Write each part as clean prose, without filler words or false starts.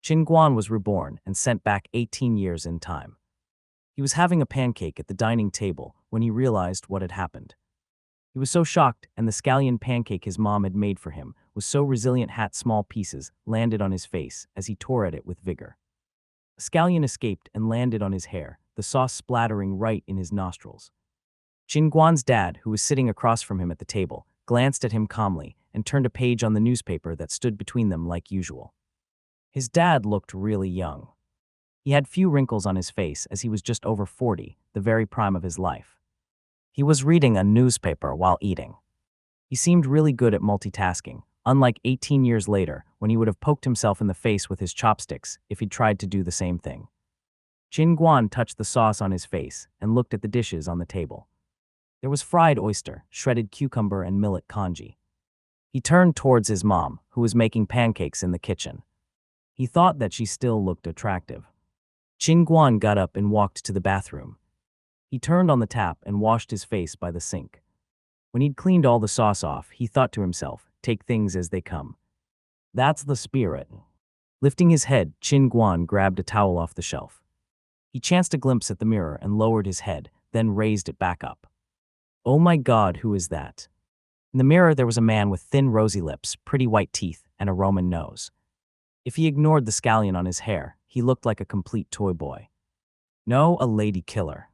Qin Guan was reborn and sent back 18 years in time. He was having a pancake at the dining table when he realized what had happened. He was so shocked, and the scallion pancake his mom had made for him was so resilient small pieces landed on his face as he tore at it with vigor. The scallion escaped and landed on his hair, the sauce splattering right in his nostrils. Qin Guan's dad, who was sitting across from him at the table, glanced at him calmly and turned a page on the newspaper that stood between them like usual. His dad looked really young. He had few wrinkles on his face as he was just over 40, the very prime of his life. He was reading a newspaper while eating. He seemed really good at multitasking, unlike 18 years later when he would have poked himself in the face with his chopsticks if he'd tried to do the same thing. Qin Guan touched the sauce on his face and looked at the dishes on the table. There was fried oyster, shredded cucumber, and millet congee. He turned towards his mom, who was making pancakes in the kitchen. He thought that she still looked attractive. Qin Guan got up and walked to the bathroom. He turned on the tap and washed his face by the sink. When he'd cleaned all the sauce off, he thought to himself, take things as they come. That's the spirit. Lifting his head, Qin Guan grabbed a towel off the shelf. He chanced a glimpse at the mirror and lowered his head, then raised it back up. Oh my God, who is that? In the mirror there was a man with thin rosy lips, pretty white teeth, and a Roman nose. If he ignored the scallion on his hair, he looked like a complete toy boy. No, a lady killer.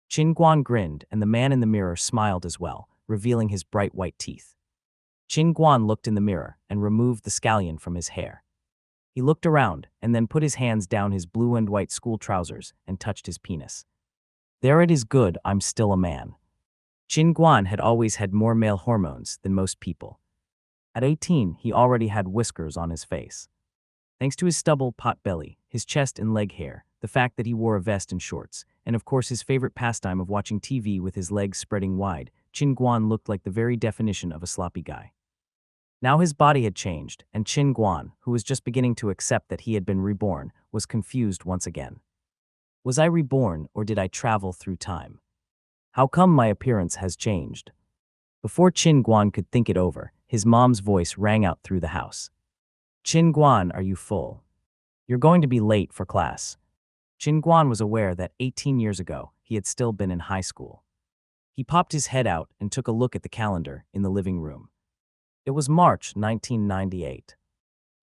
Qin Guan grinned, and the man in the mirror smiled as well, revealing his bright white teeth. Qin Guan looked in the mirror and removed the scallion from his hair. He looked around and then put his hands down his blue and white school trousers and touched his penis. There it is, good, I'm still a man. Qin Guan had always had more male hormones than most people. At 18, he already had whiskers on his face. Thanks to his stubble, pot belly, his chest and leg hair, the fact that he wore a vest and shorts, and of course his favorite pastime of watching TV with his legs spreading wide, Qin Guan looked like the very definition of a sloppy guy. Now his body had changed, and Qin Guan, who was just beginning to accept that he had been reborn, was confused once again. Was I reborn, or did I travel through time? How come my appearance has changed? Before Qin Guan could think it over, his mom's voice rang out through the house. Qin Guan, are you full? You're going to be late for class. Qin Guan was aware that 18 years ago, he had still been in high school. He popped his head out and took a look at the calendar in the living room. It was March 1998.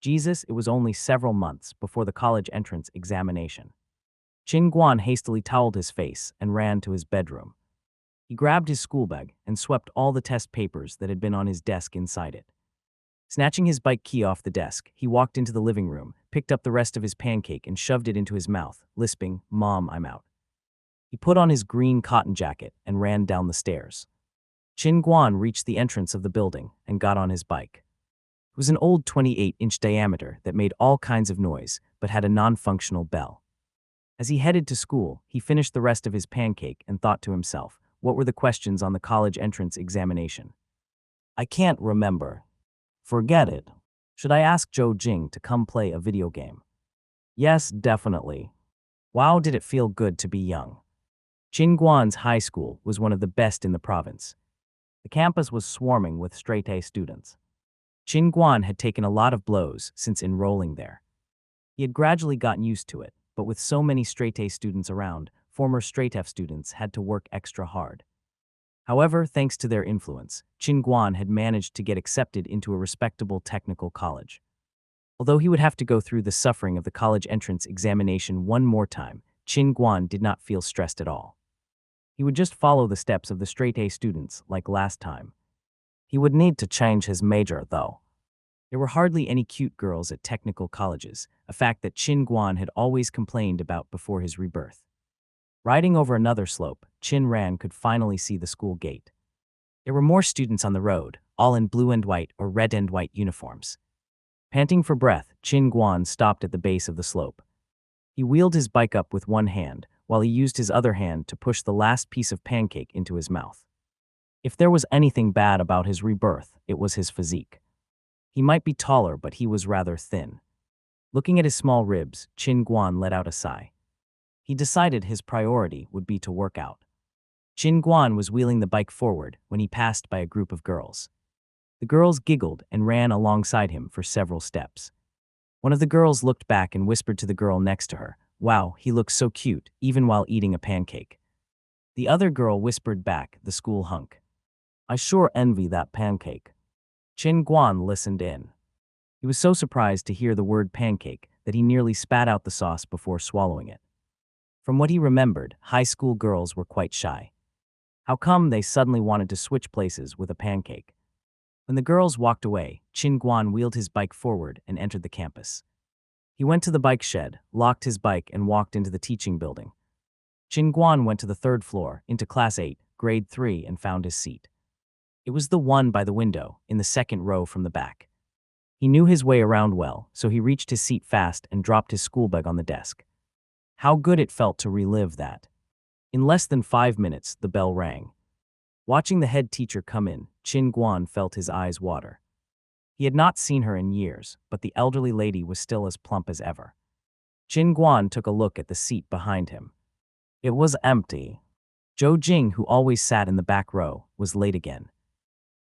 Jesus, it was only several months before the college entrance examination. Qin Guan hastily toweled his face and ran to his bedroom. He grabbed his school bag and swept all the test papers that had been on his desk inside it. Snatching his bike key off the desk, he walked into the living room, picked up the rest of his pancake and shoved it into his mouth, lisping, "Mom, I'm out." He put on his green cotton jacket and ran down the stairs. Qin Guan reached the entrance of the building and got on his bike. It was an old 28-inch diameter that made all kinds of noise but had a non-functional bell. As he headed to school, he finished the rest of his pancake and thought to himself, what were the questions on the college entrance examination? I can't remember. Forget it. Should I ask Zhou Jing to come play a video game? Yes, definitely. Wow, did it feel good to be young. Qin Guan's high school was one of the best in the province. The campus was swarming with straight-A students. Qin Guan had taken a lot of blows since enrolling there. He had gradually gotten used to it, but with so many straight-A students around, former straight-F students had to work extra hard. However, thanks to their influence, Qin Guan had managed to get accepted into a respectable technical college. Although he would have to go through the suffering of the college entrance examination one more time, Qin Guan did not feel stressed at all. He would just follow the steps of the straight-A students like last time. He would need to change his major, though. There were hardly any cute girls at technical colleges, a fact that Qin Guan had always complained about before his rebirth. Riding over another slope, Qin Ran could finally see the school gate. There were more students on the road, all in blue and white or red and white uniforms. Panting for breath, Qin Guan stopped at the base of the slope. He wheeled his bike up with one hand, while he used his other hand to push the last piece of pancake into his mouth. If there was anything bad about his rebirth, it was his physique. He might be taller, but he was rather thin. Looking at his small ribs, Qin Guan let out a sigh. He decided his priority would be to work out. Qin Guan was wheeling the bike forward when he passed by a group of girls. The girls giggled and ran alongside him for several steps. One of the girls looked back and whispered to the girl next to her, "Wow, he looks so cute, even while eating a pancake." The other girl whispered back, "The school hunk. I sure envy that pancake." Chin Guan listened in. He was so surprised to hear the word pancake that he nearly spat out the sauce before swallowing it. From what he remembered, high school girls were quite shy. How come they suddenly wanted to switch places with a pancake? When the girls walked away, Chin Guan wheeled his bike forward and entered the campus. He went to the bike shed, locked his bike, and walked into the teaching building. Chin Guan went to the third floor, into Class 8, Grade 3, and found his seat. It was the one by the window, in the second row from the back. He knew his way around well, so he reached his seat fast and dropped his school bag on the desk. How good it felt to relive that. In less than 5 minutes, the bell rang. Watching the head teacher come in, Chin Guan felt his eyes water. He had not seen her in years, but the elderly lady was still as plump as ever. Chin Guan took a look at the seat behind him. It was empty. Zhou Jing, who always sat in the back row, was late again.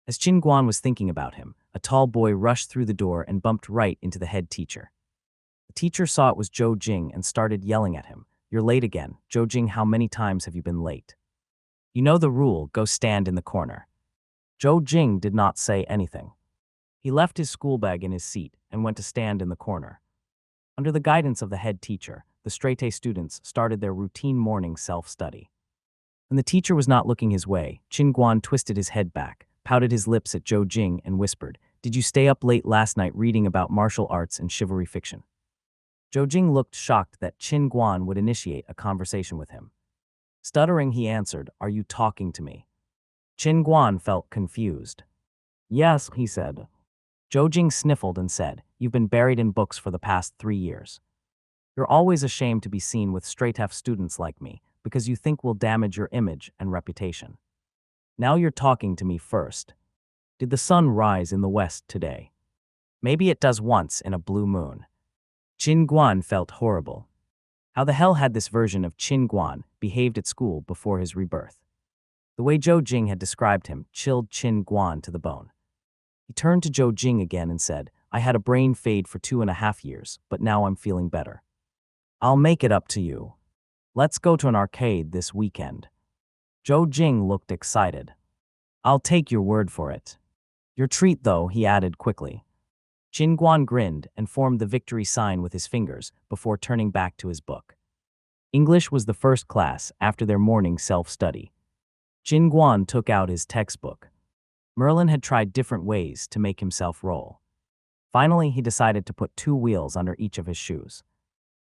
As Chin Guan was thinking about him, a tall boy rushed through the door and bumped right into the head teacher. The teacher saw it was Zhou Jing and started yelling at him. "You're late again. Zhou Jing, how many times have you been late? You know the rule, go stand in the corner." Zhou Jing did not say anything. He left his school bag in his seat and went to stand in the corner. Under the guidance of the head teacher, the straight-A students started their routine morning self-study. When the teacher was not looking his way, Chin Guan twisted his head back, pouted his lips at Zhou Jing, and whispered, "Did you stay up late last night reading about martial arts and chivalry fiction?" Zhou Jing looked shocked that Chin Guan would initiate a conversation with him. Stuttering, he answered, "Are you talking to me?" Chin Guan felt confused. "Yes," he said. Zhou Jing sniffled and said, "You've been buried in books for the past 3 years. You're always ashamed to be seen with straight-F students like me because you think we'll damage your image and reputation. Now you're talking to me first. Did the sun rise in the west today? Maybe it does once in a blue moon." Chin Guan felt horrible. How the hell had this version of Chin Guan behaved at school before his rebirth? The way Zhou Jing had described him chilled Chin Guan to the bone. He turned to Zhou Jing again and said, "I had a brain fade for 2.5 years, but now I'm feeling better. I'll make it up to you. Let's go to an arcade this weekend." Zhou Jing looked excited. "I'll take your word for it. Your treat, though," he added quickly. Chin Guan grinned and formed the victory sign with his fingers before turning back to his book. English was the first class after their morning self-study. Chin Guan took out his textbook. Merlin had tried different ways to make himself roll. Finally, he decided to put 2 wheels under each of his shoes.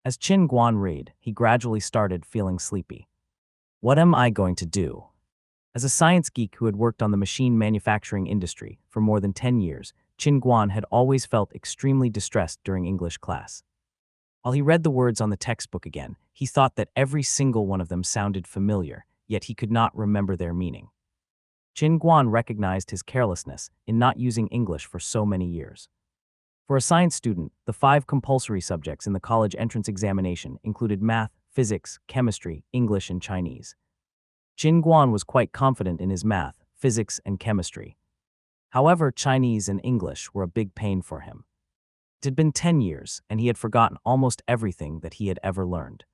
As Chin Guan read, he gradually started feeling sleepy. What am I going to do? As a science geek who had worked on the machine manufacturing industry for more than 10 years, Chin Guan had always felt extremely distressed during English class. While he read the words on the textbook again, he thought that every single one of them sounded familiar, yet he could not remember their meaning. Chin Guan recognized his carelessness in not using English for so many years. For a science student, the 5 compulsory subjects in the college entrance examination included math, physics, chemistry, English, and Chinese. Chin Guan was quite confident in his math, physics, and chemistry. However, Chinese and English were a big pain for him. It had been 10 years, and he had forgotten almost everything that he had ever learned.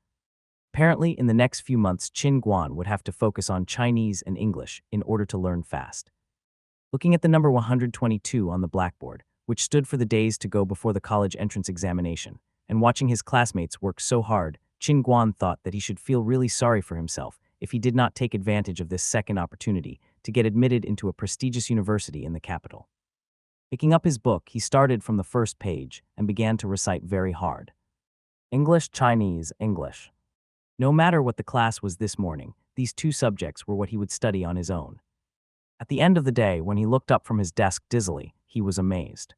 Apparently, in the next few months, Chin Guan would have to focus on Chinese and English in order to learn fast. Looking at the number 122 on the blackboard, which stood for the days to go before the college entrance examination, and watching his classmates work so hard, Chin Guan thought that he should feel really sorry for himself if he did not take advantage of this second opportunity to get admitted into a prestigious university in the capital. Picking up his book, he started from the first page and began to recite very hard. English, Chinese, English. No matter what the class was this morning, these 2 subjects were what he would study on his own. At the end of the day, when he looked up from his desk dizzily, he was amazed.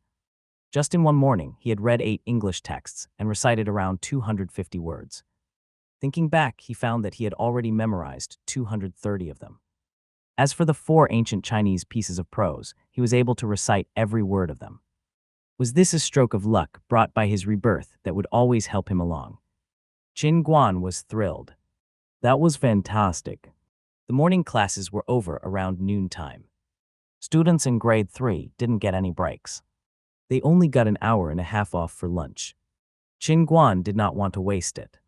Just in one morning, he had read 8 English texts and recited around 250 words. Thinking back, he found that he had already memorized 230 of them. As for the 4 ancient Chinese pieces of prose, he was able to recite every word of them. Was this a stroke of luck brought by his rebirth that would always help him along? Chin Guan was thrilled. That was fantastic. The morning classes were over around noontime. Students in grade 3 didn't get any breaks. They only got an hour and a half off for lunch, Qin Guan did not want to waste it.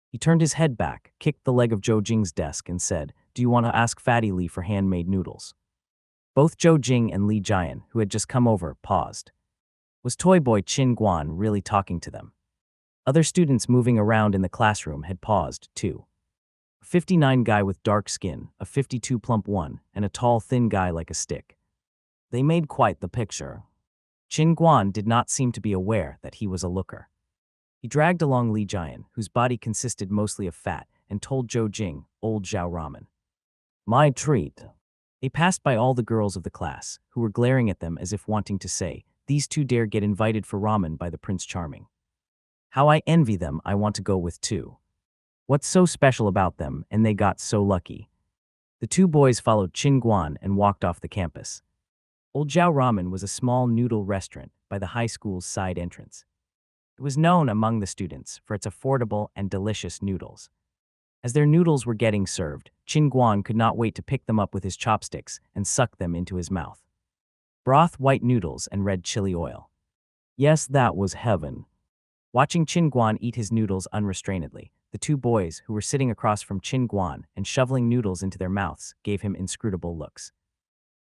He turned his head back, kicked the leg of Zhou Jing's desk, and said, "Do you want to ask Fatty Li for handmade noodles?" Both Zhou Jing and Li Jian, who had just come over, paused. Was Toy Boy Qin Guan really talking to them? Other students moving around in the classroom had paused, too. A 59 guy with dark skin, a 52 plump one, and a tall, thin guy like a stick. They made quite the picture. Qin Guan did not seem to be aware that he was a looker. He dragged along Li Jian, whose body consisted mostly of fat, and told Zhou Jing, "Old Zhao Ramen." "My treat." They passed by all the girls of the class, who were glaring at them as if wanting to say, "These two dare get invited for ramen by the Prince Charming. How I envy them, I want to go with too. What's so special about them, and they got so lucky." The two boys followed Qin Guan and walked off the campus. Old Zhao Ramen was a small noodle restaurant by the high school's side entrance. It was known among the students for its affordable and delicious noodles. As their noodles were getting served, Qin Guan could not wait to pick them up with his chopsticks and suck them into his mouth. Broth, white noodles, and red chili oil. Yes, that was heaven. Watching Qin Guan eat his noodles unrestrainedly, the two boys, who were sitting across from Qin Guan and shoveling noodles into their mouths, gave him inscrutable looks.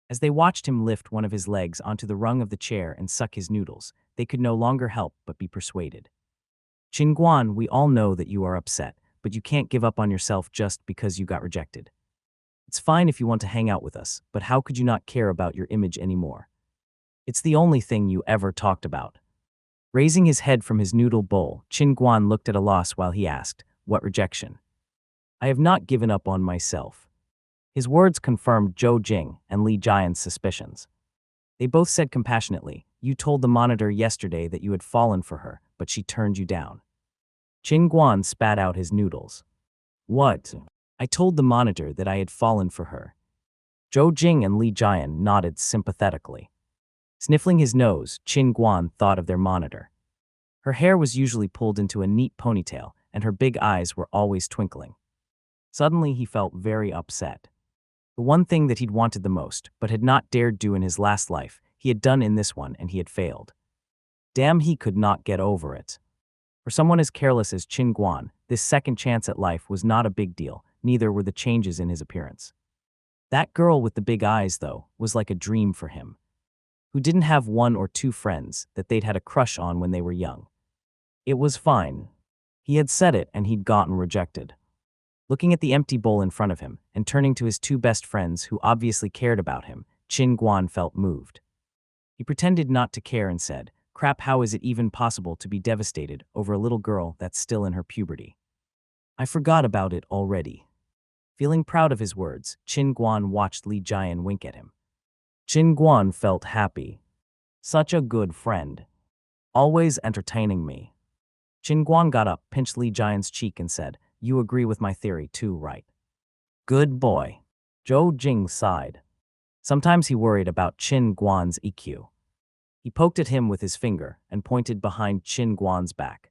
As they watched him lift one of his legs onto the rung of the chair and suck his noodles, they could no longer help but be persuaded. "Qin Guan, we all know that you are upset, but you can't give up on yourself just because you got rejected. It's fine if you want to hang out with us, but how could you not care about your image anymore? It's the only thing you ever talked about." Raising his head from his noodle bowl, Qin Guan looked at a loss while he asked, "What rejection?" "I have not given up on myself." His words confirmed Zhou Jing and Li Jian's suspicions. They both said compassionately, "You told the monitor yesterday that you had fallen for her, but she turned you down." Qin Guan spat out his noodles. "What? I told the monitor that I had fallen for her." Zhou Jing and Li Jian nodded sympathetically. Sniffling his nose, Qin Guan thought of their monitor. Her hair was usually pulled into a neat ponytail, and her big eyes were always twinkling. Suddenly, he felt very upset. The one thing that he'd wanted the most, but had not dared do in his last life, he had done in this one, and he had failed. Damn, he could not get over it. For someone as careless as Qin Guan, this second chance at life was not a big deal, neither were the changes in his appearance. That girl with the big eyes, though, was like a dream for him. Who didn't have one or two friends that they'd had a crush on when they were young? It was fine. He had said it, and he'd gotten rejected. Looking at the empty bowl in front of him, and turning to his two best friends who obviously cared about him, Qin Guan felt moved. He pretended not to care and said, "Crap, how is it even possible to be devastated over a little girl that's still in her puberty? I forgot about it already." Feeling proud of his words, Qin Guan watched Li Jian wink at him. Qin Guan felt happy. Such a good friend. Always entertaining me. Qin Guan got up, pinched Li Jian's cheek, and said, "You agree with my theory too, right?" "Good boy." Zhou Jing sighed. Sometimes he worried about Qin Guan's EQ. He poked at him with his finger and pointed behind Qin Guan's back.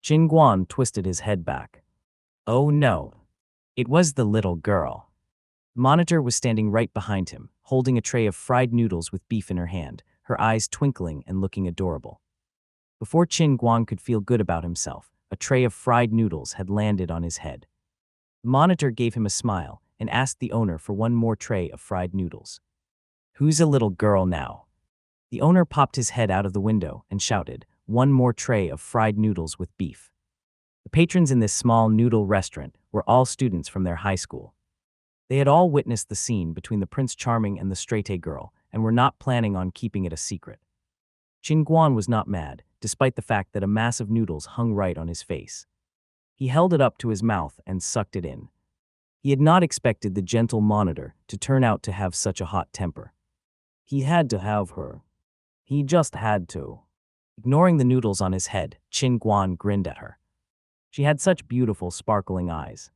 Qin Guan twisted his head back. Oh no. It was the little girl. The monitor was standing right behind him, holding a tray of fried noodles with beef in her hand, her eyes twinkling and looking adorable. Before Qin Guan could feel good about himself, a tray of fried noodles had landed on his head. The monitor gave him a smile and asked the owner for one more tray of fried noodles. "Who's a little girl now?" The owner popped his head out of the window and shouted, "One more tray of fried noodles with beef." The patrons in this small noodle restaurant were all students from their high school. They had all witnessed the scene between the Prince Charming and the straight-A girl and were not planning on keeping it a secret. Qin Guan was not mad, despite the fact that a mass of noodles hung right on his face. He held it up to his mouth and sucked it in. He had not expected the gentle monitor to turn out to have such a hot temper. He had to have her. He just had to. Ignoring the noodles on his head, Qin Guan grinned at her. She had such beautiful, sparkling eyes.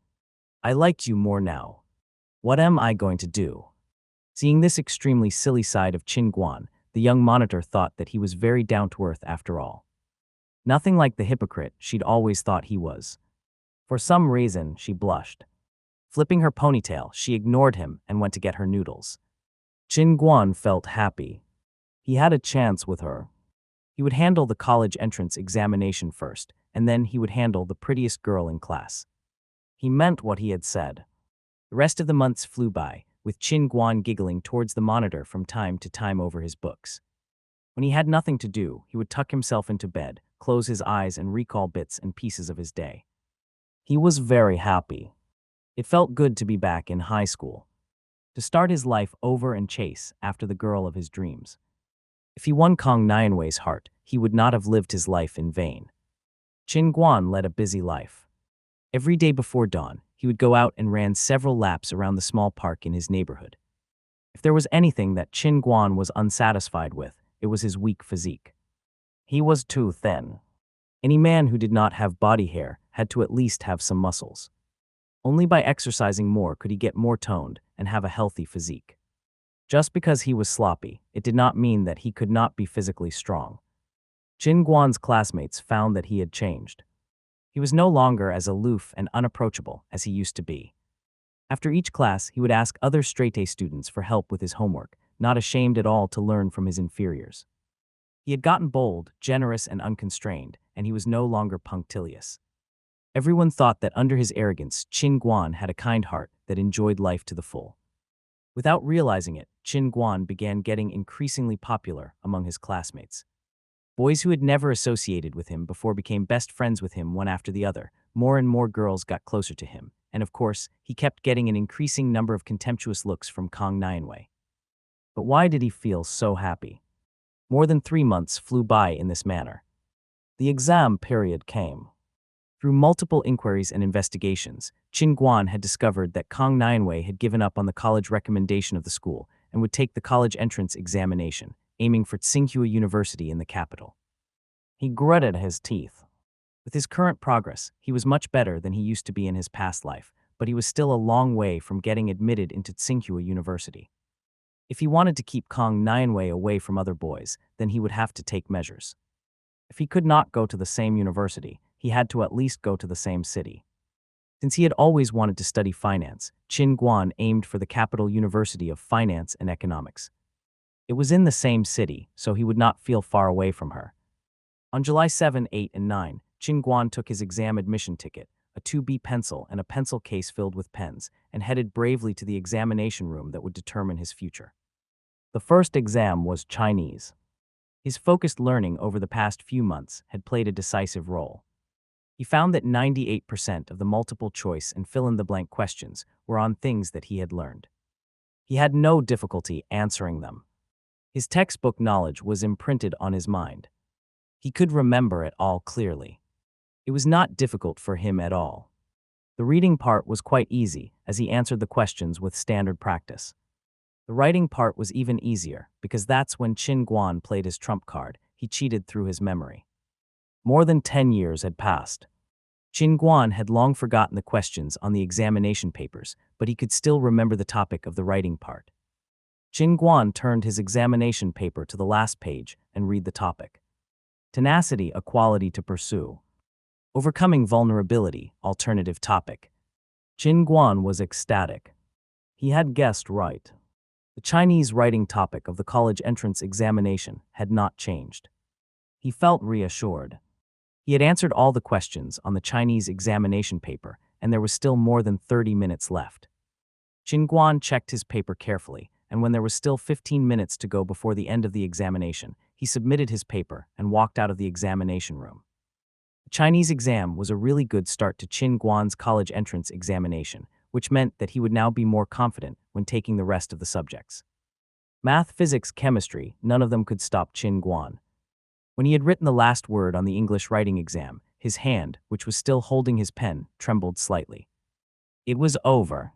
"I liked you more now. What am I going to do?" Seeing this extremely silly side of Qin Guan, the young monitor thought that he was very down-to-earth after all. Nothing like the hypocrite she'd always thought he was. For some reason, she blushed. Flipping her ponytail, she ignored him and went to get her noodles. Qin Guan felt happy. He had a chance with her. He would handle the college entrance examination first, and then he would handle the prettiest girl in class. He meant what he had said. The rest of the months flew by, with Qin Guan giggling towards the monitor from time to time over his books. When he had nothing to do, he would tuck himself into bed, close his eyes, and recall bits and pieces of his day. He was very happy. It felt good to be back in high school, to start his life over and chase after the girl of his dreams. If he won Kong Nianwei's heart, he would not have lived his life in vain. Qin Guan led a busy life. Every day before dawn, he would go out and ran several laps around the small park in his neighborhood. If there was anything that Qin Guan was unsatisfied with, it was his weak physique. He was too thin. Any man who did not have body hair had to at least have some muscles. Only by exercising more could he get more toned and have a healthy physique. Just because he was sloppy, it did not mean that he could not be physically strong. Qin Guan's classmates found that he had changed. He was no longer as aloof and unapproachable as he used to be. After each class, he would ask other straight-A students for help with his homework, not ashamed at all to learn from his inferiors. He had gotten bold, generous, and unconstrained, and he was no longer punctilious. Everyone thought that under his arrogance, Qin Guan had a kind heart that enjoyed life to the full. Without realizing it, Qin Guan began getting increasingly popular among his classmates. Boys who had never associated with him before became best friends with him one after the other. More and more girls got closer to him, and of course, he kept getting an increasing number of contemptuous looks from Kong Nianwei. But why did he feel so happy? More than 3 months flew by in this manner. The exam period came. Through multiple inquiries and investigations, Qin Guan had discovered that Kong Nianwei had given up on the college recommendation of the school and would take the college entrance examination, aiming for Tsinghua University in the capital. He gritted his teeth. With his current progress, he was much better than he used to be in his past life, but he was still a long way from getting admitted into Tsinghua University. If he wanted to keep Kong Nianwei away from other boys, then he would have to take measures. If he could not go to the same university, he had to at least go to the same city. Since he had always wanted to study finance, Qin Guan aimed for the Capital University of Finance and Economics. It was in the same city, so he would not feel far away from her. On July 7, 8, and 9, Qin Guan took his exam admission ticket, a 2B pencil and a pencil case filled with pens, and headed bravely to the examination room that would determine his future. The first exam was Chinese. His focused learning over the past few months had played a decisive role. He found that 98% of the multiple choice and fill-in-the-blank questions were on things that he had learned. He had no difficulty answering them. His textbook knowledge was imprinted on his mind. He could remember it all clearly. It was not difficult for him at all. The reading part was quite easy, as he answered the questions with standard practice. The writing part was even easier, because that's when Qin Guan played his trump card. He cheated through his memory. More than 10 years had passed. Qin Guan had long forgotten the questions on the examination papers, but he could still remember the topic of the writing part. Qin Guan turned his examination paper to the last page and read the topic. Tenacity, a quality to pursue. Overcoming vulnerability, alternative topic. Qin Guan was ecstatic. He had guessed right. The Chinese writing topic of the college entrance examination had not changed. He felt reassured. He had answered all the questions on the Chinese examination paper, and there was still more than 30 minutes left. Qin Guan checked his paper carefully, and when there was still 15 minutes to go before the end of the examination, he submitted his paper and walked out of the examination room. The Chinese exam was a really good start to Qin Guan's college entrance examination, which meant that he would now be more confident when taking the rest of the subjects. Math, physics, chemistry, none of them could stop Qin Guan. When he had written the last word on the English writing exam, his hand, which was still holding his pen, trembled slightly. It was over.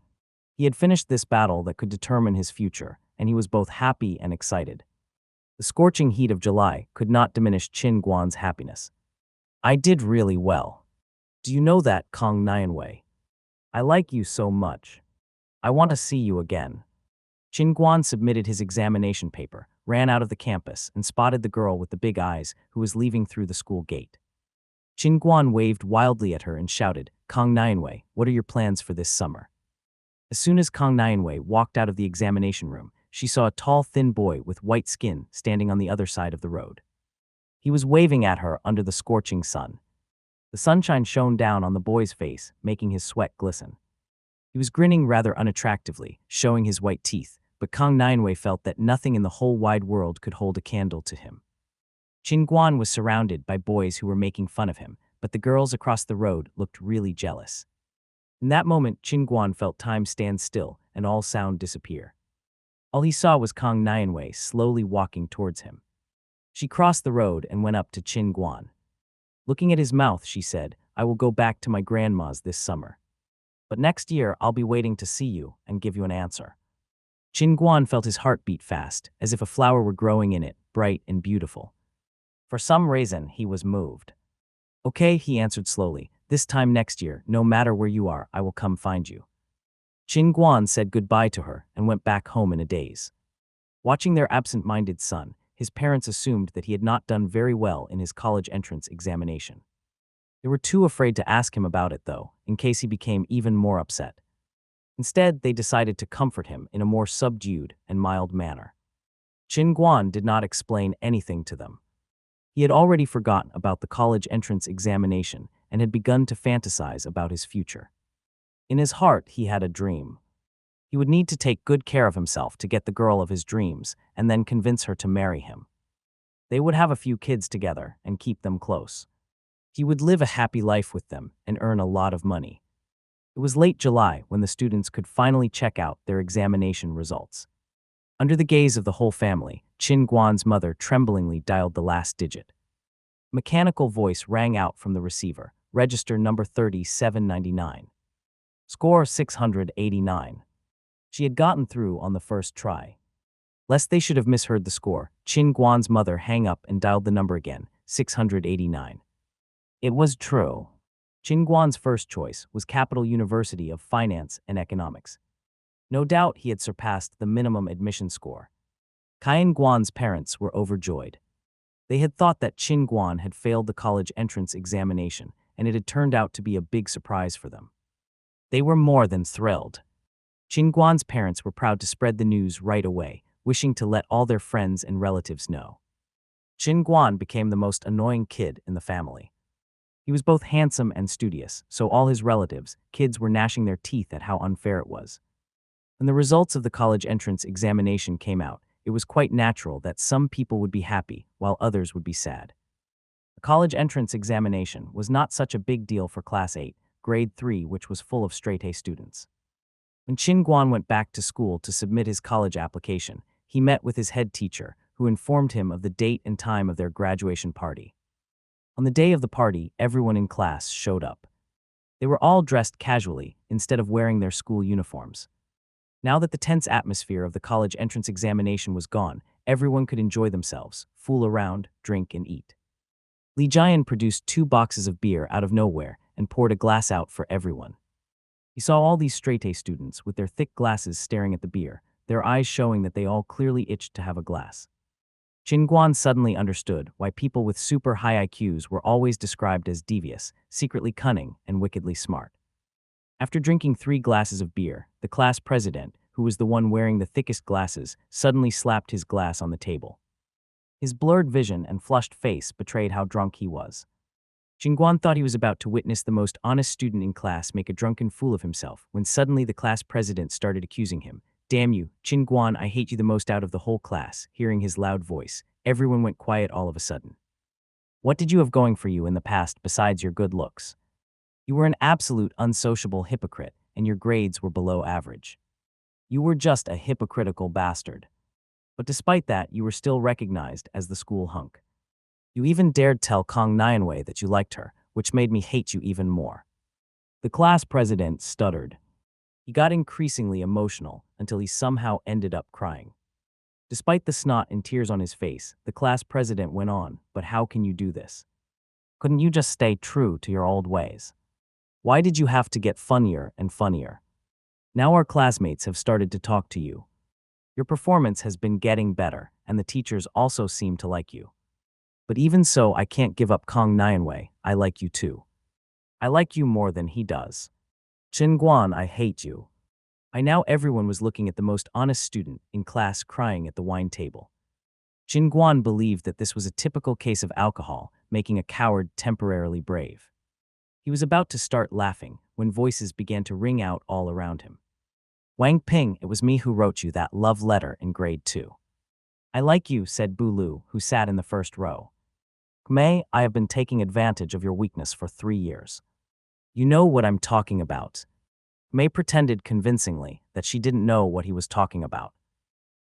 He had finished this battle that could determine his future, and he was both happy and excited. The scorching heat of July could not diminish Qin Guan's happiness. I did really well. Do you know that, Kong Nianwei? I like you so much. I want to see you again. Qin Guan submitted his examination paper, ran out of the campus, and spotted the girl with the big eyes who was leaving through the school gate. Qin Guan waved wildly at her and shouted, Kong Nianwei, what are your plans for this summer? As soon as Kong Nianwei walked out of the examination room, she saw a tall, thin boy with white skin standing on the other side of the road. He was waving at her under the scorching sun. The sunshine shone down on the boy's face, making his sweat glisten. He was grinning rather unattractively, showing his white teeth, but Kang Nianwei felt that nothing in the whole wide world could hold a candle to him. Qin Guan was surrounded by boys who were making fun of him, but the girls across the road looked really jealous. In that moment, Qin Guan felt time stand still and all sound disappear. All he saw was Kang Nianwei slowly walking towards him. She crossed the road and went up to Qin Guan. Looking at his mouth, she said, "I will go back to my grandma's this summer. But next year, I'll be waiting to see you and give you an answer." Qin Guan felt his heart beat fast, as if a flower were growing in it, bright and beautiful. For some reason, he was moved. "Okay," he answered slowly. "This time next year, no matter where you are, I will come find you." Qin Guan said goodbye to her and went back home in a daze. Watching their absent-minded son, his parents assumed that he had not done very well in his college entrance examination. They were too afraid to ask him about it, though, in case he became even more upset. Instead, they decided to comfort him in a more subdued and mild manner. Qin Guan did not explain anything to them. He had already forgotten about the college entrance examination and had begun to fantasize about his future. In his heart, he had a dream. He would need to take good care of himself to get the girl of his dreams and then convince her to marry him. They would have a few kids together and keep them close. He would live a happy life with them and earn a lot of money. It was late July when the students could finally check out their examination results. Under the gaze of the whole family, Qin Guan's mother tremblingly dialed the last digit. A mechanical voice rang out from the receiver, register number 3799. Score 689. She had gotten through on the first try. Lest they should have misheard the score, Qin Guan's mother hung up and dialed the number again, 689. It was true. Qin Guan's first choice was Capital University of Finance and Economics. No doubt he had surpassed the minimum admission score. Qin Guan's parents were overjoyed. They had thought that Qin Guan had failed the college entrance examination, and it had turned out to be a big surprise for them. They were more than thrilled. Qin Guan's parents were proud to spread the news right away, wishing to let all their friends and relatives know. Qin Guan became the most annoying kid in the family. He was both handsome and studious, so all his relatives, kids, were gnashing their teeth at how unfair it was. When the results of the college entrance examination came out, it was quite natural that some people would be happy while others would be sad. The college entrance examination was not such a big deal for Class 8, Grade 3, which was full of straight-A students. When Qin Guan went back to school to submit his college application, he met with his head teacher, who informed him of the date and time of their graduation party. On the day of the party, everyone in class showed up. They were all dressed casually instead of wearing their school uniforms. Now that the tense atmosphere of the college entrance examination was gone, everyone could enjoy themselves, fool around, drink, and eat. Li Jian produced 2 boxes of beer out of nowhere and poured a glass out for everyone. He saw all these straight-A students with their thick glasses staring at the beer, their eyes showing that they all clearly itched to have a glass. Qin Guan suddenly understood why people with super high IQs were always described as devious, secretly cunning, and wickedly smart. After drinking 3 glasses of beer, the class president, who was the one wearing the thickest glasses, suddenly slapped his glass on the table. His blurred vision and flushed face betrayed how drunk he was. Qin Guan thought he was about to witness the most honest student in class make a drunken fool of himself when suddenly the class president started accusing him. "Damn you, Qin Guan, I hate you the most out of the whole class." Hearing his loud voice, everyone went quiet all of a sudden. "What did you have going for you in the past besides your good looks? You were an absolute unsociable hypocrite, and your grades were below average. You were just a hypocritical bastard. But despite that, you were still recognized as the school hunk. You even dared tell Kang Nianwei that you liked her, which made me hate you even more." The class president stuttered. He got increasingly emotional until he somehow ended up crying. Despite the snot and tears on his face, the class president went on, "But how can you do this? Couldn't you just stay true to your old ways? Why did you have to get funnier and funnier? Now our classmates have started to talk to you. Your performance has been getting better, and the teachers also seem to like you. But even so, I can't give up Kang Nianwei. I like you too. I like you more than he does. Qin Guan, I hate you." By now everyone was looking at the most honest student in class crying at the wine table. Qin Guan believed that this was a typical case of alcohol, making a coward temporarily brave. He was about to start laughing when voices began to ring out all around him. Wang Ping, it was me who wrote you that love letter in grade 2. I like you, said Bu Lu, who sat in the first row. May, I have been taking advantage of your weakness for 3 years. You know what I'm talking about. May pretended convincingly that she didn't know what he was talking about.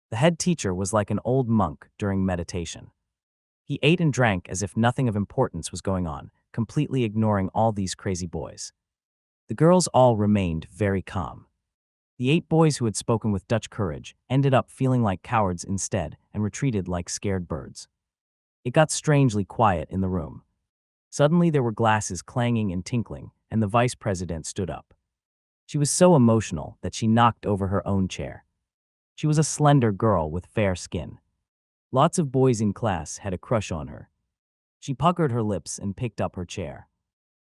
The head teacher was like an old monk during meditation. He ate and drank as if nothing of importance was going on, completely ignoring all these crazy boys. The girls all remained very calm. The 8 boys who had spoken with Dutch courage ended up feeling like cowards instead and retreated like scared birds. It got strangely quiet in the room. Suddenly there were glasses clanging and tinkling, and the vice president stood up. She was so emotional that she knocked over her own chair. She was a slender girl with fair skin. Lots of boys in class had a crush on her. She puckered her lips and picked up her chair.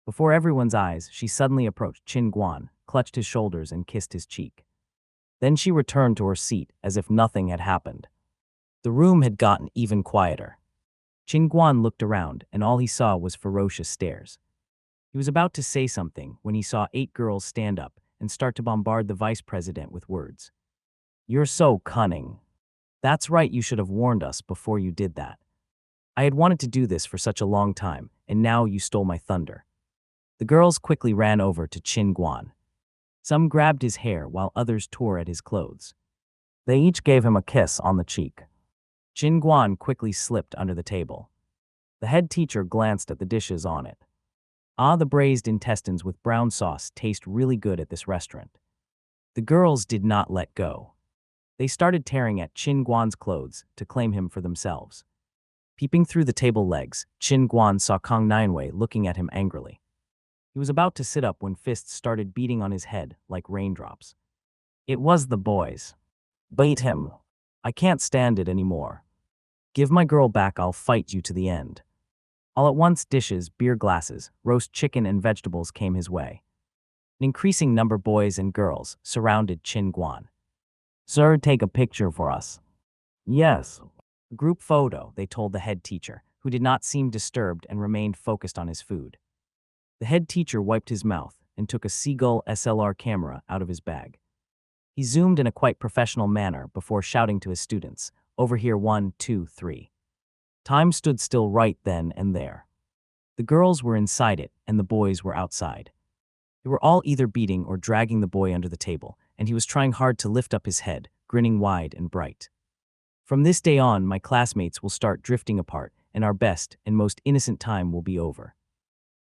Before everyone's eyes, she suddenly approached Qin Guan, clutched his shoulders and kissed his cheek. Then she returned to her seat as if nothing had happened. The room had gotten even quieter. Qin Guan looked around, and all he saw was ferocious stares. He was about to say something when he saw 8 girls stand up and start to bombard the vice president with words. You're so cunning. That's right, you should have warned us before you did that. I had wanted to do this for such a long time, and now you stole my thunder. The girls quickly ran over to Qin Guan. Some grabbed his hair while others tore at his clothes. They each gave him a kiss on the cheek. Qin Guan quickly slipped under the table. The head teacher glanced at the dishes on it. The braised intestines with brown sauce taste really good at this restaurant. The girls did not let go. They started tearing at Qin Guan's clothes to claim him for themselves. Peeping through the table legs, Qin Guan saw Kang Nianwei looking at him angrily. He was about to sit up when fists started beating on his head like raindrops. It was the boys. Beat him. I can't stand it anymore. Give my girl back, I'll fight you to the end. All at once, dishes, beer glasses, roast chicken and vegetables came his way. An increasing number of boys and girls surrounded Qin Guan. Sir, take a picture for us. Yes. Group photo, they told the head teacher, who did not seem disturbed and remained focused on his food. The head teacher wiped his mouth and took a Seagull SLR camera out of his bag. He zoomed in a quite professional manner before shouting to his students, over here 1, 2, 3. Time stood still right then and there. The girls were inside it and the boys were outside. They were all either beating or dragging the boy under the table, and he was trying hard to lift up his head, grinning wide and bright. From this day on, my classmates will start drifting apart, and our best and most innocent time will be over.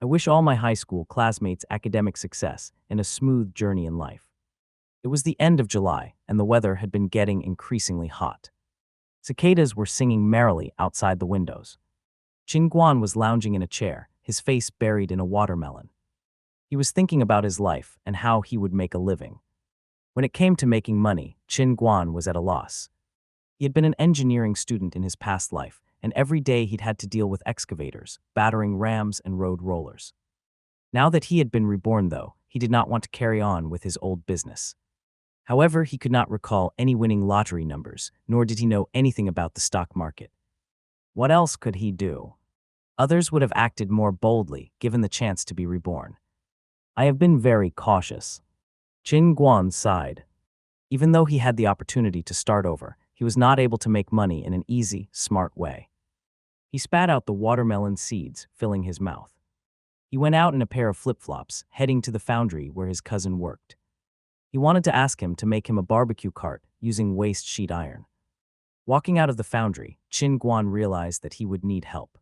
I wish all my high school classmates academic success and a smooth journey in life. It was the end of July, and the weather had been getting increasingly hot. Cicadas were singing merrily outside the windows. Qin Guan was lounging in a chair, his face buried in a watermelon. He was thinking about his life and how he would make a living. When it came to making money, Qin Guan was at a loss. He had been an engineering student in his past life, and every day he'd had to deal with excavators, battering rams and road rollers. Now that he had been reborn, though, he did not want to carry on with his old business. However, he could not recall any winning lottery numbers, nor did he know anything about the stock market. What else could he do? Others would have acted more boldly, given the chance to be reborn. I have been very cautious. Qin Guan sighed. Even though he had the opportunity to start over, he was not able to make money in an easy, smart way. He spat out the watermelon seeds, filling his mouth. He went out in a pair of flip-flops, heading to the foundry where his cousin worked. He wanted to ask him to make him a barbecue cart using waste sheet iron. Walking out of the foundry, Qin Guan realized that he would need help.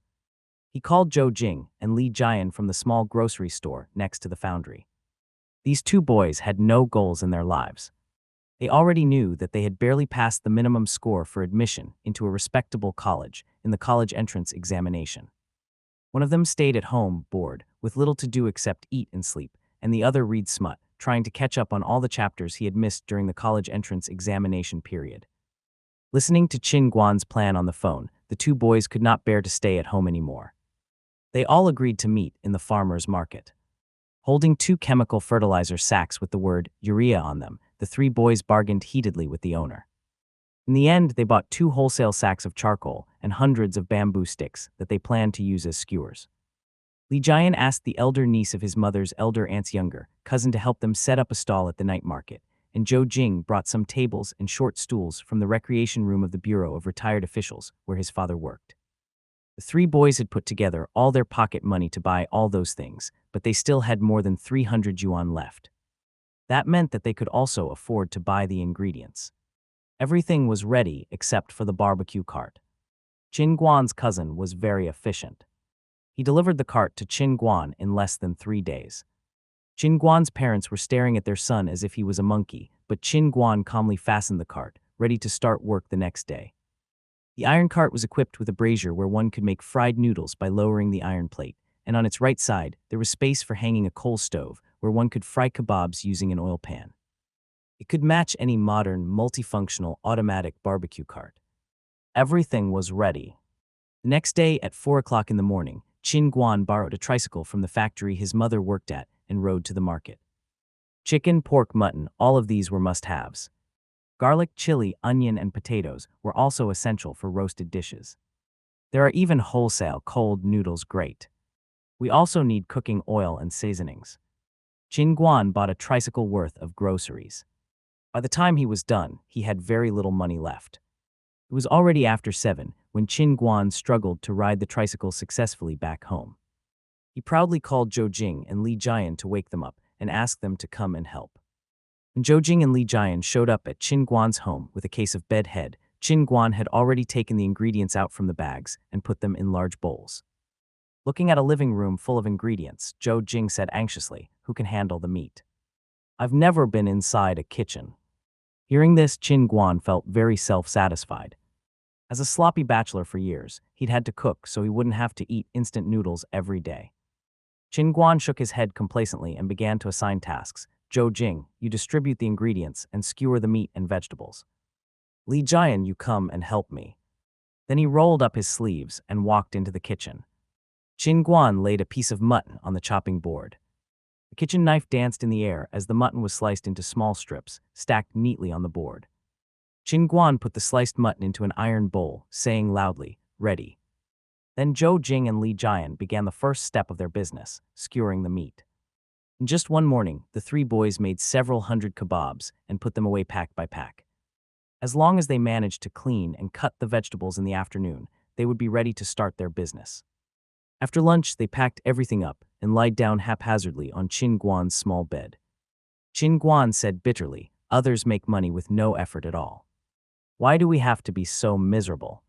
He called Zhou Jing and Li Jian from the small grocery store next to the foundry. These 2 boys had no goals in their lives. They already knew that they had barely passed the minimum score for admission into a respectable college in the college entrance examination. One of them stayed at home, bored, with little to do except eat and sleep, and the other read smut, trying to catch up on all the chapters he had missed during the college entrance examination period. Listening to Qin Guan's plan on the phone, the 2 boys could not bear to stay at home anymore. They all agreed to meet in the farmer's market. Holding 2 chemical fertilizer sacks with the word urea on them, the 3 boys bargained heatedly with the owner. In the end, they bought 2 wholesale sacks of charcoal and hundreds of bamboo sticks that they planned to use as skewers. Li Jian asked the elder niece of his mother's elder aunt's younger cousin to help them set up a stall at the night market, and Zhou Jing brought some tables and short stools from the recreation room of the Bureau of Retired Officials where his father worked. The 3 boys had put together all their pocket money to buy all those things, but they still had more than 300 yuan left. That meant that they could also afford to buy the ingredients. Everything was ready except for the barbecue cart. Qin Guan's cousin was very efficient. He delivered the cart to Qin Guan in less than 3 days. Qin Guan's parents were staring at their son as if he was a monkey, but Qin Guan calmly fastened the cart, ready to start work the next day. The iron cart was equipped with a brazier where one could make fried noodles by lowering the iron plate, and on its right side, there was space for hanging a coal stove where one could fry kebabs using an oil pan. It could match any modern, multifunctional, automatic barbecue cart. Everything was ready. The next day at 4 o'clock in the morning, Qin Guan borrowed a tricycle from the factory his mother worked at and rode to the market. Chicken, pork, mutton, all of these were must-haves. Garlic, chili, onion, and potatoes were also essential for roasted dishes. There are even wholesale cold noodles great. We also need cooking oil and seasonings. Qin Guan bought a tricycle worth of groceries. By the time he was done, he had very little money left. It was already after 7 when Qin Guan struggled to ride the tricycle successfully back home. He proudly called Zhou Jing and Li Jian to wake them up and ask them to come and help. When Zhou Jing and Li Jian showed up at Qin Guan's home with a case of bedhead, Qin Guan had already taken the ingredients out from the bags and put them in large bowls. Looking at a living room full of ingredients, Zhou Jing said anxiously, "Who can handle the meat? I've never been inside a kitchen." Hearing this, Qin Guan felt very self-satisfied. As a sloppy bachelor for years, he'd had to cook so he wouldn't have to eat instant noodles every day. Qin Guan shook his head complacently and began to assign tasks. Zhou Jing, you distribute the ingredients and skewer the meat and vegetables. Li Jian, you come and help me. Then he rolled up his sleeves and walked into the kitchen. Qin Guan laid a piece of mutton on the chopping board. The kitchen knife danced in the air as the mutton was sliced into small strips, stacked neatly on the board. Qin Guan put the sliced mutton into an iron bowl, saying loudly, "Ready." Then Zhou Jing and Li Jian began the first step of their business, skewering the meat. In just one morning, the 3 boys made several hundred kebabs and put them away pack by pack. As long as they managed to clean and cut the vegetables in the afternoon, they would be ready to start their business. After lunch, they packed everything up and lied down haphazardly on Qin Guan's small bed. Qin Guan said bitterly, "Others make money with no effort at all. Why do we have to be so miserable?"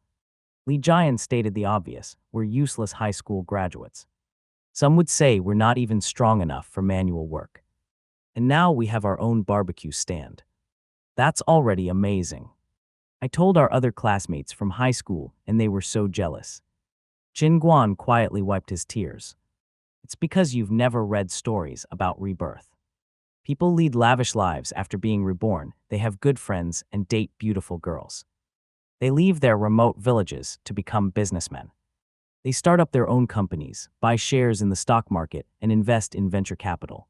Li Jian stated the obvious, we're useless high school graduates. Some would say we're not even strong enough for manual work. And now we have our own barbecue stand. That's already amazing. I told our other classmates from high school and they were so jealous. Qin Guan quietly wiped his tears. It's because you've never read stories about rebirth. People lead lavish lives after being reborn, they have good friends and date beautiful girls. They leave their remote villages to become businessmen. They start up their own companies, buy shares in the stock market, and invest in venture capital.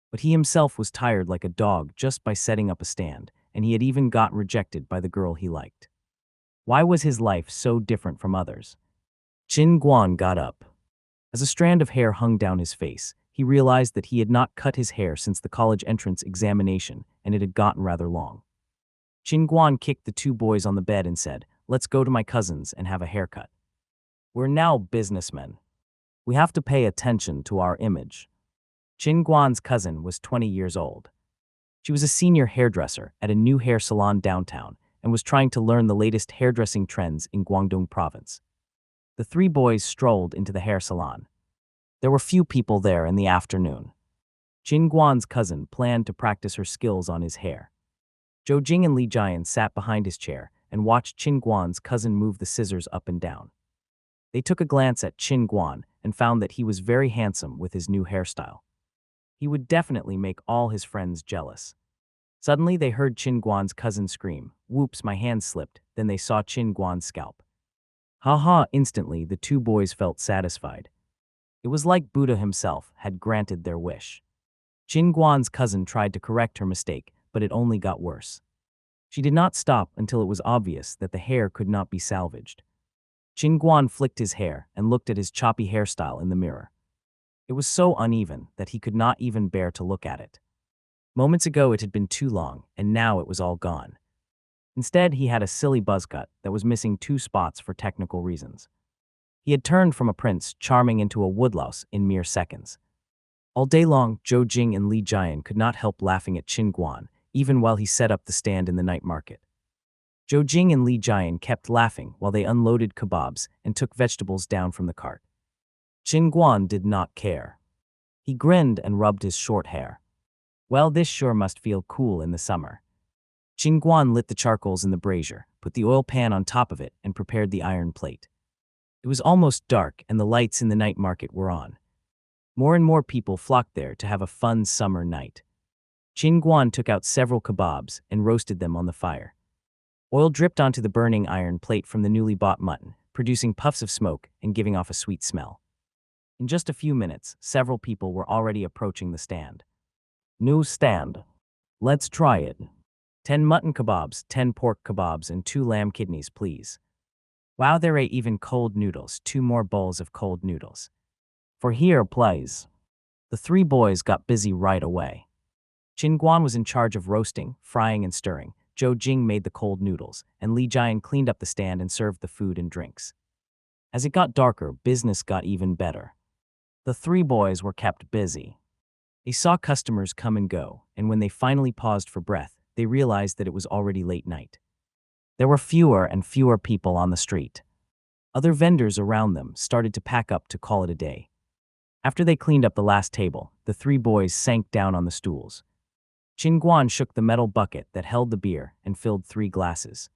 But he himself was tired like a dog just by setting up a stand, and he had even gotten rejected by the girl he liked. Why was his life so different from others? Qin Guan got up. As a strand of hair hung down his face, he realized that he had not cut his hair since the college entrance examination, and it had gotten rather long. Qin Guan kicked the 2 boys on the bed and said, "Let's go to my cousin's and have a haircut. We're now businessmen. We have to pay attention to our image." Qin Guan's cousin was 20 years old. She was a senior hairdresser at a new hair salon downtown and was trying to learn the latest hairdressing trends in Guangdong province. The 3 boys strolled into the hair salon. There were few people there in the afternoon. Qin Guan's cousin planned to practice her skills on his hair. Zhou Jing and Li Jian sat behind his chair and watched Qin Guan's cousin move the scissors up and down. They took a glance at Qin Guan and found that he was very handsome with his new hairstyle. He would definitely make all his friends jealous. Suddenly, they heard Qin Guan's cousin scream, "Whoops, my hand slipped." Then they saw Qin Guan's scalp. Ha ha! Instantly, the 2 boys felt satisfied. It was like Buddha himself had granted their wish. Qin Guan's cousin tried to correct her mistake, but it only got worse. She did not stop until it was obvious that the hair could not be salvaged. Qin Guan flicked his hair and looked at his choppy hairstyle in the mirror. It was so uneven that he could not even bear to look at it. Moments ago it had been too long, and now it was all gone. Instead, he had a silly buzz cut that was missing 2 spots for technical reasons. He had turned from a prince charming into a woodlouse in mere seconds. All day long, Zhou Jing and Li Jian could not help laughing at Qin Guan, even while he set up the stand in the night market. Zhou Jing and Li Jian kept laughing while they unloaded kebabs and took vegetables down from the cart. Qin Guan did not care. He grinned and rubbed his short hair. Well, this sure must feel cool in the summer. Qin Guan lit the charcoals in the brazier, put the oil pan on top of it, and prepared the iron plate. It was almost dark and the lights in the night market were on. More and more people flocked there to have a fun summer night. Qin Guan took out several kebabs and roasted them on the fire. Oil dripped onto the burning iron plate from the newly bought mutton, producing puffs of smoke and giving off a sweet smell. In just a few minutes, several people were already approaching the stand. New stand. Let's try it. 10 mutton kebabs, 10 pork kebabs, and 2 lamb kidneys, please. Wow, there are even cold noodles, 2 more bowls of cold noodles. For here, please. The 3 boys got busy right away. Qin Guan was in charge of roasting, frying, and stirring. Zhou Jing made the cold noodles, and Li Jian cleaned up the stand and served the food and drinks. As it got darker, business got even better. The 3 boys were kept busy. They saw customers come and go, and when they finally paused for breath, they realized that it was already late night. There were fewer and fewer people on the street. Other vendors around them started to pack up to call it a day. After they cleaned up the last table, the 3 boys sank down on the stools. Qin Guan shook the metal bucket that held the beer and filled 3 glasses.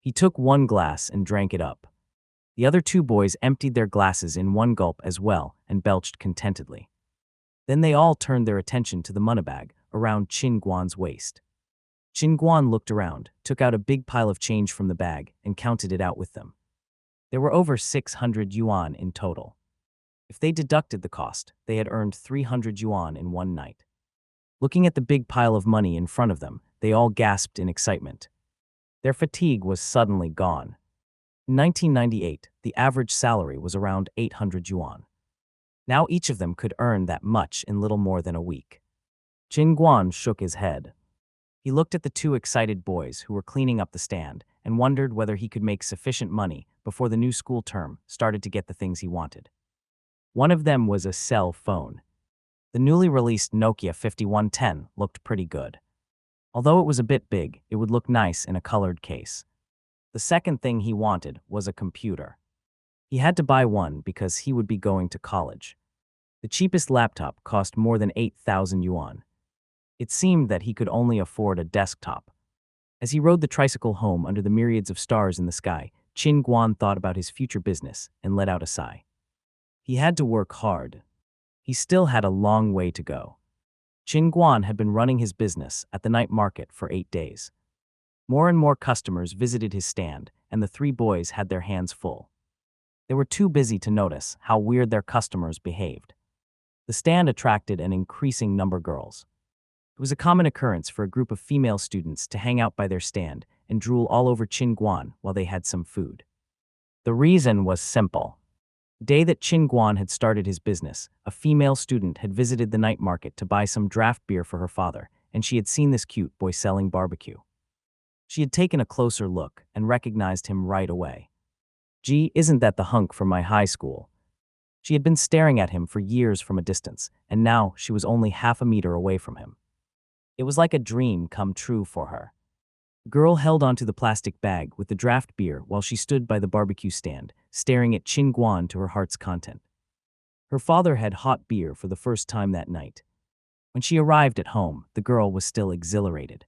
He took 1 glass and drank it up. The other 2 boys emptied their glasses in 1 gulp as well and belched contentedly. Then they all turned their attention to the money-bag around Qin Guan's waist. Qin Guan looked around, took out a big pile of change from the bag, and counted it out with them. There were over 600 yuan in total. If they deducted the cost, they had earned 300 yuan in one night. Looking at the big pile of money in front of them, they all gasped in excitement. Their fatigue was suddenly gone. In 1998, the average salary was around 800 yuan. Now each of them could earn that much in little more than a week. Qin Guan shook his head. He looked at the 2 excited boys who were cleaning up the stand and wondered whether he could make sufficient money before the new school term started to get the things he wanted. One of them was a cell phone. The newly released Nokia 5110 looked pretty good. Although it was a bit big, it would look nice in a colored case. The second thing he wanted was a computer. He had to buy one because he would be going to college. The cheapest laptop cost more than 8,000 yuan. It seemed that he could only afford a desktop. As he rode the tricycle home under the myriads of stars in the sky, Qin Guan thought about his future business and let out a sigh. He had to work hard. He still had a long way to go. Qin Guan had been running his business at the night market for 8 days. More and more customers visited his stand, and the 3 boys had their hands full. They were too busy to notice how weird their customers behaved. The stand attracted an increasing number of girls. It was a common occurrence for a group of female students to hang out by their stand and drool all over Qin Guan while they had some food. The reason was simple. The day that Qin Guan had started his business, a female student had visited the night market to buy some draft beer for her father, and she had seen this cute boy selling barbecue. She had taken a closer look and recognized him right away. Gee, isn't that the hunk from my high school? She had been staring at him for years from a distance, and now she was only half a meter away from him. It was like a dream come true for her. The girl held onto the plastic bag with the draft beer while she stood by the barbecue stand, staring at Qin Guan to her heart's content. Her father had hot beer for the first time that night. When she arrived at home, the girl was still exhilarated.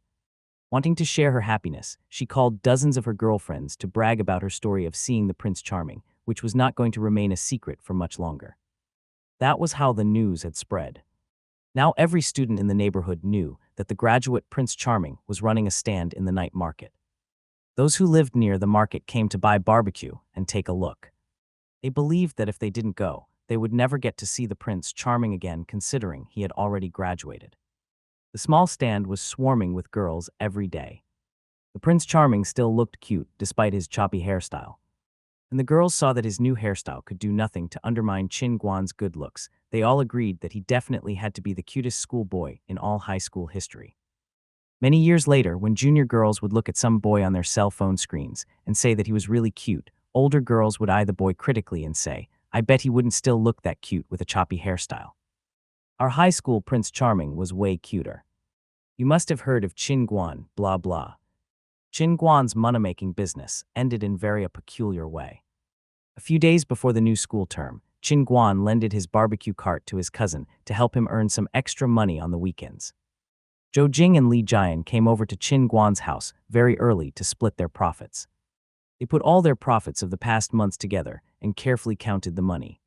Wanting to share her happiness, she called dozens of her girlfriends to brag about her story of seeing the Prince Charming, which was not going to remain a secret for much longer. That was how the news had spread. Now every student in the neighborhood knew that the graduate Prince Charming was running a stand in the night market. Those who lived near the market came to buy barbecue and take a look. They believed that if they didn't go, they would never get to see the Prince Charming again, considering he had already graduated. The small stand was swarming with girls every day. The Prince Charming still looked cute despite his choppy hairstyle. And the girls saw that his new hairstyle could do nothing to undermine Qin Guan's good looks. They all agreed that he definitely had to be the cutest schoolboy in all high school history. Many years later, when junior girls would look at some boy on their cell phone screens and say that he was really cute, older girls would eye the boy critically and say, "I bet he wouldn't still look that cute with a choppy hairstyle." Our high school Prince Charming was way cuter. You must have heard of Qin Guan, blah blah. Qin Guan's money-making business ended in very peculiar way. A few days before the new school term, Qin Guan lended his barbecue cart to his cousin to help him earn some extra money on the weekends. Zhou Jing and Li Jian came over to Qin Guan's house very early to split their profits. They put all their profits of the past months together and carefully counted the money.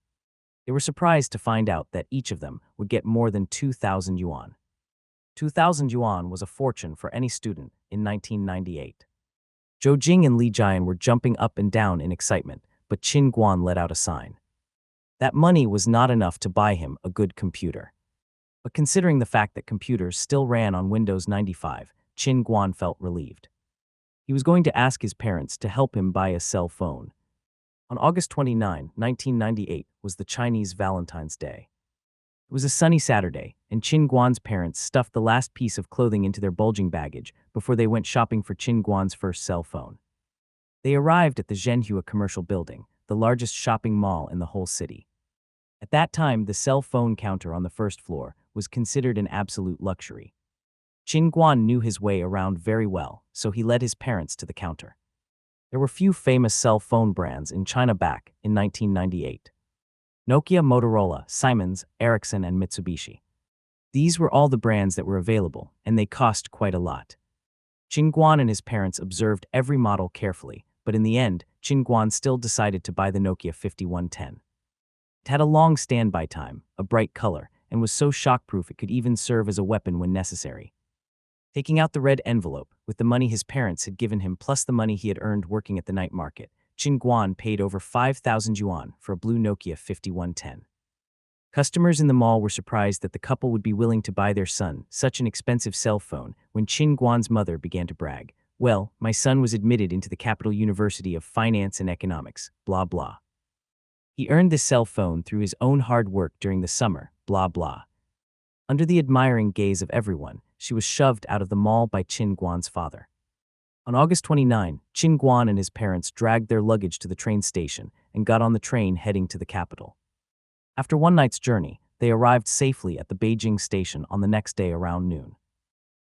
They were surprised to find out that each of them would get more than 2,000 yuan. 2,000 yuan was a fortune for any student in 1998. Zhou Jing and Li Jian were jumping up and down in excitement, but Qin Guan let out a sign. That money was not enough to buy him a good computer. But considering the fact that computers still ran on Windows 95, Qin Guan felt relieved. He was going to ask his parents to help him buy a cell phone. On August 29, 1998 was the Chinese Valentine's Day. It was a sunny Saturday, and Qin Guan's parents stuffed the last piece of clothing into their bulging baggage before they went shopping for Qin Guan's first cell phone. They arrived at the Zhenhua Commercial Building, the largest shopping mall in the whole city. At that time, the cell phone counter on the first floor was considered an absolute luxury. Qin Guan knew his way around very well, so he led his parents to the counter. There were few famous cell phone brands in China back in 1998. Nokia, Motorola, Siemens, Ericsson, and Mitsubishi. These were all the brands that were available, and they cost quite a lot. Qin Guan and his parents observed every model carefully, but in the end, Qin Guan still decided to buy the Nokia 5110. It had a long standby time, a bright color, and was so shockproof it could even serve as a weapon when necessary. Taking out the red envelope, with the money his parents had given him plus the money he had earned working at the night market, Qin Guan paid over 5,000 yuan for a blue Nokia 5110. Customers in the mall were surprised that the couple would be willing to buy their son such an expensive cell phone when Qin Guan's mother began to brag. "Well, my son was admitted into the Capital University of Finance and Economics, blah blah. He earned this cell phone through his own hard work during the summer, blah blah." Under the admiring gaze of everyone, she was shoved out of the mall by Qin Guan's father. On August 29, Qin Guan and his parents dragged their luggage to the train station and got on the train heading to the capital. After one night's journey, they arrived safely at the Beijing station on the next day around noon.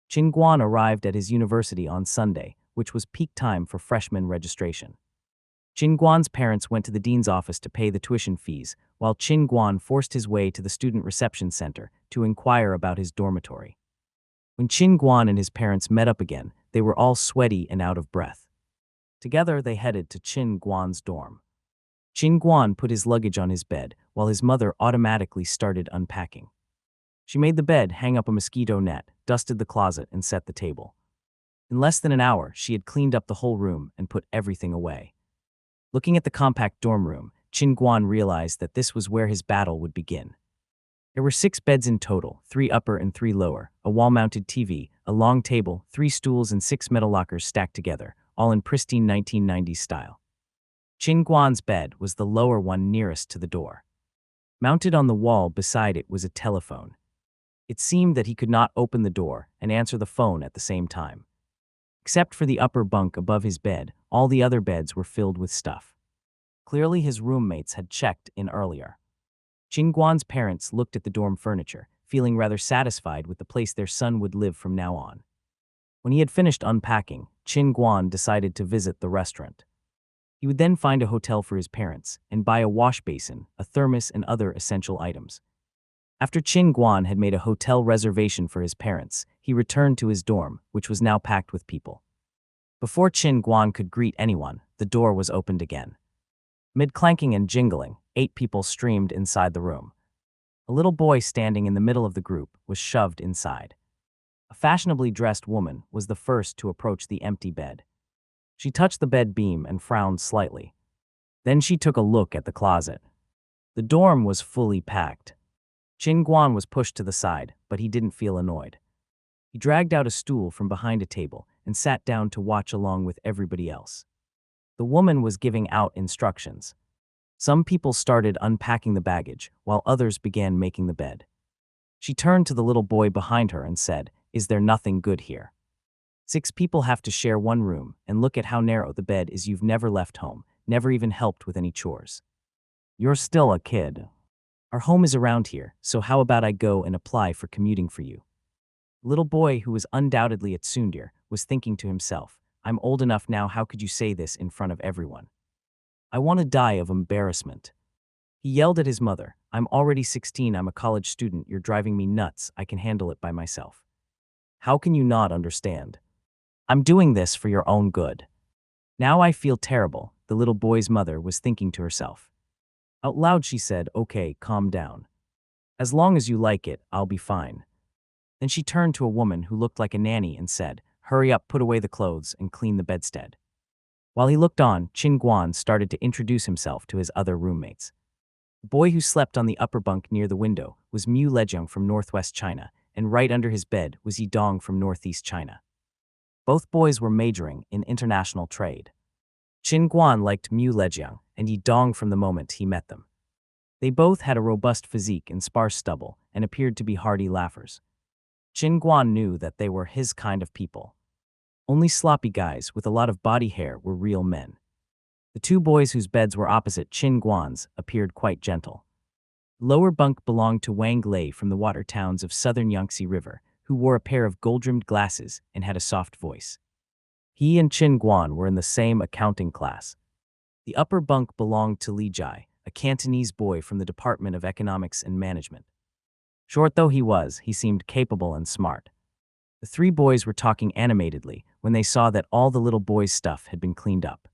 Qin Guan arrived at his university on Sunday, which was peak time for freshman registration. Qin Guan's parents went to the dean's office to pay the tuition fees, while Qin Guan forced his way to the student reception center to inquire about his dormitory. When Qin Guan and his parents met up again, they were all sweaty and out of breath. Together, they headed to Qin Guan's dorm. Qin Guan put his luggage on his bed, while his mother automatically started unpacking. She made the bed, hang up a mosquito net, dusted the closet, and set the table. In less than an hour, she had cleaned up the whole room and put everything away. Looking at the compact dorm room, Qin Guan realized that this was where his battle would begin. There were 6 beds in total, 3 upper and 3 lower, a wall-mounted TV, a long table, 3 stools and 6 metal lockers stacked together, all in pristine 1990s style. Qin Guan's bed was the lower one nearest to the door. Mounted on the wall beside it was a telephone. It seemed that he could not open the door and answer the phone at the same time. Except for the upper bunk above his bed, all the other beds were filled with stuff. Clearly his roommates had checked in earlier. Qin Guan's parents looked at the dorm furniture, feeling rather satisfied with the place their son would live from now on. When he had finished unpacking, Qin Guan decided to visit the restaurant. He would then find a hotel for his parents and buy a wash basin, a thermos, and other essential items. After Qin Guan had made a hotel reservation for his parents, he returned to his dorm, which was now packed with people. Before Qin Guan could greet anyone, the door was opened again. Mid clanking and jingling, 8 people streamed inside the room. A little boy standing in the middle of the group was shoved inside. A fashionably dressed woman was the first to approach the empty bed. She touched the bed beam and frowned slightly. Then she took a look at the closet. The dorm was fully packed. Qin Guan was pushed to the side, but he didn't feel annoyed. He dragged out a stool from behind a table and sat down to watch along with everybody else. The woman was giving out instructions. Some people started unpacking the baggage, while others began making the bed. She turned to the little boy behind her and said, "Is there nothing good here? 6 people have to share one room, and look at how narrow the bed is. You've never left home, never even helped with any chores. You're still a kid. Our home is around here, so how about I go and apply for commuting for you?" The little boy, who was undoubtedly a tsundere, was thinking to himself, "I'm old enough now, how could you say this in front of everyone? I want to die of embarrassment." He yelled at his mother, "I'm already 16, I'm a college student, you're driving me nuts, I can handle it by myself. How can you not understand? I'm doing this for your own good." "Now I feel terrible," the little boy's mother was thinking to herself. Out loud she said, "Okay, calm down. As long as you like it, I'll be fine." Then she turned to a woman who looked like a nanny and said, "Hurry up, put away the clothes and clean the bedstead." While he looked on, Qin Guan started to introduce himself to his other roommates. The boy who slept on the upper bunk near the window was Mu Lejiang from northwest China, and right under his bed was Yi Dong from northeast China. Both boys were majoring in international trade. Qin Guan liked Mu Lejiang and Yi Dong from the moment he met them. They both had a robust physique and sparse stubble and appeared to be hearty laughers. Qin Guan knew that they were his kind of people. Only sloppy guys with a lot of body hair were real men. The 2 boys whose beds were opposite Qin Guan's appeared quite gentle. The lower bunk belonged to Wang Lei from the water towns of southern Yangtze River, who wore a pair of gold-rimmed glasses and had a soft voice. He and Qin Guan were in the same accounting class. The upper bunk belonged to Li Jai, a Cantonese boy from the Department of Economics and Management. Short though he was, he seemed capable and smart. The 3 boys were talking animatedly when they saw that all the little boy's stuff had been cleaned up.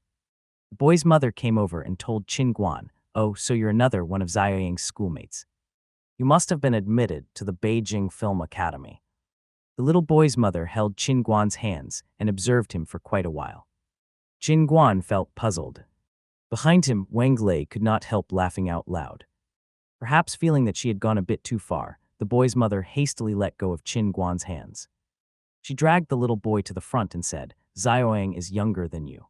The boy's mother came over and told Qin Guan, "Oh, so you're another one of Xiaoyang's schoolmates. You must have been admitted to the Beijing Film Academy." The little boy's mother held Qin Guan's hands and observed him for quite a while. Qin Guan felt puzzled. Behind him, Wang Lei could not help laughing out loud. Perhaps feeling that she had gone a bit too far, the boy's mother hastily let go of Qin Guan's hands. She dragged the little boy to the front and said, "Xiaoyang is younger than you.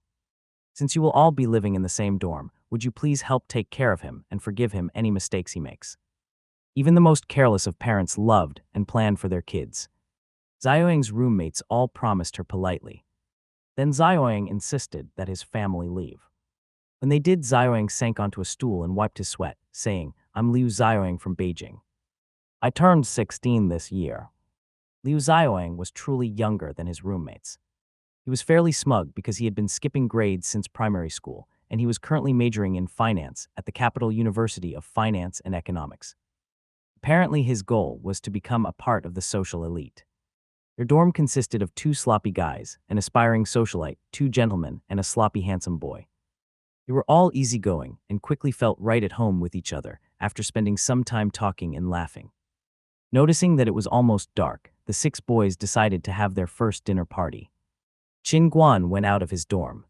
Since you will all be living in the same dorm, would you please help take care of him and forgive him any mistakes he makes?" Even the most careless of parents loved and planned for their kids. Xiaoyang's roommates all promised her politely. Then Xiaoyang insisted that his family leave. When they did, Xiaoyang sank onto a stool and wiped his sweat, saying, "I'm Liu Xiaoyang from Beijing. I turned 16 this year." Liu Xiaoyang was truly younger than his roommates. He was fairly smug because he had been skipping grades since primary school, and he was currently majoring in finance at the Capital University of Finance and Economics. Apparently his goal was to become a part of the social elite. Their dorm consisted of 2 sloppy guys, an aspiring socialite, 2 gentlemen, and a sloppy handsome boy. They were all easygoing and quickly felt right at home with each other after spending some time talking and laughing. Noticing that it was almost dark, the 6 boys decided to have their first dinner party. Qin Guan went out of his dorm.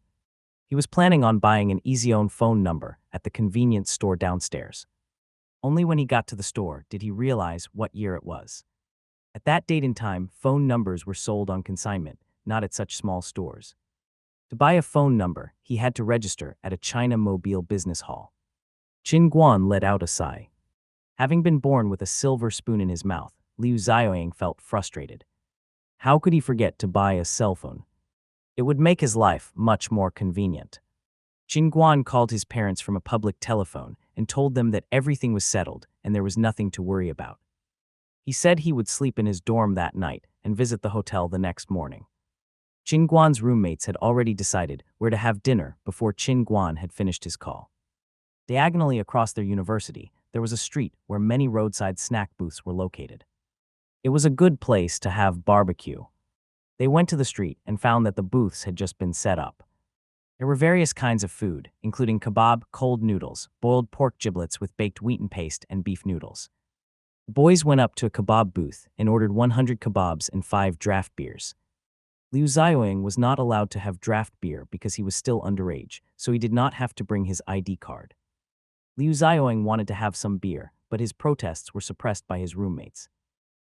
He was planning on buying an EasyOwn phone number at the convenience store downstairs. Only when he got to the store did he realize what year it was. At that date and time, phone numbers were sold on consignment, not at such small stores. To buy a phone number, he had to register at a China Mobile business hall. Qin Guan let out a sigh. Having been born with a silver spoon in his mouth, Liu Xiaoyang felt frustrated. How could he forget to buy a cell phone? It would make his life much more convenient. Qin Guan called his parents from a public telephone and told them that everything was settled and there was nothing to worry about. He said he would sleep in his dorm that night and visit the hotel the next morning. Qin Guan's roommates had already decided where to have dinner before Qin Guan had finished his call. Diagonally across their university, there was a street where many roadside snack booths were located. It was a good place to have barbecue. They went to the street and found that the booths had just been set up. There were various kinds of food, including kebab, cold noodles, boiled pork giblets with baked wheaten paste, and beef noodles. The boys went up to a kebab booth and ordered 100 kebabs and 5 draft beers. Liu Xiaoyang was not allowed to have draft beer because he was still underage, so he did not have to bring his ID card. Liu Xiaoyang wanted to have some beer, but his protests were suppressed by his roommates.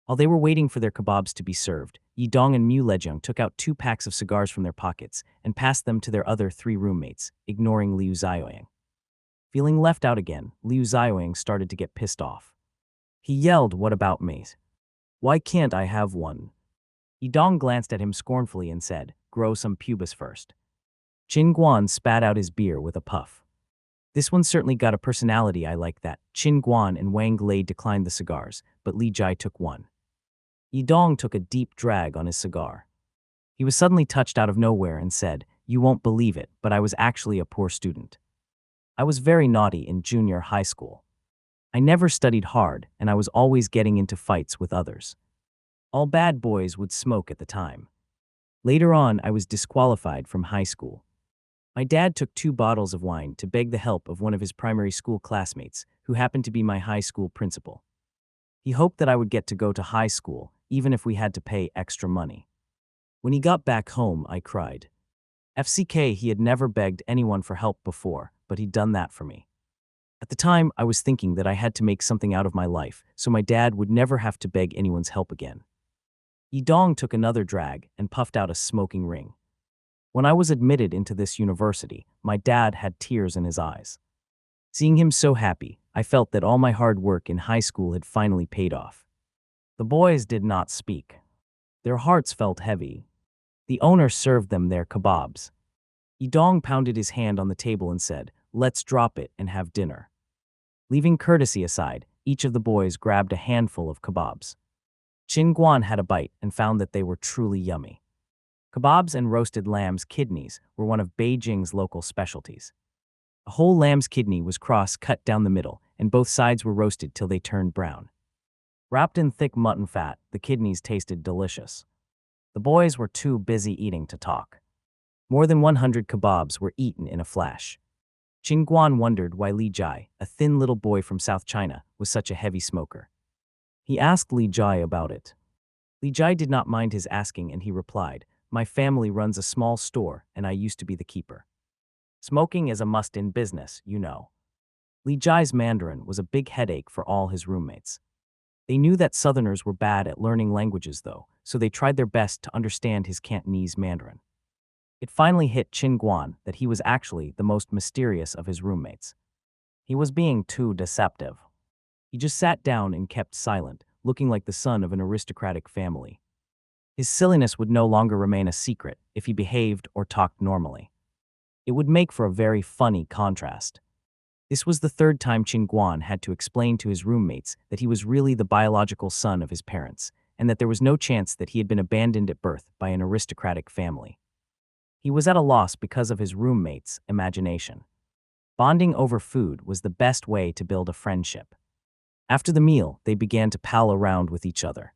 While they were waiting for their kebabs to be served, Yidong and Mu Lejong took out 2 packs of cigars from their pockets and passed them to their other 3 roommates, ignoring Liu Zioying. Feeling left out again, Liu Zioying started to get pissed off. He yelled, "What about me? Why can't I have one?" Yidong glanced at him scornfully and said, "Grow some pubis first." Qin Guan spat out his beer with a puff. "This one certainly got a personality, I like that." Qin Guan and Wang Lei declined the cigars, but Li Jai took one. Yidong took a deep drag on his cigar. He was suddenly touched out of nowhere and said, "You won't believe it, but I was actually a poor student. I was very naughty in junior high school. I never studied hard, and I was always getting into fights with others. All bad boys would smoke at the time. Later on, I was disqualified from high school. My dad took 2 bottles of wine to beg the help of one of his primary school classmates, who happened to be my high school principal. He hoped that I would get to go to high school, even if we had to pay extra money. When he got back home, I cried. FCK, he had never begged anyone for help before, but he'd done that for me. At the time, I was thinking that I had to make something out of my life, so my dad would never have to beg anyone's help again." Yidong took another drag and puffed out a smoking ring. "When I was admitted into this university, my dad had tears in his eyes. Seeing him so happy, I felt that all my hard work in high school had finally paid off." The boys did not speak. Their hearts felt heavy. The owner served them their kebabs. Yidong pounded his hand on the table and said, "Let's drop it and have dinner." Leaving courtesy aside, each of the boys grabbed a handful of kebabs. Qin Guan had a bite and found that they were truly yummy. Kebabs and roasted lamb's kidneys were one of Beijing's local specialties. A whole lamb's kidney was cross-cut down the middle, and both sides were roasted till they turned brown. Wrapped in thick mutton fat, the kidneys tasted delicious. The boys were too busy eating to talk. More than 100 kebabs were eaten in a flash. Qin Guan wondered why Li Jai, a thin little boy from South China, was such a heavy smoker. He asked Li Jai about it. Li Jai did not mind his asking, and he replied, "My family runs a small store, and I used to be the keeper. Smoking is a must in business, you know." Li Jai's Mandarin was a big headache for all his roommates. They knew that Southerners were bad at learning languages, though, so they tried their best to understand his Cantonese Mandarin. It finally hit Qin Guan that he was actually the most mysterious of his roommates. He was being too deceptive. He just sat down and kept silent, looking like the son of an aristocratic family. His silliness would no longer remain a secret if he behaved or talked normally. It would make for a very funny contrast. This was the 3rd time Qin Guan had to explain to his roommates that he was really the biological son of his parents, and that there was no chance that he had been abandoned at birth by an aristocratic family. He was at a loss because of his roommates' imagination. Bonding over food was the best way to build a friendship. After the meal, they began to pal around with each other.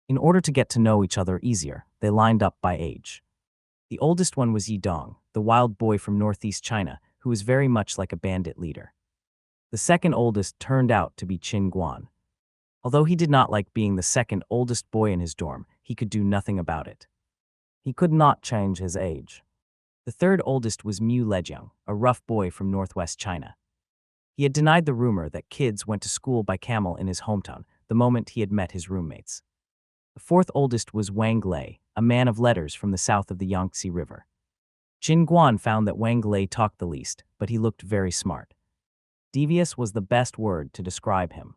In order to get to know each other easier, they lined up by age. The oldest one was Yidong, the wild boy from northeast China, who was very much like a bandit leader. The second oldest turned out to be Qin Guan. Although he did not like being the second oldest boy in his dorm, he could do nothing about it. He could not change his age. The third oldest was Mu Lejong, a rough boy from northwest China. He had denied the rumor that kids went to school by camel in his hometown the moment he had met his roommates. The fourth oldest was Wang Lei, a man of letters from the south of the Yangtze River. Qin Guan found that Wang Lei talked the least, but he looked very smart. Devious was the best word to describe him.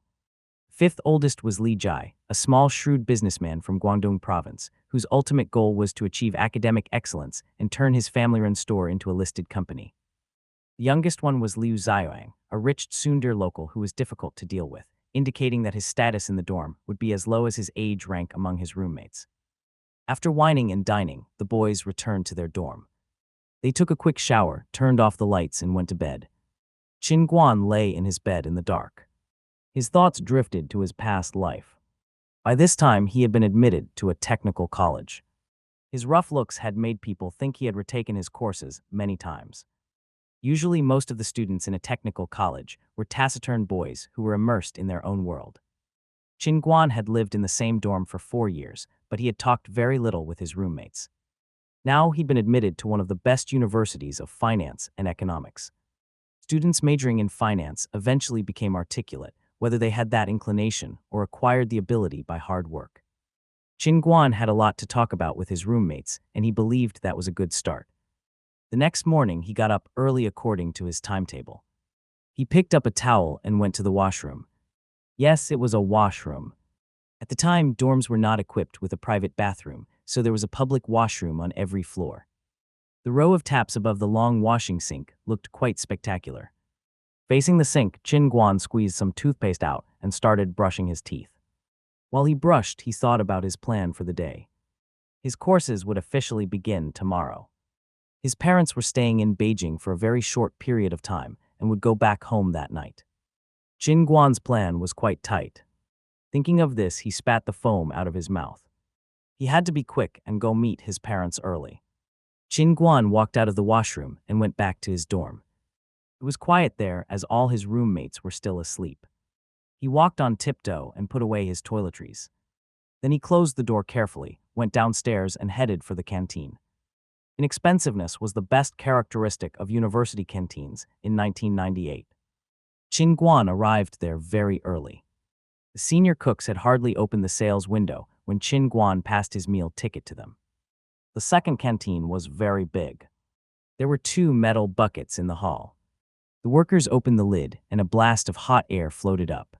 Fifth oldest was Li Jai, a small shrewd businessman from Guangdong province, whose ultimate goal was to achieve academic excellence and turn his family-run store into a listed company. The youngest one was Liu Zioyang, a rich tsundere local who was difficult to deal with, indicating that his status in the dorm would be as low as his age rank among his roommates. After whining and dining, the boys returned to their dorm. They took a quick shower, turned off the lights, and went to bed. Qin Guan lay in his bed in the dark. His thoughts drifted to his past life. By this time, he had been admitted to a technical college. His rough looks had made people think he had retaken his courses many times. Usually, most of the students in a technical college were taciturn boys who were immersed in their own world. Qin Guan had lived in the same dorm for 4 years, but he had talked very little with his roommates. Now he'd been admitted to one of the best universities of finance and economics. Students majoring in finance eventually became articulate, whether they had that inclination or acquired the ability by hard work. Chin Guan had a lot to talk about with his roommates, and he believed that was a good start. The next morning, he got up early according to his timetable. He picked up a towel and went to the washroom. Yes, it was a washroom. At the time, dorms were not equipped with a private bathroom, so there was a public washroom on every floor. The row of taps above the long washing sink looked quite spectacular. Facing the sink, Chin Guan squeezed some toothpaste out and started brushing his teeth. While he brushed, he thought about his plan for the day. His courses would officially begin tomorrow. His parents were staying in Beijing for a very short period of time and would go back home that night. Chin Guan's plan was quite tight. Thinking of this, he spat the foam out of his mouth. He had to be quick and go meet his parents early. Chin Guan walked out of the washroom and went back to his dorm. It was quiet there as all his roommates were still asleep. He walked on tiptoe and put away his toiletries. Then he closed the door carefully, went downstairs and headed for the canteen. Inexpensiveness was the best characteristic of university canteens in 1998. Chin Guan arrived there very early. The senior cooks had hardly opened the sales window when Chin Guan passed his meal ticket to them. The second canteen was very big. There were 2 metal buckets in the hall. The workers opened the lid and a blast of hot air floated up.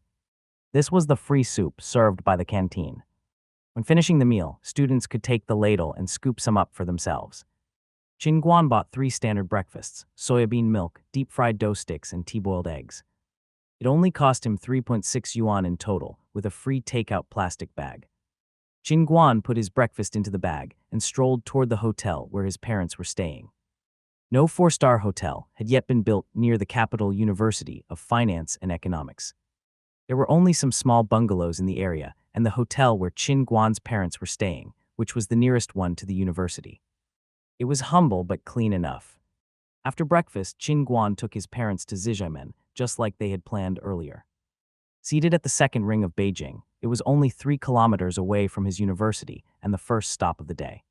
This was the free soup served by the canteen. When finishing the meal, students could take the ladle and scoop some up for themselves. Chin Guan bought 3 standard breakfasts: soybean milk, deep-fried dough sticks, and tea-boiled eggs. It only cost him 3.6 yuan in total, with a free takeout plastic bag. Chin Guan put his breakfast into the bag and strolled toward the hotel where his parents were staying. No 4-star hotel had yet been built near the capital University of Finance and Economics. There were only some small bungalows in the area and the hotel where Chin Guan's parents were staying, which was the nearest one to the university. It was humble but clean enough. After breakfast, Chin Guan took his parents to Zijimen, just like they had planned earlier. Seated at the second ring of Beijing, it was only 3 kilometers away from his university and the first stop of the day.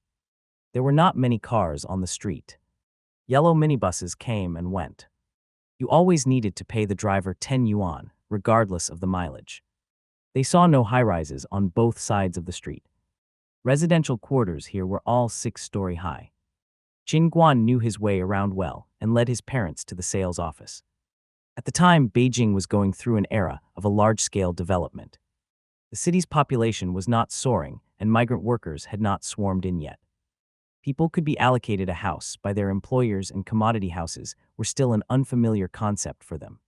There were not many cars on the street. Yellow minibuses came and went. You always needed to pay the driver 10 yuan, regardless of the mileage. They saw no high-rises on both sides of the street. Residential quarters here were all 6-story high. Chin Guan knew his way around well and led his parents to the sales office. At the time, Beijing was going through an era of a large-scale development. The city's population was not soaring, and migrant workers had not swarmed in yet. People could be allocated a house by their employers, and commodity houses were still an unfamiliar concept for them.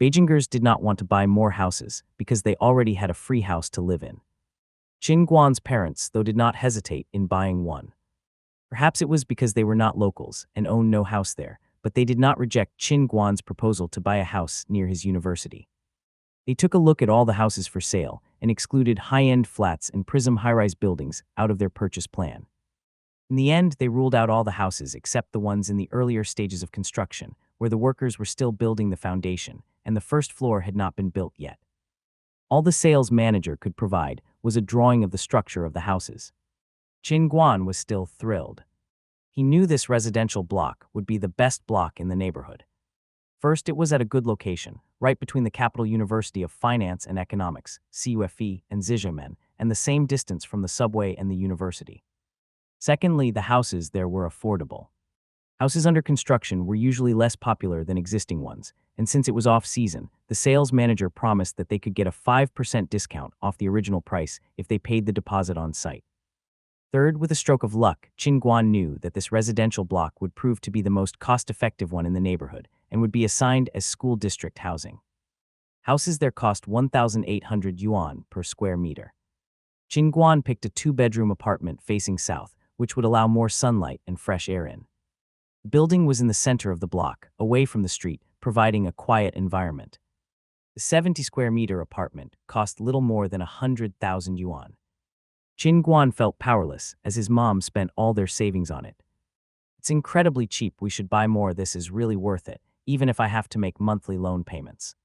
Beijingers did not want to buy more houses because they already had a free house to live in. Chin Guan's parents, though, did not hesitate in buying one. Perhaps it was because they were not locals and owned no house there, but they did not reject Chin Guan's proposal to buy a house near his university. They took a look at all the houses for sale and excluded high-end flats and prism high-rise buildings out of their purchase plan. In the end, they ruled out all the houses except the ones in the earlier stages of construction, where the workers were still building the foundation and the first floor had not been built yet. All the sales manager could provide was a drawing of the structure of the houses. Chin Guan was still thrilled. He knew this residential block would be the best block in the neighborhood. First, it was at a good location, right between the Capital University of Finance and Economics, CUFE, and Zijimen, and the same distance from the subway and the university. Secondly, the houses there were affordable. Houses under construction were usually less popular than existing ones, and since it was off-season, the sales manager promised that they could get a 5% discount off the original price if they paid the deposit on site. Third, with a stroke of luck, Chin Guan knew that this residential block would prove to be the most cost-effective one in the neighborhood and would be assigned as school district housing. Houses there cost 1,800 yuan per square meter. Chin Guan picked a 2-bedroom apartment facing south, which would allow more sunlight and fresh air in. The building was in the center of the block, away from the street, providing a quiet environment. The 70-square-meter apartment cost little more than 100,000 yuan. Chin Guan felt powerless as his mom spent all their savings on it. It's incredibly cheap, we should buy more, this is really worth it, even if I have to make monthly loan payments.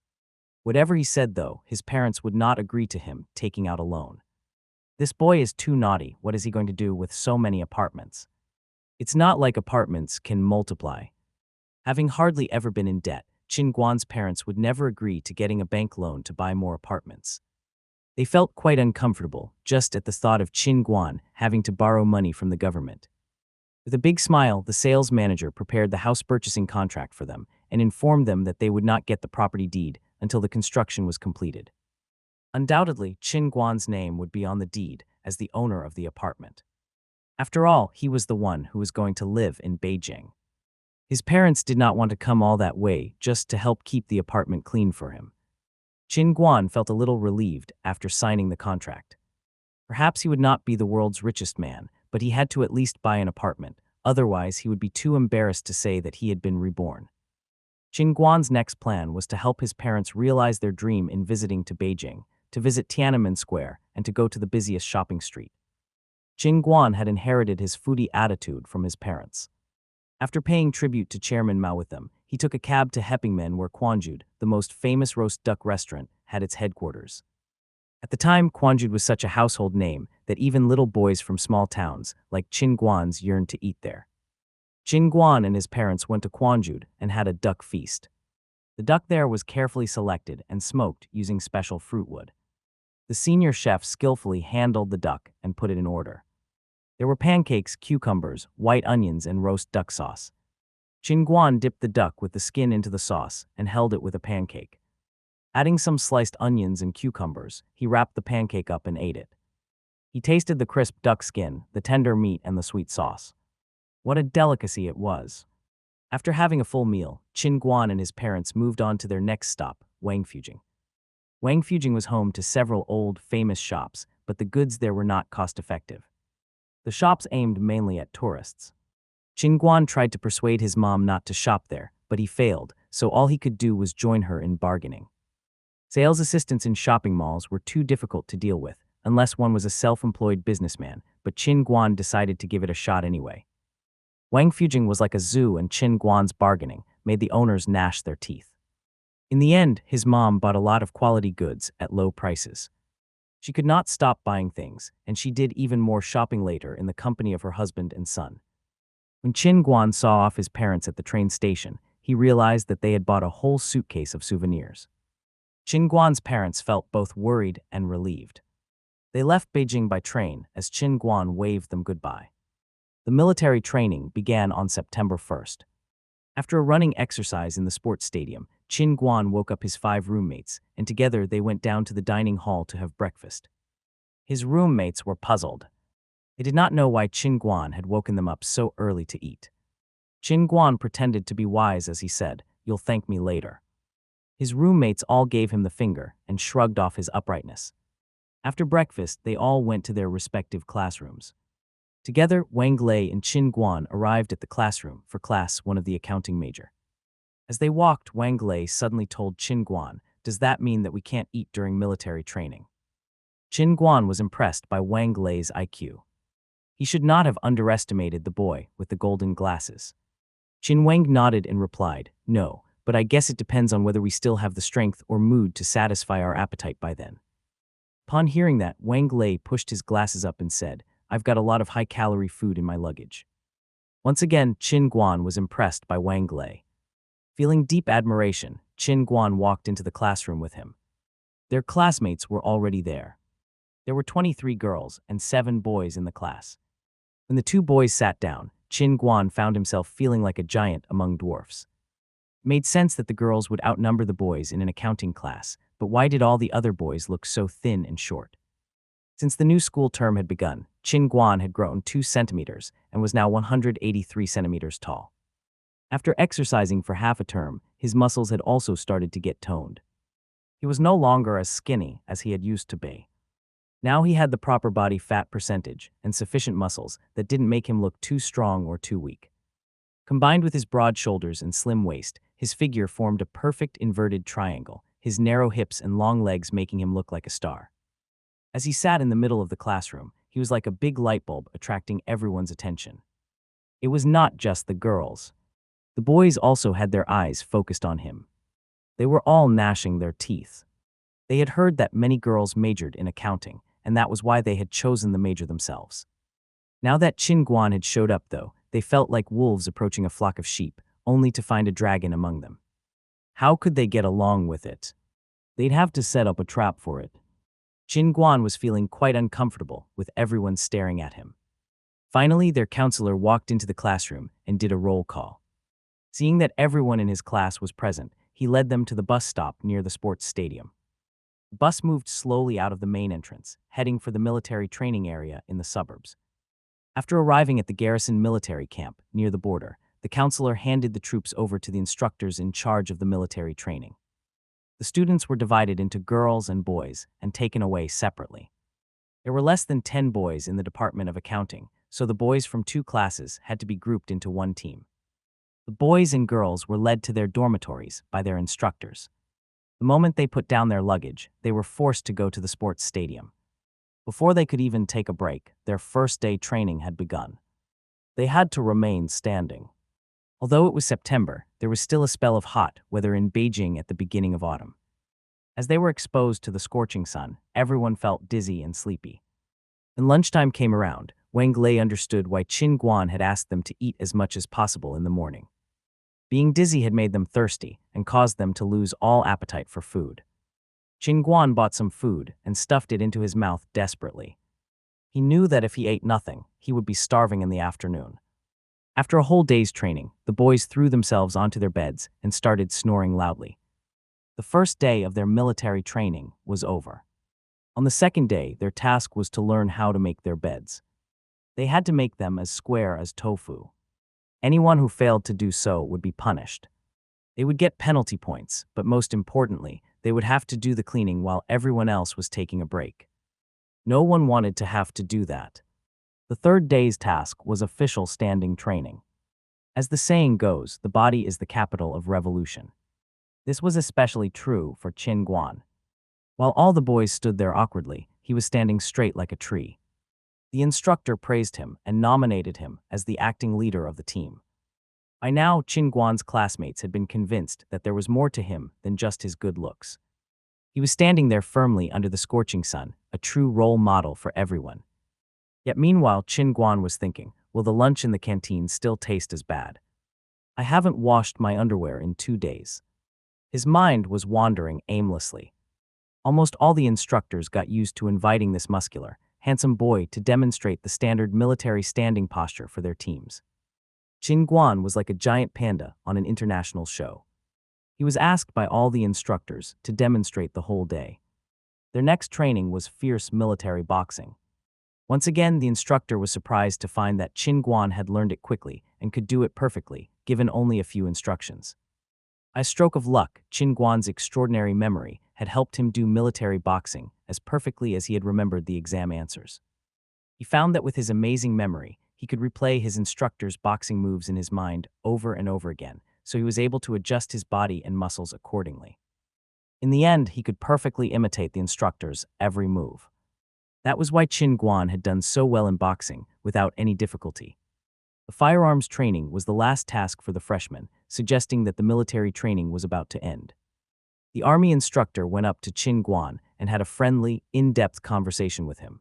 Whatever he said though, his parents would not agree to him taking out a loan. This boy is too naughty, what is he going to do with so many apartments? It's not like apartments can multiply. Having hardly ever been in debt, Chin Guan's parents would never agree to getting a bank loan to buy more apartments. They felt quite uncomfortable just at the thought of Qin Guan having to borrow money from the government. With a big smile, the sales manager prepared the house purchasing contract for them and informed them that they would not get the property deed until the construction was completed. Undoubtedly, Qin Guan's name would be on the deed as the owner of the apartment. After all, he was the one who was going to live in Beijing. His parents did not want to come all that way just to help keep the apartment clean for him. Qin Guan felt a little relieved after signing the contract. Perhaps he would not be the world's richest man, but he had to at least buy an apartment, otherwise he would be too embarrassed to say that he had been reborn. Qin Guan's next plan was to help his parents realize their dream in visiting to Beijing, to visit Tiananmen Square, and to go to the busiest shopping street. Qin Guan had inherited his foodie attitude from his parents. After paying tribute to Chairman Mao with them, he took a cab to Hepingmen where Quanjude, the most famous roast duck restaurant, had its headquarters. At the time, Quanjude was such a household name that even little boys from small towns, like Qin Guan's, yearned to eat there. Qin Guan and his parents went to Quanjude and had a duck feast. The duck there was carefully selected and smoked using special fruit wood. The senior chef skillfully handled the duck and put it in order. There were pancakes, cucumbers, white onions, and roast duck sauce. Qin Guan dipped the duck with the skin into the sauce and held it with a pancake. Adding some sliced onions and cucumbers, he wrapped the pancake up and ate it. He tasted the crisp duck skin, the tender meat, and the sweet sauce. What a delicacy it was. After having a full meal, Qin Guan and his parents moved on to their next stop, Wangfujing. Wangfujing was home to several old, famous shops, but the goods there were not cost-effective. The shops aimed mainly at tourists. Qin Guan tried to persuade his mom not to shop there, but he failed, so all he could do was join her in bargaining. Sales assistants in shopping malls were too difficult to deal with, unless one was a self-employed businessman, but Qin Guan decided to give it a shot anyway. Wangfujing was like a zoo, and Qin Guan's bargaining made the owners gnash their teeth. In the end, his mom bought a lot of quality goods at low prices. She could not stop buying things, and she did even more shopping later in the company of her husband and son. When Qin Guan saw off his parents at the train station, he realized that they had bought a whole suitcase of souvenirs. Qin Guan's parents felt both worried and relieved. They left Beijing by train as Qin Guan waved them goodbye. The military training began on September 1st. After a running exercise in the sports stadium, Qin Guan woke up his 5 roommates, and together they went down to the dining hall to have breakfast. His roommates were puzzled. They did not know why Qin Guan had woken them up so early to eat. Qin Guan pretended to be wise as he said, "You'll thank me later." His roommates all gave him the finger and shrugged off his uprightness. After breakfast, they all went to their respective classrooms. Together, Wang Lei and Qin Guan arrived at the classroom for class 1 of the accounting major. As they walked, Wang Lei suddenly told Qin Guan, "Does that mean that we can't eat during military training?" Qin Guan was impressed by Wang Lei's IQ. He should not have underestimated the boy with the golden glasses. Qin Wang nodded and replied, "No, but I guess it depends on whether we still have the strength or mood to satisfy our appetite by then." Upon hearing that, Wang Lei pushed his glasses up and said, "I've got a lot of high-calorie food in my luggage." Once again, Qin Guan was impressed by Wang Lei. Feeling deep admiration, Qin Guan walked into the classroom with him. Their classmates were already there. There were 23 girls and 7 boys in the class. When the 2 boys sat down, Qin Guan found himself feeling like a giant among dwarfs. It made sense that the girls would outnumber the boys in an accounting class, but why did all the other boys look so thin and short? Since the new school term had begun, Qin Guan had grown 2 centimeters and was now 183 centimeters tall. After exercising for half a term, his muscles had also started to get toned. He was no longer as skinny as he had used to be. Now he had the proper body fat percentage and sufficient muscles that didn't make him look too strong or too weak. Combined with his broad shoulders and slim waist, his figure formed a perfect inverted triangle, his narrow hips and long legs making him look like a star. As he sat in the middle of the classroom, he was like a big light bulb attracting everyone's attention. It was not just the girls. The boys also had their eyes focused on him. They were all gnashing their teeth. They had heard that many girls majored in accounting, and that was why they had chosen the major themselves. Now that Qin Guan had showed up, though, they felt like wolves approaching a flock of sheep, only to find a dragon among them. How could they get along with it? They'd have to set up a trap for it. Qin Guan was feeling quite uncomfortable with everyone staring at him. Finally, their counselor walked into the classroom and did a roll call. Seeing that everyone in his class was present, he led them to the bus stop near the sports stadium. The bus moved slowly out of the main entrance, heading for the military training area in the suburbs. After arriving at the garrison military camp near the border, the counselor handed the troops over to the instructors in charge of the military training. The students were divided into girls and boys and taken away separately. There were less than 10 boys in the Department of Accounting, so the boys from 2 classes had to be grouped into one team. The boys and girls were led to their dormitories by their instructors. The moment they put down their luggage, they were forced to go to the sports stadium. Before they could even take a break, their first day training had begun. They had to remain standing. Although it was September, there was still a spell of hot weather in Beijing at the beginning of autumn. As they were exposed to the scorching sun, everyone felt dizzy and sleepy. When lunchtime came around, Wang Lei understood why Qin Guan had asked them to eat as much as possible in the morning. Being dizzy had made them thirsty and caused them to lose all appetite for food. Qin Guan bought some food and stuffed it into his mouth desperately. He knew that if he ate nothing, he would be starving in the afternoon. After a whole day's training, the boys threw themselves onto their beds and started snoring loudly. The first day of their military training was over. On the second day, their task was to learn how to make their beds. They had to make them as square as tofu. Anyone who failed to do so would be punished. They would get penalty points, but most importantly, they would have to do the cleaning while everyone else was taking a break. No one wanted to have to do that. The third day's task was official standing training. As the saying goes, the body is the capital of revolution. This was especially true for Qin Guan. While all the boys stood there awkwardly, he was standing straight like a tree. The instructor praised him and nominated him as the acting leader of the team. By now, Qin Guan's classmates had been convinced that there was more to him than just his good looks. He was standing there firmly under the scorching sun, a true role model for everyone. Yet meanwhile, Qin Guan was thinking, will the lunch in the canteen still taste as bad? I haven't washed my underwear in 2 days. His mind was wandering aimlessly. Almost all the instructors got used to inviting this muscular, handsome boy to demonstrate the standard military standing posture for their teams. Qin Guan was like a giant panda on an international show. He was asked by all the instructors to demonstrate the whole day. Their next training was fierce military boxing. Once again, the instructor was surprised to find that Qin Guan had learned it quickly and could do it perfectly, given only a few instructions. By a stroke of luck, Qin Guan's extraordinary memory had helped him do military boxing as perfectly as he had remembered the exam answers. He found that with his amazing memory, he could replay his instructor's boxing moves in his mind over and over again, so he was able to adjust his body and muscles accordingly. In the end, he could perfectly imitate the instructor's every move. That was why Qin Guan had done so well in boxing without any difficulty. The firearms training was the last task for the freshmen, suggesting that the military training was about to end. The army instructor went up to Qin Guan and had a friendly, in-depth conversation with him.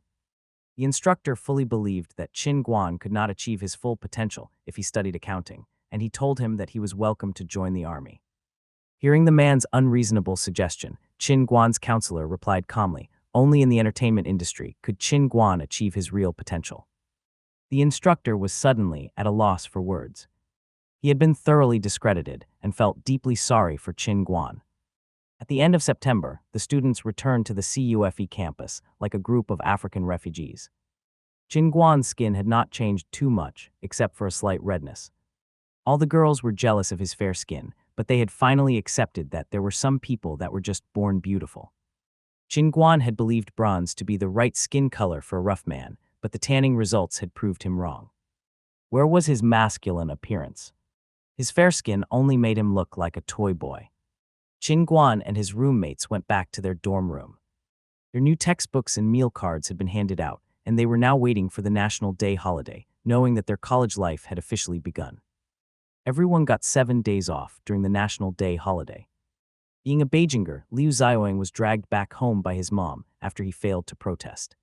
The instructor fully believed that Qin Guan could not achieve his full potential if he studied accounting, and he told him that he was welcome to join the army. Hearing the man's unreasonable suggestion, Qin Guan's counselor replied calmly, only in the entertainment industry could Qin Guan achieve his real potential. The instructor was suddenly at a loss for words. He had been thoroughly discredited and felt deeply sorry for Qin Guan. At the end of September, the students returned to the CUFE campus like a group of African refugees. Qin Guan's skin had not changed too much, except for a slight redness. All the girls were jealous of his fair skin, but they had finally accepted that there were some people that were just born beautiful. Qin Guan had believed bronze to be the right skin color for a rough man, but the tanning results had proved him wrong. Where was his masculine appearance? His fair skin only made him look like a toy boy. Qin Guan and his roommates went back to their dorm room. Their new textbooks and meal cards had been handed out, and they were now waiting for the National Day holiday, knowing that their college life had officially begun. Everyone got 7 days off during the National Day holiday. Being a Beijinger, Liu Xiaoying was dragged back home by his mom after he failed to protest.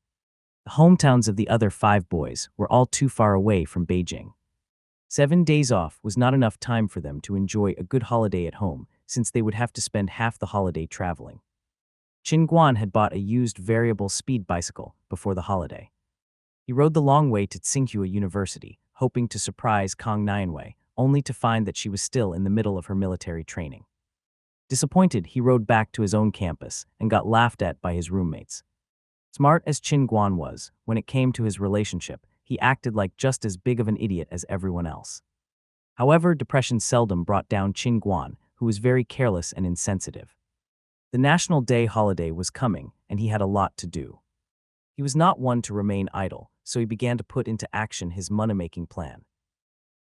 The hometowns of the other 5 boys were all too far away from Beijing. 7 days off was not enough time for them to enjoy a good holiday at home, since they would have to spend half the holiday traveling. Qin Guan had bought a used variable speed bicycle before the holiday. He rode the long way to Tsinghua University, hoping to surprise Kang Nianwei, only to find that she was still in the middle of her military training. Disappointed, he rode back to his own campus and got laughed at by his roommates. Smart as Qin Guan was, when it came to his relationship, he acted like just as big of an idiot as everyone else. However, depression seldom brought down Qin Guan, who was very careless and insensitive. The National Day holiday was coming, and he had a lot to do. He was not one to remain idle, so he began to put into action his money-making plan.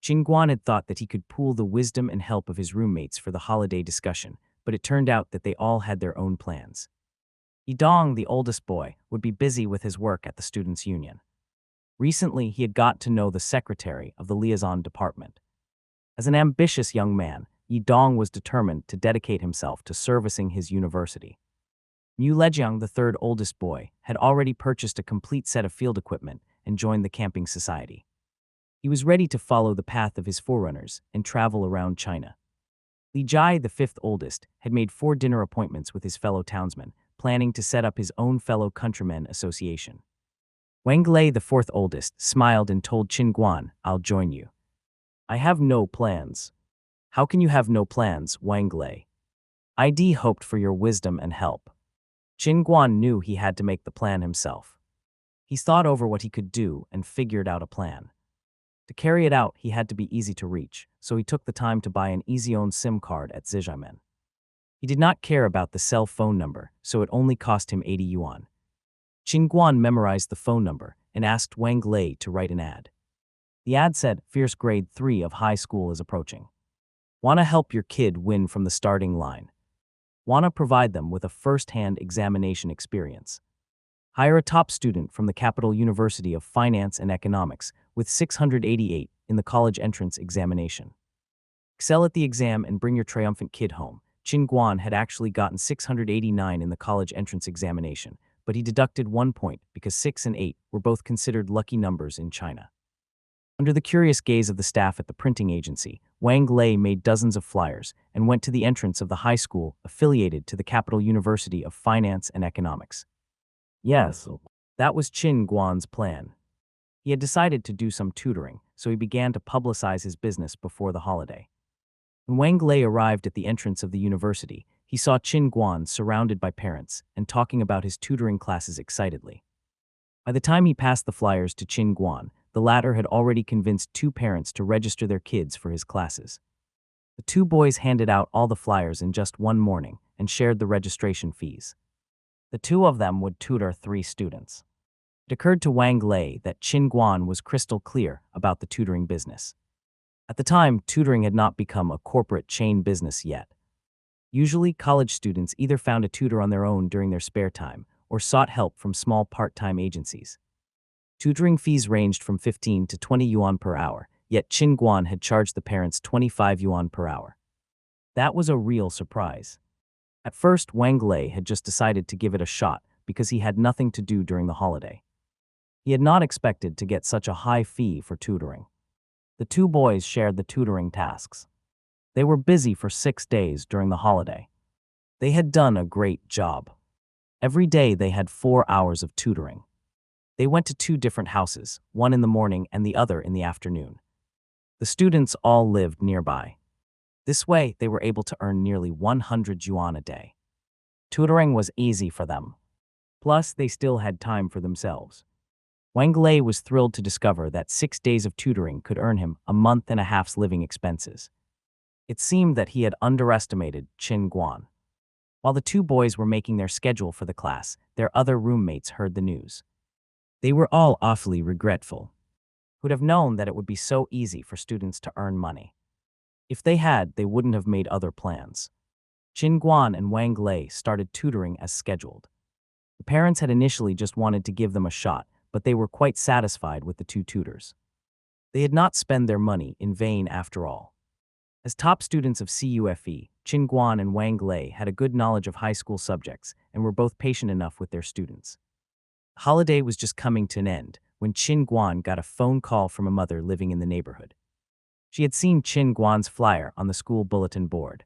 Qin Guan had thought that he could pool the wisdom and help of his roommates for the holiday discussion, but it turned out that they all had their own plans. Yidong, the oldest boy, would be busy with his work at the Students' Union. Recently, he had got to know the secretary of the liaison department. As an ambitious young man, Yidong was determined to dedicate himself to servicing his university. Mu Lejiang, the third oldest boy, had already purchased a complete set of field equipment and joined the camping society. He was ready to follow the path of his forerunners and travel around China. Li Jai, the fifth oldest, had made 4 dinner appointments with his fellow townsmen, planning to set up his own fellow countrymen association. Wang Lei, the fourth oldest, smiled and told Qin Guan, "I'll join you." "I have no plans." "How can you have no plans, Wang Lei? ID hoped for your wisdom and help." Qin Guan knew he had to make the plan himself. He thought over what he could do and figured out a plan. To carry it out, he had to be easy to reach, so he took the time to buy an easy-owned SIM card at Zijimen. He did not care about the cell phone number, so it only cost him 80 yuan. Qin Guan memorized the phone number and asked Wang Lei to write an ad. The ad said, "Fierce grade 3 of high school is approaching. Wanna help your kid win from the starting line. Wanna provide them with a first-hand examination experience. Hire a top student from the Capital University of Finance and Economics with 688 in the college entrance examination. Excel at the exam and bring your triumphant kid home." Qin Guan had actually gotten 689 in the college entrance examination, but he deducted 1 point because 6 and 8 were both considered lucky numbers in China. Under the curious gaze of the staff at the printing agency, Wang Lei made dozens of flyers and went to the entrance of the high school affiliated to the Capital University of Finance and Economics. Yes, that was Qin Guan's plan. He had decided to do some tutoring, so he began to publicize his business before the holiday. When Wang Lei arrived at the entrance of the university, he saw Qin Guan surrounded by parents and talking about his tutoring classes excitedly. By the time he passed the flyers to Qin Guan, the latter had already convinced 2 parents to register their kids for his classes. The 2 boys handed out all the flyers in just one morning and shared the registration fees. The 2 of them would tutor 3 students. It occurred to Wang Lei that Qin Guan was crystal clear about the tutoring business. At the time, tutoring had not become a corporate chain business yet. Usually, college students either found a tutor on their own during their spare time or sought help from small part-time agencies. Tutoring fees ranged from 15 to 20 yuan per hour, yet Qin Guan had charged the parents 25 yuan per hour. That was a real surprise. At first, Wang Lei had just decided to give it a shot because he had nothing to do during the holiday. He had not expected to get such a high fee for tutoring. The 2 boys shared the tutoring tasks. They were busy for 6 days during the holiday. They had done a great job. Every day they had 4 hours of tutoring. They went to 2 different houses, one in the morning and the other in the afternoon. The students all lived nearby. This way, they were able to earn nearly 100 yuan a day. Tutoring was easy for them. Plus, they still had time for themselves. Wang Lei was thrilled to discover that 6 days of tutoring could earn him a month and a half's living expenses. It seemed that he had underestimated Qin Guan. While the 2 boys were making their schedule for the class, their other roommates heard the news. They were all awfully regretful. Who'd have known that it would be so easy for students to earn money? If they had, they wouldn't have made other plans. Qin Guan and Wang Lei started tutoring as scheduled. The parents had initially just wanted to give them a shot, but they were quite satisfied with the 2 tutors. They had not spent their money in vain after all. As top students of CUFE, Qin Guan and Wang Lei had a good knowledge of high school subjects and were both patient enough with their students. The holiday was just coming to an end when Qin Guan got a phone call from a mother living in the neighborhood. She had seen Qin Guan's flyer on the school bulletin board.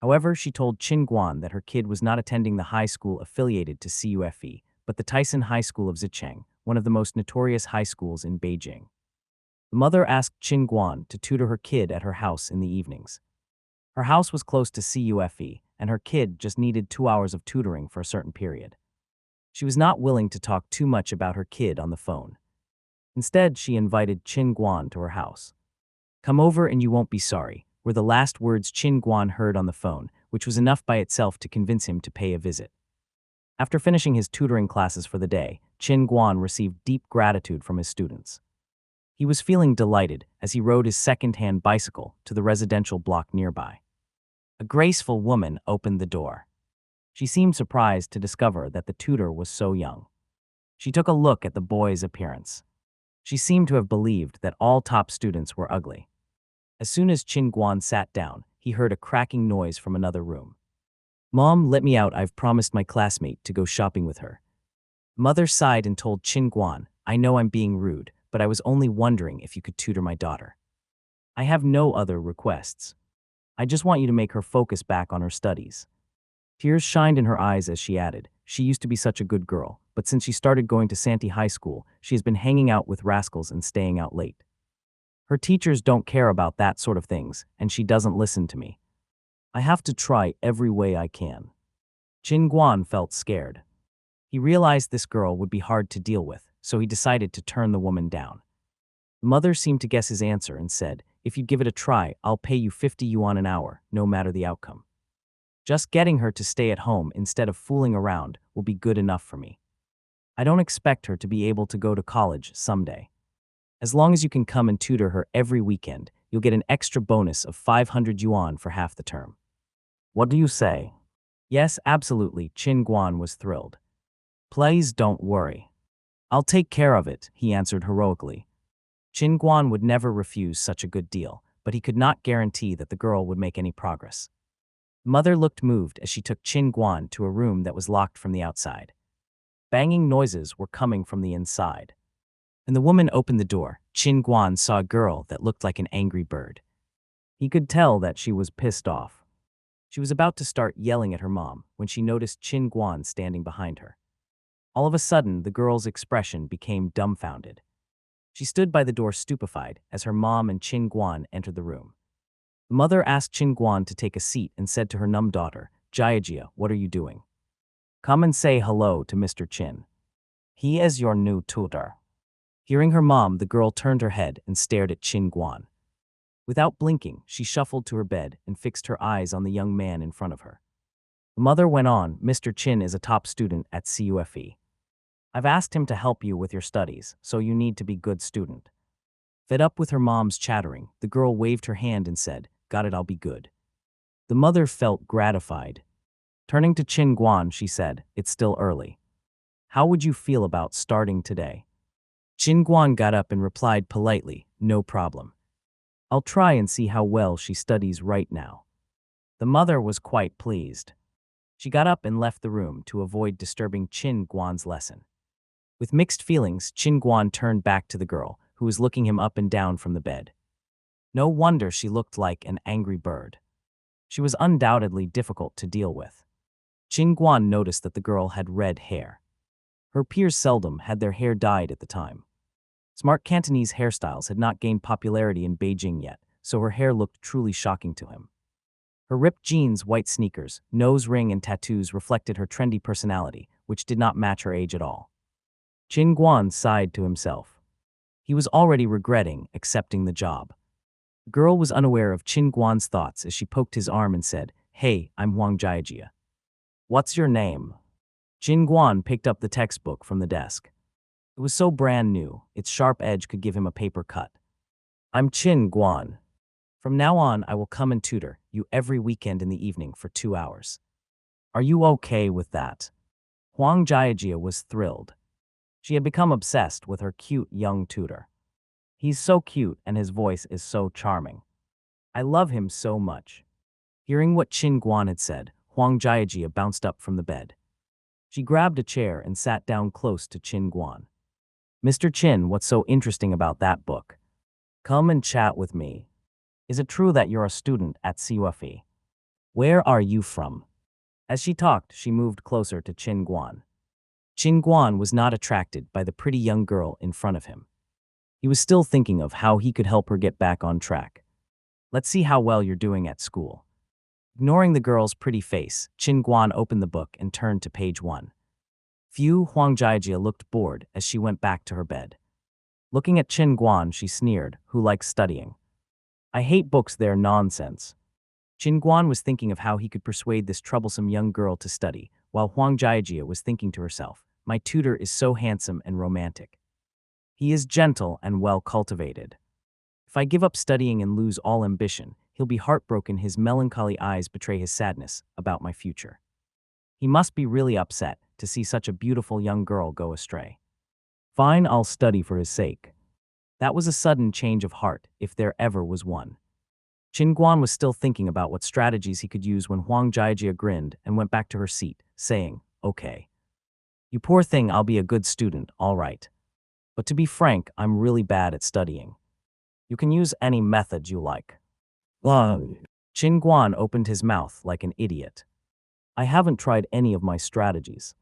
However, she told Qin Guan that her kid was not attending the high school affiliated to CUFE, but the Tyson High School of Zicheng, one of the most notorious high schools in Beijing. The mother asked Qin Guan to tutor her kid at her house in the evenings. Her house was close to CUFE, and her kid just needed 2 hours of tutoring for a certain period. She was not willing to talk too much about her kid on the phone. Instead, she invited Qin Guan to her house. "Come over and you won't be sorry," were the last words Qin Guan heard on the phone, which was enough by itself to convince him to pay a visit. After finishing his tutoring classes for the day, Qin Guan received deep gratitude from his students. He was feeling delighted as he rode his second-hand bicycle to the residential block nearby. A graceful woman opened the door. She seemed surprised to discover that the tutor was so young. She took a look at the boy's appearance. She seemed to have believed that all top students were ugly. As soon as Qin Guan sat down, he heard a cracking noise from another room. "Mom, let me out. I've promised my classmate to go shopping with her." Mother sighed and told Qin Guan, "I know I'm being rude, but I was only wondering if you could tutor my daughter. I have no other requests. I just want you to make her focus back on her studies." Tears shined in her eyes as she added, "She used to be such a good girl, but since she started going to Santee High School, she has been hanging out with rascals and staying out late. Her teachers don't care about that sort of things, and she doesn't listen to me. I have to try every way I can." Qin Guan felt scared. He realized this girl would be hard to deal with, so he decided to turn the woman down. The mother seemed to guess his answer and said, "If you'd give it a try, I'll pay you 50 yuan an hour, no matter the outcome. Just getting her to stay at home instead of fooling around will be good enough for me. I don't expect her to be able to go to college someday. As long as you can come and tutor her every weekend, you'll get an extra bonus of 500 yuan for half the term. What do you say?" "Yes, absolutely," Qin Guan was thrilled. "Please don't worry. I'll take care of it," he answered heroically. Qin Guan would never refuse such a good deal, but he could not guarantee that the girl would make any progress. Mother looked moved as she took Qin Guan to a room that was locked from the outside. Banging noises were coming from the inside. When the woman opened the door, Qin Guan saw a girl that looked like an angry bird. He could tell that she was pissed off. She was about to start yelling at her mom when she noticed Qin Guan standing behind her. All of a sudden, the girl's expression became dumbfounded. She stood by the door stupefied as her mom and Qin Guan entered the room. The mother asked Qin Guan to take a seat and said to her numb daughter, "Jiajia, what are you doing? Come and say hello to Mr. Qin. He is your new tutor." Hearing her mom, the girl turned her head and stared at Qin Guan. Without blinking, she shuffled to her bed and fixed her eyes on the young man in front of her. The mother went on, "Mr. Qin is a top student at CUFE. I've asked him to help you with your studies, so you need to be a good student." Fed up with her mom's chattering, the girl waved her hand and said, "Got it, I'll be good." The mother felt gratified. Turning to Qin Guan, she said, "It's still early. How would you feel about starting today?" Qin Guan got up and replied politely, "No problem. I'll try and see how well she studies right now." The mother was quite pleased. She got up and left the room to avoid disturbing Qin Guan's lesson. With mixed feelings, Qin Guan turned back to the girl, who was looking him up and down from the bed. No wonder she looked like an angry bird. She was undoubtedly difficult to deal with. Qin Guan noticed that the girl had red hair. Her peers seldom had their hair dyed at the time. Smart Cantonese hairstyles had not gained popularity in Beijing yet, so her hair looked truly shocking to him. Her ripped jeans, white sneakers, nose ring, and tattoos reflected her trendy personality, which did not match her age at all. Qin Guan sighed to himself. He was already regretting accepting the job. The girl was unaware of Qin Guan's thoughts as she poked his arm and said, "Hey, I'm Huang Jiajia. What's your name?" Qin Guan picked up the textbook from the desk. It was so brand new, its sharp edge could give him a paper cut. "I'm Qin Guan. From now on, I will come and tutor you every weekend in the evening for 2 hours. Are you okay with that?" Huang Jiajia was thrilled. She had become obsessed with her cute young tutor. "He's so cute and his voice is so charming. I love him so much." Hearing what Qin Guan had said, Huang Jiajia bounced up from the bed. She grabbed a chair and sat down close to Qin Guan. "Mr. Qin, what's so interesting about that book? Come and chat with me. Is it true that you're a student at CUFE? Where are you from? As she talked, she moved closer to Qin Guan. Qin Guan was not attracted by the pretty young girl in front of him. He was still thinking of how he could help her get back on track. Let's see how well you're doing at school. Ignoring the girl's pretty face, Qin Guan opened the book and turned to page 1. Huang Jiajia looked bored as she went back to her bed. Looking at Qin Guan, she sneered, who likes studying. I hate books, they're nonsense. Qin Guan was thinking of how he could persuade this troublesome young girl to study, while Huang Jiajia was thinking to herself, my tutor is so handsome and romantic. He is gentle and well cultivated. If I give up studying and lose all ambition, he'll be heartbroken, his melancholy eyes betray his sadness about my future. He must be really upset to see such a beautiful young girl go astray. Fine, I'll study for his sake. That was a sudden change of heart, if there ever was one. Qin Guan was still thinking about what strategies he could use when Huang Jiajia grinned and went back to her seat, saying, okay. You poor thing, I'll be a good student, all right. But to be frank, I'm really bad at studying. You can use any method you like. Qin Guan opened his mouth like an idiot. I haven't tried any of my strategies.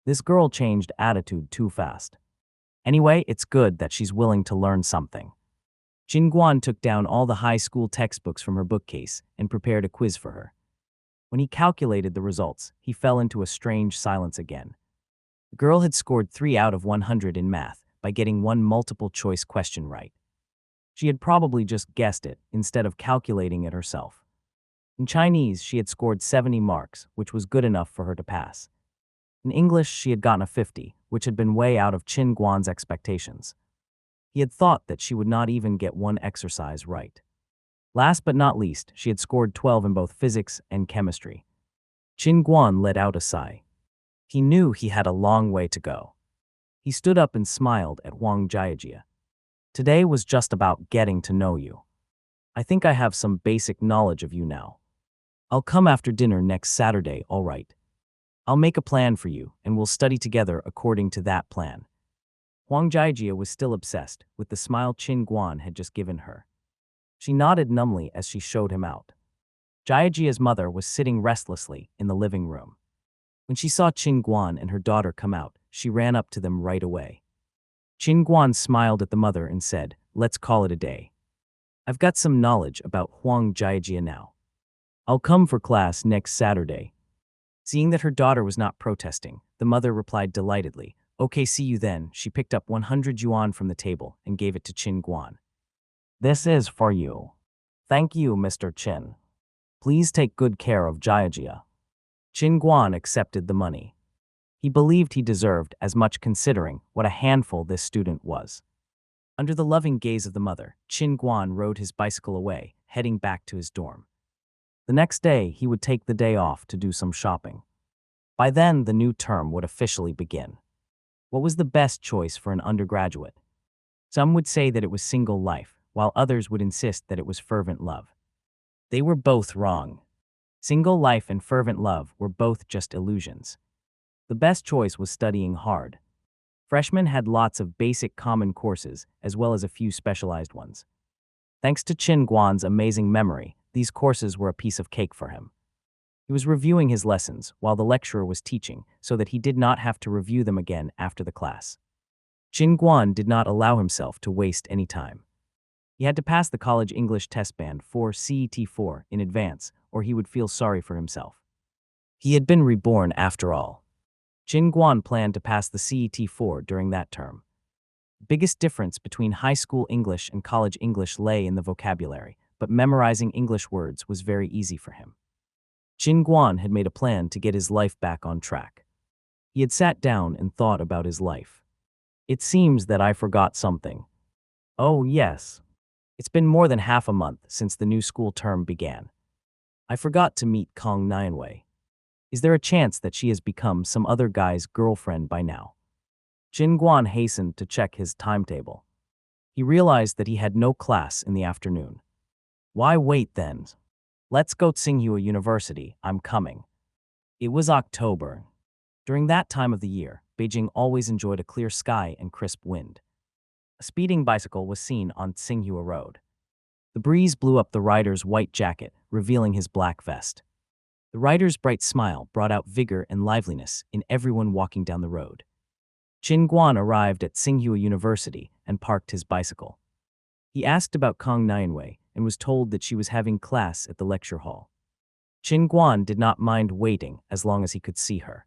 This girl changed attitude too fast. Anyway, it's good that she's willing to learn something. Qin Guan took down all the high school textbooks from her bookcase and prepared a quiz for her. When he calculated the results, he fell into a strange silence again. The girl had scored 3 out of 100 in math by getting one multiple-choice question right. She had probably just guessed it instead of calculating it herself. In Chinese, she had scored 70 marks, which was good enough for her to pass. In English, she had gotten a 50, which had been way out of Qin Guan's expectations. He had thought that she would not even get one exercise right. Last but not least, she had scored 12 in both physics and chemistry. Qin Guan let out a sigh. He knew he had a long way to go. He stood up and smiled at Huang Jiajia. Today was just about getting to know you. I think I have some basic knowledge of you now. I'll come after dinner next Saturday, all right? I'll make a plan for you, and we'll study together according to that plan. Huang Jiajia was still obsessed with the smile Qin Guan had just given her. She nodded numbly as she showed him out. Jiajia's mother was sitting restlessly in the living room. When she saw Qin Guan and her daughter come out, she ran up to them right away. Qin Guan smiled at the mother and said, let's call it a day. I've got some knowledge about Huang Jiajia now. I'll come for class next Saturday. Seeing that her daughter was not protesting, the mother replied delightedly, okay, see you then. She picked up 100 yuan from the table and gave it to Qin Guan. This is for you. Thank you, Mr. Qin. Please take good care of Jiajia. Qin Guan accepted the money. He believed he deserved as much considering what a handful this student was. Under the loving gaze of the mother, Qin Guan rode his bicycle away, heading back to his dorm. The next day, he would take the day off to do some shopping. By then, the new term would officially begin. What was the best choice for an undergraduate? Some would say that it was single life, while others would insist that it was fervent love. They were both wrong. Single life and fervent love were both just illusions. The best choice was studying hard. Freshmen had lots of basic common courses, as well as a few specialized ones. Thanks to Qin Guan's amazing memory, these courses were a piece of cake for him. He was reviewing his lessons while the lecturer was teaching so that he did not have to review them again after the class. Qin Guan did not allow himself to waste any time. He had to pass the college English test band for CET4 in advance, or he would feel sorry for himself. He had been reborn after all. Qin Guan planned to pass the CET4 during that term. The biggest difference between high school English and college English lay in the vocabulary, but memorizing English words was very easy for him. Qin Guan had made a plan to get his life back on track. He had sat down and thought about his life. It seems that I forgot something. Oh, yes. It's been more than half a month since the new school term began. I forgot to meet Kong Nianwei. Is there a chance that she has become some other guy's girlfriend by now? Qin Guan hastened to check his timetable. He realized that he had no class in the afternoon. Why wait then? Let's go to Tsinghua University, I'm coming. It was October. During that time of the year, Beijing always enjoyed a clear sky and crisp wind. A speeding bicycle was seen on Tsinghua Road. The breeze blew up the rider's white jacket, revealing his black vest. The writer's bright smile brought out vigor and liveliness in everyone walking down the road. Qin Guan arrived at Tsinghua University and parked his bicycle. He asked about Kong Nianwei and was told that she was having class at the lecture hall. Qin Guan did not mind waiting as long as he could see her.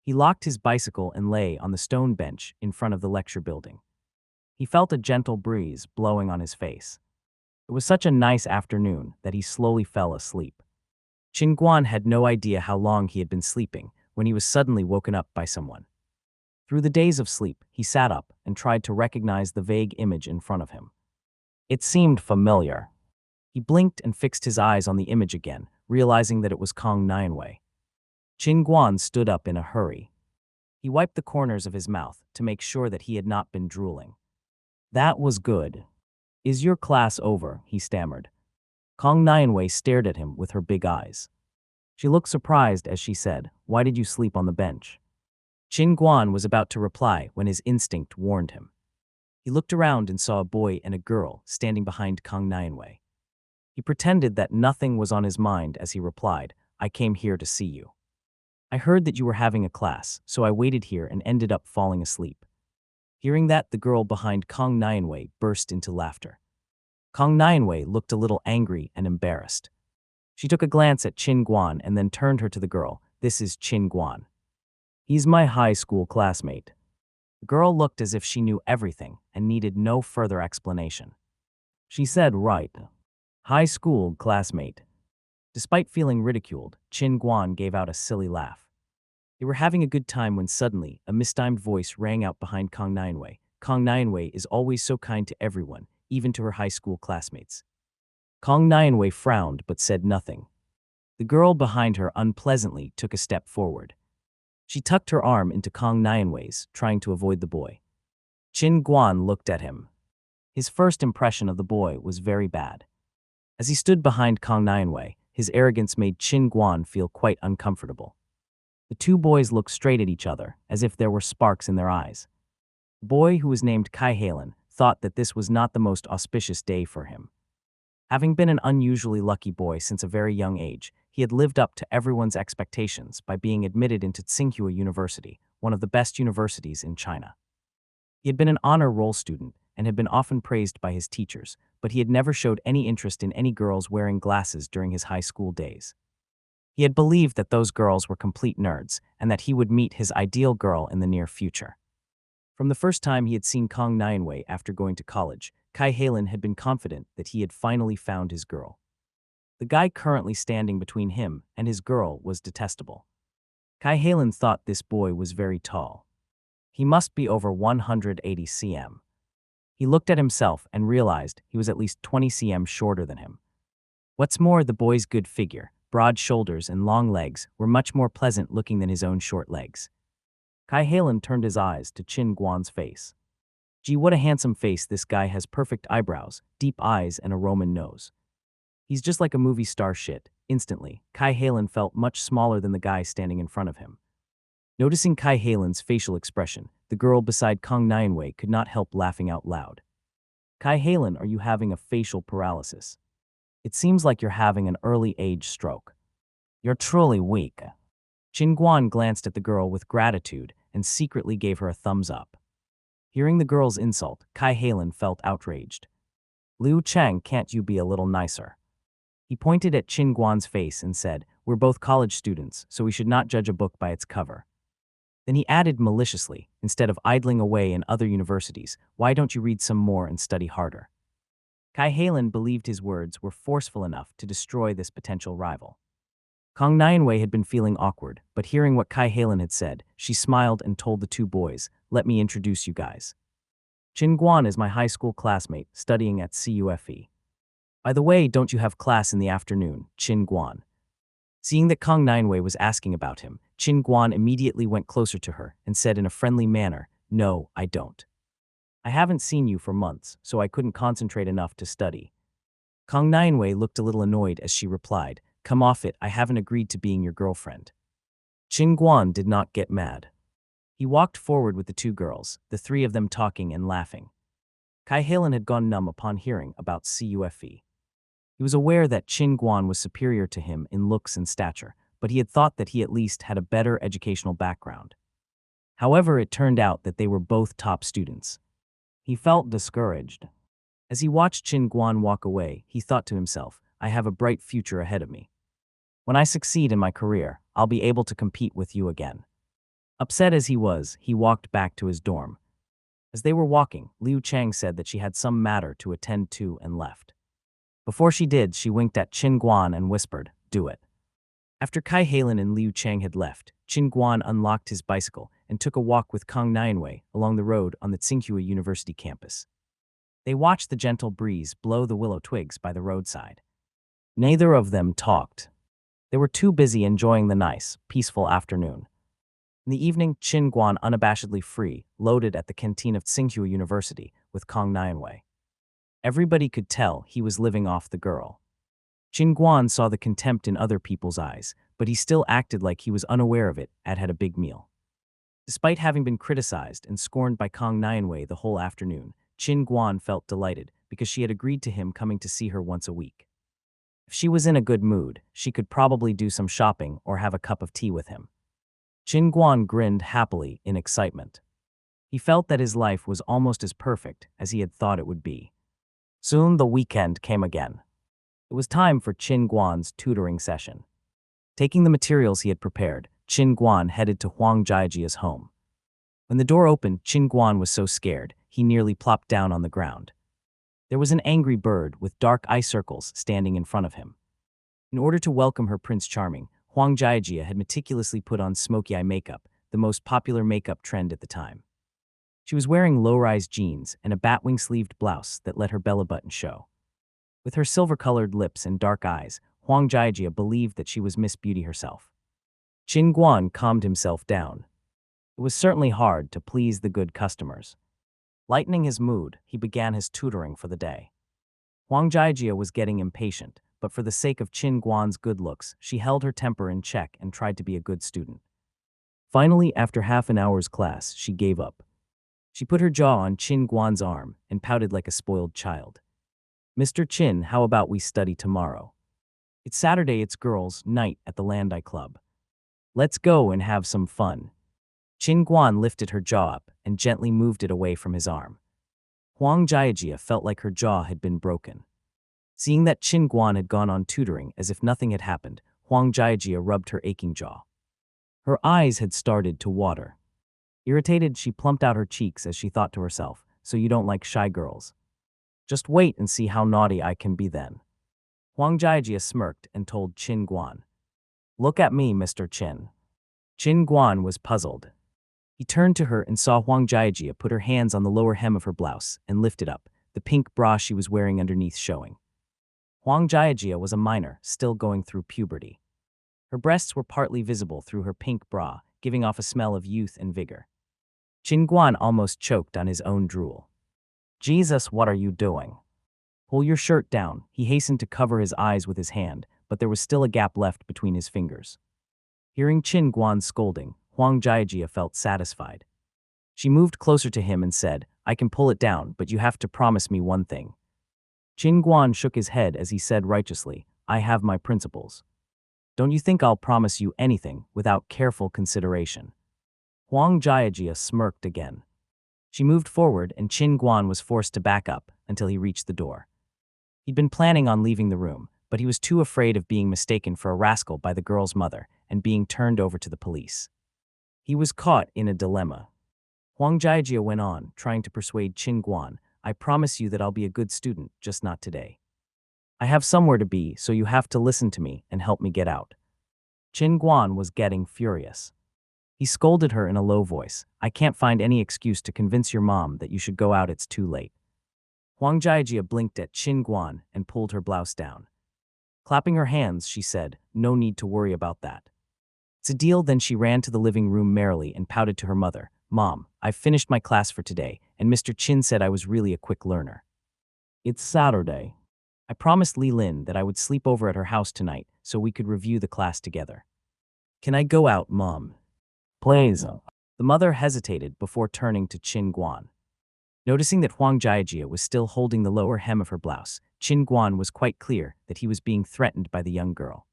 He locked his bicycle and lay on the stone bench in front of the lecture building. He felt a gentle breeze blowing on his face. It was such a nice afternoon that he slowly fell asleep. Qin Guan had no idea how long he had been sleeping when he was suddenly woken up by someone. Through the days of sleep, he sat up and tried to recognize the vague image in front of him. It seemed familiar. He blinked and fixed his eyes on the image again, realizing that it was Kong Nianwei. Qin Guan stood up in a hurry. He wiped the corners of his mouth to make sure that he had not been drooling. "That was good. Is your class over?" he stammered. Kong Nianwei stared at him with her big eyes. She looked surprised as she said, "Why did you sleep on the bench?" Qin Guan was about to reply when his instinct warned him. He looked around and saw a boy and a girl standing behind Kong Nianwei. He pretended that nothing was on his mind as he replied, "I came here to see you. I heard that you were having a class, so I waited here and ended up falling asleep." Hearing that, the girl behind Kong Nianwei burst into laughter. Kong Nianwei looked a little angry and embarrassed. She took a glance at Qin Guan and then turned her to the girl. "This is Qin Guan. He's my high school classmate." The girl looked as if she knew everything and needed no further explanation. She said, "Right. High school classmate." Despite feeling ridiculed, Qin Guan gave out a silly laugh. They were having a good time when suddenly a mistimed voice rang out behind Kong Nianwei. "Kong Nianwei is always so kind to everyone, even to her high school classmates." Kong Nianwei frowned but said nothing. The girl behind her unpleasantly took a step forward. She tucked her arm into Kong Nianwei's, trying to avoid the boy. Qin Guan looked at him. His first impression of the boy was very bad. As he stood behind Kong Nianwei, his arrogance made Qin Guan feel quite uncomfortable. The two boys looked straight at each other, as if there were sparks in their eyes. The boy, who was named Kai Halen, thought that this was not the most auspicious day for him. Having been an unusually lucky boy since a very young age, he had lived up to everyone's expectations by being admitted into Tsinghua University, one of the best universities in China. He had been an honor roll student and had been often praised by his teachers, but he had never showed any interest in any girls wearing glasses during his high school days. He had believed that those girls were complete nerds and that he would meet his ideal girl in the near future. From the first time he had seen Kong Nianwei after going to college, Kai Halen had been confident that he had finally found his girl. The guy currently standing between him and his girl was detestable. Kai Halen thought this boy was very tall. He must be over 180 cm. He looked at himself and realized he was at least 20 cm shorter than him. What's more, the boy's good figure, broad shoulders, and long legs were much more pleasant looking than his own short legs. Kai Halen turned his eyes to Qin Guan's face. "Gee, what a handsome face this guy has. Perfect eyebrows, deep eyes, and a Roman nose. He's just like a movie star shit." Instantly, Kai Halen felt much smaller than the guy standing in front of him. Noticing Kai Halen's facial expression, the girl beside Kong Nianwei could not help laughing out loud. "Kai Halen, are you having a facial paralysis? It seems like you're having an early age stroke. You're truly weak." Qin Guan glanced at the girl with gratitude and secretly gave her a thumbs up. Hearing the girl's insult, Kai Halen felt outraged. "Liu Cheng, can't you be a little nicer?" He pointed at Qin Guan's face and said, "We're both college students, so we should not judge a book by its cover." Then he added maliciously, "Instead of idling away in other universities, why don't you read some more and study harder?" Kai Halen believed his words were forceful enough to destroy this potential rival. Kong Nianwei had been feeling awkward, but hearing what Kai Halen had said, she smiled and told the two boys, "Let me introduce you guys. Qin Guan is my high school classmate, studying at CUFE. By the way, don't you have class in the afternoon, Qin Guan?" Seeing that Kong Nianwei was asking about him, Qin Guan immediately went closer to her and said in a friendly manner, "No, I don't. I haven't seen you for months, so I couldn't concentrate enough to study." Kong Nianwei looked a little annoyed as she replied, "Come off it, I haven't agreed to being your girlfriend." Qin Guan did not get mad. He walked forward with the two girls, the three of them talking and laughing. Kai Halen had gone numb upon hearing about CUFE. He was aware that Qin Guan was superior to him in looks and stature, but he had thought that he at least had a better educational background. However, it turned out that they were both top students. He felt discouraged. As he watched Qin Guan walk away, he thought to himself, I have a bright future ahead of me. When I succeed in my career, I'll be able to compete with you again. Upset as he was, he walked back to his dorm. As they were walking, Liu Chang said that she had some matter to attend to and left. Before she did, she winked at Qin Guan and whispered, do it. After Kai Halen and Liu Chang had left, Qin Guan unlocked his bicycle and took a walk with Kang Nianwei along the road on the Tsinghua University campus. They watched the gentle breeze blow the willow twigs by the roadside. Neither of them talked. They were too busy enjoying the nice, peaceful afternoon. In the evening, Qin Guan, unabashedly free, loaded at the canteen of Tsinghua University with Kang Nianwei. Everybody could tell he was living off the girl. Qin Guan saw the contempt in other people's eyes, but he still acted like he was unaware of it and had a big meal. Despite having been criticized and scorned by Kang Nianwei the whole afternoon, Qin Guan felt delighted because she had agreed to him coming to see her once a week. If she was in a good mood, she could probably do some shopping or have a cup of tea with him. Qin Guan grinned happily in excitement. He felt that his life was almost as perfect as he had thought it would be. Soon the weekend came again. It was time for Qin Guan's tutoring session. Taking the materials he had prepared, Qin Guan headed to Huang Jiajia's home. When the door opened, Qin Guan was so scared, he nearly plopped down on the ground. There was an angry bird with dark eye circles standing in front of him. In order to welcome her Prince Charming, Huang Jiajia had meticulously put on smoky eye makeup, the most popular makeup trend at the time. She was wearing low-rise jeans and a batwing-sleeved blouse that let her belly button show. With her silver-colored lips and dark eyes, Huang Jiajia believed that she was Miss Beauty herself. Qin Guan calmed himself down. It was certainly hard to please the good customers. Lightening his mood, he began his tutoring for the day. Huang Jiajia was getting impatient, but for the sake of Qin Guan's good looks, she held her temper in check and tried to be a good student. Finally, after half an hour's class, she gave up. She put her jaw on Qin Guan's arm and pouted like a spoiled child. Mr. Qin, how about we study tomorrow? It's Saturday, it's girls' night at the Landai Club. Let's go and have some fun. Qin Guan lifted her jaw up and gently moved it away from his arm. Huang Jiajia felt like her jaw had been broken. Seeing that Qin Guan had gone on tutoring as if nothing had happened, Huang Jiajia rubbed her aching jaw. Her eyes had started to water. Irritated, she plumped out her cheeks as she thought to herself, so you don't like shy girls. Just wait and see how naughty I can be then. Huang Jiajia smirked and told Qin Guan. Look at me, Mr. Qin. Qin Guan was puzzled. He turned to her and saw Huang Jiajia put her hands on the lower hem of her blouse and lift it up, the pink bra she was wearing underneath showing. Huang Jiajia was a minor, still going through puberty. Her breasts were partly visible through her pink bra, giving off a smell of youth and vigor. Qin Guan almost choked on his own drool. Jesus, what are you doing? Pull your shirt down. He hastened to cover his eyes with his hand, but there was still a gap left between his fingers. Hearing Qin Guan's scolding, Huang Jiajia felt satisfied. She moved closer to him and said, I can pull it down, but you have to promise me one thing. Qin Guan shook his head as he said righteously, I have my principles. Don't you think I'll promise you anything without careful consideration? Huang Jiajia smirked again. She moved forward and Qin Guan was forced to back up until he reached the door. He'd been planning on leaving the room, but he was too afraid of being mistaken for a rascal by the girl's mother and being turned over to the police. He was caught in a dilemma. Huang Jiajia went on, trying to persuade Qin Guan, I promise you that I'll be a good student, just not today. I have somewhere to be, so you have to listen to me and help me get out. Qin Guan was getting furious. He scolded her in a low voice, I can't find any excuse to convince your mom that you should go out, it's too late. Huang Jiajia blinked at Qin Guan and pulled her blouse down. Clapping her hands, she said, no need to worry about that. It's a deal. Then she ran to the living room merrily and pouted to her mother, Mom, I've finished my class for today, and Mr. Qin said I was really a quick learner. It's Saturday. I promised Li Lin that I would sleep over at her house tonight so we could review the class together. Can I go out, Mom? Please. The mother hesitated before turning to Qin Guan. Noticing that Huang Jiajia was still holding the lower hem of her blouse, Qin Guan was quite clear that he was being threatened by the young girl.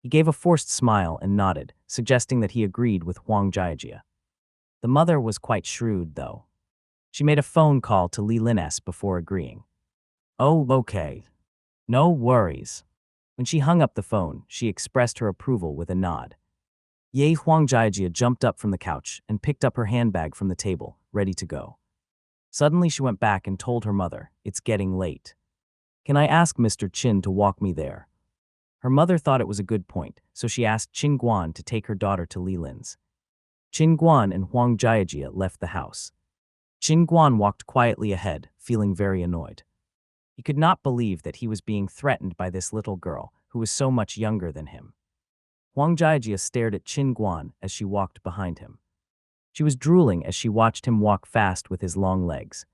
He gave a forced smile and nodded, suggesting that he agreed with Huang Jiajia. The mother was quite shrewd, though. She made a phone call to Li Lin's before agreeing. "Oh, okay. No worries." When she hung up the phone, she expressed her approval with a nod. Ye Huang Jiajia jumped up from the couch and picked up her handbag from the table, ready to go. Suddenly she went back and told her mother, "It's getting late. Can I ask Mr. Qin to walk me there?" Her mother thought it was a good point, so she asked Qin Guan to take her daughter to Li Lin's. Qin Guan and Huang Jiajia left the house. Qin Guan walked quietly ahead, feeling very annoyed. He could not believe that he was being threatened by this little girl, who was so much younger than him. Huang Jiajia stared at Qin Guan as she walked behind him. She was drooling as she watched him walk fast with his long legs.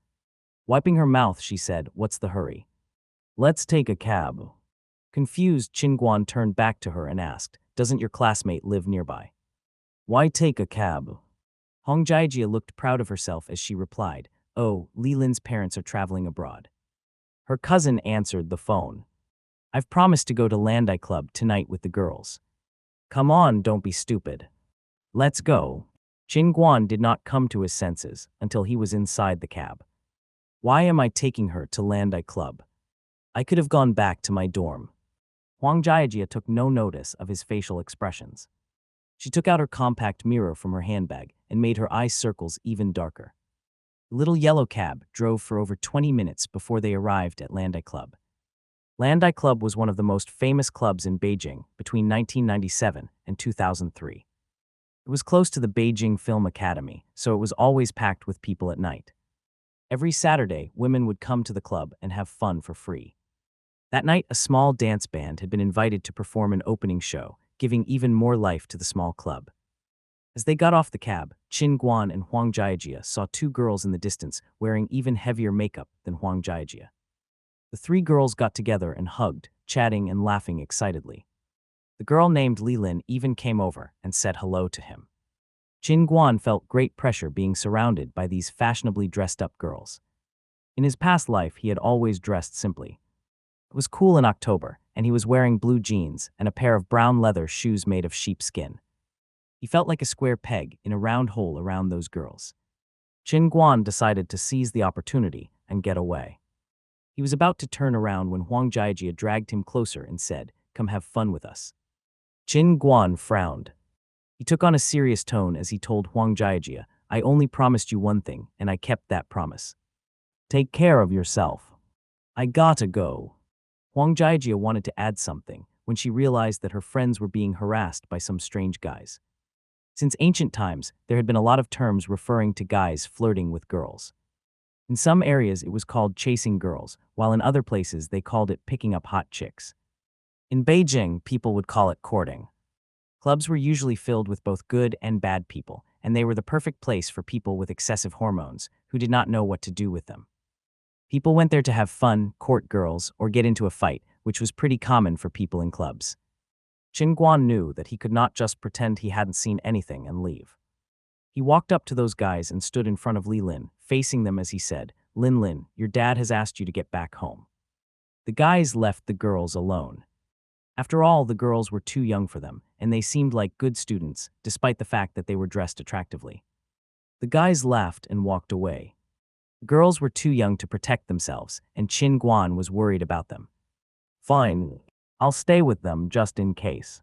Wiping her mouth, she said, "What's the hurry? Let's take a cab." Confused, Qin Guan turned back to her and asked, "Doesn't your classmate live nearby? Why take a cab?" Huang Jiajia looked proud of herself as she replied, "Oh, Li Lin's parents are traveling abroad." Her cousin answered the phone. "I've promised to go to Landai Club tonight with the girls. Come on, don't be stupid. Let's go." Qin Guan did not come to his senses until he was inside the cab. "Why am I taking her to Landai Club? I could have gone back to my dorm." Huang Jiajia took no notice of his facial expressions. She took out her compact mirror from her handbag and made her eye circles even darker. The little yellow cab drove for over 20 minutes before they arrived at Landai Club. Landai Club was one of the most famous clubs in Beijing between 1997 and 2003. It was close to the Beijing Film Academy, so it was always packed with people at night. Every Saturday, women would come to the club and have fun for free. That night, a small dance band had been invited to perform an opening show, giving even more life to the small club. As they got off the cab, Qin Guan and Huang Jiajia saw two girls in the distance wearing even heavier makeup than Huang Jiajia. The three girls got together and hugged, chatting and laughing excitedly. The girl named Li Lin even came over and said hello to him. Qin Guan felt great pressure being surrounded by these fashionably dressed-up girls. In his past life, he had always dressed simply. It was cool in October, and he was wearing blue jeans and a pair of brown leather shoes made of sheepskin. He felt like a square peg in a round hole around those girls. Qin Guan decided to seize the opportunity and get away. He was about to turn around when Huang Jiajia dragged him closer and said, "Come have fun with us." Qin Guan frowned. He took on a serious tone as he told Huang Jiajia, "I only promised you one thing, and I kept that promise. Take care of yourself. I gotta go." Huang Jiajia wanted to add something when she realized that her friends were being harassed by some strange guys. Since ancient times, there had been a lot of terms referring to guys flirting with girls. In some areas, it was called chasing girls, while in other places, they called it picking up hot chicks. In Beijing, people would call it courting. Clubs were usually filled with both good and bad people, and they were the perfect place for people with excessive hormones who did not know what to do with them. People went there to have fun, court girls, or get into a fight, which was pretty common for people in clubs. Qin Guan knew that he could not just pretend he hadn't seen anything and leave. He walked up to those guys and stood in front of Li Lin, facing them as he said, "Lin Lin, your dad has asked you to get back home." The guys left the girls alone. After all, the girls were too young for them, and they seemed like good students, despite the fact that they were dressed attractively. The guys laughed and walked away. The girls were too young to protect themselves, and Qin Guan was worried about them. "Fine, I'll stay with them just in case."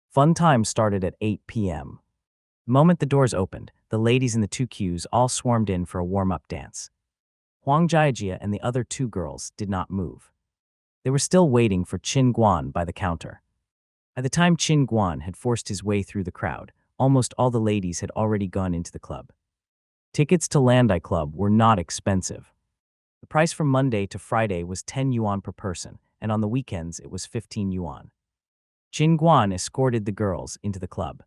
Fun time started at 8 p.m. The moment the doors opened, the ladies in the two queues all swarmed in for a warm-up dance. Huang Jiajia and the other two girls did not move. They were still waiting for Qin Guan by the counter. By the time Qin Guan had forced his way through the crowd, almost all the ladies had already gone into the club. Tickets to Landai Club were not expensive. The price from Monday to Friday was 10 yuan per person, and on the weekends it was 15 yuan. Qin Guan escorted the girls into the club.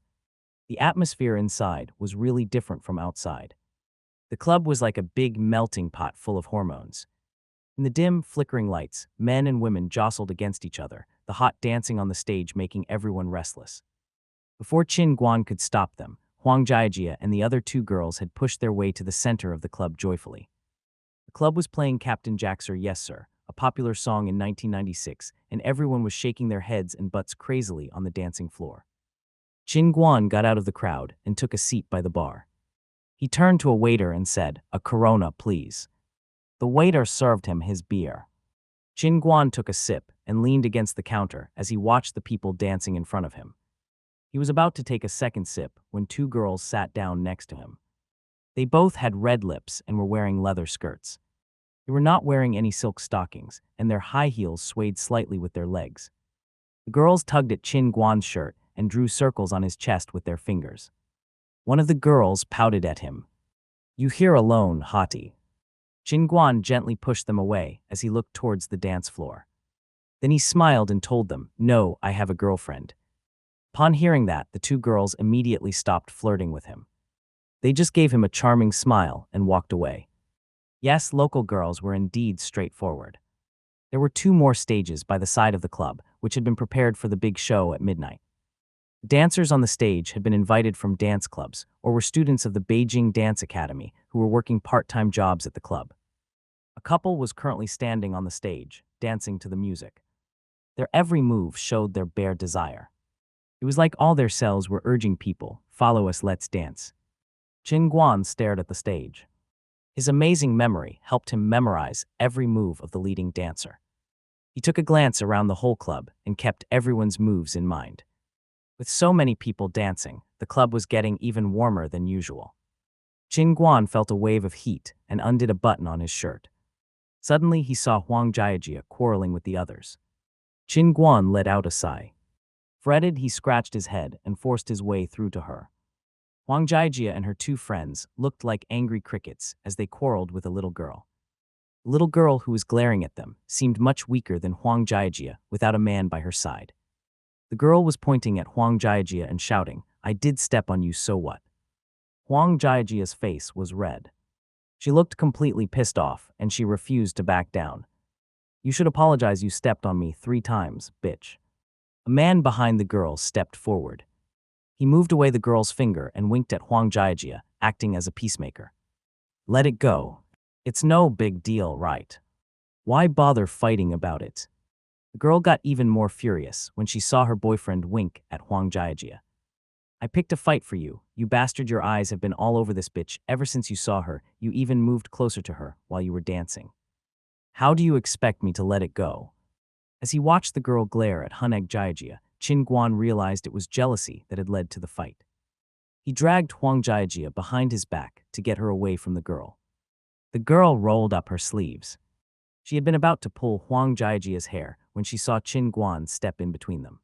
The atmosphere inside was really different from outside. The club was like a big melting pot full of hormones. In the dim, flickering lights, men and women jostled against each other, the hot dancing on the stage making everyone restless. Before Qin Guan could stop them, Huang Jiajia and the other two girls had pushed their way to the center of the club joyfully. The club was playing Captain Jack Sir Yes Sir, a popular song in 1996, and everyone was shaking their heads and butts crazily on the dancing floor. Chin Guan got out of the crowd and took a seat by the bar. He turned to a waiter and said, "A Corona, please." The waiter served him his beer. Chin Guan took a sip and leaned against the counter as he watched the people dancing in front of him. He was about to take a second sip when two girls sat down next to him. They both had red lips and were wearing leather skirts. They were not wearing any silk stockings, and their high heels swayed slightly with their legs. The girls tugged at Chin Guan's shirt and drew circles on his chest with their fingers. One of the girls pouted at him. "You here alone, hottie." Chin Guan gently pushed them away as he looked towards the dance floor. Then he smiled and told them, "No, I have a girlfriend." Upon hearing that, the two girls immediately stopped flirting with him. They just gave him a charming smile and walked away. Yes, local girls were indeed straightforward. There were two more stages by the side of the club, which had been prepared for the big show at midnight. Dancers on the stage had been invited from dance clubs or were students of the Beijing Dance Academy who were working part-time jobs at the club. A couple was currently standing on the stage, dancing to the music. Their every move showed their bare desire. It was like all their selves were urging people, "Follow us, let's dance." Chin Guan stared at the stage. His amazing memory helped him memorize every move of the leading dancer. He took a glance around the whole club and kept everyone's moves in mind. With so many people dancing, the club was getting even warmer than usual. Chin Guan felt a wave of heat and undid a button on his shirt. Suddenly, he saw Huang Jiajia quarreling with the others. Chin Guan let out a sigh. Fretted, he scratched his head and forced his way through to her. Huang Jiajia and her two friends looked like angry crickets as they quarreled with a little girl. The little girl who was glaring at them seemed much weaker than Huang Jiajia without a man by her side. The girl was pointing at Huang Jiajia and shouting, "I did step on you, so what?" Huang Jiajia's face was red. She looked completely pissed off, and she refused to back down. "You should apologize, you stepped on me 3 times, bitch." A man behind the girl stepped forward. He moved away the girl's finger and winked at Huang Jiajia, acting as a peacemaker. "Let it go. It's no big deal, right? Why bother fighting about it?" The girl got even more furious when she saw her boyfriend wink at Huang Jiajia. "I picked a fight for you. You bastard, your eyes have been all over this bitch ever since you saw her. You even moved closer to her while you were dancing. How do you expect me to let it go?" As he watched the girl glare at Huang Jiajia, Chin Guan realized it was jealousy that had led to the fight. He dragged Huang Jiajia behind his back to get her away from the girl. The girl rolled up her sleeves. She had been about to pull Huang Jiajia's hair when she saw Chin Guan step in between them.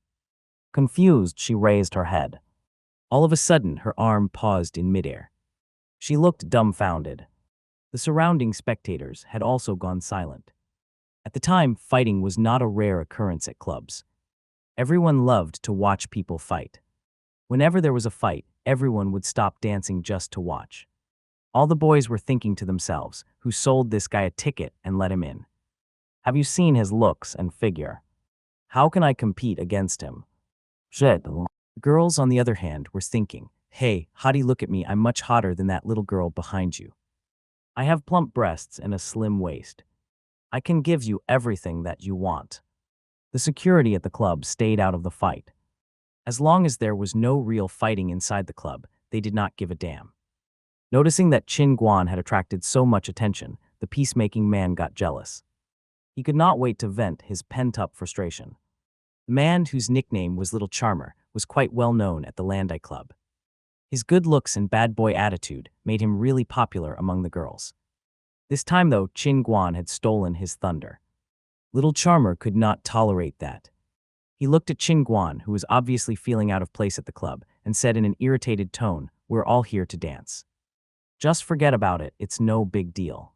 Confused, she raised her head. All of a sudden, her arm paused in midair. She looked dumbfounded. The surrounding spectators had also gone silent. At the time, fighting was not a rare occurrence at clubs. Everyone loved to watch people fight. Whenever there was a fight, everyone would stop dancing just to watch. All the boys were thinking to themselves, "Who sold this guy a ticket and let him in? Have you seen his looks and figure? How can I compete against him?" Shit. Girls, on the other hand, were thinking, "Hey, hottie, look at me, I'm much hotter than that little girl behind you. I have plump breasts and a slim waist. I can give you everything that you want." The security at the club stayed out of the fight. As long as there was no real fighting inside the club, they did not give a damn. Noticing that Chin Guan had attracted so much attention, the peacemaking man got jealous. He could not wait to vent his pent-up frustration. The man, whose nickname was Little Charmer, was quite well known at the Landai Club. His good looks and bad boy attitude made him really popular among the girls. This time, though, Chin Guan had stolen his thunder. Little Charmer could not tolerate that. He looked at Chin Guan, who was obviously feeling out of place at the club, and said in an irritated tone, "We're all here to dance. Just forget about it, it's no big deal."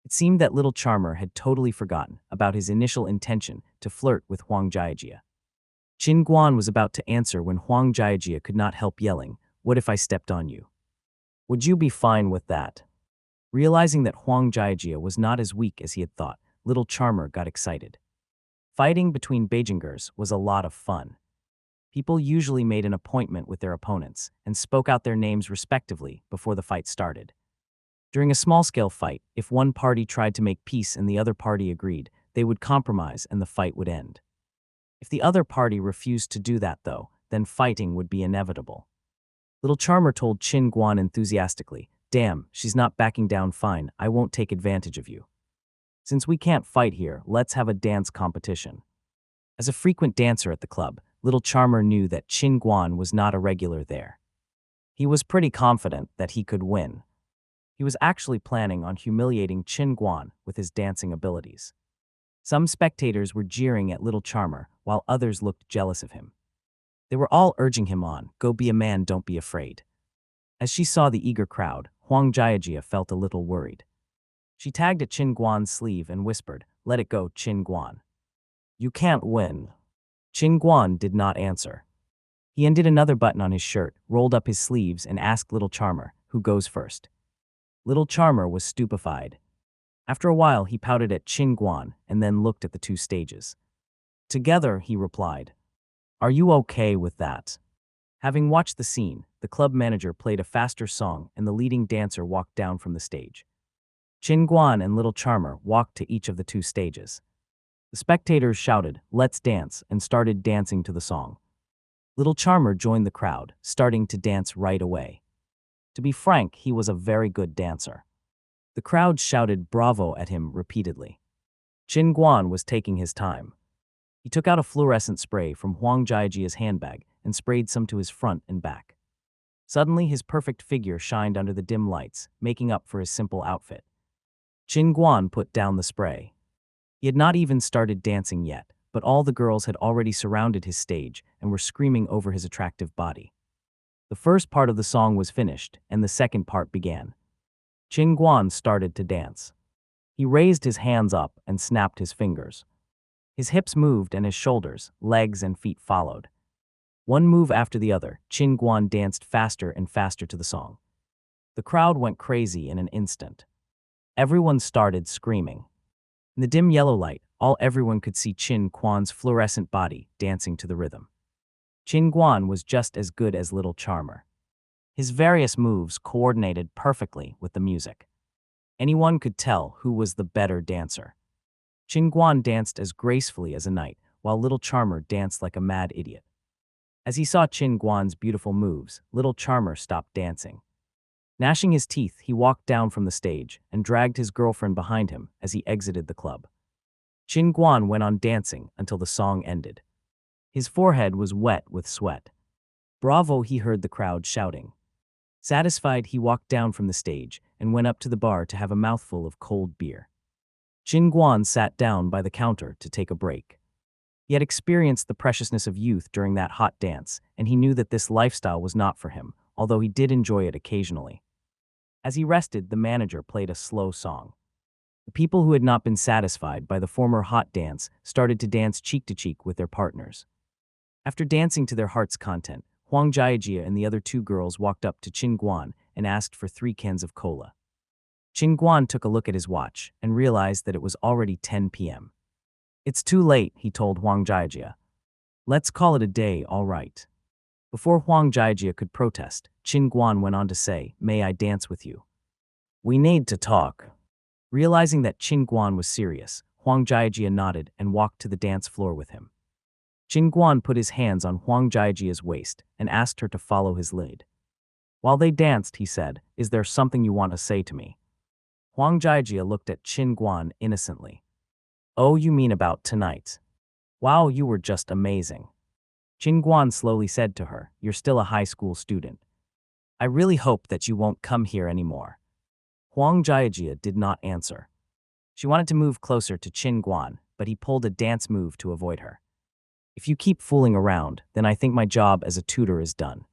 It seemed that Little Charmer had totally forgotten about his initial intention to flirt with Huang Jiajia. Chin Guan was about to answer when Huang Jiajia could not help yelling, "What if I stepped on you? Would you be fine with that?" Realizing that Huang Jiajia was not as weak as he had thought, Little Charmer got excited. Fighting between Beijingers was a lot of fun. People usually made an appointment with their opponents and spoke out their names respectively before the fight started. During a small-scale fight, if one party tried to make peace and the other party agreed, they would compromise and the fight would end. If the other party refused to do that, though, then fighting would be inevitable. Little Charmer told Chin Guan enthusiastically, "Damn, she's not backing down. Fine, I won't take advantage of you. Since we can't fight here, let's have a dance competition." As a frequent dancer at the club, Little Charmer knew that Chin Guan was not a regular there. He was pretty confident that he could win. He was actually planning on humiliating Chin Guan with his dancing abilities. Some spectators were jeering at Little Charmer, while others looked jealous of him. They were all urging him on, "Go be a man, don't be afraid." As she saw the eager crowd, Huang Jiajia felt a little worried. She tagged at Chin Guan's sleeve and whispered, "Let it go, Chin Guan. You can't win." Chin Guan did not answer. He undid another button on his shirt, rolled up his sleeves, and asked Little Charmer, "Who goes first?" Little Charmer was stupefied. After a while, he pouted at Chin Guan and then looked at the two stages. "Together," he replied. "Are you okay with that?" Having watched the scene, the club manager played a faster song and the leading dancer walked down from the stage. Chin Guan and Little Charmer walked to each of the two stages. The spectators shouted, "Let's dance," and started dancing to the song. Little Charmer joined the crowd, starting to dance right away. To be frank, he was a very good dancer. The crowd shouted bravo at him repeatedly. Chin Guan was taking his time. He took out a fluorescent spray from Huang Jiajia's handbag and sprayed some to his front and back. Suddenly, his perfect figure shined under the dim lights, making up for his simple outfit. Chin Guan put down the spray. He had not even started dancing yet, but all the girls had already surrounded his stage and were screaming over his attractive body. The first part of the song was finished, and the second part began. Chin Guan started to dance. He raised his hands up and snapped his fingers. His hips moved and his shoulders, legs, and feet followed. One move after the other, Chin Guan danced faster and faster to the song. The crowd went crazy in an instant. Everyone started screaming. In the dim yellow light, everyone could see Chin Guan's fluorescent body dancing to the rhythm. Chin Guan was just as good as Little Charmer. His various moves coordinated perfectly with the music. Anyone could tell who was the better dancer. Chin Guan danced as gracefully as a knight, while Little Charmer danced like a mad idiot. As he saw Chin Guan's beautiful moves, Little Charmer stopped dancing. Gnashing his teeth, he walked down from the stage and dragged his girlfriend behind him as he exited the club. Chin Guan went on dancing until the song ended. His forehead was wet with sweat. "Bravo," he heard the crowd shouting. Satisfied, he walked down from the stage and went up to the bar to have a mouthful of cold beer. Chin Guan sat down by the counter to take a break. He had experienced the preciousness of youth during that hot dance, and he knew that this lifestyle was not for him, although he did enjoy it occasionally. As he rested, the manager played a slow song. The people who had not been satisfied by the former hot dance started to dance cheek to cheek with their partners. After dancing to their heart's content, Huang Jiajia and the other two girls walked up to Chin Guan and asked for 3 cans of cola. Chin Guan took a look at his watch and realized that it was already 10 p.m. "It's too late," he told Huang Jiajia. "Let's call it a day, all right." Before Huang Jiajia could protest, Chin Guan went on to say, "May I dance with you? We need to talk." Realizing that Chin Guan was serious, Huang Jiajia nodded and walked to the dance floor with him. Chin Guan put his hands on Huang Jiajia's waist and asked her to follow his lead. While they danced, he said, "Is there something you want to say to me?" Huang Jiajia looked at Chin Guan innocently. "Oh, you mean about tonight? Wow, you were just amazing." Chin Guan slowly said to her, "You're still a high school student. I really hope that you won't come here anymore." Huang Jiajia did not answer. She wanted to move closer to Chin Guan, but he pulled a dance move to avoid her. "If you keep fooling around, then I think my job as a tutor is done.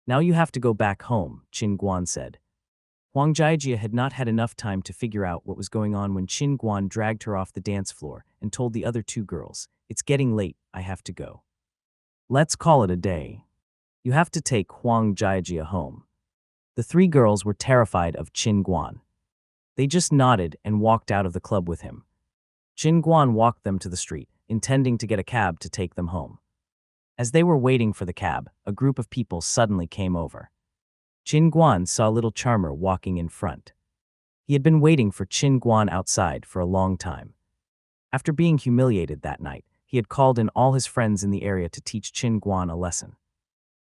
Now you have to go back home," Chin Guan said. Huang Jiajia had not had enough time to figure out what was going on when Chin Guan dragged her off the dance floor and told the other two girls, "It's getting late, I have to go. Let's call it a day. You have to take Huang Jiajia home." The 3 girls were terrified of Chin Guan. They just nodded and walked out of the club with him. Chin Guan walked them to the street, intending to get a cab to take them home. As they were waiting for the cab, a group of people suddenly came over. Chin Guan saw Little Charmer walking in front. He had been waiting for Chin Guan outside for a long time. After being humiliated that night, he had called in all his friends in the area to teach Qin Guan a lesson.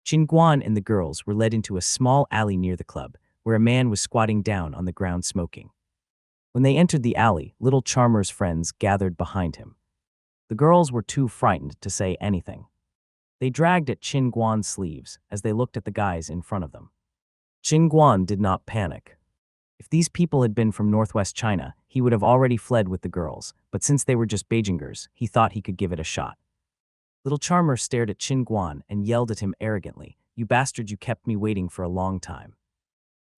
Qin Guan and the girls were led into a small alley near the club, where a man was squatting down on the ground smoking. When they entered the alley, little Charmer's friends gathered behind him. The girls were too frightened to say anything. They dragged at Qin Guan's sleeves as they looked at the guys in front of them. Qin Guan did not panic. If these people had been from northwest China, he would have already fled with the girls, but since they were just Beijingers, he thought he could give it a shot. Little Charmer stared at Qin Guan and yelled at him arrogantly, "You bastard, you kept me waiting for a long time."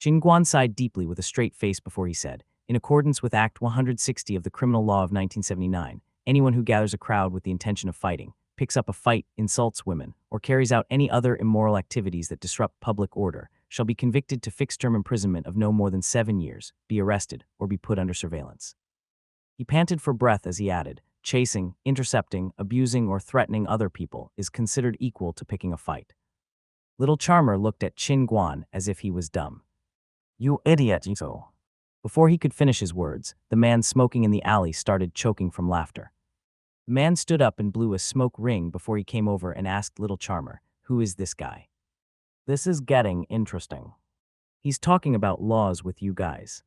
Qin Guan sighed deeply with a straight face before he said, "In accordance with Act 160 of the Criminal Law of 1979, anyone who gathers a crowd with the intention of fighting, picks up a fight, insults women, or carries out any other immoral activities that disrupt public order, shall be convicted to fixed-term imprisonment of no more than 7 years, be arrested, or be put under surveillance." He panted for breath as he added, "Chasing, intercepting, abusing, or threatening other people is considered equal to picking a fight." Little Charmer looked at Qin Guan as if he was dumb. "You idiot, you." Before he could finish his words, the man smoking in the alley started choking from laughter. The man stood up and blew a smoke ring before he came over and asked Little Charmer, "Who is this guy?" "This is getting interesting. He's talking about laws with you guys."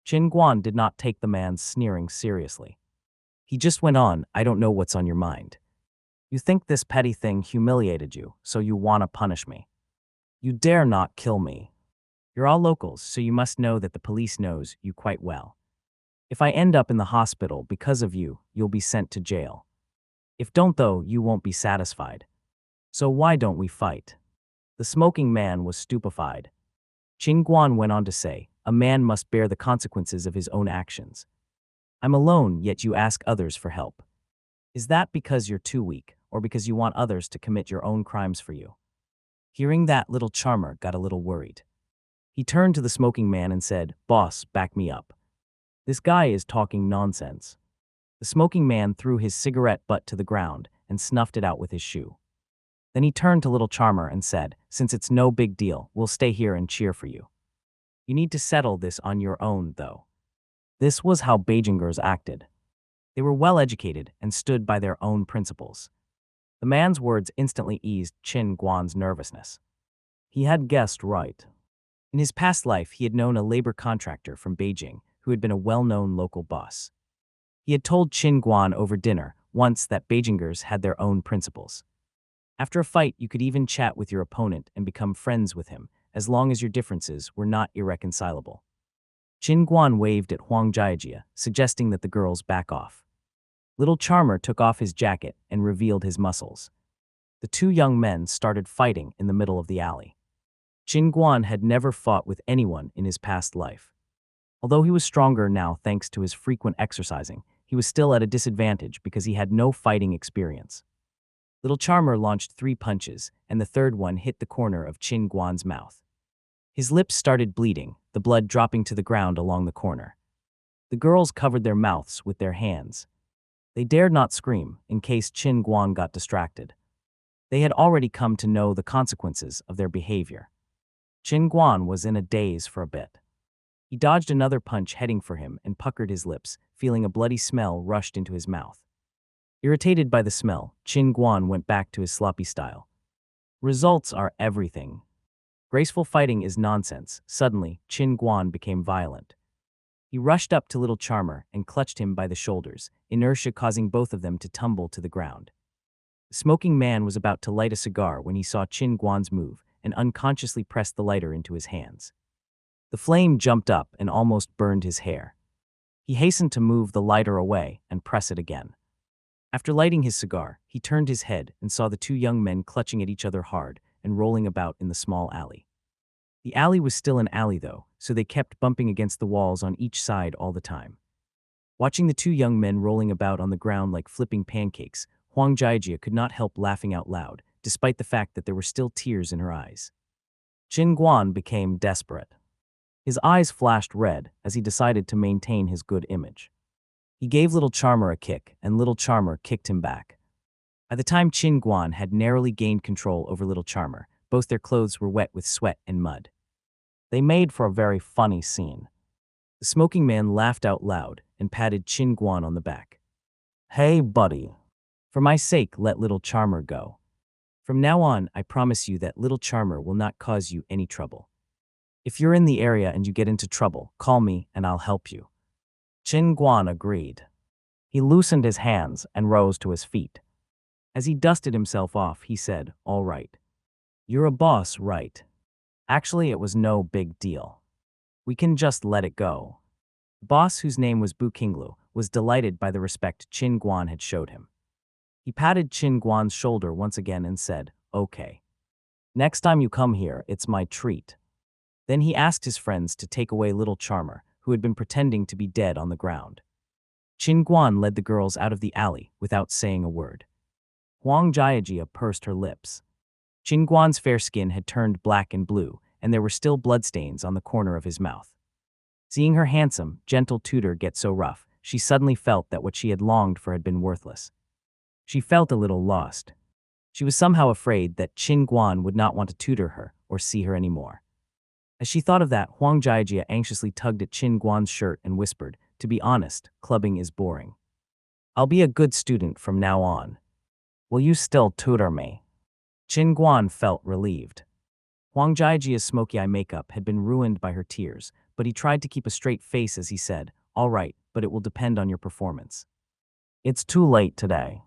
Qin Guan did not take the man's sneering seriously. He just went on, "I don't know what's on your mind. You think this petty thing humiliated you, so you want to punish me. You dare not kill me. You're all locals, so you must know that the police knows you quite well. If I end up in the hospital because of you, you'll be sent to jail. If don't though, you won't be satisfied. So why don't we fight?" The smoking man was stupefied. Qin Guan went on to say, "A man must bear the consequences of his own actions. I'm alone, yet you ask others for help. Is that because you're too weak, or because you want others to commit your own crimes for you?" Hearing that, Little Charmer got a little worried. He turned to the smoking man and said, "Boss, back me up. This guy is talking nonsense." The smoking man threw his cigarette butt to the ground and snuffed it out with his shoe. Then he turned to Little Charmer and said, "Since it's no big deal, we'll stay here and cheer for you. You need to settle this on your own, though." This was how Beijingers acted. They were well educated and stood by their own principles. The man's words instantly eased Qin Guan's nervousness. He had guessed right. In his past life, he had known a labor contractor from Beijing who had been a well-known local boss. He had told Qin Guan over dinner once that Beijingers had their own principles. After a fight, you could even chat with your opponent and become friends with him, as long as your differences were not irreconcilable. Qin Guan waved at Huang Jiajia, suggesting that the girls back off. Little Charmer took off his jacket and revealed his muscles. The two young men started fighting in the middle of the alley. Qin Guan had never fought with anyone in his past life. Although he was stronger now thanks to his frequent exercising, he was still at a disadvantage because he had no fighting experience. Little Charmer launched 3 punches, and the third one hit the corner of Qin Guan's mouth. His lips started bleeding, the blood dropping to the ground along the corner. The girls covered their mouths with their hands. They dared not scream in case Qin Guan got distracted. They had already come to know the consequences of their behavior. Qin Guan was in a daze for a bit. He dodged another punch heading for him and puckered his lips, feeling a bloody smell rushed into his mouth. Irritated by the smell, Qin Guan went back to his sloppy style. Results are everything. Graceful fighting is nonsense. Suddenly, Qin Guan became violent. He rushed up to Little Charmer and clutched him by the shoulders, inertia causing both of them to tumble to the ground. The smoking man was about to light a cigar when he saw Qin Guan's move and unconsciously pressed the lighter into his hands. The flame jumped up and almost burned his hair. He hastened to move the lighter away and press it again. After lighting his cigar, he turned his head and saw the two young men clutching at each other hard and rolling about in the small alley. The alley was still an alley though, so they kept bumping against the walls on each side all the time. Watching the two young men rolling about on the ground like flipping pancakes, Huang Jiajia could not help laughing out loud, despite the fact that there were still tears in her eyes. Qin Guan became desperate. His eyes flashed red as he decided to maintain his good image. He gave Little Charmer a kick, and Little Charmer kicked him back. By the time Qin Guan had narrowly gained control over Little Charmer, both their clothes were wet with sweat and mud. They made for a very funny scene. The smoking man laughed out loud and patted Qin Guan on the back. Hey, buddy. For my sake, let little Charmer go. From now on, I promise you that little Charmer will not cause you any trouble. If you're in the area and you get into trouble, call me and I'll help you. Chin Guan agreed. He loosened his hands and rose to his feet. As he dusted himself off, he said, "All right. You're a boss, right? Actually, it was no big deal. We can just let it go." Boss, whose name was Bu Qinglu, was delighted by the respect Chin Guan had showed him. He patted Chin Guan's shoulder once again and said, "Okay. Next time you come here, it's my treat." Then he asked his friends to take away little Charmer, who had been pretending to be dead on the ground. Chin Guan led the girls out of the alley without saying a word. Huang Jiajia pursed her lips. Chin Guan's fair skin had turned black and blue, and there were still bloodstains on the corner of his mouth. Seeing her handsome, gentle tutor get so rough, she suddenly felt that what she had longed for had been worthless. She felt a little lost. She was somehow afraid that Chin Guan would not want to tutor her or see her anymore. As she thought of that, Huang Jiajia anxiously tugged at Chin Guan's shirt and whispered, "To be honest, clubbing is boring. I'll be a good student from now on. Will you still tutor me?" Chin Guan felt relieved. Huang Jiajia's smoky eye makeup had been ruined by her tears, but he tried to keep a straight face as he said, "All right, but it will depend on your performance. It's too late today.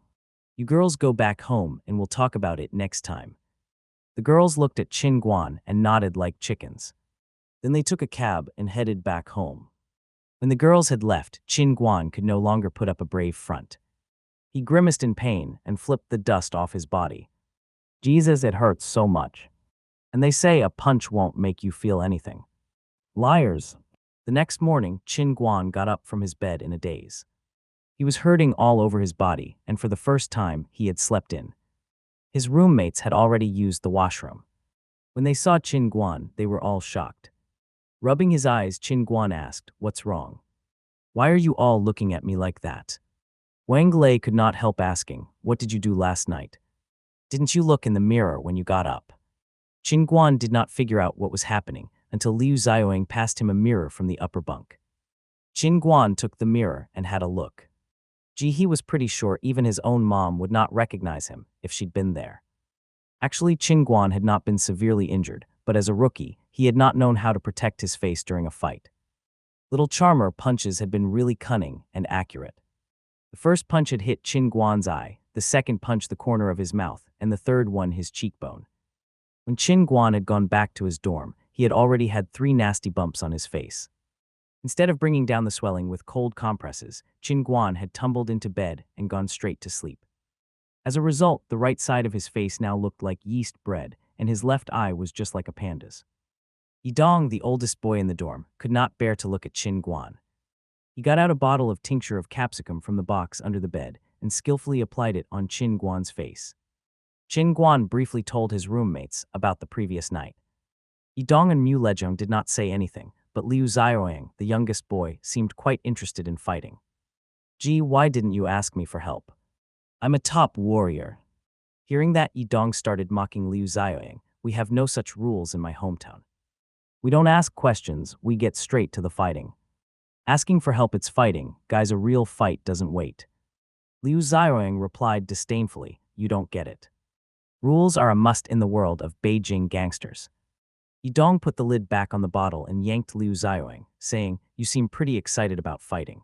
You girls go back home and we'll talk about it next time." The girls looked at Chin Guan and nodded like chickens. Then they took a cab and headed back home. When the girls had left, Chin Guan could no longer put up a brave front. He grimaced in pain and flipped the dust off his body. "Jesus, it hurts so much. And they say a punch won't make you feel anything. Liars." The next morning, Chin Guan got up from his bed in a daze. He was hurting all over his body, and for the first time, he had slept in. His roommates had already used the washroom. When they saw Chin Guan, they were all shocked. Rubbing his eyes, Chin Guan asked, "What's wrong? Why are you all looking at me like that?" Wang Lei could not help asking, "What did you do last night? Didn't you look in the mirror when you got up?" Chin Guan did not figure out what was happening until Liu Xiaoying passed him a mirror from the upper bunk. Chin Guan took the mirror and had a look. Gee, he was pretty sure even his own mom would not recognize him if she'd been there. Actually, Chin Guan had not been severely injured, but as a rookie, he had not known how to protect his face during a fight. Little Charmer punches had been really cunning and accurate. The first punch had hit Chin Guan's eye, the second punch the corner of his mouth, and the third one his cheekbone. When Chin Guan had gone back to his dorm, he had already had 3 nasty bumps on his face. Instead of bringing down the swelling with cold compresses, Chin Guan had tumbled into bed and gone straight to sleep. As a result, the right side of his face now looked like yeast bread, and his left eye was just like a panda's. Yidong, the oldest boy in the dorm, could not bear to look at Chin Guan. He got out a bottle of tincture of capsicum from the box under the bed and skillfully applied it on Chin Guan's face. Chin Guan briefly told his roommates about the previous night. Yidong and Mu Lejong did not say anything, but Liu Xiaoying, the youngest boy, seemed quite interested in fighting. "Gee, why didn't you ask me for help? I'm a top warrior." Hearing that, Yidong started mocking Liu Xiaoying. "We have no such rules in my hometown. We don't ask questions, we get straight to the fighting. Asking for help, it's fighting. Guys, a real fight doesn't wait." Liu Xiaoying replied disdainfully, "You don't get it. Rules are a must in the world of Beijing gangsters." Yidong put the lid back on the bottle and yanked Liu Xiaoying, saying, "You seem pretty excited about fighting.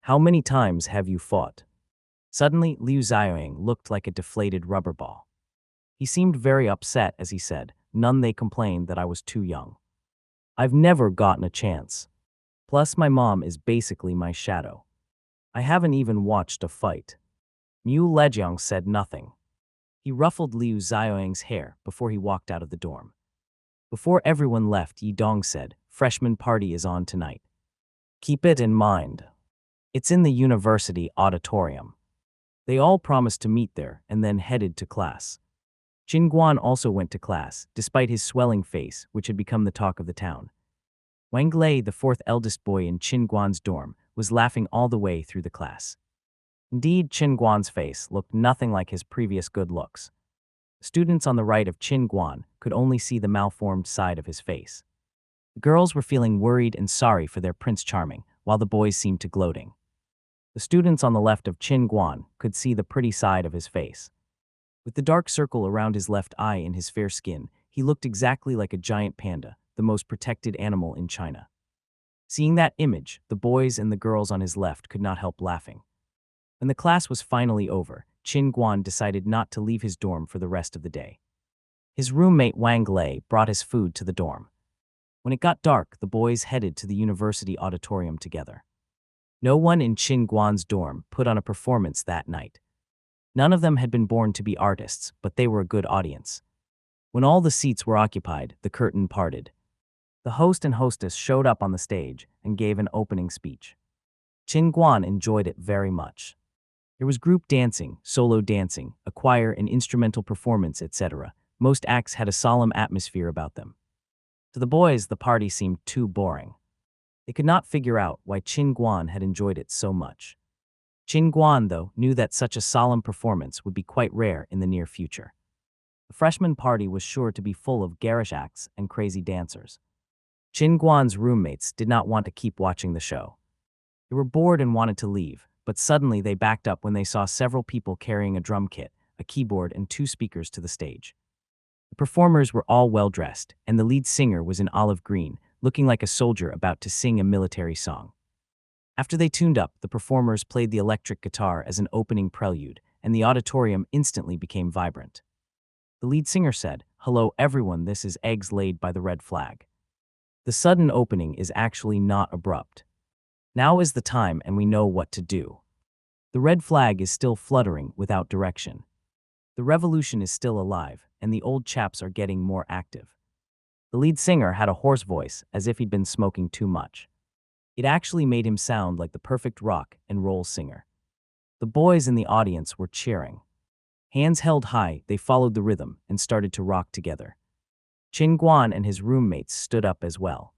How many times have you fought?" Suddenly, Liu Xiaoying looked like a deflated rubber ball. He seemed very upset as he said, "None. They complained that I was too young. I've never gotten a chance. Plus, my mom is basically my shadow. I haven't even watched a fight." Mu Lejong said nothing. He ruffled Liu Xiaoying's hair before he walked out of the dorm. Before everyone left, Yidong said, "Freshman party is on tonight. Keep it in mind. It's in the university auditorium." They all promised to meet there and then headed to class. Chin Guan also went to class, despite his swelling face, which had become the talk of the town. Wang Lei, the 4th eldest boy in Chin Guan's dorm, was laughing all the way through the class. Indeed, Chin Guan's face looked nothing like his previous good looks. Students on the right of Chin Guan could only see the malformed side of his face. The girls were feeling worried and sorry for their Prince Charming, while the boys seemed to gloating. The students on the left of Qin Guan could see the pretty side of his face. With the dark circle around his left eye and his fair skin, he looked exactly like a giant panda, the most protected animal in China. Seeing that image, the boys and the girls on his left could not help laughing. When the class was finally over, Qin Guan decided not to leave his dorm for the rest of the day. His roommate Wang Lei brought his food to the dorm. When it got dark, the boys headed to the university auditorium together. No one in Qin Guan's dorm put on a performance that night. None of them had been born to be artists, but they were a good audience. When all the seats were occupied, the curtain parted. The host and hostess showed up on the stage and gave an opening speech. Qin Guan enjoyed it very much. There was group dancing, solo dancing, a choir, an instrumental performance, etc. Most acts had a solemn atmosphere about them. To the boys, the party seemed too boring. They could not figure out why Qin Guan had enjoyed it so much. Qin Guan, though, knew that such a solemn performance would be quite rare in the near future. The freshman party was sure to be full of garish acts and crazy dancers. Qin Guan's roommates did not want to keep watching the show. They were bored and wanted to leave, but suddenly they backed up when they saw several people carrying a drum kit, a keyboard, and 2 speakers to the stage. The performers were all well-dressed, and the lead singer was in olive green, looking like a soldier about to sing a military song. After they tuned up, the performers played the electric guitar as an opening prelude, and the auditorium instantly became vibrant. The lead singer said, "Hello everyone, this is Eggs Laid by the Red Flag." The sudden opening is actually not abrupt. Now is the time and we know what to do. The red flag is still fluttering without direction. The revolution is still alive, and the old chaps are getting more active. The lead singer had a hoarse voice, as if he'd been smoking too much. It actually made him sound like the perfect rock and roll singer. The boys in the audience were cheering. Hands held high, they followed the rhythm and started to rock together. Qin Guan and his roommates stood up as well.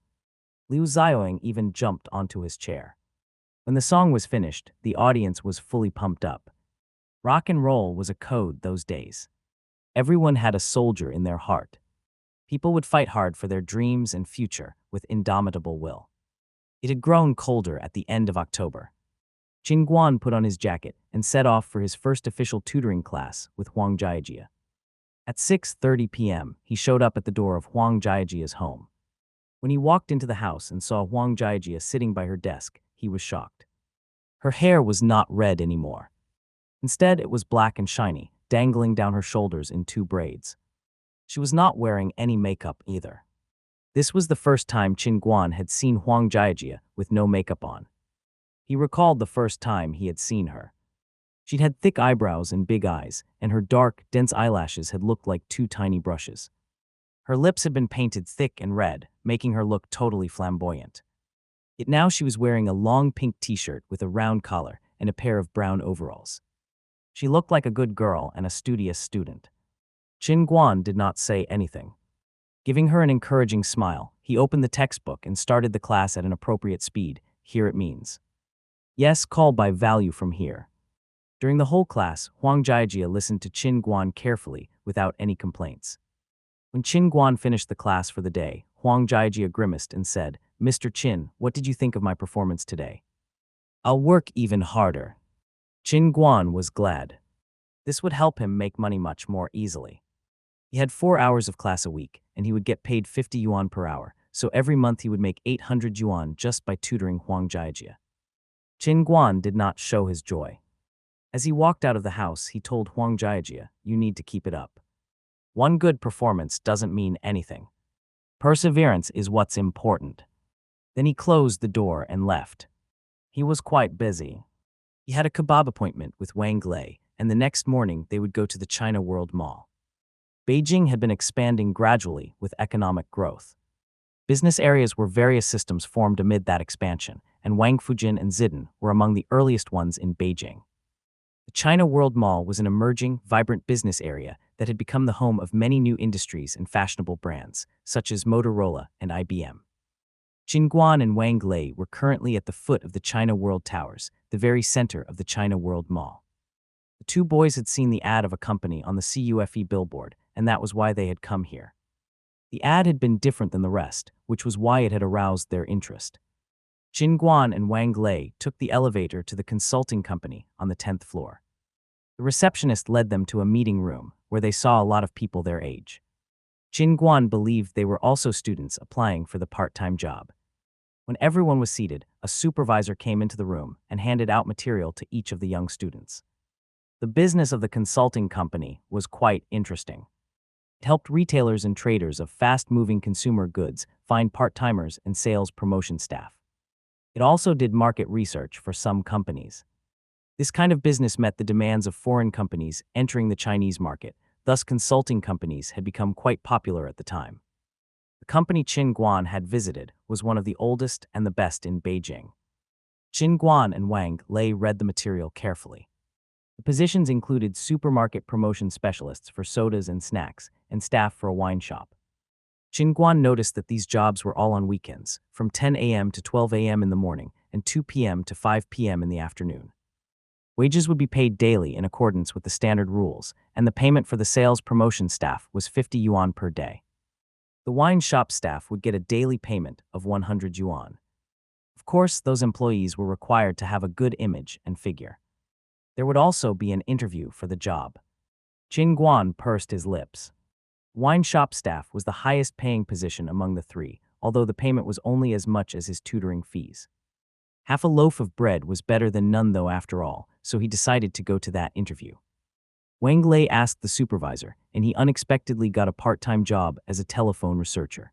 Liu Xiaoying even jumped onto his chair. When the song was finished, the audience was fully pumped up. Rock and roll was a code those days. Everyone had a soldier in their heart. People would fight hard for their dreams and future with indomitable will. It had grown colder at the end of October. Qin Guan put on his jacket and set off for his first official tutoring class with Huang Jiajie. At 6:30 p.m., he showed up at the door of Huang Jiajie's home. When he walked into the house and saw Huang Jiajie sitting by her desk, he was shocked. Her hair was not red anymore. Instead, it was black and shiny, dangling down her shoulders in 2 braids. She was not wearing any makeup either. This was the first time Qin Guan had seen Huang Jiajie with no makeup on. He recalled the first time he had seen her. She'd had thick eyebrows and big eyes, and her dark, dense eyelashes had looked like 2 tiny brushes. Her lips had been painted thick and red, making her look totally flamboyant. Yet now she was wearing a long pink t-shirt with a round collar and a pair of brown overalls. She looked like a good girl and a studious student. Qin Guan did not say anything. Giving her an encouraging smile, he opened the textbook and started the class at an appropriate speed. Here it means. Yes, call by value from here. During the whole class, Huang Jiajie listened to Qin Guan carefully, without any complaints. When Qin Guan finished the class for the day, Huang Jiajie grimaced and said, "Mr. Qin, what did you think of my performance today?" "I'll work even harder." Qin Guan was glad. This would help him make money much more easily. He had 4 hours of class a week, and he would get paid 50 yuan per hour, so every month he would make 800 yuan just by tutoring Huang Jiajie. Qin Guan did not show his joy. As he walked out of the house, he told Huang Jiajie, "You need to keep it up. One good performance doesn't mean anything. Perseverance is what's important." Then he closed the door and left. He was quite busy. He had a kebab appointment with Wang Lei, and the next morning they would go to the China World Mall. Beijing had been expanding gradually with economic growth. Business areas where various systems formed amid that expansion, and Wangfujin and Zidin were among the earliest ones in Beijing. The China World Mall was an emerging, vibrant business area that had become the home of many new industries and fashionable brands, such as Motorola and IBM. Qin Guan and Wang Lei were currently at the foot of the China World Towers, the very center of the China World Mall. The 2 boys had seen the ad of a company on the CUFE billboard, and that was why they had come here. The ad had been different than the rest, which was why it had aroused their interest. Qin Guan and Wang Lei took the elevator to the consulting company on the 10th floor. The receptionist led them to a meeting room where they saw a lot of people their age. Qin Guan believed they were also students applying for the part-time job. When everyone was seated, a supervisor came into the room and handed out material to each of the young students. The business of the consulting company was quite interesting. It helped retailers and traders of fast-moving consumer goods find part-timers and sales promotion staff. It also did market research for some companies. This kind of business met the demands of foreign companies entering the Chinese market, thus consulting companies had become quite popular at the time. The company Qin Guan had visited was one of the oldest and the best in Beijing. Qin Guan and Wang Lei read the material carefully. The positions included supermarket promotion specialists for sodas and snacks and staff for a wine shop. Qin Guan noticed that these jobs were all on weekends, from 10 a.m. to 12 a.m. in the morning and 2 p.m. to 5 p.m. in the afternoon. Wages would be paid daily in accordance with the standard rules, and the payment for the sales promotion staff was 50 yuan per day. The wine shop staff would get a daily payment of 100 yuan. Of course, those employees were required to have a good image and figure. There would also be an interview for the job. Qin Guan pursed his lips. Wine shop staff was the highest paying position among the three, although the payment was only as much as his tutoring fees. Half a loaf of bread was better than none though after all, so he decided to go to that interview. Wang Lei asked the supervisor, and he unexpectedly got a part-time job as a telephone researcher.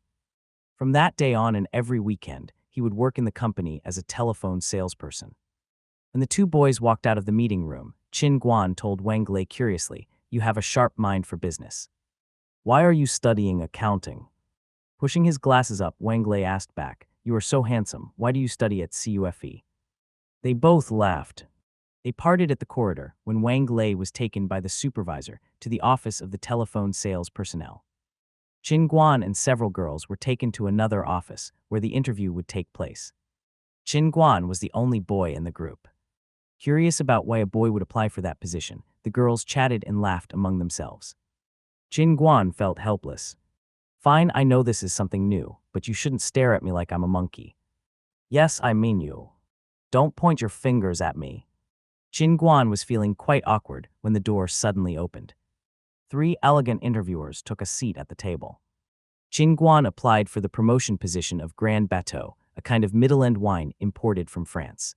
From that day on and every weekend, he would work in the company as a telephone salesperson. When the two boys walked out of the meeting room, Qin Guan told Wang Lei curiously, "You have a sharp mind for business. Why are you studying accounting?" Pushing his glasses up, Wang Lei asked back, "You are so handsome, why do you study at CUFE?" They both laughed. They parted at the corridor when Wang Lei was taken by the supervisor to the office of the telephone sales personnel. Qin Guan and several girls were taken to another office where the interview would take place. Qin Guan was the only boy in the group. Curious about why a boy would apply for that position, the girls chatted and laughed among themselves. Qin Guan felt helpless. "Fine, I know this is something new, but you shouldn't stare at me like I'm a monkey." "Yes, I mean you. Don't point your fingers at me." Qin Guan was feeling quite awkward when the door suddenly opened. 3 elegant interviewers took a seat at the table. Qin Guan applied for the promotion position of Grand Bateau, a kind of middle-end wine imported from France.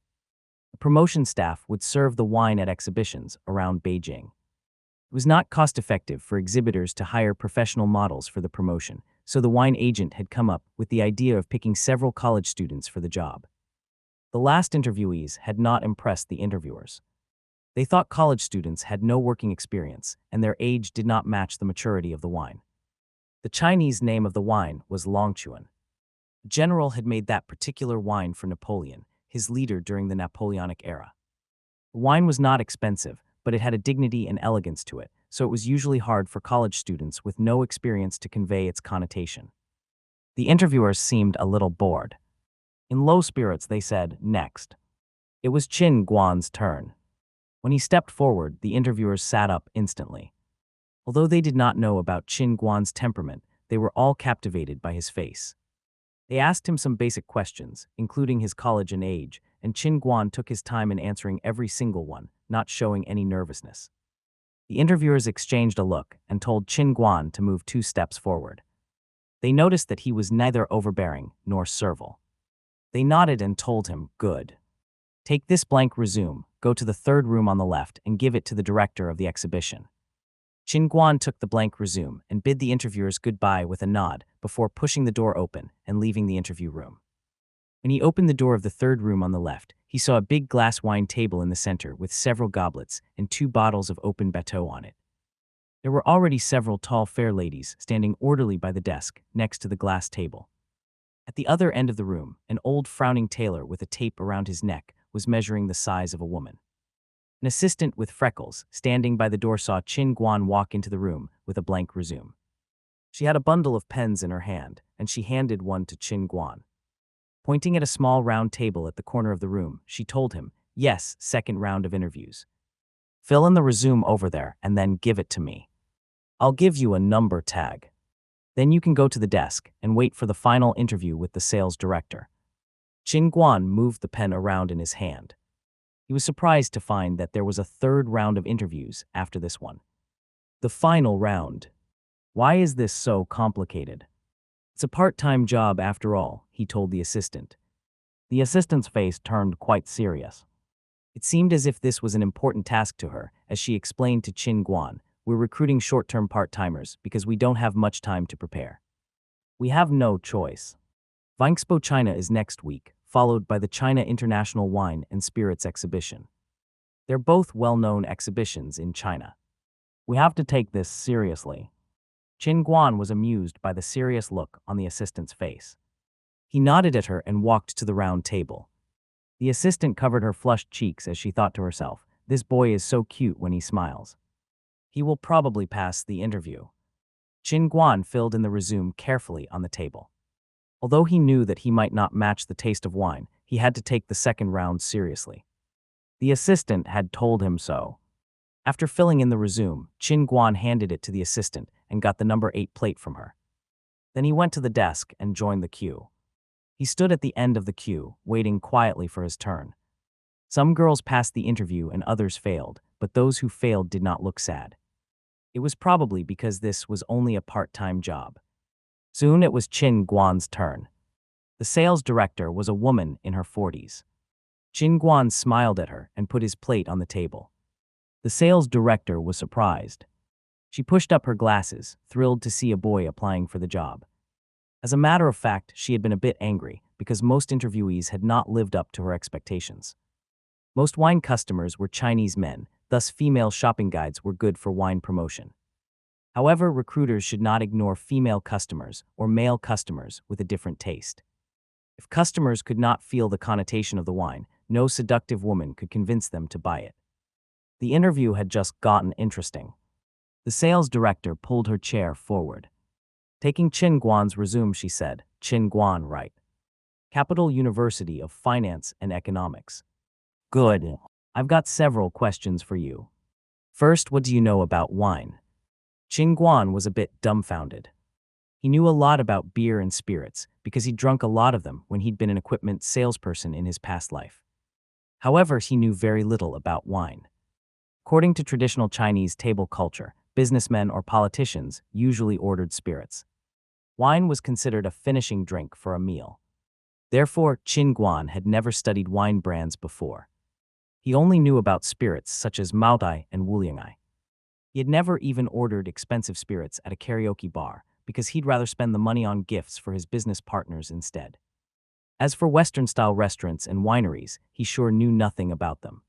The promotion staff would serve the wine at exhibitions around Beijing. It was not cost-effective for exhibitors to hire professional models for the promotion, so the wine agent had come up with the idea of picking several college students for the job. The last interviewees had not impressed the interviewers. They thought college students had no working experience, and their age did not match the maturity of the wine. The Chinese name of the wine was Longchuan. The general had made that particular wine for Napoleon, his leader during the Napoleonic era. The wine was not expensive, but it had a dignity and elegance to it, so it was usually hard for college students with no experience to convey its connotation. The interviewers seemed a little bored. In low spirits, they said, "Next." It was Qin Guan's turn. When he stepped forward, the interviewers sat up instantly. Although they did not know about Qin Guan's temperament, they were all captivated by his face. They asked him some basic questions, including his college and age, and Qin Guan took his time in answering every single one, not showing any nervousness. The interviewers exchanged a look and told Qin Guan to move 2 steps forward. They noticed that he was neither overbearing nor servile. They nodded and told him, "Good. Take this blank resume, go to the 3rd room on the left and give it to the director of the exhibition." Qin Guan took the blank resume and bid the interviewers goodbye with a nod before pushing the door open and leaving the interview room. When he opened the door of the 3rd room on the left, he saw a big glass wine table in the center with several goblets and 2 bottles of open Bateau on it. There were already several tall fair ladies standing orderly by the desk next to the glass table. At the other end of the room, an old frowning tailor with a tape around his neck was measuring the size of a woman. An assistant with freckles, standing by the door, saw Qin Guan walk into the room with a blank resume. She had a bundle of pens in her hand, and she handed one to Qin Guan. Pointing at a small round table at the corner of the room, she told him, "Yes, 2nd round of interviews. Fill in the resume over there and then give it to me. I'll give you a number tag. Then you can go to the desk and wait for the final interview with the sales director." Qin Guan moved the pen around in his hand. He was surprised to find that there was a third round of interviews after this one. The final round. Why is this so complicated? It's a part-time job after all, he told the assistant. The assistant's face turned quite serious. It seemed as if this was an important task to her, as she explained to Qin Guan, "We're recruiting short-term part-timers because we don't have much time to prepare. We have no choice." Vingexpo China is next week, followed by the China International Wine and Spirits Exhibition. They're both well-known exhibitions in China. We have to take this seriously. Qin Guan was amused by the serious look on the assistant's face. He nodded at her and walked to the round table. The assistant covered her flushed cheeks as she thought to herself, "This boy is so cute when he smiles. He will probably pass the interview." Qin Guan filled in the resume carefully on the table. Although he knew that he might not match the taste of wine, he had to take the second round seriously. The assistant had told him so. After filling in the resume, Qin Guan handed it to the assistant and got the number 8 plate from her. Then he went to the desk and joined the queue. He stood at the end of the queue, waiting quietly for his turn. Some girls passed the interview and others failed, but those who failed did not look sad. It was probably because this was only a part-time job. Soon it was Qin Guan's turn. The sales director was a woman in her 40s. Qin Guan smiled at her and put his plate on the table. The sales director was surprised. She pushed up her glasses, thrilled to see a boy applying for the job. As a matter of fact, she had been a bit angry because most interviewees had not lived up to her expectations. Most wine customers were Chinese men, thus female shopping guides were good for wine promotion. However, recruiters should not ignore female customers or male customers with a different taste. If customers could not feel the connotation of the wine, no seductive woman could convince them to buy it. The interview had just gotten interesting. The sales director pulled her chair forward. Taking Qin Guan's resume, she said, "Qin Guan, right? Capital University of Finance and Economics. Good. I've got several questions for you. First, what do you know about wine?" Qin Guan was a bit dumbfounded. He knew a lot about beer and spirits because he'd drunk a lot of them when he'd been an equipment salesperson in his past life. However, he knew very little about wine. According to traditional Chinese table culture, businessmen or politicians usually ordered spirits. Wine was considered a finishing drink for a meal. Therefore, Qin Guan had never studied wine brands before. He only knew about spirits such as manhwaedit and wuliang'ai. He had never even ordered expensive spirits at a karaoke bar because he'd rather spend the money on gifts for his business partners instead. As for Western-style restaurants and wineries, he sure knew nothing about them.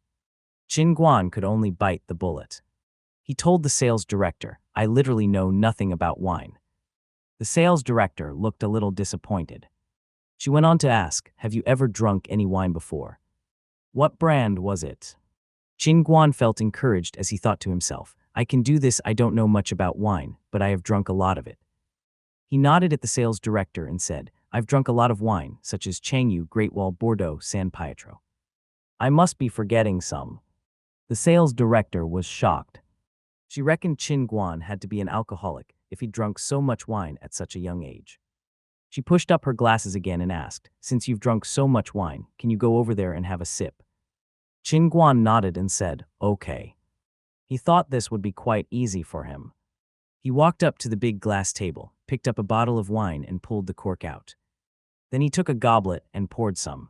Qin Guan could only bite the bullet. He told the sales director, "I literally know nothing about wine." The sales director looked a little disappointed. She went on to ask, "Have you ever drunk any wine before? What brand was it?" Qin Guan felt encouraged as he thought to himself, "I can do this. I don't know much about wine, but I have drunk a lot of it." He nodded at the sales director and said, "I've drunk a lot of wine, such as Changyu, Great Wall, Bordeaux, San Pietro. I must be forgetting some." The sales director was shocked. She reckoned Qin Guan had to be an alcoholic if he'd drunk so much wine at such a young age. She pushed up her glasses again and asked, "Since you've drunk so much wine, can you go over there and have a sip?" Qin Guan nodded and said, "Okay." He thought this would be quite easy for him. He walked up to the big glass table, picked up a bottle of wine and pulled the cork out. Then he took a goblet and poured some.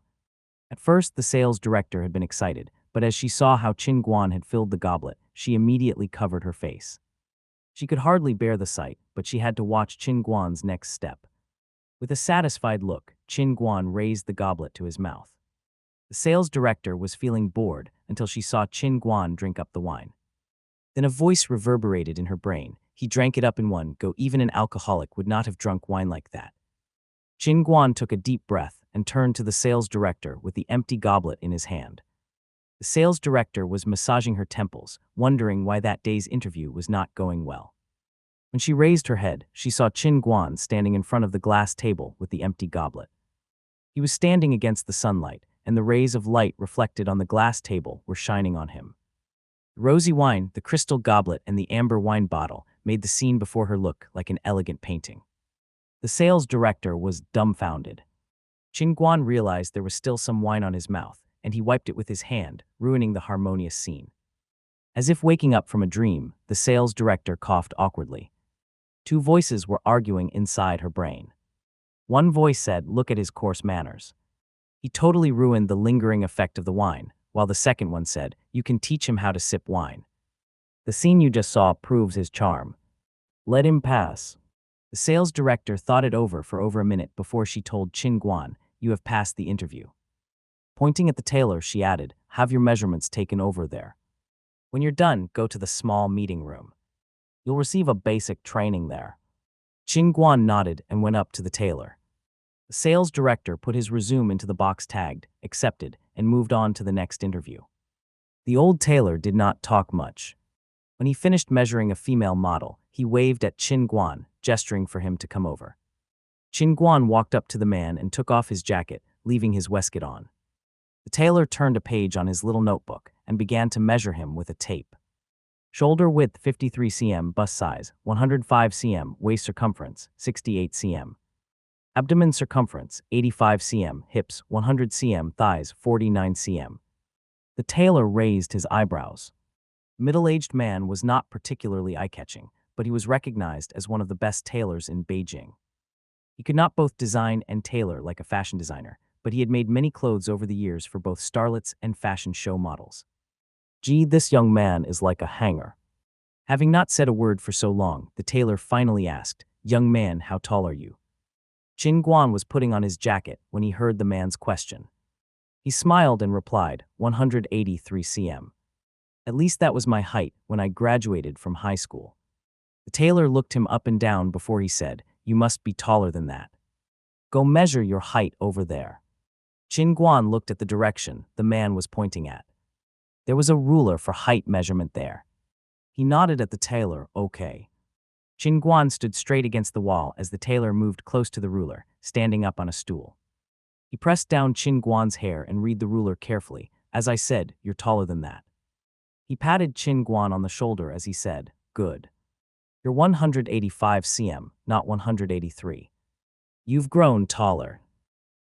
At first, the sales director had been excited, but as she saw how Qin Guan had filled the goblet, she immediately covered her face. She could hardly bear the sight, but she had to watch Qin Guan's next step. With a satisfied look, Qin Guan raised the goblet to his mouth. The sales director was feeling bored until she saw Qin Guan drink up the wine. Then a voice reverberated in her brain. He drank it up in one go. Even an alcoholic would not have drunk wine like that. Qin Guan took a deep breath and turned to the sales director with the empty goblet in his hand. The sales director was massaging her temples, wondering why that day's interview was not going well. When she raised her head, she saw Qin Guan standing in front of the glass table with the empty goblet. He was standing against the sunlight, and the rays of light reflected on the glass table were shining on him. The rosy wine, the crystal goblet, and the amber wine bottle made the scene before her look like an elegant painting. The sales director was dumbfounded. Guan realized there was still some wine on his mouth, and he wiped it with his hand, ruining the harmonious scene. As if waking up from a dream, the sales director coughed awkwardly. Two voices were arguing inside her brain. One voice said, "Look at his coarse manners. He totally ruined the lingering effect of the wine," while the second one said, "You can teach him how to sip wine. The scene you just saw proves his charm. Let him pass." The sales director thought it over for over a minute before she told Guan, "You have passed the interview." Pointing at the tailor, she added, "Have your measurements taken over there. When you're done, go to the small meeting room. You'll receive a basic training there." Guan nodded and went up to the tailor. The sales director put his resume into the box tagged "Accepted" and moved on to the next interview. The old tailor did not talk much. When he finished measuring a female model, he waved at Guan, gesturing for him to come over. Guan walked up to the man and took off his jacket, leaving his waistcoat on. The tailor turned a page on his little notebook and began to measure him with a tape. Shoulder width 53 cm, bust size 105 cm, waist circumference 68 cm. Abdomen circumference 85 cm, hips 100 cm, thighs 49 cm. The tailor raised his eyebrows. The middle-aged man was not particularly eye-catching, but he was recognized as one of the best tailors in Beijing. He could not both design and tailor like a fashion designer, but he had made many clothes over the years for both starlets and fashion show models. "Gee, this young man is like a hanger." Having not said a word for so long, the tailor finally asked, "Young man, how tall are you?" Guan was putting on his jacket when he heard the man's question. He smiled and replied, 183 cm. "At least that was my height when I graduated from high school." The tailor looked him up and down before he said, "You must be taller than that. Go measure your height over there." Guan looked at the direction the man was pointing at. There was a ruler for height measurement there. He nodded at the tailor, "Okay." Guan stood straight against the wall as the tailor moved close to the ruler, standing up on a stool. He pressed down Guan's hair and read the ruler carefully. "As I said, you're taller than that." He patted Guan on the shoulder as he said, "Good. You're 185 cm, not 183. You've grown taller."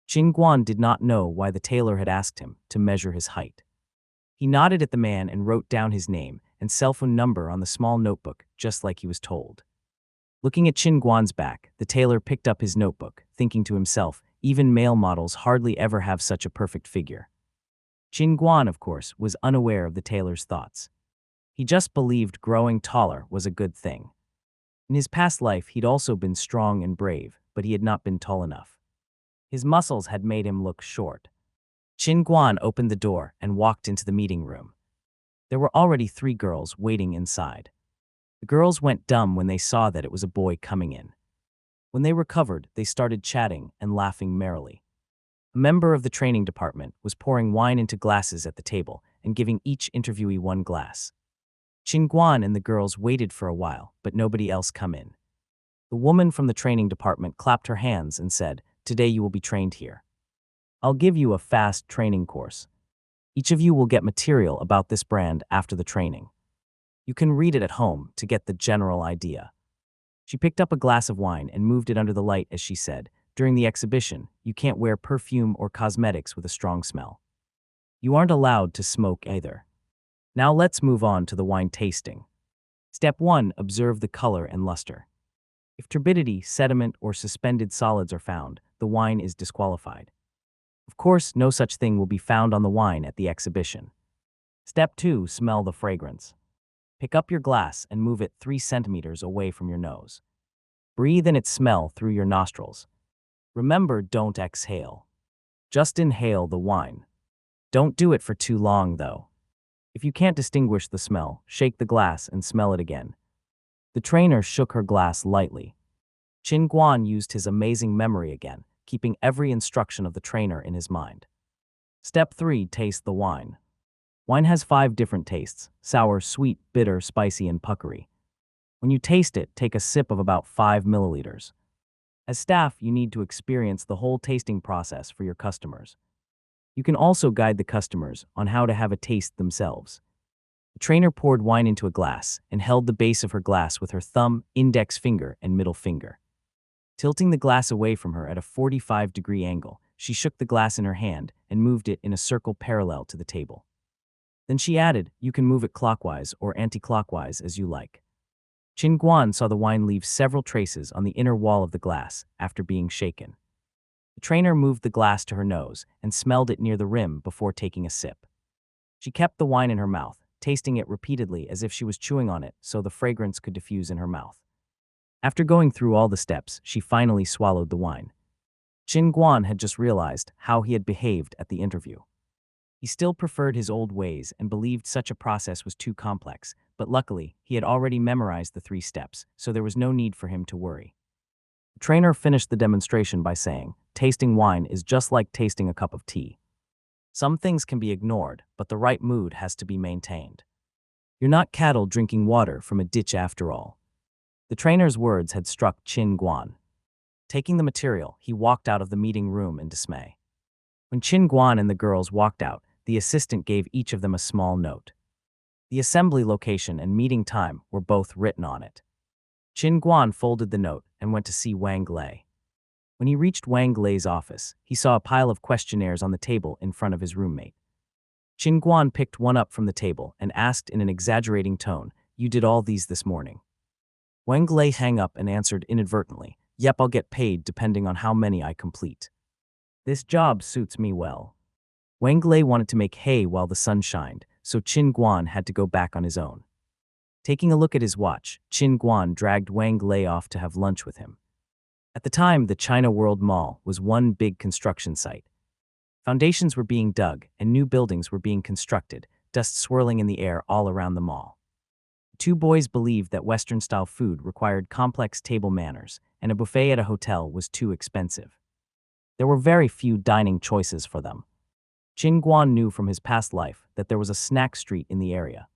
Guan did not know why the tailor had asked him to measure his height. He nodded at the man and wrote down his name and cell phone number on the small notebook, just like he was told. Looking at Guan's back, the tailor picked up his notebook, thinking to himself, even male models hardly ever have such a perfect figure. Guan, of course, was unaware of the tailor's thoughts. He just believed growing taller was a good thing. In his past life, he'd also been strong and brave, but he had not been tall enough. His muscles had made him look short. Guan opened the door and walked into the meeting room. There were already 3 girls waiting inside. The girls went dumb when they saw that it was a boy coming in. When they recovered, they started chatting and laughing merrily. A member of the training department was pouring wine into glasses at the table and giving each interviewee 1 glass. Guan and the girls waited for a while, but nobody else come in. The woman from the training department clapped her hands and said, "Today you will be trained here. I'll give you a fast training course. Each of you will get material about this brand after the training. You can read it at home to get the general idea." She picked up a glass of wine and moved it under the light as she said, "During the exhibition, you can't wear perfume or cosmetics with a strong smell. You aren't allowed to smoke either. Now let's move on to the wine tasting. Step 1. Observe the color and luster. If turbidity, sediment, or suspended solids are found, the wine is disqualified. Of course, no such thing will be found on the wine at the exhibition. Step 2. Smell the fragrance. Pick up your glass and move it 3 centimeters away from your nose. Breathe in its smell through your nostrils. Remember, don't exhale. Just inhale the wine. Don't do it for too long, though. If you can't distinguish the smell, shake the glass and smell it again." The trainer shook her glass lightly. Guan used his amazing memory again, keeping every instruction of the trainer in his mind. Step 3. Taste the wine. Wine has 5 different tastes: sour, sweet, bitter, spicy, and puckery. When you taste it, take a sip of about 5 milliliters. As staff, you need to experience the whole tasting process for your customers. You can also guide the customers on how to have a taste themselves. The trainer poured wine into a glass and held the base of her glass with her thumb, index finger, and middle finger. Tilting the glass away from her at a 45-degree angle, she shook the glass in her hand and moved it in a circle parallel to the table. Then she added, "You can move it clockwise or anti-clockwise as you like." Qin Guan saw the wine leave several traces on the inner wall of the glass after being shaken. The trainer moved the glass to her nose and smelled it near the rim before taking a sip. She kept the wine in her mouth, tasting it repeatedly as if she was chewing on it so the fragrance could diffuse in her mouth. After going through all the steps, she finally swallowed the wine. Qin Guan had just realized how he had behaved at the interview. He still preferred his old ways and believed such a process was too complex, but luckily, he had already memorized the 3 steps, so there was no need for him to worry. The trainer finished the demonstration by saying, "Tasting wine is just like tasting a cup of tea. Some things can be ignored, but the right mood has to be maintained. You're not cattle drinking water from a ditch after all." The trainer's words had struck Qin Guan. Taking the material, he walked out of the meeting room in dismay. When Qin Guan and the girls walked out, the assistant gave each of them a small note. The assembly location and meeting time were both written on it. Qin Guan folded the note and went to see Wang Lei. When he reached Wang Lei's office, he saw a pile of questionnaires on the table in front of his roommate. Qin Guan picked one up from the table and asked in an exaggerating tone, "You did all these this morning?" Wang Lei hung up and answered inadvertently, "Yep, I'll get paid depending on how many I complete. This job suits me well." Wang Lei wanted to make hay while the sun shined, so Qin Guan had to go back on his own. Taking a look at his watch, Qin Guan dragged Wang Lei off to have lunch with him. At the time, the China World Mall was one big construction site. Foundations were being dug and new buildings were being constructed, dust swirling in the air all around the mall. The 2 boys believed that Western-style food required complex table manners, and a buffet at a hotel was too expensive. There were very few dining choices for them. Qin Guan knew from his past life that there was a snack street in the area.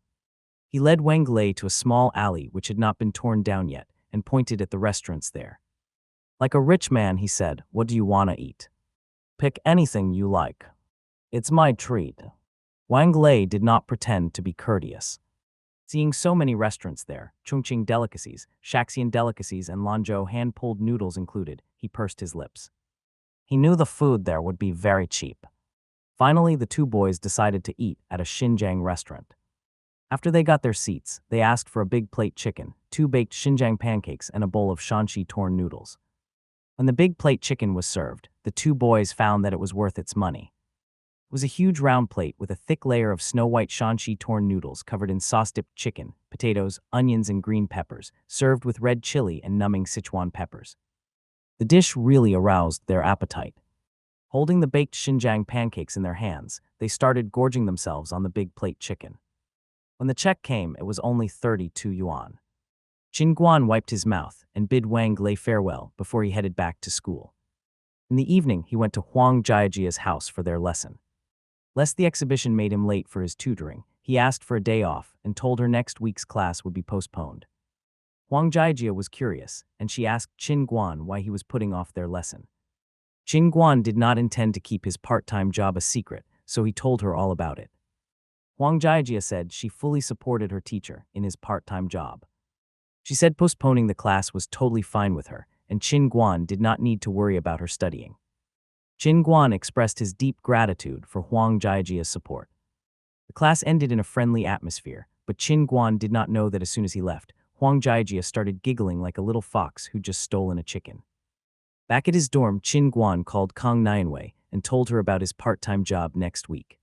He led Wang Lei to a small alley which had not been torn down yet and pointed at the restaurants there. Like a rich man, he said, "What do you want to eat? Pick anything you like. It's my treat." Wang Lei did not pretend to be courteous. Seeing so many restaurants there, Chongqing delicacies, Shaxian delicacies, and Lanzhou hand-pulled noodles included, he pursed his lips. He knew the food there would be very cheap. Finally, the 2 boys decided to eat at a Xinjiang restaurant. After they got their seats, they asked for a big plate chicken, 2 baked Xinjiang pancakes, and a bowl of Shanxi torn noodles. When the big plate chicken was served, the 2 boys found that it was worth its money. It was a huge round plate with a thick layer of snow-white Shanxi torn noodles covered in sauce-dipped chicken, potatoes, onions, and green peppers, served with red chili and numbing Sichuan peppers. The dish really aroused their appetite. Holding the baked Xinjiang pancakes in their hands, they started gorging themselves on the big plate chicken. When the check came, it was only 32 yuan. Qin Guan wiped his mouth and bid Wang Lei farewell before he headed back to school. In the evening, he went to Huang Jiajia's house for their lesson. Lest the exhibition made him late for his tutoring, he asked for a day off and told her next week's class would be postponed. Huang Jiajia was curious, and she asked Qin Guan why he was putting off their lesson. Qin Guan did not intend to keep his part-time job a secret, so he told her all about it. Huang Jiajia said she fully supported her teacher in his part-time job. She said postponing the class was totally fine with her, and Qin Guan did not need to worry about her studying. Qin Guan expressed his deep gratitude for Huang Jiajia's support. The class ended in a friendly atmosphere, but Qin Guan did not know that as soon as he left, Huang Jiajia started giggling like a little fox who'd just stolen a chicken. Back at his dorm, Qin Guan called Kang Nianwei and told her about his part-time job next week.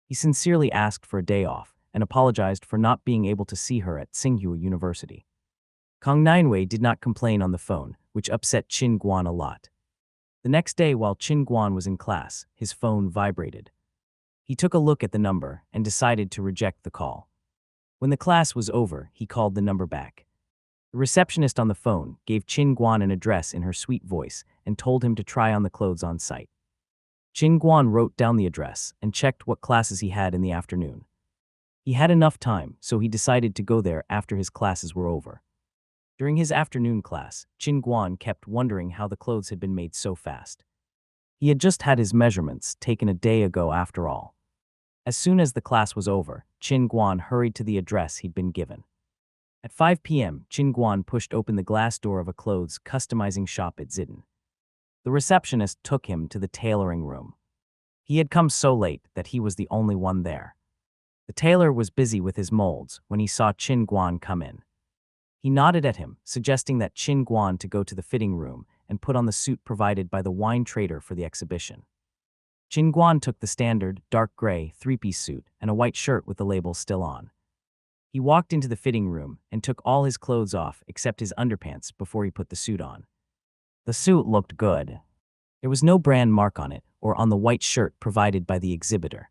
He sincerely asked for a day off and apologized for not being able to see her at Tsinghua University. Kang Nianwei did not complain on the phone, which upset Qin Guan a lot. The next day, while Qin Guan was in class, his phone vibrated. He took a look at the number and decided to reject the call. When the class was over, he called the number back. The receptionist on the phone gave Qin Guan an address in her sweet voice and told him to try on the clothes on site. Qin Guan wrote down the address and checked what classes he had in the afternoon. He had enough time, so he decided to go there after his classes were over. During his afternoon class, Qin Guan kept wondering how the clothes had been made so fast. He had just had his measurements taken a day ago after all. As soon as the class was over, Qin Guan hurried to the address he'd been given. At 5 p.m., Qin Guan pushed open the glass door of a clothes customizing shop at Zitten. The receptionist took him to the tailoring room. He had come so late that he was the only one there. The tailor was busy with his molds when he saw Qin Guan come in. He nodded at him, suggesting that Qin Guan to go to the fitting room and put on the suit provided by the wine trader for the exhibition. Qin Guan took the standard, dark gray, three-piece suit and a white shirt with the label still on. He walked into the fitting room and took all his clothes off except his underpants before he put the suit on. The suit looked good. There was no brand mark on it or on the white shirt provided by the exhibitor.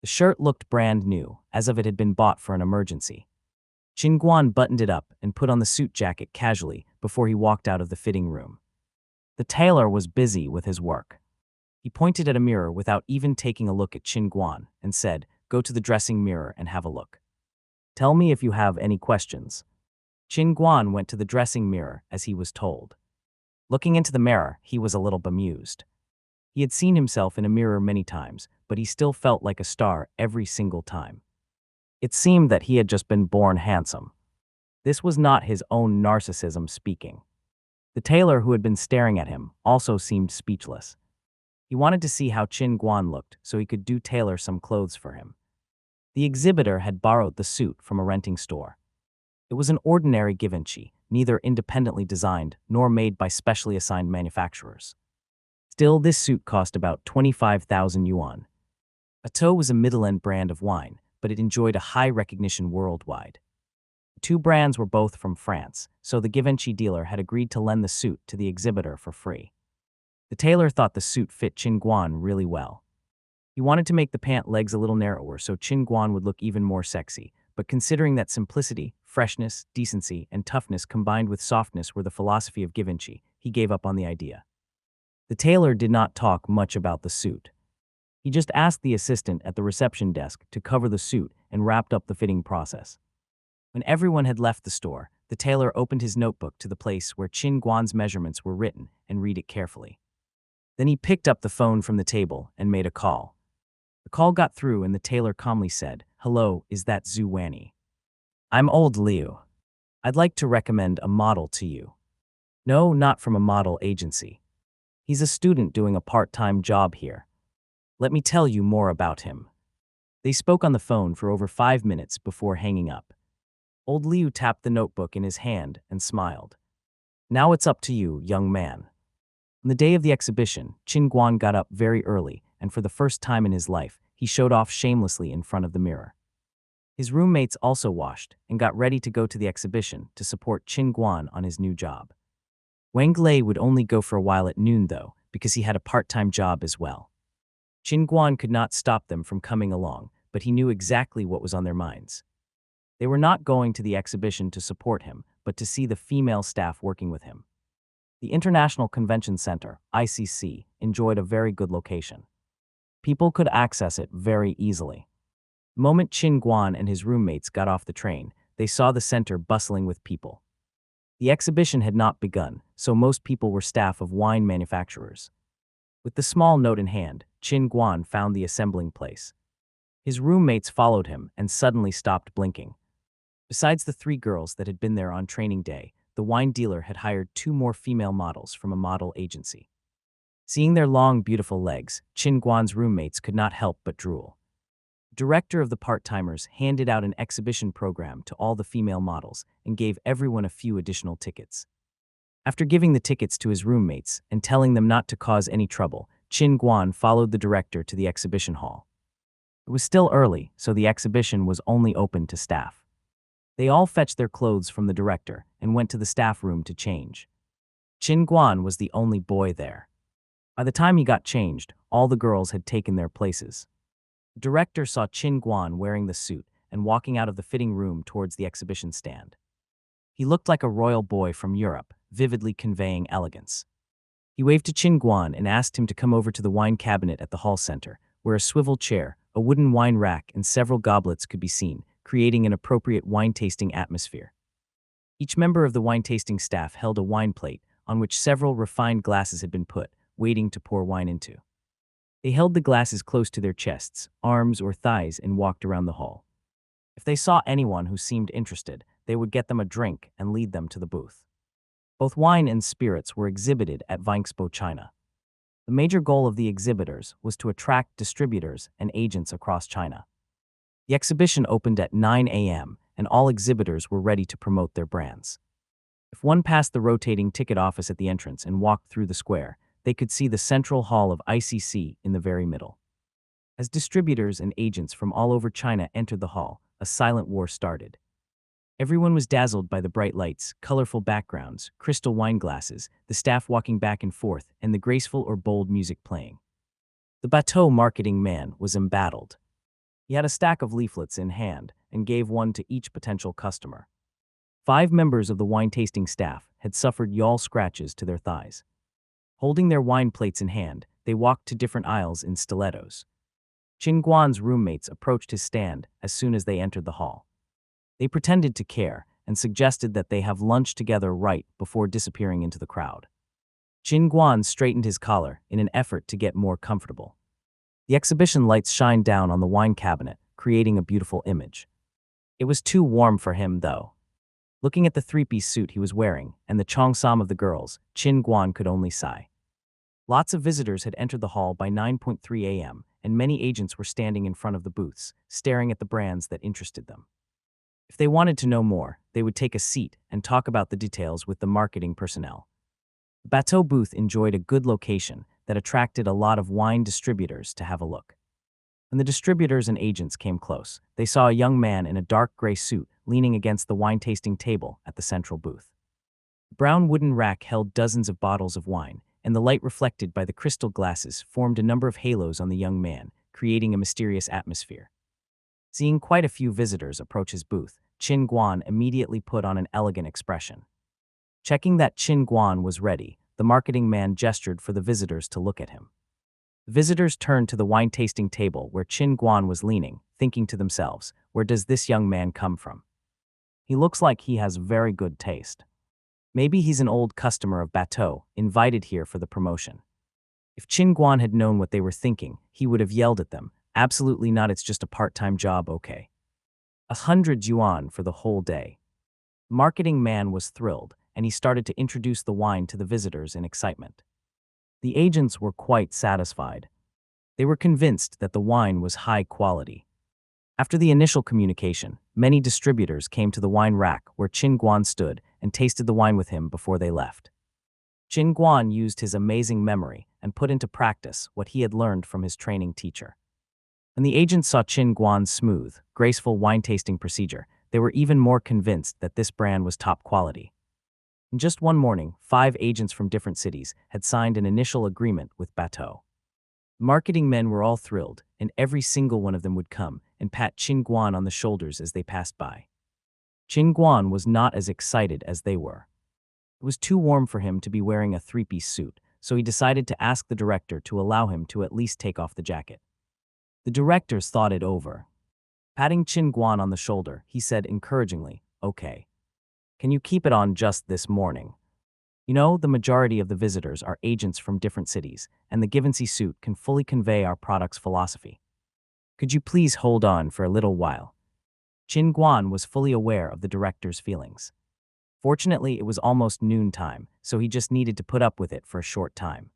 The shirt looked brand new, as if it had been bought for an emergency. Qin Guan buttoned it up and put on the suit jacket casually before he walked out of the fitting room. The tailor was busy with his work. He pointed at a mirror without even taking a look at Qin Guan and said, "Go to the dressing mirror and have a look. Tell me if you have any questions." Qin Guan went to the dressing mirror as he was told. Looking into the mirror, he was a little bemused. He had seen himself in a mirror many times, but he still felt like a star every single time. It seemed that he had just been born handsome. This was not his own narcissism speaking. The tailor who had been staring at him also seemed speechless. He wanted to see how Qin Guan looked so he could tailor some clothes for him. The exhibitor had borrowed the suit from a renting store. It was an ordinary Givenchy, neither independently designed nor made by specially assigned manufacturers. Still, this suit cost about 25,000 yuan. Atto was a middle-end brand of wine, but it enjoyed a high recognition worldwide. The two brands were both from France, so the Givenchy dealer had agreed to lend the suit to the exhibitor for free. The tailor thought the suit fit Qin Guan really well. He wanted to make the pant legs a little narrower so Qin Guan would look even more sexy, but considering that simplicity, freshness, decency, and toughness combined with softness were the philosophy of Givenchy, he gave up on the idea. The tailor did not talk much about the suit. He just asked the assistant at the reception desk to cover the suit and wrapped up the fitting process. When everyone had left the store, the tailor opened his notebook to the place where Qin Guan's measurements were written and read it carefully. Then he picked up the phone from the table and made a call. The call got through and the tailor calmly said, "Hello, is that Zhu Wanny? I'm old Liu. I'd like to recommend a model to you." "No, not from a model agency. He's a student doing a part-time job here. Let me tell you more about him." They spoke on the phone for over 5 minutes before hanging up. Old Liu tapped the notebook in his hand and smiled. "Now it's up to you, young man." On the day of the exhibition, Qin Guan got up very early, and for the first time in his life, he showed off shamelessly in front of the mirror. His roommates also washed and got ready to go to the exhibition to support Qin Guan on his new job. Wang Lei would only go for a while at noon, though, because he had a part-time job as well. Qin Guan could not stop them from coming along, but he knew exactly what was on their minds. They were not going to the exhibition to support him, but to see the female staff working with him. The International Convention Center, ICC, enjoyed a very good location. People could access it very easily. The moment Qin Guan and his roommates got off the train, they saw the center bustling with people. The exhibition had not begun, so most people were staff of wine manufacturers. With the small note in hand, Qin Guan found the assembling place. His roommates followed him and suddenly stopped blinking. Besides the 3 girls that had been there on training day, the wine dealer had hired 2 more female models from a model agency. Seeing their long, beautiful legs, Qin Guan's roommates could not help but drool. The director of the part-timers handed out an exhibition program to all the female models and gave everyone a few additional tickets. After giving the tickets to his roommates and telling them not to cause any trouble, Qin Guan followed the director to the exhibition hall. It was still early, so the exhibition was only open to staff. They all fetched their clothes from the director and went to the staff room to change. Qin Guan was the only boy there. By the time he got changed, all the girls had taken their places. The director saw Qin Guan wearing the suit and walking out of the fitting room towards the exhibition stand. He looked like a royal boy from Europe, vividly conveying elegance. He waved to Qin Guan and asked him to come over to the wine cabinet at the hall center, where a swivel chair, a wooden wine rack, and several goblets could be seen, creating an appropriate wine-tasting atmosphere. Each member of the wine-tasting staff held a wine plate on which several refined glasses had been put, waiting to pour wine into. They held the glasses close to their chests, arms, or thighs and walked around the hall. If they saw anyone who seemed interested, they would get them a drink and lead them to the booth. Both wine and spirits were exhibited at Vinexpo, China. The major goal of the exhibitors was to attract distributors and agents across China. The exhibition opened at 9 a.m., and all exhibitors were ready to promote their brands. If one passed the rotating ticket office at the entrance and walked through the square, they could see the central hall of ICC in the very middle. As distributors and agents from all over China entered the hall, a silent war started. Everyone was dazzled by the bright lights, colorful backgrounds, crystal wine glasses, the staff walking back and forth, and the graceful or bold music playing. The bateau marketing man was embattled. He had a stack of leaflets in hand and gave one to each potential customer. 5 members of the wine-tasting staff had suffered yawl scratches to their thighs. Holding their wine plates in hand, they walked to different aisles in stilettos. Qin Guan's roommates approached his stand as soon as they entered the hall. They pretended to care and suggested that they have lunch together right before disappearing into the crowd. Qin Guan straightened his collar in an effort to get more comfortable. The exhibition lights shined down on the wine cabinet, creating a beautiful image. It was too warm for him, though. Looking at the three-piece suit he was wearing and the cheongsam of the girls, Qin Guan could only sigh. Lots of visitors had entered the hall by 9:03 a.m., and many agents were standing in front of the booths, staring at the brands that interested them. If they wanted to know more, they would take a seat and talk about the details with the marketing personnel. The Bateau booth enjoyed a good location that attracted a lot of wine distributors to have a look. When the distributors and agents came close, they saw a young man in a dark gray suit leaning against the wine-tasting table at the central booth. The brown wooden rack held dozens of bottles of wine, and the light reflected by the crystal glasses formed a number of halos on the young man, creating a mysterious atmosphere. Seeing quite a few visitors approach his booth, Qin Guan immediately put on an elegant expression. Checking that Qin Guan was ready, the marketing man gestured for the visitors to look at him. The visitors turned to the wine-tasting table where Qin Guan was leaning, thinking to themselves, where does this young man come from? He looks like he has very good taste. Maybe he's an old customer of Bateau, invited here for the promotion. If Qin Guan had known what they were thinking, he would have yelled at them, absolutely not, it's just a part-time job, okay. 100 yuan for the whole day. The marketing man was thrilled, and he started to introduce the wine to the visitors in excitement. The agents were quite satisfied. They were convinced that the wine was high quality. After the initial communication, many distributors came to the wine rack where Qin Guan stood and tasted the wine with him before they left. Qin Guan used his amazing memory and put into practice what he had learned from his training teacher. When the agents saw Qin Guan's smooth, graceful wine-tasting procedure, they were even more convinced that this brand was top quality. In just one morning, 5 agents from different cities had signed an initial agreement with Bateau. Marketing men were all thrilled, and every single one of them would come and pat Qin Guan on the shoulders as they passed by. Qin Guan was not as excited as they were. It was too warm for him to be wearing a three-piece suit, so he decided to ask the director to allow him to at least take off the jacket. The directors thought it over. Patting Qin Guan on the shoulder, he said encouragingly, "Okay. Can you keep it on just this morning? You know, the majority of the visitors are agents from different cities, and the Givenchy suit can fully convey our product's philosophy. Could you please hold on for a little while?" Qin Guan was fully aware of the director's feelings. Fortunately, it was almost noontime, so he just needed to put up with it for a short time.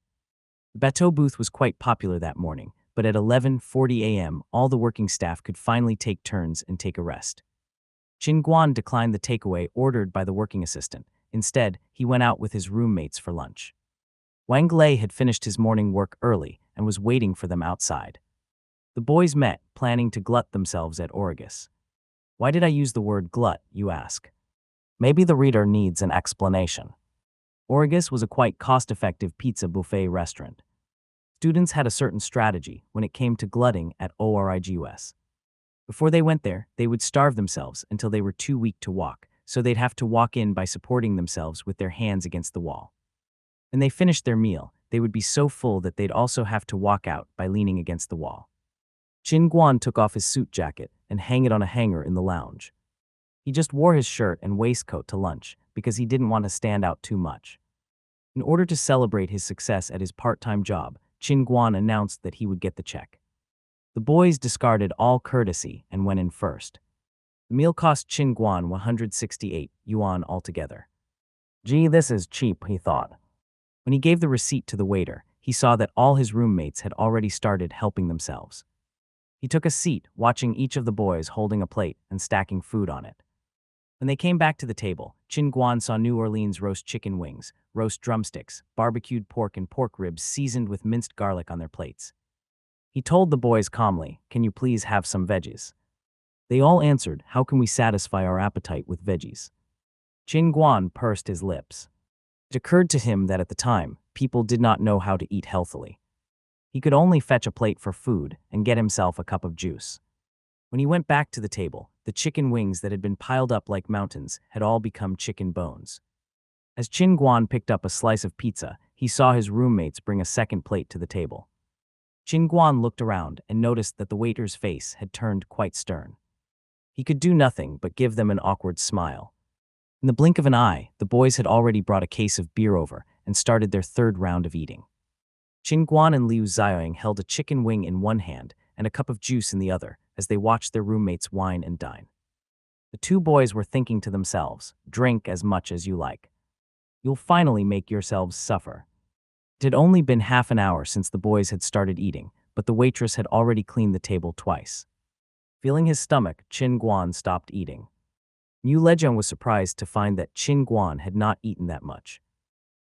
The Bateau booth was quite popular that morning, but at 11:40 a.m., all the working staff could finally take turns and take a rest. Qin Guan declined the takeaway ordered by the working assistant. Instead, he went out with his roommates for lunch. Wang Lei had finished his morning work early and was waiting for them outside. The boys met, planning to glut themselves at Origus. Why did I use the word glut, you ask? Maybe the reader needs an explanation. Origus was a quite cost-effective pizza buffet restaurant. Students had a certain strategy when it came to glutting at Origus. Before they went there, they would starve themselves until they were too weak to walk, so they'd have to walk in by supporting themselves with their hands against the wall. When they finished their meal, they would be so full that they'd also have to walk out by leaning against the wall. Qin Guan took off his suit jacket and hung it on a hanger in the lounge. He just wore his shirt and waistcoat to lunch because he didn't want to stand out too much. In order to celebrate his success at his part-time job, Qin Guan announced that he would get the check. The boys discarded all courtesy and went in first. The meal cost Qin Guan 168 yuan altogether. Gee, this is cheap, he thought. When he gave the receipt to the waiter, he saw that all his roommates had already started helping themselves. He took a seat, watching each of the boys holding a plate and stacking food on it. When they came back to the table, Chin Guan saw New Orleans roast chicken wings, roast drumsticks, barbecued pork and pork ribs seasoned with minced garlic on their plates. He told the boys calmly, "Can you please have some veggies?" They all answered, "How can we satisfy our appetite with veggies?" Chin Guan pursed his lips. It occurred to him that at the time, people did not know how to eat healthily. He could only fetch a plate for food and get himself a cup of juice. When he went back to the table, the chicken wings that had been piled up like mountains had all become chicken bones. As Chin Guan picked up a slice of pizza, he saw his roommates bring a second plate to the table. Chin Guan looked around and noticed that the waiter's face had turned quite stern. He could do nothing but give them an awkward smile. In the blink of an eye, the boys had already brought a case of beer over and started their third round of eating. Chin Guan and Liu Xiaoying held a chicken wing in one hand and a cup of juice in the other as they watched their roommates wine and dine. The two boys were thinking to themselves, "Drink as much as you like. You'll finally make yourselves suffer." It had only been half an hour since the boys had started eating, but the waitress had already cleaned the table twice. Feeling his stomach, Chin Guan stopped eating. Liu Lejiang was surprised to find that Chin Guan had not eaten that much.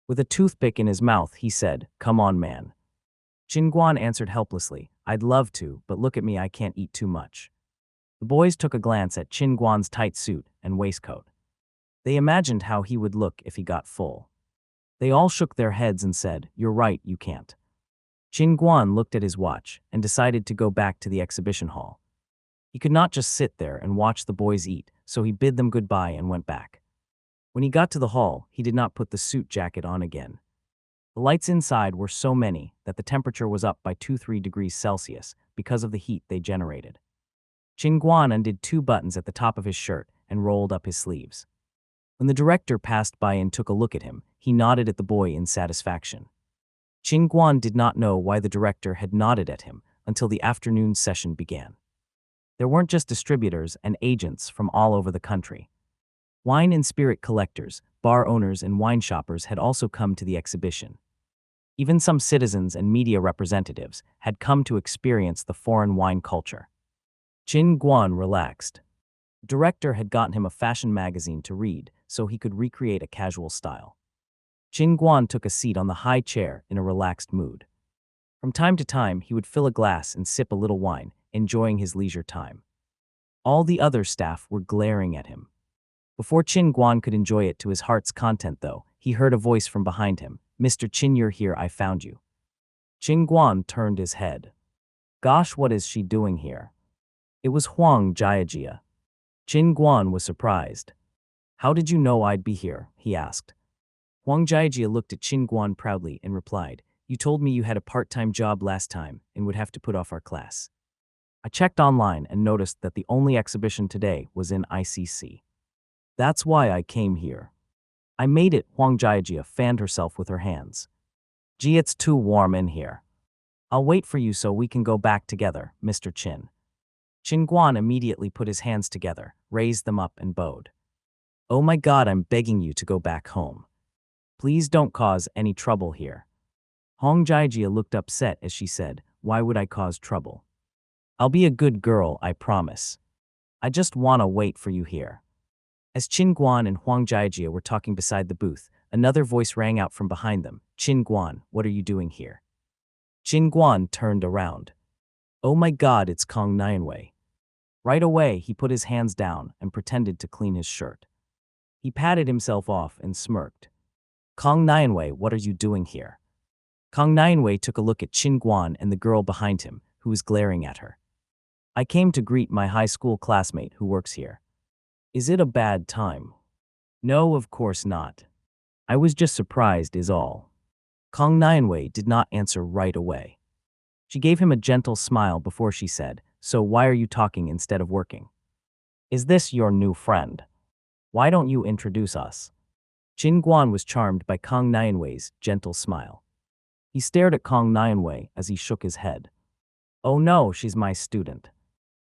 With a toothpick in his mouth, he said, "Come on, man." Chin Guan answered helplessly, "I'd love to, but look at me, I can't eat too much." The boys took a glance at Chin Guan's tight suit and waistcoat. They imagined how he would look if he got full. They all shook their heads and said, "You're right, you can't." Chin Guan looked at his watch and decided to go back to the exhibition hall. He could not just sit there and watch the boys eat, so he bid them goodbye and went back. When he got to the hall, he did not put the suit jacket on again. The lights inside were so many that the temperature was up by 2-3 degrees Celsius because of the heat they generated. Chin Guan undid 2 buttons at the top of his shirt and rolled up his sleeves. When the director passed by and took a look at him, he nodded at the boy in satisfaction. Chin Guan did not know why the director had nodded at him until the afternoon session began. There weren't just distributors and agents from all over the country. Wine and spirit collectors, bar owners, and wine shoppers had also come to the exhibition. Even some citizens and media representatives had come to experience the foreign wine culture. Chin Guan relaxed. The director had gotten him a fashion magazine to read so he could recreate a casual style. Chin Guan took a seat on the high chair in a relaxed mood. From time to time, he would fill a glass and sip a little wine, enjoying his leisure time. All the other staff were glaring at him. Before Chin Guan could enjoy it to his heart's content, though, he heard a voice from behind him. "Mr. Chin, you're here, I found you." Chin Guan turned his head. Gosh, what is she doing here? It was Huang Jiajia. Chin Guan was surprised. "How did you know I'd be here?" he asked. Huang Jiajia looked at Chin Guan proudly and replied, "You told me you had a part-time job last time and would have to put off our class. I checked online and noticed that the only exhibition today was in ICC. That's why I came here." "I made it," Huang Jiajia fanned herself with her hands. "Gee, it's too warm in here. I'll wait for you so we can go back together, Mr. Chin." Chin Guan immediately put his hands together, raised them up and bowed. "Oh my God, I'm begging you to go back home. Please don't cause any trouble here." Huang Jiajia looked upset as she said, "Why would I cause trouble? I'll be a good girl, I promise. I just wanna wait for you here." As Chin Guan and Huang Jiajia were talking beside the booth, another voice rang out from behind them. "Chin Guan, what are you doing here?" Chin Guan turned around. "Oh my God, it's Kong Nianwei." Right away, he put his hands down and pretended to clean his shirt. He patted himself off and smirked. "Kong Nianwei, what are you doing here?" Kong Nianwei took a look at Chin Guan and the girl behind him, who was glaring at her. "I came to greet my high school classmate who works here. Is it a bad time?" "No, of course not. I was just surprised is all." Kong Nianwei did not answer right away. She gave him a gentle smile before she said, "So why are you talking instead of working? Is this your new friend? Why don't you introduce us?" Chin Guan was charmed by Kong Nianwei's gentle smile. He stared at Kong Nianwei as he shook his head. "Oh no, she's my student.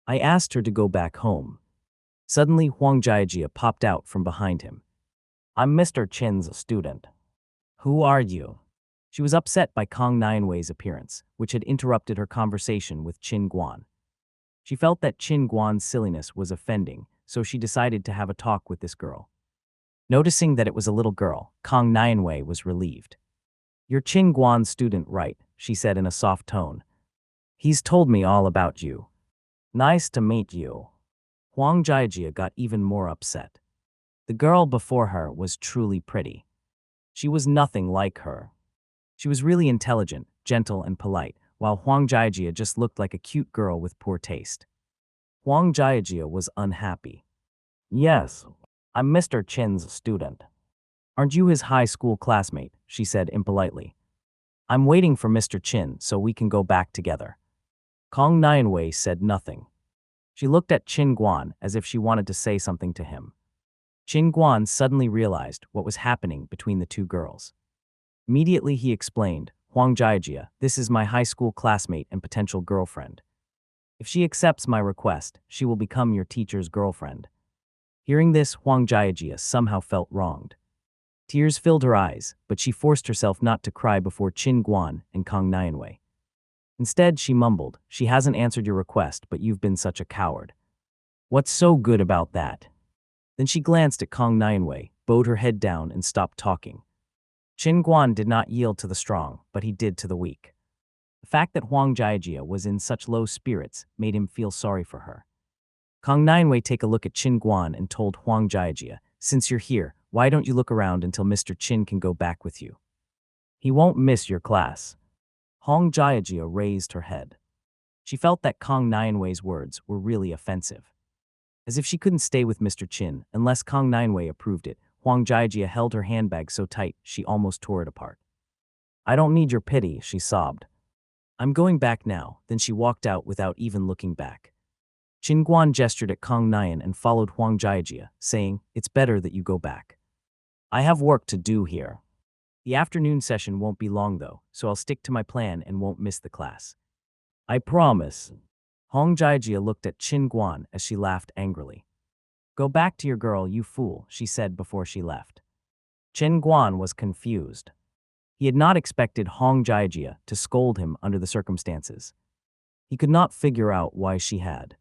I asked her to go back home." Suddenly, Huang Jiajia popped out from behind him. I'm Mr. Chin's student. Who are you? She was upset by Kong Nianwei's appearance, which had interrupted her conversation with Qin Guan. She felt that Qin Guan's silliness was offending, so she decided to have a talk with this girl. Noticing that it was a little girl, Kong Nianwei was relieved. You're Qin Guan's student, right? She said in a soft tone. He's told me all about you. Nice to meet you. Huang Jiajia got even more upset. The girl before her was truly pretty. She was nothing like her. She was really intelligent, gentle, and polite, while Huang Jiajia just looked like a cute girl with poor taste. Huang Jiajia was unhappy. Yes, I'm Mr. Chin's student. Aren't you his high school classmate? She said impolitely. I'm waiting for Mr. Chin so we can go back together. Kong Nianwei said nothing. She looked at Qin Guan as if she wanted to say something to him. Qin Guan suddenly realized what was happening between the two girls. Immediately he explained, Huang Jiajia, this is my high school classmate and potential girlfriend. If she accepts my request, she will become your teacher's girlfriend. Hearing this, Huang Jiajia somehow felt wronged. Tears filled her eyes, but she forced herself not to cry before Qin Guan and Kong Nianwei. Instead, she mumbled, she hasn't answered your request, but you've been such a coward. What's so good about that? Then she glanced at Kong Nianwei, bowed her head down, and stopped talking. Qin Guan did not yield to the strong, but he did to the weak. The fact that Huang Jiajia was in such low spirits made him feel sorry for her. Kong Nianwei took a look at Qin Guan and told Huang Jiajia, since you're here, why don't you look around until Mr. Qin can go back with you? He won't miss your class. Huang Jiajia raised her head. She felt that Kong Nianwei's words were really offensive. As if she couldn't stay with Mr. Qin unless Kong Nianwei approved it, Huang Jiajia held her handbag so tight she almost tore it apart. I don't need your pity, she sobbed. I'm going back now. Then she walked out without even looking back. Qin Guan gestured at Kong Nian and followed Huang Jiajia, saying, it's better that you go back. I have work to do here. The afternoon session won't be long though, so I'll stick to my plan and won't miss the class. I promise. Huang Jiajia looked at Qin Guan as she laughed angrily. Go back to your girl, you fool, she said before she left. Qin Guan was confused. He had not expected Huang Jiajia to scold him under the circumstances. He could not figure out why she had.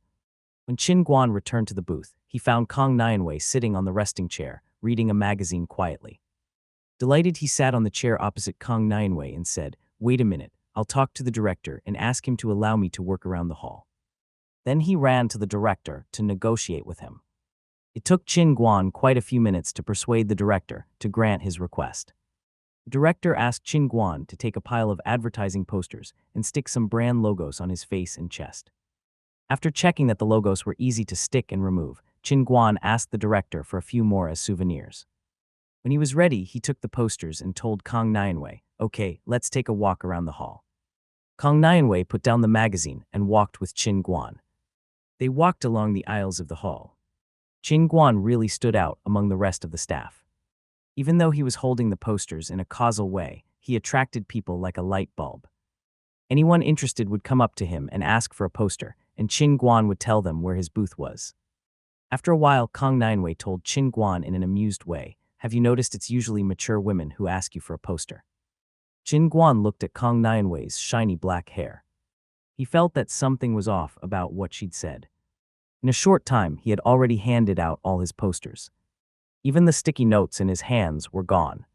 When Qin Guan returned to the booth, he found Kong Nianwei sitting on the resting chair, reading a magazine quietly. Delighted, he sat on the chair opposite Kong Nianwei and said, wait a minute, I'll talk to the director and ask him to allow me to work around the hall. Then he ran to the director to negotiate with him. It took Qin Guan quite a few minutes to persuade the director to grant his request. The director asked Qin Guan to take a pile of advertising posters and stick some brand logos on his face and chest. After checking that the logos were easy to stick and remove, Qin Guan asked the director for a few more as souvenirs. When he was ready, he took the posters and told Kong Nianwei, okay, let's take a walk around the hall. Kong Nianwei put down the magazine and walked with Qin Guan. They walked along the aisles of the hall. Qin Guan really stood out among the rest of the staff. Even though he was holding the posters in a causal way, he attracted people like a light bulb. Anyone interested would come up to him and ask for a poster, and Qin Guan would tell them where his booth was. After a while, Kong Nianwei told Qin Guan in an amused way, have you noticed it's usually mature women who ask you for a poster? Qin Guan looked at Kong Nianwei's shiny black hair. He felt that something was off about what she'd said. In a short time, he had already handed out all his posters. Even the sticky notes in his hands were gone.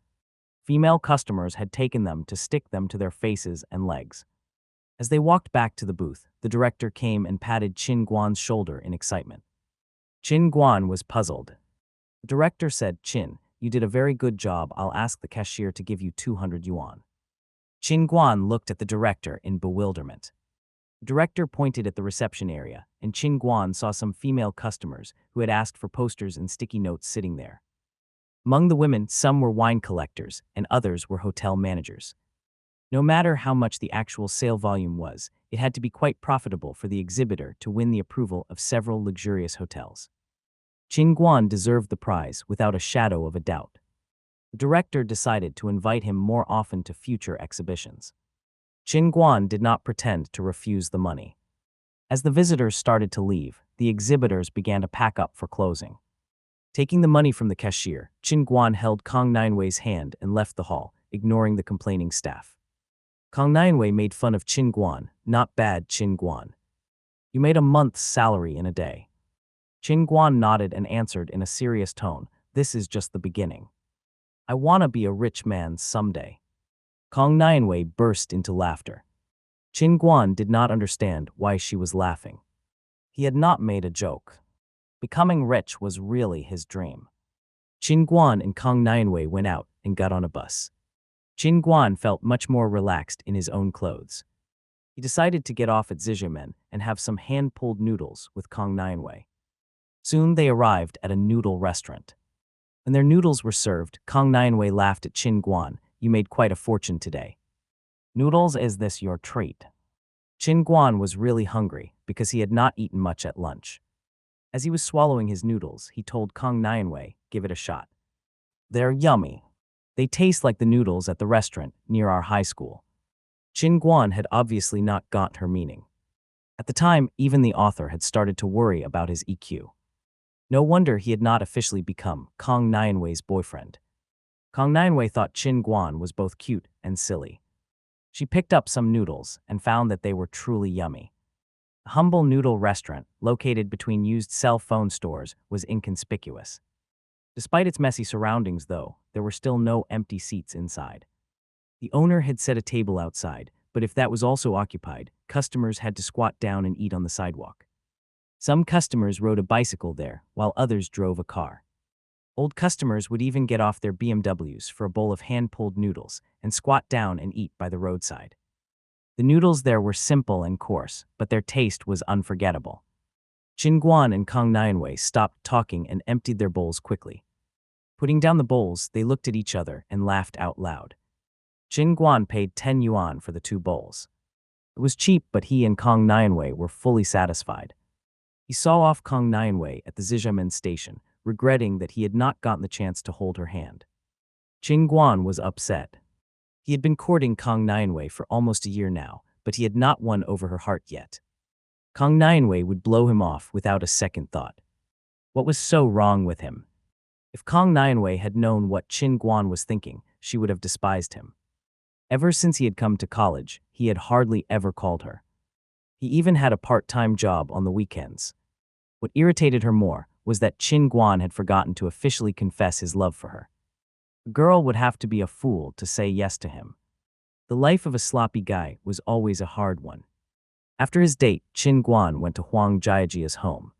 Female customers had taken them to stick them to their faces and legs. As they walked back to the booth, the director came and patted Qin Guan's shoulder in excitement. Qin Guan was puzzled. The director said, Qin, you did a very good job. I'll ask the cashier to give you 200 yuan. Qin Guan looked at the director in bewilderment. The director pointed at the reception area, and Qin Guan saw some female customers who had asked for posters and sticky notes sitting there. Among the women, some were wine collectors, and others were hotel managers. No matter how much the actual sale volume was, it had to be quite profitable for the exhibitor to win the approval of several luxurious hotels. Qin Guan deserved the prize without a shadow of a doubt. The director decided to invite him more often to future exhibitions. Qin Guan did not pretend to refuse the money. As the visitors started to leave, the exhibitors began to pack up for closing. Taking the money from the cashier, Chin Guan held Kong Nianwei's hand and left the hall, ignoring the complaining staff. Kong Nianwei made fun of Chin Guan. Not bad, Chin Guan. You made a month's salary in a day. Chin Guan nodded and answered in a serious tone, this is just the beginning. I wanna be a rich man someday. Kong Nianwei burst into laughter. Chin Guan did not understand why she was laughing. He had not made a joke. Becoming rich was really his dream. Chin Guan and Kong Nianwei went out and got on a bus. Chin Guan felt much more relaxed in his own clothes. He decided to get off at Zijimen and have some hand-pulled noodles with Kong Nianwei. Soon they arrived at a noodle restaurant. When their noodles were served, Kong Nianwei laughed at Chin Guan. You made quite a fortune today. Noodles, is this your treat? Chin Guan was really hungry because he had not eaten much at lunch. As he was swallowing his noodles, he told Kong Nianwei, give it a shot. They're yummy. They taste like the noodles at the restaurant near our high school. Chin Guan had obviously not got her meaning. At the time, even the author had started to worry about his EQ. No wonder he had not officially become Kong Nianwei's boyfriend. Kong Nianwei thought Chin Guan was both cute and silly. She picked up some noodles and found that they were truly yummy. The humble noodle restaurant, located between used cell phone stores, was inconspicuous. Despite its messy surroundings, though, there were still no empty seats inside. The owner had set a table outside, but if that was also occupied, customers had to squat down and eat on the sidewalk. Some customers rode a bicycle there, while others drove a car. Old customers would even get off their BMWs for a bowl of hand-pulled noodles and squat down and eat by the roadside. The noodles there were simple and coarse, but their taste was unforgettable. Chin Guan and Kong Nianwei stopped talking and emptied their bowls quickly. Putting down the bowls, they looked at each other and laughed out loud. Chin Guan paid 10 yuan for the 2 bowls. It was cheap, but he and Kong Nianwei were fully satisfied. He saw off Kong Nianwei at the Zijimen station, regretting that he had not gotten the chance to hold her hand. Chin Guan was upset. He had been courting Kong Nianwei for almost a year now, but he had not won over her heart yet. Kong Nianwei would blow him off without a second thought. What was so wrong with him? If Kong Nianwei had known what Chin Guan was thinking, she would have despised him. Ever since he had come to college, he had hardly ever called her. He even had a part-time job on the weekends. What irritated her more was that Chin Guan had forgotten to officially confess his love for her. A girl would have to be a fool to say yes to him. The life of a sloppy guy was always a hard one. After his date, Chin Guan went to Huang Jiajia's home.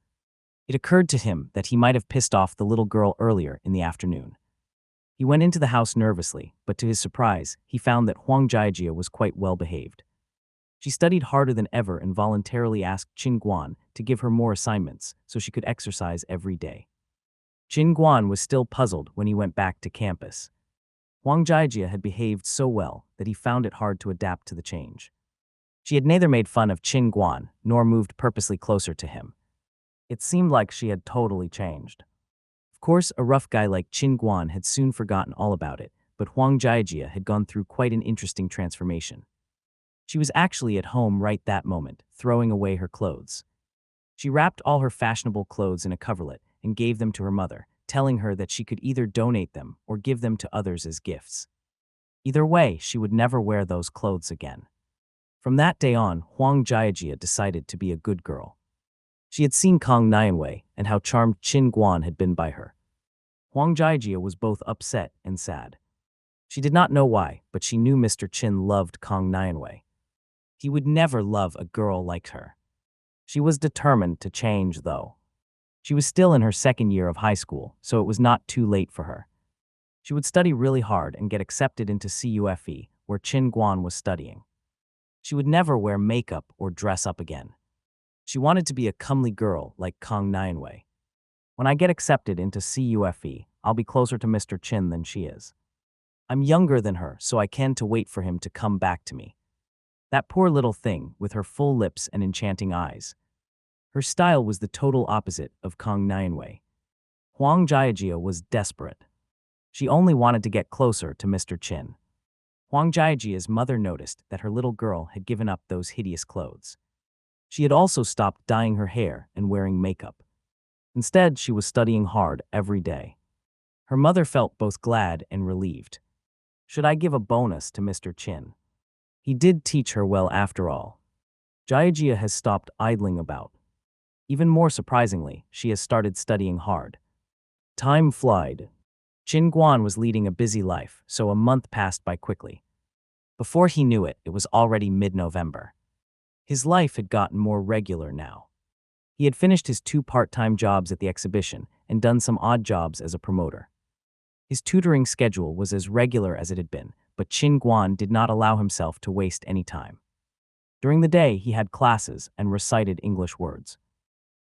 It occurred to him that he might have pissed off the little girl earlier in the afternoon. He went into the house nervously, but to his surprise, he found that Huang Jiajia was quite well behaved. She studied harder than ever and voluntarily asked Chin Guan to give her more assignments so she could exercise every day. Chin Guan was still puzzled when he went back to campus. Huang Jiajia had behaved so well that he found it hard to adapt to the change. She had neither made fun of Chin Guan nor moved purposely closer to him. It seemed like she had totally changed. Of course, a rough guy like Chin Guan had soon forgotten all about it, but Huang Jiajia had gone through quite an interesting transformation. She was actually at home right that moment, throwing away her clothes. She wrapped all her fashionable clothes in a coverlet and gave them to her mother, telling her that she could either donate them or give them to others as gifts. Either way, she would never wear those clothes again. From that day on, Huang Jiajia decided to be a good girl. She had seen Kong Nianwei and how charmed Chin Guan had been by her. Huang Jiajia was both upset and sad. She did not know why, but she knew Mr. Chin loved Kong Nianwei. He would never love a girl like her. She was determined to change, though. She was still in her 2nd year of high school, so it was not too late for her. She would study really hard and get accepted into CUFE, where Chin Guan was studying. She would never wear makeup or dress up again. She wanted to be a comely girl like Kong Nianwei. When I get accepted into CUFE, I'll be closer to Mr. Chin than she is. I'm younger than her, so I can to wait for him to come back to me. That poor little thing with her full lips and enchanting eyes. Her style was the total opposite of Kong Nianwei. Huang Jiajia was desperate. She only wanted to get closer to Mr. Chin. Huang Jiajia's mother noticed that her little girl had given up those hideous clothes. She had also stopped dyeing her hair and wearing makeup. Instead, she was studying hard every day. Her mother felt both glad and relieved. Should I give a bonus to Mr. Chin? He did teach her well after all. Jiajia has stopped idling about. Even more surprisingly, she has started studying hard. Time flied. Chin Guan was leading a busy life, so a month passed by quickly. Before he knew it, it was already mid-November. His life had gotten more regular now. He had finished his 2 part-time jobs at the exhibition and done some odd jobs as a promoter. His tutoring schedule was as regular as it had been, but Chin Guan did not allow himself to waste any time. During the day, he had classes and recited English words.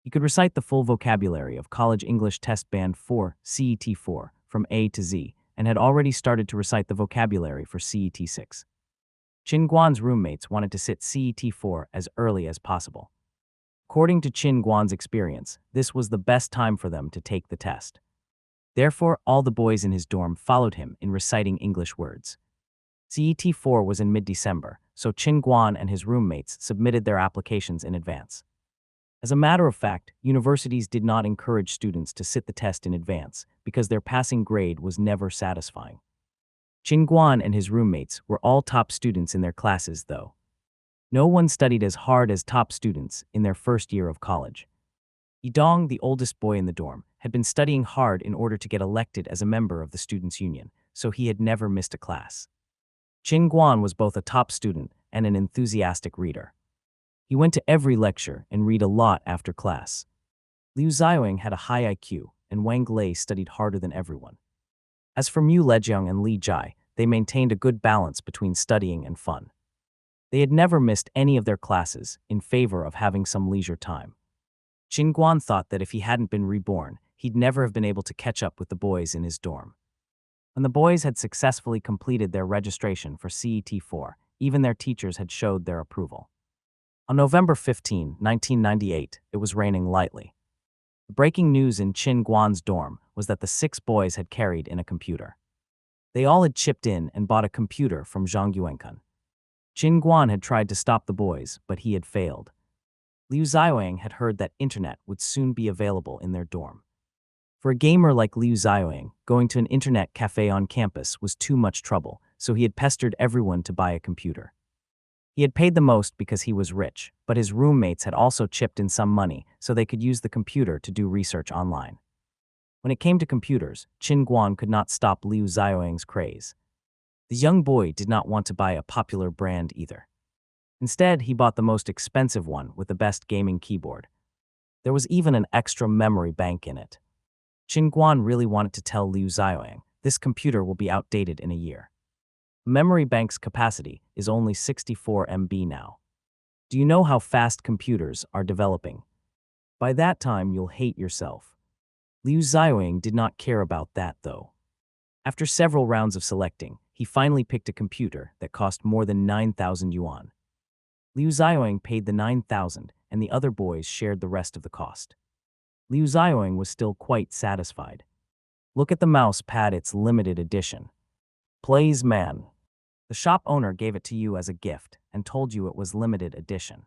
He could recite the full vocabulary of College English Test Band 4, CET 4, from A to Z, and had already started to recite the vocabulary for CET 6. Chin Guan's roommates wanted to sit CET 4 as early as possible. According to Chin Guan's experience, this was the best time for them to take the test. Therefore, all the boys in his dorm followed him in reciting English words. CET 4 was in mid-December, so Chin Guan and his roommates submitted their applications in advance. As a matter of fact, universities did not encourage students to sit the test in advance because their passing grade was never satisfying. Chin Guan and his roommates were all top students in their classes, though. No one studied as hard as top students in their first year of college. Yidong, the oldest boy in the dorm, had been studying hard in order to get elected as a member of the Students' Union, so he had never missed a class. Chin Guan was both a top student and an enthusiastic reader. He went to every lecture and read a lot after class. Liu Xiaoying had a high IQ, and Wang Lei studied harder than everyone. As for Mu Lejiang and Li Jai, they maintained a good balance between studying and fun. They had never missed any of their classes in favor of having some leisure time. Chin Guan thought that if he hadn't been reborn, he'd never have been able to catch up with the boys in his dorm. When the boys had successfully completed their registration for CET 4, even their teachers had showed their approval. On November 15, 1998, it was raining lightly. The breaking news in Chin Guan's dorm was that the 6 boys had carried in a computer. They all had chipped in and bought a computer from Zhang Yuankun. Chin Guan had tried to stop the boys, but he had failed. Liu Xiaoying had heard that internet would soon be available in their dorm. For a gamer like Liu Xiaoying, going to an internet cafe on campus was too much trouble, so he had pestered everyone to buy a computer. He had paid the most because he was rich, but his roommates had also chipped in some money so they could use the computer to do research online. When it came to computers, Chin Guan could not stop Liu Xiaoying's craze. The young boy did not want to buy a popular brand either. Instead, he bought the most expensive one with the best gaming keyboard. There was even an extra memory bank in it. Chin Guan really wanted to tell Liu Xiaoying, this computer will be outdated in a year. Memory bank's capacity is only 64 MB now. Do you know how fast computers are developing? By that time, you'll hate yourself. Liu Xiaoying did not care about that, though. After several rounds of selecting, he finally picked a computer that cost more than 9,000 yuan. Liu Xiaoying paid the 9,000, and the other boys shared the rest of the cost. Liu Xiaoying was still quite satisfied. Look at the mouse pad, it's limited edition. Plays man. The shop owner gave it to you as a gift and told you it was limited edition.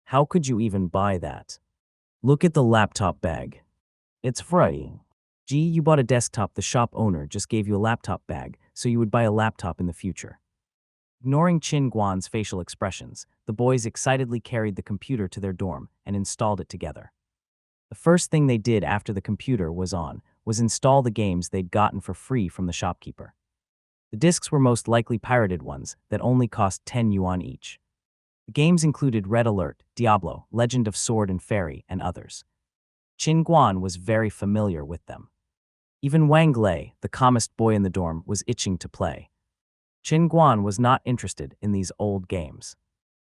How could you even buy that? Look at the laptop bag. It's free. Gee, you bought a desktop, the shop owner just gave you a laptop bag so you would buy a laptop in the future. Ignoring Chin Guan's facial expressions, the boys excitedly carried the computer to their dorm and installed it together. The first thing they did after the computer was on was install the games they'd gotten for free from the shopkeeper. The discs were most likely pirated ones that only cost 10 yuan each. The games included Red Alert, Diablo, Legend of Sword and Fairy, and others. Chin Guan was very familiar with them. Even Wang Lei, the calmest boy in the dorm, was itching to play. Chin Guan was not interested in these old games.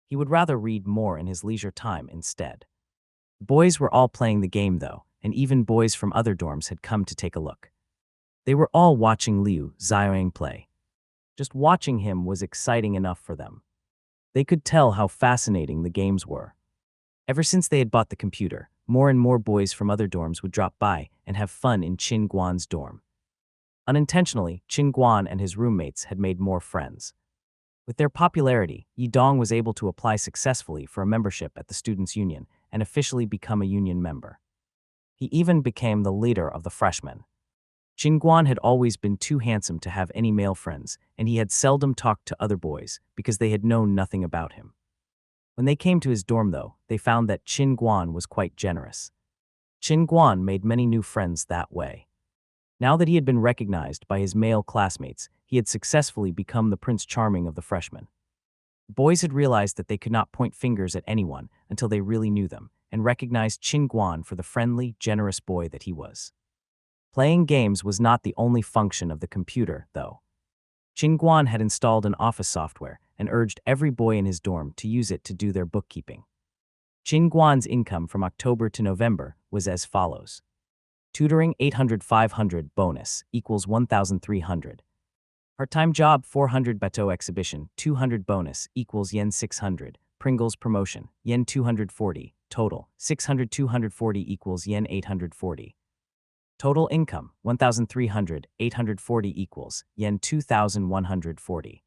He would rather read more in his leisure time instead. The boys were all playing the game, though, and even boys from other dorms had come to take a look. They were all watching Liu Xiaoying play. Just watching him was exciting enough for them. They could tell how fascinating the games were. Ever since they had bought the computer, more and more boys from other dorms would drop by and have fun in Chin Guan's dorm. Unintentionally, Chin Guan and his roommates had made more friends. With their popularity, Yidong was able to apply successfully for a membership at the Students' Union and officially become a union member. He even became the leader of the freshmen. Guan had always been too handsome to have any male friends, and he had seldom talked to other boys because they had known nothing about him. When they came to his dorm, though, they found that Guan was quite generous. Guan made many new friends that way. Now that he had been recognized by his male classmates, he had successfully become the Prince Charming of the freshmen. The boys had realized that they could not point fingers at anyone until they really knew them, and recognized Guan for the friendly, generous boy that he was. Playing games was not the only function of the computer, though. Guan had installed an office software and urged every boy in his dorm to use it to do their bookkeeping. Guan's income from October to November was as follows. Tutoring 800-500 bonus equals 1,300. Part-time job 400 bateau exhibition 200 bonus equals yen 600. Pringles promotion yen 240. Total 600-240 equals yen 840. Total income 1,300. 840 equals yen 2,140.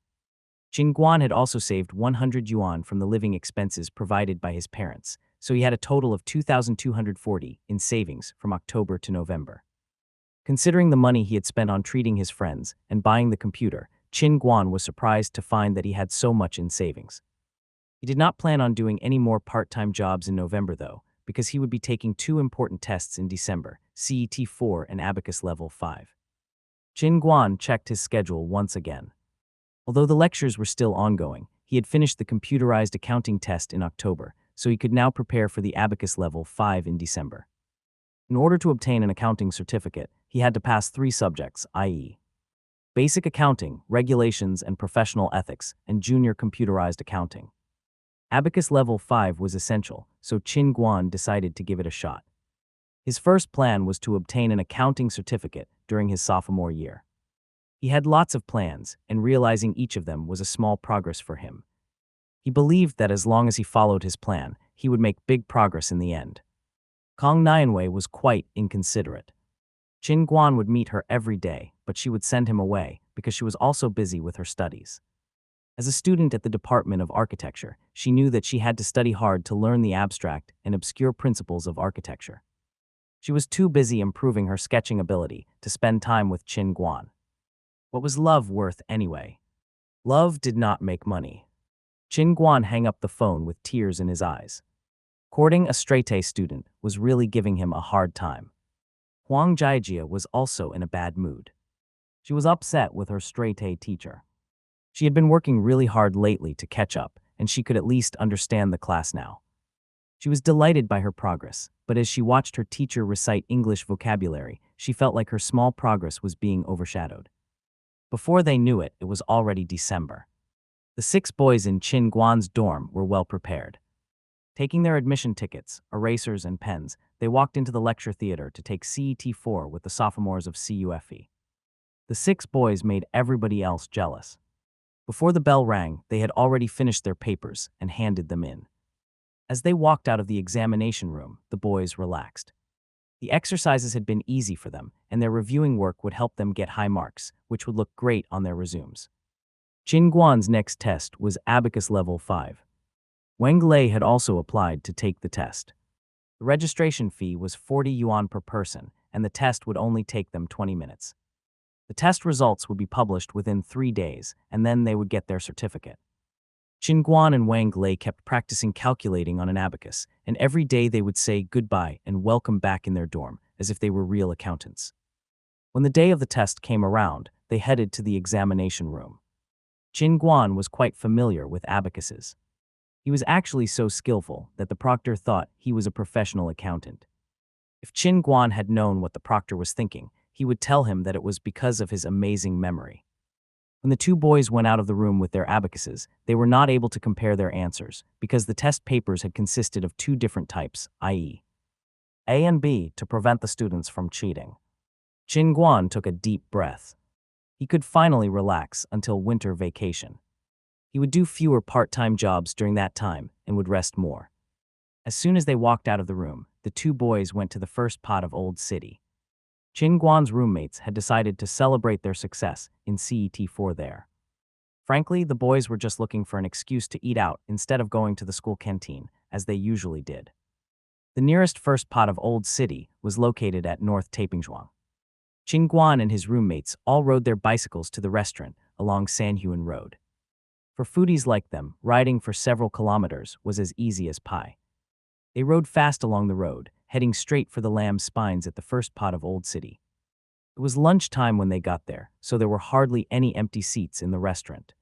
Guan had also saved 100 yuan from the living expenses provided by his parents, so he had a total of 2,240 in savings from October to November. Considering the money he had spent on treating his friends and buying the computer, Guan was surprised to find that he had so much in savings. He did not plan on doing any more part-time jobs in November, though, because he would be taking two important tests in December, CET 4 and Abacus Level 5. Guan checked his schedule once again. Although the lectures were still ongoing, he had finished the computerized accounting test in October, so he could now prepare for the Abacus Level 5 in December. In order to obtain an accounting certificate, he had to pass 3 subjects, i.e., Basic Accounting, Regulations and Professional Ethics, and Junior Computerized Accounting. Abacus Level 5 was essential, so Guan decided to give it a shot. His first plan was to obtain an accounting certificate during his sophomore year. He had lots of plans, and realizing each of them was a small progress for him. He believed that as long as he followed his plan, he would make big progress in the end. Kong Nianwei was quite inconsiderate. Guan would meet her every day, but she would send him away because she was also busy with her studies. As a student at the Department of Architecture, she knew that she had to study hard to learn the abstract and obscure principles of architecture. She was too busy improving her sketching ability to spend time with Guan. What was love worth anyway? Love did not make money. Guan hung up the phone with tears in his eyes. Courting a straight-A student was really giving him a hard time. Huang Jiajia was also in a bad mood. She was upset with her straight-A teacher. She had been working really hard lately to catch up, and she could at least understand the class now. She was delighted by her progress, but as she watched her teacher recite English vocabulary, she felt like her small progress was being overshadowed. Before they knew it, it was already December. The 6 boys in Guan's dorm were well prepared. Taking their admission tickets, erasers, and pens, they walked into the lecture theater to take CET 4 with the sophomores of CUFE. The 6 boys made everybody else jealous. Before the bell rang, they had already finished their papers and handed them in. As they walked out of the examination room, the boys relaxed. The exercises had been easy for them, and their reviewing work would help them get high marks, which would look great on their resumes. Guan's next test was Abacus Level 5. Wang Lei had also applied to take the test. The registration fee was 40 yuan per person, and the test would only take them 20 minutes. The test results would be published within 3 days, and then they would get their certificate. Guan and Wang Lei kept practicing calculating on an abacus, and every day they would say goodbye and welcome back in their dorm, as if they were real accountants. When the day of the test came around, they headed to the examination room. Guan was quite familiar with abacuses. He was actually so skillful that the proctor thought he was a professional accountant. If Guan had known what the proctor was thinking, he would tell him that it was because of his amazing memory. When the 2 boys went out of the room with their abacuses, they were not able to compare their answers because the test papers had consisted of 2 different types, i.e., A and B, to prevent the students from cheating. Guan took a deep breath. He could finally relax until winter vacation. He would do fewer part-time jobs during that time and would rest more. As soon as they walked out of the room, the 2 boys went to the first pot of Old City. Guan's roommates had decided to celebrate their success in CET 4 there. Frankly, the boys were just looking for an excuse to eat out instead of going to the school canteen, as they usually did. The nearest first pot of Old City was located at North Taipingzhuang. Qin Guan and his roommates all rode their bicycles to the restaurant along Sanhuan Road. For foodies like them, riding for several kilometers was as easy as pie. They rode fast along the road, heading straight for the lamb spines at the first pot of Old City. It was lunchtime when they got there, so there were hardly any empty seats in the restaurant.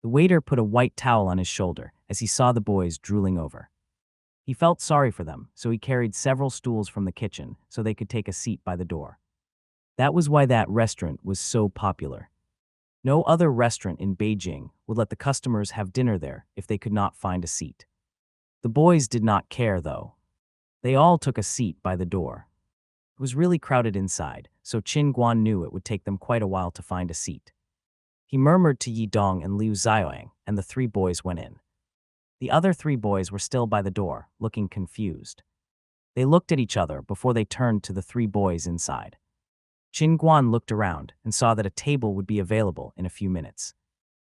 The waiter put a white towel on his shoulder as he saw the boys drooling over. He felt sorry for them, so he carried several stools from the kitchen so they could take a seat by the door. That was why that restaurant was so popular. No other restaurant in Beijing would let the customers have dinner there if they could not find a seat. The boys did not care, though. They all took a seat by the door. It was really crowded inside, so Qin Guan knew it would take them quite a while to find a seat. He murmured to Yi Dong and Liu Xiaoyang, and the three boys went in. The other three boys were still by the door, looking confused. They looked at each other before they turned to the three boys inside. Qin Guan looked around and saw that a table would be available in a few minutes.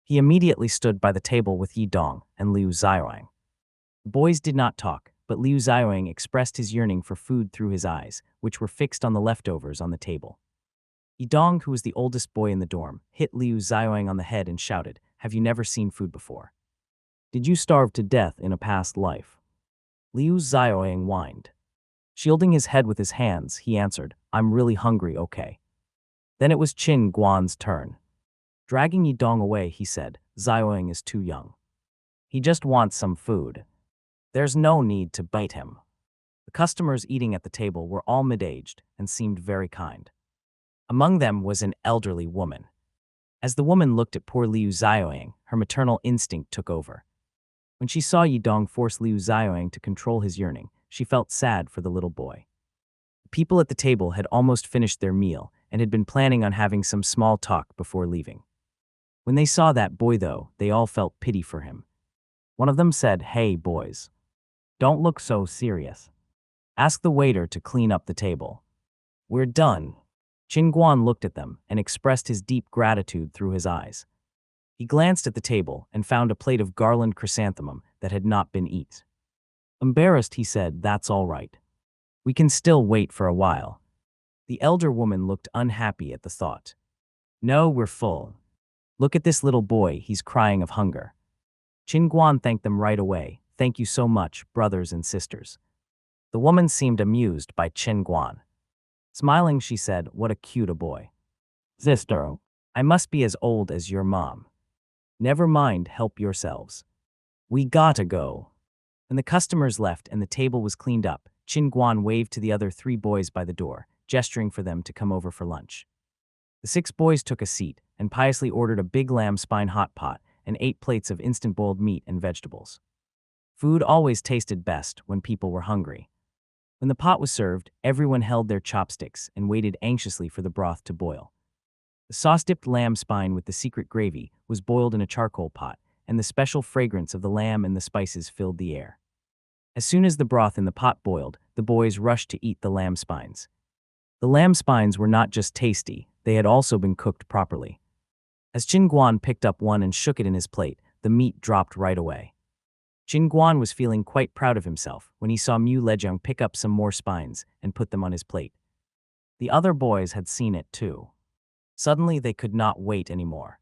He immediately stood by the table with Yi Dong and Liu Xiaoyang. The boys did not talk, but Liu Xiaoyang expressed his yearning for food through his eyes, which were fixed on the leftovers on the table. Yi Dong, who was the oldest boy in the dorm, hit Liu Xiaoyang on the head and shouted, "Have you never seen food before? Did you starve to death in a past life?" Liu Xiaoyang whined. Shielding his head with his hands, he answered, "I'm really hungry, okay." Then it was Qin Guan's turn. Dragging Yi Dong away, he said, "Xiaoyang is too young. He just wants some food. There's no need to bite him." The customers eating at the table were all mid-aged and seemed very kind. Among them was an elderly woman. As the woman looked at poor Liu Xiaoyang, her maternal instinct took over. When she saw Yi Dong force Liu Xiaoyang to control his yearning, she felt sad for the little boy. The people at the table had almost finished their meal and had been planning on having some small talk before leaving. When they saw that boy, though, they all felt pity for him. One of them said, "Hey, boys. Don't look so serious. Ask the waiter to clean up the table. We're done." Qin Guan looked at them and expressed his deep gratitude through his eyes. He glanced at the table and found a plate of garland chrysanthemum that had not been eaten. Embarrassed, he said, "That's all right. We can still wait for a while." The elder woman looked unhappy at the thought. "No, we're full. Look at this little boy, he's crying of hunger." Qin Guan thanked them right away. "Thank you so much, brothers and sisters." The woman seemed amused by Qin Guan. Smiling, she said, "What a cute a boy. Sister, I must be as old as your mom. Never mind, help yourselves. We gotta go." When the customers left and the table was cleaned up, Qin Guan waved to the other three boys by the door, gesturing for them to come over for lunch. The 6 boys took a seat and piously ordered a big lamb spine hot pot and 8 plates of instant boiled meat and vegetables. Food always tasted best when people were hungry. When the pot was served, everyone held their chopsticks and waited anxiously for the broth to boil. The sauce-dipped lamb spine with the secret gravy was boiled in a charcoal pot, and the special fragrance of the lamb and the spices filled the air. As soon as the broth in the pot boiled, the boys rushed to eat the lamb spines. The lamb spines were not just tasty, they had also been cooked properly. As Qin Guan picked up one and shook it in his plate, the meat dropped right away. Qin Guan was feeling quite proud of himself when he saw Mu Lejiang pick up some more spines and put them on his plate. The other boys had seen it too. Suddenly, they could not wait anymore.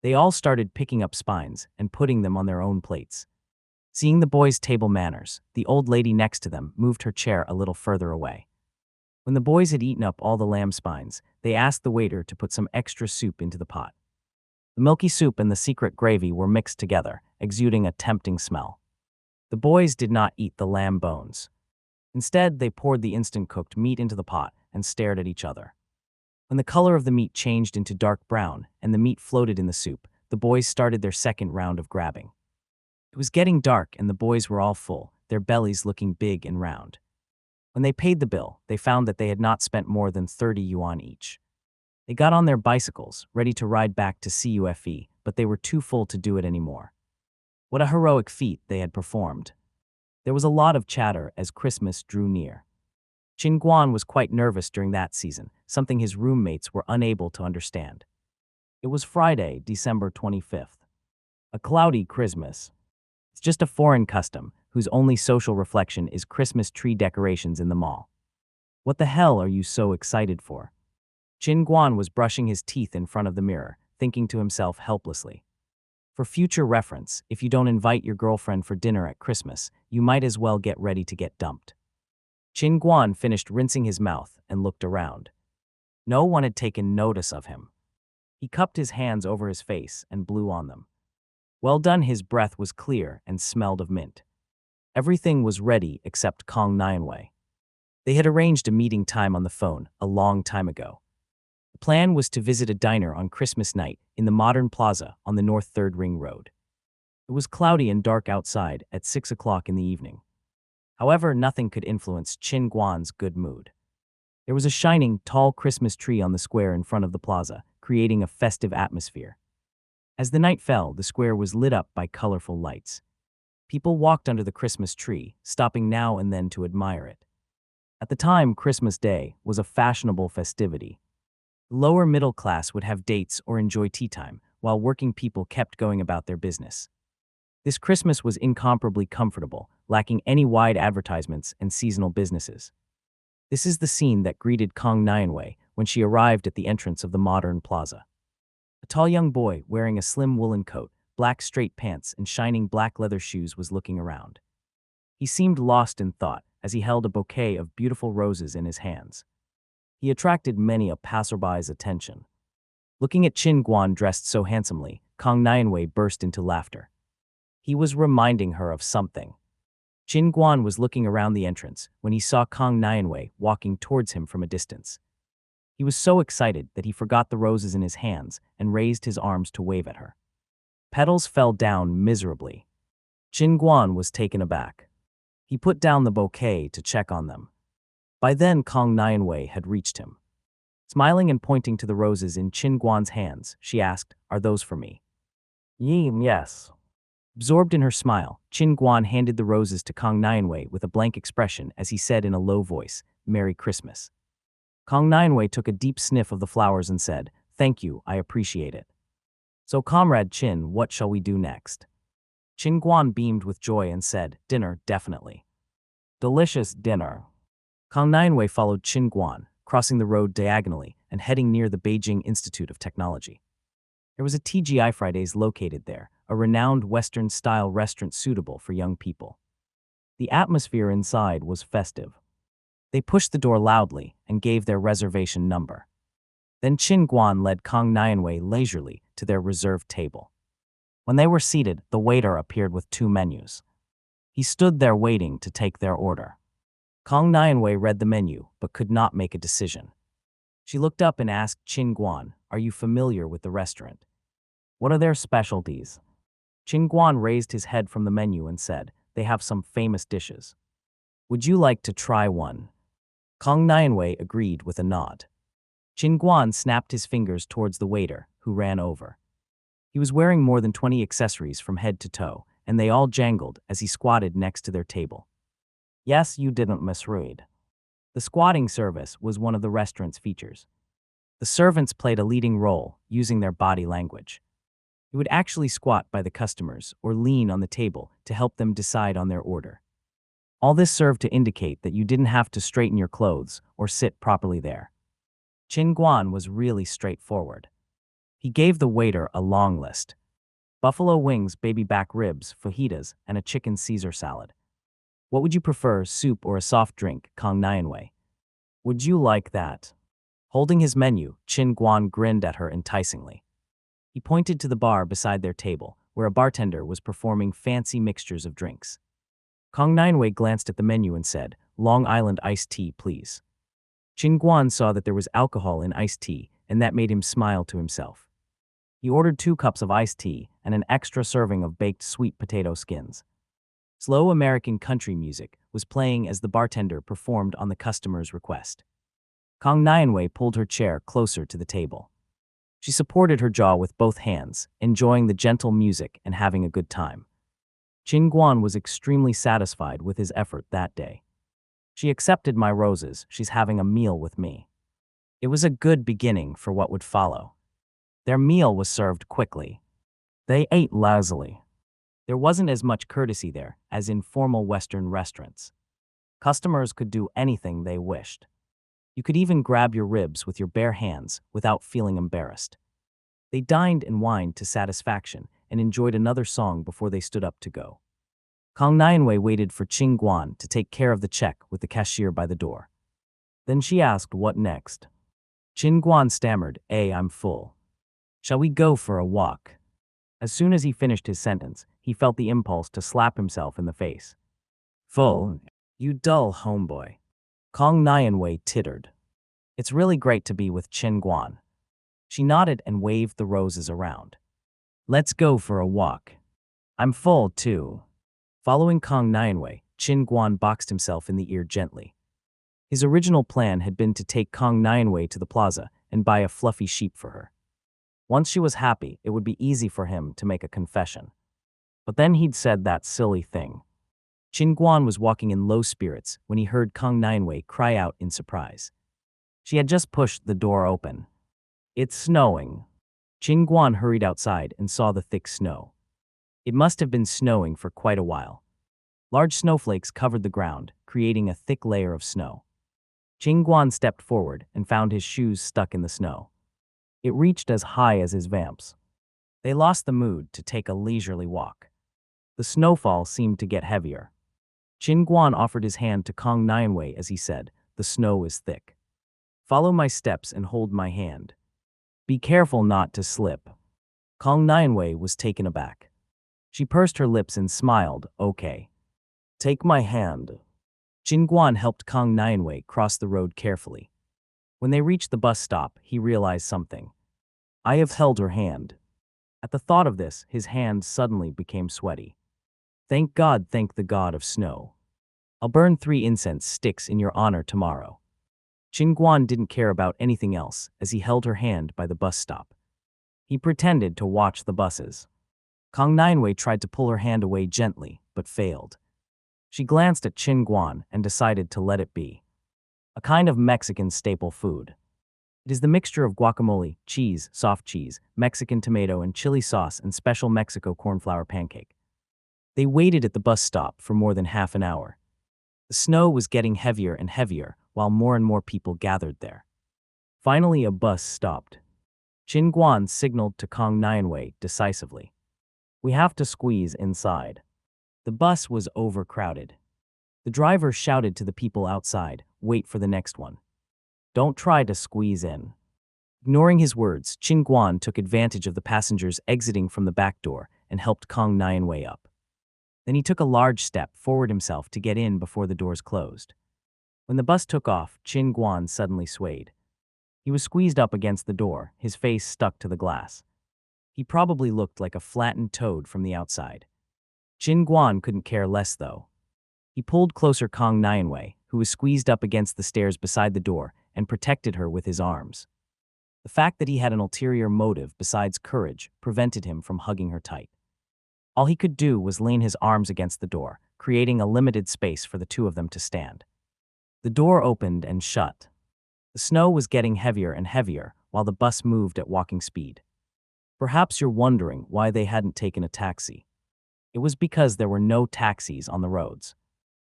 They all started picking up spines and putting them on their own plates. Seeing the boys' table manners, the old lady next to them moved her chair a little further away. When the boys had eaten up all the lamb spines, they asked the waiter to put some extra soup into the pot. The milky soup and the secret gravy were mixed together, exuding a tempting smell. The boys did not eat the lamb bones. Instead, they poured the instant-cooked meat into the pot and stared at each other. When the color of the meat changed into dark brown and the meat floated in the soup, the boys started their second round of grabbing. It was getting dark and the boys were all full, their bellies looking big and round. When they paid the bill, they found that they had not spent more than 30 yuan each. They got on their bicycles, ready to ride back to CUFE, but they were too full to do it anymore. What a heroic feat they had performed. There was a lot of chatter as Christmas drew near. Qin Guan was quite nervous during that season, something his roommates were unable to understand. It was Friday, December 25th. A cloudy Christmas. It's just a foreign custom, whose only social reflection is Christmas tree decorations in the mall. What the hell are you so excited for? Chin Guan was brushing his teeth in front of the mirror, thinking to himself helplessly. For future reference, if you don't invite your girlfriend for dinner at Christmas, you might as well get ready to get dumped. Chin Guan finished rinsing his mouth and looked around. No one had taken notice of him. He cupped his hands over his face and blew on them. Well done, his breath was clear and smelled of mint. Everything was ready except Kong Nianwei. They had arranged a meeting time on the phone a long time ago. The plan was to visit a diner on Christmas night in the modern plaza on the North Third Ring Road. It was cloudy and dark outside at 6 o'clock in the evening. However, nothing could influence Chin Guan's good mood. There was a shining, tall Christmas tree on the square in front of the plaza, creating a festive atmosphere. As the night fell, the square was lit up by colorful lights. People walked under the Christmas tree, stopping now and then to admire it. At the time, Christmas Day was a fashionable festivity. The lower middle class would have dates or enjoy tea time, while working people kept going about their business. This Christmas was incomparably comfortable, lacking any wide advertisements and seasonal businesses. This is the scene that greeted Kong Nianwei when she arrived at the entrance of the modern plaza. A tall young boy wearing a slim woolen coat, black straight pants, and shining black leather shoes was looking around. He seemed lost in thought as he held a bouquet of beautiful roses in his hands. He attracted many a passerby's attention. Looking at Chin Guan dressed so handsomely, Kong Nianwei burst into laughter. He was reminding her of something. Chin Guan was looking around the entrance when he saw Kong Nianwei walking towards him from a distance. He was so excited that he forgot the roses in his hands and raised his arms to wave at her. Petals fell down miserably. Chin Guan was taken aback. He put down the bouquet to check on them. By then, Kong Nianwei had reached him. Smiling and pointing to the roses in Chin Guan's hands, she asked, "Are those for me?" Yes. Absorbed in her smile, Chin Guan handed the roses to Kong Nianwei with a blank expression as he said in a low voice, "Merry Christmas." Kong Nianwei took a deep sniff of the flowers and said, "Thank you, I appreciate it." "So, Comrade Chin, what shall we do next?" Chin Guan beamed with joy and said, "Dinner, definitely." "Delicious dinner." Kong Nianwei followed Chin Guan, crossing the road diagonally and heading near the Beijing Institute of Technology. There was a TGI Fridays located there, a renowned Western-style restaurant suitable for young people. The atmosphere inside was festive. They pushed the door loudly and gave their reservation number. Then Chin Guan led Kong Nianwei leisurely to their reserved table. When they were seated, the waiter appeared with 2 menus. He stood there waiting to take their order. Kong Nianwei read the menu but could not make a decision. She looked up and asked Chin Guan, "Are you familiar with the restaurant? What are their specialties?" Chin Guan raised his head from the menu and said, "They have some famous dishes. Would you like to try one?" Kong Nianwei agreed with a nod. Chin Guan snapped his fingers towards the waiter, who ran over. He was wearing more than 20 accessories from head to toe, and they all jangled as he squatted next to their table. Yes, you didn't misread. The squatting service was one of the restaurant's features. The servants played a leading role, using their body language. He would actually squat by the customers or lean on the table to help them decide on their order. All this served to indicate that you didn't have to straighten your clothes or sit properly there. Chin Guan was really straightforward. He gave the waiter a long list: buffalo wings, baby back ribs, fajitas, and a chicken Caesar salad. "What would you prefer, soup or a soft drink, Kong Nianwei?" "Would you like that?" Holding his menu, Chin Guan grinned at her enticingly. He pointed to the bar beside their table, where a bartender was performing fancy mixtures of drinks. Kong Nianwei glanced at the menu and said, "Long Island iced tea, please." Chin Guan saw that there was alcohol in iced tea, and that made him smile to himself. He ordered 2 cups of iced tea and an extra serving of baked sweet potato skins. Slow American country music was playing as the bartender performed on the customer's request. Kong Nianwei pulled her chair closer to the table. She supported her jaw with both hands, enjoying the gentle music and having a good time. Chin Guan was extremely satisfied with his effort that day. "She accepted my roses, she's having a meal with me." It was a good beginning for what would follow. Their meal was served quickly. They ate lazily. There wasn't as much courtesy there as in formal Western restaurants. Customers could do anything they wished. You could even grab your ribs with your bare hands without feeling embarrassed. They dined and wined to satisfaction and enjoyed another song before they stood up to go. Kang Nianwei waited for Qing Guan to take care of the check with the cashier by the door. Then she asked what next. Qin Guan stammered, I'm full. Shall we go for a walk? As soon as he finished his sentence, he felt the impulse to slap himself in the face. Full? You dull homeboy. Kang Nianwei tittered. It's really great to be with Qin Guan. She nodded and waved the roses around. Let's go for a walk. I'm full too. Following Kang Nianwei, Qin Guan boxed himself in the ear gently. His original plan had been to take Kang Nianwei to the plaza and buy a fluffy sheep for her. Once she was happy, it would be easy for him to make a confession. But then he'd said that silly thing. Qin Guan was walking in low spirits when he heard Kang Nianwei cry out in surprise. She had just pushed the door open. It's snowing. Qin Guan hurried outside and saw the thick snow. It must have been snowing for quite a while. Large snowflakes covered the ground, creating a thick layer of snow. Qin Guan stepped forward and found his shoes stuck in the snow. It reached as high as his vamps. They lost the mood to take a leisurely walk. The snowfall seemed to get heavier. Qin Guan offered his hand to Kang Nianwei as he said, the snow is thick. Follow my steps and hold my hand. Be careful not to slip. Kang Nianwei was taken aback. She pursed her lips and smiled, okay. Take my hand. Qin Guan helped Kang Nianwei cross the road carefully. When they reached the bus stop, he realized something. I have held her hand. At the thought of this, his hand suddenly became sweaty. Thank the god of snow. I'll burn 3 incense sticks in your honor tomorrow. Qin Guan didn't care about anything else as he held her hand by the bus stop. He pretended to watch the buses. Kang Nianwei tried to pull her hand away gently, but failed. She glanced at Qin Guan and decided to let it be. A kind of Mexican staple food. It is the mixture of guacamole, cheese, soft cheese, Mexican tomato and chili sauce and special Mexico cornflour pancake. They waited at the bus stop for more than half an hour. The snow was getting heavier and heavier while more and more people gathered there. Finally, a bus stopped. Qin Guan signaled to Kang Nianwei decisively. We have to squeeze inside. The bus was overcrowded. The driver shouted to the people outside, wait for the next one. Don't try to squeeze in. Ignoring his words, Qin Guan took advantage of the passengers exiting from the back door and helped Kang Nianwei up. Then he took a large step forward himself to get in before the doors closed. When the bus took off, Qin Guan suddenly swayed. He was squeezed up against the door, his face stuck to the glass. He probably looked like a flattened toad from the outside. Qin Guan couldn't care less, though. He pulled closer Kang Nianwei, who was squeezed up against the stairs beside the door, and protected her with his arms. The fact that he had an ulterior motive besides courage prevented him from hugging her tight. All he could do was lean his arms against the door, creating a limited space for the two of them to stand. The door opened and shut. The snow was getting heavier and heavier while the bus moved at walking speed. Perhaps you're wondering why they hadn't taken a taxi. It was because there were no taxis on the roads.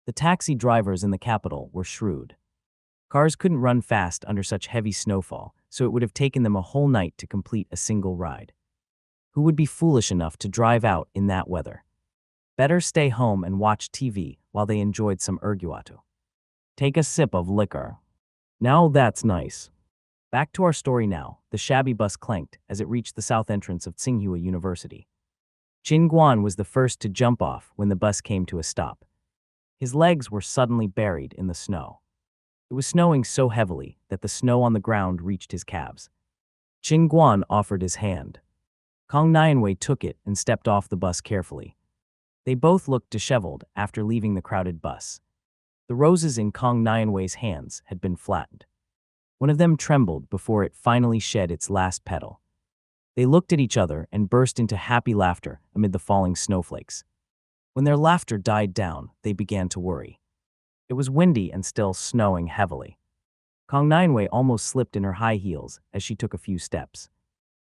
The taxi drivers in the capital were shrewd. Cars couldn't run fast under such heavy snowfall, so it would have taken them a whole night to complete a single ride. Who would be foolish enough to drive out in that weather? Better stay home and watch TV while they enjoyed some erguato. Take a sip of liquor. Now that's nice. Back to our story now. The shabby bus clanked as it reached the south entrance of Tsinghua University. Qin Guan was the first to jump off when the bus came to a stop. His legs were suddenly buried in the snow. It was snowing so heavily that the snow on the ground reached his calves. Qin Guan offered his hand. Kang Nianwei took it and stepped off the bus carefully. They both looked disheveled after leaving the crowded bus. The roses in Kang Nianwei's hands had been flattened. One of them trembled before it finally shed its last petal. They looked at each other and burst into happy laughter amid the falling snowflakes. When their laughter died down, they began to worry. It was windy and still snowing heavily. Kang Nianwei almost slipped in her high heels as she took a few steps.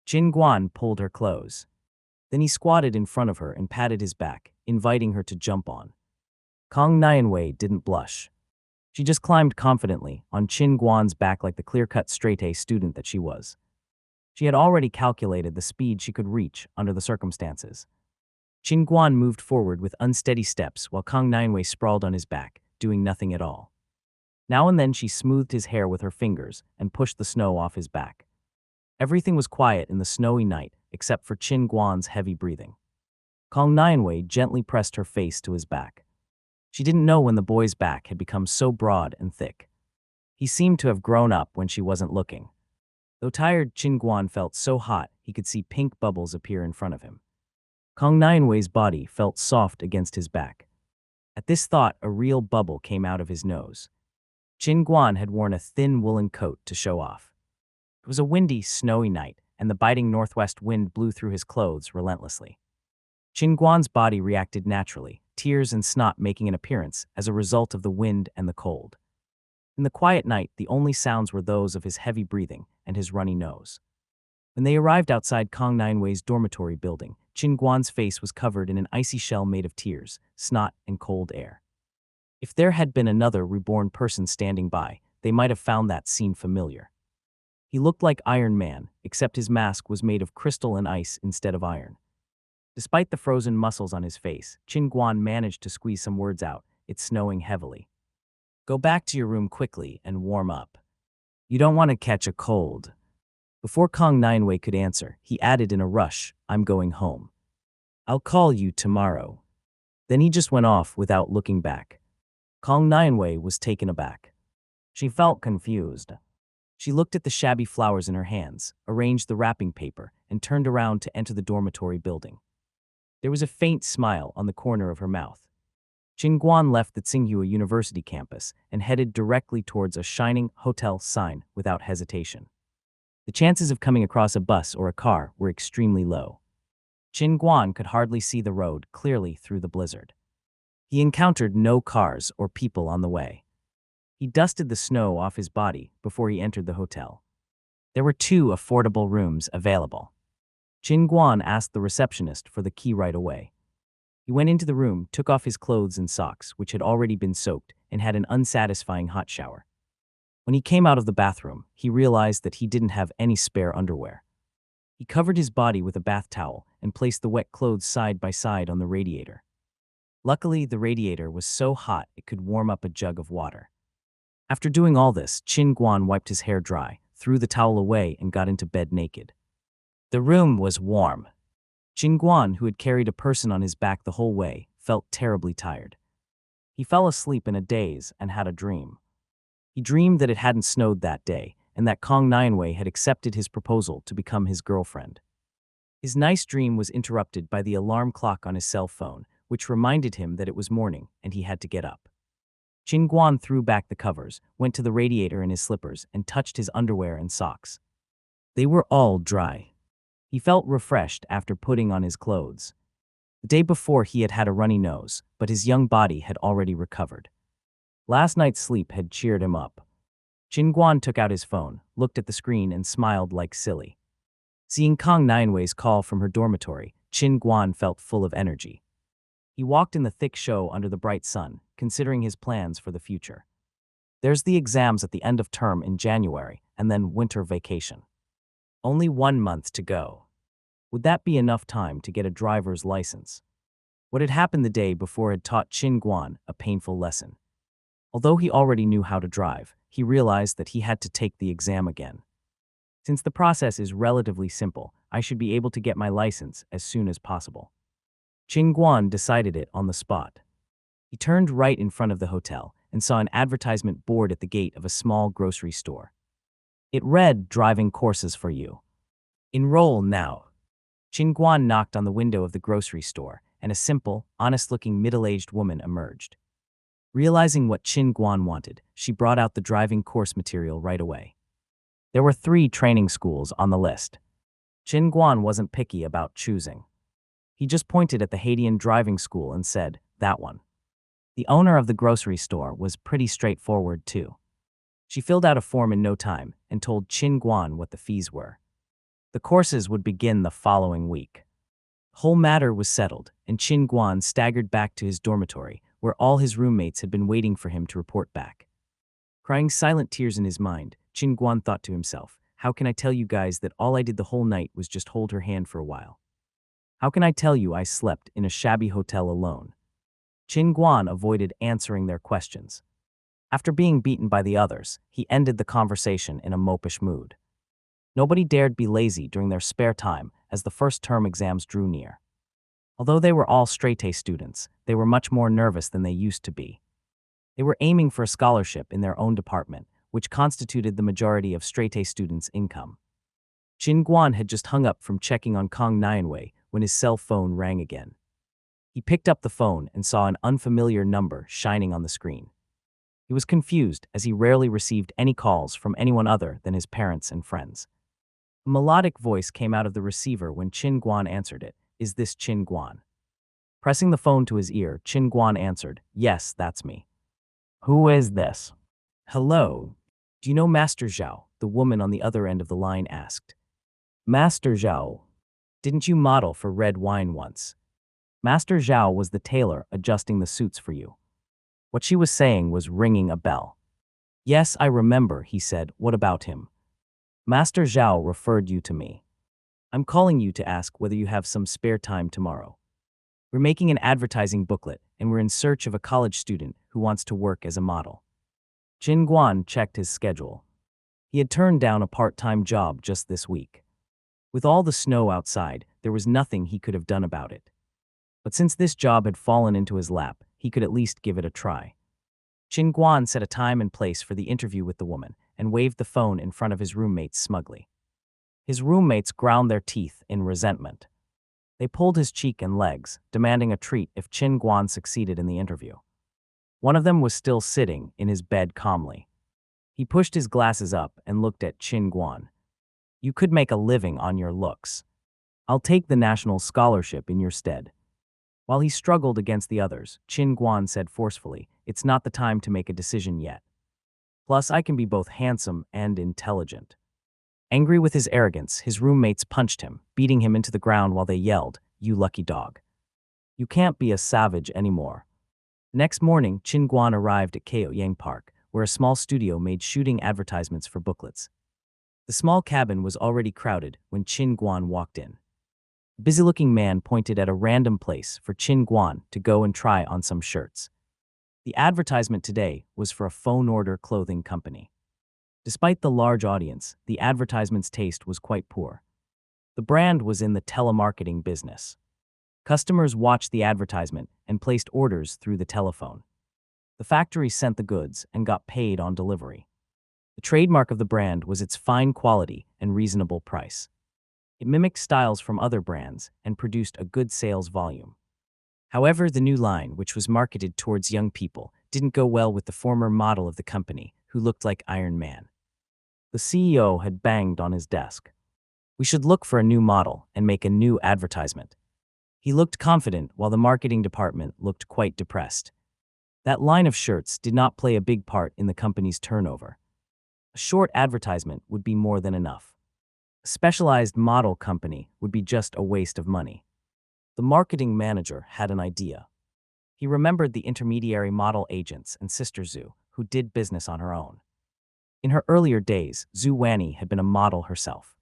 Qin Guan pulled her close. Then he squatted in front of her and patted his back, inviting her to jump on. Kang Nianwei didn't blush. She just climbed confidently on Qin Guan's back like the clear-cut straight-A student that she was. She had already calculated the speed she could reach under the circumstances. Qin Guan moved forward with unsteady steps while Kang Nianwei sprawled on his back, doing nothing at all. Now and then she smoothed his hair with her fingers and pushed the snow off his back. Everything was quiet in the snowy night except for Qin Guan's heavy breathing. Kang Nianwei gently pressed her face to his back. She didn't know when the boy's back had become so broad and thick. He seemed to have grown up when she wasn't looking. Though tired, Qin Guan felt so hot he could see pink bubbles appear in front of him. Kang Nianwei's body felt soft against his back. At this thought, a real bubble came out of his nose. Qin Guan had worn a thin woolen coat to show off. It was a windy, snowy night, and the biting northwest wind blew through his clothes relentlessly. Qin Guan's body reacted naturally, tears and snot making an appearance as a result of the wind and the cold. In the quiet night, the only sounds were those of his heavy breathing and his runny nose. When they arrived outside Kang Nianwei's dormitory building, Qin Guan's face was covered in an icy shell made of tears, snot, and cold air. If there had been another reborn person standing by, they might have found that scene familiar. He looked like Iron Man, except his mask was made of crystal and ice instead of iron. Despite the frozen muscles on his face, Qin Guan managed to squeeze some words out. It's snowing heavily. Go back to your room quickly and warm up. You don't want to catch a cold. Before Kang Nianwei could answer, he added in a rush, I'm going home. I'll call you tomorrow. Then he just went off without looking back. Kang Nianwei was taken aback. She felt confused. She looked at the shabby flowers in her hands, arranged the wrapping paper, and turned around to enter the dormitory building. There was a faint smile on the corner of her mouth. Qin Guan left the Tsinghua University campus and headed directly towards a shining hotel sign without hesitation. The chances of coming across a bus or a car were extremely low. Qin Guan could hardly see the road clearly through the blizzard. He encountered no cars or people on the way. He dusted the snow off his body before he entered the hotel. There were 2 affordable rooms available. Qin Guan asked the receptionist for the key right away. He went into the room, took off his clothes and socks, which had already been soaked, and had an unsatisfying hot shower. When he came out of the bathroom, he realized that he didn't have any spare underwear. He covered his body with a bath towel and placed the wet clothes side by side on the radiator. Luckily, the radiator was so hot it could warm up a jug of water. After doing all this, Qin Guan wiped his hair dry, threw the towel away, and got into bed naked. The room was warm. Qin Guan, who had carried a person on his back the whole way, felt terribly tired. He fell asleep in a daze and had a dream. He dreamed that it hadn't snowed that day and that Kang Nianwei had accepted his proposal to become his girlfriend. His nice dream was interrupted by the alarm clock on his cell phone, which reminded him that it was morning and he had to get up. Qin Guan threw back the covers, went to the radiator in his slippers, and touched his underwear and socks. They were all dry. He felt refreshed after putting on his clothes. The day before he had had a runny nose, but his young body had already recovered. Last night's sleep had cheered him up. Qin Guan took out his phone, looked at the screen, and smiled like silly. Seeing Kang Nianwei's call from her dormitory, Qin Guan felt full of energy. He walked in the thick show under the bright sun, considering his plans for the future. There's the exams at the end of term in January, and then winter vacation. Only 1 month to go. Would that be enough time to get a driver's license? What had happened the day before had taught Qin Guan a painful lesson. Although he already knew how to drive, he realized that he had to take the exam again. Since the process is relatively simple, I should be able to get my license as soon as possible. Qin Guan decided it on the spot. He turned right in front of the hotel and saw an advertisement board at the gate of a small grocery store. It read, "Driving courses for you. Enroll now." Qin Guan knocked on the window of the grocery store, and a simple, honest-looking middle-aged woman emerged. Realizing what Qin Guan wanted, she brought out the driving course material right away. There were 3 training schools on the list. Qin Guan wasn't picky about choosing. He just pointed at the Haitian driving school and said, "That one." The owner of the grocery store was pretty straightforward too. She filled out a form in no time and told Qin Guan what the fees were. The courses would begin the following week. Whole matter was settled, and Qin Guan staggered back to his dormitory, where all his roommates had been waiting for him to report back. Crying silent tears in his mind, Qin Guan thought to himself, how can I tell you guys that all I did the whole night was just hold her hand for a while? How can I tell you I slept in a shabby hotel alone? Qin Guan avoided answering their questions. After being beaten by the others, he ended the conversation in a mopish mood. Nobody dared be lazy during their spare time as the first term exams drew near. Although they were all straight-A students, they were much more nervous than they used to be. They were aiming for a scholarship in their own department, which constituted the majority of straight-A students' income. Qin Guan had just hung up from checking on Kong Nianwei when his cell phone rang again. He picked up the phone and saw an unfamiliar number shining on the screen. He was confused as he rarely received any calls from anyone other than his parents and friends. A melodic voice came out of the receiver when Qin Guan answered it. Is this Qin Guan? Pressing the phone to his ear, Qin Guan answered, yes, that's me. Who is this? Hello. Do you know Master Zhao? The woman on the other end of the line asked. Master Zhao? Didn't you model for Red Wine once? Master Zhao was the tailor adjusting the suits for you. What she was saying was ringing a bell. Yes, I remember, he said. What about him? Master Zhao referred you to me. I'm calling you to ask whether you have some spare time tomorrow. We're making an advertising booklet, and we're in search of a college student who wants to work as a model. Qin Guan checked his schedule. He had turned down a part-time job just this week. With all the snow outside, there was nothing he could have done about it. But since this job had fallen into his lap, he could at least give it a try. Qin Guan set a time and place for the interview with the woman and waved the phone in front of his roommates smugly. His roommates ground their teeth in resentment. They pulled his cheek and legs, demanding a treat if Qin Guan succeeded in the interview. One of them was still sitting in his bed calmly. He pushed his glasses up and looked at Qin Guan. You could make a living on your looks. I'll take the national scholarship in your stead. While he struggled against the others, Qin Guan said forcefully, it's not the time to make a decision yet. Plus, I can be both handsome and intelligent. Angry with his arrogance, his roommates punched him, beating him into the ground while they yelled, you lucky dog. You can't be a savage anymore. Next morning, Qin Guan arrived at Kaoyang Park, where a small studio made shooting advertisements for booklets. The small cabin was already crowded when Qin Guan walked in. A busy-looking man pointed at a random place for Qin Guan to go and try on some shirts. The advertisement today was for a phone order clothing company. Despite the large audience, the advertisement's taste was quite poor. The brand was in the telemarketing business. Customers watched the advertisement and placed orders through the telephone. The factory sent the goods and got paid on delivery. The trademark of the brand was its fine quality and reasonable price. It mimicked styles from other brands and produced a good sales volume. However, the new line, which was marketed towards young people, didn't go well with the former model of the company, who looked like Iron Man. The CEO had banged on his desk. We should look for a new model and make a new advertisement. He looked confident while the marketing department looked quite depressed. That line of shirts did not play a big part in the company's turnover. A short advertisement would be more than enough. A specialized model company would be just a waste of money. The marketing manager had an idea. He remembered the intermediary model agents and Sister Zhu, who did business on her own. In her earlier days, Zhu Wanni had been a model herself.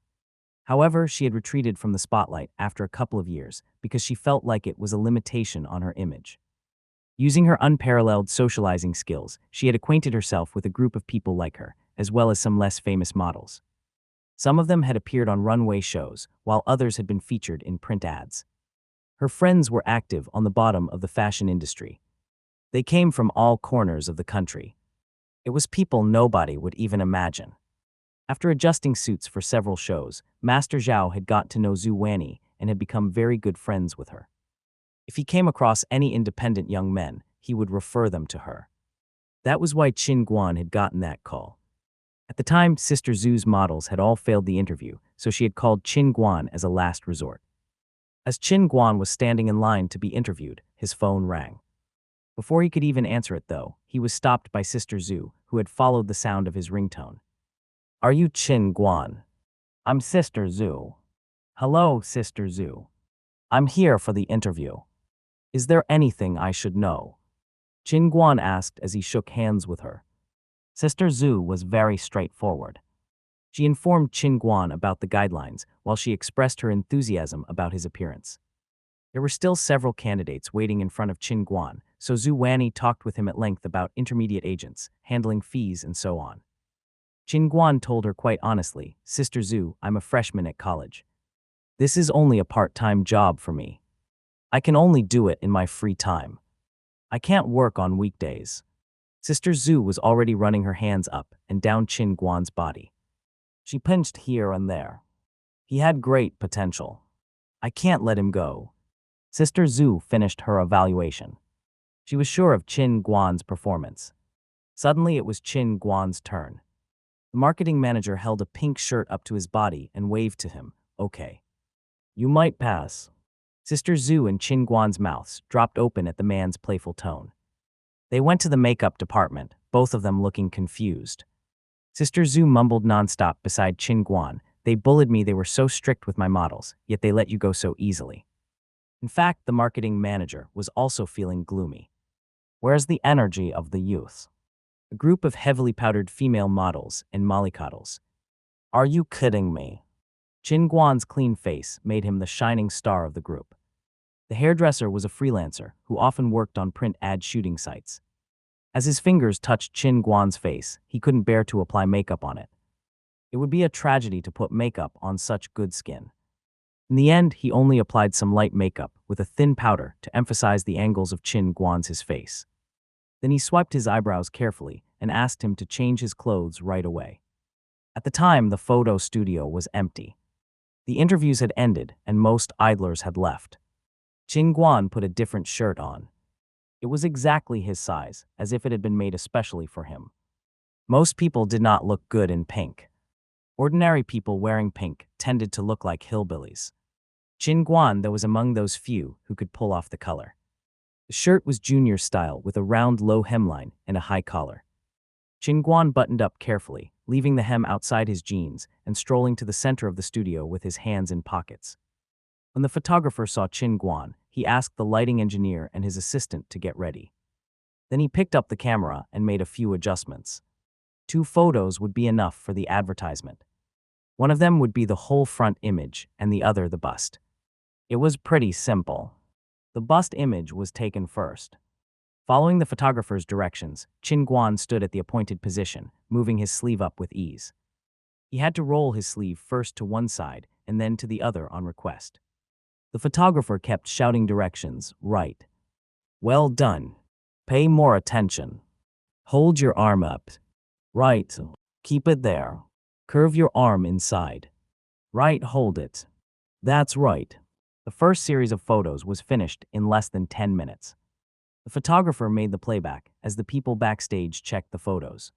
However, she had retreated from the spotlight after a couple of years because she felt like it was a limitation on her image. Using her unparalleled socializing skills, she had acquainted herself with a group of people like her, as well as some less famous models. Some of them had appeared on runway shows, while others had been featured in print ads. Her friends were active on the bottom of the fashion industry. They came from all corners of the country. It was people nobody would even imagine. After adjusting suits for several shows, Master Zhao had got to know Zhu Wanni and had become very good friends with her. If he came across any independent young men, he would refer them to her. That was why Qin Guan had gotten that call. At the time, Sister Zhu's models had all failed the interview, so she had called Qin Guan as a last resort. As Qin Guan was standing in line to be interviewed, his phone rang. Before he could even answer it, though, he was stopped by Sister Zhu, who had followed the sound of his ringtone. Are you Qin Guan? I'm Sister Zhu. Hello, Sister Zhu. I'm here for the interview. Is there anything I should know? Qin Guan asked as he shook hands with her. Sister Zhu was very straightforward. She informed Qin Guan about the guidelines while she expressed her enthusiasm about his appearance. There were still several candidates waiting in front of Qin Guan, so Zhu Wanyi talked with him at length about intermediate agents, handling fees, and so on. Qin Guan told her quite honestly, Sister Zhu, I'm a freshman at college. This is only a part-time job for me. I can only do it in my free time. I can't work on weekdays. Sister Zhu was already running her hands up and down Qin Guan's body. She pinched here and there. He had great potential. I can't let him go. Sister Zhu finished her evaluation. She was sure of Qin Guan's performance. Suddenly it was Qin Guan's turn. The marketing manager held a pink shirt up to his body and waved to him, okay. You might pass. Sister Zhu and Qin Guan's mouths dropped open at the man's playful tone. They went to the makeup department, both of them looking confused. Sister Zhu mumbled nonstop beside Qin Guan, they bullied me, they were so strict with my models, yet they let you go so easily. In fact, the marketing manager was also feeling gloomy. Where's the energy of the youth? A group of heavily powdered female models and mollycoddles. Are you kidding me? Qin Guan's clean face made him the shining star of the group. The hairdresser was a freelancer who often worked on print ad shooting sites. As his fingers touched Qin Guan's face, he couldn't bear to apply makeup on it. It would be a tragedy to put makeup on such good skin. In the end, he only applied some light makeup with a thin powder to emphasize the angles of Qin Guan's face. Then he swiped his eyebrows carefully and asked him to change his clothes right away. At the time, the photo studio was empty. The interviews had ended and most idlers had left. Qin Guan put a different shirt on. It was exactly his size, as if it had been made especially for him. Most people did not look good in pink. Ordinary people wearing pink tended to look like hillbillies. Qin Guan, though, was among those few who could pull off the color. The shirt was junior style with a round low hemline and a high collar. Qin Guan buttoned up carefully, leaving the hem outside his jeans and strolling to the center of the studio with his hands in pockets. When the photographer saw Qin Guan, he asked the lighting engineer and his assistant to get ready. Then he picked up the camera and made a few adjustments. 2 photos would be enough for the advertisement. One of them would be the whole front image and the other the bust. It was pretty simple. The bust image was taken first. Following the photographer's directions, Qin Guan stood at the appointed position, moving his sleeve up with ease. He had to roll his sleeve first to one side and then to the other on request. The photographer kept shouting directions, right. Well done. Pay more attention. Hold your arm up. Right. Keep it there. Curve your arm inside. Right, hold it. That's right. The first series of photos was finished in less than 10 minutes. The photographer made the playback as the people backstage checked the photos.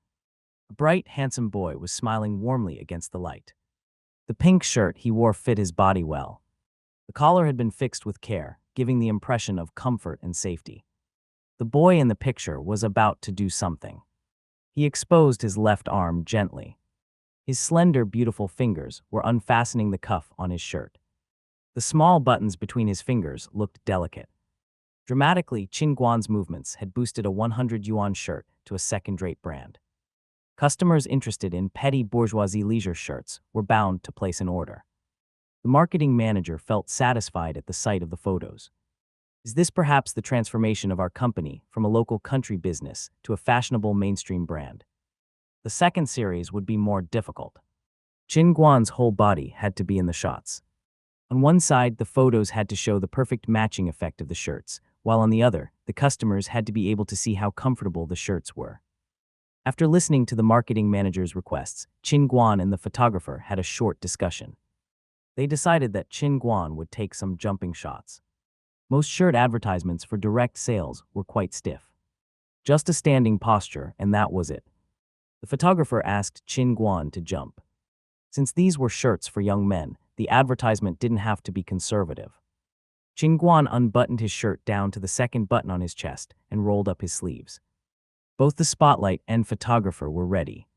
A bright, handsome boy was smiling warmly against the light. The pink shirt he wore fit his body well. The collar had been fixed with care, giving the impression of comfort and safety. The boy in the picture was about to do something. He exposed his left arm gently. His slender, beautiful fingers were unfastening the cuff on his shirt. The small buttons between his fingers looked delicate. Dramatically, Qin Guan's movements had boosted a 100 yuan shirt to a second-rate brand. Customers interested in petty bourgeoisie leisure shirts were bound to place an order. The marketing manager felt satisfied at the sight of the photos. Is this perhaps the transformation of our company from a local country business to a fashionable mainstream brand? The second series would be more difficult. Qin Guan's whole body had to be in the shots. On one side, the photos had to show the perfect matching effect of the shirts, while on the other, the customers had to be able to see how comfortable the shirts were. After listening to the marketing manager's requests, Qin Guan and the photographer had a short discussion. They decided that Qin Guan would take some jumping shots. Most shirt advertisements for direct sales were quite stiff. Just a standing posture, and that was it. The photographer asked Qin Guan to jump. Since these were shirts for young men, the advertisement didn't have to be conservative. Qin Guan unbuttoned his shirt down to the second button on his chest and rolled up his sleeves. Both the spotlight and photographer were ready.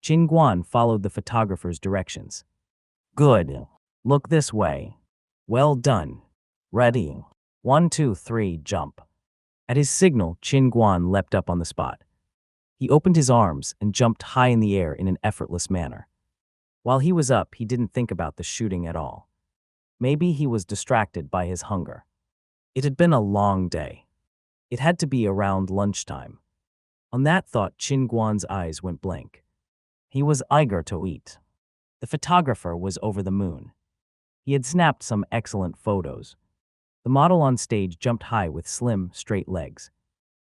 Qin Guan followed the photographer's directions. Good. Look this way. Well done. Ready. 1, 2, 3, jump. At his signal, Chin Guan leapt up on the spot. He opened his arms and jumped high in the air in an effortless manner. While he was up, he didn't think about the shooting at all. Maybe he was distracted by his hunger. It had been a long day. It had to be around lunchtime. On that thought, Chin Guan's eyes went blank. He was eager to eat. The photographer was over the moon. He had snapped some excellent photos. The model on stage jumped high with slim, straight legs.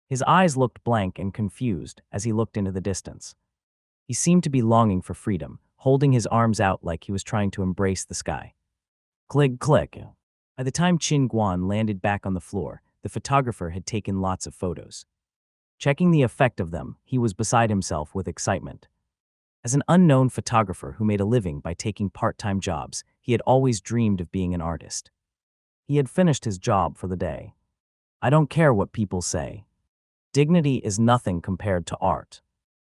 His eyes looked blank and confused as he looked into the distance. He seemed to be longing for freedom, holding his arms out like he was trying to embrace the sky. Click, click. By the time Chin Guan landed back on the floor, the photographer had taken lots of photos. Checking the effect of them, he was beside himself with excitement. As an unknown photographer who made a living by taking part-time jobs, he had always dreamed of being an artist. He had finished his job for the day. I don't care what people say. Dignity is nothing compared to art.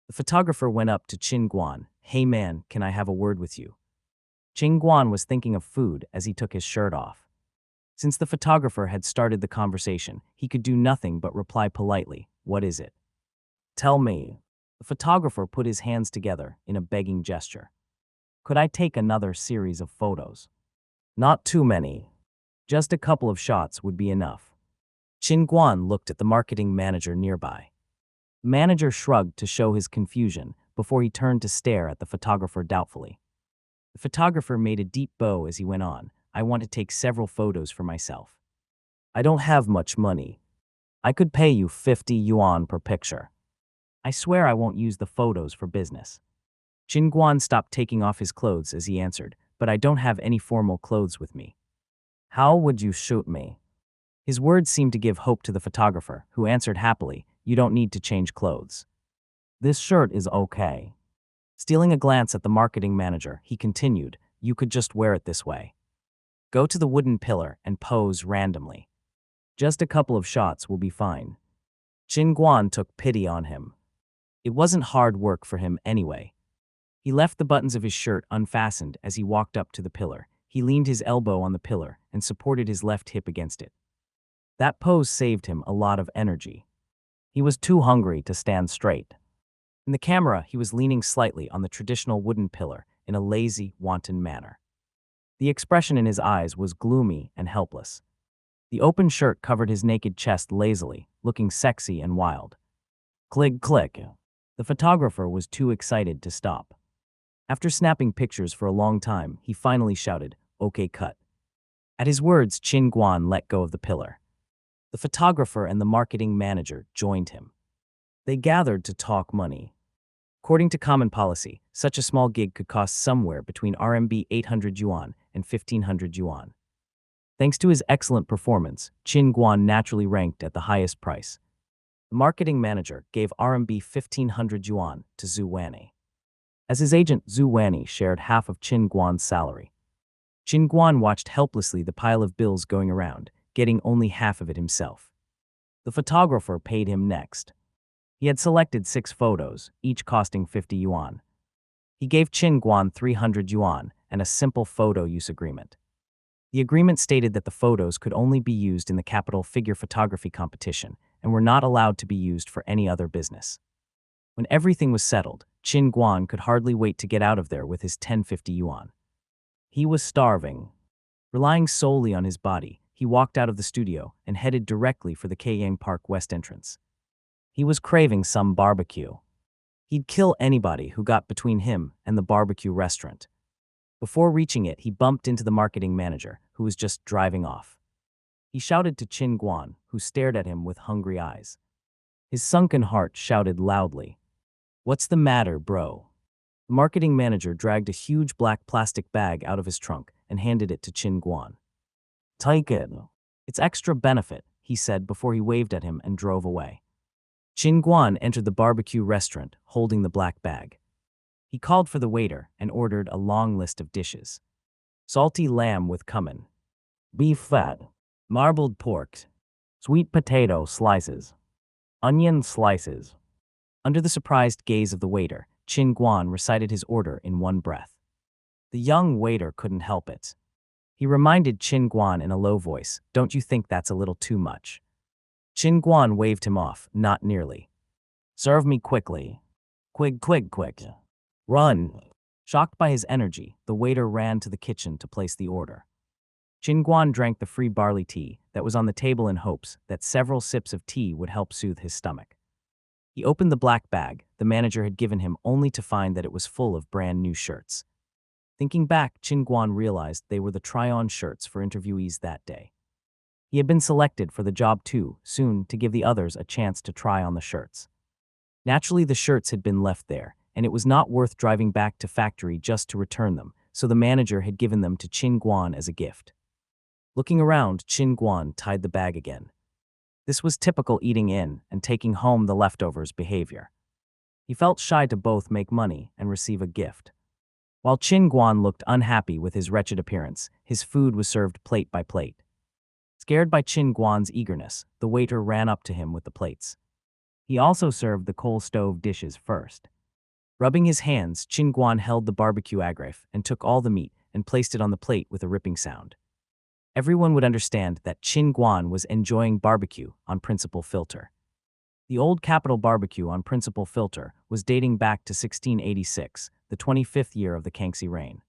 The photographer went up to Chin Guan. Hey man, can I have a word with you? Chin Guan was thinking of food as he took his shirt off. Since the photographer had started the conversation, he could do nothing but reply politely, what is it? Tell me. The photographer put his hands together in a begging gesture. Could I take another series of photos? Not too many. Just a couple of shots would be enough. Chin Guan looked at the marketing manager nearby. The manager shrugged to show his confusion before he turned to stare at the photographer doubtfully. The photographer made a deep bow as he went on. I want to take several photos for myself. I don't have much money. I could pay you 50 yuan per picture. I swear I won't use the photos for business. Chin Guan stopped taking off his clothes as he answered, but I don't have any formal clothes with me. How would you shoot me? His words seemed to give hope to the photographer, who answered happily, you don't need to change clothes. This shirt is okay. Stealing a glance at the marketing manager, he continued, you could just wear it this way. Go to the wooden pillar and pose randomly. Just a couple of shots will be fine. Chin Guan took pity on him. It wasn't hard work for him anyway. He left the buttons of his shirt unfastened as he walked up to the pillar. He leaned his elbow on the pillar and supported his left hip against it. That pose saved him a lot of energy. He was too hungry to stand straight. In the camera, he was leaning slightly on the traditional wooden pillar in a lazy, wanton manner. The expression in his eyes was gloomy and helpless. The open shirt covered his naked chest lazily, looking sexy and wild. Click, click. The photographer was too excited to stop. After snapping pictures for a long time, he finally shouted, okay, cut. At his words, Chin Guan let go of the pillar. The photographer and the marketing manager joined him. They gathered to talk money. According to common policy, such a small gig could cost somewhere between RMB 800 yuan and 1500 yuan. Thanks to his excellent performance, Chin Guan naturally ranked at the highest price. The marketing manager gave RMB 1500 yuan to Zhu Wanni. As his agent, Zhu Wanni shared half of Chin Guan's salary. Chin Guan watched helplessly the pile of bills going around, getting only half of it himself. The photographer paid him next. He had selected 6 photos, each costing 50 yuan. He gave Chin Guan 300 yuan and a simple photo use agreement. The agreement stated that the photos could only be used in the capital figure photography competition and were not allowed to be used for any other business. When everything was settled, Chin Guan could hardly wait to get out of there with his 1050 yuan. He was starving. Relying solely on his body, he walked out of the studio and headed directly for the Kaiyang Park West entrance. He was craving some barbecue. He'd kill anybody who got between him and the barbecue restaurant. Before reaching it, he bumped into the marketing manager, who was just driving off. He shouted to Chin Guan, who stared at him with hungry eyes. His sunken heart shouted loudly, "What's the matter, bro?" The marketing manager dragged a huge black plastic bag out of his trunk and handed it to Chin Guan. "Take it. It's extra benefit," he said before he waved at him and drove away. Chin Guan entered the barbecue restaurant, holding the black bag. He called for the waiter and ordered a long list of dishes. Salty lamb with cumin, beef fat, marbled pork, sweet potato slices, onion slices. Under the surprised gaze of the waiter, Chin Guan recited his order in one breath. The young waiter couldn't help it. He reminded Qin Guan in a low voice, "Don't you think that's a little too much?" Qin Guan waved him off, "Not nearly. Serve me quickly. Quick, quick, quick. Run." Shocked by his energy, the waiter ran to the kitchen to place the order. Qin Guan drank the free barley tea that was on the table in hopes that several sips of tea would help soothe his stomach. He opened the black bag the manager had given him only to find that it was full of brand new shirts. Thinking back, Qin Guan realized they were the try-on shirts for interviewees that day. He had been selected for the job too soon to give the others a chance to try on the shirts. Naturally, the shirts had been left there, and it was not worth driving back to factory just to return them, so the manager had given them to Qin Guan as a gift. Looking around, Qin Guan tied the bag again. This was typical eating in and taking home the leftovers behavior. He felt shy to both make money and receive a gift. While Qin Guan looked unhappy with his wretched appearance, his food was served plate by plate. Scared by Qin Guan's eagerness, the waiter ran up to him with the plates. He also served the coal stove dishes first. Rubbing his hands, Qin Guan held the barbecue agrafe and took all the meat and placed it on the plate with a ripping sound. Everyone would understand that Qin Guan was enjoying barbecue on Principal Filter. The old capital barbecue on Principal Filter was dating back to 1686, the 25th year of the Kangxi reign.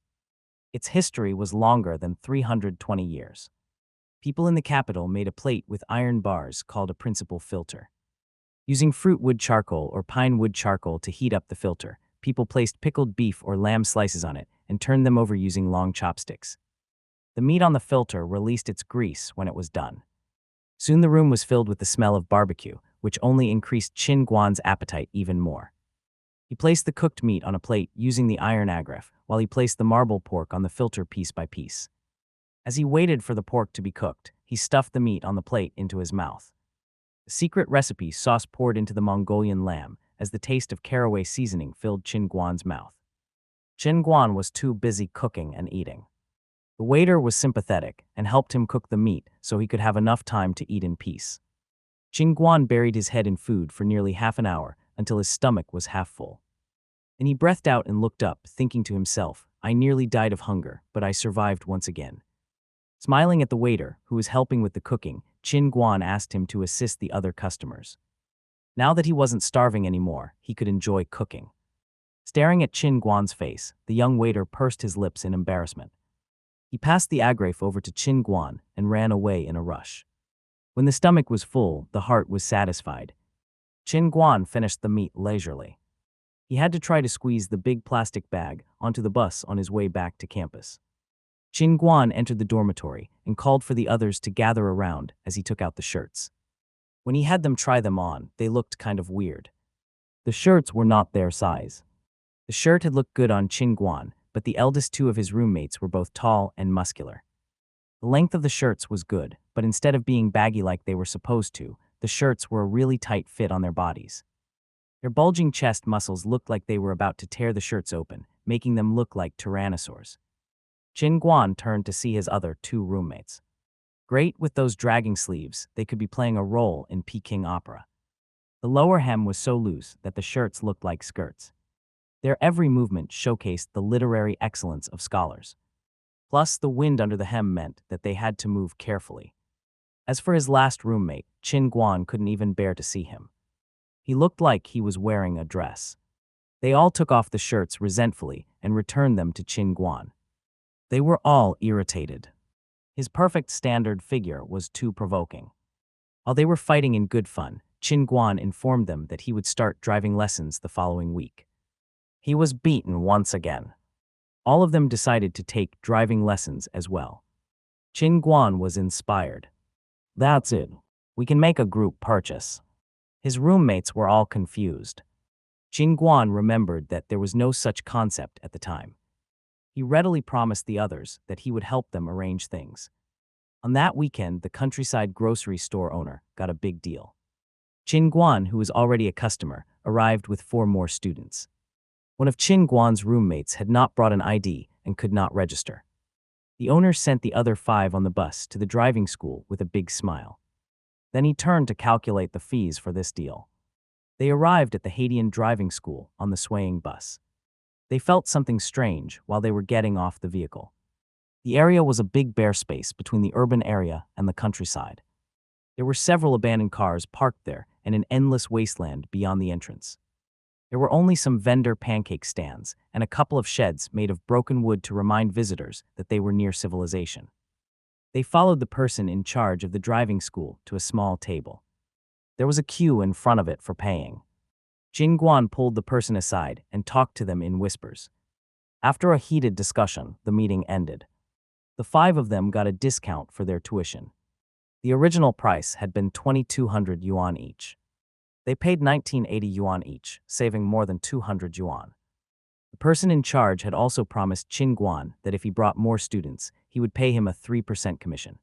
Its history was longer than 320 years. People in the capital made a plate with iron bars called a Principal Filter. Using fruit wood charcoal or pine wood charcoal to heat up the filter, people placed pickled beef or lamb slices on it and turned them over using long chopsticks. The meat on the filter released its grease when it was done. Soon the room was filled with the smell of barbecue, which only increased Qin Guan's appetite even more. He placed the cooked meat on a plate using the iron agrafe, while he placed the marble pork on the filter piece by piece. As he waited for the pork to be cooked, he stuffed the meat on the plate into his mouth. The secret recipe sauce poured into the Mongolian lamb as the taste of caraway seasoning filled Qin Guan's mouth. Qin Guan was too busy cooking and eating. The waiter was sympathetic and helped him cook the meat so he could have enough time to eat in peace. Qin Guan buried his head in food for nearly half an hour until his stomach was half full. Then he breathed out and looked up, thinking to himself, "I nearly died of hunger, but I survived once again." Smiling at the waiter, who was helping with the cooking, Qin Guan asked him to assist the other customers. Now that he wasn't starving anymore, he could enjoy cooking. Staring at Qin Guan's face, the young waiter pursed his lips in embarrassment. He passed the agrafe over to Qin Guan and ran away in a rush. When the stomach was full, the heart was satisfied. Qin Guan finished the meat leisurely. He had to try to squeeze the big plastic bag onto the bus on his way back to campus. Qin Guan entered the dormitory and called for the others to gather around as he took out the shirts. When he had them try them on, they looked kind of weird. The shirts were not their size. The shirt had looked good on Qin Guan, but the eldest two of his roommates were both tall and muscular. The length of the shirts was good, but instead of being baggy like they were supposed to, the shirts were a really tight fit on their bodies. Their bulging chest muscles looked like they were about to tear the shirts open, making them look like tyrannosaurs. Qin Guan turned to see his other two roommates. Great with those dragging sleeves, they could be playing a role in Peking opera. The lower hem was so loose that the shirts looked like skirts. Their every movement showcased the literary excellence of scholars. Plus, the wind under the hem meant that they had to move carefully. As for his last roommate, Qin Guan couldn't even bear to see him. He looked like he was wearing a dress. They all took off the shirts resentfully and returned them to Qin Guan. They were all irritated. His perfect standard figure was too provoking. While they were fighting in good fun, Qin Guan informed them that he would start driving lessons the following week. He was beaten once again. All of them decided to take driving lessons as well. Qin Guan was inspired. "That's it. We can make a group purchase." His roommates were all confused. Qin Guan remembered that there was no such concept at the time. He readily promised the others that he would help them arrange things. On that weekend, the countryside grocery store owner got a big deal. Qin Guan, who was already a customer, arrived with 4 more students. One of Qin Guan's roommates had not brought an ID and could not register. The owner sent the other 5 on the bus to the driving school with a big smile. Then he turned to calculate the fees for this deal. They arrived at the Haitian driving school on the swaying bus. They felt something strange while they were getting off the vehicle. The area was a big bare space between the urban area and the countryside. There were several abandoned cars parked there and an endless wasteland beyond the entrance. There were only some vendor pancake stands and a couple of sheds made of broken wood to remind visitors that they were near civilization. They followed the person in charge of the driving school to a small table. There was a queue in front of it for paying. Jin Guan pulled the person aside and talked to them in whispers. After a heated discussion, the meeting ended. The five of them got a discount for their tuition. The original price had been 2,200 yuan each. They paid 1980 yuan each, saving more than 200 yuan. The person in charge had also promised Qin Guan that if he brought more students, he would pay him a 3% commission.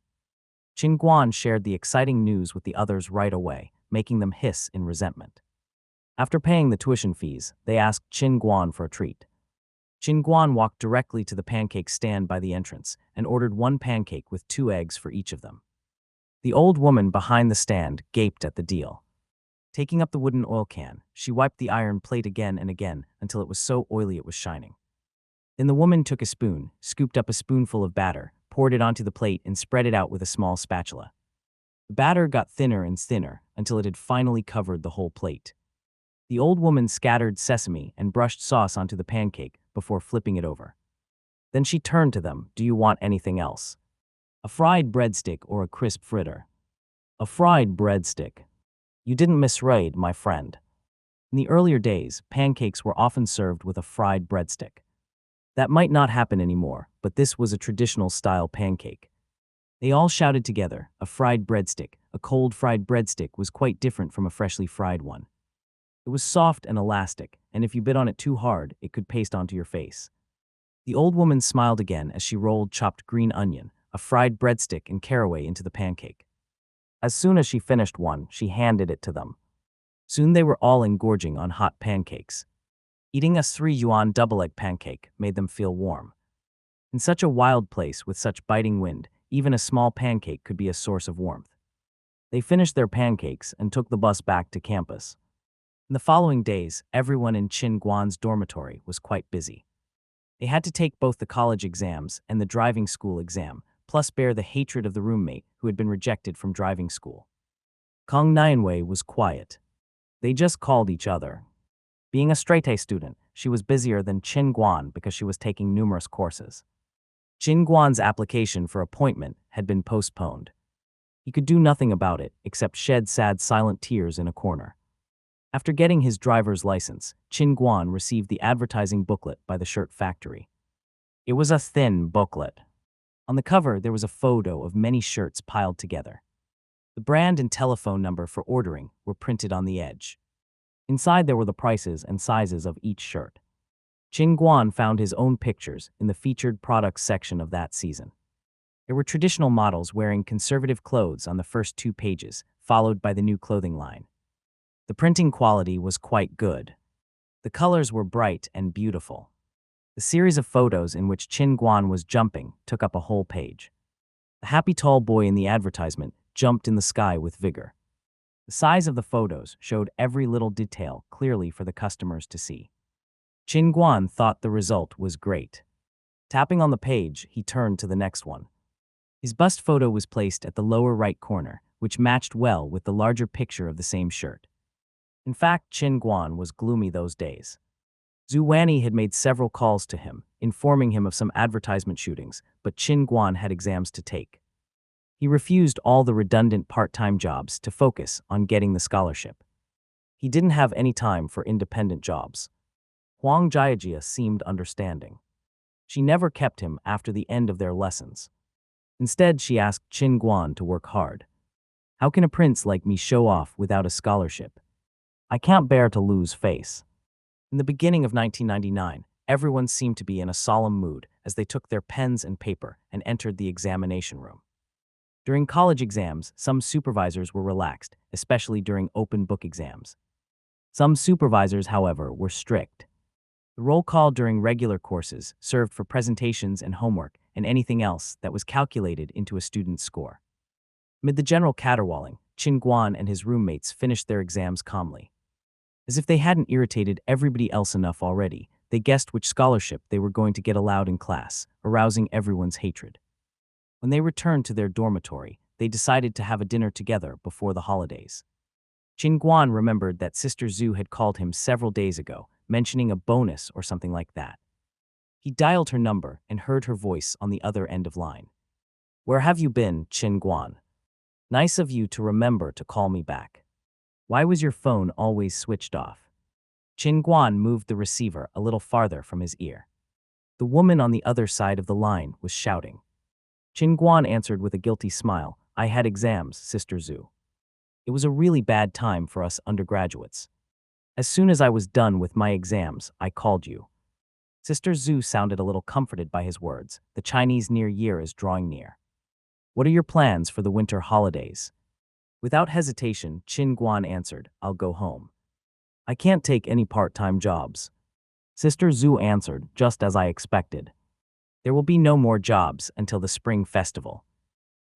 Qin Guan shared the exciting news with the others right away, making them hiss in resentment. After paying the tuition fees, they asked Qin Guan for a treat. Qin Guan walked directly to the pancake stand by the entrance and ordered one pancake with 2 eggs for each of them. The old woman behind the stand gaped at the deal. Taking up the wooden oil can, she wiped the iron plate again and again until it was so oily it was shining. Then the woman took a spoon, scooped up a spoonful of batter, poured it onto the plate and spread it out with a small spatula. The batter got thinner and thinner until it had finally covered the whole plate. The old woman scattered sesame and brushed sauce onto the pancake before flipping it over. Then she turned to them. "Do you want anything else? A fried breadstick or a crisp fritter?" "A fried breadstick." "You didn't misread, my friend." In the earlier days, pancakes were often served with a fried breadstick. That might not happen anymore, but this was a traditional style pancake. They all shouted together, "A fried breadstick." A cold fried breadstick was quite different from a freshly fried one. It was soft and elastic, and if you bit on it too hard, it could paste onto your face. The old woman smiled again as she rolled chopped green onion, a fried breadstick, and caraway into the pancake. As soon as she finished one, she handed it to them. Soon they were all engorging on hot pancakes. Eating a 3 yuan double-egg pancake made them feel warm. In such a wild place with such biting wind, even a small pancake could be a source of warmth. They finished their pancakes and took the bus back to campus. In the following days, everyone in Qin Guan's dormitory was quite busy. They had to take both the college exams and the driving school exam, plus bear the hatred of the roommate who had been rejected from driving school. Kong Nianwei was quiet. They just called each other. Being a straight-A student, she was busier than Qin Guan because she was taking numerous courses. Qin Guan's application for appointment had been postponed. He could do nothing about it except shed sad silent tears in a corner. After getting his driver's license, Qin Guan received the advertising booklet by the shirt factory. It was a thin booklet. On the cover, there was a photo of many shirts piled together. The brand and telephone number for ordering were printed on the edge. Inside there were the prices and sizes of each shirt. Qin Guan found his own pictures in the featured products section of that season. There were traditional models wearing conservative clothes on the first 2 pages, followed by the new clothing line. The printing quality was quite good. The colors were bright and beautiful. The series of photos in which Qin Guan was jumping took up a whole page. The happy tall boy in the advertisement jumped in the sky with vigor. The size of the photos showed every little detail clearly for the customers to see. Qin Guan thought the result was great. Tapping on the page, he turned to the next one. His bust photo was placed at the lower right corner, which matched well with the larger picture of the same shirt. In fact, Qin Guan was gloomy those days. Zhu Wanni had made several calls to him, informing him of some advertisement shootings, but Qin Guan had exams to take. He refused all the redundant part-time jobs to focus on getting the scholarship. He didn't have any time for independent jobs. Huang Jiajia seemed understanding. She never kept him after the end of their lessons. Instead, she asked Qin Guan to work hard. "How can a prince like me show off without a scholarship? I can't bear to lose face." In the beginning of 1999, everyone seemed to be in a solemn mood as they took their pens and paper and entered the examination room. During college exams, some supervisors were relaxed, especially during open book exams. Some supervisors, however, were strict. The roll call during regular courses served for presentations and homework and anything else that was calculated into a student's score. Amid the general caterwauling, Qin Guan and his roommates finished their exams calmly. As if they hadn't irritated everybody else enough already, they guessed which scholarship they were going to get allowed in class, arousing everyone's hatred. When they returned to their dormitory, they decided to have a dinner together before the holidays. Guan remembered that Sister Zhu had called him several days ago, mentioning a bonus or something like that. He dialed her number and heard her voice on the other end of line. "Where have you been, Guan? Nice of you to remember to call me back. Why was your phone always switched off?" Guan moved the receiver a little farther from his ear. The woman on the other side of the line was shouting. Guan answered with a guilty smile, "I had exams, Sister Zhu. It was a really bad time for us undergraduates. As soon as I was done with my exams, I called you." Sister Zhu sounded a little comforted by his words. The Chinese New Year is drawing near. "What are your plans for the winter holidays?" Without hesitation, Guan answered, "I'll go home. I can't take any part-time jobs." Sister Zhu answered, "Just as I expected. There will be no more jobs until the spring festival.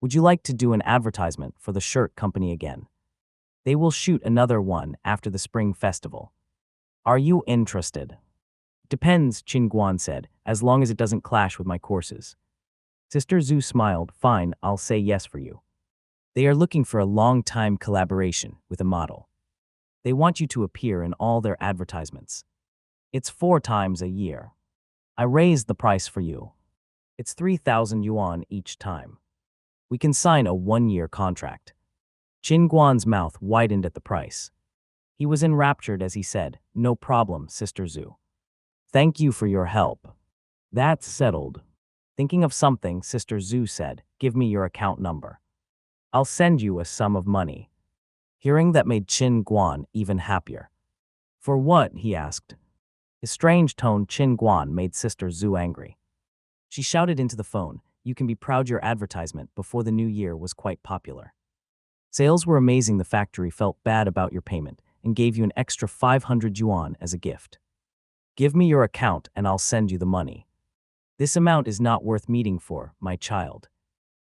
Would you like to do an advertisement for the shirt company again? They will shoot another one after the spring festival. Are you interested?" "Depends," Guan said, "as long as it doesn't clash with my courses." Sister Zhu smiled, "Fine, I'll say yes for you. They are looking for a long-time collaboration with a model. They want you to appear in all their advertisements. It's 4 times a year. I raised the price for you. It's 3,000 yuan each time. We can sign a 1-year contract." Guan's mouth widened at the price. He was enraptured as he said, "No problem, Sister Zhu. Thank you for your help." "That's settled." Thinking of something, Sister Zhu said, "Give me your account number. I'll send you a sum of money." Hearing that made Guan even happier. "For what?" he asked. His strange tone Guan made Sister Zhu angry. She shouted into the phone, "You can be proud your advertisement before the new year was quite popular. Sales were amazing. The factory felt bad about your payment and gave you an extra 500 yuan as a gift. Give me your account and I'll send you the money. This amount is not worth meeting for, my child."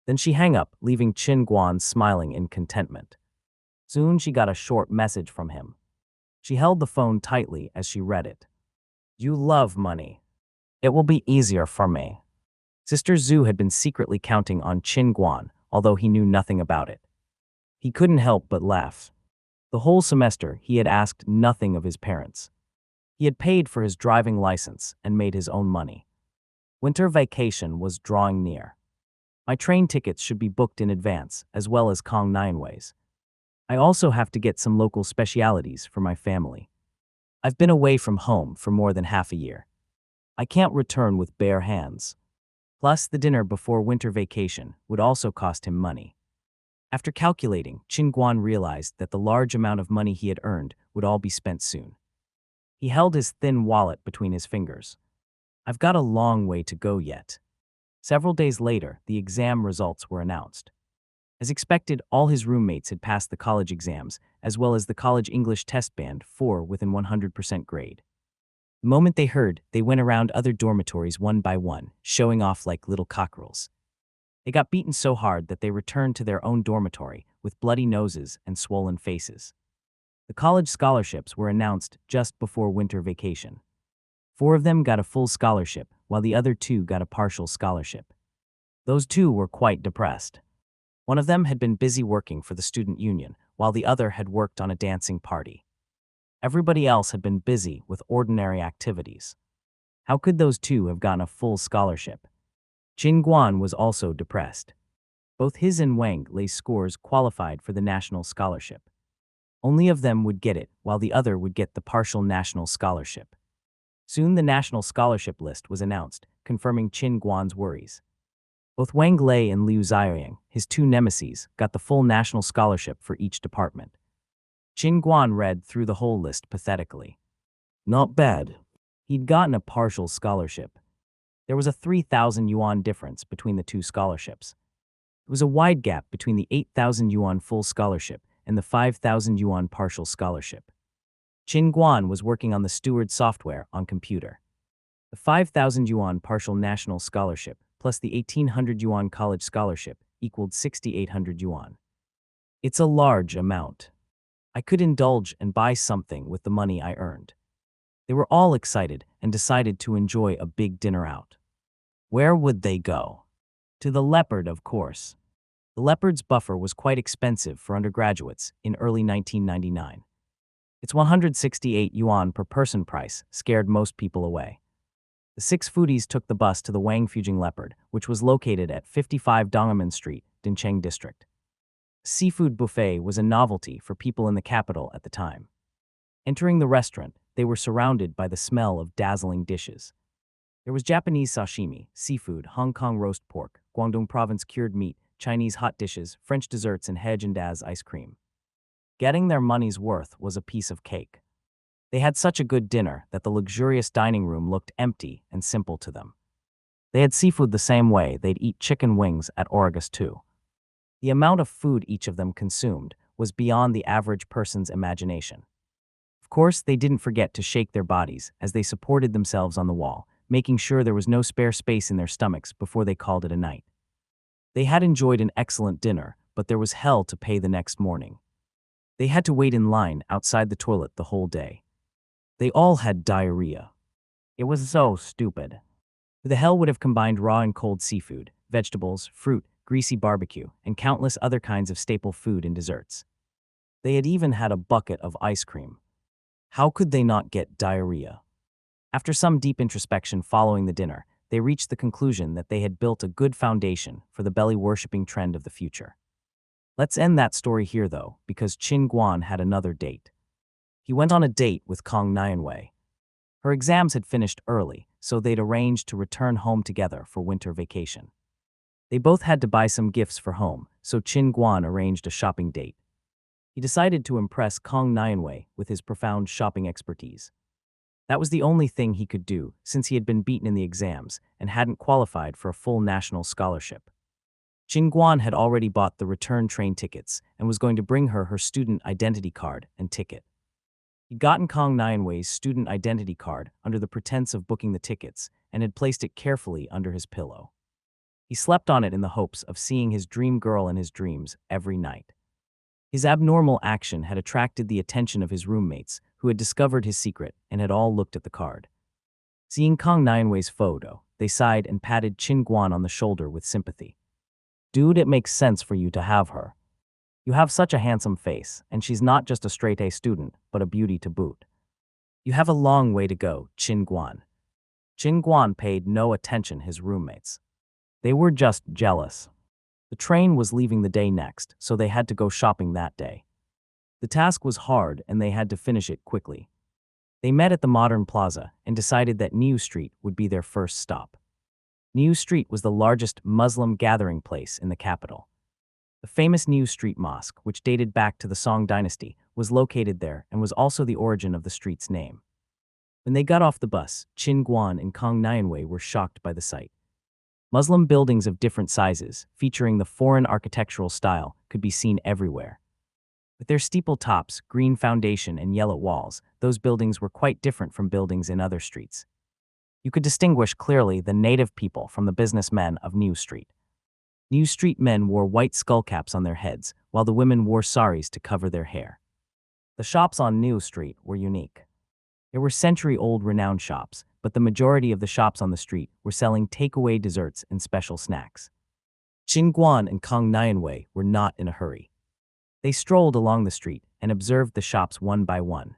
Then she hung up, leaving Guan smiling in contentment. Soon she got a short message from him. She held the phone tightly as she read it. "You love money. It will be easier for me." Sister Zhu had been secretly counting on Guan, although he knew nothing about it. He couldn't help but laugh. The whole semester, he had asked nothing of his parents. He had paid for his driving license and made his own money. Winter vacation was drawing near. My train tickets should be booked in advance, as well as Kong Nianwei's. I also have to get some local specialities for my family. I've been away from home for more than half a year. I can't return with bare hands. Plus, the dinner before winter vacation would also cost him money. After calculating, Guan realized that the large amount of money he had earned would all be spent soon. He held his thin wallet between his fingers. "I've got a long way to go yet." Several days later, the exam results were announced. As expected, all his roommates had passed the college exams, as well as the college English test band 4 within 100% grade. The moment they heard, they went around other dormitories one by one, showing off like little cockerels. They got beaten so hard that they returned to their own dormitory with bloody noses and swollen faces. The college scholarships were announced just before winter vacation. 4 of them got a full scholarship, while the other 2 got a partial scholarship. Those 2 were quite depressed. One of them had been busy working for the student union, while the other had worked on a dancing party. Everybody else had been busy with ordinary activities. How could those 2 have gotten a full scholarship? Guan was also depressed. Both his and Wang Lei's scores qualified for the national scholarship. Only of them would get it, while the other would get the partial national scholarship. Soon the national scholarship list was announced, confirming Guan's worries. Both Wang Lei and Liu Xiaoyang, his 2 nemeses, got the full national scholarship for each department. Guan read through the whole list pathetically. Not bad. He'd gotten a partial scholarship. There was a 3,000 yuan difference between the 2 scholarships. It was a wide gap between the 8,000 yuan full scholarship and the 5,000 yuan partial scholarship. Guan was working on the steward software on computer. The 5,000 yuan partial national scholarship plus the 1,800 yuan college scholarship equaled 6,800 yuan. It's a large amount. I could indulge and buy something with the money I earned. They were all excited and decided to enjoy a big dinner out. Where would they go? To the Leopard, of course. The Leopard's buffer was quite expensive for undergraduates in early 1999. Its 168 yuan per person price scared most people away. The six foodies took the bus to the Wangfujing Leopard, which was located at 55 Dongmen Street, Dincheng District. A seafood buffet was a novelty for people in the capital at the time. Entering the restaurant, they were surrounded by the smell of dazzling dishes. There was Japanese sashimi, seafood, Hong Kong roast pork, Guangdong province cured meat, Chinese hot dishes, French desserts, and Haagen-Dazs ice cream. Getting their money's worth was a piece of cake. They had such a good dinner that the luxurious dining room looked empty and simple to them. They had seafood the same way they'd eat chicken wings at Origus too. The amount of food each of them consumed was beyond the average person's imagination. Of course, they didn't forget to shake their bodies as they supported themselves on the wall, making sure there was no spare space in their stomachs before they called it a night. They had enjoyed an excellent dinner, but there was hell to pay the next morning. They had to wait in line outside the toilet the whole day. They all had diarrhea. It was so stupid. The hell would have combined raw and cold seafood, vegetables, fruit, greasy barbecue, and countless other kinds of staple food and desserts. They had even had a bucket of ice cream. How could they not get diarrhea? After some deep introspection following the dinner, they reached the conclusion that they had built a good foundation for the belly-worshipping trend of the future. Let's end that story here, though, because Qin Guan had another date. He went on a date with Kong Nianwei. Her exams had finished early, so they'd arranged to return home together for winter vacation. They both had to buy some gifts for home, so Qin Guan arranged a shopping date. He decided to impress Kong Nianwei with his profound shopping expertise. That was the only thing he could do, since he had been beaten in the exams and hadn't qualified for a full national scholarship. Qin Guan had already bought the return train tickets and was going to bring her her student identity card and ticket. He'd gotten Kong Nianwei's student identity card under the pretense of booking the tickets and had placed it carefully under his pillow. He slept on it in the hopes of seeing his dream girl in his dreams every night. His abnormal action had attracted the attention of his roommates, who had discovered his secret and had all looked at the card. Seeing Kong Nianwei's photo, they sighed and patted Qin Guan on the shoulder with sympathy. "Dude, it makes sense for you to have her. You have such a handsome face, and she's not just a straight-A student, but a beauty to boot. You have a long way to go, Qin Guan." Qin Guan paid no attention to his roommates. They were just jealous. The train was leaving the day next, so they had to go shopping that day. The task was hard and they had to finish it quickly. They met at the Modern Plaza and decided that Niu Street would be their first stop. Niu Street was the largest Muslim gathering place in the capital. The famous Niu Street Mosque, which dated back to the Song dynasty, was located there and was also the origin of the street's name. When they got off the bus, Qin Guan and Kong Nianwei were shocked by the sight. Muslim buildings of different sizes, featuring the foreign architectural style, could be seen everywhere. With their steeple tops, green foundation, and yellow walls, those buildings were quite different from buildings in other streets. You could distinguish clearly the native people from the businessmen of Niu Street. Niu Street men wore white skullcaps on their heads, while the women wore saris to cover their hair. The shops on Niu Street were unique. There were century-old renowned shops, but the majority of the shops on the street were selling takeaway desserts and special snacks. Qin Guan and Kong Nianwei were not in a hurry. They strolled along the street and observed the shops one by one.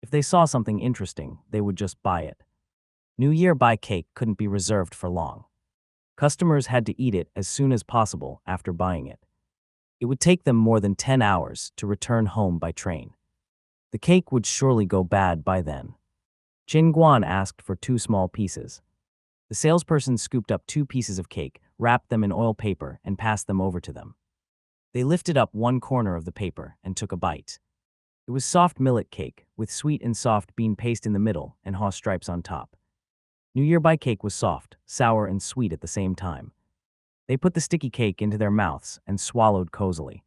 If they saw something interesting, they would just buy it. New Year buy cake couldn't be reserved for long. Customers had to eat it as soon as possible after buying it. It would take them more than 10 hours to return home by train. The cake would surely go bad by then. Qin Guan asked for 2 small pieces. The salesperson scooped up 2 pieces of cake, wrapped them in oil paper, and passed them over to them. They lifted up one corner of the paper and took a bite. It was soft millet cake, with sweet and soft bean paste in the middle and haw stripes on top. New Year by cake was soft, sour, and sweet at the same time. They put the sticky cake into their mouths and swallowed cozily.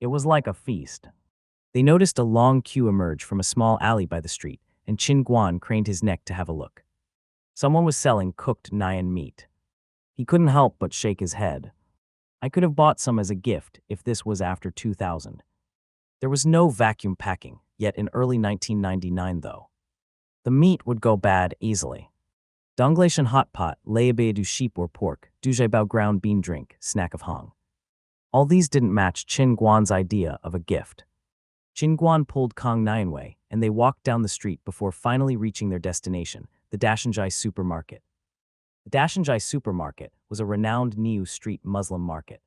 It was like a feast. They noticed a long queue emerge from a small alley by the street, and Qin Guan craned his neck to have a look. Someone was selling cooked Nyan meat. He couldn't help but shake his head. I could have bought some as a gift if this was after 2000. There was no vacuum packing, yet in early 1999 though. The meat would go bad easily. Donglation hot pot, layabe du sheep or pork, dujebao ground bean drink, snack of hong. All these didn't match Qin Guan's idea of a gift. Qin Guan pulled Kong Nianwei, and they walked down the street before finally reaching their destination, the Dashanjai supermarket. The Dashanjai supermarket was a renowned Niu street Muslim market.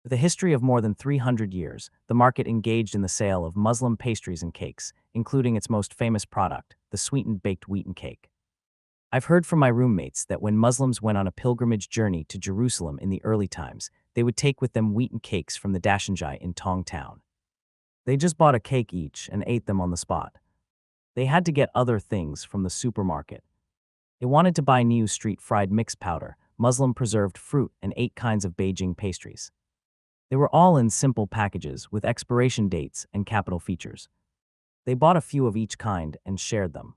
With a history of more than 300 years, the market engaged in the sale of Muslim pastries and cakes, including its most famous product, the sweetened baked wheaten cake. I've heard from my roommates that when Muslims went on a pilgrimage journey to Jerusalem in the early times, they would take with them wheaten cakes from the Dashanjai in Tong Town. They just bought a cake each and ate them on the spot. They had to get other things from the supermarket. They wanted to buy Niu street fried mixed powder, Muslim preserved fruit, and 8 kinds of Beijing pastries. They were all in simple packages with expiration dates and capital features. They bought a few of each kind and shared them.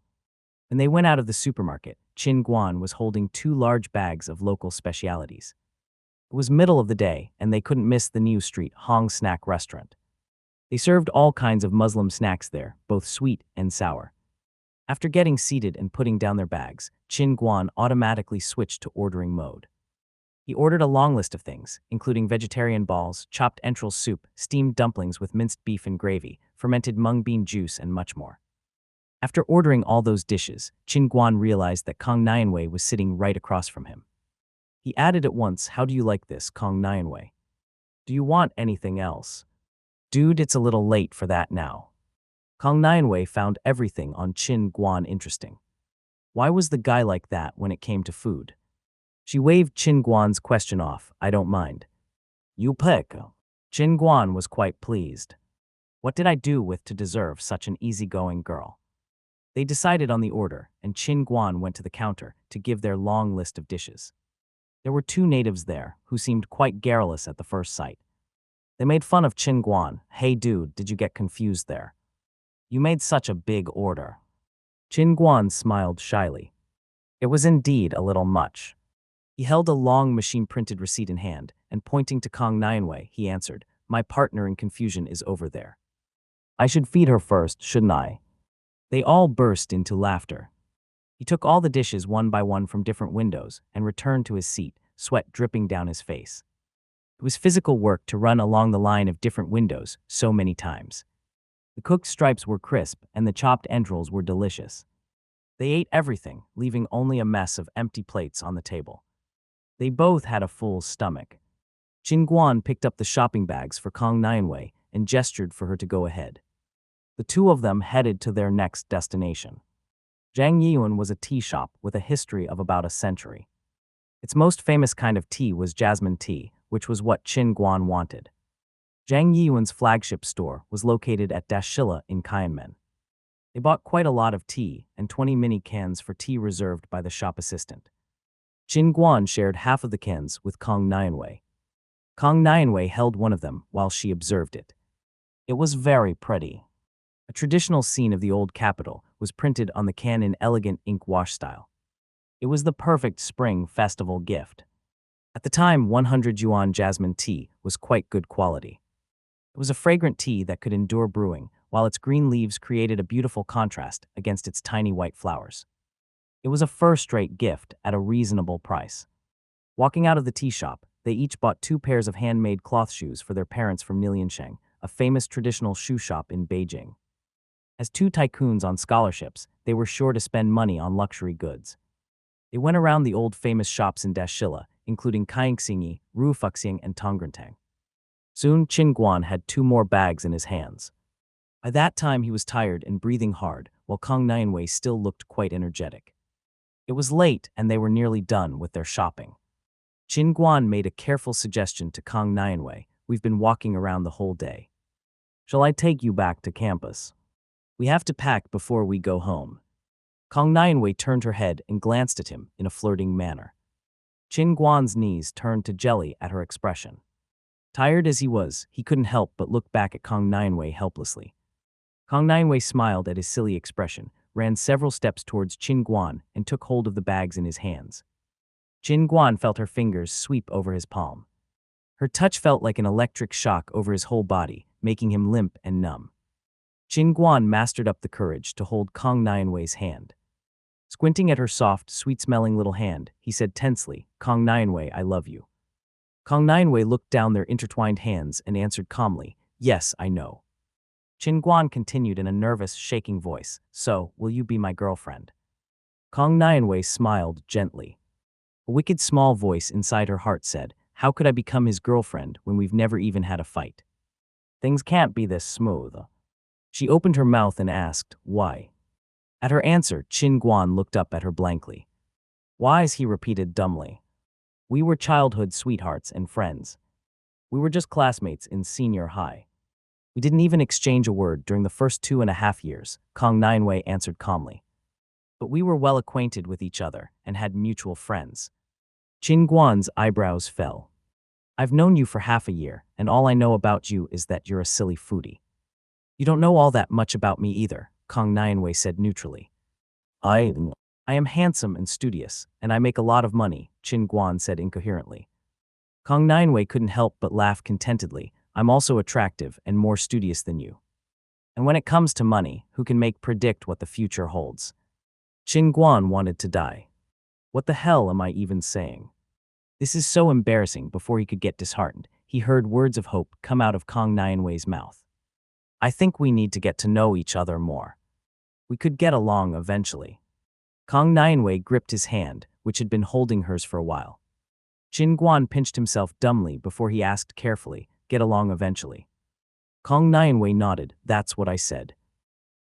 When they went out of the supermarket, Qin Guan was holding 2 large bags of local specialities. It was middle of the day, and they couldn't miss the Niu Street Hong snack restaurant. They served all kinds of Muslim snacks there, both sweet and sour. After getting seated and putting down their bags, Qin Guan automatically switched to ordering mode. He ordered a long list of things, including vegetarian balls, chopped entrails soup, steamed dumplings with minced beef and gravy, fermented mung bean juice, and much more. After ordering all those dishes, Qin Guan realized that Kong Nianwei was sitting right across from him. He added at once, "How do you like this, Kong Nianwei? Do you want anything else?" "Dude, it's a little late for that now." Kong Nianwei found everything on Qin Guan interesting. Why was the guy like that when it came to food? She waved Qin Guan's question off. "I don't mind. You pick." Qin Guan was quite pleased. What did I do with to deserve such an easygoing girl? They decided on the order, and Qin Guan went to the counter to give their long list of dishes. There were 2 natives there who seemed quite garrulous at the first sight. They made fun of Qin Guan. "Hey dude, did you get confused there? You made such a big order." Qin Guan smiled shyly. It was indeed a little much. He held a long machine-printed receipt in hand, and pointing to Kong Nianwei, he answered, "My partner in confusion is over there. I should feed her first, shouldn't I?" They all burst into laughter. He took all the dishes one by one from different windows and returned to his seat, sweat dripping down his face. It was physical work to run along the line of different windows so many times. The cooked stripes were crisp and the chopped entrails were delicious. They ate everything, leaving only a mess of empty plates on the table. They both had a full stomach. Qin Guan picked up the shopping bags for Kong Nianwei and gestured for her to go ahead. The 2 of them headed to their next destination. Zhang Yiyuan was a tea shop with a history of about a century. Its most famous kind of tea was jasmine tea, which was what Qin Guan wanted. Zhang Yiyuan's flagship store was located at Dashilla in Kaianmen. They bought quite a lot of tea and 20 mini cans for tea reserved by the shop assistant. Qin Guan shared half of the cans with Kong Nianwei. Kong Nianwei held one of them while she observed it. It was very pretty. A traditional scene of the old capital was printed on the can in elegant ink wash style. It was the perfect spring festival gift. At the time, 100 yuan jasmine tea was quite good quality. It was a fragrant tea that could endure brewing, while its green leaves created a beautiful contrast against its tiny white flowers. It was a first-rate gift at a reasonable price. Walking out of the tea shop, they each bought 2 pairs of handmade cloth shoes for their parents from Niliansheng, a famous traditional shoe shop in Beijing. As 2 tycoons on scholarships, they were sure to spend money on luxury goods. They went around the old famous shops in Dashilla, including Kaixingyi, Rufuxiang, and Tongrentang. Soon, Qin Guan had 2 more bags in his hands. By that time, he was tired and breathing hard, while Kong Nianwei still looked quite energetic. It was late, and they were nearly done with their shopping. Qin Guan made a careful suggestion to Kong Nianwei. "We've been walking around the whole day. Shall I take you back to campus? We have to pack before we go home." Kong Nianwei turned her head and glanced at him in a flirting manner. Qin Guan's knees turned to jelly at her expression. Tired as he was, he couldn't help but look back at Kong Nianwei helplessly. Kong Nianwei smiled at his silly expression, ran several steps towards Qin Guan, and took hold of the bags in his hands. Qin Guan felt her fingers sweep over his palm. Her touch felt like an electric shock over his whole body, making him limp and numb. Qin Guan mastered up the courage to hold Kong Nianwei's hand. Squinting at her soft, sweet-smelling little hand, he said tensely, Kong Nianwei, I love you. Kong Nianwei looked down their intertwined hands and answered calmly, yes, I know. Qin Guan continued in a nervous, shaking voice, so, will you be my girlfriend? Kong Nianwei smiled gently. A wicked small voice inside her heart said, how could I become his girlfriend when we've never even had a fight? Things can't be this smooth. She opened her mouth and asked, why? At her answer, Qin Guan looked up at her blankly. Why's he repeated dumbly. We were childhood sweethearts and friends. We were just classmates in senior high. We didn't even exchange a word during the first 2.5 years, Kong Nianwei answered calmly. But we were well acquainted with each other and had mutual friends. Qin Guan's eyebrows fell. I've known you for half a year, and all I know about you is that you're a silly foodie. You don't know all that much about me either, Kong Nianwei said neutrally. I am handsome and studious, and I make a lot of money, Qin Guan said incoherently. Kong Nianwei couldn't help but laugh contentedly. I'm also attractive and more studious than you. And when it comes to money, who can predict what the future holds? Qin Guan wanted to die. What the hell am I even saying? This is so embarrassing. Before he could get disheartened, he heard words of hope come out of Kong Nianwei's mouth. I think we need to get to know each other more. We could get along eventually. Kong Nianwei gripped his hand, which had been holding hers for a while. Qin Guan pinched himself dumbly before he asked carefully, get along eventually. Kong Nianwei nodded, that's what I said.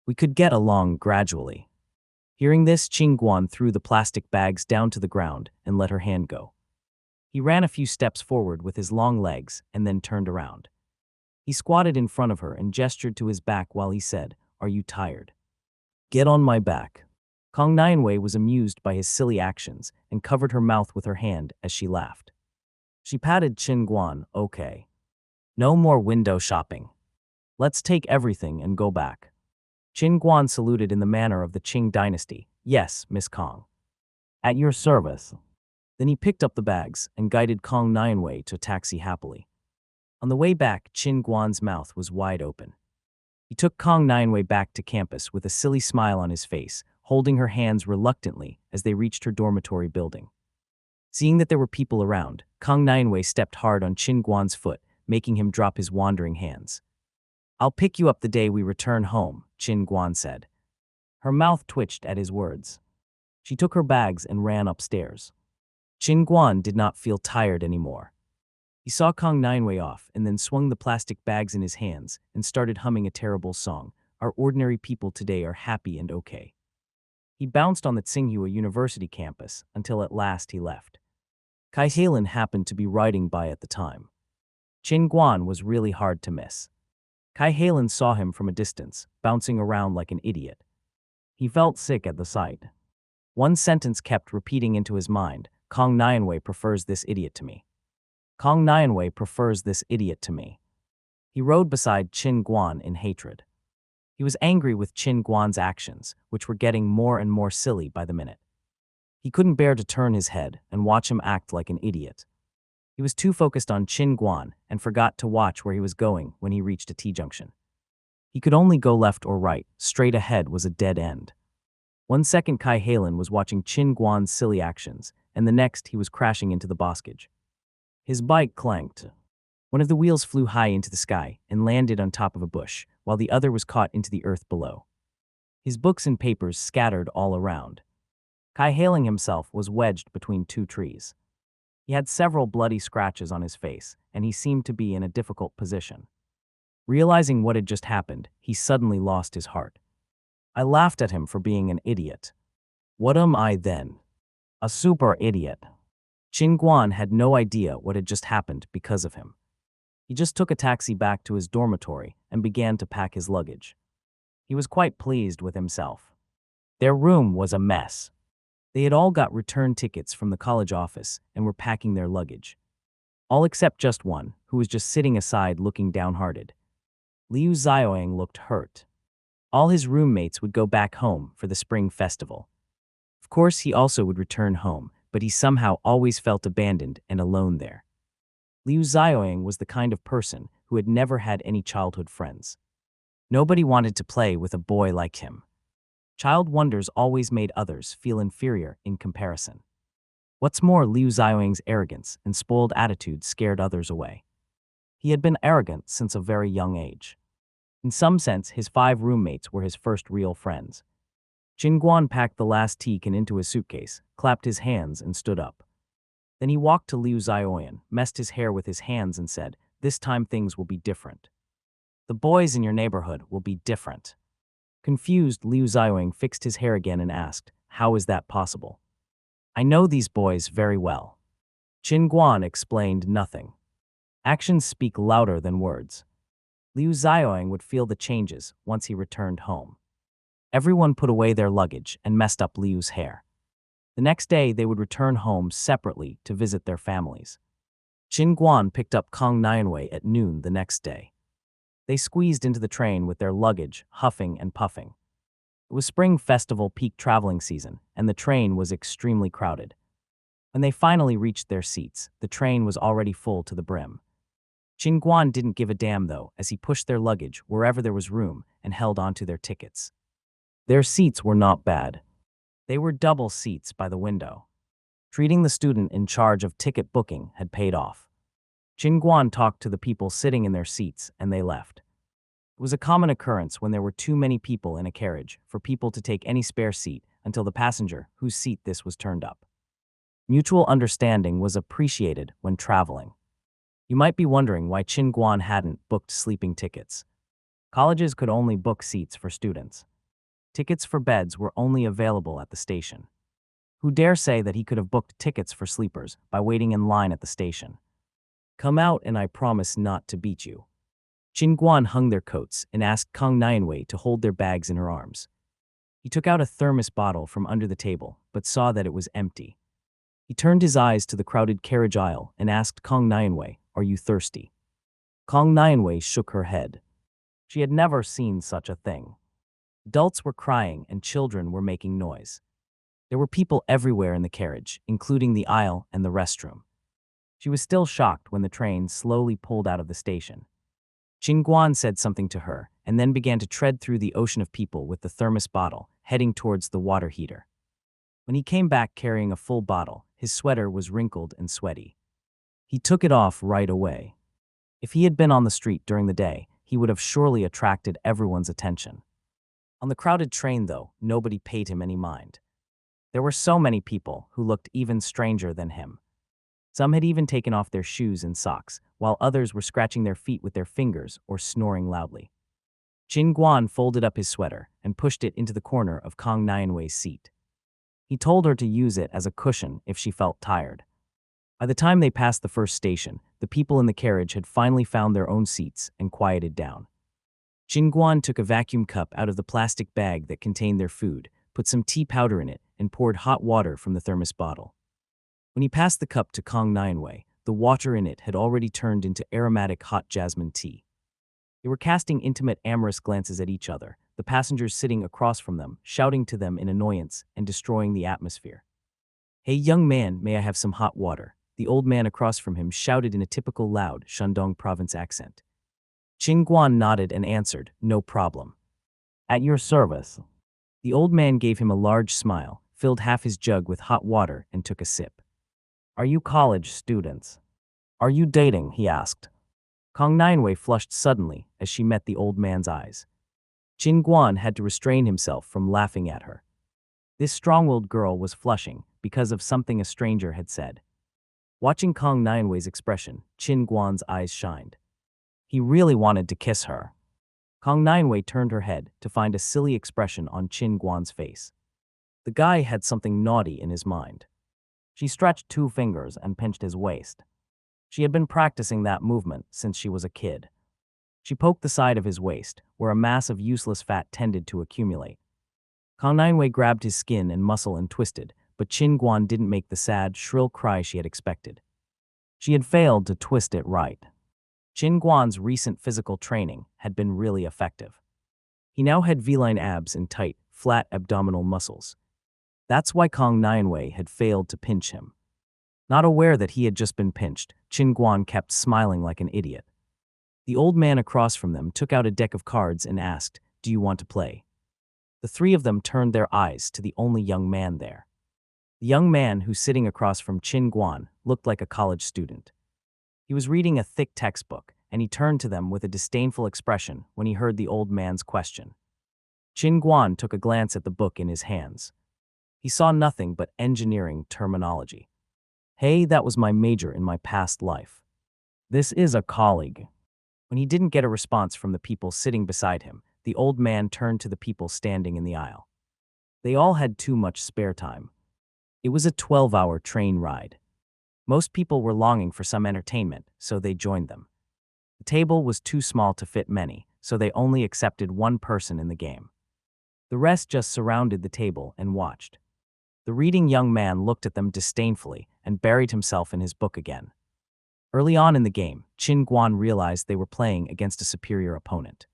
We could get along gradually. Hearing this, Qin Guan threw the plastic bags down to the ground and let her hand go. He ran a few steps forward with his long legs and then turned around. He squatted in front of her and gestured to his back while he said, are you tired? Get on my back. Kong Nianwei was amused by his silly actions and covered her mouth with her hand as she laughed. She patted Qin Guan, okay. No more window shopping. Let's take everything and go back. Qin Guan saluted in the manner of the Qing dynasty. Yes, Miss Kong. At your service. Then he picked up the bags and guided Kong Nianwei to a taxi happily. On the way back, Qin Guan's mouth was wide open. He took Kong Nianwei back to campus with a silly smile on his face, holding her hands reluctantly as they reached her dormitory building. Seeing that there were people around, Kong Nianwei stepped hard on Qin Guan's foot, making him drop his wandering hands. I'll pick you up the day we return home, Qin Guan said. Her mouth twitched at his words. She took her bags and ran upstairs. Qin Guan did not feel tired anymore. He saw Kong Nianwei off and then swung the plastic bags in his hands and started humming a terrible song, Our Ordinary People Today Are Happy and Okay. He bounced on the Tsinghua University campus until at last he left. Kai Heilun happened to be riding by at the time. Qin Guan was really hard to miss. Kai Heilun saw him from a distance, bouncing around like an idiot. He felt sick at the sight. One sentence kept repeating into his mind, Kong Nianwei prefers this idiot to me. Kong Nianwei prefers this idiot to me. He rode beside Qin Guan in hatred. He was angry with Qin Guan's actions, which were getting more and more silly by the minute. He couldn't bear to turn his head and watch him act like an idiot. He was too focused on Qin Guan and forgot to watch where he was going when he reached a T-junction. He could only go left or right, straight ahead was a dead end. 1 second Kai Heilun was watching Qin Guan's silly actions, and the next he was crashing into the boskage. His bike clanked. One of the wheels flew high into the sky and landed on top of a bush, while the other was caught into the earth below. His books and papers scattered all around. Kai Heilun himself was wedged between 2 trees. He had several bloody scratches on his face, and he seemed to be in a difficult position. Realizing what had just happened, he suddenly lost his heart. I laughed at him for being an idiot. What am I then? A super idiot. Qin Guan had no idea what had just happened because of him. He just took a taxi back to his dormitory and began to pack his luggage. He was quite pleased with himself. Their room was a mess. They had all got return tickets from the college office and were packing their luggage. All except just one, who was just sitting aside looking downhearted. Liu Xiaoyang looked hurt. All his roommates would go back home for the spring festival. Of course, he also would return home, but he somehow always felt abandoned and alone there. Liu Xiaoyang was the kind of person who had never had any childhood friends. Nobody wanted to play with a boy like him. Child wonders always made others feel inferior in comparison. What's more, Liu Xiaoying's arrogance and spoiled attitude scared others away. He had been arrogant since a very young age. In some sense, his 5 roommates were his first real friends. Qin Guan packed the last tea can into his suitcase, clapped his hands, and stood up. Then he walked to Liu Xiaoyan, messed his hair with his hands, and said, "This time things will be different. The boys in your neighborhood will be different." Confused, Liu Xiaoying fixed his hair again and asked, "How is that possible?" "I know these boys very well." Qin Guan explained nothing. Actions speak louder than words. Liu Xiaoying would feel the changes once he returned home. Everyone put away their luggage and messed up Liu's hair. The next day, they would return home separately to visit their families. Qin Guan picked up Kong Nianwei at noon the next day. They squeezed into the train with their luggage, huffing and puffing. It was Spring Festival peak traveling season, and the train was extremely crowded. When they finally reached their seats, the train was already full to the brim. Qin Guan didn't give a damn, though, as he pushed their luggage wherever there was room and held onto their tickets. Their seats were not bad. They were double seats by the window. Treating the student in charge of ticket booking had paid off. Qin Guan talked to the people sitting in their seats, and they left. It was a common occurrence when there were too many people in a carriage for people to take any spare seat until the passenger whose seat this was turned up. Mutual understanding was appreciated when traveling. You might be wondering why Qin Guan hadn't booked sleeping tickets. Colleges could only book seats for students. Tickets for beds were only available at the station. Who dare say that he could have booked tickets for sleepers by waiting in line at the station? "Come out and I promise not to beat you." Qin Guan hung their coats and asked Kong Nianwei to hold their bags in her arms. He took out a thermos bottle from under the table, but saw that it was empty. He turned his eyes to the crowded carriage aisle and asked Kong Nianwei, "Are you thirsty?" Kong Nianwei shook her head. She had never seen such a thing. Adults were crying and children were making noise. There were people everywhere in the carriage, including the aisle and the restroom. She was still shocked when the train slowly pulled out of the station. Qin Guan said something to her and then began to tread through the ocean of people with the thermos bottle, heading towards the water heater. When he came back carrying a full bottle, his sweater was wrinkled and sweaty. He took it off right away. If he had been on the street during the day, he would have surely attracted everyone's attention. On the crowded train, though, nobody paid him any mind. There were so many people who looked even stranger than him. Some had even taken off their shoes and socks, while others were scratching their feet with their fingers or snoring loudly. Qin Guan folded up his sweater and pushed it into the corner of Kong Nianwei's seat. He told her to use it as a cushion if she felt tired. By the time they passed the first station, the people in the carriage had finally found their own seats and quieted down. Qin Guan took a vacuum cup out of the plastic bag that contained their food, put some tea powder in it, and poured hot water from the thermos bottle. When he passed the cup to Kong Nianwei, the water in it had already turned into aromatic hot jasmine tea. They were casting intimate amorous glances at each other, the passengers sitting across from them, shouting to them in annoyance and destroying the atmosphere. "Hey young man, may I have some hot water?" The old man across from him shouted in a typical loud Shandong province accent. Qin Guan nodded and answered, "No problem." "At your service." The old man gave him a large smile, filled half his jug with hot water, and took a sip. "Are you college students? Are you dating?" he asked. Kong Nianwei flushed suddenly as she met the old man's eyes. Qin Guan had to restrain himself from laughing at her. This strong-willed girl was flushing because of something a stranger had said. Watching Kong Nianwei's expression, Qin Guan's eyes shined. He really wanted to kiss her. Kong Nianwei turned her head to find a silly expression on Qin Guan's face. The guy had something naughty in his mind. She stretched 2 fingers and pinched his waist. She had been practicing that movement since she was a kid. She poked the side of his waist, where a mass of useless fat tended to accumulate. Kong Nianwei grabbed his skin and muscle and twisted, but Qin Guan didn't make the sad, shrill cry she had expected. She had failed to twist it right. Qin Guan's recent physical training had been really effective. He now had V-line abs and tight, flat abdominal muscles. That's why Kong Nianwei had failed to pinch him. Not aware that he had just been pinched, Qin Guan kept smiling like an idiot. The old man across from them took out a deck of cards and asked, "Do you want to play?" The three of them turned their eyes to the only young man there. The young man who sitting across from Chin Guan looked like a college student. He was reading a thick textbook, and he turned to them with a disdainful expression when he heard the old man's question. Chin Guan took a glance at the book in his hands. He saw nothing but engineering terminology. Hey, that was my major in my past life. This is a colleague. When he didn't get a response from the people sitting beside him, the old man turned to the people standing in the aisle. They all had too much spare time. It was a 12-hour train ride. Most people were longing for some entertainment, so they joined them. The table was too small to fit many, so they only accepted one person in the game. The rest just surrounded the table and watched. The reading young man looked at them disdainfully and buried himself in his book again. Early on in the game, Chin Guan realized they were playing against a superior opponent.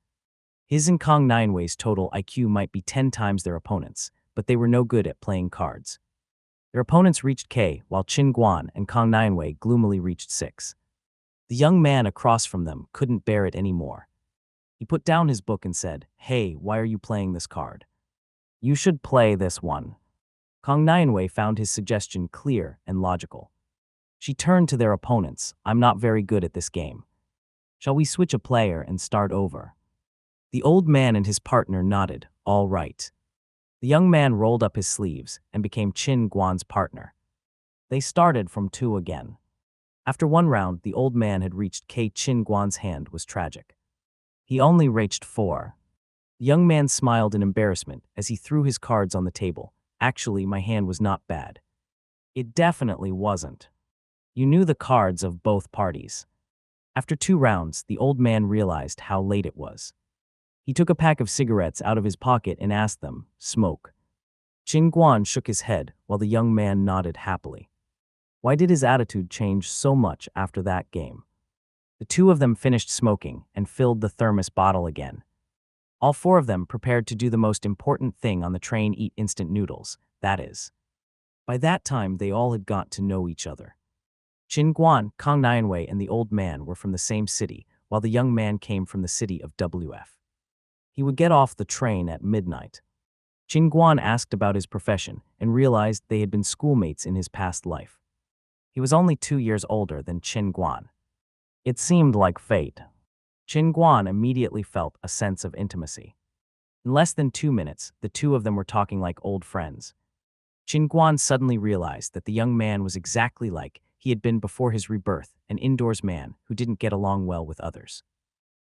His and Kong Nianwei's total IQ might be 10 times their opponents, but they were no good at playing cards. Their opponents reached K, while Chin Guan and Kong Nianwei gloomily reached 6. The young man across from them couldn't bear it anymore. He put down his book and said, "Hey, why are you playing this card? You should play this one." Kong Nianwei found his suggestion clear and logical. She turned to their opponents. "I'm not very good at this game. Shall we switch a player and start over?" The old man and his partner nodded. "All right." The young man rolled up his sleeves and became Chin Guan's partner. They started from 2 again. After one round, the old man had reached K. Chin Guan's hand was tragic. He only reached 4. The young man smiled in embarrassment as he threw his cards on the table. "Actually, my hand was not bad." "It definitely wasn't. You knew the cards of both parties." After 2 rounds, the old man realized how late it was. He took a pack of cigarettes out of his pocket and asked them, "Smoke?" Chin Guan shook his head while the young man nodded happily. Why did his attitude change so much after that game? The two of them finished smoking and filled the thermos bottle again. All 4 of them prepared to do the most important thing on the train: eat instant noodles, that is. By that time, they all had got to know each other. Chin Guan, Kong Nianwei, and the old man were from the same city, while the young man came from the city of WF. He would get off the train at midnight. Chin Guan asked about his profession and realized they had been schoolmates in his past life. He was only 2 years older than Chin Guan. It seemed like fate. Chin Guan immediately felt a sense of intimacy. In less than 2 minutes, the two of them were talking like old friends. Chin Guan suddenly realized that the young man was exactly like he had been before his rebirth, an indoors man who didn't get along well with others.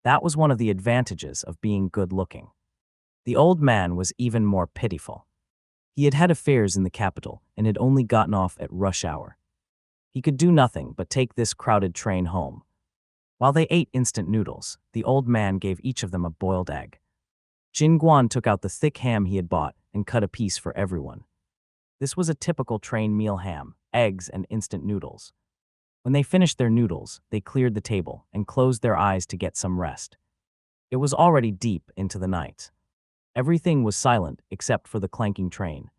That was one of the advantages of being good-looking. The old man was even more pitiful. He had had affairs in the capital and had only gotten off at rush hour. He could do nothing but take this crowded train home. While they ate instant noodles, the old man gave each of them a boiled egg. Chin Guan took out the thick ham he had bought and cut a piece for everyone. This was a typical train meal: ham, eggs, and instant noodles. When they finished their noodles, they cleared the table and closed their eyes to get some rest. It was already deep into the night. Everything was silent except for the clanking train.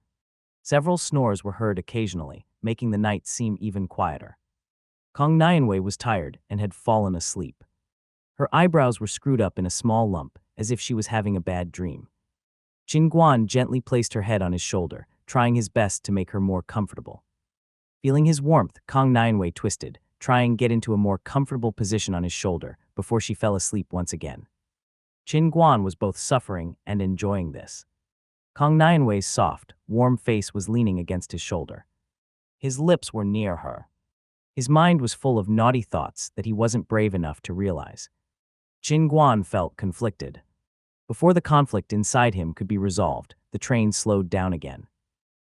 Several snores were heard occasionally, making the night seem even quieter. Kong Nianwei was tired and had fallen asleep. Her eyebrows were screwed up in a small lump, as if she was having a bad dream. Chin Guan gently placed her head on his shoulder, trying his best to make her more comfortable. Feeling his warmth, Kong Nianwei twisted, trying to get into a more comfortable position on his shoulder before she fell asleep once again. Chin Guan was both suffering and enjoying this. Kong Nianwei's soft, warm face was leaning against his shoulder. His lips were near her. His mind was full of naughty thoughts that he wasn't brave enough to realize. Chin Guan felt conflicted. Before the conflict inside him could be resolved, the train slowed down again.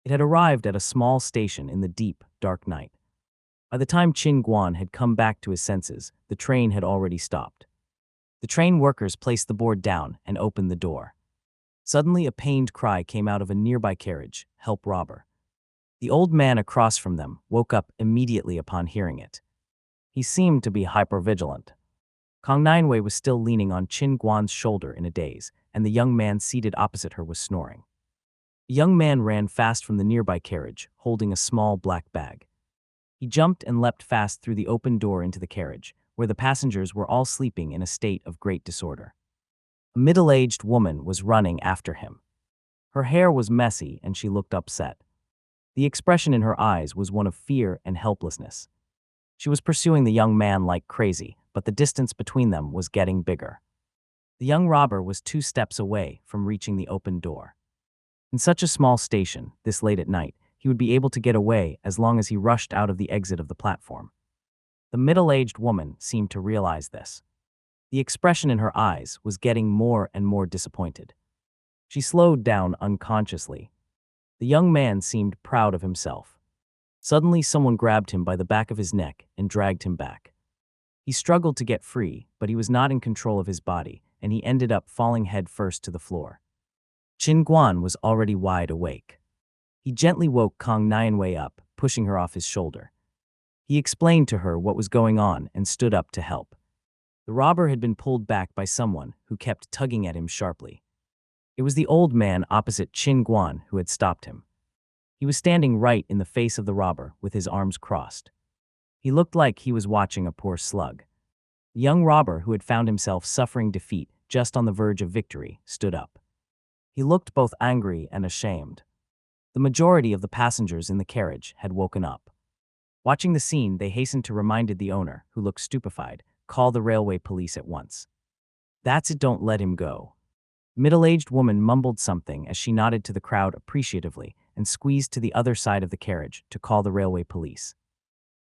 It had arrived at a small station in the deep, dark night. By the time Chin Guan had come back to his senses, the train had already stopped. The train workers placed the board down and opened the door. Suddenly, a pained cry came out of a nearby carriage: "Help, robber." The old man across from them woke up immediately upon hearing it. He seemed to be hypervigilant. Kong Nianwei was still leaning on Chin Guan's shoulder in a daze, and the young man seated opposite her was snoring. The young man ran fast from the nearby carriage, holding a small black bag. He jumped and leapt fast through the open door into the carriage, where the passengers were all sleeping in a state of great disorder. A middle-aged woman was running after him. Her hair was messy and she looked upset. The expression in her eyes was one of fear and helplessness. She was pursuing the young man like crazy, but the distance between them was getting bigger. The young robber was 2 steps away from reaching the open door. In such a small station, this late at night, he would be able to get away as long as he rushed out of the exit of the platform. The middle-aged woman seemed to realize this. The expression in her eyes was getting more and more disappointed. She slowed down unconsciously. The young man seemed proud of himself. Suddenly, someone grabbed him by the back of his neck and dragged him back. He struggled to get free, but he was not in control of his body, and he ended up falling head-first to the floor. Qin Guan was already wide awake. He gently woke Kang Nianwei up, pushing her off his shoulder. He explained to her what was going on and stood up to help. The robber had been pulled back by someone who kept tugging at him sharply. It was the old man opposite Qin Guan who had stopped him. He was standing right in the face of the robber with his arms crossed. He looked like he was watching a poor slug. The young robber, who had found himself suffering defeat just on the verge of victory, stood up. He looked both angry and ashamed. The majority of the passengers in the carriage had woken up. Watching the scene, they hastened to remind the owner, who looked stupefied, "Call the railway police at once." "That's it, don't let him go." Middle-aged woman mumbled something as she nodded to the crowd appreciatively and squeezed to the other side of the carriage to call the railway police.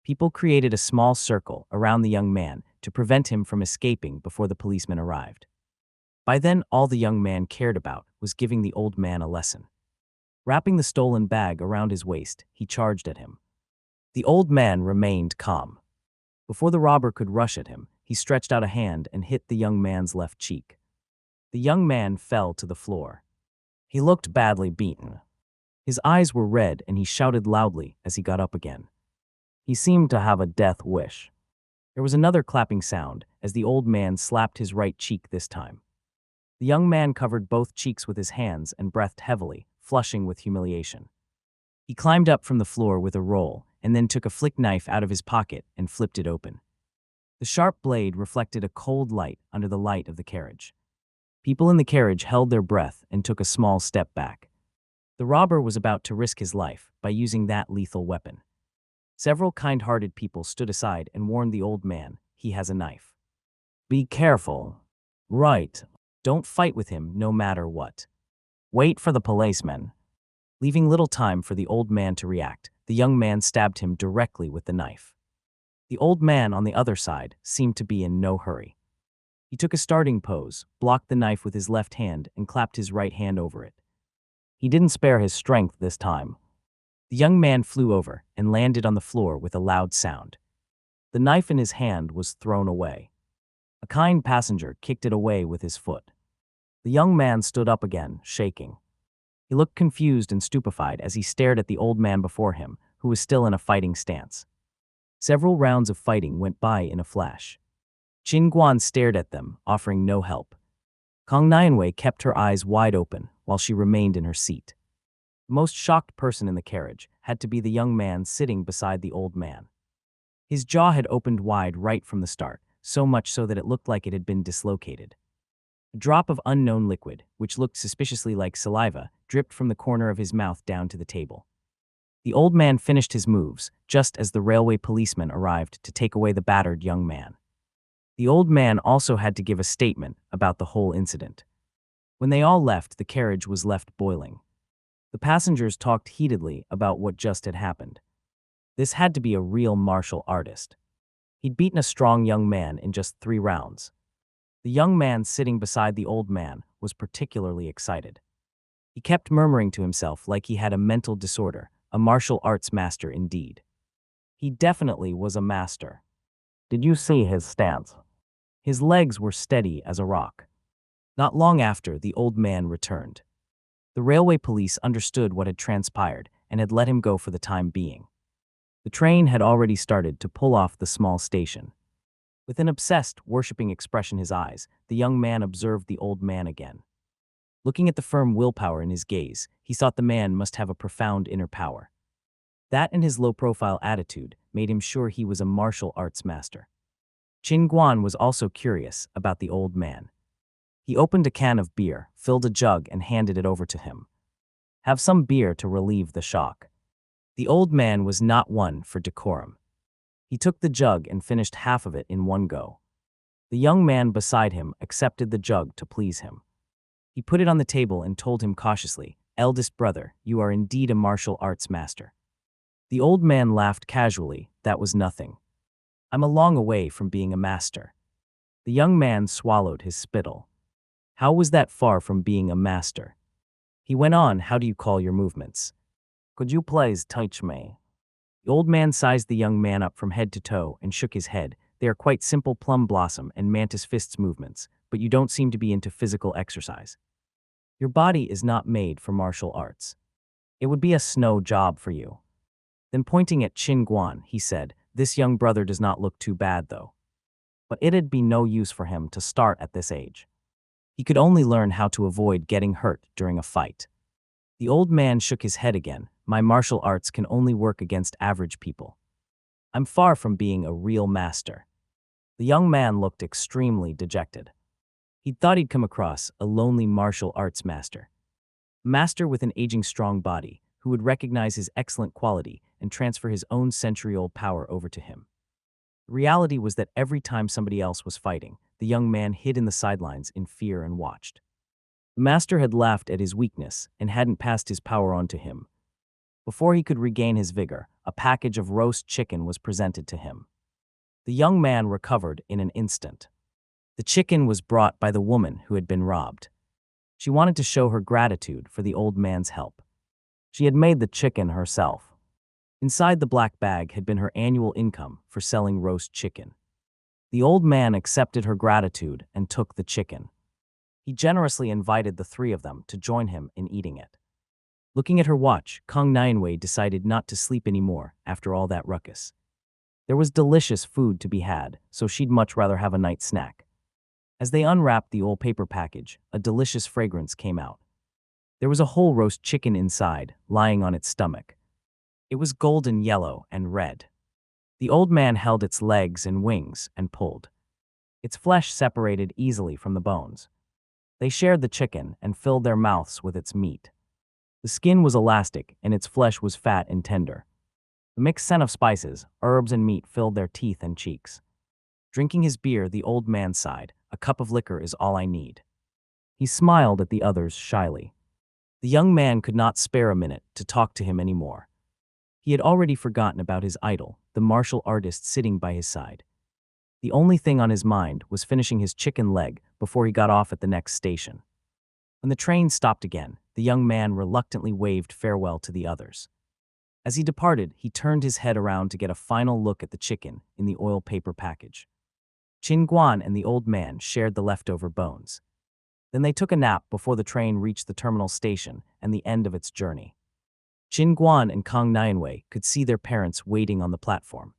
People created a small circle around the young man to prevent him from escaping before the policeman arrived. By then, all the young man cared about was giving the old man a lesson. Wrapping the stolen bag around his waist, he charged at him. The old man remained calm. Before the robber could rush at him, he stretched out a hand and hit the young man's left cheek. The young man fell to the floor. He looked badly beaten. His eyes were red and he shouted loudly as he got up again. He seemed to have a death wish. There was another clapping sound as the old man slapped his right cheek this time. The young man covered both cheeks with his hands and breathed heavily, flushing with humiliation. He climbed up from the floor with a roll and then took a flick knife out of his pocket and flipped it open. The sharp blade reflected a cold light under the light of the carriage. People in the carriage held their breath and took a small step back. The robber was about to risk his life by using that lethal weapon. Several kind-hearted people stood aside and warned the old man, "He has a knife. Be careful." "Right. Don't fight with him no matter what. Wait for the policeman." Leaving little time for the old man to react, the young man stabbed him directly with the knife. The old man on the other side seemed to be in no hurry. He took a starting pose, blocked the knife with his left hand, and clapped his right hand over it. He didn't spare his strength this time. The young man flew over and landed on the floor with a loud sound. The knife in his hand was thrown away. A kind passenger kicked it away with his foot. The young man stood up again, shaking. He looked confused and stupefied as he stared at the old man before him, who was still in a fighting stance. Several rounds of fighting went by in a flash. Qin Guan stared at them, offering no help. Kang Nianwei kept her eyes wide open while she remained in her seat. The most shocked person in the carriage had to be the young man sitting beside the old man. His jaw had opened wide right from the start, so much so that it looked like it had been dislocated. A drop of unknown liquid, which looked suspiciously like saliva, dripped from the corner of his mouth down to the table. The old man finished his moves just as the railway policeman arrived to take away the battered young man. The old man also had to give a statement about the whole incident. When they all left, the carriage was left boiling. The passengers talked heatedly about what just had happened. This had to be a real martial artist. He'd beaten a strong young man in just 3 rounds. The young man sitting beside the old man was particularly excited. He kept murmuring to himself like he had a mental disorder, a martial arts master indeed. He definitely was a master. Did you see his stance? His legs were steady as a rock. Not long after, the old man returned. The railway police understood what had transpired and had let him go for the time being. The train had already started to pull off the small station. With an obsessed, worshipping expression in his eyes, the young man observed the old man again. Looking at the firm willpower in his gaze, he thought the man must have a profound inner power. That and his low-profile attitude made him sure he was a martial arts master. Qin Guan was also curious about the old man. He opened a can of beer, filled a jug, and handed it over to him. Have some beer to relieve the shock. The old man was not one for decorum. He took the jug and finished half of it in one go. The young man beside him accepted the jug to please him. He put it on the table and told him cautiously, "Eldest brother, you are indeed a martial arts master." The old man laughed casually. "That was nothing. I'm a long way from being a master." The young man swallowed his spittle. "How was that far from being a master?" He went on, "How do you call your movements? Could you please teach me?" The old man sized the young man up from head to toe and shook his head. "They are quite simple plum blossom and mantis fists movements, but you don't seem to be into physical exercise. Your body is not made for martial arts. It would be a snow job for you." Then pointing at Qin Guan, he said, "This young brother does not look too bad though. But it'd be no use for him to start at this age. He could only learn how to avoid getting hurt during a fight." The old man shook his head again. "My martial arts can only work against average people. I'm far from being a real master." The young man looked extremely dejected. He'd thought he'd come across a lonely martial arts master. A master with an aging strong body who would recognize his excellent quality and transfer his own century-old power over to him. The reality was that every time somebody else was fighting, the young man hid in the sidelines in fear and watched. The master had laughed at his weakness and hadn't passed his power on to him. Before he could regain his vigor, a package of roast chicken was presented to him. The young man recovered in an instant. The chicken was brought by the woman who had been robbed. She wanted to show her gratitude for the old man's help. She had made the chicken herself. Inside the black bag had been her annual income for selling roast chicken. The old man accepted her gratitude and took the chicken. He generously invited the three of them to join him in eating it. Looking at her watch, Kong Nianwei decided not to sleep anymore after all that ruckus. There was delicious food to be had, so she'd much rather have a night snack. As they unwrapped the old paper package, a delicious fragrance came out. There was a whole roast chicken inside, lying on its stomach. It was golden yellow and red. The old man held its legs and wings and pulled. Its flesh separated easily from the bones. They shared the chicken and filled their mouths with its meat. The skin was elastic and its flesh was fat and tender. The mixed scent of spices, herbs, and meat filled their teeth and cheeks. Drinking his beer, the old man sighed, "A cup of liquor is all I need." He smiled at the others shyly. The young man could not spare a minute to talk to him anymore. He had already forgotten about his idol, the martial artist sitting by his side. The only thing on his mind was finishing his chicken leg before he got off at the next station. When the train stopped again, the young man reluctantly waved farewell to the others. As he departed, he turned his head around to get a final look at the chicken in the oil paper package. Qin Guan and the old man shared the leftover bones. Then they took a nap before the train reached the terminal station and the end of its journey. Qin Guan and Kong Nianwei could see their parents waiting on the platform.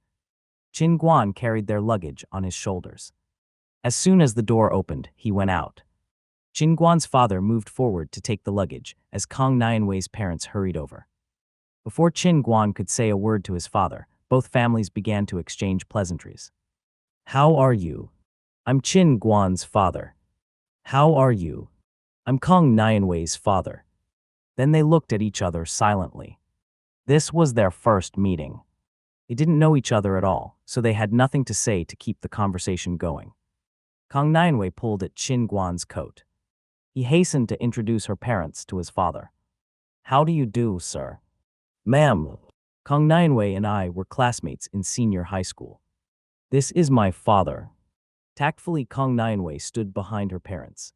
Qin Guan carried their luggage on his shoulders. As soon as the door opened, he went out. Qin Guan's father moved forward to take the luggage as Kong Nianwei's parents hurried over. Before Qin Guan could say a word to his father, both families began to exchange pleasantries. "How are you? I'm Qin Guan's father." "How are you? I'm Kong Nianwei's father." Then they looked at each other silently. This was their first meeting. They didn't know each other at all, so they had nothing to say to keep the conversation going. Kong Nianwei pulled at Qin Guan's coat. He hastened to introduce her parents to his father. "How do you do, sir?" "Ma'am, Kong Nianwei and I were classmates in senior high school. This is my father." Tactfully, Kong Nianwei stood behind her parents.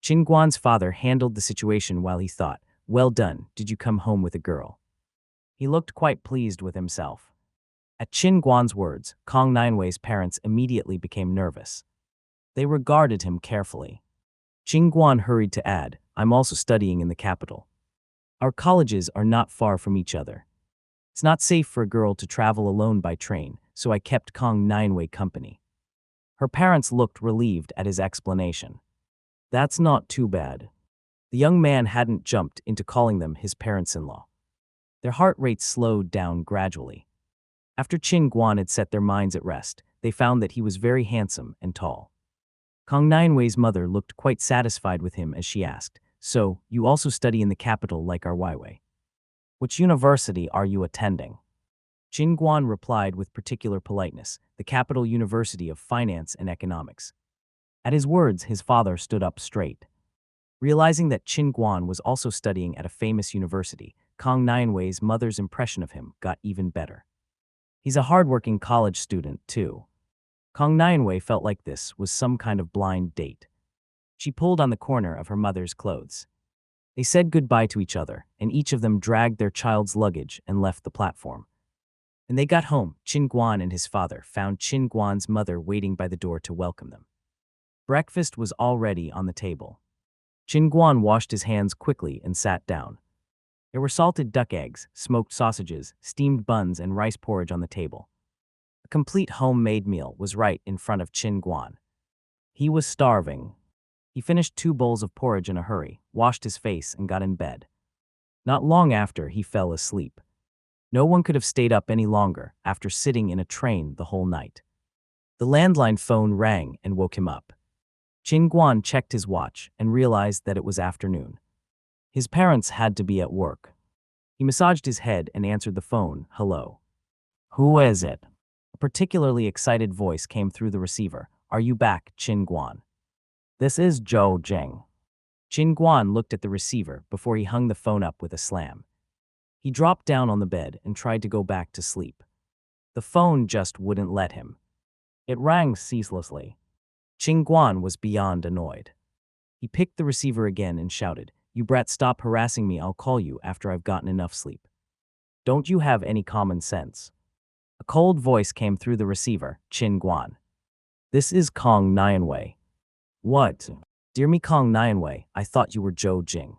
Qin Guan's father handled the situation while he thought, "Well done, did you come home with a girl?" He looked quite pleased with himself. At Qin Guan's words, Kong Nianwei's parents immediately became nervous. They regarded him carefully. Qin Guan hurried to add, "I'm also studying in the capital. Our colleges are not far from each other. It's not safe for a girl to travel alone by train, so I kept Kong Nianwei company." Her parents looked relieved at his explanation. "That's not too bad." The young man hadn't jumped into calling them his parents-in-law. Their heart rates slowed down gradually. After Qin Guan had set their minds at rest, they found that he was very handsome and tall. Kong Nianwei's mother looked quite satisfied with him as she asked, So, you also study in the capital like our Waiwei. Which university are you attending? Qin Guan replied with particular politeness, the Capital University of Finance and Economics. At his words, his father stood up straight. Realizing that Qin Guan was also studying at a famous university, Kong Nianwei's mother's impression of him got even better. He's a hardworking college student, too. Kong Nianwei felt like this was some kind of blind date. She pulled on the corner of her mother's clothes. They said goodbye to each other, and each of them dragged their child's luggage and left the platform. When they got home, Qin Guan and his father found Qin Guan's mother waiting by the door to welcome them. Breakfast was already on the table. Qin Guan washed his hands quickly and sat down. There were salted duck eggs, smoked sausages, steamed buns, and rice porridge on the table. A complete homemade meal was right in front of Qin Guan. He was starving. He finished 2 bowls of porridge in a hurry, washed his face, and got in bed. Not long after, he fell asleep. No one could have stayed up any longer after sitting in a train the whole night. The landline phone rang and woke him up. Qin Guan checked his watch and realized that it was afternoon. His parents had to be at work. He massaged his head and answered the phone. Hello. Who is it? A particularly excited voice came through the receiver. Are you back, Qin Guan? This is Zhou Jing. Qin Guan looked at the receiver before he hung the phone up with a slam. He dropped down on the bed and tried to go back to sleep. The phone just wouldn't let him. It rang ceaselessly. Qin Guan was beyond annoyed. He picked the receiver again and shouted, "You brat, stop harassing me, I'll call you after I've gotten enough sleep. Don't you have any common sense?" A cold voice came through the receiver. Qin Guan. This is Kong Nianwei. What? Dear me, Kong Nianwei, I thought you were Zhou Jing.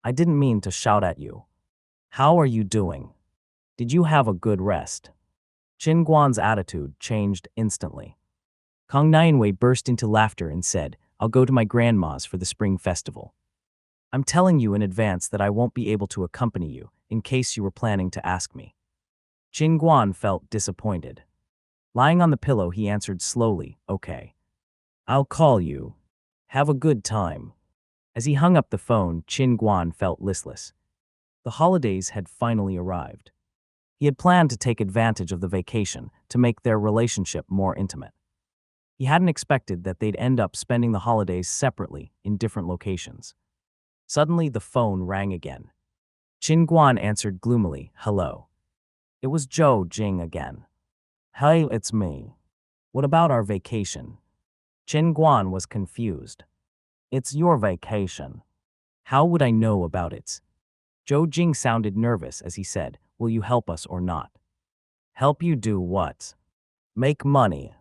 I didn't mean to shout at you. How are you doing? Did you have a good rest? Qin Guan's attitude changed instantly. Kong Nianwei burst into laughter and said, I'll go to my grandma's for the spring festival. I'm telling you in advance that I won't be able to accompany you, in case you were planning to ask me. Qin Guan felt disappointed. Lying on the pillow, he answered slowly, Okay. I'll call you. Have a good time. As he hung up the phone, Qin Guan felt listless. The holidays had finally arrived. He had planned to take advantage of the vacation to make their relationship more intimate. He hadn't expected that they'd end up spending the holidays separately in different locations. Suddenly, the phone rang again. Qin Guan answered gloomily, Hello. It was Zhou Jing again. Hey, it's me. What about our vacation? Qin Guan was confused. It's your vacation. How would I know about it? Zhou Jing sounded nervous as he said, Will you help us or not? Help you do what? Make money.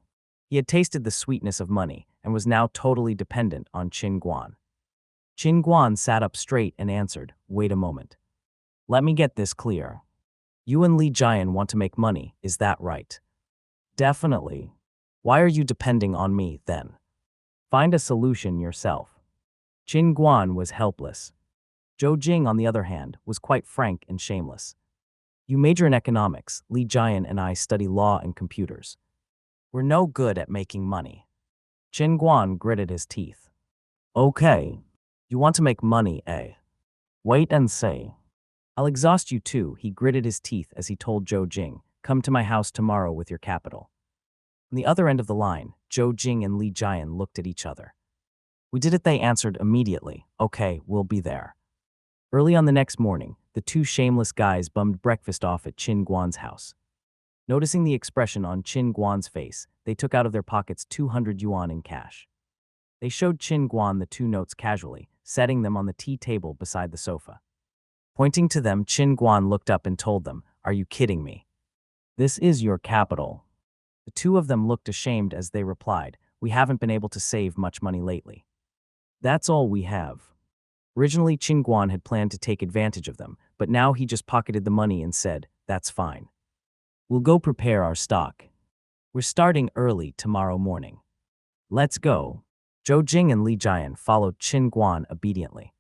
He had tasted the sweetness of money and was now totally dependent on Qin Guan. Qin Guan sat up straight and answered, Wait a moment. Let me get this clear. You and Li Jian want to make money, is that right? Definitely. Why are you depending on me, then? Find a solution yourself. Qin Guan was helpless. Zhou Jing, on the other hand, was quite frank and shameless. You major in economics, Li Jian and I study law and computers. We're no good at making money. Qin Guan gritted his teeth. Okay. You want to make money, eh? Wait and see. I'll exhaust you too, he gritted his teeth as he told Zhou Jing, Come to my house tomorrow with your capital. On the other end of the line, Zhou Jing and Li Jian looked at each other. We did it, they answered immediately. Okay, we'll be there. Early on the next morning, the two shameless guys bummed breakfast off at Qin Guan's house. Noticing the expression on Qin Guan's face, they took out of their pockets 200 yuan in cash. They showed Qin Guan the 2 notes casually, setting them on the tea table beside the sofa. Pointing to them, Qin Guan looked up and told them, Are you kidding me? This is your capital. The 2 of them looked ashamed as they replied, We haven't been able to save much money lately. That's all we have. Originally, Qin Guan had planned to take advantage of them, but now he just pocketed the money and said, That's fine. We'll go prepare our stock. We're starting early tomorrow morning. Let's go. Zhou Jing and Li Jian followed Qin Guan obediently.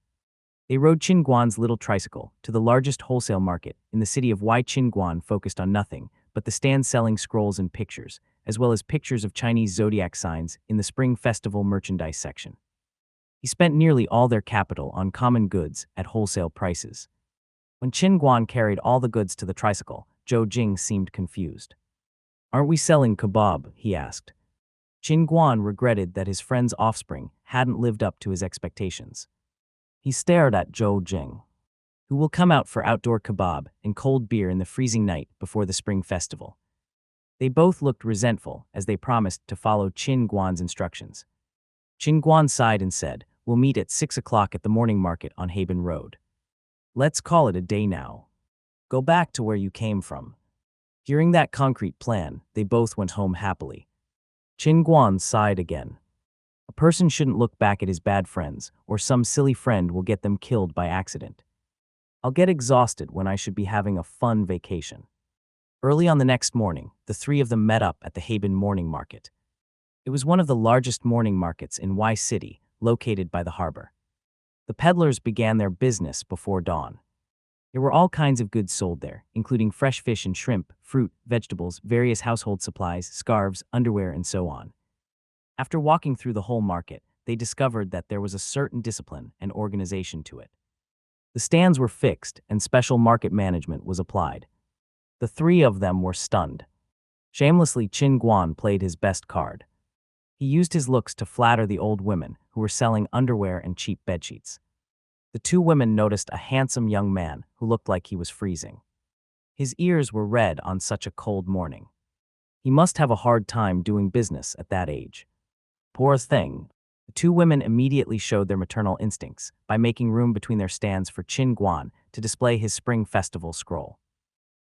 They rode Qin Guan's little tricycle to the largest wholesale market in the city of Wai. Qin Guan focused on nothing but the stand selling scrolls and pictures, as well as pictures of Chinese zodiac signs in the Spring Festival merchandise section. He spent nearly all their capital on common goods at wholesale prices. When Qin Guan carried all the goods to the tricycle, Zhou Jing seemed confused. "Aren't we selling kebab?" he asked. Qin Guan regretted that his friend's offspring hadn't lived up to his expectations. He stared at Zhou Jing. "Who will come out for outdoor kebab and cold beer in the freezing night before the spring festival?" They both looked resentful as they promised to follow Qin Guan's instructions. Qin Guan sighed and said, "We'll meet at 6 o'clock at the morning market on Haben Road. Let's call it a day now. Go back to where you came from." Hearing that concrete plan, they both went home happily. Qin Guan sighed again. A person shouldn't look back at his bad friends, or some silly friend will get them killed by accident. I'll get exhausted when I should be having a fun vacation. Early on the next morning, the three of them met up at the Haben Morning Market. It was one of the largest morning markets in Y City, located by the harbor. The peddlers began their business before dawn. There were all kinds of goods sold there, including fresh fish and shrimp, fruit, vegetables, various household supplies, scarves, underwear, and so on. After walking through the whole market, they discovered that there was a certain discipline and organization to it. The stands were fixed and special market management was applied. The three of them were stunned. Shamelessly, Qin Guan played his best card. He used his looks to flatter the old women who were selling underwear and cheap bedsheets. The two women noticed a handsome young man who looked like he was freezing. His ears were red on such a cold morning. He must have a hard time doing business at that age. Poor thing. The two women immediately showed their maternal instincts by making room between their stands for Qin Guan to display his spring festival scroll.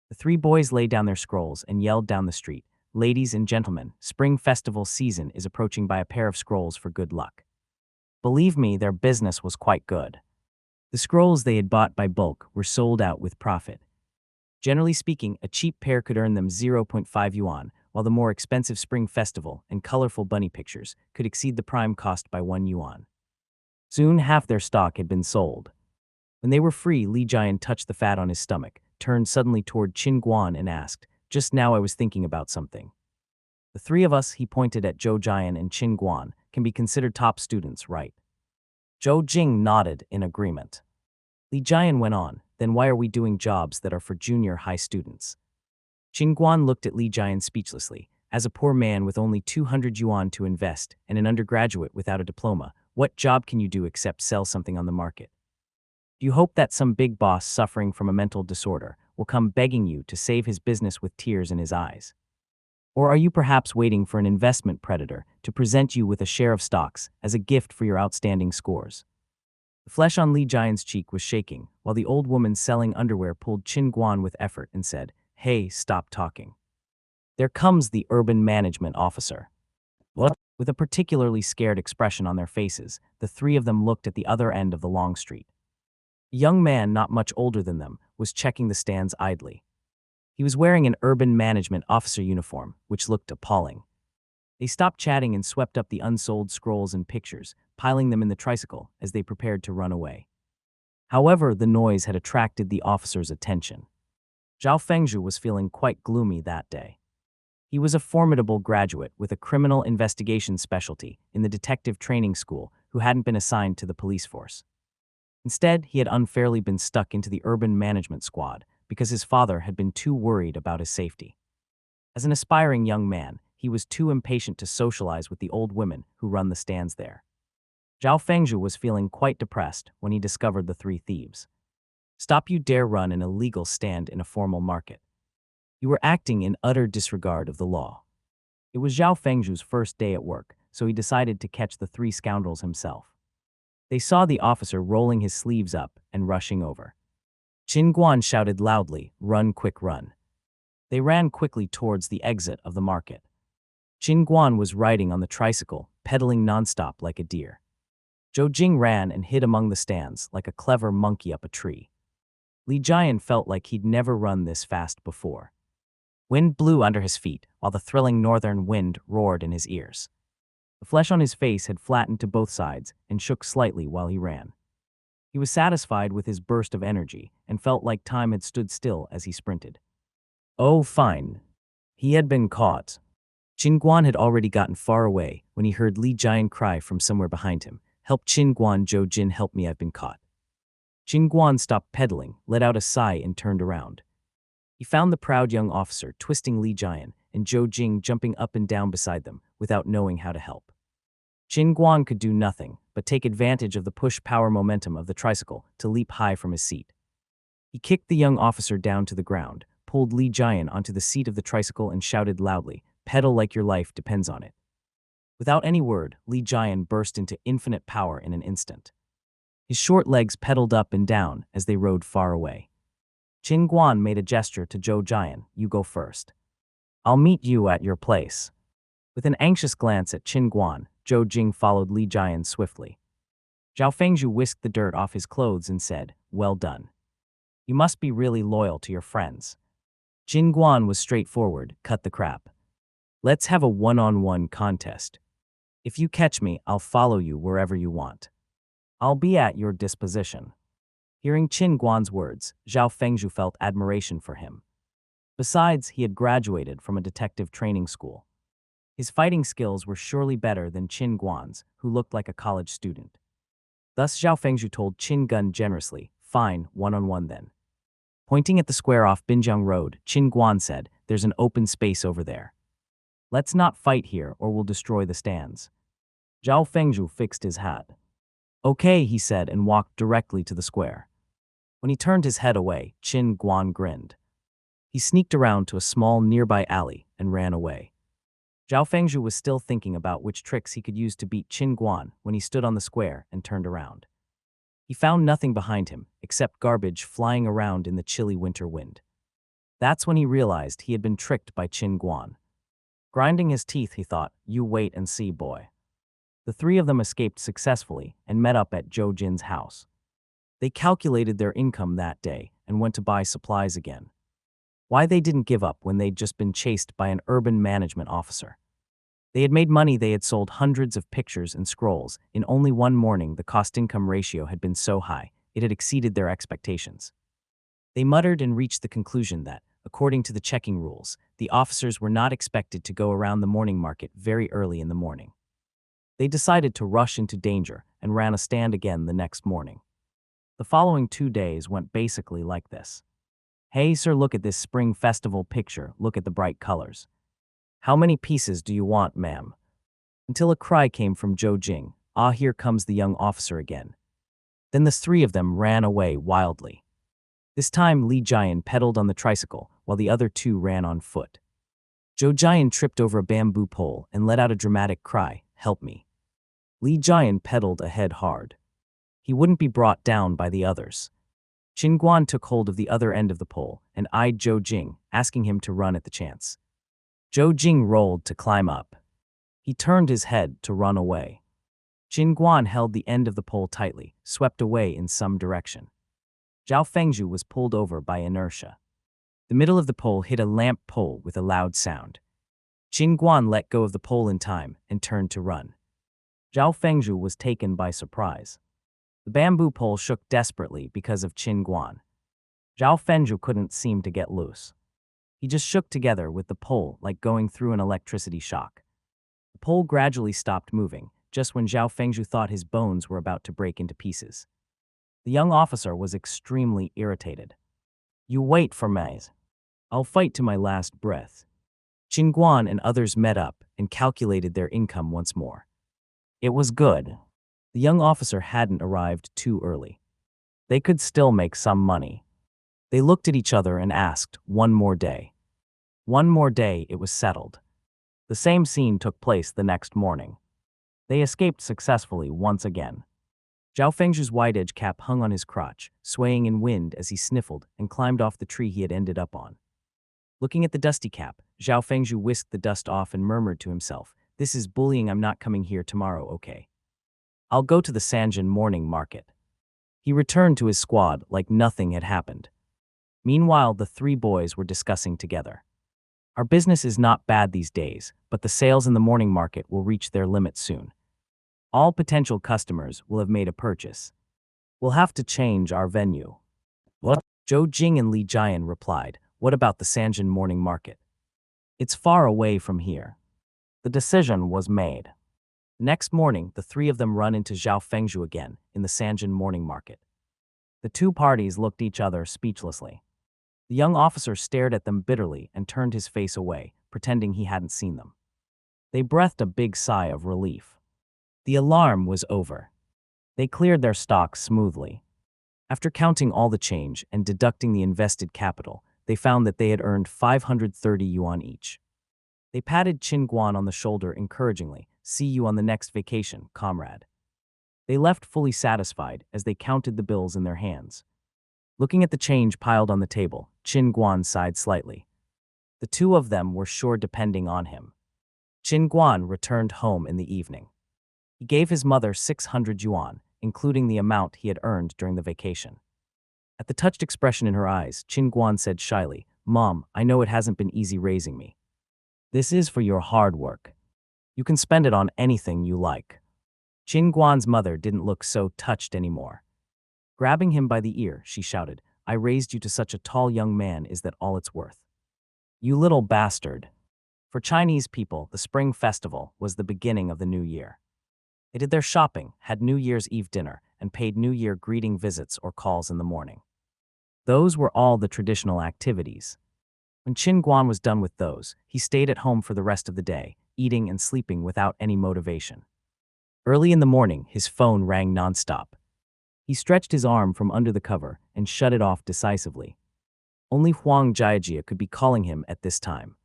The three boys laid down their scrolls and yelled down the street, "Ladies and gentlemen, spring festival season is approaching. Buy a pair of scrolls for good luck." Believe me, their business was quite good. The scrolls they had bought by bulk were sold out with profit. Generally speaking, a cheap pair could earn them 0.5 yuan, while the more expensive spring festival and colorful bunny pictures could exceed the prime cost by 1 yuan. Soon half their stock had been sold. When they were free, Li Jian touched the fat on his stomach, turned suddenly toward Qin Guan and asked, "Just now I was thinking about something. The three of us," he pointed at Zhou Jian and Qin Guan, "can be considered top students, right?" Zhou Jing nodded in agreement. Li Jian went on, "Then why are we doing jobs that are for junior high students?" Qin Guan looked at Li Jian speechlessly. "As a poor man with only 200 yuan to invest and an undergraduate without a diploma, what job can you do except sell something on the market? Do you hope that some big boss suffering from a mental disorder will come begging you to save his business with tears in his eyes? Or are you perhaps waiting for an investment predator to present you with a share of stocks as a gift for your outstanding scores?" The flesh on Li Jian's cheek was shaking, while the old woman selling underwear pulled Qin Guan with effort and said, "Hey, stop talking. There comes the urban management officer." What? With a particularly scared expression on their faces, the three of them looked at the other end of the long street. A young man not much older than them was checking the stands idly. He was wearing an urban management officer uniform, which looked appalling. They stopped chatting and swept up the unsold scrolls and pictures, piling them in the tricycle as they prepared to run away. However, the noise had attracted the officer's attention. Zhao Fengzhu was feeling quite gloomy that day. He was a formidable graduate with a criminal investigation specialty in the detective training school who hadn't been assigned to the police force. Instead, he had unfairly been stuck into the urban management squad because his father had been too worried about his safety. As an aspiring young man, he was too impatient to socialize with the old women who run the stands there. Zhao Fengzhu was feeling quite depressed when he discovered the three thieves. "Stop, you dare run an illegal stand in a formal market. You were acting in utter disregard of the law." It was Zhao Fengzhu's first day at work, so he decided to catch the three scoundrels himself. They saw the officer rolling his sleeves up and rushing over. Qin Guan shouted loudly, "Run, quick, run." They ran quickly towards the exit of the market. Qin Guan was riding on the tricycle, pedaling nonstop like a deer. Zhou Jing ran and hid among the stands like a clever monkey up a tree. Li Jian felt like he'd never run this fast before. Wind blew under his feet, while the thrilling northern wind roared in his ears. The flesh on his face had flattened to both sides and shook slightly while he ran. He was satisfied with his burst of energy and felt like time had stood still as he sprinted. Oh, fine. He had been caught. Qin Guan had already gotten far away when he heard Li Jian cry from somewhere behind him, Help Qin Guan, Zhou Jin, help me, I've been caught. Qin Guan stopped pedaling, let out a sigh, and turned around. He found the proud young officer twisting Li Jian and Zhou Jing jumping up and down beside them without knowing how to help. Qin Guan could do nothing but take advantage of the push-power momentum of the tricycle to leap high from his seat. He kicked the young officer down to the ground, pulled Li Jian onto the seat of the tricycle, and shouted loudly, "Pedal like your life depends on it." Without any word, Li Jian burst into infinite power in an instant. His short legs pedaled up and down as they rode far away. Qin Guan made a gesture to Zhou Jian, "You go first. I'll meet you at your place." With an anxious glance at Qin Guan, Zhou Jing followed Li Jian swiftly. Zhao Fengzhu whisked the dirt off his clothes and said, "Well done. You must be really loyal to your friends." Qin Guan was straightforward, "Cut the crap. Let's have a one-on-one contest. If you catch me, I'll follow you wherever you want. I'll be at your disposition." Hearing Qin Guan's words, Zhao Fengzhu felt admiration for him. Besides, he had graduated from a detective training school. His fighting skills were surely better than Qin Guan's, who looked like a college student. Thus Zhao Fengzhu told Qin Gun generously, "Fine, one-on-one then." Pointing at the square off Binjiang Road, Qin Guan said, "There's an open space over there. Let's not fight here or we'll destroy the stands." Zhao Fengzhu fixed his hat. "Okay," he said, and walked directly to the square. When he turned his head away, Qin Guan grinned. He sneaked around to a small nearby alley and ran away. Zhao Fengzhu was still thinking about which tricks he could use to beat Qin Guan when he stood on the square and turned around. He found nothing behind him except garbage flying around in the chilly winter wind. That's when he realized he had been tricked by Qin Guan. Grinding his teeth, he thought, "You wait and see, boy." The three of them escaped successfully and met up at Zhou Jin's house. They calculated their income that day and went to buy supplies again. Why they didn't give up when they'd just been chased by an urban management officer. They had made money, they had sold hundreds of pictures and scrolls. In only one morning, the cost-income ratio had been so high, it had exceeded their expectations. They muttered and reached the conclusion that, according to the checking rules, the officers were not expected to go around the morning market very early in the morning. They decided to rush into danger and ran a stand again the next morning. The following 2 days went basically like this. "Hey sir, look at this spring festival picture, look at the bright colors. How many pieces do you want, ma'am?" Until a cry came from Zhou Jing, "Ah, here comes the young officer again." Then the three of them ran away wildly. This time Li Jian pedaled on the tricycle while the other two ran on foot. Zhou Jian tripped over a bamboo pole and let out a dramatic cry, "Help me." Li Jian pedaled ahead hard. He wouldn't be brought down by the others. Qin Guan took hold of the other end of the pole and eyed Zhou Jing, asking him to run at the chance. Zhou Jing rolled to climb up. He turned his head to run away. Qin Guan held the end of the pole tightly, swept away in some direction. Zhao Fengzhu was pulled over by inertia. The middle of the pole hit a lamp pole with a loud sound. Qin Guan let go of the pole in time and turned to run. Zhao Fengzhu was taken by surprise. The bamboo pole shook desperately because of Qin Guan. Zhao Fengzhu couldn't seem to get loose. He just shook together with the pole like going through an electricity shock. The pole gradually stopped moving, just when Zhao Fengzhu thought his bones were about to break into pieces. The young officer was extremely irritated. "You wait for me. I'll fight to my last breath." Qin Guan and others met up and calculated their income once more. It was good. The young officer hadn't arrived too early. They could still make some money. They looked at each other and asked, "One more day." One more day, it was settled. The same scene took place the next morning. They escaped successfully once again. Zhao Fengzhu's wide-edge cap hung on his crotch, swaying in wind as he sniffled and climbed off the tree he had ended up on. Looking at the dusty cap, Zhao Fengzhu whisked the dust off and murmured to himself, "This is bullying, I'm not coming here tomorrow, okay? I'll go to the Sanjin morning market." He returned to his squad like nothing had happened. Meanwhile, the three boys were discussing together. "Our business is not bad these days, but the sales in the morning market will reach their limit soon. All potential customers will have made a purchase. We'll have to change our venue." "What?" Zhou Jing and Li Jian replied, "What about the Sanjin morning market? It's far away from here." The decision was made. Next morning, the three of them run into Zhao Fengzhu again in the Sanjin morning market. The two parties looked each other speechlessly. The young officer stared at them bitterly and turned his face away, pretending he hadn't seen them. They breathed a big sigh of relief. The alarm was over. They cleared their stocks smoothly. After counting all the change and deducting the invested capital, they found that they had earned 530 yuan each. They patted Qin Guan on the shoulder encouragingly. "See you on the next vacation, comrade." They left fully satisfied as they counted the bills in their hands. Looking at the change piled on the table, Qin Guan sighed slightly. The two of them were sure depending on him. Qin Guan returned home in the evening. He gave his mother 600 yuan, including the amount he had earned during the vacation. At the touched expression in her eyes, Qin Guan said shyly, "Mom, I know it hasn't been easy raising me. This is for your hard work. You can spend it on anything you like." Qin Guan's mother didn't look so touched anymore. Grabbing him by the ear, she shouted, "I raised you to such a tall young man, is that all it's worth? You little bastard." For Chinese people, the Spring Festival was the beginning of the new year. They did their shopping, had New Year's Eve dinner, and paid New Year greeting visits or calls in the morning. Those were all the traditional activities. When Qin Guan was done with those, he stayed at home for the rest of the day, eating and sleeping without any motivation. Early in the morning, his phone rang nonstop. He stretched his arm from under the cover and shut it off decisively. Only Huang Jiajia could be calling him at this time.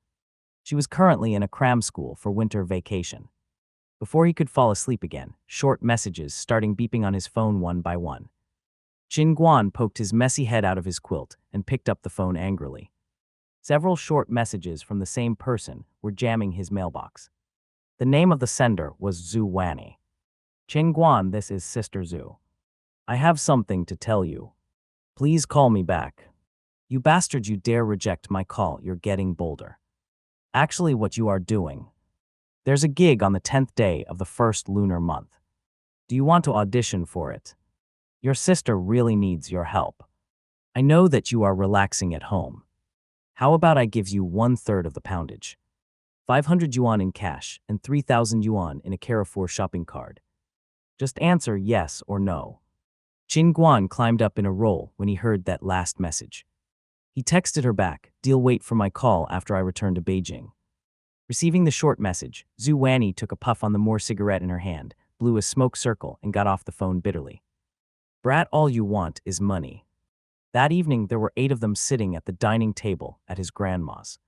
She was currently in a cram school for winter vacation. Before he could fall asleep again, short messages starting beeping on his phone one by one. Qin Guan poked his messy head out of his quilt and picked up the phone angrily. Several short messages from the same person were jamming his mailbox. The name of the sender was Zhu Wanny. "Qin Guan, this is Sister Zhu. I have something to tell you. Please call me back. You bastard, you dare reject my call, you're getting bolder. Actually, what you are doing. There's a gig on the 10th day of the first lunar month. Do you want to audition for it? Your sister really needs your help. I know that you are relaxing at home. How about I give you 1/3 of the poundage? 500 yuan in cash and 3,000 yuan in a Carrefour shopping card. Just answer yes or no." Qin Guan climbed up in a roll when he heard that last message. He texted her back, "Deal, wait for my call after I return to Beijing." Receiving the short message, Zhu Wanny took a puff on the more cigarette in her hand, blew a smoke circle, and got off the phone bitterly. "Brat, all you want is money." That evening, there were 8 of them sitting at the dining table at his grandma's.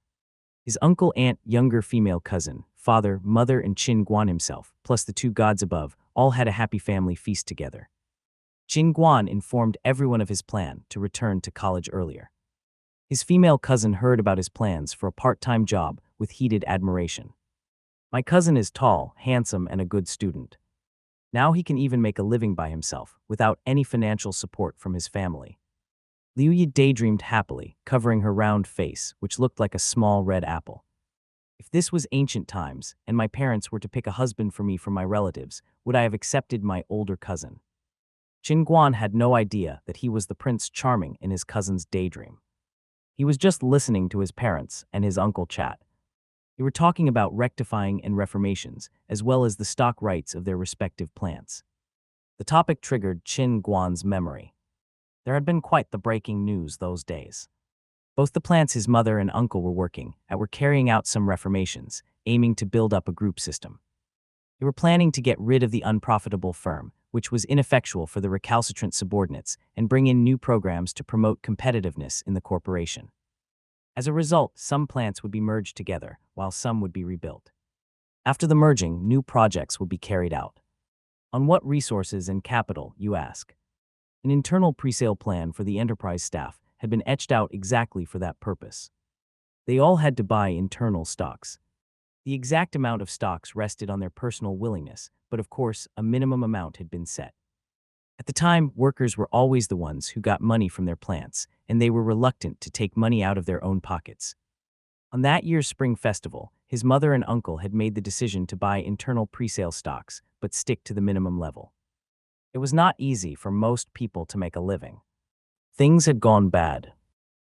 His uncle, aunt, younger female cousin, father, mother, and Qin Guan himself, plus the 2 gods above, all had a happy family feast together. Qin Guan informed everyone of his plan to return to college earlier. His female cousin heard about his plans for a part-time job with heated admiration. "My cousin is tall, handsome, and a good student. Now he can even make a living by himself, without any financial support from his family." Liu Yi daydreamed happily, covering her round face, which looked like a small red apple. "If this was ancient times, and my parents were to pick a husband for me from my relatives, would I have accepted my older cousin?" Qin Guan had no idea that he was the Prince Charming in his cousin's daydream. He was just listening to his parents and his uncle chat. They were talking about rectifying and reformations, as well as the stock rights of their respective plants. The topic triggered Qin Guan's memory. There had been quite the breaking news those days. Both the plants his mother and uncle were working at were carrying out some reformations, aiming to build up a group system. They were planning to get rid of the unprofitable firm, which was ineffectual for the recalcitrant subordinates, and bring in new programs to promote competitiveness in the corporation. As a result, some plants would be merged together, while some would be rebuilt. After the merging, new projects would be carried out. On what resources and capital, you ask? An internal presale plan for the enterprise staff had been etched out exactly for that purpose. They all had to buy internal stocks. The exact amount of stocks rested on their personal willingness, but of course, a minimum amount had been set. At the time, workers were always the ones who got money from their plants, and they were reluctant to take money out of their own pockets. On that year's Spring Festival, his mother and uncle had made the decision to buy internal presale stocks, but stick to the minimum level. It was not easy for most people to make a living. Things had gone bad.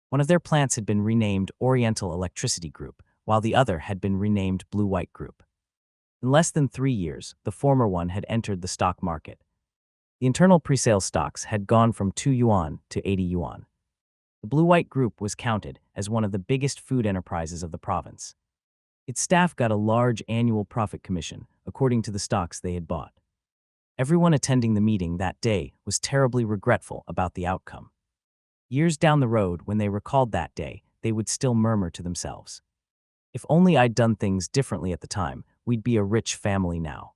One of their plants had been renamed Oriental Electricity Group, while the other had been renamed Blue-White Group. In less than 3 years, the former one had entered the stock market. The internal presale stocks had gone from 2 yuan to 80 yuan. The Blue-White Group was counted as one of the biggest food enterprises of the province. Its staff got a large annual profit commission, according to the stocks they had bought. Everyone attending the meeting that day was terribly regretful about the outcome. Years down the road, when they recalled that day, they would still murmur to themselves, "If only I'd done things differently at the time, we'd be a rich family now."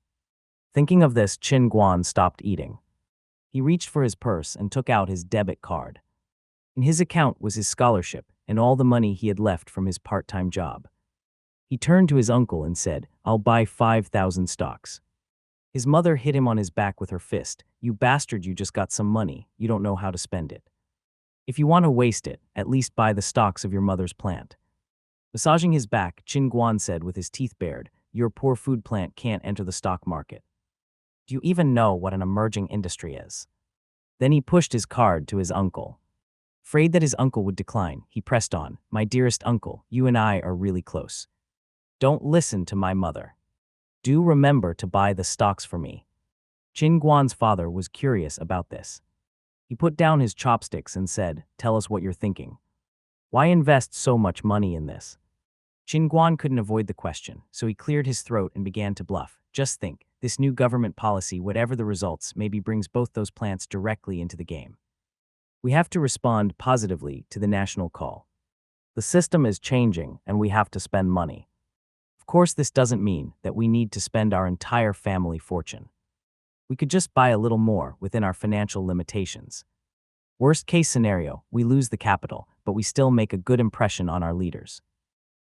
Thinking of this, Qin Guan stopped eating. He reached for his purse and took out his debit card. In his account was his scholarship and all the money he had left from his part-time job. He turned to his uncle and said, "I'll buy 5,000 stocks." His mother hit him on his back with her fist. "You bastard, you just got some money. You don't know how to spend it. If you want to waste it, at least buy the stocks of your mother's plant." Massaging his back, Qin Guan said with his teeth bared, "Your poor food plant can't enter the stock market. Do you even know what an emerging industry is?" Then he pushed his card to his uncle. Afraid that his uncle would decline, he pressed on, "My dearest uncle, you and I are really close. Don't listen to my mother. Do remember to buy the stocks for me." Qin Guan's father was curious about this. He put down his chopsticks and said, "Tell us what you're thinking. Why invest so much money in this?" Qin Guan couldn't avoid the question, so he cleared his throat and began to bluff. "Just think, this new government policy, whatever the results, maybe brings both those plants directly into the game. We have to respond positively to the national call. The system is changing and we have to spend money. Of course, this doesn't mean that we need to spend our entire family fortune. We could just buy a little more within our financial limitations. Worst case scenario, we lose the capital, but we still make a good impression on our leaders.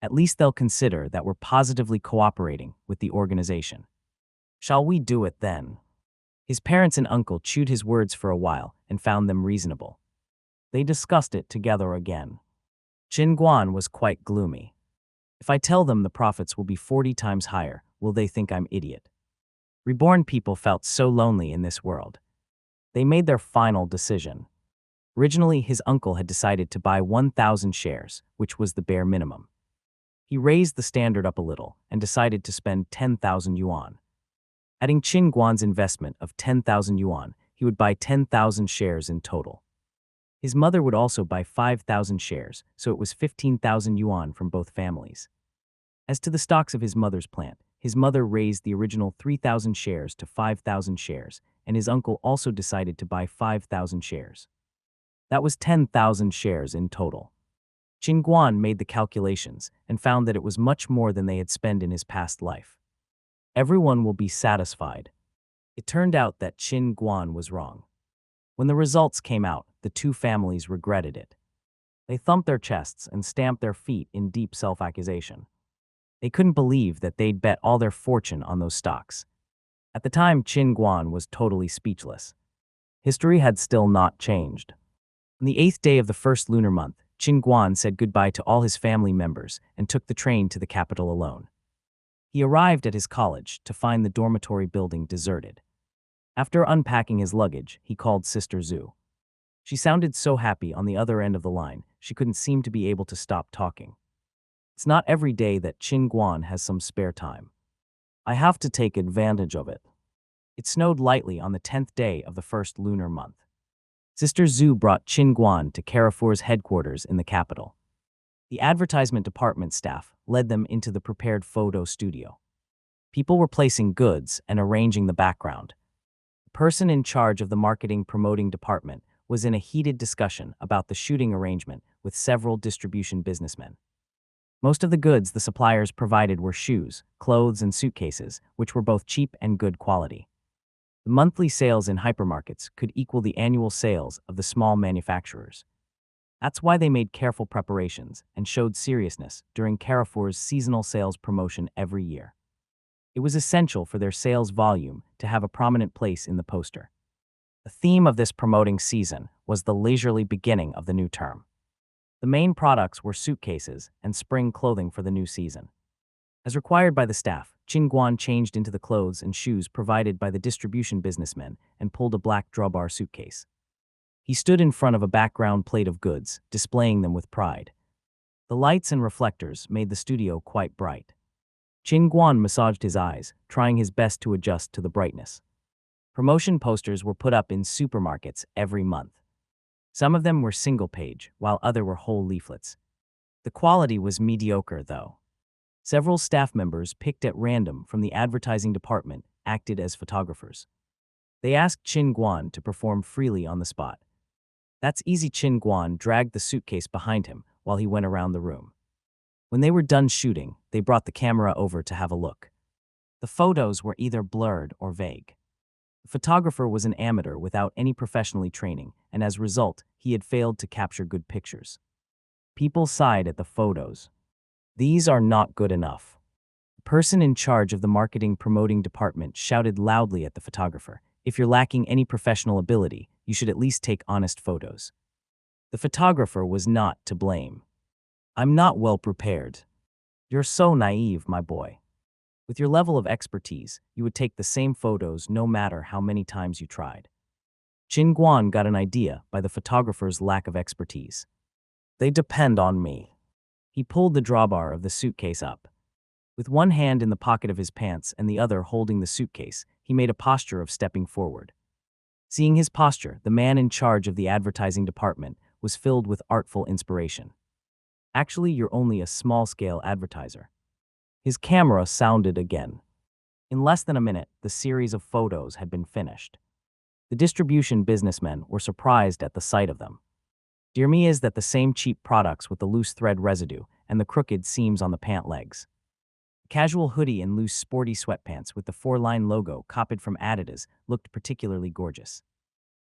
At least they'll consider that we're positively cooperating with the organization. Shall we do it then?" His parents and uncle chewed his words for a while and found them reasonable. They discussed it together again. Qin Guan was quite gloomy. "If I tell them the profits will be 40 times higher, will they think I'm idiot?" Reborn people felt so lonely in this world. They made their final decision. Originally, his uncle had decided to buy 1,000 shares, which was the bare minimum. He raised the standard up a little and decided to spend 10,000 yuan. Adding Qin Guan's investment of 10,000 yuan, he would buy 10,000 shares in total. His mother would also buy 5,000 shares, so it was 15,000 yuan from both families. As to the stocks of his mother's plant, his mother raised the original 3,000 shares to 5,000 shares, and his uncle also decided to buy 5,000 shares. That was 10,000 shares in total. Qin Guan made the calculations and found that it was much more than they had spent in his past life. Everyone will be satisfied. It turned out that Qin Guan was wrong. When the results came out, the two families regretted it. They thumped their chests and stamped their feet in deep self-accusation. They couldn't believe that they'd bet all their fortune on those stocks. At the time, Qin Guan was totally speechless. History had still not changed. On the 8th day of the first lunar month, Qin Guan said goodbye to all his family members and took the train to the capital alone. He arrived at his college to find the dormitory building deserted. After unpacking his luggage, he called Sister Zhu. She sounded so happy on the other end of the line, she couldn't seem to be able to stop talking. It's not every day that Qin Guan has some spare time. I have to take advantage of it. It snowed lightly on the 10th day of the first lunar month. Sister Zhu brought Qin Guan to Carrefour's headquarters in the capital. The advertisement department staff led them into the prepared photo studio. People were placing goods and arranging the background. The person in charge of the marketing promoting department was in a heated discussion about the shooting arrangement with several distribution businessmen. Most of the goods the suppliers provided were shoes, clothes, and suitcases, which were both cheap and good quality. The monthly sales in hypermarkets could equal the annual sales of the small manufacturers. That's why they made careful preparations and showed seriousness during Carrefour's seasonal sales promotion every year. It was essential for their sales volume to have a prominent place in the poster. The theme of this promoting season was the leisurely beginning of the new term. The main products were suitcases and spring clothing for the new season. As required by the staff, Qin Guan changed into the clothes and shoes provided by the distribution businessmen and pulled a black drawbar suitcase. He stood in front of a background plate of goods, displaying them with pride. The lights and reflectors made the studio quite bright. Qin Guan massaged his eyes, trying his best to adjust to the brightness. Promotion posters were put up in supermarkets every month. Some of them were single-page, while others were whole leaflets. The quality was mediocre, though. Several staff members picked at random from the advertising department acted as photographers. They asked Qin Guan to perform freely on the spot. "That's easy." Qin Guan dragged the suitcase behind him while he went around the room. When they were done shooting, they brought the camera over to have a look. The photos were either blurred or vague. The photographer was an amateur without any professional training, and as a result, he had failed to capture good pictures. People sighed at the photos. "These are not good enough." The person in charge of the marketing promoting department shouted loudly at the photographer, "If you're lacking any professional ability, you should at least take honest photos." The photographer was not to blame. "I'm not well prepared." "You're so naive, my boy. With your level of expertise, you would take the same photos no matter how many times you tried." Qin Guan got an idea by the photographer's lack of expertise. "They depend on me." He pulled the drawbar of the suitcase up. With one hand in the pocket of his pants and the other holding the suitcase, he made a posture of stepping forward. Seeing his posture, the man in charge of the advertising department was filled with artful inspiration. "Actually, you're only a small-scale advertiser." His camera sounded again. In less than a minute, the series of photos had been finished. The distribution businessmen were surprised at the sight of them. "Dear me, is that the same cheap products with the loose thread residue and the crooked seams on the pant legs?" A casual hoodie and loose sporty sweatpants with the 4-line logo copied from Adidas looked particularly gorgeous.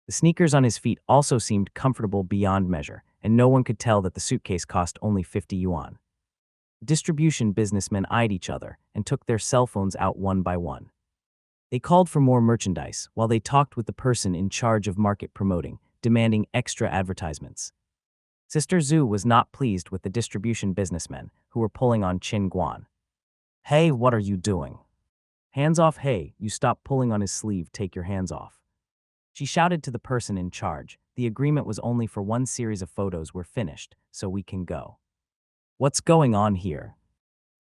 The sneakers on his feet also seemed comfortable beyond measure, and no one could tell that the suitcase cost only 50 yuan. The distribution businessmen eyed each other and took their cell phones out one by one. They called for more merchandise while they talked with the person in charge of market promoting, demanding extra advertisements. Sister Zhu was not pleased with the distribution businessmen who were pulling on Qin Guan. "Hey, what are you doing? Hands off!" "Hey, you stop pulling on his sleeve, take your hands off." She shouted to the person in charge. "The agreement was only for one series of photos. We're finished, so we can go." "What's going on here?"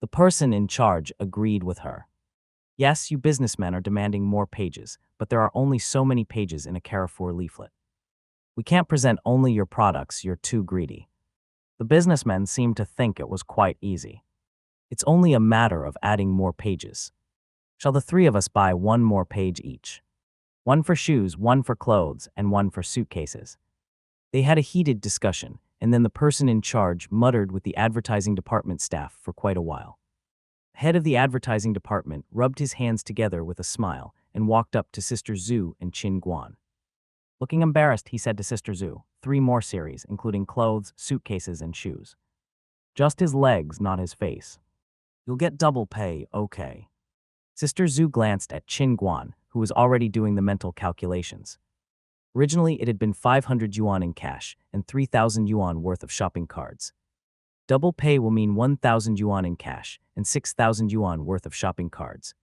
The person in charge agreed with her. "Yes, you businessmen are demanding more pages, but there are only so many pages in a Carrefour leaflet. We can't present only your products, you're too greedy." The businessmen seemed to think it was quite easy. "It's only a matter of adding more pages. Shall the three of us buy one more page each? One for shoes, one for clothes, and one for suitcases." They had a heated discussion, and then the person in charge muttered with the advertising department staff for quite a while. The head of the advertising department rubbed his hands together with a smile and walked up to Sister Zhu and Qin Guan. Looking embarrassed, he said to Sister Zhu, 3 more series, including clothes, suitcases, and shoes. Just his legs, not his face. You'll get double pay, okay. Sister Zhu glanced at Qin Guan, who was already doing the mental calculations. Originally, it had been 500 yuan in cash and 3,000 yuan worth of shopping cards. Double pay will mean 1,000 yuan in cash and 6,000 yuan worth of shopping cards.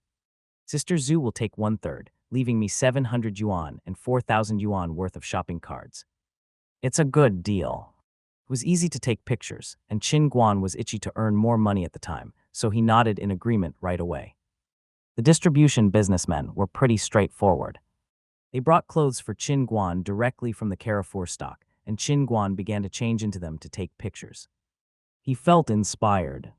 Sister Zhu will take 1/3, leaving me 700 yuan and 4,000 yuan worth of shopping cards. It's a good deal. It was easy to take pictures, and Qin Guan was itchy to earn more money at the time, so he nodded in agreement right away. The distribution businessmen were pretty straightforward. They brought clothes for Qin Guan directly from the Carrefour stock, and Qin Guan began to change into them to take pictures. He felt inspired.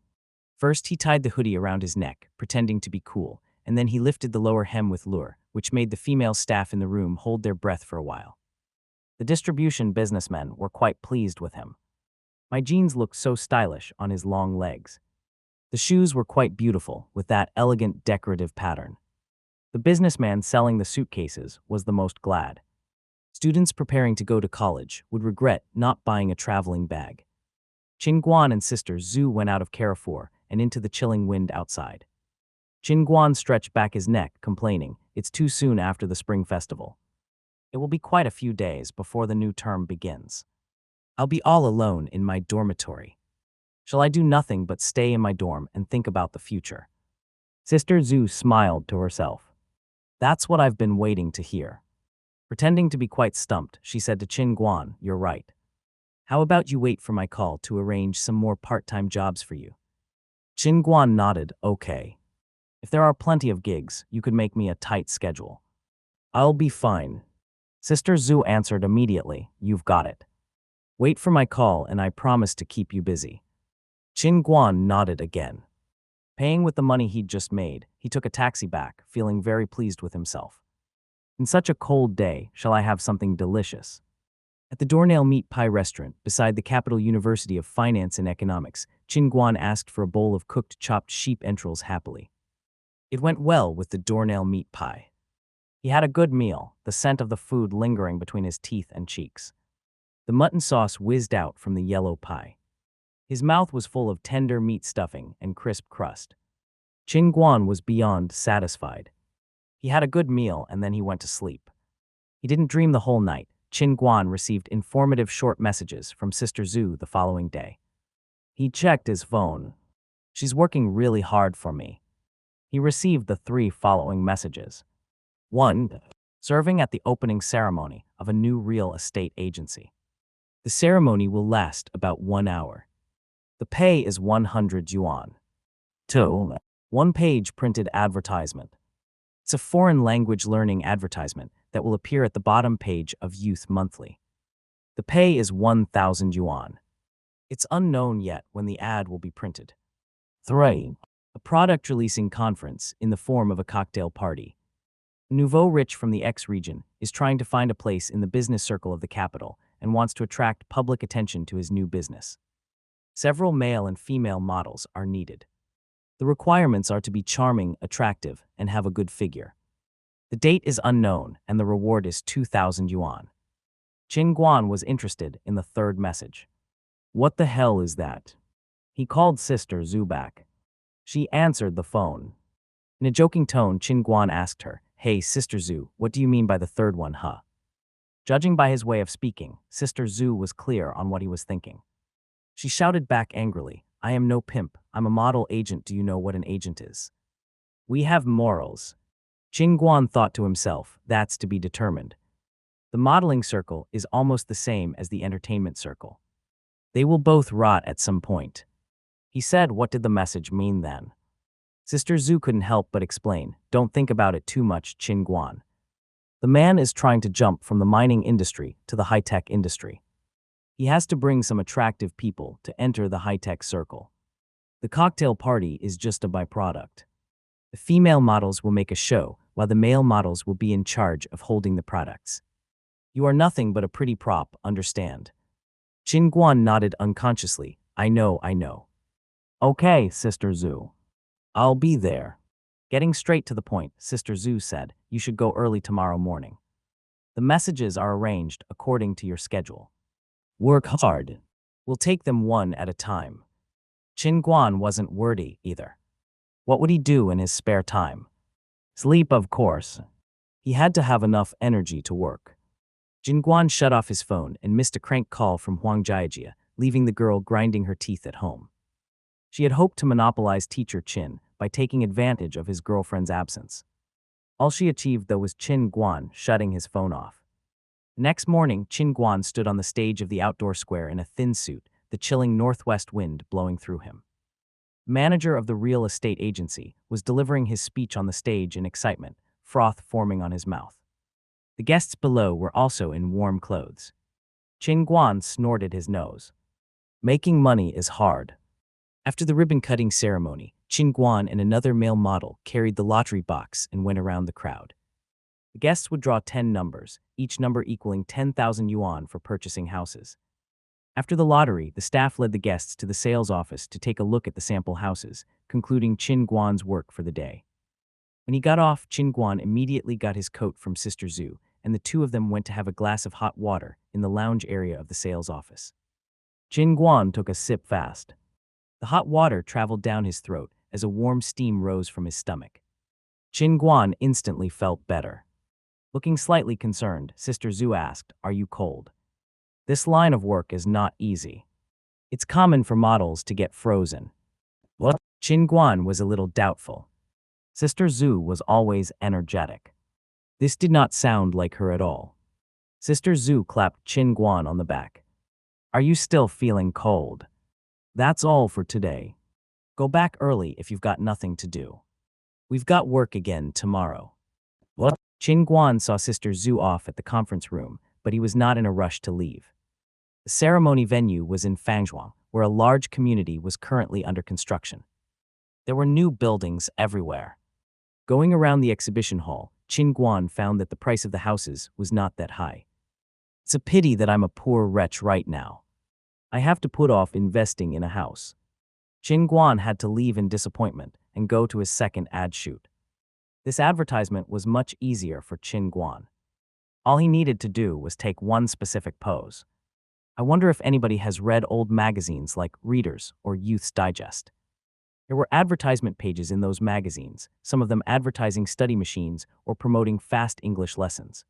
First, he tied the hoodie around his neck, pretending to be cool, and then he lifted the lower hem with lure, which made the female staff in the room hold their breath for a while. The distribution businessmen were quite pleased with him. My jeans looked so stylish on his long legs. The shoes were quite beautiful, with that elegant decorative pattern. The businessman selling the suitcases was the most glad. Students preparing to go to college would regret not buying a traveling bag. Qin Guan and Sister Zhu went out of Carrefour and into the chilling wind outside. Qin Guan stretched back his neck, complaining, "It's too soon after the spring festival. It will be quite a few days before the new term begins. I'll be all alone in my dormitory. Shall I do nothing but stay in my dorm and think about the future?" Sister Zhu smiled to herself. "That's what I've been waiting to hear." Pretending to be quite stumped, she said to Qin Guan, "You're right. How about you wait for my call to arrange some more part-time jobs for you?" Qin Guan nodded, "Okay." If there are plenty of gigs, you could make me a tight schedule. I'll be fine. Sister Zhu answered immediately, you've got it. Wait for my call and I promise to keep you busy. Qin Guan nodded again. Paying with the money he'd just made, he took a taxi back, feeling very pleased with himself. In such a cold day, shall I have something delicious? At the Doornail Meat Pie restaurant, beside the Capital University of Finance and Economics, Qin Guan asked for a bowl of cooked chopped sheep entrails happily. It went well with the Doornail Meat Pie. He had a good meal, the scent of the food lingering between his teeth and cheeks. The mutton sauce whizzed out from the yellow pie. His mouth was full of tender meat stuffing and crisp crust. Qin Guan was beyond satisfied. He had a good meal and then he went to sleep. He didn't dream the whole night. Qin Guan received informative short messages from Sister Zhu the following day. He checked his phone. She's working really hard for me. He received the 3 following messages. 1. Serving at the opening ceremony of a new real estate agency. The ceremony will last about 1 hour. The pay is 100 yuan. 2. One-page printed advertisement. It's a foreign language learning advertisement that will appear at the bottom page of Youth Monthly. The pay is 1,000 yuan. It's unknown yet when the ad will be printed. 3. A product releasing conference in the form of a cocktail party. Nouveau Rich from the X region is trying to find a place in the business circle of the capital and wants to attract public attention to his new business. Several male and female models are needed. The requirements are to be charming, attractive, and have a good figure. The date is unknown, and the reward is 2,000 yuan. Qin Guan was interested in the 3rd message. What the hell is that? He called Sister Zhu back. She answered the phone. In a joking tone, Qin Guan asked her, Hey, Sister Zhu, what do you mean by the 3rd one, huh? Judging by his way of speaking, Sister Zhu was clear on what he was thinking. She shouted back angrily, I am no pimp, I'm a model agent. Do you know what an agent is? We have morals. Qin Guan thought to himself, that's to be determined. The modeling circle is almost the same as the entertainment circle. They will both rot at some point. He said, what did the message mean then? Sister Zhu couldn't help but explain, don't think about it too much, Qin Guan. The man is trying to jump from the mining industry to the high-tech industry. He has to bring some attractive people to enter the high-tech circle. The cocktail party is just a byproduct. The female models will make a show, while the male models will be in charge of holding the products. You are nothing but a pretty prop, understand? Qin Guan nodded unconsciously. I know. Okay, Sister Zhu. I'll be there. Getting straight to the point, Sister Zhu said, you should go early tomorrow morning. The messages are arranged according to your schedule. Work hard. We'll take them one at a time. Qin Guan wasn't wordy either. What would he do in his spare time? Sleep, of course. He had to have enough energy to work. Qin Guan shut off his phone and missed a crank call from Huang Jiajia, leaving the girl grinding her teeth at home. She had hoped to monopolize teacher Qin by taking advantage of his girlfriend's absence. All she achieved, though, was Qin Guan shutting his phone off. Next morning, Qin Guan stood on the stage of the outdoor square in a thin suit, the chilling northwest wind blowing through him. Manager of the real estate agency was delivering his speech on the stage in excitement, froth forming on his mouth. The guests below were also in warm clothes. Qin Guan snorted his nose. Making money is hard. After the ribbon-cutting ceremony, Qin Guan and another male model carried the lottery box and went around the crowd. The guests would draw 10 numbers, each number equaling 10,000 yuan for purchasing houses. After the lottery, the staff led the guests to the sales office to take a look at the sample houses, concluding Qin Guan's work for the day. When he got off, Qin Guan immediately got his coat from Sister Zhu, and the two of them went to have a glass of hot water in the lounge area of the sales office. Qin Guan took a sip fast. The hot water traveled down his throat as a warm steam rose from his stomach. Qin Guan instantly felt better. Looking slightly concerned, Sister Zhu asked, Are you cold? This line of work is not easy. It's common for models to get frozen. What? Qin Guan was a little doubtful. Sister Zhu was always energetic. This did not sound like her at all. Sister Zhu clapped Qin Guan on the back. Are you still feeling cold? That's all for today. Go back early if you've got nothing to do. We've got work again tomorrow. What? Qin Guan saw Sister Zhu off at the conference room, but he was not in a rush to leave. The ceremony venue was in Fangzhuang, where a large community was currently under construction. There were new buildings everywhere. Going around the exhibition hall, Qin Guan found that the price of the houses was not that high. It's a pity that I'm a poor wretch right now. I have to put off investing in a house. Qin Guan had to leave in disappointment and go to his second ad shoot. This advertisement was much easier for Qin Guan. All he needed to do was take one specific pose. I wonder if anybody has read old magazines like Reader's or Youth's Digest. There were advertisement pages in those magazines, some of them advertising study machines or promoting fast English lessons.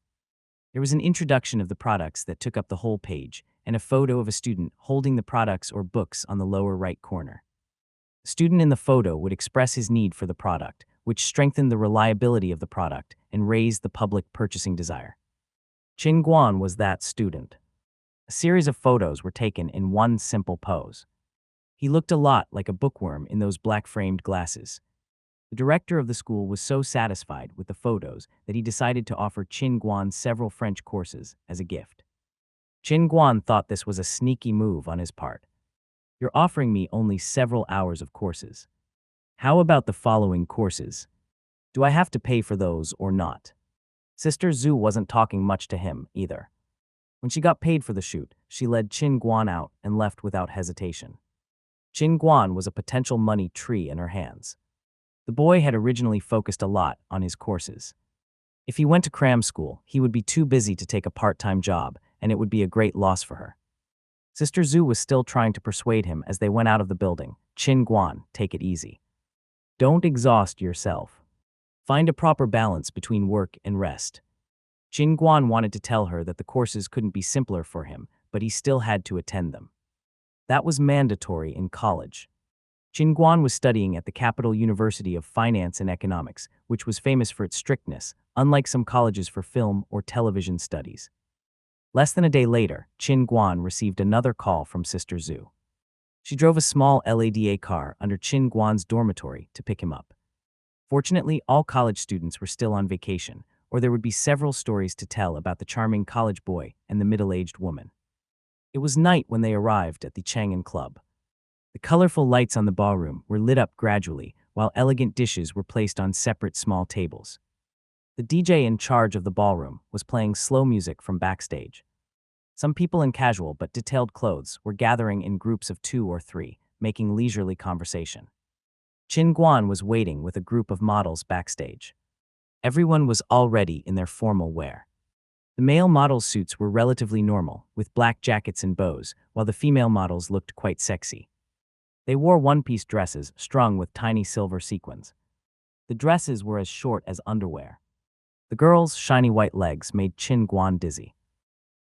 There was an introduction of the products that took up the whole page, and a photo of a student holding the products or books on the lower right corner. The student in the photo would express his need for the product, which strengthened the reliability of the product and raised the public purchasing desire. Qin Guan was that student. A series of photos were taken in one simple pose. He looked a lot like a bookworm in those black-framed glasses. The director of the school was so satisfied with the photos that he decided to offer Qin Guan several French courses as a gift. Qin Guan thought this was a sneaky move on his part. You're offering me only several hours of courses. How about the following courses? Do I have to pay for those or not? Sister Zhu wasn't talking much to him either. When she got paid for the shoot, she led Qin Guan out and left without hesitation. Qin Guan was a potential money tree in her hands. The boy had originally focused a lot on his courses. If he went to cram school, he would be too busy to take a part-time job, and it would be a great loss for her. Sister Zhu was still trying to persuade him as they went out of the building. Qin Guan, take it easy. Don't exhaust yourself. Find a proper balance between work and rest. Qin Guan wanted to tell her that the courses couldn't be simpler for him, but he still had to attend them. That was mandatory in college. Qin Guan was studying at the Capital University of Finance and Economics, which was famous for its strictness, unlike some colleges for film or television studies. Less than a day later, Qin Guan received another call from Sister Zhu. She drove a small LADA car under Qin Guan's dormitory to pick him up. Fortunately, all college students were still on vacation, or there would be several stories to tell about the charming college boy and the middle-aged woman. It was night when they arrived at the Chang'an Club. The colorful lights on the ballroom were lit up gradually, while elegant dishes were placed on separate small tables. The DJ in charge of the ballroom was playing slow music from backstage. Some people in casual but detailed clothes were gathering in groups of 2 or 3, making leisurely conversation. Qin Guan was waiting with a group of models backstage. Everyone was already in their formal wear. The male models' suits were relatively normal, with black jackets and bows, while the female models looked quite sexy. They wore one-piece dresses strung with tiny silver sequins. The dresses were as short as underwear. The girls' shiny white legs made Qin Guan dizzy.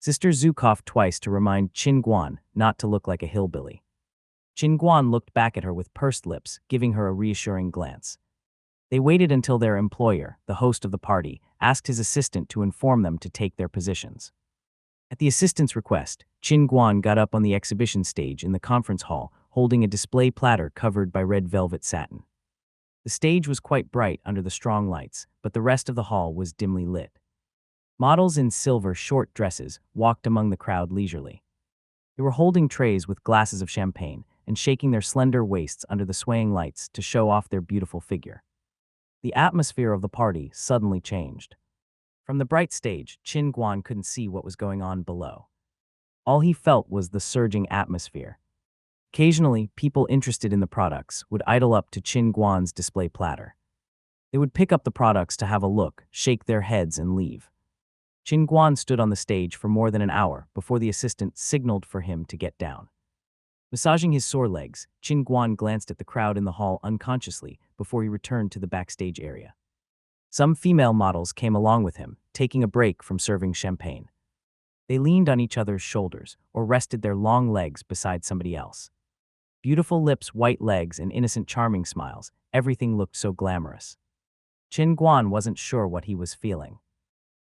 Sister Zhu coughed twice to remind Qin Guan not to look like a hillbilly. Qin Guan looked back at her with pursed lips, giving her a reassuring glance. They waited until their employer, the host of the party, asked his assistant to inform them to take their positions. At the assistant's request, Qin Guan got up on the exhibition stage in the conference hall, holding a display platter covered by red velvet satin. The stage was quite bright under the strong lights, but the rest of the hall was dimly lit. Models in silver short dresses walked among the crowd leisurely. They were holding trays with glasses of champagne and shaking their slender waists under the swaying lights to show off their beautiful figure. The atmosphere of the party suddenly changed. From the bright stage, Qin Guan couldn't see what was going on below. All he felt was the surging atmosphere. Occasionally, people interested in the products would idle up to Qin Guan's display platter. They would pick up the products to have a look, shake their heads, and leave. Qin Guan stood on the stage for more than an hour before the assistant signaled for him to get down. Massaging his sore legs, Qin Guan glanced at the crowd in the hall unconsciously before he returned to the backstage area. Some female models came along with him, taking a break from serving champagne. They leaned on each other's shoulders or rested their long legs beside somebody else. Beautiful lips, white legs, and innocent charming smiles, everything looked so glamorous. Qin Guan wasn't sure what he was feeling.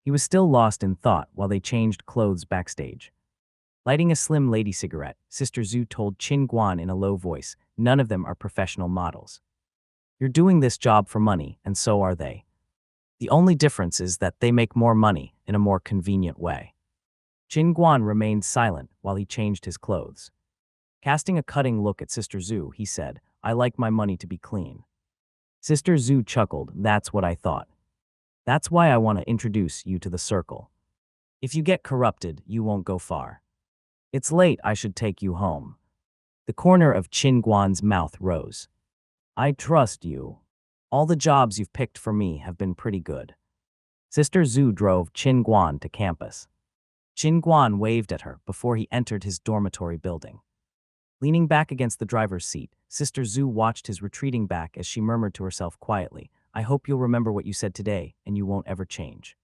He was still lost in thought while they changed clothes backstage. Lighting a slim lady cigarette, Sister Zhu told Qin Guan in a low voice, "None of them are professional models." You're doing this job for money, and so are they. The only difference is that they make more money in a more convenient way. Qin Guan remained silent while he changed his clothes. Casting a cutting look at Sister Zhu, he said, I like my money to be clean. Sister Zhu chuckled, that's what I thought. That's why I want to introduce you to the circle. If you get corrupted, you won't go far. It's late, I should take you home. The corner of Qin Guan's mouth rose. I trust you. All the jobs you've picked for me have been pretty good. Sister Zhu drove Qin Guan to campus. Qin Guan waved at her before he entered his dormitory building. Leaning back against the driver's seat, Sister Zhu watched his retreating back as she murmured to herself quietly, I hope you'll remember what you said today and you won't ever change.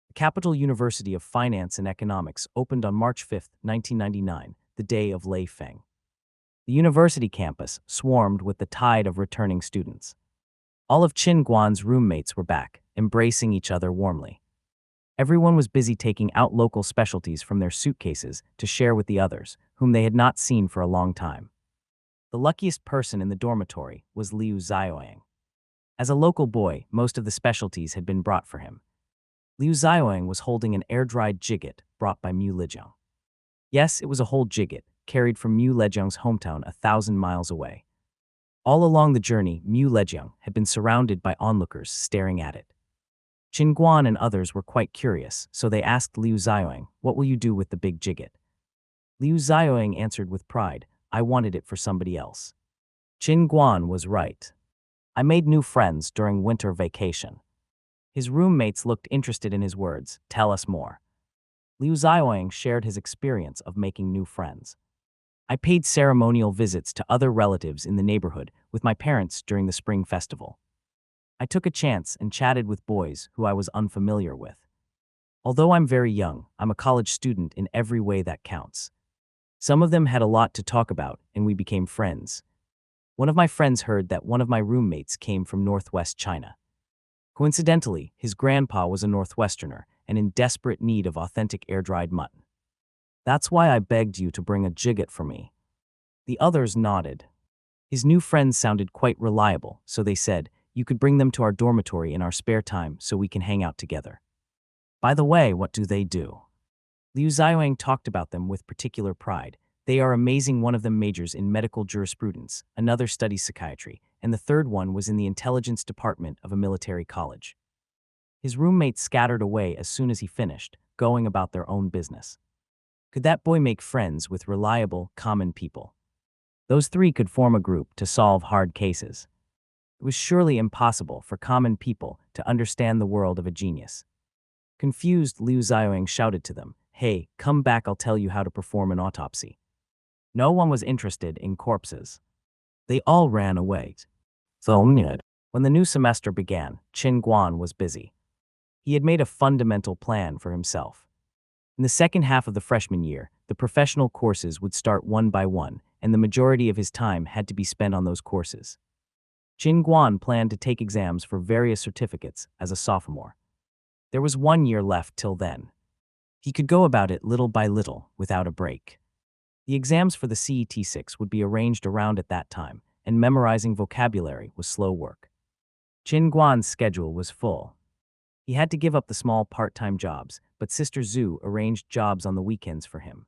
The Capital University of Finance and Economics opened on March 5, 1999, the day of Lei Feng. The university campus swarmed with the tide of returning students. All of Qin Guan's roommates were back, embracing each other warmly. Everyone was busy taking out local specialties from their suitcases to share with the others, whom they had not seen for a long time. The luckiest person in the dormitory was Liu Xiaoyang. As a local boy, most of the specialties had been brought for him. Liu Xiaoyang was holding an air-dried jigget brought by Mu Lijiang. Yes, it was a whole jigget, carried from Mu Lijiang's hometown 1,000 miles away. All along the journey, Mu Lijiang had been surrounded by onlookers staring at it. Qin Guan and others were quite curious, so they asked Liu Xiaoyang, what will you do with the big jigget? Liu Xiaoyang answered with pride, I wanted it for somebody else. Qin Guan was right. I made new friends during winter vacation. His roommates looked interested in his words, tell us more. Liu Xiaoyang shared his experience of making new friends. I paid ceremonial visits to other relatives in the neighborhood with my parents during the spring festival. I took a chance and chatted with boys who I was unfamiliar with. Although I'm very young, I'm a college student in every way that counts. Some of them had a lot to talk about, and we became friends. One of my friends heard that one of my roommates came from Northwest China. Coincidentally, his grandpa was a Northwesterner and in desperate need of authentic air-dried mutton. That's why I begged you to bring a jigget for me. The others nodded. His new friends sounded quite reliable, so they said, you could bring them to our dormitory in our spare time so we can hang out together. By the way, what do they do? Liu Xiaoyang talked about them with particular pride. They are amazing. One of them majors in medical jurisprudence, another studies psychiatry, and the third one was in the intelligence department of a military college. His roommates scattered away as soon as he finished, going about their own business. Could that boy make friends with reliable, common people? Those three could form a group to solve hard cases. It was surely impossible for common people to understand the world of a genius. Confused, Liu Xiaoyang shouted to them, hey, come back, I'll tell you how to perform an autopsy. No one was interested in corpses. They all ran away. When the new semester began, Qin Guan was busy. He had made a fundamental plan for himself. In the second half of the freshman year, the professional courses would start one by one, and the majority of his time had to be spent on those courses. Qin Guan planned to take exams for various certificates as a sophomore. There was 1 year left till then. He could go about it little by little without a break. The exams for the CET6 would be arranged around at that time, and memorizing vocabulary was slow work. Qin Guan's schedule was full. He had to give up the small part-time jobs, but Sister Zhu arranged jobs on the weekends for him.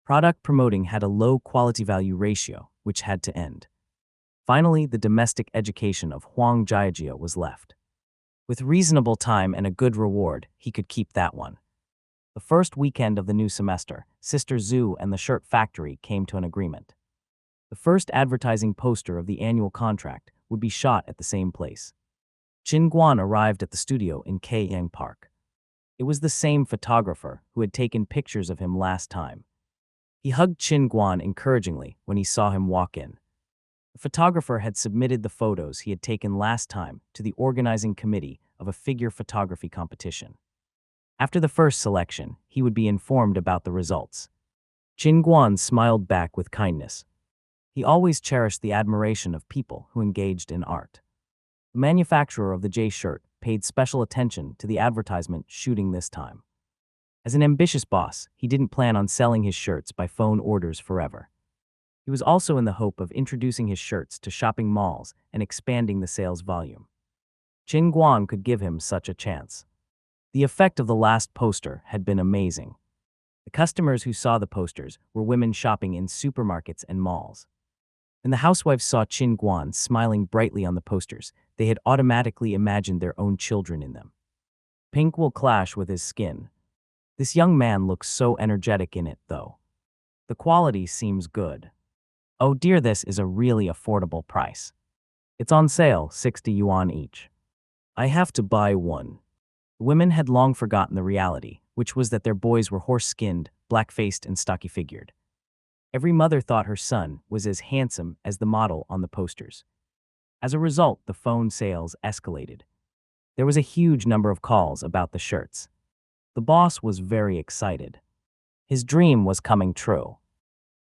Product promoting had a low quality-value ratio, which had to end. Finally, the domestic education of Huang Jiajia was left. With reasonable time and a good reward, he could keep that one. The first weekend of the new semester, Sister Zhu and the shirt factory came to an agreement. The first advertising poster of the annual contract would be shot at the same place. Qin Guan arrived at the studio in Kaiyang Park. It was the same photographer who had taken pictures of him last time. He hugged Qin Guan encouragingly when he saw him walk in. The photographer had submitted the photos he had taken last time to the organizing committee of a figure photography competition. After the first selection, he would be informed about the results. Qin Guan smiled back with kindness. He always cherished the admiration of people who engaged in art. The manufacturer of the J shirt paid special attention to the advertisement shooting this time. As an ambitious boss, he didn't plan on selling his shirts by phone orders forever. He He was also in the hope of introducing his shirts to shopping malls and expanding the sales volume. Qin Guan could give him such a chance. The effect of the last poster had been amazing. The customers who saw the posters were women shopping in supermarkets and malls. When the housewives saw Qin Guan smiling brightly on the posters, they had automatically imagined their own children in them. Pink will clash with his skin. This young man looks so energetic in it, though. The quality seems good. Oh dear, this is a really affordable price. It's on sale, 60 yuan each. I have to buy one. The women had long forgotten the reality, which was that their boys were horse-skinned, black-faced, and stocky-figured. Every mother thought her son was as handsome as the model on the posters. As a result, the phone sales escalated. There was a huge number of calls about the shirts. The boss was very excited. His dream was coming true.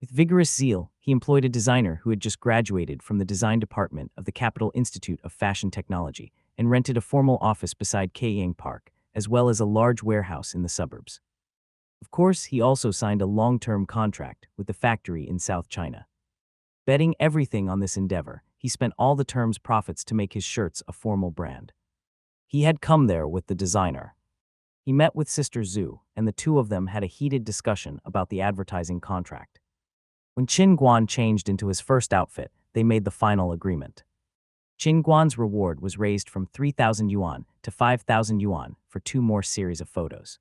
With vigorous zeal, he employed a designer who had just graduated from the design department of the Capital Institute of Fashion Technology and rented a formal office beside Kaiyang Park, as well as a large warehouse in the suburbs. Of course, he also signed a long-term contract with the factory in South China. Betting everything on this endeavor, he spent all the term's profits to make his shirts a formal brand. He had come there with the designer. He met with Sister Zhu, and the two of them had a heated discussion about the advertising contract. When Qin Guan changed into his first outfit, they made the final agreement. Qin Guan's reward was raised from 3,000 yuan to 5,000 yuan for 2 more series of photos.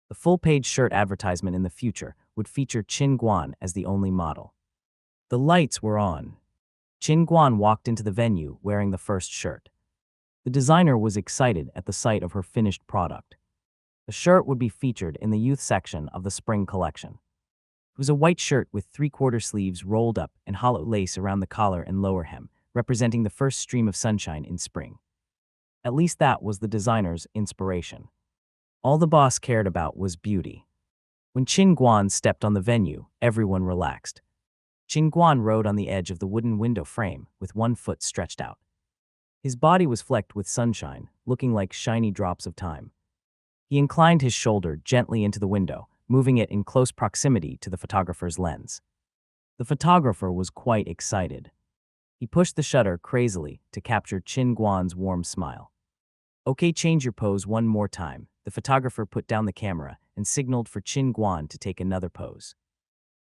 The full-page shirt advertisement in the future would feature Qin Guan as the only model. The lights were on. Qin Guan walked into the venue wearing the first shirt. The designer was excited at the sight of her finished product. The shirt would be featured in the youth section of the spring collection. It was a white shirt with 3/4 sleeves rolled up and hollow lace around the collar and lower hem, representing the first stream of sunshine in spring. At least that was the designer's inspiration. All the boss cared about was beauty. When Qin Guan stepped on the venue, everyone relaxed. Qin Guan rode on the edge of the wooden window frame with one foot stretched out. His body was flecked with sunshine, looking like shiny drops of time. He inclined his shoulder gently into the window, moving it in close proximity to the photographer's lens. The photographer was quite excited. He pushed the shutter crazily to capture Qin Guan's warm smile. Okay, change your pose one more time. The photographer put down the camera and signaled for Qin Guan to take another pose.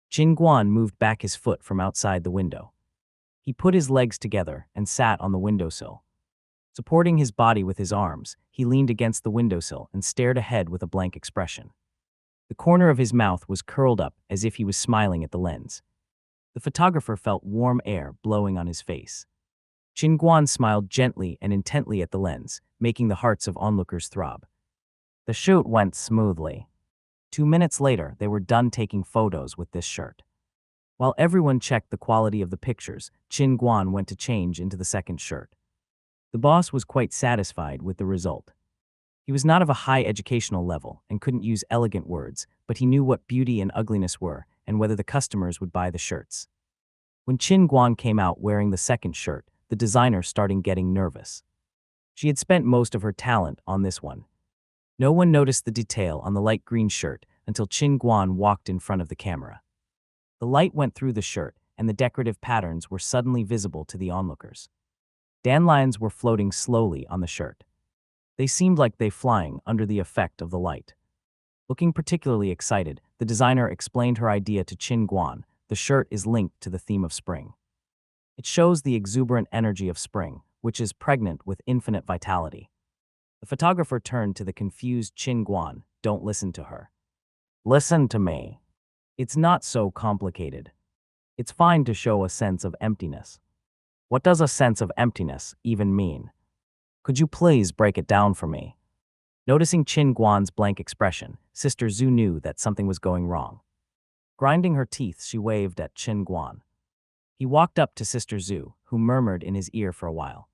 Qin Guan moved back his foot from outside the window. He put his legs together and sat on the windowsill. Supporting his body with his arms, he leaned against the windowsill and stared ahead with a blank expression. The corner of his mouth was curled up as if he was smiling at the lens. The photographer felt warm air blowing on his face. Qin Guan smiled gently and intently at the lens, making the hearts of onlookers throb. The shoot went smoothly. 2 minutes later, they were done taking photos with this shirt. While everyone checked the quality of the pictures, Qin Guan went to change into the second shirt. The boss was quite satisfied with the result. He was not of a high educational level and couldn't use elegant words, but he knew what beauty and ugliness were and whether the customers would buy the shirts. When Qin Guan came out wearing the second shirt, the designer started getting nervous. She had spent most of her talent on this one. No one noticed the detail on the light green shirt until Qin Guan walked in front of the camera. The light went through the shirt, and the decorative patterns were suddenly visible to the onlookers. Dandelions were floating slowly on the shirt. They seemed like they flying under the effect of the light. Looking particularly excited, the designer explained her idea to Qin Guan. The shirt is linked to the theme of spring. It shows the exuberant energy of spring, which is pregnant with infinite vitality. The photographer turned to the confused Qin Guan. Don't listen to her. Listen to me. It's not so complicated. It's fine to show a sense of emptiness. What does a sense of emptiness even mean? Could you please break it down for me? Noticing Qin Guan's blank expression, Sister Zhu knew that something was going wrong. Grinding her teeth, she waved at Qin Guan. He walked up to Sister Zhu, who murmured in his ear for a while.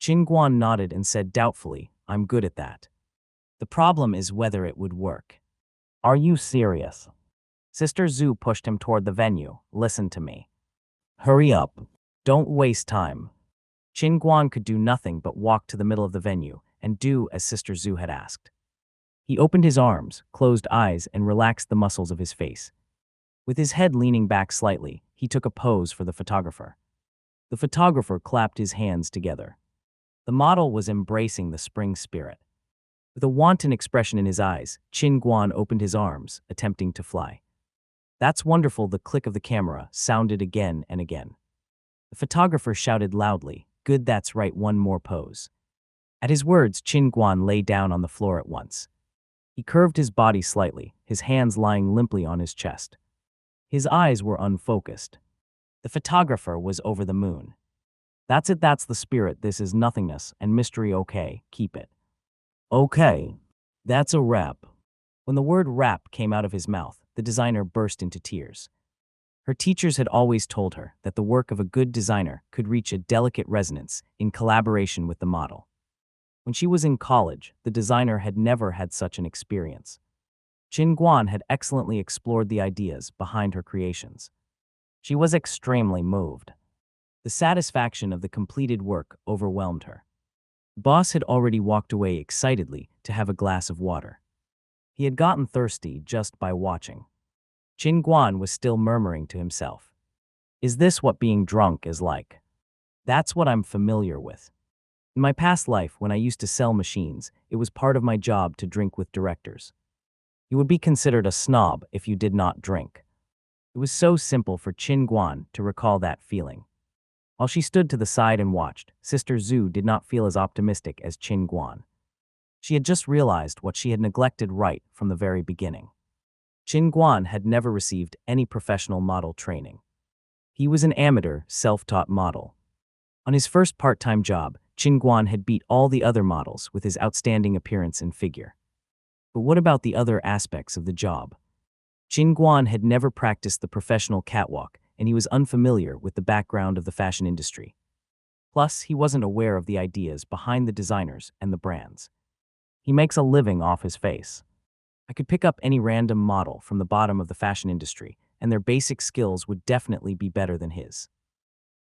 Qin Guan nodded and said doubtfully, I'm good at that. The problem is whether it would work. Are you serious? Sister Zhu pushed him toward the venue. Listen to me. Hurry up. Don't waste time. Qin Guan could do nothing but walk to the middle of the venue and do as Sister Zhu had asked. He opened his arms, closed eyes, and relaxed the muscles of his face. With his head leaning back slightly, he took a pose for the photographer. The photographer clapped his hands together. The model was embracing the spring spirit. With a wanton expression in his eyes, Qin Guan opened his arms, attempting to fly. "That's wonderful." The click of the camera sounded again and again. The photographer shouted loudly, "Good, that's right, one more pose." At his words, Qin Guan lay down on the floor at once. He curved his body slightly, his hands lying limply on his chest. His eyes were unfocused. The photographer was over the moon. "That's it, that's the spirit. This is nothingness and mystery. Okay, keep it." "Okay, that's a wrap." When the word wrap came out of his mouth, the designer burst into tears. Her teachers had always told her that the work of a good designer could reach a delicate resonance in collaboration with the model. When she was in college, the designer had never had such an experience. Qin Guan had excellently explored the ideas behind her creations. She was extremely moved. The satisfaction of the completed work overwhelmed her. The boss had already walked away excitedly to have a glass of water. He had gotten thirsty just by watching. Qin Guan was still murmuring to himself. "Is this what being drunk is like? That's what I'm familiar with. In my past life, when I used to sell machines, it was part of my job to drink with directors. You would be considered a snob if you did not drink." It was so simple for Qin Guan to recall that feeling. While she stood to the side and watched, Sister Zhu did not feel as optimistic as Qin Guan. She had just realized what she had neglected right from the very beginning. Qin Guan had never received any professional model training. He was an amateur, self-taught model. On his first part-time job, Qin Guan had beat all the other models with his outstanding appearance and figure. But what about the other aspects of the job? Qin Guan had never practiced the professional catwalk, and he was unfamiliar with the background of the fashion industry. Plus, he wasn't aware of the ideas behind the designers and the brands. He makes a living off his face. I could pick up any random model from the bottom of the fashion industry, and their basic skills would definitely be better than his.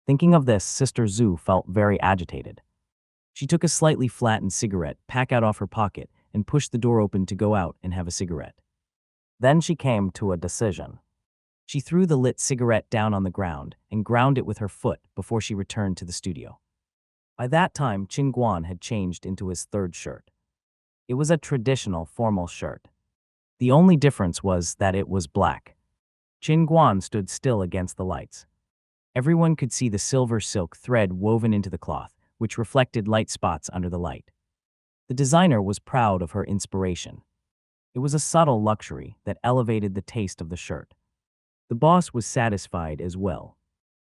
Thinking of this, Sister Zhu felt very agitated. She took a slightly flattened cigarette pack out of her pocket and pushed the door open to go out and have a cigarette. Then she came to a decision. She threw the lit cigarette down on the ground and ground it with her foot before she returned to the studio. By that time, Qin Guan had changed into his third shirt. It was a traditional formal shirt. The only difference was that it was black. Qin Guan stood still against the lights. Everyone could see the silver silk thread woven into the cloth, which reflected light spots under the light. The designer was proud of her inspiration. It was a subtle luxury that elevated the taste of the shirt. The boss was satisfied as well.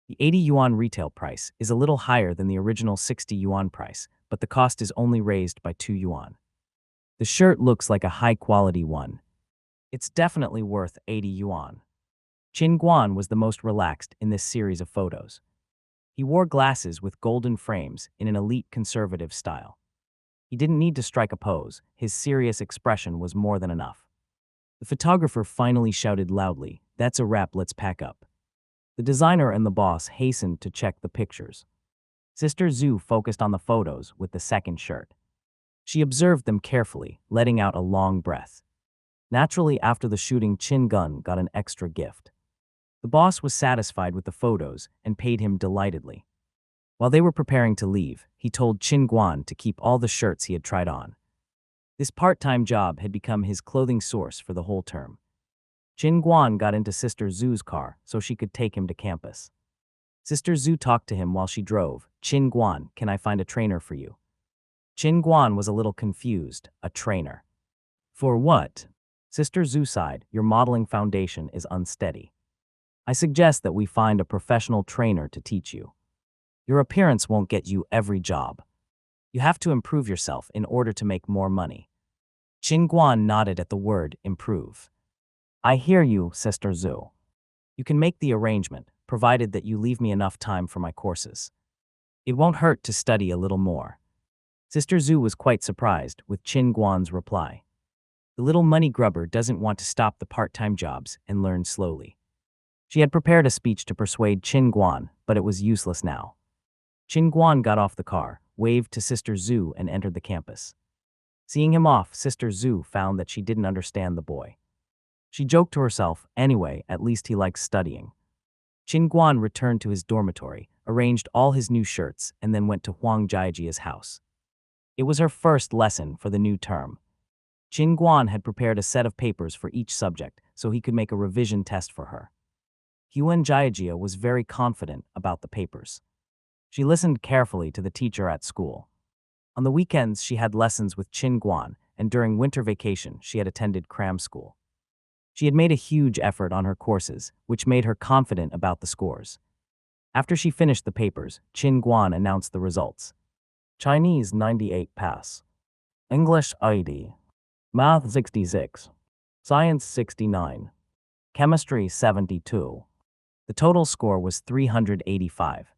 The 80 yuan retail price is a little higher than the original 60 yuan price, but the cost is only raised by 2 yuan. The shirt looks like a high-quality one. It's definitely worth 80 yuan. Qin Guan was the most relaxed in this series of photos. He wore glasses with golden frames in an elite conservative style. He didn't need to strike a pose. His serious expression was more than enough. The photographer finally shouted loudly, "That's a wrap, let's pack up." The designer and the boss hastened to check the pictures. Sister Zhu focused on the photos with the second shirt. She observed them carefully, letting out a long breath. Naturally, after the shooting, Qin Gun got an extra gift. The boss was satisfied with the photos and paid him delightedly. While they were preparing to leave, he told Qin Guan to keep all the shirts he had tried on. This part-time job had become his clothing source for the whole term. Qin Guan got into Sister Zhu's car so she could take him to campus. Sister Zhu talked to him while she drove. "Qin Guan, can I find a trainer for you?" Qin Guan was a little confused. "A trainer? For what?" Sister Zhu sighed. "Your modeling foundation is unsteady. I suggest that we find a professional trainer to teach you. Your appearance won't get you every job. You have to improve yourself in order to make more money." Qin Guan nodded at the word improve. "I hear you, Sister Zhu. You can make the arrangement, provided that you leave me enough time for my courses. It won't hurt to study a little more." Sister Zhu was quite surprised with Qin Guan's reply. The little money grubber doesn't want to stop the part-time jobs and learn slowly. She had prepared a speech to persuade Qin Guan, but it was useless now. Qin Guan got off the car, waved to Sister Zhu, and entered the campus. Seeing him off, Sister Zhu found that she didn't understand the boy. She joked to herself, anyway, at least he likes studying. Qin Guan returned to his dormitory, arranged all his new shirts, and then went to Huang Jiajia's house. It was her first lesson for the new term. Qin Guan had prepared a set of papers for each subject so he could make a revision test for her. Huang Jiajia was very confident about the papers. She listened carefully to the teacher at school. On the weekends, she had lessons with Qin Guan, and during winter vacation, she had attended cram school. She had made a huge effort on her courses, which made her confident about the scores. After she finished the papers, Qin Guan announced the results. Chinese 98 pass. English 80. Math 66. Science 69. Chemistry 72. The total score was 385.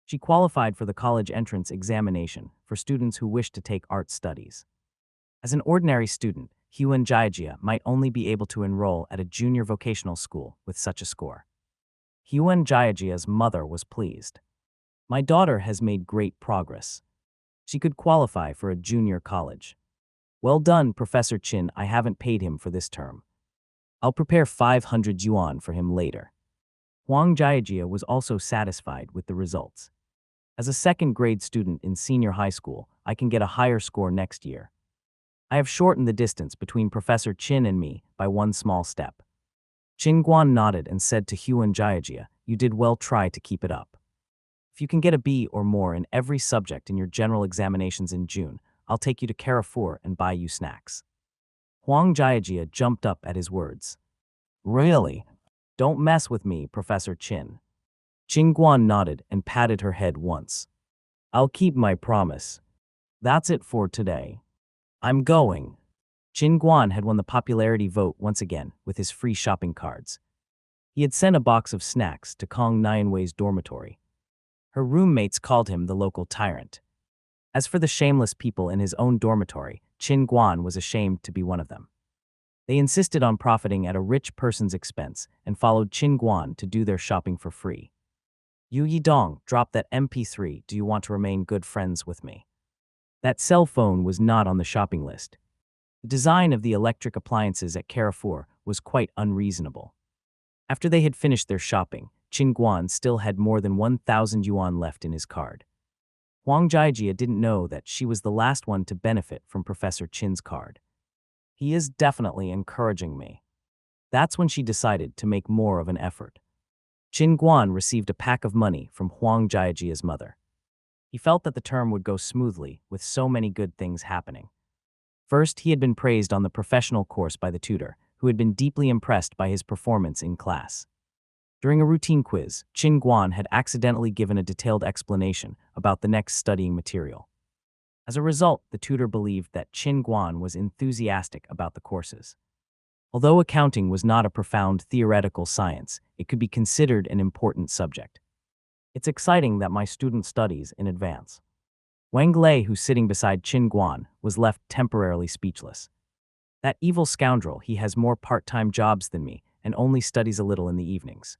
She qualified for the college entrance examination for students who wished to take art studies. As an ordinary student, Huan Jiajia might only be able to enroll at a junior vocational school with such a score. Huan Jiajia's mother was pleased. My daughter has made great progress. She could qualify for a junior college. Well done, Professor Qin. I haven't paid him for this term. I'll prepare 500 yuan for him later. Huang Jiajia was also satisfied with the results. As a second-grade student in senior high school, I can get a higher score next year. I have shortened the distance between Professor Qin and me by one small step. Qin Guan nodded and said to Huan Jiajia, "You did well, try to keep it up. If you can get a B or more in every subject in your general examinations in June, I'll take you to Carrefour and buy you snacks." Huang Jiajia jumped up at his words. "Really? Don't mess with me, Professor Qin." Qin Guan nodded and patted her head once. "I'll keep my promise. That's it for today. I'm going." Qin Guan had won the popularity vote once again with his free shopping cards. He had sent a box of snacks to Kong Nianwei's dormitory. Her roommates called him the local tyrant. As for the shameless people in his own dormitory, Qin Guan was ashamed to be one of them. They insisted on profiting at a rich person's expense and followed Qin Guan to do their shopping for free. "Yu Yidong, drop that MP3. Do you want to remain good friends with me?" That cell phone was not on the shopping list. The design of the electric appliances at Carrefour was quite unreasonable. After they had finished their shopping, Qin Guan still had more than 1,000 yuan left in his card. Huang Jiajia didn't know that she was the last one to benefit from Professor Qin's card. He is definitely encouraging me. That's when she decided to make more of an effort. Qin Guan received a pack of money from Huang Jiajia's mother. He felt that the term would go smoothly with so many good things happening. First, he had been praised on the professional course by the tutor, who had been deeply impressed by his performance in class. During a routine quiz, Qin Guan had accidentally given a detailed explanation about the next studying material. As a result, the tutor believed that Qin Guan was enthusiastic about the courses. Although accounting was not a profound theoretical science, it could be considered an important subject. "It's exciting that my student studies in advance." Wang Lei, who's sitting beside Qin Guan, was left temporarily speechless. "That evil scoundrel, he has more part-time jobs than me and only studies a little in the evenings.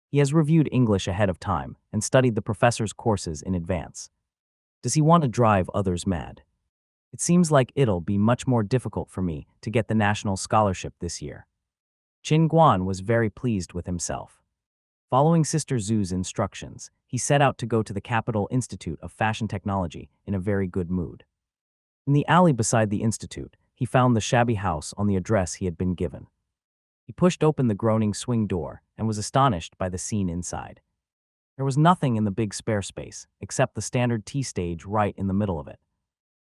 He has reviewed English ahead of time and studied the professor's courses in advance. Does he want to drive others mad? It seems like it'll be much more difficult for me to get the national scholarship this year." Qin Guan was very pleased with himself. Following Sister Zhu's instructions, he set out to go to the Capital Institute of Fashion Technology in a very good mood. In the alley beside the institute, he found the shabby house on the address he had been given. He pushed open the groaning swing door and was astonished by the scene inside. There was nothing in the big spare space, except the standard tea stage right in the middle of it.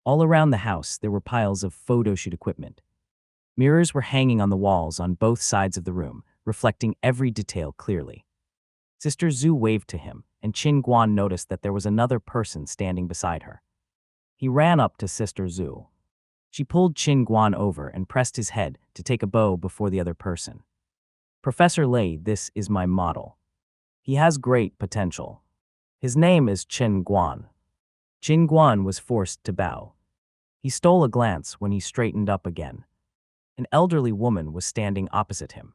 All around the house, there were piles of photoshoot equipment. Mirrors were hanging on the walls on both sides of the room, reflecting every detail clearly. Sister Zhu waved to him, and Qin Guan noticed that there was another person standing beside her. He ran up to Sister Zhu. She pulled Qin Guan over and pressed his head to take a bow before the other person. "Professor Lei, this is my model. He has great potential. His name is Qin Guan." Qin Guan was forced to bow. He stole a glance when he straightened up again. An elderly woman was standing opposite him.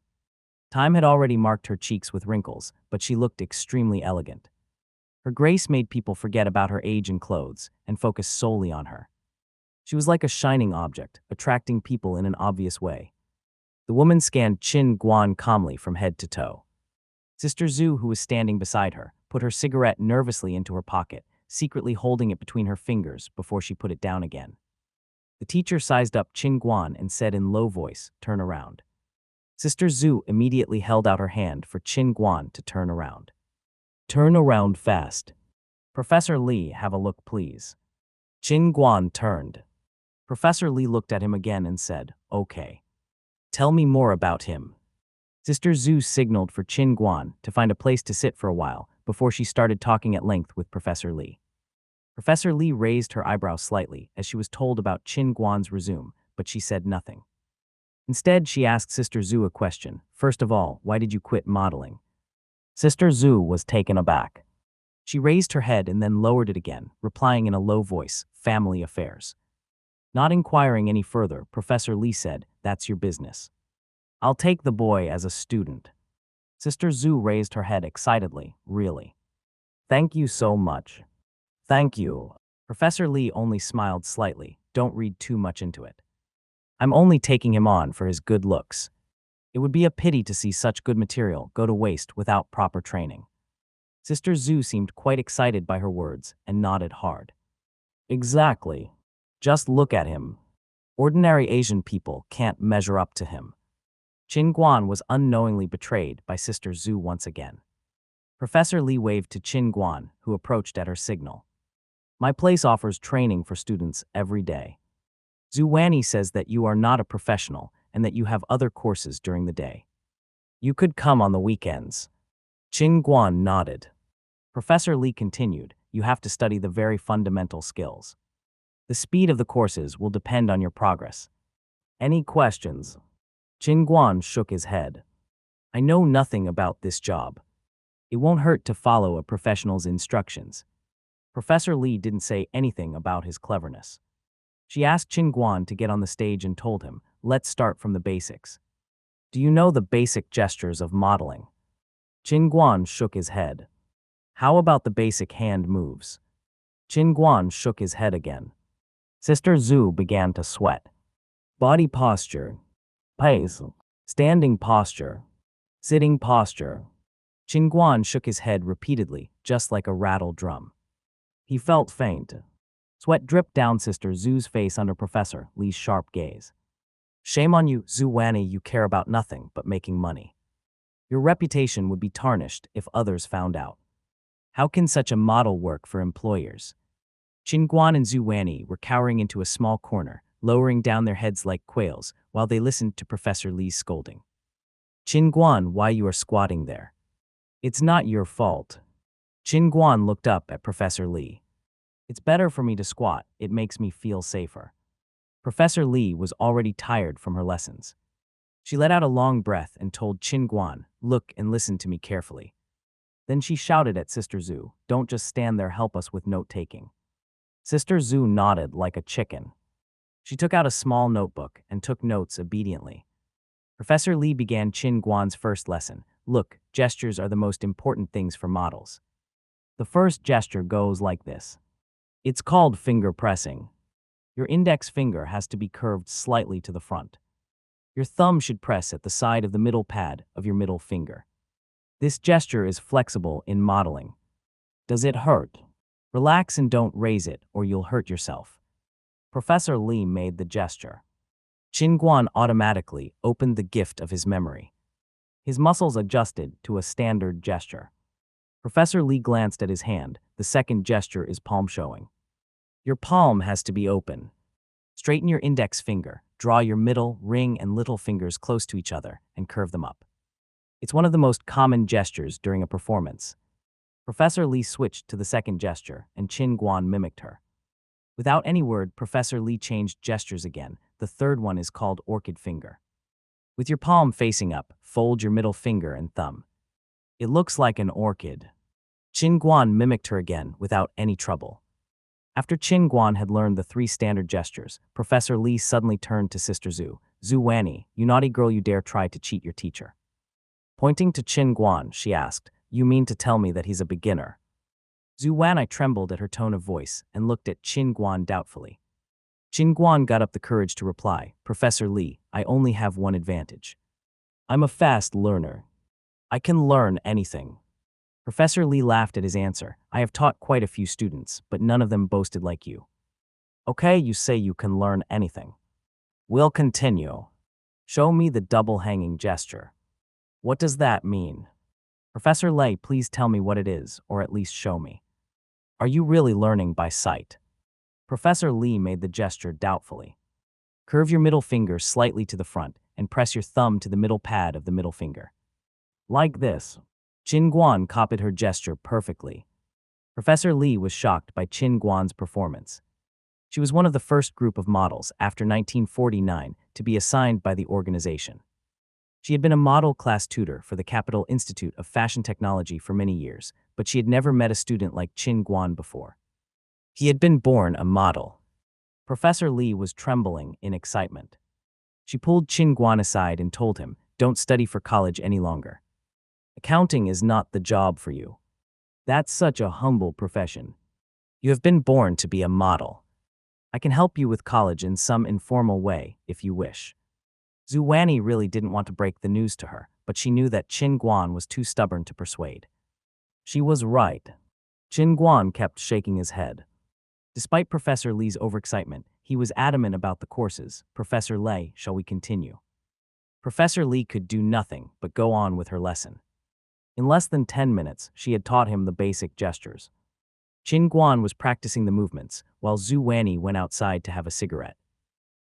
Time had already marked her cheeks with wrinkles, but she looked extremely elegant. Her grace made people forget about her age and clothes and focus solely on her. She was like a shining object, attracting people in an obvious way. The woman scanned Qin Guan calmly from head to toe. Sister Zhu, who was standing beside her, put her cigarette nervously into her pocket, secretly holding it between her fingers before she put it down again. The teacher sized up Qin Guan and said in low voice, "Turn around." Sister Zhu immediately held out her hand for Qin Guan to turn around. "Turn around fast." "Professor Li, have a look, please." Qin Guan turned. Professor Li looked at him again and said, "Okay. Tell me more about him." Sister Zhu signaled for Qin Guan to find a place to sit for a while before she started talking at length with Professor Li. Professor Li raised her eyebrows slightly as she was told about Qin Guan's resume, but she said nothing. Instead, she asked Sister Zhu a question. "First of all, why did you quit modeling?" Sister Zhu was taken aback. She raised her head and then lowered it again, replying in a low voice, "Family affairs." Not inquiring any further, Professor Li said, "That's your business. I'll take the boy as a student." Sister Zhu raised her head excitedly. "Really? Thank you so much." "Thank you." Professor Li only smiled slightly. "Don't read too much into it. I'm only taking him on for his good looks. It would be a pity to see such good material go to waste without proper training." Sister Zhu seemed quite excited by her words and nodded hard. "Exactly. Just look at him. Ordinary Asian people can't measure up to him." Qin Guan was unknowingly betrayed by Sister Zhu once again. Professor Li waved to Qin Guan, who approached at her signal. "My place offers training for students every day. Zhu Wanny says that you are not a professional and that you have other courses during the day. You could come on the weekends." Qin Guan nodded. Professor Li continued, "You have to study the very fundamental skills. The speed of the courses will depend on your progress. Any questions?" Qin Guan shook his head. "I know nothing about this job. It won't hurt to follow a professional's instructions." Professor Li didn't say anything about his cleverness. She asked Qin Guan to get on the stage and told him, "Let's start from the basics. Do you know the basic gestures of modeling?" Qin Guan shook his head. "How about the basic hand moves?" Qin Guan shook his head again. Sister Zhu began to sweat. "Body posture, pace, standing posture, sitting posture." Qin Guan shook his head repeatedly, just like a rattle drum. He felt faint. Sweat dripped down Sister Zhu's face under Professor Li's sharp gaze. "Shame on you, Zhu Wanny, you care about nothing but making money. Your reputation would be tarnished if others found out. How can such a model work for employers?" Qin Guan and Zhu Wanny were cowering into a small corner, lowering down their heads like quails while they listened to Professor Li's scolding. "Qin Guan, why you are squatting there? It's not your fault." Qin Guan looked up at Professor Li. "It's better for me to squat, it makes me feel safer." Professor Li was already tired from her lessons. She let out a long breath and told Qin Guan, "Look and listen to me carefully." Then she shouted at Sister Zhu, "Don't just stand there, help us with note-taking." Sister Zhu nodded like a chicken. She took out a small notebook and took notes obediently. Professor Li began Qin Guan's first lesson. "Look, gestures are the most important things for models. The first gesture goes like this. It's called finger pressing. Your index finger has to be curved slightly to the front. Your thumb should press at the side of the middle pad of your middle finger. This gesture is flexible in modeling. Does it hurt? Relax and don't raise it or you'll hurt yourself." Professor Li made the gesture. Qin Guan automatically opened the gift of his memory. His muscles adjusted to a standard gesture. Professor Li glanced at his hand. The second gesture is palm showing. Your palm has to be open. Straighten your index finger, draw your middle, ring, and little fingers close to each other, and curve them up. It's one of the most common gestures during a performance. Professor Li switched to the second gesture, and Qin Guan mimicked her. Without any word, Professor Li changed gestures again. The third one is called orchid finger. With your palm facing up, fold your middle finger and thumb. It looks like an orchid. Qin Guan mimicked her again without any trouble. After Qin Guan had learned the three standard gestures, Professor Li suddenly turned to Sister Zhu. "Zhu Wanny, you naughty girl, you dare try to cheat your teacher." Pointing to Qin Guan, she asked, "You mean to tell me that he's a beginner?" Zhu Wanny trembled at her tone of voice and looked at Qin Guan doubtfully. Qin Guan got up the courage to reply, Professor Li, I only have one advantage. I'm a fast learner. I can learn anything. Professor Li laughed at his answer. I have taught quite a few students, but none of them boasted like you. Okay, you say you can learn anything. We'll continue. Show me the double hanging gesture. What does that mean? Professor Lei, please tell me what it is, or at least show me. Are you really learning by sight? Professor Lee made the gesture doubtfully. Curve your middle finger slightly to the front and press your thumb to the middle pad of the middle finger. Like this. Qin Guan copied her gesture perfectly. Professor Lee was shocked by Qin Guan's performance. She was one of the first group of models after 1949 to be assigned by the organization. She had been a model class tutor for the Capital Institute of Fashion Technology for many years, but she had never met a student like Qin Guan before. He had been born a model. Professor Lee was trembling in excitement. She pulled Qin Guan aside and told him, don't study for college any longer. Accounting is not the job for you. That's such a humble profession. You have been born to be a model. I can help you with college in some informal way, if you wish. Zhu Wanyi really didn't want to break the news to her, but she knew that Qin Guan was too stubborn to persuade. She was right. Qin Guan kept shaking his head. Despite Professor Li's overexcitement, he was adamant about the courses. Professor Lei, shall we continue? Professor Li could do nothing but go on with her lesson. In less than 10 minutes, she had taught him the basic gestures. Qin Guan was practicing the movements, while Zhu Wanyi went outside to have a cigarette.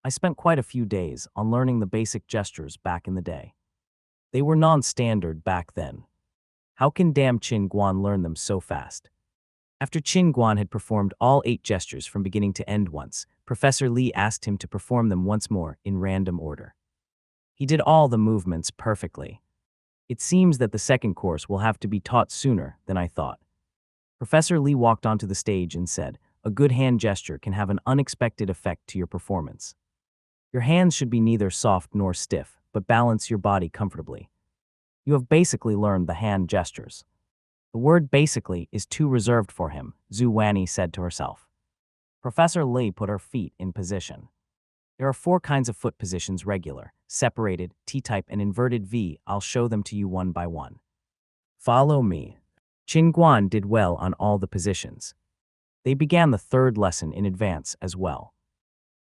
I spent quite a few days on learning the basic gestures back in the day. They were non-standard back then. How can damn Qin Guan learn them so fast? After Qin Guan had performed all 8 gestures from beginning to end once, Professor Li asked him to perform them once more in random order. He did all the movements perfectly. It seems that the second course will have to be taught sooner than I thought. Professor Li walked onto the stage and said, a good hand gesture can have an unexpected effect to your performance. Your hands should be neither soft nor stiff, but balance your body comfortably. You have basically learned the hand gestures. The word basically is too reserved for him, Zhu Wanyi said to herself. Professor Li put her feet in position. There are 4 kinds of foot positions: regular, separated, T-type, and inverted V. I'll show them to you one by one. Follow me. Qin Guan did well on all the positions. They began the 3rd lesson in advance as well.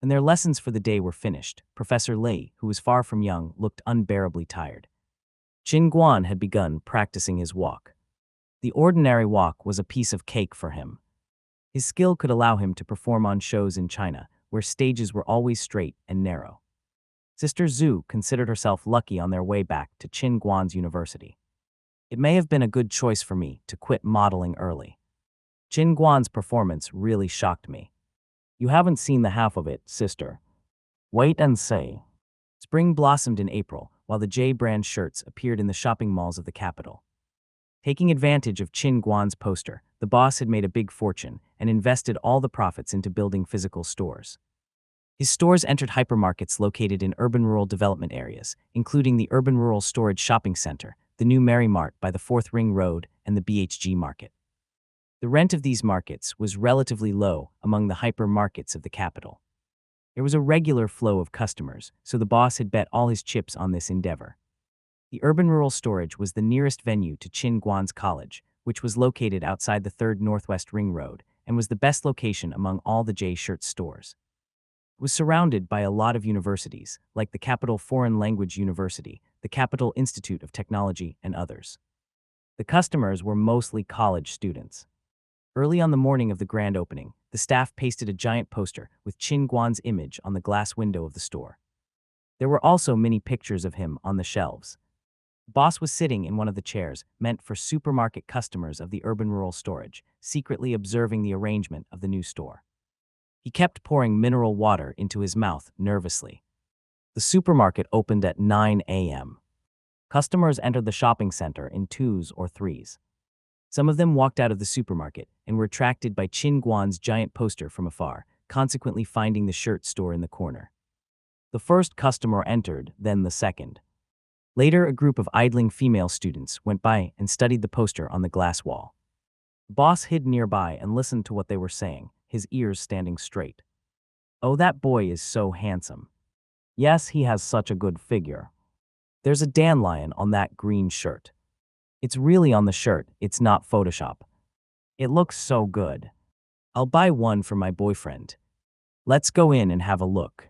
When their lessons for the day were finished, Professor Lei, who was far from young, looked unbearably tired. Qin Guan had begun practicing his walk. The ordinary walk was a piece of cake for him. His skill could allow him to perform on shows in China, where stages were always straight and narrow. Sister Zhu considered herself lucky on their way back to Qin Guan's university. It may have been a good choice for me to quit modeling early. Qin Guan's performance really shocked me. You haven't seen the half of it, sister. Wait and see. Spring blossomed in April, while the J-brand shirts appeared in the shopping malls of the capital. Taking advantage of Qin Guan's poster, the boss had made a big fortune and invested all the profits into building physical stores. His stores entered hypermarkets located in urban-rural development areas, including the Urban-Rural Storage Shopping Center, the new Mary Mart by the 4th Ring Road, and the BHG Market. The rent of these markets was relatively low among the hypermarkets of the capital. There was a regular flow of customers, so the boss had bet all his chips on this endeavor. The urban-rural storage was the nearest venue to Qin Guan's college, which was located outside the 3rd Northwest Ring Road and was the best location among all the J-shirt stores. It was surrounded by a lot of universities, like the Capital Foreign Language University, the Capital Institute of Technology, and others. The customers were mostly college students. Early on the morning of the grand opening, the staff pasted a giant poster with Qin Guan's image on the glass window of the store. There were also many pictures of him on the shelves. The boss was sitting in one of the chairs meant for supermarket customers of the urban-rural storage, secretly observing the arrangement of the new store. He kept pouring mineral water into his mouth nervously. The supermarket opened at 9 a.m. Customers entered the shopping center in 2s or 3s. Some of them walked out of the supermarket and were attracted by Qin Guan's giant poster from afar, consequently finding the shirt store in the corner. The first customer entered, then the second. Later, a group of idling female students went by and studied the poster on the glass wall. The boss hid nearby and listened to what they were saying, his ears standing straight. Oh, that boy is so handsome. Yes, he has such a good figure. There's a dandelion on that green shirt. It's really on the shirt, it's not Photoshop. It looks so good. I'll buy one for my boyfriend. Let's go in and have a look.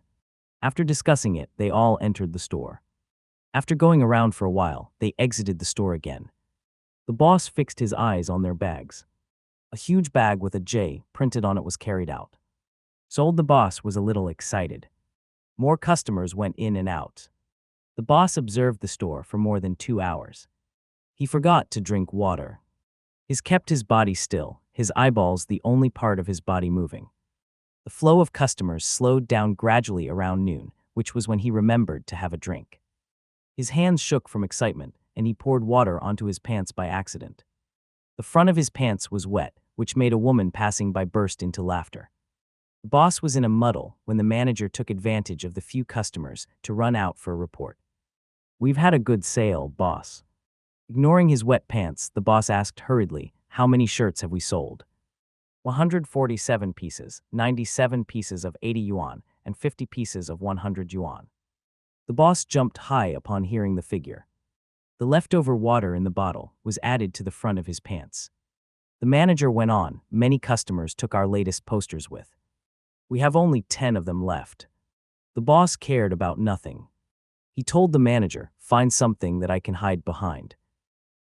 After discussing it, they all entered the store. After going around for a while, they exited the store again. The boss fixed his eyes on their bags. A huge bag with a J printed on it was carried out. Sold. The boss was a little excited. More customers went in and out. The boss observed the store for more than 2 hours. He forgot to drink water. He kept his body still, his eyeballs the only part of his body moving. The flow of customers slowed down gradually around noon, which was when he remembered to have a drink. His hands shook from excitement, and he poured water onto his pants by accident. The front of his pants was wet, which made a woman passing by burst into laughter. The boss was in a muddle when the manager took advantage of the few customers to run out for a report. "We've had a good sale, boss." Ignoring his wet pants, the boss asked hurriedly, "How many shirts have we sold?" 147 pieces, 97 pieces of 80 yuan, and 50 pieces of 100 yuan. The boss jumped high upon hearing the figure. The leftover water in the bottle was added to the front of his pants. The manager went on, "Many customers took our latest posters with. We have only 10 of them left." The boss cared about nothing. He told the manager, "Find something that I can hide behind.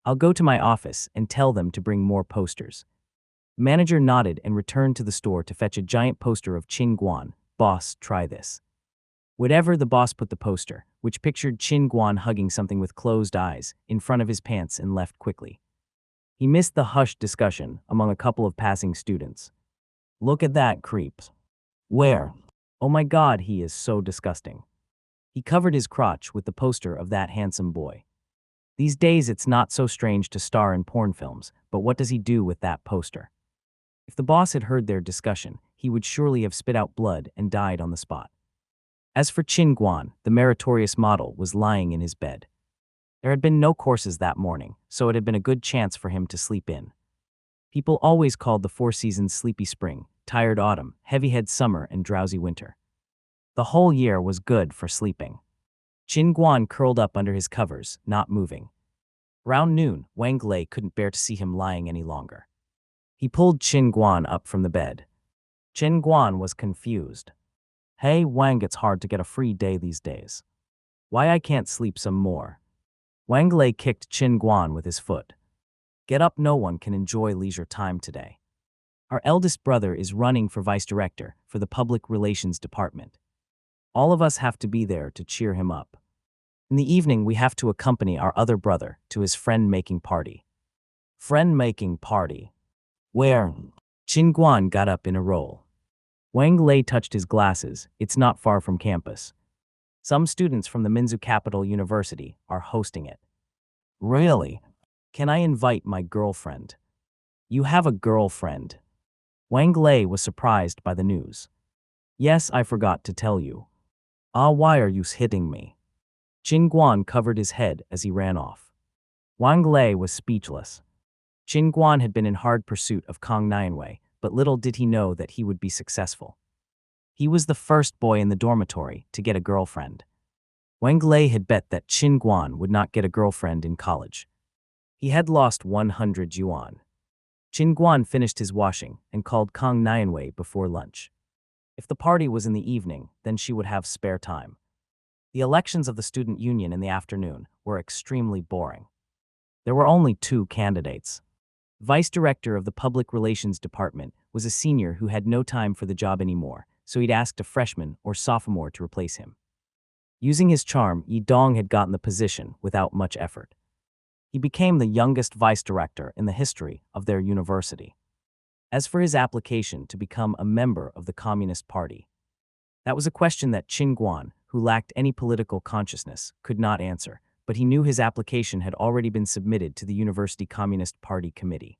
I'll go to my office and tell them to bring more posters." The manager nodded and returned to the store to fetch a giant poster of Qin Guan. "Boss, try this." Whatever, the boss put the poster, which pictured Qin Guan hugging something with closed eyes, in front of his pants and left quickly. He missed the hushed discussion among a couple of passing students. "Look at that creep." "Where?" "Oh my God, he is so disgusting." He covered his crotch with the poster of that handsome boy. These days it's not so strange to star in porn films, but what does he do with that poster? If the boss had heard their discussion, he would surely have spit out blood and died on the spot. As for Qin Guan, the meritorious model was lying in his bed. There had been no courses that morning, so it had been a good chance for him to sleep in. People always called the 4 seasons sleepy spring, tired autumn, heavy-head summer, and drowsy winter. The whole year was good for sleeping. Qin Guan curled up under his covers, not moving. Around noon, Wang Lei couldn't bear to see him lying any longer. He pulled Qin Guan up from the bed. Qin Guan was confused. "Hey Wang, it's hard to get a free day these days. Why I can't sleep some more?" Wang Lei kicked Qin Guan with his foot. "Get up, no one can enjoy leisure time today. Our eldest brother is running for vice director for the public relations department. All of us have to be there to cheer him up. In the evening, we have to accompany our other brother to his friend-making party." "Friend-making party? Where?" Qin Guan got up in a roll. Wang Lei touched his glasses. "It's not far from campus. Some students from the Minzu Capital University are hosting it." "Really? Can I invite my girlfriend?" "You have a girlfriend?" Wang Lei was surprised by the news. "Yes, I forgot to tell you." "Ah, why are you hitting me?" Qin Guan covered his head as he ran off. Wang Lei was speechless. Qin Guan had been in hard pursuit of Kang Nianwei, but little did he know that he would be successful. He was the first boy in the dormitory to get a girlfriend. Wang Lei had bet that Qin Guan would not get a girlfriend in college. He had lost 100 yuan. Qin Guan finished his washing and called Kang Nianwei before lunch. If the party was in the evening, then she would have spare time. The elections of the student union in the afternoon were extremely boring. There were only 2 candidates. Vice director of the public relations department was a senior who had no time for the job anymore, so he'd asked a freshman or sophomore to replace him. Using his charm, Yi Dong had gotten the position without much effort. He became the youngest vice director in the history of their university. As for his application to become a member of the Communist Party, that was a question that Qin Guan, who lacked any political consciousness, could not answer, but he knew his application had already been submitted to the University Communist Party Committee.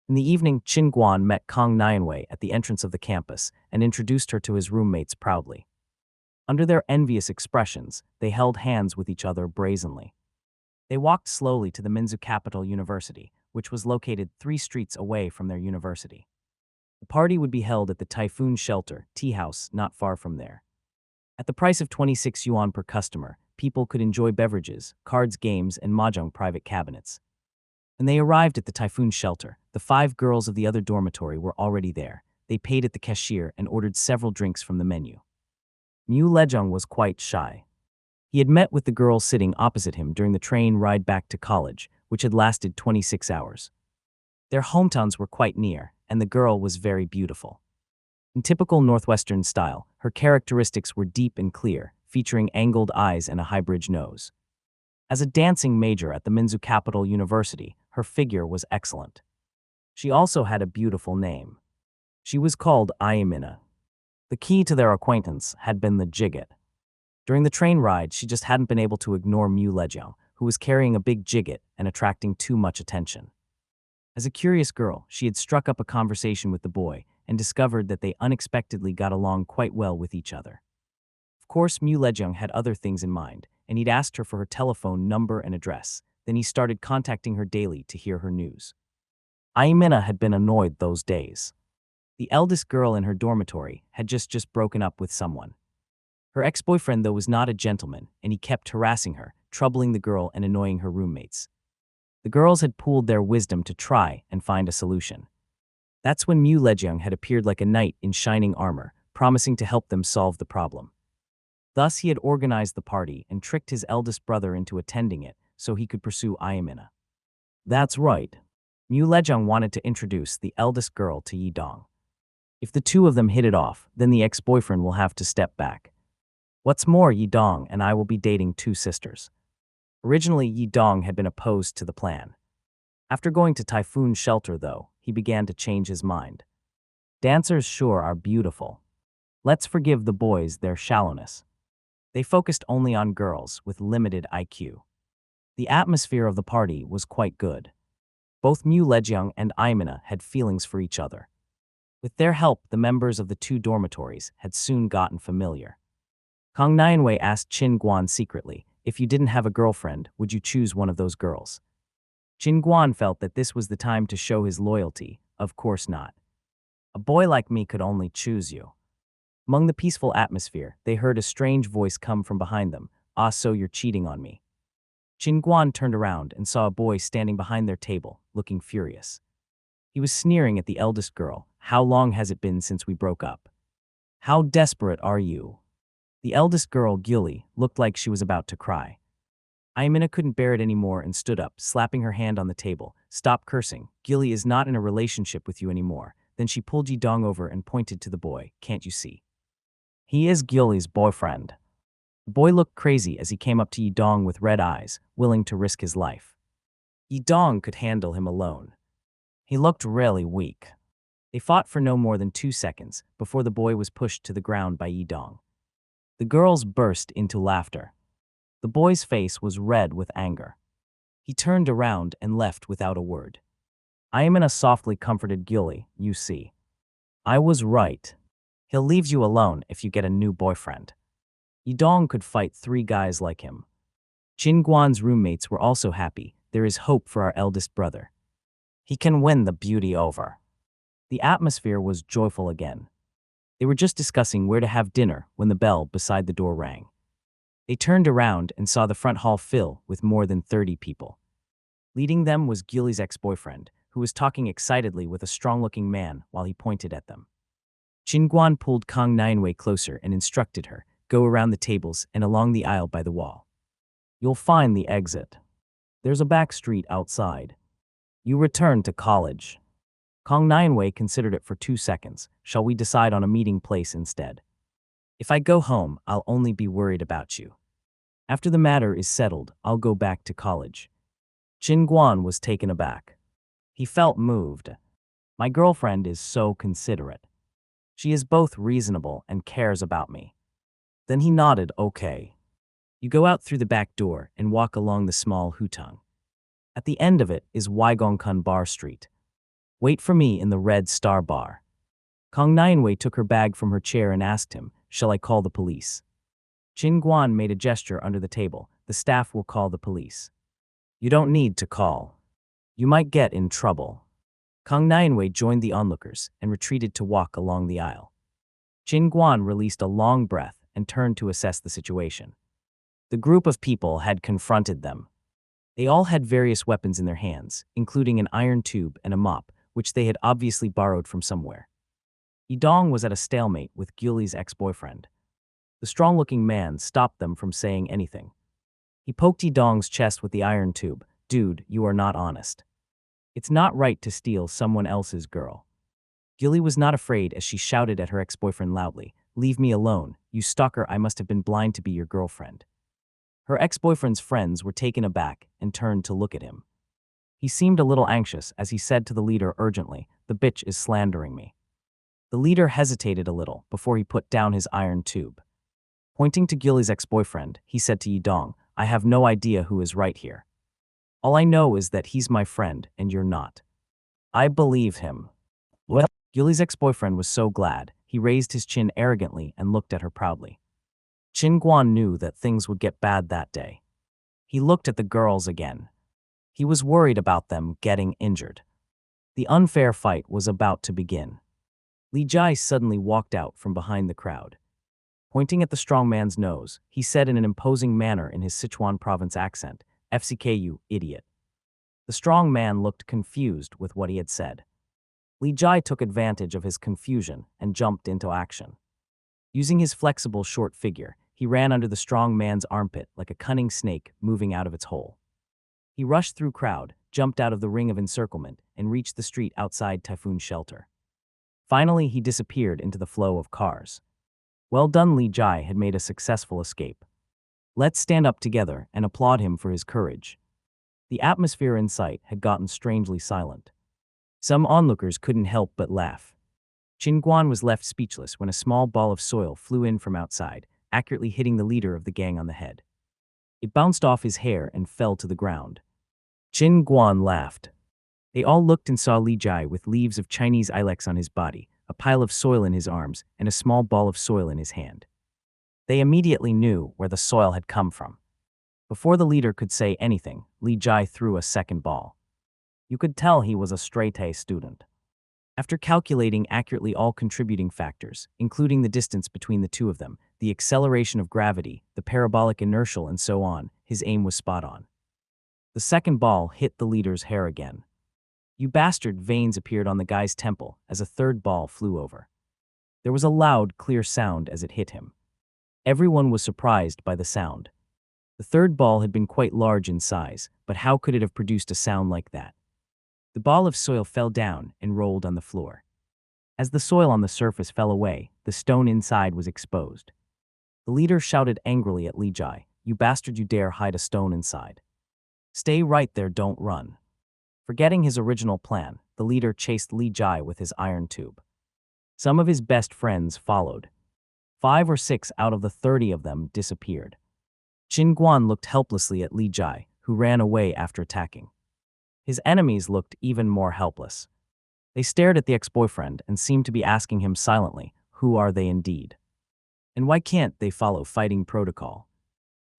In the evening, Qin Guan met Kang Nianwei at the entrance of the campus and introduced her to his roommates proudly. Under their envious expressions, they held hands with each other brazenly. They walked slowly to the Minzu Capital University, which was located 3 streets away from their university. The party would be held at the Typhoon Shelter, tea house, not far from there. At the price of 26 yuan per customer, people could enjoy beverages, cards, games, and mahjong private cabinets. When they arrived at the Typhoon Shelter, the 5 girls of the other dormitory were already there. They paid at the cashier and ordered several drinks from the menu. Mu Lejong was quite shy. He had met with the girl sitting opposite him during the train ride back to college, which had lasted 26 hours. Their hometowns were quite near, and the girl was very beautiful. In typical Northwestern style, her characteristics were deep and clear, featuring angled eyes and a high-bridge nose. As a dancing major at the Minzu Capital University, her figure was excellent. She also had a beautiful name. She was called Ayamina. The key to their acquaintance had been the jigget. During the train ride, she just hadn't been able to ignore Mu Lejong, who was carrying a big jigget and attracting too much attention. As a curious girl, she had struck up a conversation with the boy and discovered that they unexpectedly got along quite well with each other. Of course, Mu Lejong had other things in mind, and he'd asked her for her telephone number and address. Then he started contacting her daily to hear her news. Ayamina had been annoyed those days. The eldest girl in her dormitory had just broken up with someone. Her ex-boyfriend, though, was not a gentleman, and he kept harassing her, troubling the girl and annoying her roommates. The girls had pooled their wisdom to try and find a solution. That's when Mu Lejong had appeared like a knight in shining armor, promising to help them solve the problem. Thus, he had organized the party and tricked his eldest brother into attending it so he could pursue Ayamina. That's right. Mu Lejong wanted to introduce the eldest girl to Yi Dong. If the two of them hit it off, then the ex-boyfriend will have to step back. What's more, Yi Dong and I will be dating 2 sisters. Originally, Yi Dong had been opposed to the plan. After going to Typhoon Shelter, though, he began to change his mind. Dancers sure are beautiful. Let's forgive the boys their shallowness. They focused only on girls with limited IQ. The atmosphere of the party was quite good. Both Mu Lejong and Ayamina had feelings for each other. With their help, the members of the 2 dormitories had soon gotten familiar. Kang Nianwei asked Qin Guan secretly, if you didn't have a girlfriend, would you choose one of those girls? Qin Guan felt that this was the time to show his loyalty. Of course not. A boy like me could only choose you. Among the peaceful atmosphere, they heard a strange voice come from behind them. Ah, so you're cheating on me. Qin Guan turned around and saw a boy standing behind their table, looking furious. He was sneering at the eldest girl. How long has it been since we broke up? How desperate are you? The eldest girl, Gyuli, looked like she was about to cry. Ayamina couldn't bear it anymore and stood up, slapping her hand on the table. Stop cursing. Gyuli is not in a relationship with you anymore. Then she pulled Yi Dong over and pointed to the boy. Can't you see? He is Gyuli's boyfriend. The boy looked crazy as he came up to Yi Dong with red eyes, willing to risk his life. Yi Dong could handle him alone. He looked really weak. They fought for no more than 2 seconds before the boy was pushed to the ground by Yi Dong. The girls burst into laughter. The boy's face was red with anger. He turned around and left without a word. Ayamina softly comforted Gyuli. You see. I was right. He'll leave you alone if you get a new boyfriend. Yi Dong could fight 3 guys like him. Qin Guan's roommates were also happy. There is hope for our eldest brother. He can win the beauty over. The atmosphere was joyful again. They were just discussing where to have dinner when the bell beside the door rang. They turned around and saw the front hall fill with more than 30 people. Leading them was Gyuli's ex-boyfriend, who was talking excitedly with a strong-looking man while he pointed at them. Qin Guan pulled Kang Nianwei closer and instructed her, go around the tables and along the aisle by the wall. You'll find the exit. There's a back street outside. You return to college. Kang Nianwei considered it for 2 seconds. Shall we decide on a meeting place instead? If I go home, I'll only be worried about you. After the matter is settled, I'll go back to college. Qin Guan was taken aback. He felt moved. My girlfriend is so considerate. She is both reasonable and cares about me. Then he nodded, okay. You go out through the back door and walk along the small hutang. At the end of it is Waigongkun Bar Street. Wait for me in the Red Star Bar. Kang Nianwei took her bag from her chair and asked him, shall I call the police? Qin Guan made a gesture under the table. The staff will call the police. You don't need to call. You might get in trouble. Kang Nianwei joined the onlookers and retreated to walk along the aisle. Qin Guan released a long breath and turned to assess the situation. The group of people had confronted them. They all had various weapons in their hands, including an iron tube and a mop, which they had obviously borrowed from somewhere. Yidong was at a stalemate with Gyuli's ex-boyfriend. The strong-looking man stopped them from saying anything. He poked Yidong's chest with the iron tube. "Dude, you are not honest. It's not right to steal someone else's girl." Gyuli was not afraid as she shouted at her ex-boyfriend loudly, "Leave me alone, you stalker, I must have been blind to be your girlfriend." Her ex-boyfriend's friends were taken aback and turned to look at him. He seemed a little anxious as he said to the leader urgently, "The bitch is slandering me." The leader hesitated a little before he put down his iron tube. Pointing to Gyuli's ex-boyfriend, he said to Yidong, "I have no idea who is right here. All I know is that he's my friend and you're not. I believe him." Well, Gyuli's ex-boyfriend was so glad, he raised his chin arrogantly and looked at her proudly. Qin Guan knew that things would get bad that day. He looked at the girls again. He was worried about them getting injured. The unfair fight was about to begin. Li Jai suddenly walked out from behind the crowd. Pointing at the strong man's nose, he said in an imposing manner in his Sichuan province accent, "FCK, idiot." The strong man looked confused with what he had said. Li Jai took advantage of his confusion and jumped into action. Using his flexible short figure, he ran under the strong man's armpit like a cunning snake moving out of its hole. He rushed through crowd, jumped out of the ring of encirclement, and reached the street outside Typhoon's shelter. Finally, he disappeared into the flow of cars. Well done, Li Jai had made a successful escape. Let's stand up together and applaud him for his courage. The atmosphere in sight had gotten strangely silent. Some onlookers couldn't help but laugh. Qin Guan was left speechless when a small ball of soil flew in from outside, accurately hitting the leader of the gang on the head. It bounced off his hair and fell to the ground. Qin Guan laughed. They all looked and saw Li Jai with leaves of Chinese ilex on his body, a pile of soil in his arms, and a small ball of soil in his hand. They immediately knew where the soil had come from. Before the leader could say anything, Li Jai threw a second ball. You could tell he was a straight-A student. After calculating accurately all contributing factors, including the distance between the two of them, the acceleration of gravity, the parabolic inertial, and so on, his aim was spot on. The second ball hit the leader's hair again. "You bastard," veins appeared on the guy's temple as a third ball flew over. There was a loud, clear sound as it hit him. Everyone was surprised by the sound. The third ball had been quite large in size, but how could it have produced a sound like that? The ball of soil fell down and rolled on the floor. As the soil on the surface fell away, the stone inside was exposed. The leader shouted angrily at Li Jai, "You bastard, you dare hide a stone inside. Stay right there, don't run." Forgetting his original plan, the leader chased Li Jai with his iron tube. Some of his best friends followed. 5 or 6 out of the 30 of them disappeared. Qin Guan looked helplessly at Li Jai, who ran away after attacking. His enemies looked even more helpless. They stared at the ex-boyfriend and seemed to be asking him silently, who are they indeed? And why can't they follow fighting protocol?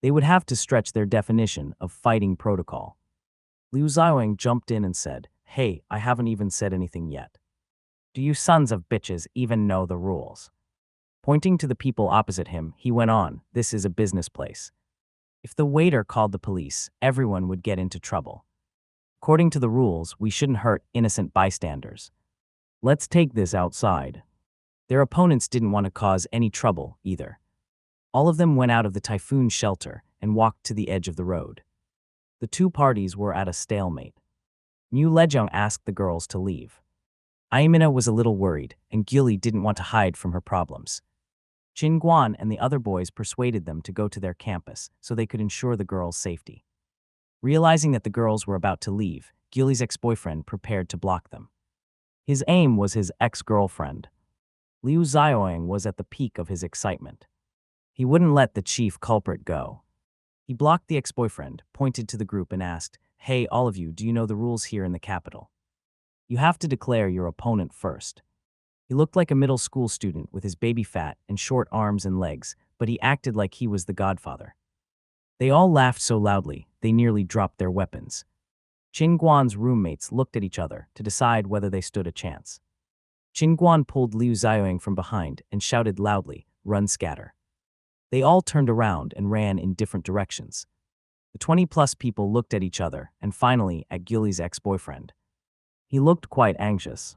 They would have to stretch their definition of fighting protocol. Liu Xiaoying jumped in and said, "Hey, I haven't even said anything yet. Do you sons of bitches even know the rules?" Pointing to the people opposite him, he went on, "This is a business place. If the waiter called the police, everyone would get into trouble. According to the rules, we shouldn't hurt innocent bystanders. Let's take this outside." Their opponents didn't want to cause any trouble either. All of them went out of the Typhoon shelter and walked to the edge of the road. The two parties were at a stalemate. Mu Lejong asked the girls to leave. Aimina was a little worried, and Gyuli didn't want to hide from her problems. Qin Guan and the other boys persuaded them to go to their campus so they could ensure the girls' safety. Realizing that the girls were about to leave, Gyuli's ex-boyfriend prepared to block them. His aim was his ex-girlfriend. Liu Xiaoying was at the peak of his excitement. He wouldn't let the chief culprit go. He blocked the ex-boyfriend, pointed to the group and asked, "Hey, all of you, do you know the rules here in the capital? You have to declare your opponent first." He looked like a middle school student with his baby fat and short arms and legs, but he acted like he was the godfather. They all laughed so loudly, they nearly dropped their weapons. Qin Guan's roommates looked at each other to decide whether they stood a chance. Qin Guan pulled Liu Xiaoying from behind and shouted loudly, "Run, scatter." They all turned around and ran in different directions. The 20-plus people looked at each other and finally at Gilly's ex-boyfriend. He looked quite anxious.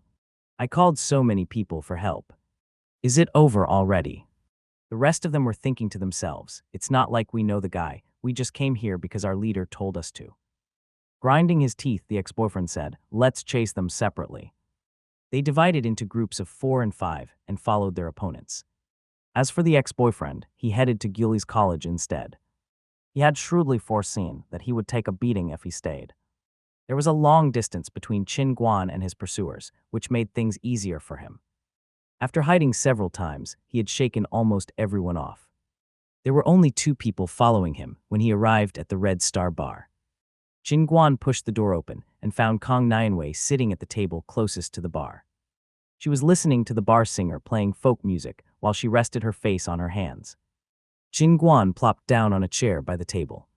"I called so many people for help. Is it over already?" The rest of them were thinking to themselves, "It's not like we know the guy, we just came here because our leader told us to." Grinding his teeth, the ex-boyfriend said, "Let's chase them separately." They divided into groups of 4 and 5 and followed their opponents. As for the ex-boyfriend, he headed to Gilly's college instead. He had shrewdly foreseen that he would take a beating if he stayed. There was a long distance between Qin Guan and his pursuers, which made things easier for him. After hiding several times, he had shaken almost everyone off. There were only 2 people following him when he arrived at the Red Star Bar. Qin Guan pushed the door open and found Kang Nianwei sitting at the table closest to the bar. She was listening to the bar singer playing folk music while she rested her face on her hands. Qin Guan plopped down on a chair by the table.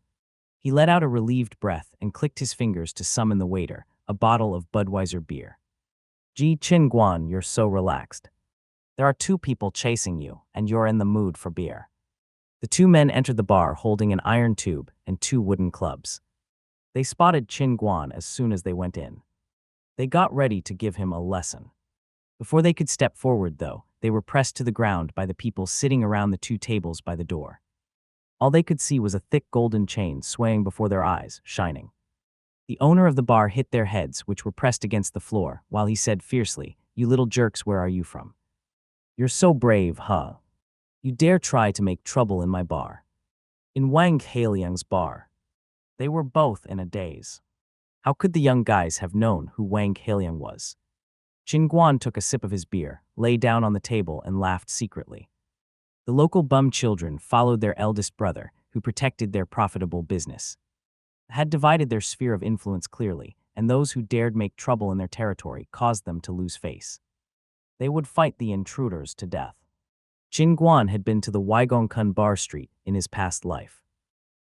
He let out a relieved breath and clicked his fingers to summon the waiter, a bottle of Budweiser beer. "Gee, Qin Guan, you're so relaxed. There are 2 people chasing you, and you're in the mood for beer." The 2 men entered the bar holding an iron tube and 2 wooden clubs. They spotted Qin Guan as soon as they went in. They got ready to give him a lesson. Before they could step forward, though, they were pressed to the ground by the people sitting around the 2 tables by the door. All they could see was a thick golden chain swaying before their eyes, shining. The owner of the bar hit their heads, which were pressed against the floor, while he said fiercely, "You little jerks, where are you from? You're so brave, huh? You dare try to make trouble in my bar." In Wang Hailiang's bar. They were both in a daze. How could the young guys have known who Wang Hailiang was? Qin Guan took a sip of his beer, lay down on the table, and laughed secretly. The local bum children followed their eldest brother, who protected their profitable business. Had divided their sphere of influence clearly, and those who dared make trouble in their territory caused them to lose face. They would fight the intruders to death. Qin Guan had been to the Weigongkun Bar Street in his past life.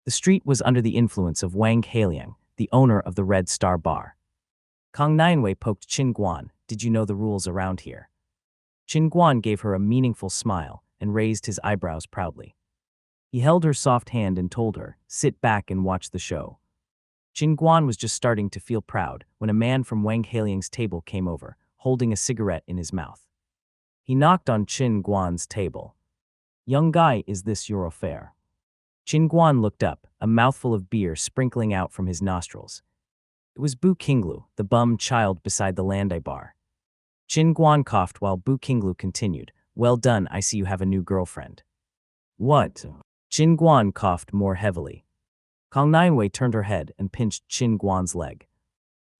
The street was under the influence of Wang Hailiang, the owner of the Red Star Bar. Kang Nianwei poked Qin Guan, "Did you know the rules around here?" Qin Guan gave her a meaningful smile and raised his eyebrows proudly. He held her soft hand and told her, "Sit back and watch the show." Qin Guan was just starting to feel proud when a man from Wang Hailiang's table came over, holding a cigarette in his mouth. He knocked on Qin Guan's table. "Young guy, is this your affair?" Qin Guan looked up, a mouthful of beer sprinkling out from his nostrils. It was Bu Qinglu, the bum child beside the Landai bar. Qin Guan coughed while Bu Qinglu continued, "Well done, I see you have a new girlfriend." "What?" Qin Guan coughed more heavily. Kang Nianwei turned her head and pinched Qin Guan's leg.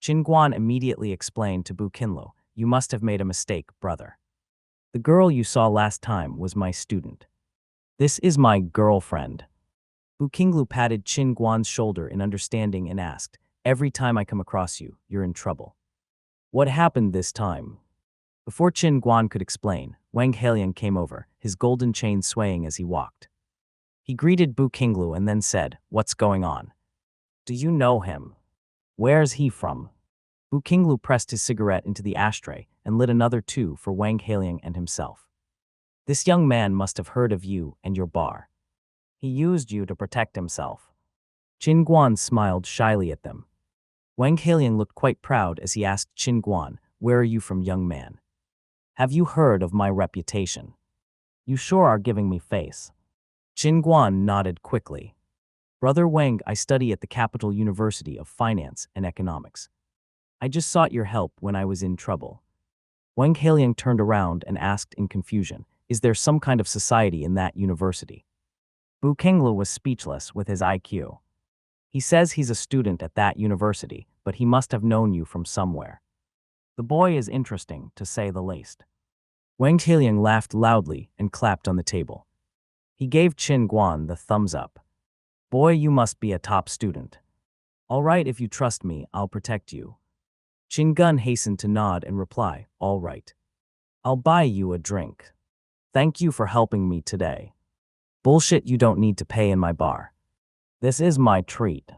Qin Guan immediately explained to Bu Qinglu, "You must have made a mistake, brother. The girl you saw last time was my student. This is my girlfriend." Bu Qinglu patted Qin Guan's shoulder in understanding and asked, "Every time I come across you, you're in trouble. What happened this time?" Before Qin Guan could explain, Wang Hailiang came over, his golden chain swaying as he walked. He greeted Bu Qinglu and then said, "What's going on? Do you know him? Where's he from?" Bu Qinglu pressed his cigarette into the ashtray and lit another 2 for Wang Hailiang and himself. "This young man must have heard of you and your bar. He used you to protect himself." Qin Guan smiled shyly at them. Wang Hailiang looked quite proud as he asked Qin Guan, "Where are you from, young man? Have you heard of my reputation? You sure are giving me face." Qin Guan nodded quickly. "Brother Wang, I study at the Capital University of Finance and Economics. I just sought your help when I was in trouble." Wang Hailiang turned around and asked in confusion, "Is there some kind of society in that university?" Bu Qinglu was speechless with his IQ. "He says he's a student at that university, but he must have known you from somewhere. The boy is interesting, to say the least." Wang Hailiang laughed loudly and clapped on the table. He gave Qin Guan the thumbs up. "Boy, you must be a top student. All right, if you trust me, I'll protect you." Qin Gun hastened to nod and reply, "All right. I'll buy you a drink. Thank you for helping me today. Bullshit, you don't need to pay in my bar. This is my treat."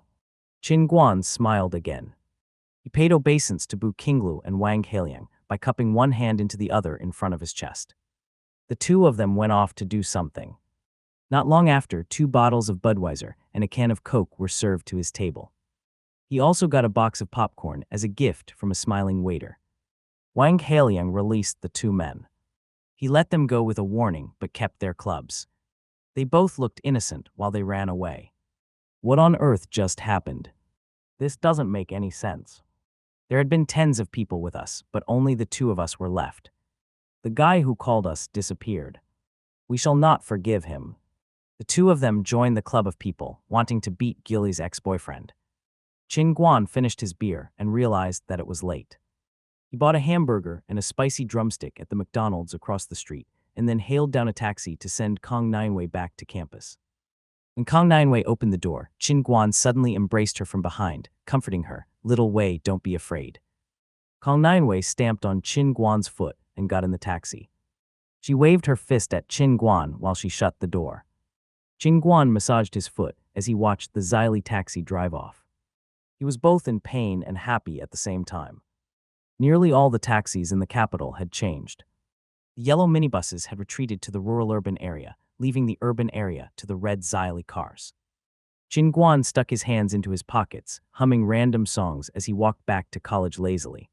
Qin Guan smiled again. He paid obeisance to Bu Qinglu and Wang Heliang by cupping one hand into the other in front of his chest. The two of them went off to do something. Not long after, 2 bottles of Budweiser and a can of Coke were served to his table. He also got a box of popcorn as a gift from a smiling waiter. Wang Heliang released the 2 men. He let them go with a warning but kept their clubs. They both looked innocent while they ran away. What on earth just happened? This doesn't make any sense. There had been tens of people with us, but only the 2 of us were left. The guy who called us disappeared. We shall not forgive him. The 2 of them joined the club of people, wanting to beat Gilly's ex-boyfriend. Qin Guan finished his beer and realized that it was late. He bought a hamburger and a spicy drumstick at the McDonald's across the street, and then hailed down a taxi to send Kong Nianwei back to campus. When Kong Nianwei opened the door, Qin Guan suddenly embraced her from behind, comforting her. "Little Wei, don't be afraid." Kong Nianwei stamped on Qin Guan's foot and got in the taxi. She waved her fist at Qin Guan while she shut the door. Qin Guan massaged his foot as he watched the Xyli taxi drive off. He was both in pain and happy at the same time. Nearly all the taxis in the capital had changed. The yellow minibuses had retreated to the rural-urban area, leaving the urban area to the red Xyli cars. Qin Guan stuck his hands into his pockets, humming random songs as he walked back to college lazily.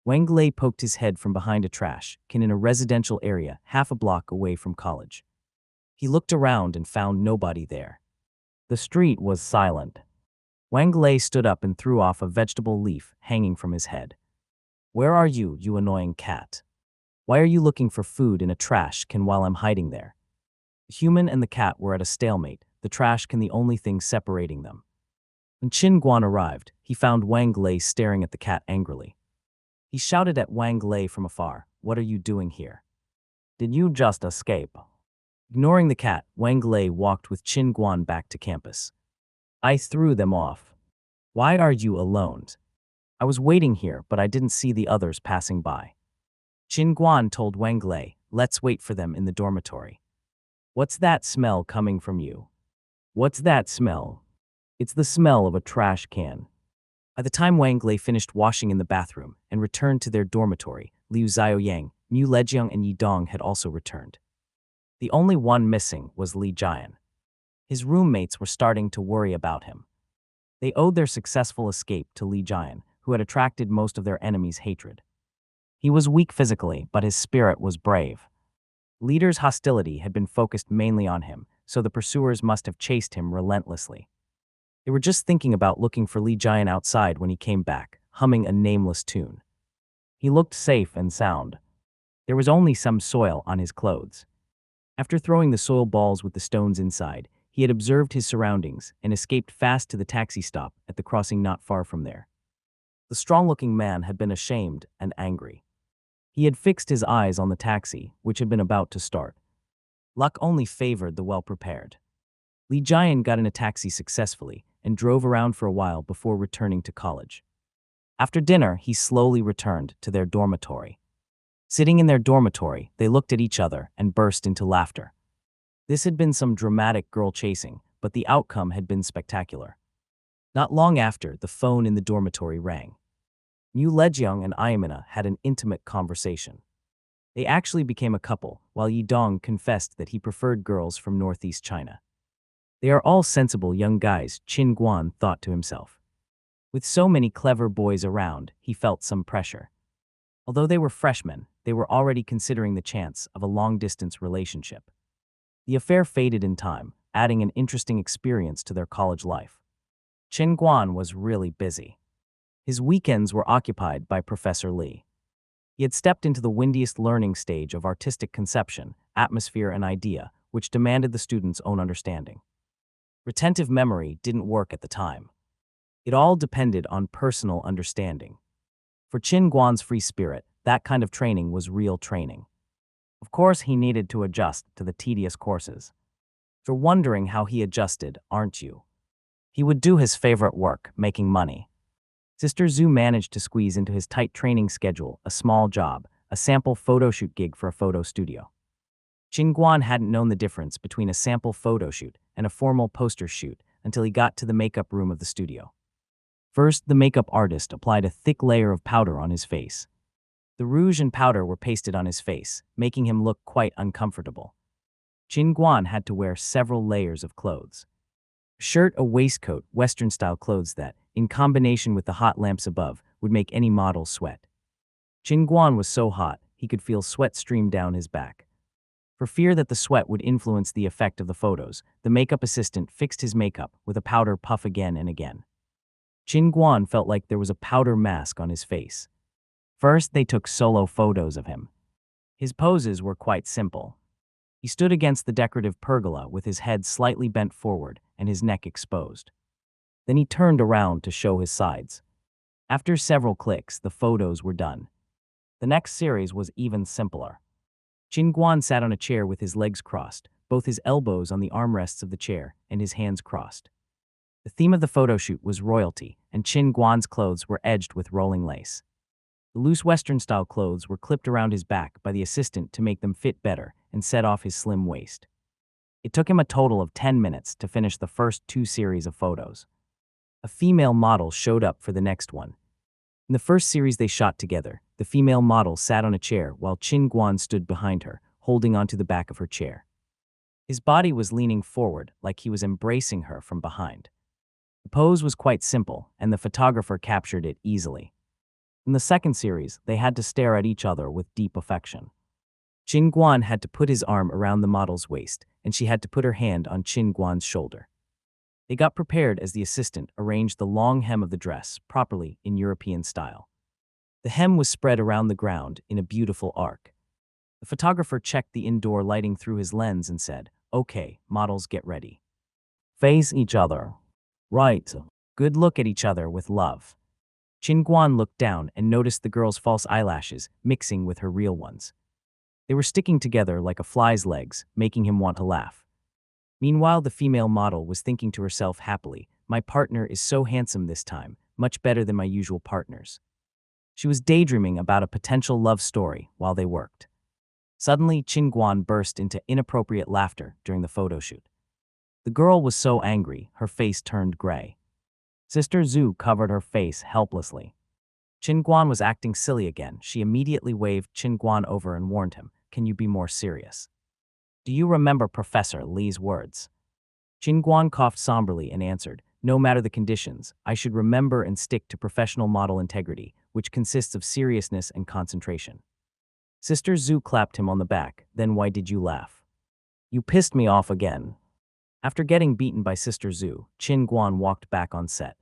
Wang Lei poked his head from behind a trash can in a residential area half a block away from college. He looked around and found nobody there. The street was silent. Wang Lei stood up and threw off a vegetable leaf hanging from his head. "Where are you, you annoying cat? Why are you looking for food in a trash can while I'm hiding there?" The human and the cat were at a stalemate, the trash can the only thing separating them. When Qin Guan arrived, he found Wang Lei staring at the cat angrily. He shouted at Wang Lei from afar, "What are you doing here? Did you just escape?" Ignoring the cat, Wang Lei walked with Qin Guan back to campus. "I threw them off. Why are you alone? I was waiting here, but I didn't see the others passing by." Qin Guan told Wang Lei, "Let's wait for them in the dormitory." "What's that smell coming from you?" "What's that smell?" "It's the smell of a trash can." By the time Wang Lei finished washing in the bathroom and returned to their dormitory, Liu Xiaoyang, Mu Lejiang, and Yi Dong had also returned. The only one missing was Li Jian. His roommates were starting to worry about him. They owed their successful escape to Li Jian, who had attracted most of their enemies' hatred. He was weak physically, but his spirit was brave. Leader's hostility had been focused mainly on him, so the pursuers must have chased him relentlessly. They were just thinking about looking for Li Jian outside when he came back, humming a nameless tune. He looked safe and sound. There was only some soil on his clothes. After throwing the soil balls with the stones inside, he had observed his surroundings and escaped fast to the taxi stop at the crossing not far from there. The strong-looking man had been ashamed and angry. He had fixed his eyes on the taxi, which had been about to start. Luck only favored the well-prepared. Li Jian got in a taxi successfully and drove around for a while before returning to college. After dinner, he slowly returned to their dormitory. Sitting in their dormitory, they looked at each other and burst into laughter. This had been some dramatic girl chasing, but the outcome had been spectacular. Not long after, the phone in the dormitory rang. Mu Lejiang and Ayamina had an intimate conversation. They actually became a couple, while Yi Dong confessed that he preferred girls from northeast China. They are all sensible young guys, Qin Guan thought to himself. With so many clever boys around, he felt some pressure. Although they were freshmen, they were already considering the chance of a long-distance relationship. The affair faded in time, adding an interesting experience to their college life. Qin Guan was really busy. His weekends were occupied by Professor Li. He had stepped into the windiest learning stage of artistic conception, atmosphere, and idea, which demanded the student's own understanding. Retentive memory didn't work at the time. It all depended on personal understanding. For Qin Guan's free spirit, that kind of training was real training. Of course, he needed to adjust to the tedious courses. You're wondering how he adjusted, aren't you? He would do his favorite work, making money. Sister Zhu managed to squeeze into his tight training schedule a small job, a sample photo shoot gig for a photo studio. Qin Guan hadn't known the difference between a sample photo shoot and a formal poster shoot until he got to the makeup room of the studio. First, the makeup artist applied a thick layer of powder on his face. The rouge and powder were pasted on his face, making him look quite uncomfortable. Chin Guan had to wear several layers of clothes. A shirt, a waistcoat, Western-style clothes that, in combination with the hot lamps above, would make any model sweat. Chin Guan was so hot, he could feel sweat stream down his back. For fear that the sweat would influence the effect of the photos, the makeup assistant fixed his makeup with a powder puff again and again. Chin Guan felt like there was a powder mask on his face. First, they took solo photos of him. His poses were quite simple. He stood against the decorative pergola with his head slightly bent forward and his neck exposed. Then he turned around to show his sides. After several clicks, the photos were done. The next series was even simpler. Chin Guan sat on a chair with his legs crossed, both his elbows on the armrests of the chair and his hands crossed. The theme of the photo shoot was royalty, and Chin Guan's clothes were edged with rolling lace. The loose Western-style clothes were clipped around his back by the assistant to make them fit better and set off his slim waist. It took him a total of 10 minutes to finish the first 2 series of photos. A female model showed up for the next one. In the first series they shot together, the female model sat on a chair while Chin Guan stood behind her, holding onto the back of her chair. His body was leaning forward like he was embracing her from behind. The pose was quite simple, and the photographer captured it easily. In the second series, they had to stare at each other with deep affection. Chin Guan had to put his arm around the model's waist, and she had to put her hand on Chin Guan's shoulder. They got prepared as the assistant arranged the long hem of the dress properly in European style. The hem was spread around the ground in a beautiful arc. The photographer checked the indoor lighting through his lens and said, "Okay, models, get ready. Face each other. Right. Good, look at each other with love." Chin Guan looked down and noticed the girl's false eyelashes mixing with her real ones. They were sticking together like a fly's legs, making him want to laugh. Meanwhile, the female model was thinking to herself happily, "My partner is so handsome this time, much better than my usual partners." She was daydreaming about a potential love story while they worked. Suddenly, Chin Guan burst into inappropriate laughter during the photo shoot. The girl was so angry, her face turned gray. Sister Zhu covered her face helplessly. Chin Guan was acting silly again. She immediately waved Chin Guan over and warned him, "Can you be more serious? Do you remember Professor Li's words?" Chin Guan coughed somberly and answered, "No matter the conditions, I should remember and stick to professional model integrity, which consists of seriousness and concentration." Sister Zhu clapped him on the back. "Then why did you laugh? You pissed me off again." After getting beaten by Sister Zhu, Chin Guan walked back on set.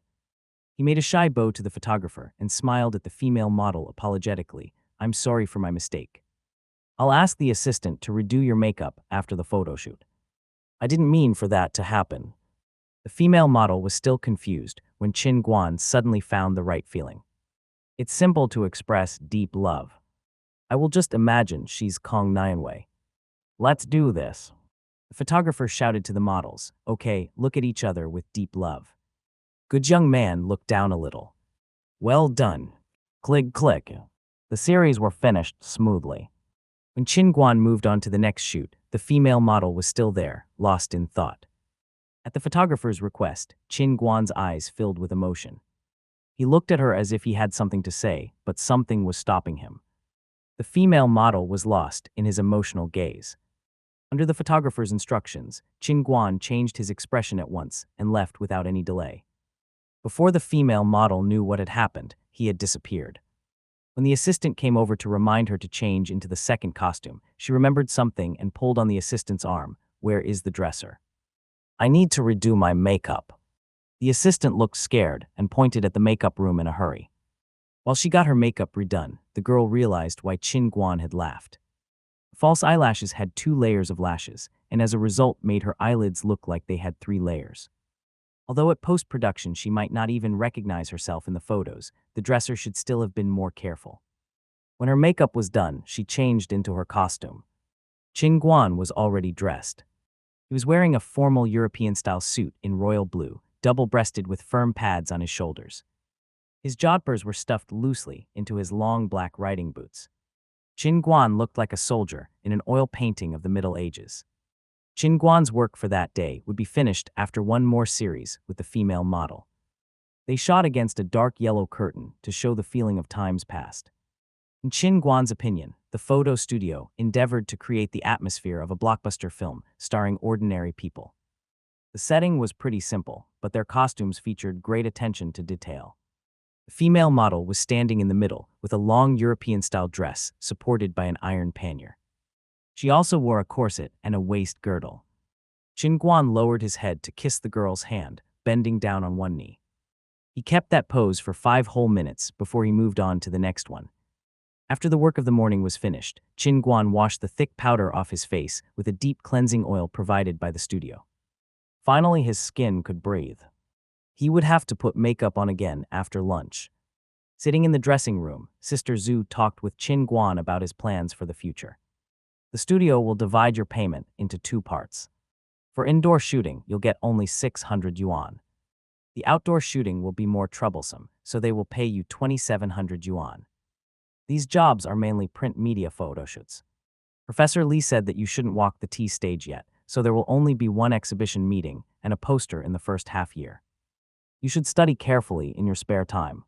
He made a shy bow to the photographer and smiled at the female model apologetically. "I'm sorry for my mistake. I'll ask the assistant to redo your makeup after the photo shoot." "I didn't mean for that to happen." The female model was still confused when Chin Guan suddenly found the right feeling. "It's simple to express deep love. I will just imagine she's Kong Nianwei. Let's do this." The photographer shouted to the models, "Okay, look at each other with deep love." Good young man looked down a little. "Well done." Click, click. The series were finished smoothly. When Chin Guan moved on to the next shoot, the female model was still there, lost in thought. At the photographer's request, Chin Guan's eyes filled with emotion. He looked at her as if he had something to say, but something was stopping him. The female model was lost in his emotional gaze. Under the photographer's instructions, Chin Guan changed his expression at once and left without any delay. Before the female model knew what had happened, he had disappeared. When the assistant came over to remind her to change into the second costume, she remembered something and pulled on the assistant's arm. "Where is the dresser?" "I need to redo my makeup." The assistant looked scared and pointed at the makeup room in a hurry. While she got her makeup redone, the girl realized why Chin Guan had laughed. False eyelashes had 2 layers of lashes, and as a result made her eyelids look like they had 3 layers. Although at post-production she might not even recognize herself in the photos, the dresser should still have been more careful. When her makeup was done, she changed into her costume. Chin Guan was already dressed. He was wearing a formal European-style suit in royal blue, double-breasted with firm pads on his shoulders. His jodhpurs were stuffed loosely into his long black riding boots. Chin Guan looked like a soldier in an oil painting of the Middle Ages. Chin Guan's work for that day would be finished after one more series with the female model. They shot against a dark yellow curtain to show the feeling of times past. In Qin Guan's opinion, the photo studio endeavored to create the atmosphere of a blockbuster film starring ordinary people. The setting was pretty simple, but their costumes featured great attention to detail. The female model was standing in the middle with a long European-style dress supported by an iron pannier. She also wore a corset and a waist girdle. Qin Guan lowered his head to kiss the girl's hand, bending down on one knee. He kept that pose for 5 whole minutes before he moved on to the next one. After the work of the morning was finished, Qin Guan washed the thick powder off his face with a deep cleansing oil provided by the studio. Finally, his skin could breathe. He would have to put makeup on again after lunch. Sitting in the dressing room, Sister Zhu talked with Qin Guan about his plans for the future. The studio will divide your payment into 2 parts. For indoor shooting, you'll get only 600 yuan. The outdoor shooting will be more troublesome, so they will pay you 2,700 yuan. These jobs are mainly print media photo shoots. Professor Li said that you shouldn't walk the T stage yet, so there will only be 1 exhibition meeting and a poster in the first half year. You should study carefully in your spare time.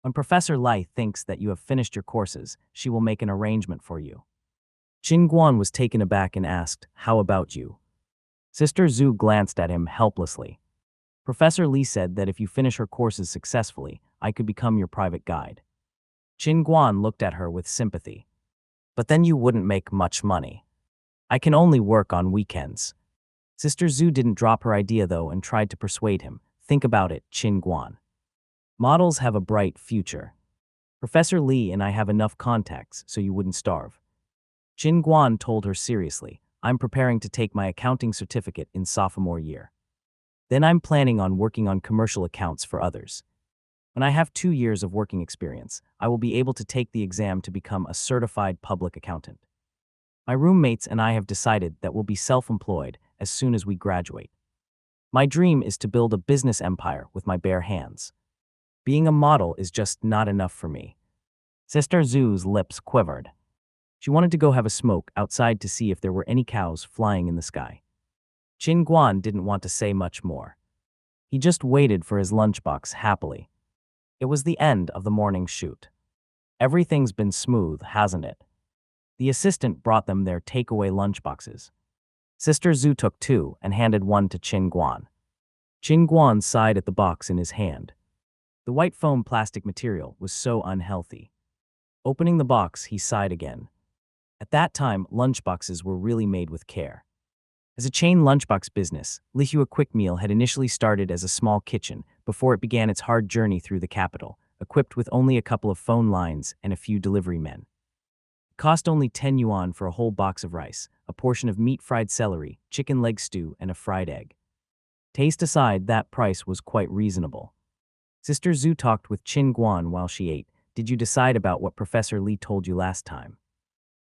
When Professor Li thinks that you have finished your courses, she will make an arrangement for you. Qin Guan was taken aback and asked, "How about you?" Sister Zhu glanced at him helplessly. Professor Li said that if you finish her courses successfully, I could become your private guide. Qin Guan looked at her with sympathy. But then you wouldn't make much money. I can only work on weekends. Sister Zhu didn't drop her idea though and tried to persuade him. Think about it, Qin Guan. Models have a bright future. Professor Li and I have enough contacts so you wouldn't starve. Qin Guan told her seriously, I'm preparing to take my accounting certificate in sophomore year. Then I'm planning on working on commercial accounts for others. When I have 2 years of working experience, I will be able to take the exam to become a certified public accountant. My roommates and I have decided that we'll be self-employed as soon as we graduate. My dream is to build a business empire with my bare hands. Being a model is just not enough for me. Sister Zhu's lips quivered. She wanted to go have a smoke outside to see if there were any cows flying in the sky. Qin Guan didn't want to say much more. He just waited for his lunchbox happily. It was the end of the morning shoot. Everything's been smooth, hasn't it? The assistant brought them their takeaway lunchboxes. Sister Zhu took 2 and handed one to Qin Guan. Qin Guan sighed at the box in his hand. The white foam plastic material was so unhealthy. Opening the box, he sighed again. At that time, lunchboxes were really made with care. As a chain lunchbox business, Lihua Quick Meal had initially started as a small kitchen before it began its hard journey through the capital, equipped with only a couple of phone lines and a few delivery men. It cost only 10 yuan for a whole box of rice, a portion of meat fried celery, chicken leg stew, and a fried egg. Taste aside, that price was quite reasonable. Sister Zhu talked with Qin Guan while she ate. Did you decide about what Professor Li told you last time?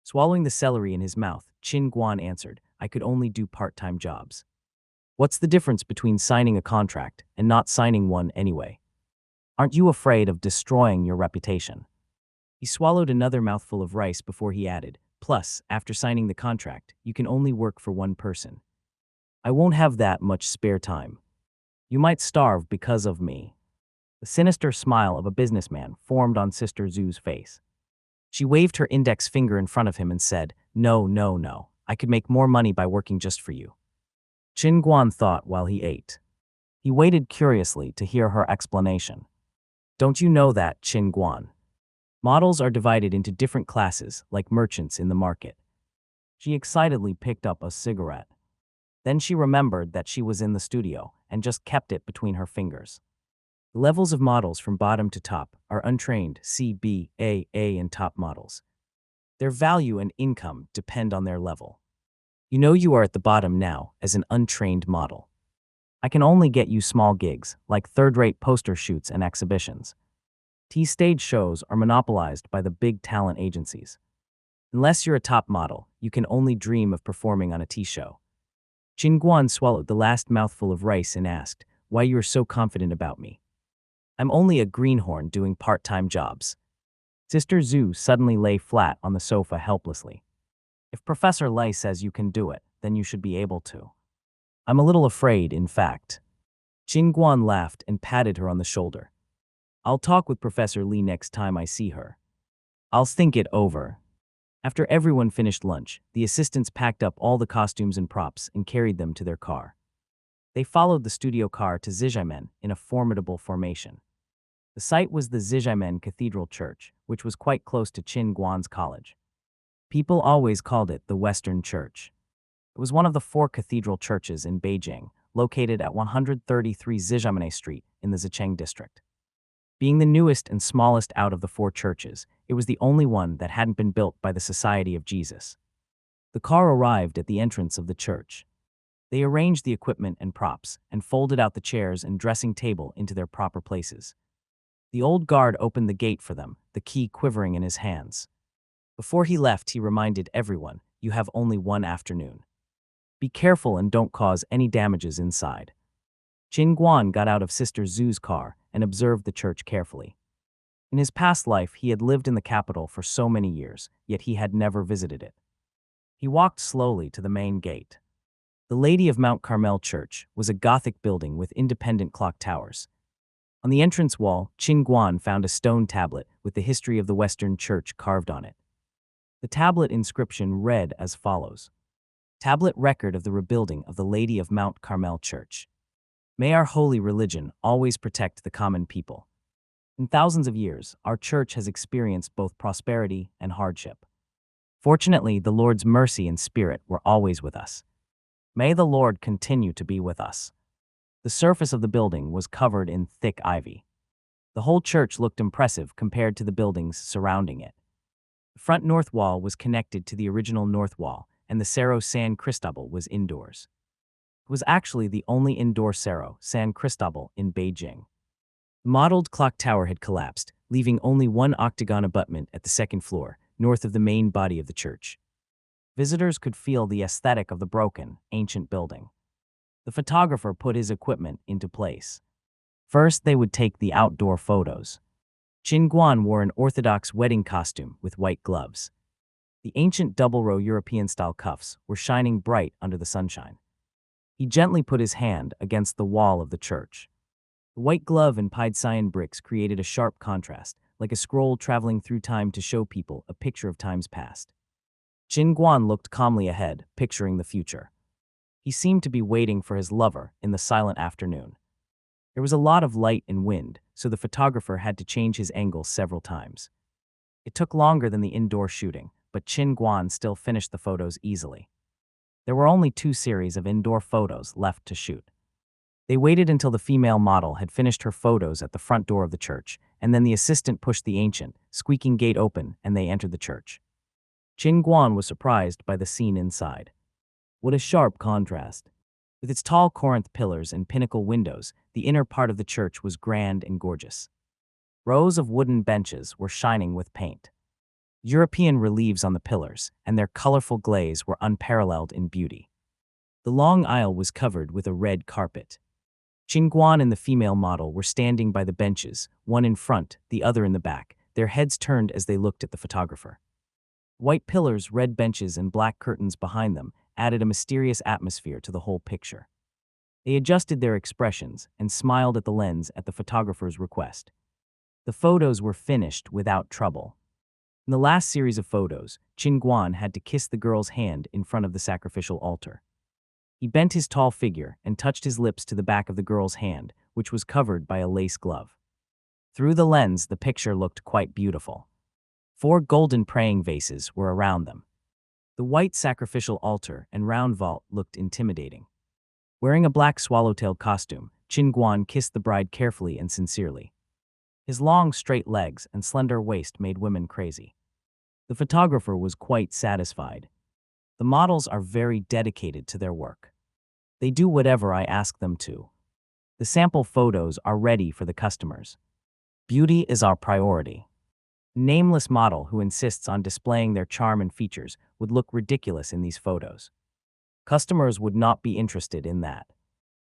Swallowing the celery in his mouth, Qin Guan answered, I could only do part-time jobs. What's the difference between signing a contract and not signing one anyway? Aren't you afraid of destroying your reputation? He swallowed another mouthful of rice before he added, plus, after signing the contract, you can only work for one person. I won't have that much spare time. You might starve because of me. The sinister smile of a businessman formed on Sister Zhu's face. She waved her index finger in front of him and said, No, no, no. I could make more money by working just for you. Qin Guan thought while he ate. He waited curiously to hear her explanation. Don't you know that, Qin Guan? Models are divided into different classes, like merchants in the market. She excitedly picked up a cigarette. Then she remembered that she was in the studio and just kept it between her fingers. The levels of models from bottom to top are untrained C, B, A, and top models. Their value and income depend on their level. You know you are at the bottom now as an untrained model. I can only get you small gigs, like third-rate poster shoots and exhibitions. T-stage shows are monopolized by the big talent agencies. Unless you're a top model, you can only dream of performing on a T-show. Qin Guan swallowed the last mouthful of rice and asked, Why you're so confident about me? I'm only a greenhorn doing part-time jobs. Sister Zhu suddenly lay flat on the sofa helplessly. If Professor Lei says you can do it, then you should be able to. I'm a little afraid, in fact. Qin Guan laughed and patted her on the shoulder. I'll talk with Professor Li next time I see her. I'll think it over. After everyone finished lunch, the assistants packed up all the costumes and props and carried them to their car. They followed the studio car to Zijimen in a formidable formation. The site was the Zijimen Cathedral Church, which was quite close to Qin Guan's college. People always called it the Western Church. It was one of the 4 cathedral churches in Beijing, located at 133 Zijimen Street in the Zicheng district. Being the newest and smallest out of the 4 churches, it was the only one that hadn't been built by the Society of Jesus. The car arrived at the entrance of the church. They arranged the equipment and props and folded out the chairs and dressing table into their proper places. The old guard opened the gate for them, the key quivering in his hands. Before he left, he reminded everyone, "You have only one afternoon. Be careful and don't cause any damages inside." Qin Guan got out of Sister Zhu's car and observed the church carefully. In his past life, he had lived in the capital for so many years, yet he had never visited it. He walked slowly to the main gate. The Lady of Mount Carmel Church was a Gothic building with independent clock towers. On the entrance wall, Qin Guan found a stone tablet with the history of the Western Church carved on it. The tablet inscription read as follows: Tablet record of the rebuilding of the Lady of Mount Carmel Church. May our holy religion always protect the common people. In thousands of years, our church has experienced both prosperity and hardship. Fortunately, the Lord's mercy and spirit were always with us. May the Lord continue to be with us. The surface of the building was covered in thick ivy. The whole church looked impressive compared to the buildings surrounding it. The front north wall was connected to the original north wall, and the Cerro San Cristobal was indoors. It was actually the only indoor Cerro San Cristobal in Beijing. The modeled clock tower had collapsed, leaving only one octagon abutment at the second floor, north of the main body of the church. Visitors could feel the aesthetic of the broken, ancient building. The photographer put his equipment into place. First, they would take the outdoor photos. Qin Guan wore an orthodox wedding costume with white gloves. The ancient double-row European-style cuffs were shining bright under the sunshine. He gently put his hand against the wall of the church. The white glove and pied cyan bricks created a sharp contrast, like a scroll traveling through time to show people a picture of times past. Qin Guan looked calmly ahead, picturing the future. He seemed to be waiting for his lover in the silent afternoon. There was a lot of light and wind, so the photographer had to change his angle several times. It took longer than the indoor shooting, but Qin Guan still finished the photos easily. There were only 2 series of indoor photos left to shoot. They waited until the female model had finished her photos at the front door of the church, and then the assistant pushed the ancient, squeaking gate open and they entered the church. Qin Guan was surprised by the scene inside. What a sharp contrast. With its tall Corinth pillars and pinnacle windows, the inner part of the church was grand and gorgeous. Rows of wooden benches were shining with paint. European reliefs on the pillars and their colorful glaze were unparalleled in beauty. The long aisle was covered with a red carpet. Qin Guan and the female model were standing by the benches, one in front, the other in the back, their heads turned as they looked at the photographer. White pillars, red benches, and black curtains behind them added a mysterious atmosphere to the whole picture. They adjusted their expressions and smiled at the lens at the photographer's request. The photos were finished without trouble. In the last series of photos, Qin Guan had to kiss the girl's hand in front of the sacrificial altar. He bent his tall figure and touched his lips to the back of the girl's hand, which was covered by a lace glove. Through the lens, the picture looked quite beautiful. 4 golden praying vases were around them. The white sacrificial altar and round vault looked intimidating. Wearing a black swallowtail costume, Qin Guan kissed the bride carefully and sincerely. His long, straight legs and slender waist made women crazy. The photographer was quite satisfied. The models are very dedicated to their work. They do whatever I ask them to. The sample photos are ready for the customers. Beauty is our priority. A nameless model who insists on displaying their charm and features would look ridiculous in these photos. Customers would not be interested in that.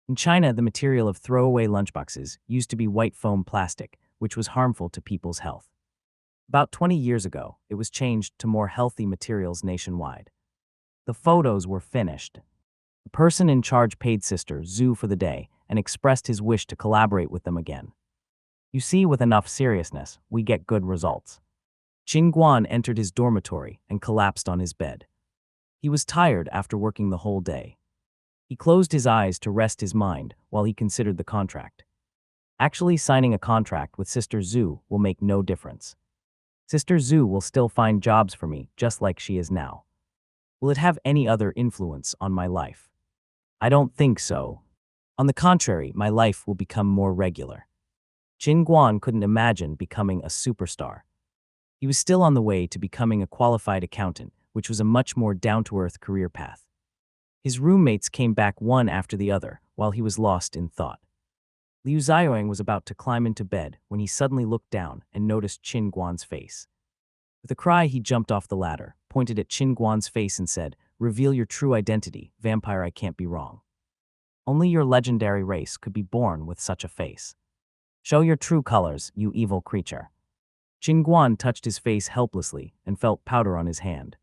In China, the material of throwaway lunchboxes used to be white foam plastic, which was harmful to people's health. About 20 years ago, it was changed to more healthy materials nationwide. The photos were finished. The person in charge paid Sister Zhu for the day and expressed his wish to collaborate with them again. You see, with enough seriousness, we get good results. Qin Guan entered his dormitory and collapsed on his bed. He was tired after working the whole day. He closed his eyes to rest his mind while he considered the contract. Actually, signing a contract with Sister Zhu will make no difference. Sister Zhu will still find jobs for me just like she is now. Will it have any other influence on my life? I don't think so. On the contrary, my life will become more regular. Qin Guan couldn't imagine becoming a superstar. He was still on the way to becoming a qualified accountant, which was a much more down-to-earth career path. His roommates came back one after the other while he was lost in thought. Liu Xiaoying was about to climb into bed when he suddenly looked down and noticed Qin Guan's face. With a cry, he jumped off the ladder, pointed at Qin Guan's face and said, "Reveal your true identity, vampire, I can't be wrong. Only your legendary race could be born with such a face. Show your true colors, you evil creature." Qin Guan touched his face helplessly and felt powder on his hand.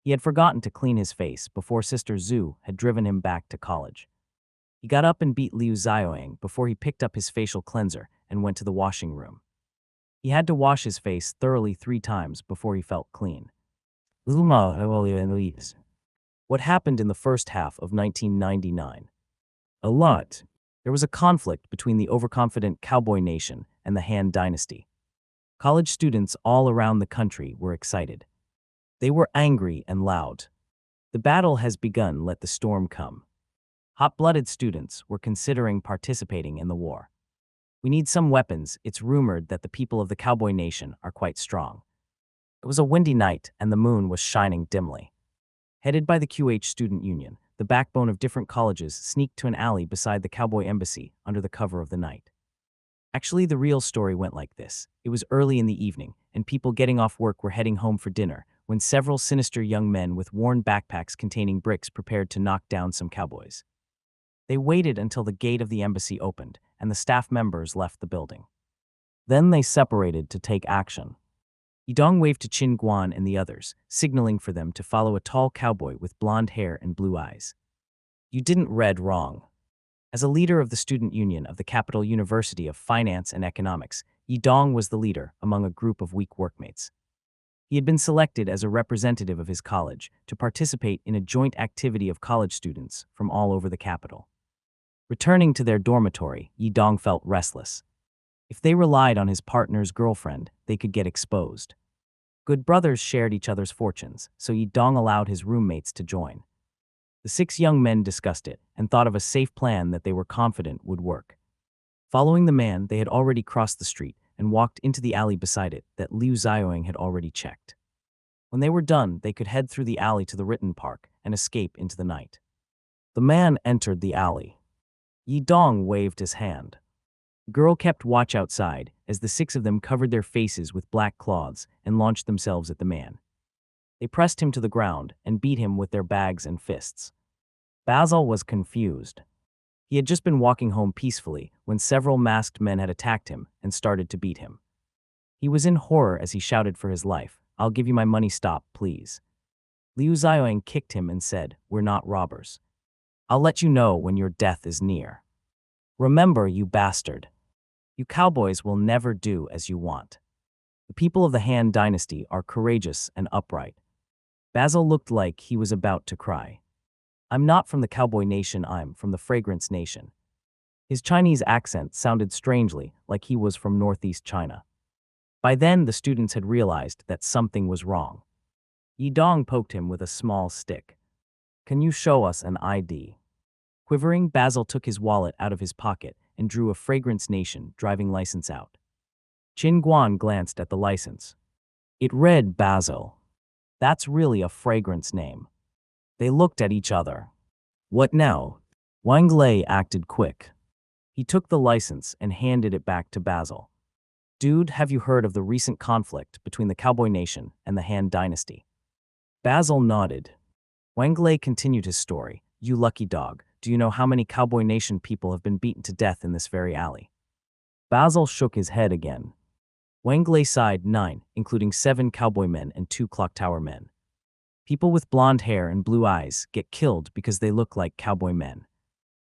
He had forgotten to clean his face before Sister Zhu had driven him back to college. He got up and beat Liu Xiaoying before he picked up his facial cleanser and went to the washing room. He had to wash his face thoroughly 3 times before he felt clean. What happened in the first half of 1999? A lot. There was a conflict between the overconfident cowboy nation and the Han dynasty. College students all around the country were excited. They were angry and loud. The battle has begun, let the storm come. Hot-blooded students were considering participating in the war. We need some weapons. It's rumored that the people of the cowboy nation are quite strong. It was a windy night and the moon was shining dimly. Headed by the QH Student Union, the backbone of different colleges sneaked to an alley beside the cowboy embassy under the cover of the night. Actually, the real story went like this. It was early in the evening, and people getting off work were heading home for dinner when several sinister young men with worn backpacks containing bricks prepared to knock down some cowboys. They waited until the gate of the embassy opened and the staff members left the building. Then they separated to take action. Yidong waved to Qin Guan and the others, signaling for them to follow a tall cowboy with blonde hair and blue eyes. You didn't read wrong. As a leader of the student union of the Capital University of Finance and Economics, Yidong was the leader among a group of weak workmates. He had been selected as a representative of his college to participate in a joint activity of college students from all over the capital. Returning to their dormitory, Yidong felt restless. If they relied on his partner's girlfriend, they could get exposed. Good brothers shared each other's fortunes, so Yidong allowed his roommates to join. The 6 young men discussed it and thought of a safe plan that they were confident would work. Following the man, they had already crossed the street and walked into the alley beside it that Liu Xiaoying had already checked. When they were done, they could head through the alley to the Ritten Park and escape into the night. The man entered the alley. Yidong waved his hand. The girl kept watch outside as the 6 of them covered their faces with black cloths and launched themselves at the man. They pressed him to the ground and beat him with their bags and fists. Basil was confused. He had just been walking home peacefully when several masked men had attacked him and started to beat him. He was in horror as he shouted for his life, "I'll give you my money, stop, please." Liu Xiaoying kicked him and said, "We're not robbers. I'll let you know when your death is near. Remember, you bastard. You cowboys will never do as you want. The people of the Han dynasty are courageous and upright." Basil looked like he was about to cry. "I'm not from the cowboy nation, I'm from the fragrance nation." His Chinese accent sounded strangely like he was from northeast China. By then, the students had realized that something was wrong. Yidong poked him with a small stick. "Can you show us an ID?" Quivering, Basil took his wallet out of his pocket and drew a Fragrance Nation driving license out. Qin Guan glanced at the license. It read Basil. That's really a fragrance name. They looked at each other. What now? Wang Lei acted quick. He took the license and handed it back to Basil. "Dude, have you heard of the recent conflict between the Cowboy Nation and the Han Dynasty?" Basil nodded. Wang Lei continued his story. "You lucky dog, do you know how many Cowboy Nation people have been beaten to death in this very alley?" Basil shook his head again. Wang Lei sighed. 9, including 7 cowboy men and 2 clock tower men. People with blonde hair and blue eyes get killed because they look like cowboy men.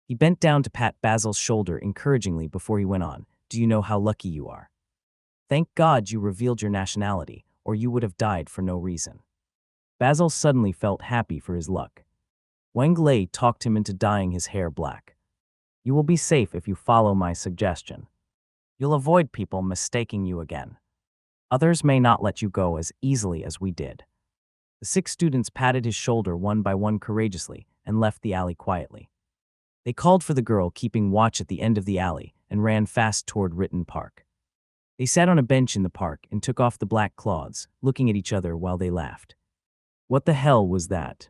He bent down to pat Basil's shoulder encouragingly before he went on. Do you know how lucky you are? Thank God you revealed your nationality, or you would have died for no reason. Basil suddenly felt happy for his luck. Wang Lei talked him into dyeing his hair black. You will be safe if you follow my suggestion. You'll avoid people mistaking you again. Others may not let you go as easily as we did. The 6 students patted his shoulder one by one courageously and left the alley quietly. They called for the girl keeping watch at the end of the alley and ran fast toward Ritten Park. They sat on a bench in the park and took off the black cloths, looking at each other while they laughed. What the hell was that?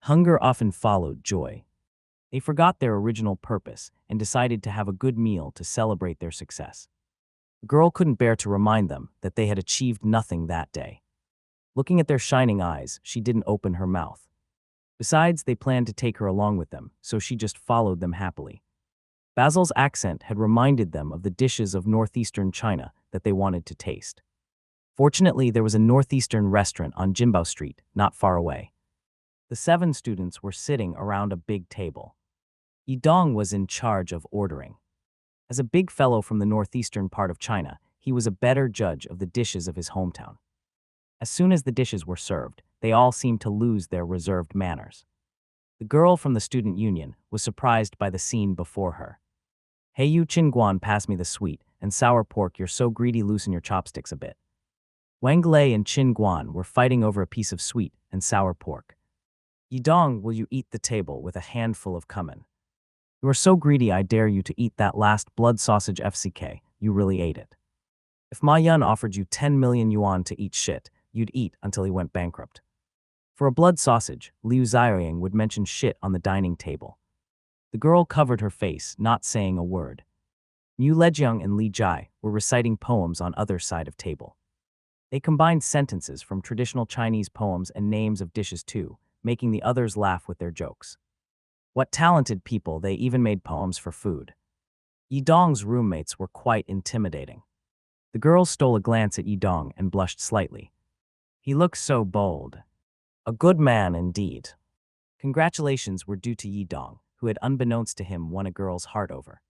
Hunger often followed joy. They forgot their original purpose and decided to have a good meal to celebrate their success. The girl couldn't bear to remind them that they had achieved nothing that day. Looking at their shining eyes, she didn't open her mouth. Besides, they planned to take her along with them, so she just followed them happily. Basil's accent had reminded them of the dishes of northeastern China that they wanted to taste. Fortunately, there was a northeastern restaurant on Jimbao Street, not far away. The 7 students were sitting around a big table. Yidong was in charge of ordering. As a big fellow from the northeastern part of China, he was a better judge of the dishes of his hometown. As soon as the dishes were served, they all seemed to lose their reserved manners. The girl from the student union was surprised by the scene before her. Hey you Qingguan, pass me the sweet and sour pork, you're so greedy, loosen your chopsticks a bit. Wang Lei and Qingguan were fighting over a piece of sweet and sour pork. Yidong, will you eat the table with a handful of cumin? You are so greedy, I dare you to eat that last blood sausage FCK, you really ate it. If Ma Yun offered you 10 million yuan to eat shit, you'd eat until he went bankrupt. For a blood sausage, Liu Xiaoying would mention shit on the dining table. The girl covered her face, not saying a word. Mu Lejiang and Li Jai were reciting poems on other side of table. They combined sentences from traditional Chinese poems and names of dishes too, making the others laugh with their jokes. What talented people, they even made poems for food. Yidong's roommates were quite intimidating. The girl stole a glance at Yidong and blushed slightly. He looked so bold. A good man indeed. Congratulations were due to Yidong, who had unbeknownst to him won a girl's heart over.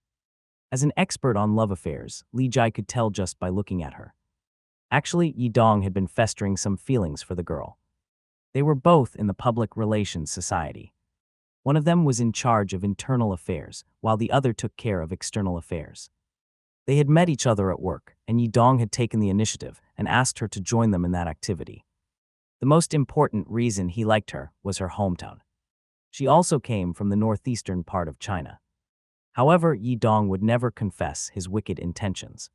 As an expert on love affairs, Li Jai could tell just by looking at her. Actually, Yidong had been festering some feelings for the girl. They were both in the Public Relations Society. One of them was in charge of internal affairs, while the other took care of external affairs. They had met each other at work, and Yidong had taken the initiative and asked her to join them in that activity. The most important reason he liked her was her hometown. She also came from the northeastern part of China. However, Yidong would never confess his wicked intentions.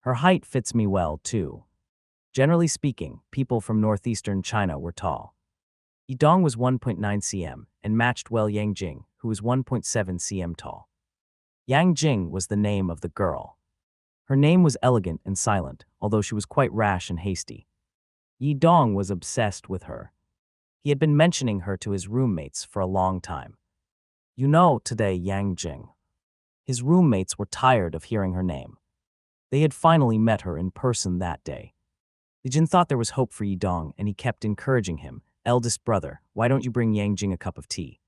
Her height fits me well, too. Generally speaking, people from northeastern China were tall. Yidong was 1.9 cm and matched well Yang Jing, who was 1.7 cm tall. Yang Jing was the name of the girl. Her name was elegant and silent, although she was quite rash and hasty. Yidong was obsessed with her. He had been mentioning her to his roommates for a long time. You know, today Yang Jing. His roommates were tired of hearing her name. They had finally met her in person that day. Li thought there was hope for Yidong, and he kept encouraging him. Eldest brother, why don't you bring Yang Jing a cup of tea?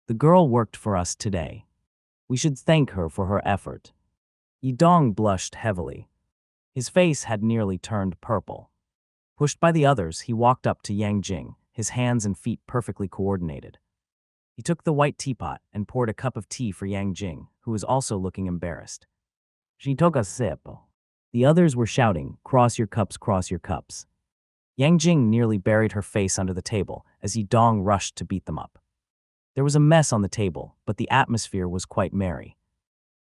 The girl worked for us today. We should thank her for her effort. Yidong blushed heavily. His face had nearly turned purple. Pushed by the others, he walked up to Yang Jing, his hands and feet perfectly coordinated. He took the white teapot and poured a cup of tea for Yang Jing, who was also looking embarrassed. She took a sip. The others were shouting, cross your cups, cross your cups. Yang Jing nearly buried her face under the table as Yidong rushed to beat them up. There was a mess on the table, but the atmosphere was quite merry.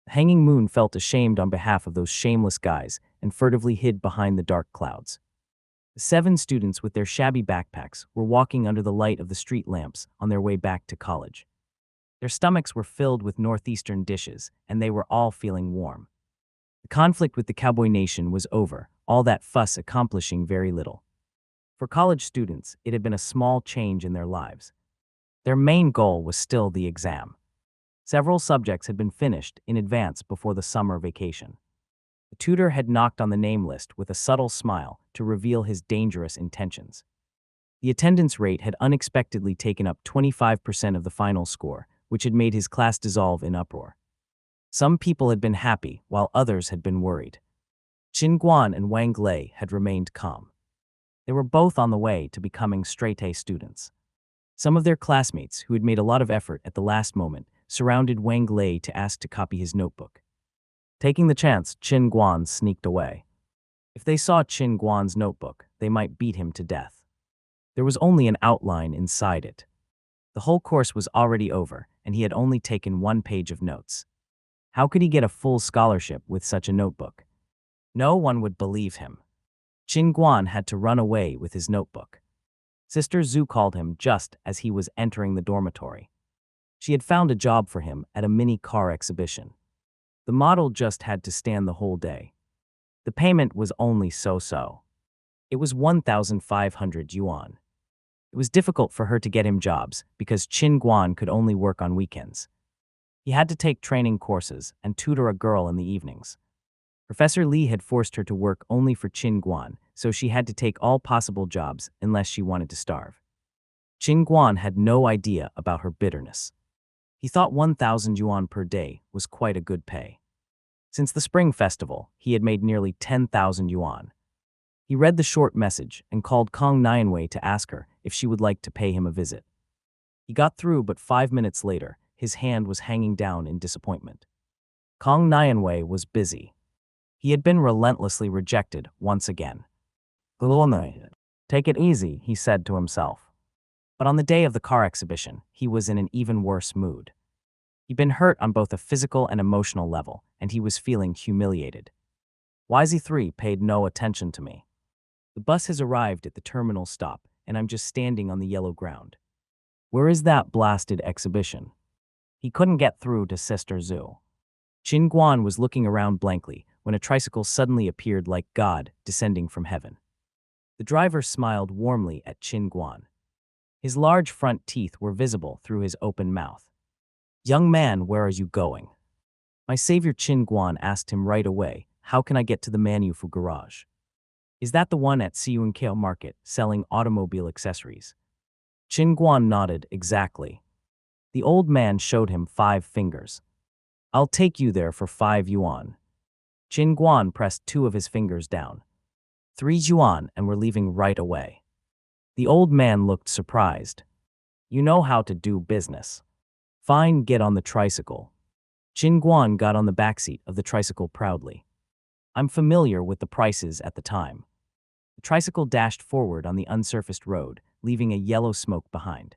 The hanging moon felt ashamed on behalf of those shameless guys and furtively hid behind the dark clouds. The 7 students with their shabby backpacks were walking under the light of the street lamps on their way back to college. Their stomachs were filled with northeastern dishes, and they were all feeling warm. The conflict with the cowboy nation was over, all that fuss accomplishing very little. For college students, it had been a small change in their lives. Their main goal was still the exam. Several subjects had been finished in advance before the summer vacation. The tutor had knocked on the name list with a subtle smile to reveal his dangerous intentions. The attendance rate had unexpectedly taken up 25% of the final score, which had made his class dissolve in uproar. Some people had been happy, while others had been worried. Qin Guan and Wang Lei had remained calm. They were both on the way to becoming straight-A students. Some of their classmates, who had made a lot of effort at the last moment, surrounded Wang Lei to ask to copy his notebook. Taking the chance, Qin Guan sneaked away. If they saw Qin Guan's notebook, they might beat him to death. There was only an outline inside it. The whole course was already over, and he had only taken 1 page of notes. How could he get a full scholarship with such a notebook? No one would believe him. Qin Guan had to run away with his notebook. Sister Zhu called him just as he was entering the dormitory. She had found a job for him at a mini car exhibition. The model just had to stand the whole day. The payment was only so-so. It was 1,500 yuan. It was difficult for her to get him jobs because Qin Guan could only work on weekends. He had to take training courses and tutor a girl in the evenings. Professor Li had forced her to work only for Qin Guan, so she had to take all possible jobs unless she wanted to starve. Qin Guan had no idea about her bitterness. He thought 1,000 yuan per day was quite a good pay. Since the Spring Festival, he had made nearly 10,000 yuan. He read the short message and called Kong Nianwei to ask her if she would like to pay him a visit. He got through, but 5 minutes later, his hand was hanging down in disappointment. Kong Nianwei was busy. He had been relentlessly rejected once again. Take it easy, he said to himself. But on the day of the car exhibition, he was in an even worse mood. He'd been hurt on both a physical and emotional level, and he was feeling humiliated. YZ3 paid no attention to me. The bus has arrived at the terminal stop, and I'm just standing on the yellow ground. Where is that blasted exhibition? He couldn't get through to Sister Zhu. Qin Guan was looking around blankly when a tricycle suddenly appeared like God descending from heaven. The driver smiled warmly at Qin Guan. His large front teeth were visible through his open mouth. "Young man, where are you going?" My savior Qin Guan asked him right away, "How can I get to the Manhwaedit garage?" "Is that the one at Siyunkale Market selling automobile accessories?" Qin Guan nodded, "Exactly." The old man showed him 5 fingers. "I'll take you there for 5 yuan. Qin Guan pressed 2 of his fingers down. 3 yuan, and we're leaving right away. The old man looked surprised. "You know how to do business. Fine, get on the tricycle." Qin Guan got on the backseat of the tricycle proudly. "I'm familiar with the prices at the time." The tricycle dashed forward on the unsurfaced road, leaving a yellow smoke behind.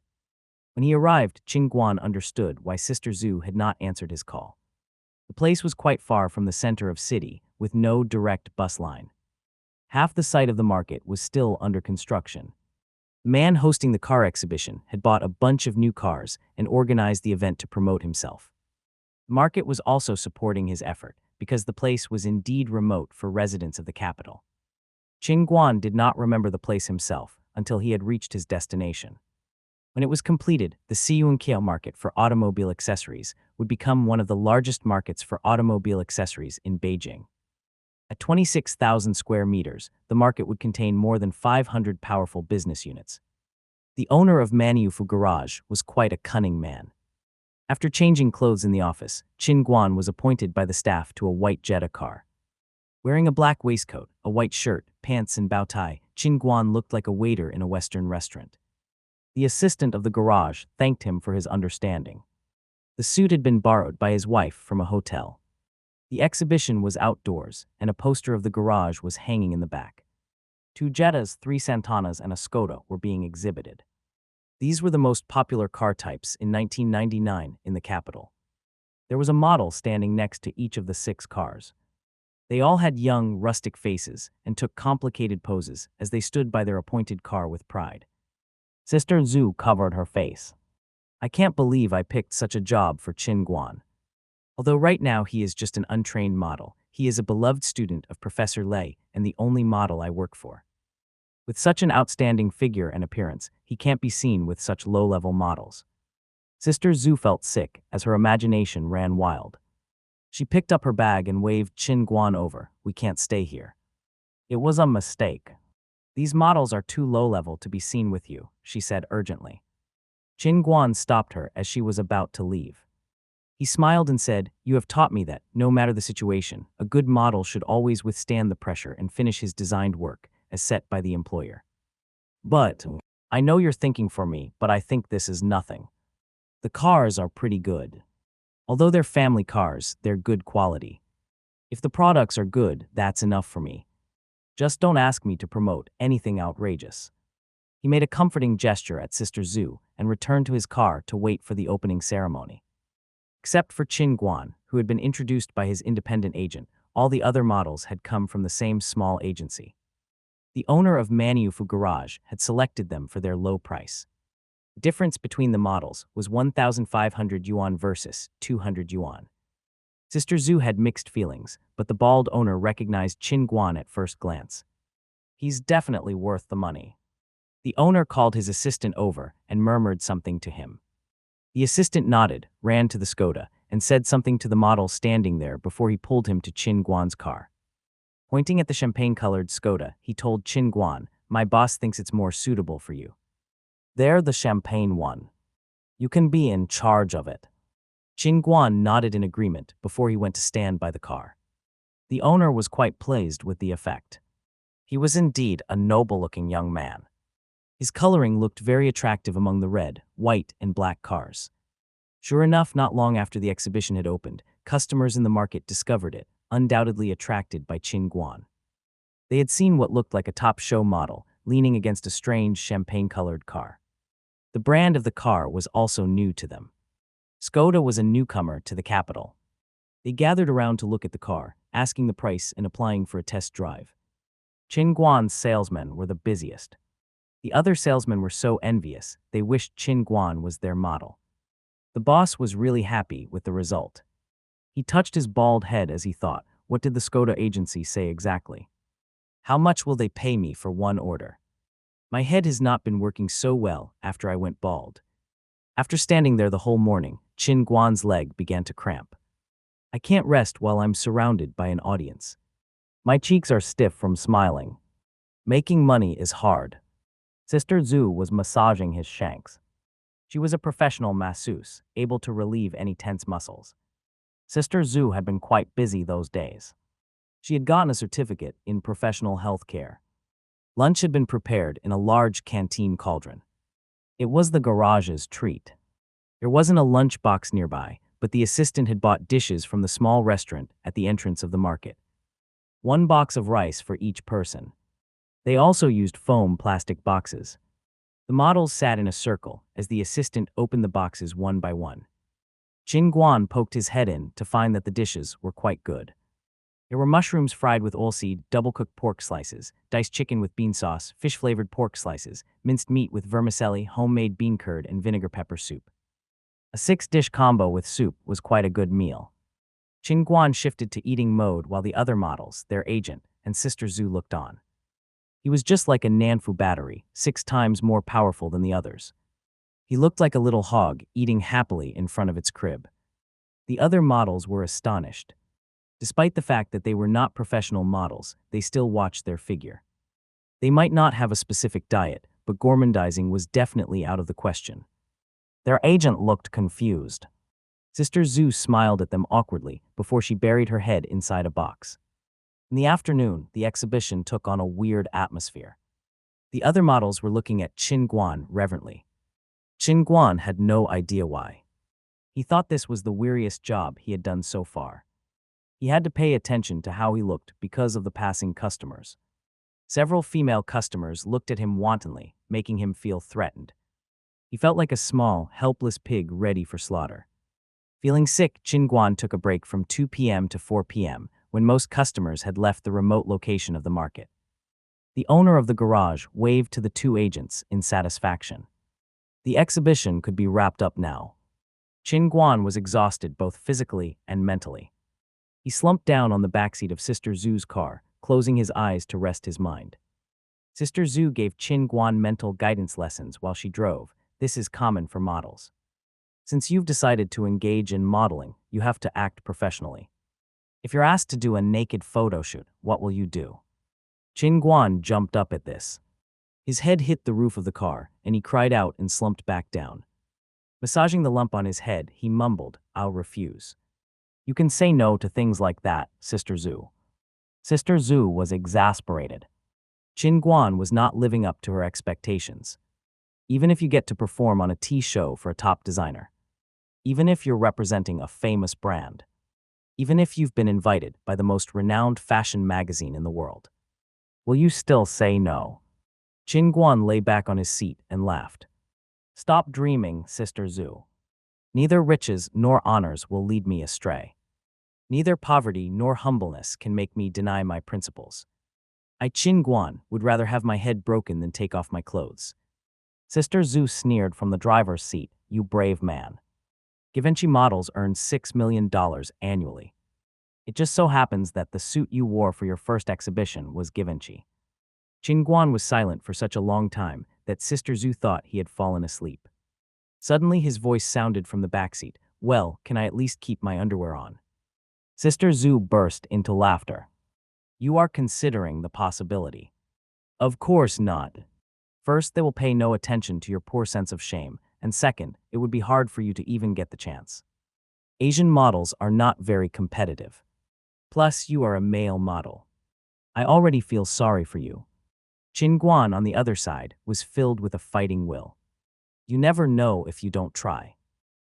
When he arrived, Qin Guan understood why Sister Zhu had not answered his call. The place was quite far from the center of city, with no direct bus line. Half the site of the market was still under construction. The man hosting the car exhibition had bought a bunch of new cars and organized the event to promote himself. The market was also supporting his effort, because the place was indeed remote for residents of the capital. Qin Guan did not remember the place himself until he had reached his destination. When it was completed, the Siyunkale market for automobile accessories would become one of the largest markets for automobile accessories in Beijing. At 26,000 square meters, the market would contain more than 500 powerful business units. The owner of Manhwaedit Garage was quite a cunning man. After changing clothes in the office, Qin Guan was appointed by the staff to a white Jetta car. Wearing a black waistcoat, a white shirt, pants and bow tie, Qin Guan looked like a waiter in a Western restaurant. The assistant of the garage thanked him for his understanding. The suit had been borrowed by his wife from a hotel. The exhibition was outdoors, and a poster of the garage was hanging in the back. 2 Jettas, 3 Santanas, and a Skoda were being exhibited. These were the most popular car types in 1999 in the capital. There was a model standing next to each of the 6 cars. They all had young, rustic faces and took complicated poses as they stood by their appointed car with pride. Sister Zhu covered her face. "I can't believe I picked such a job for Qin Guan. Although right now he is just an untrained model, he is a beloved student of Professor Lei and the only model I work for. With such an outstanding figure and appearance, he can't be seen with such low-level models." Sister Zhu felt sick as her imagination ran wild. She picked up her bag and waved Qin Guan over. "We can't stay here." "It was a mistake. These models are too low-level to be seen with you," she said urgently. Qin Guan stopped her as she was about to leave. He smiled and said, "You have taught me that, no matter the situation, a good model should always withstand the pressure and finish his designed work, as set by the employer. But, I know you're thinking for me, but I think this is nothing. The cars are pretty good. Although they're family cars, they're good quality. If the products are good, that's enough for me. Just don't ask me to promote anything outrageous." He made a comforting gesture at Sister Zhu and returned to his car to wait for the opening ceremony. Except for Qin Guan, who had been introduced by his independent agent, all the other models had come from the same small agency. The owner of Manhwaedit Garage had selected them for their low price. The difference between the models was 1,500 yuan versus 200 yuan. Sister Zhu had mixed feelings, but the bald owner recognized Qin Guan at first glance. "He's definitely worth the money." The owner called his assistant over and murmured something to him. The assistant nodded, ran to the Skoda, and said something to the model standing there before he pulled him to Qin Guan's car. Pointing at the champagne-colored Skoda, he told Qin Guan, "My boss thinks it's more suitable for you. They're the champagne one. You can be in charge of it." Qin Guan nodded in agreement before he went to stand by the car. The owner was quite pleased with the effect. He was indeed a noble-looking young man. His coloring looked very attractive among the red, white, and black cars. Sure enough, not long after the exhibition had opened, customers in the market discovered it, undoubtedly attracted by Qin Guan. They had seen what looked like a top show model leaning against a strange champagne-colored car. The brand of the car was also new to them. Skoda was a newcomer to the capital. They gathered around to look at the car, asking the price and applying for a test drive. Qin Guan's salesmen were the busiest. The other salesmen were so envious, they wished Qin Guan was their model. The boss was really happy with the result. He touched his bald head as he thought, what did the Skoda agency say exactly? How much will they pay me for one order? My head has not been working so well after I went bald. After standing there the whole morning, Qin Guan's leg began to cramp. I can't rest while I'm surrounded by an audience. My cheeks are stiff from smiling. Making money is hard. Sister Zhu was massaging his shanks. She was a professional masseuse, able to relieve any tense muscles. Sister Zhu had been quite busy those days. She had gotten a certificate in professional health care. Lunch had been prepared in a large canteen cauldron. It was the garage's treat. There wasn't a lunch box nearby, but the assistant had bought dishes from the small restaurant at the entrance of the market. 1 box of rice for each person. They also used foam plastic boxes. The models sat in a circle as the assistant opened the boxes one by one. Qin Guan poked his head in to find that the dishes were quite good. There were mushrooms fried with oilseed, double-cooked pork slices, diced chicken with bean sauce, fish-flavored pork slices, minced meat with vermicelli, homemade bean curd, and vinegar pepper soup. A 6-dish combo with soup was quite a good meal. Qin Guan shifted to eating mode while the other models, their agent, and Sister Zhu looked on. He was just like a Nanfu battery, 6 times more powerful than the others. He looked like a little hog eating happily in front of its crib. The other models were astonished. Despite the fact that they were not professional models, they still watched their figure. They might not have a specific diet, but gourmandizing was definitely out of the question. Their agent looked confused. Sister Zhu smiled at them awkwardly before she buried her head inside a box. In the afternoon, the exhibition took on a weird atmosphere. The other models were looking at Qin Guan reverently. Qin Guan had no idea why. He thought this was the weariest job he had done so far. He had to pay attention to how he looked because of the passing customers. Several female customers looked at him wantonly, making him feel threatened. He felt like a small, helpless pig ready for slaughter. Feeling sick, Qin Guan took a break from 2 p.m. to 4 p.m., when most customers had left the remote location of the market. The owner of the garage waved to the 2 agents in satisfaction. The exhibition could be wrapped up now. Qin Guan was exhausted both physically and mentally. He slumped down on the backseat of Sister Zhu's car, closing his eyes to rest his mind. Sister Zhu gave Qin Guan mental guidance lessons while she drove. This is common for models. Since you've decided to engage in modeling, you have to act professionally. If you're asked to do a naked photo shoot, what will you do? Qin Guan jumped up at this. His head hit the roof of the car, and he cried out and slumped back down. Massaging the lump on his head, he mumbled, "I'll refuse." "You can say no to things like that, Sister Zhu." Sister Zhu was exasperated. Qin Guan was not living up to her expectations. Even if you get to perform on a tea show for a top designer, even if you're representing a famous brand, even if you've been invited by the most renowned fashion magazine in the world, will you still say no? Qin Guan lay back on his seat and laughed. "Stop dreaming, Sister Zhu. Neither riches nor honors will lead me astray. Neither poverty nor humbleness can make me deny my principles. I, Qin Guan, would rather have my head broken than take off my clothes." Sister Zhu sneered from the driver's seat, "You brave man. Givenchy models earn $6 million annually. It just so happens that the suit you wore for your first exhibition was Givenchy." Qin Guan was silent for such a long time that Sister Zhu thought he had fallen asleep. Suddenly his voice sounded from the backseat, "Well, can I at least keep my underwear on?" Sister Zhu burst into laughter. "You are considering the possibility." "Of course not. First, they will pay no attention to your poor sense of shame, and second, it would be hard for you to even get the chance. Asian models are not very competitive. Plus, you are a male model. I already feel sorry for you." Qin Guan, on the other side, was filled with a fighting will. "You never know if you don't try.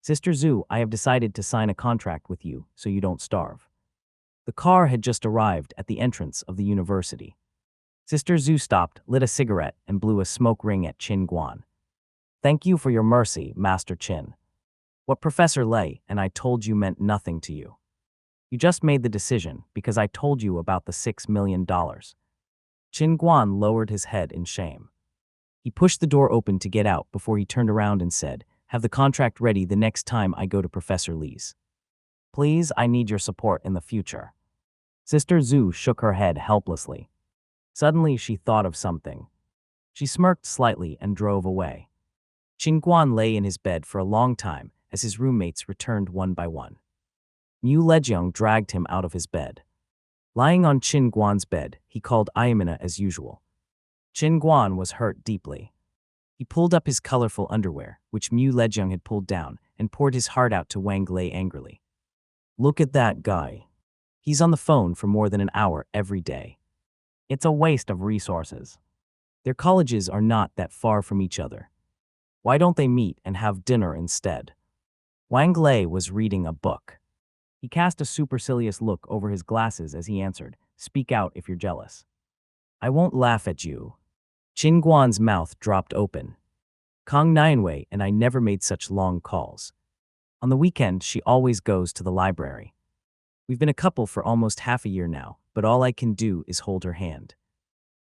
Sister Zhu, I have decided to sign a contract with you so you don't starve." The car had just arrived at the entrance of the university. Sister Zhu stopped, lit a cigarette, and blew a smoke ring at Qin Guan. "Thank you for your mercy, Master Qin. What Professor Lei and I told you meant nothing to you. You just made the decision because I told you about the $6 million. Qin Guan lowered his head in shame. He pushed the door open to get out before he turned around and said, "Have the contract ready the next time I go to Professor Li's. Please, I need your support in the future." Sister Zhu shook her head helplessly. Suddenly, she thought of something. She smirked slightly and drove away. Qin Guan lay in his bed for a long time as his roommates returned one by one. Mu Lejiang dragged him out of his bed. Lying on Qin Guan's bed, he called Ayamina as usual. Qin Guan was hurt deeply. He pulled up his colorful underwear, which Mu Lejiang had pulled down, and poured his heart out to Wang Lei angrily. "Look at that guy. He's on the phone for more than an hour every day. It's a waste of resources. Their colleges are not that far from each other. Why don't they meet and have dinner instead?" Wang Lei was reading a book. He cast a supercilious look over his glasses as he answered, "Speak out if you're jealous." "I won't laugh at you." Qin Guan's mouth dropped open. "Kong Nianwei and I never made such long calls. On the weekend, she always goes to the library. We've been a couple for almost half a year now, but all I can do is hold her hand."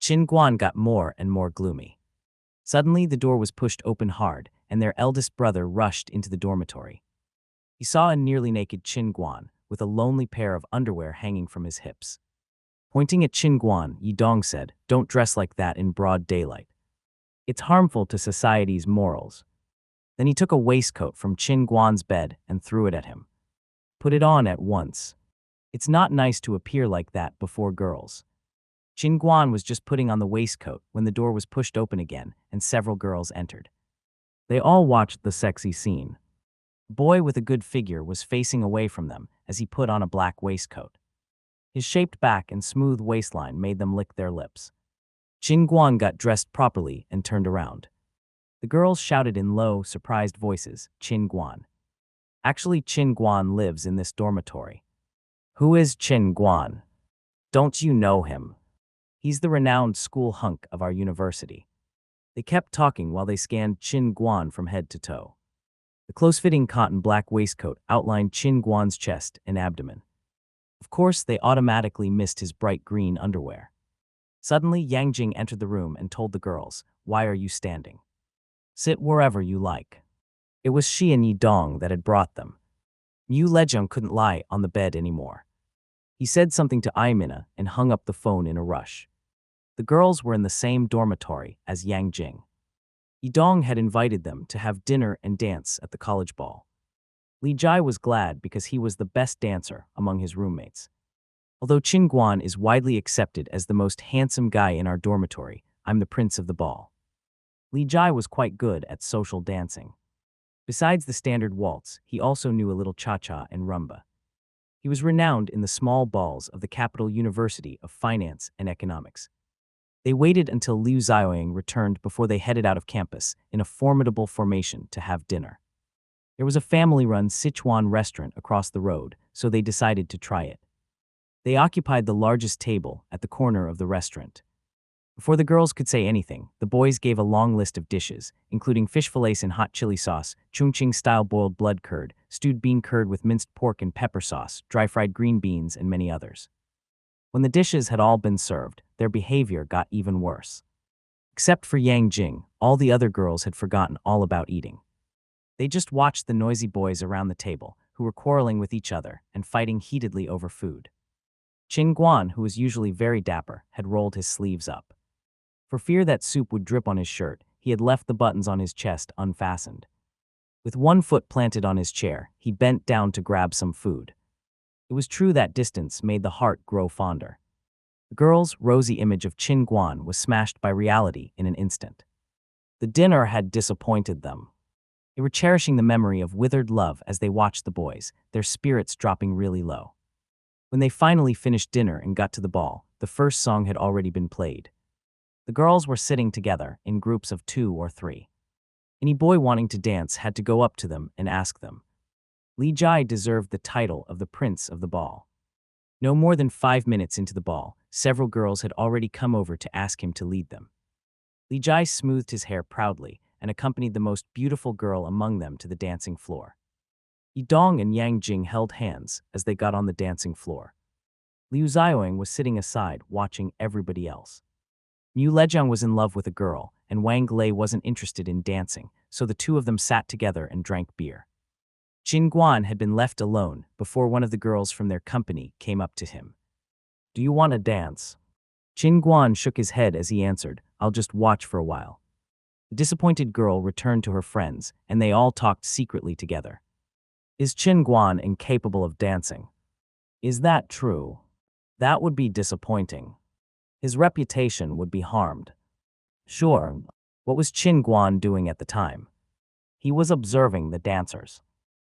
Qin Guan got more and more gloomy. Suddenly, the door was pushed open hard, and their eldest brother rushed into the dormitory. He saw a nearly naked Qin Guan with a lonely pair of underwear hanging from his hips. Pointing at Qin Guan, Yidong said, "Don't dress like that in broad daylight. It's harmful to society's morals." Then he took a waistcoat from Qin Guan's bed and threw it at him. "Put it on at once. It's not nice to appear like that before girls." Qin Guan was just putting on the waistcoat when the door was pushed open again and several girls entered. They all watched the sexy scene. A boy with a good figure was facing away from them as he put on a black waistcoat. His shaped back and smooth waistline made them lick their lips. Qin Guan got dressed properly and turned around. The girls shouted in low, surprised voices, "Qin Guan." Actually, Qin Guan lives in this dormitory. "Who is Qin Guan? Don't you know him? He's the renowned school hunk of our university." They kept talking while they scanned Qin Guan from head to toe. The close-fitting cotton black waistcoat outlined Qin Guan's chest and abdomen. Of course, they automatically missed his bright green underwear. Suddenly, Yang Jing entered the room and told the girls, "Why are you standing? Sit wherever you like." It was she and Yidong that had brought them. Mu Lejiang couldn't lie on the bed anymore. He said something to Aimina and hung up the phone in a rush. The girls were in the same dormitory as Yang Jing. Yidong had invited them to have dinner and dance at the college ball. Li Jai was glad because he was the best dancer among his roommates. "Although Qin Guan is widely accepted as the most handsome guy in our dormitory, I'm the prince of the ball." Li Jai was quite good at social dancing. Besides the standard waltz, he also knew a little cha-cha and rumba. He was renowned in the small balls of the Capital University of Finance and Economics. They waited until Liu Xiaoying returned before they headed out of campus in a formidable formation to have dinner. There was a family-run Sichuan restaurant across the road, so they decided to try it. They occupied the largest table at the corner of the restaurant. Before the girls could say anything, the boys gave a long list of dishes, including fish fillets in hot chili sauce, Chongqing-style boiled blood curd, stewed bean curd with minced pork and pepper sauce, dry-fried green beans, and many others. When the dishes had all been served, their behavior got even worse. Except for Yang Jing, all the other girls had forgotten all about eating. They just watched the noisy boys around the table, who were quarreling with each other and fighting heatedly over food. Qin Guan, who was usually very dapper, had rolled his sleeves up. For fear that soup would drip on his shirt, he had left the buttons on his chest unfastened. With one foot planted on his chair, he bent down to grab some food. It was true that distance made the heart grow fonder. The girl's rosy image of Qin Guan was smashed by reality in an instant. The dinner had disappointed them. They were cherishing the memory of withered love as they watched the boys, their spirits dropping really low. When they finally finished dinner and got to the ball, the first song had already been played. The girls were sitting together in groups of 2 or 3. Any boy wanting to dance had to go up to them and ask them. Li Jai deserved the title of the prince of the ball. No more than 5 minutes into the ball, several girls had already come over to ask him to lead them. Li Jai smoothed his hair proudly and accompanied the most beautiful girl among them to the dancing floor. Yidong and Yang Jing held hands as they got on the dancing floor. Liu Xiaoying was sitting aside watching everybody else. Mu Lejiang was in love with a girl, and Wang Lei wasn't interested in dancing, so the two of them sat together and drank beer. Qin Guan had been left alone before one of the girls from their company came up to him. "Do you want to dance?" Qin Guan shook his head as he answered, "I'll just watch for a while." The disappointed girl returned to her friends, and they all talked secretly together. "Is Qin Guan incapable of dancing?" "Is that true?" "That would be disappointing. His reputation would be harmed." "Sure." What was Qin Guan doing at the time? He was observing the dancers.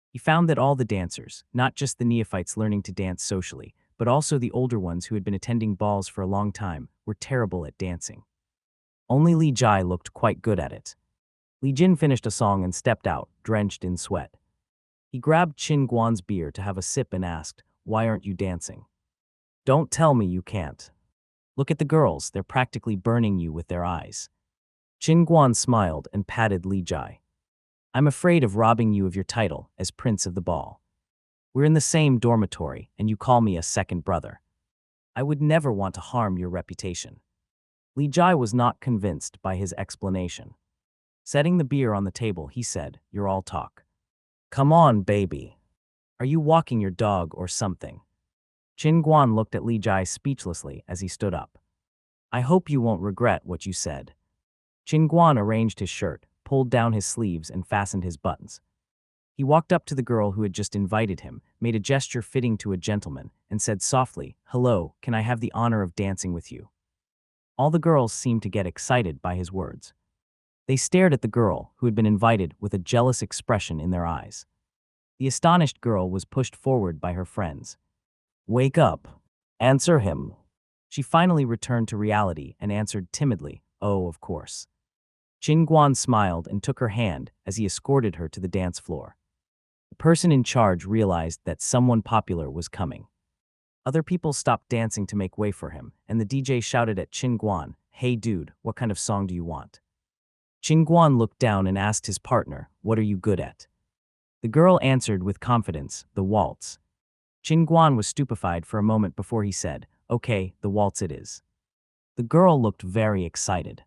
He found that all the dancers, not just the neophytes learning to dance socially, but also the older ones who had been attending balls for a long time, were terrible at dancing. Only Li Jai looked quite good at it. Li Jin finished a song and stepped out, drenched in sweat. He grabbed Qin Guan's beer to have a sip and asked, "Why aren't you dancing?" "Don't tell me you can't. Look at the girls, they're practically burning you with their eyes." Qin Guan smiled and patted Li Jai. "I'm afraid of robbing you of your title as Prince of the Ball. We're in the same dormitory, and you call me a second brother. I would never want to harm your reputation." Li Jai was not convinced by his explanation. Setting the beer on the table, he said, "You're all talk. Come on, baby. Are you walking your dog or something?" Qin Guan looked at Li Jai speechlessly as he stood up. "I hope you won't regret what you said." Qin Guan arranged his shirt, pulled down his sleeves, and fastened his buttons. He walked up to the girl who had just invited him, made a gesture fitting to a gentleman, and said softly, "Hello, can I have the honor of dancing with you?" All the girls seemed to get excited by his words. They stared at the girl who had been invited with a jealous expression in their eyes. The astonished girl was pushed forward by her friends. "Wake up. Answer him." She finally returned to reality and answered timidly, "Oh, of course." Qin Guan smiled and took her hand as he escorted her to the dance floor. The person in charge realized that someone popular was coming. Other people stopped dancing to make way for him, and the DJ shouted at Qin Guan, "Hey dude, what kind of song do you want?" Qin Guan looked down and asked his partner, "What are you good at?" The girl answered with confidence, "The waltz." Qin Guan was stupefied for a moment before he said, "Okay, the waltz it is." The girl looked very excited.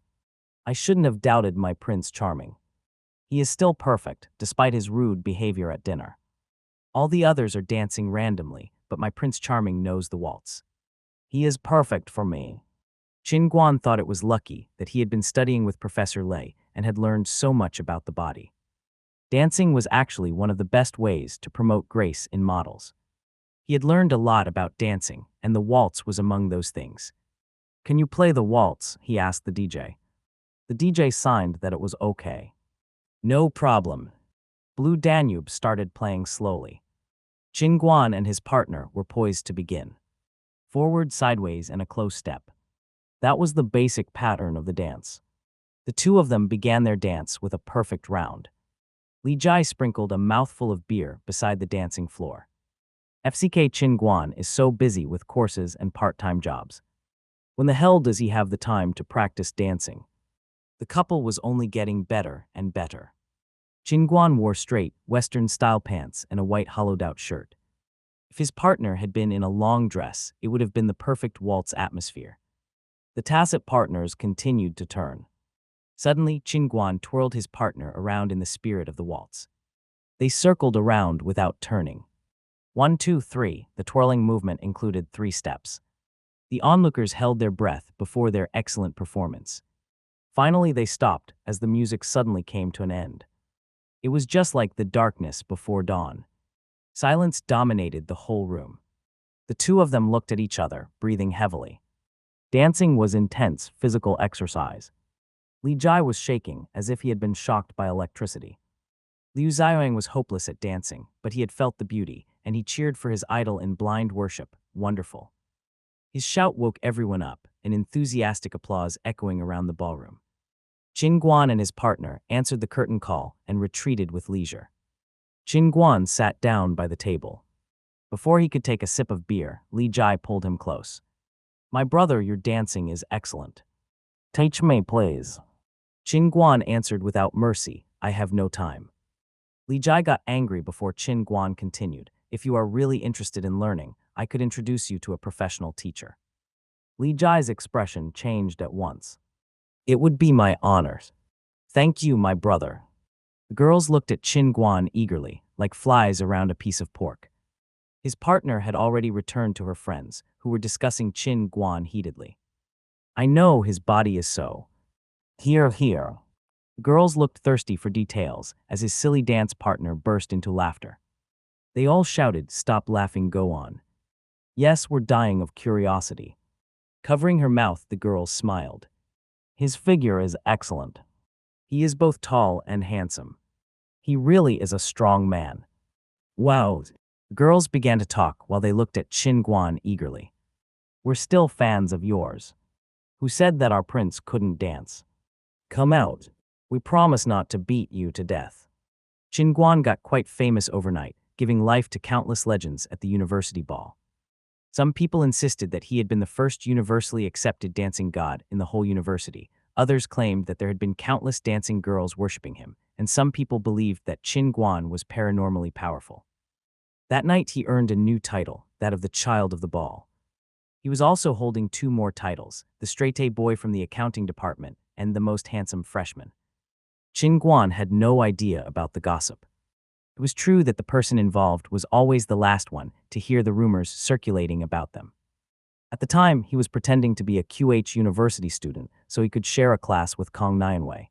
"I shouldn't have doubted my Prince Charming. He is still perfect, despite his rude behavior at dinner. All the others are dancing randomly, but my Prince Charming knows the waltz. He is perfect for me." Qin Guan thought it was lucky that he had been studying with Professor Lei and had learned so much about the body. Dancing was actually one of the best ways to promote grace in models. He had learned a lot about dancing, and the waltz was among those things. "Can you play the waltz?" he asked the DJ. The DJ signed that it was okay. "No problem. Blue Danube started playing slowly. Qin Guan and his partner were poised to begin. Forward, sideways, and a close step. That was the basic pattern of the dance. The two of them began their dance with a perfect round. Li Jai sprinkled a mouthful of beer beside the dancing floor. FCK Qin Guan is so busy with courses and part-time jobs. When the hell does he have the time to practice dancing? The couple was only getting better and better. Qin Guan wore straight, Western-style pants and a white hollowed-out shirt. If his partner had been in a long dress, it would have been the perfect waltz atmosphere. The tacit partners continued to turn. Suddenly, Qin Guan twirled his partner around in the spirit of the waltz. They circled around without turning. 1, 2, 3, the twirling movement included 3 steps. The onlookers held their breath before their excellent performance. Finally, they stopped as the music suddenly came to an end. It was just like the darkness before dawn. Silence dominated the whole room. The two of them looked at each other, breathing heavily. Dancing was intense physical exercise. Li Jai was shaking as if he had been shocked by electricity. Liu Xiaoyang was hopeless at dancing, but he had felt the beauty, and he cheered for his idol in blind worship. Wonderful. His shout woke everyone up, an enthusiastic applause echoing around the ballroom. Qin Guan and his partner answered the curtain call and retreated with leisure. Qin Guan sat down by the table. Before he could take a sip of beer, Li Jai pulled him close. "My brother, your dancing is excellent. Teach me, please." Qin Guan answered without mercy, "I have no time." Li Jai got angry before Qin Guan continued, "If you are really interested in learning, I could introduce you to a professional teacher." Li Jai's expression changed at once. "It would be my honor. Thank you, my brother." The girls looked at Qin Guan eagerly, like flies around a piece of pork. His partner had already returned to her friends, who were discussing Qin Guan heatedly. "I know his body is so. Here, here." The girls looked thirsty for details as his silly dance partner burst into laughter. They all shouted, "Stop laughing, go on." "Yes, we're dying of curiosity." Covering her mouth, the girls smiled. "His figure is excellent. He is both tall and handsome. He really is a strong man." "Wow." The girls began to talk while they looked at Qin Guan eagerly. "We're still fans of yours. Who said that our prince couldn't dance? Come out. We promise not to beat you to death." Qin Guan got quite famous overnight, giving life to countless legends at the university ball. Some people insisted that he had been the first universally accepted dancing god in the whole university. Others claimed that there had been countless dancing girls worshipping him, and some people believed that Qin Guan was paranormally powerful. That night he earned a new title, that of the Child of the Ball. He was also holding 2 more titles, the straight-A boy from the accounting department and the most handsome freshman. Qin Guan had no idea about the gossip. It was true that the person involved was always the last one to hear the rumors circulating about them. At the time, he was pretending to be a QH university student so he could share a class with Kong Nianwei.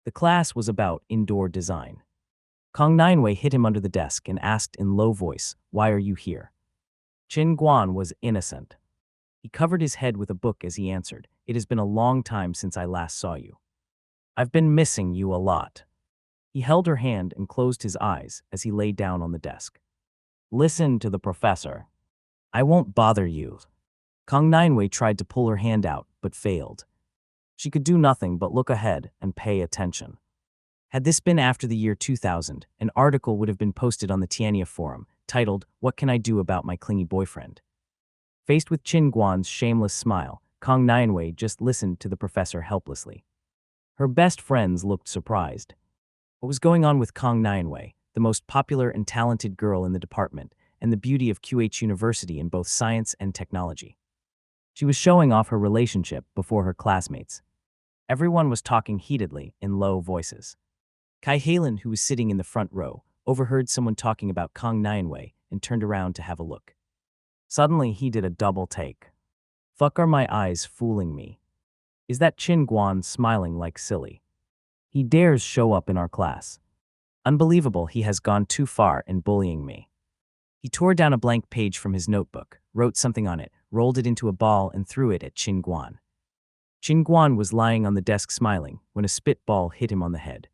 The class was about indoor design. Kong Nianwei hit him under the desk and asked in low voice, "Why are you here?" Qin Guan was innocent. He covered his head with a book as he answered, "It has been a long time since I last saw you. I've been missing you a lot." He held her hand and closed his eyes as he lay down on the desk. "Listen to the professor. I won't bother you." Kong Nianwei tried to pull her hand out, but failed. She could do nothing but look ahead and pay attention. Had this been after the year 2000, an article would have been posted on the Tiania forum, titled, "What Can I Do About My Clingy Boyfriend?" Faced with Qin Guan's shameless smile, Kong Nianwei just listened to the professor helplessly. Her best friends looked surprised. What was going on with Kong Nianwei, the most popular and talented girl in the department, and the beauty of QH University in both science and technology? She was showing off her relationship before her classmates. Everyone was talking heatedly in low voices. Kai Halen, who was sitting in the front row, overheard someone talking about Kong Nianwei and turned around to have a look. Suddenly, he did a double take. "Fuck, are my eyes fooling me? Is that Qin Guan smiling like silly? He dares show up in our class. Unbelievable, he has gone too far in bullying me." He tore down a blank page from his notebook, wrote something on it, rolled it into a ball and threw it at Qin Guan. Qin Guan was lying on the desk smiling when a spitball hit him on the head.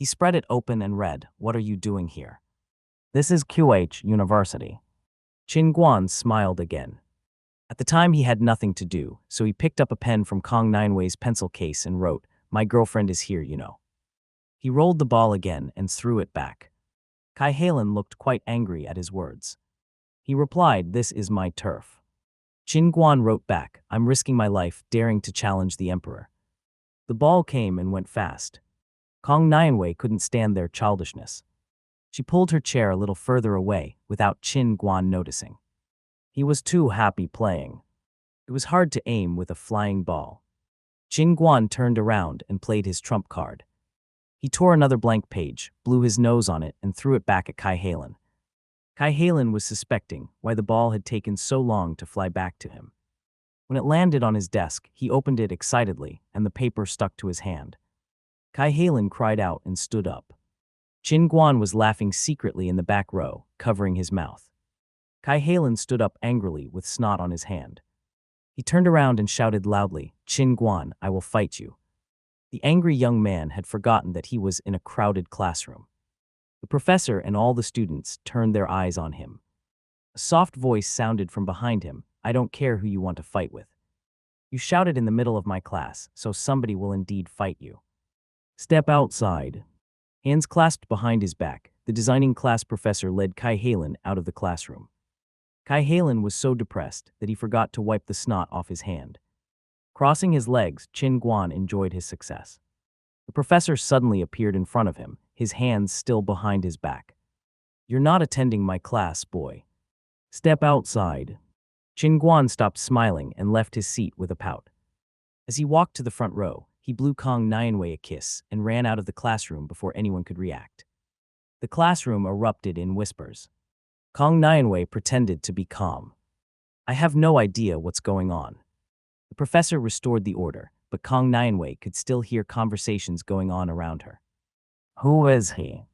He spread it open and read, "What are you doing here? This is QH University." Chin Guan smiled again. At the time he had nothing to do, so he picked up a pen from Kong Nineway's pencil case and wrote, "My girlfriend is here, you know." He rolled the ball again and threw it back. Kai Halen looked quite angry at his words. He replied, "This is my turf." Chin Guan wrote back, "I'm risking my life, daring to challenge the emperor." The ball came and went fast. Kong Nianwei couldn't stand their childishness. She pulled her chair a little further away without Chin Guan noticing. He was too happy playing. It was hard to aim with a flying ball. Chin Guan turned around and played his trump card. He tore another blank page, blew his nose on it, and threw it back at Kai Halen. Kai Halen was suspecting why the ball had taken so long to fly back to him. When it landed on his desk, he opened it excitedly, and the paper stuck to his hand. Kai Halen cried out and stood up. Chin Guan was laughing secretly in the back row, covering his mouth. Kai Halen stood up angrily with snot on his hand. He turned around and shouted loudly, "Chin Guan, I will fight you." The angry young man had forgotten that he was in a crowded classroom. The professor and all the students turned their eyes on him. A soft voice sounded from behind him, "I don't care who you want to fight with. You shouted in the middle of my class, so somebody will indeed fight you. Step outside." Hands clasped behind his back, the designing class professor led Kai Halen out of the classroom. Kai Halen was so depressed that he forgot to wipe the snot off his hand. Crossing his legs, Chin Guan enjoyed his success. The professor suddenly appeared in front of him, his hands still behind his back. "You're not attending my class, boy. Step outside." Chin Guan stopped smiling and left his seat with a pout. As he walked to the front row, he blew Kong Nianwei a kiss and ran out of the classroom before anyone could react. The classroom erupted in whispers. Kong Nianwei pretended to be calm. "I have no idea what's going on." The professor restored the order, but Kong Nianwei could still hear conversations going on around her. "Who is he?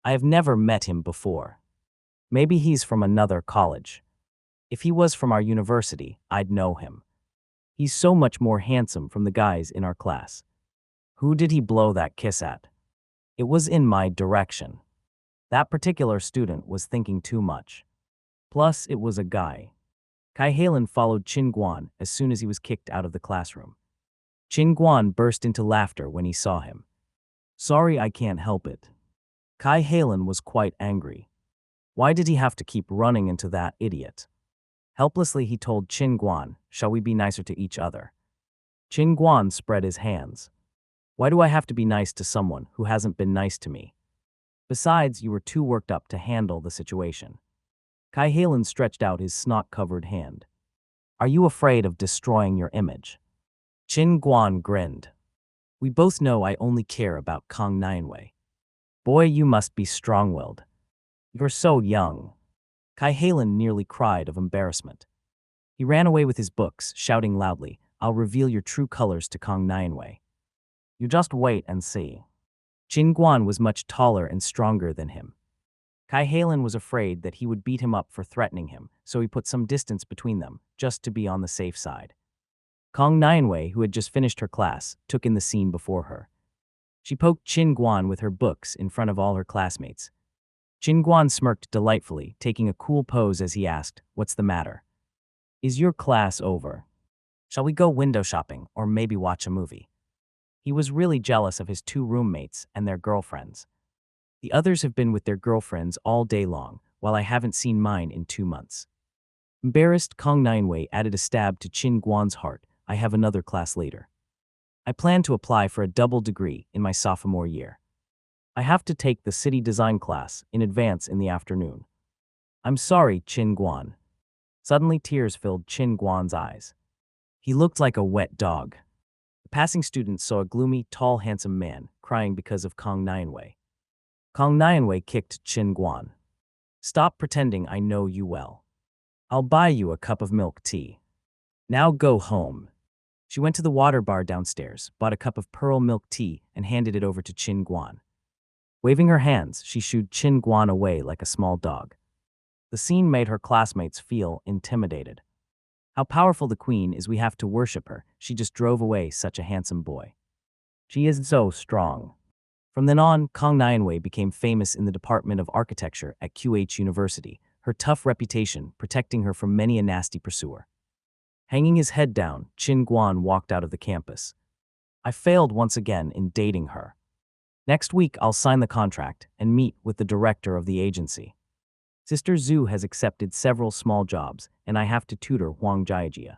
I have never met him before. Maybe he's from another college. If he was from our university, I'd know him. He's so much more handsome from the guys in our class. Who did he blow that kiss at? It was in my direction." That particular student was thinking too much. Plus, it was a guy. Kai Halen followed Chin Guan as soon as he was kicked out of the classroom. Chin Guan burst into laughter when he saw him. "Sorry, I can't help it." Kai Halen was quite angry. Why did he have to keep running into that idiot? Helplessly, he told Chin Guan, "Shall we be nicer to each other?" Chin Guan spread his hands. "Why do I have to be nice to someone who hasn't been nice to me? Besides, you were too worked up to handle the situation." Kai Halen stretched out his snot-covered hand. "Are you afraid of destroying your image?" Chin Guan grinned. "We both know I only care about Kong Nianwei. Boy, you must be strong-willed. You're so young." Kai Halen nearly cried of embarrassment. He ran away with his books, shouting loudly, "I'll reveal your true colors to Kong Nianwei. You just wait and see." Chin Guan was much taller and stronger than him. Kai Halen was afraid that he would beat him up for threatening him, so he put some distance between them, just to be on the safe side. Kong Nianwei, who had just finished her class, took in the scene before her. She poked Chin Guan with her books in front of all her classmates. Chin Guan smirked delightfully, taking a cool pose as he asked, "What's the matter? Is your class over? Shall we go window shopping or maybe watch a movie?" He was really jealous of his two roommates and their girlfriends. "The others have been with their girlfriends all day long, while I haven't seen mine in 2 months." Embarrassed, Kong Nianwei added a stab to Chin Guan's heart, "I have another class later. I plan to apply for a double degree in my sophomore year. I have to take the city design class in advance in the afternoon. I'm sorry, Chin Guan." Suddenly, tears filled Chin Guan's eyes. He looked like a wet dog. The passing students saw a gloomy, tall, handsome man crying because of Kong Nianwei. Kong Nianwei kicked Chin Guan. "Stop pretending I know you well. I'll buy you a cup of milk tea. Now go home." She went to the water bar downstairs, bought a cup of pearl milk tea, and handed it over to Chin Guan. Waving her hands, she shooed Chin Guan away like a small dog. The scene made her classmates feel intimidated. How powerful the queen is, we have to worship her. She just drove away such a handsome boy. She is so strong. From then on, Kang Nianwei became famous in the Department of Architecture at QH University, her tough reputation protecting her from many a nasty pursuer. Hanging his head down, Qin Guan walked out of the campus. I failed once again in dating her. Next week, I'll sign the contract and meet with the director of the agency. Sister Zhu has accepted several small jobs, and I have to tutor Huang Jiajia.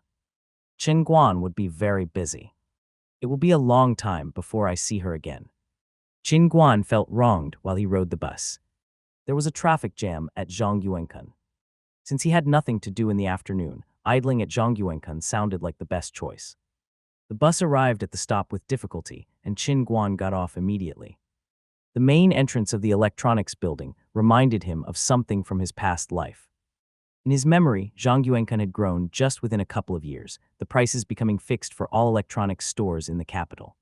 Qin Guan would be very busy. It will be a long time before I see her again. Qin Guan felt wronged while he rode the bus. There was a traffic jam at Zhongyuankun. Since he had nothing to do in the afternoon, idling at Zhongyuankun sounded like the best choice. The bus arrived at the stop with difficulty, and Qin Guan got off immediately. The main entrance of the electronics building reminded him of something from his past life. In his memory, Zhongyuankun had grown just within a couple of years, the prices becoming fixed for all electronics stores in the capital.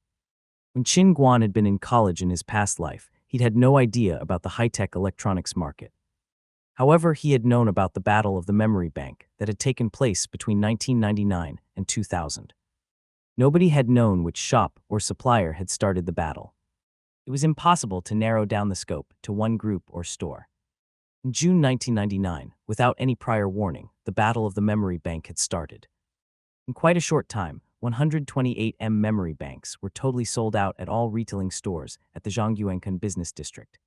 When Qin Guan had been in college in his past life, he'd had no idea about the high-tech electronics market. However, he had known about the Battle of the Memory Bank that had taken place between 1999 and 2000. Nobody had known which shop or supplier had started the battle. It was impossible to narrow down the scope to one group or store. In June 1999, without any prior warning, the Battle of the Memory Bank had started. In quite a short time, 128M memory banks were totally sold out at all retailing stores at the Zhongyuankun business district.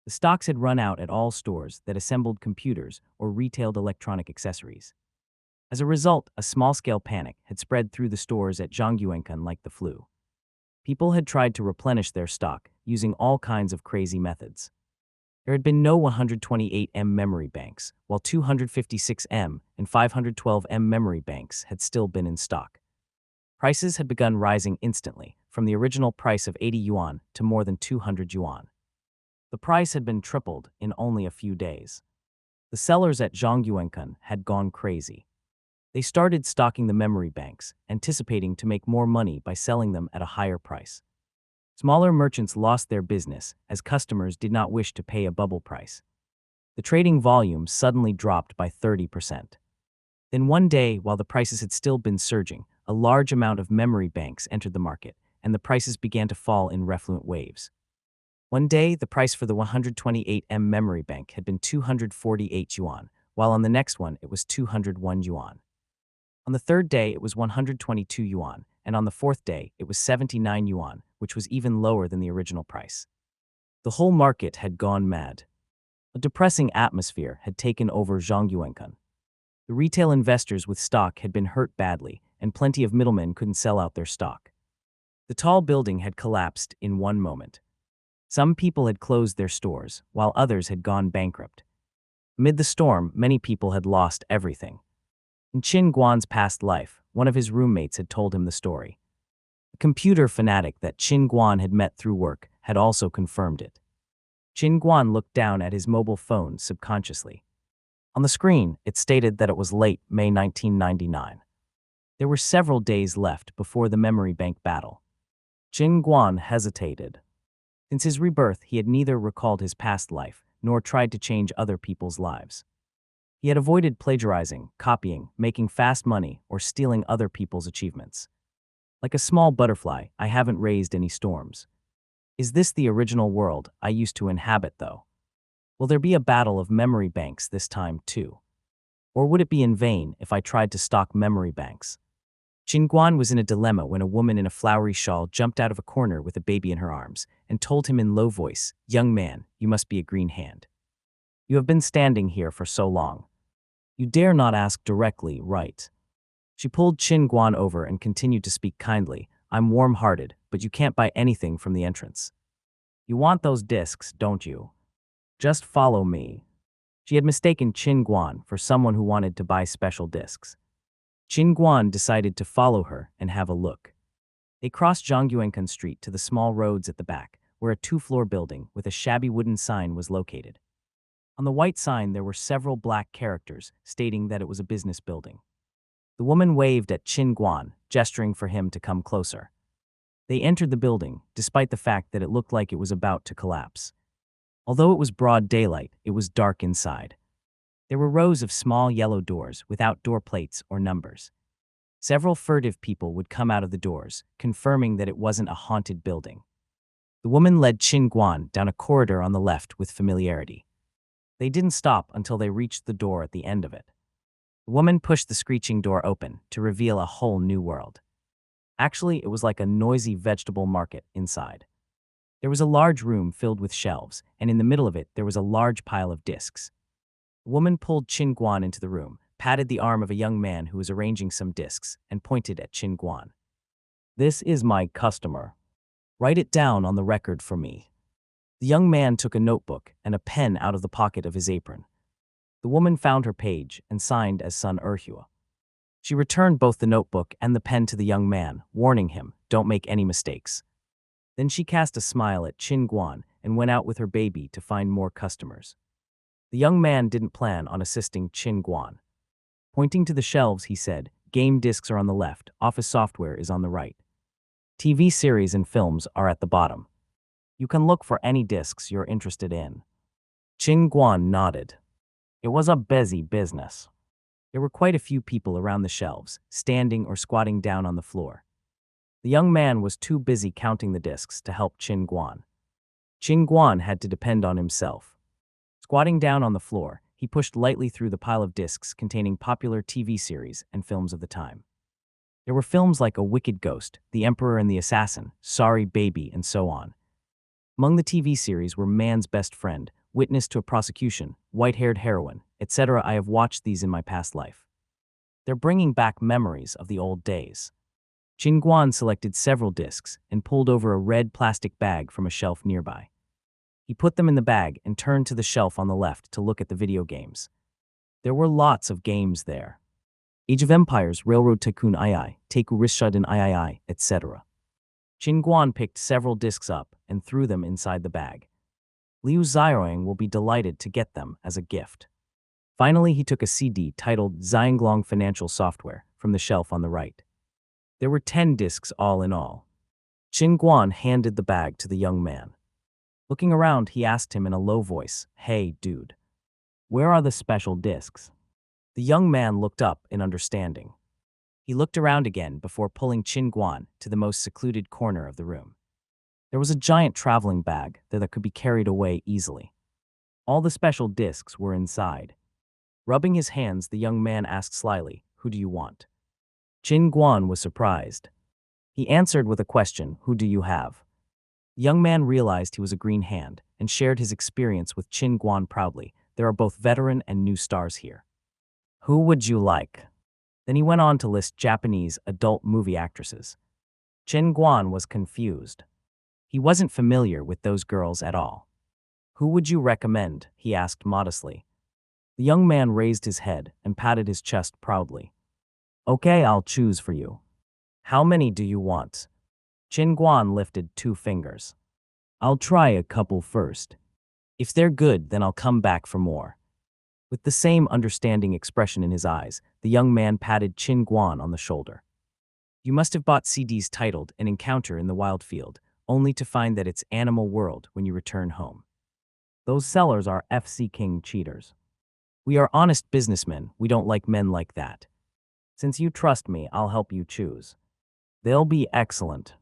The stocks had run out at all stores that assembled computers or retailed electronic accessories. As a result, a small-scale panic had spread through the stores at Zhongyuankun like the flu. People had tried to replenish their stock using all kinds of crazy methods. There had been no 128M memory banks, while 256M and 512M memory banks had still been in stock. Prices had begun rising instantly, from the original price of 80 yuan to more than 200 yuan. The price had been tripled in only a few days. The sellers at Zhongyuankun had gone crazy. They started stocking the memory banks, anticipating to make more money by selling them at a higher price. Smaller merchants lost their business as customers did not wish to pay a bubble price. The trading volume suddenly dropped by 30%. Then one day, while the prices had still been surging, a large amount of memory banks entered the market, and the prices began to fall in refluent waves. One day, the price for the 128M memory bank had been 248 yuan, while on the next one it was 201 yuan. On the third day, it was 122 yuan, and on the fourth day, it was 79 yuan, which was even lower than the original price. The whole market had gone mad. A depressing atmosphere had taken over Zhongyuankun. The retail investors with stock had been hurt badly, and plenty of middlemen couldn't sell out their stock. The tall building had collapsed in one moment. Some people had closed their stores, while others had gone bankrupt. Amid the storm, many people had lost everything. In Qin Guan's past life, one of his roommates had told him the story. The computer fanatic that Qin Guan had met through work had also confirmed it. Qin Guan looked down at his mobile phone subconsciously. On the screen, it stated that it was late May 1999. There were several days left before the memory bank battle. Qin Guan hesitated. Since his rebirth, he had neither recalled his past life nor tried to change other people's lives. He had avoided plagiarizing, copying, making fast money, or stealing other people's achievements. Like a small butterfly, I haven't raised any storms. Is this the original world I used to inhabit, though? Will there be a battle of memory banks this time, too? Or would it be in vain if I tried to stock memory banks? Qin Guan was in a dilemma when a woman in a flowery shawl jumped out of a corner with a baby in her arms and told him in low voice, "Young man, you must be a green hand. You have been standing here for so long. You dare not ask directly, right?" She pulled Qin Guan over and continued to speak kindly. "I'm warm-hearted, but you can't buy anything from the entrance. You want those discs, don't you? Just follow me." She had mistaken Qin Guan for someone who wanted to buy special discs. Qin Guan decided to follow her and have a look. They crossed Zhongyuankun Street to the small roads at the back, where a two-floor building with a shabby wooden sign was located. On the white sign, there were several black characters stating that it was a business building. The woman waved at Qin Guan, gesturing for him to come closer. They entered the building, despite the fact that it looked like it was about to collapse. Although it was broad daylight, it was dark inside. There were rows of small yellow doors without door plates or numbers. Several furtive people would come out of the doors, confirming that it wasn't a haunted building. The woman led Qin Guan down a corridor on the left with familiarity. They didn't stop until they reached the door at the end of it. The woman pushed the screeching door open to reveal a whole new world. Actually, it was like a noisy vegetable market inside. There was a large room filled with shelves, and in the middle of it there was a large pile of discs. The woman pulled Qin Guan into the room, patted the arm of a young man who was arranging some discs, and pointed at Qin Guan. "This is my customer. Write it down on the record for me." The young man took a notebook and a pen out of the pocket of his apron. The woman found her page and signed as Sun Erhua. She returned both the notebook and the pen to the young man, warning him, "Don't make any mistakes." Then she cast a smile at Qin Guan and went out with her baby to find more customers. The young man didn't plan on assisting Qin Guan. Pointing to the shelves, he said, "Game discs are on the left, office software is on the right. TV series and films are at the bottom. You can look for any discs you're interested in." Qin Guan nodded. It was a busy business. There were quite a few people around the shelves, standing or squatting down on the floor. The young man was too busy counting the discs to help Qin Guan. Qin Guan had to depend on himself. Squatting down on the floor, he pushed lightly through the pile of discs containing popular TV series and films of the time. There were films like A Wicked Ghost, The Emperor and the Assassin, Sorry Baby, and so on. Among the TV series were Man's Best Friend, Witness to a Prosecution, White-Haired Heroine, etc. I have watched these in my past life. They're bringing back memories of the old days. Qin Guan selected several discs and pulled over a red plastic bag from a shelf nearby. He put them in the bag and turned to the shelf on the left to look at the video games. There were lots of games there. Age of Empires, Railroad Tycoon II, Teiku Risshuden III, etc. Qin Guan picked several discs up and threw them inside the bag. Liu Xiaoyang will be delighted to get them as a gift. Finally, he took a CD titled Xianglong Financial Software from the shelf on the right. There were 10 discs all in all. Qin Guan handed the bag to the young man. Looking around, he asked him in a low voice, "Hey, dude, where are the special discs?" The young man looked up in understanding. He looked around again before pulling Qin Guan to the most secluded corner of the room. There was a giant traveling bag that could be carried away easily. All the special discs were inside. Rubbing his hands, the young man asked slyly, "Who do you want?" Qin Guan was surprised. He answered with a question, "Who do you have?" The young man realized he was a green hand and shared his experience with Qin Guan proudly. "There are both veteran and new stars here. Who would you like?" Then he went on to list Japanese adult movie actresses. Qin Guan was confused. He wasn't familiar with those girls at all. "Who would you recommend?" he asked modestly. The young man raised his head and patted his chest proudly. "Okay, I'll choose for you. How many do you want?" Qin Guan lifted 2 fingers. "I'll try a couple first. If they're good, then I'll come back for more." With the same understanding expression in his eyes, the young man patted Qin Guan on the shoulder. "You must have bought CDs titled An Encounter in the Wild Field, only to find that it's Animal World when you return home. Those sellers are FC King cheaters. We are honest businessmen, we don't like men like that. Since you trust me, I'll help you choose. They'll be excellent."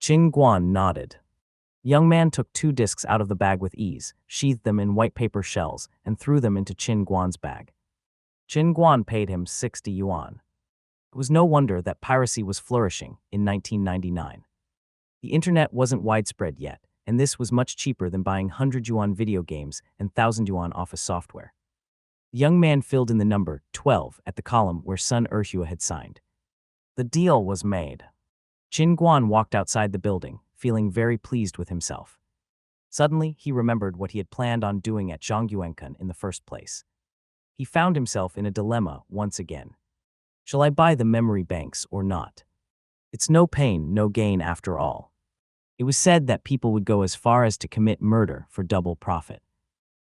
Qin Guan nodded. The young man took 2 discs out of the bag with ease, sheathed them in white paper shells, and threw them into Qin Guan's bag. Qin Guan paid him 60 yuan. It was no wonder that piracy was flourishing in 1999. The internet wasn't widespread yet, and this was much cheaper than buying 100 yuan video games and 1,000 yuan office software. The young man filled in the number 12 at the column where Sun Erhua had signed. The deal was made. Qin Guan walked outside the building, feeling very pleased with himself. Suddenly, he remembered what he had planned on doing at Zhongyuankun in the first place. He found himself in a dilemma once again. Shall I buy the memory banks or not? It's no pain, no gain after all. It was said that people would go as far as to commit murder for double profit.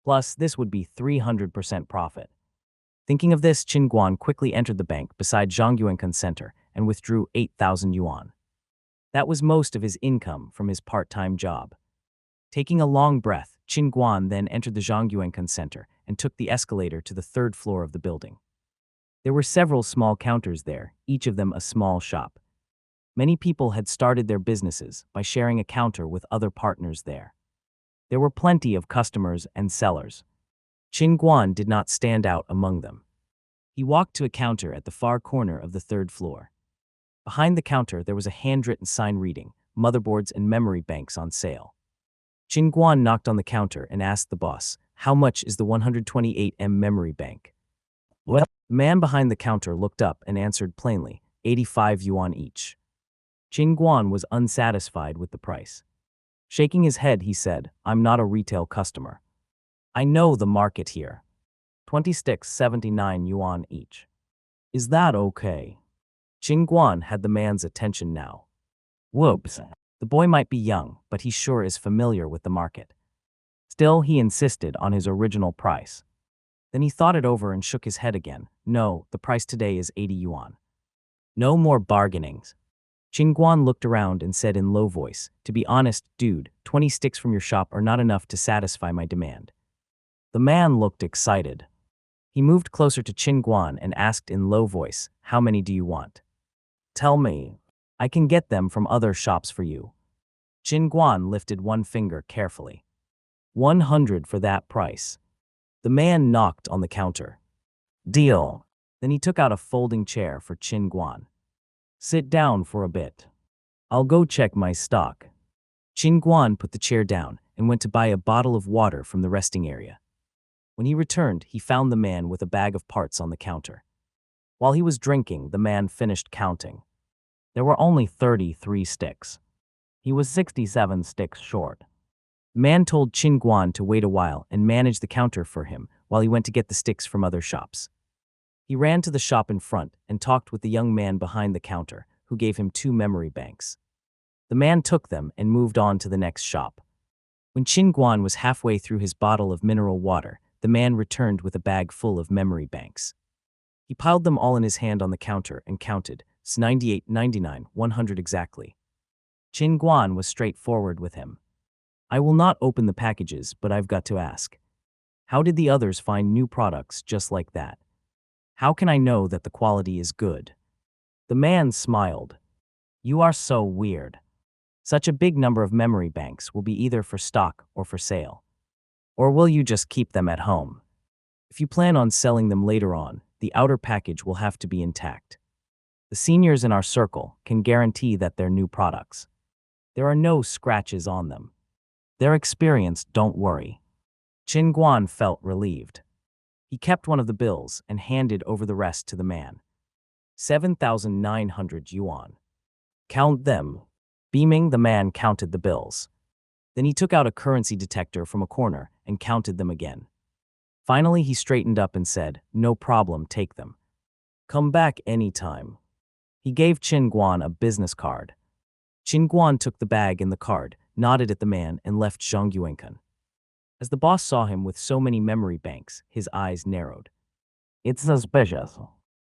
Plus, this would be 300% profit. Thinking of this, Qin Guan quickly entered the bank beside Zhongyuankun Center and withdrew 8,000 yuan. That was most of his income from his part-time job. Taking a long breath, Qin Guan then entered the Zhongyuankun Center and took the escalator to the 3rd floor of the building. There were several small counters there, each of them a small shop. Many people had started their businesses by sharing a counter with other partners there. There were plenty of customers and sellers. Qin Guan did not stand out among them. He walked to a counter at the far corner of the third floor. Behind the counter there was a handwritten sign reading, "Motherboards and memory banks on sale." Qin Guan knocked on the counter and asked the boss, "How much is the 128M memory bank?" Well, the man behind the counter looked up and answered plainly, 85 yuan each. Qin Guan was unsatisfied with the price. Shaking his head, he said, "I'm not a retail customer. I know the market here. 20 sticks, 79 yuan each. Is that okay?" Qin Guan had the man's attention now. Whoops. The boy might be young, but he sure is familiar with the market. Still, he insisted on his original price. Then he thought it over and shook his head again. "No, the price today is 80 yuan. No more bargainings." Qin Guan looked around and said in low voice, "To be honest, dude, 20 sticks from your shop are not enough to satisfy my demand." The man looked excited. He moved closer to Qin Guan and asked in low voice, "How many do you want?" "Tell me. I can get them from other shops for you." Qin Guan lifted one finger carefully. 100 for that price. The man knocked on the counter. "Deal." Then he took out a folding chair for Qin Guan. "Sit down for a bit. I'll go check my stock." Qin Guan put the chair down and went to buy a bottle of water from the resting area. When he returned, he found the man with a bag of parts on the counter. While he was drinking, the man finished counting. There were only 33 sticks. He was 67 sticks short. The man told Qin Guan to wait a while and manage the counter for him while he went to get the sticks from other shops. He ran to the shop in front and talked with the young man behind the counter, who gave him 2 memory banks. The man took them and moved on to the next shop. When Qin Guan was halfway through his bottle of mineral water, the man returned with a bag full of memory banks. He piled them all in his hand on the counter and counted, 98, 99, 100 exactly. Qin Guan was straightforward with him. "I will not open the packages, but I've got to ask. How did the others find new products just like that? How can I know that the quality is good?" The man smiled. "You are so weird. Such a big number of memory banks will be either for stock or for sale. Or will you just keep them at home? If you plan on selling them later on, the outer package will have to be intact. The seniors in our circle can guarantee that they're new products. There are no scratches on them. They're experienced, don't worry." Qin Guan felt relieved. He kept one of the bills and handed over the rest to the man. 7,900 yuan. "Count them." Beaming, the man counted the bills. Then he took out a currency detector from a corner and counted them again. Finally, he straightened up and said, "No problem, take them. Come back anytime." He gave Qin Guan a business card. Qin Guan took the bag and the card, nodded at the man, and left Zhongyuankun. As the boss saw him with so many memory banks, his eyes narrowed. "It's suspicious.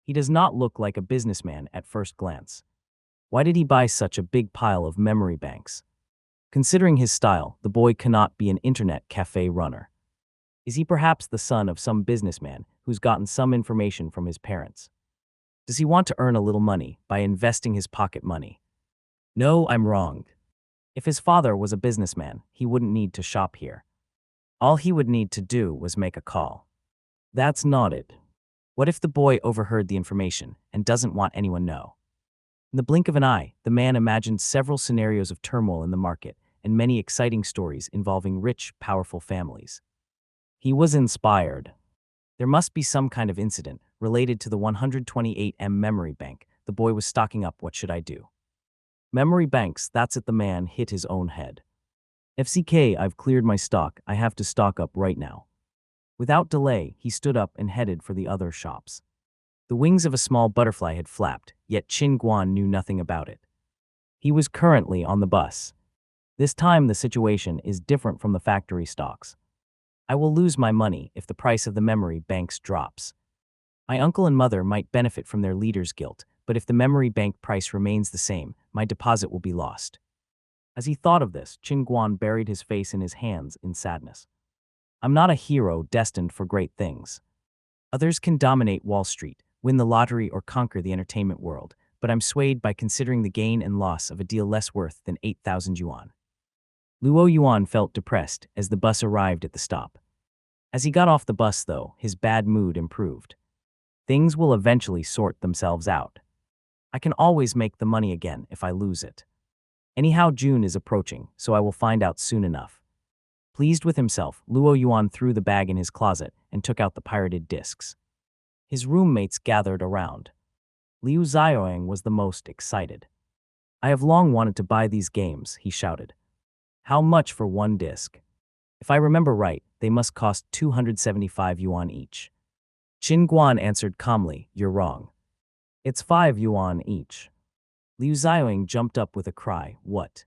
He does not look like a businessman at first glance. Why did he buy such a big pile of memory banks? Considering his style, the boy cannot be an internet cafe runner. Is he perhaps the son of some businessman who's gotten some information from his parents? Does he want to earn a little money by investing his pocket money? No, I'm wrong. If his father was a businessman, he wouldn't need to shop here. All he would need to do was make a call. That's not it. What if the boy overheard the information and doesn't want anyone to know?" In the blink of an eye, the man imagined several scenarios of turmoil in the market and many exciting stories involving rich, powerful families. He was inspired. There must be some kind of incident related to the 128M memory bank. The boy was stocking up. What should I do? Memory banks, that's it. The man hit his own head. FCK, I've cleared my stock. I have to stock up right now. Without delay, he stood up and headed for the other shops. The wings of a small butterfly had flapped, yet Qin Guan knew nothing about it. He was currently on the bus. This time the situation is different from the factory stocks. I will lose my money if the price of the memory banks drops. My uncle and mother might benefit from their leader's guilt, but if the memory bank price remains the same, my deposit will be lost. As he thought of this, Qin Guan buried his face in his hands in sadness. I'm not a hero destined for great things. Others can dominate Wall Street, win the lottery, or conquer the entertainment world, but I'm swayed by considering the gain and loss of a deal less worth than 8,000 yuan. Luo Yuan felt depressed as the bus arrived at the stop. As he got off the bus, though, his bad mood improved. Things will eventually sort themselves out. I can always make the money again if I lose it. Anyhow, June is approaching, so I will find out soon enough. Pleased with himself, Luo Yuan threw the bag in his closet and took out the pirated discs. His roommates gathered around. Liu Xiaoyang was the most excited. I have long wanted to buy these games, he shouted. How much for one disc? If I remember right, they must cost 275 yuan each. Qin Guan answered calmly, you're wrong. It's 5 yuan each. Liu Xiaoyang jumped up with a cry, what?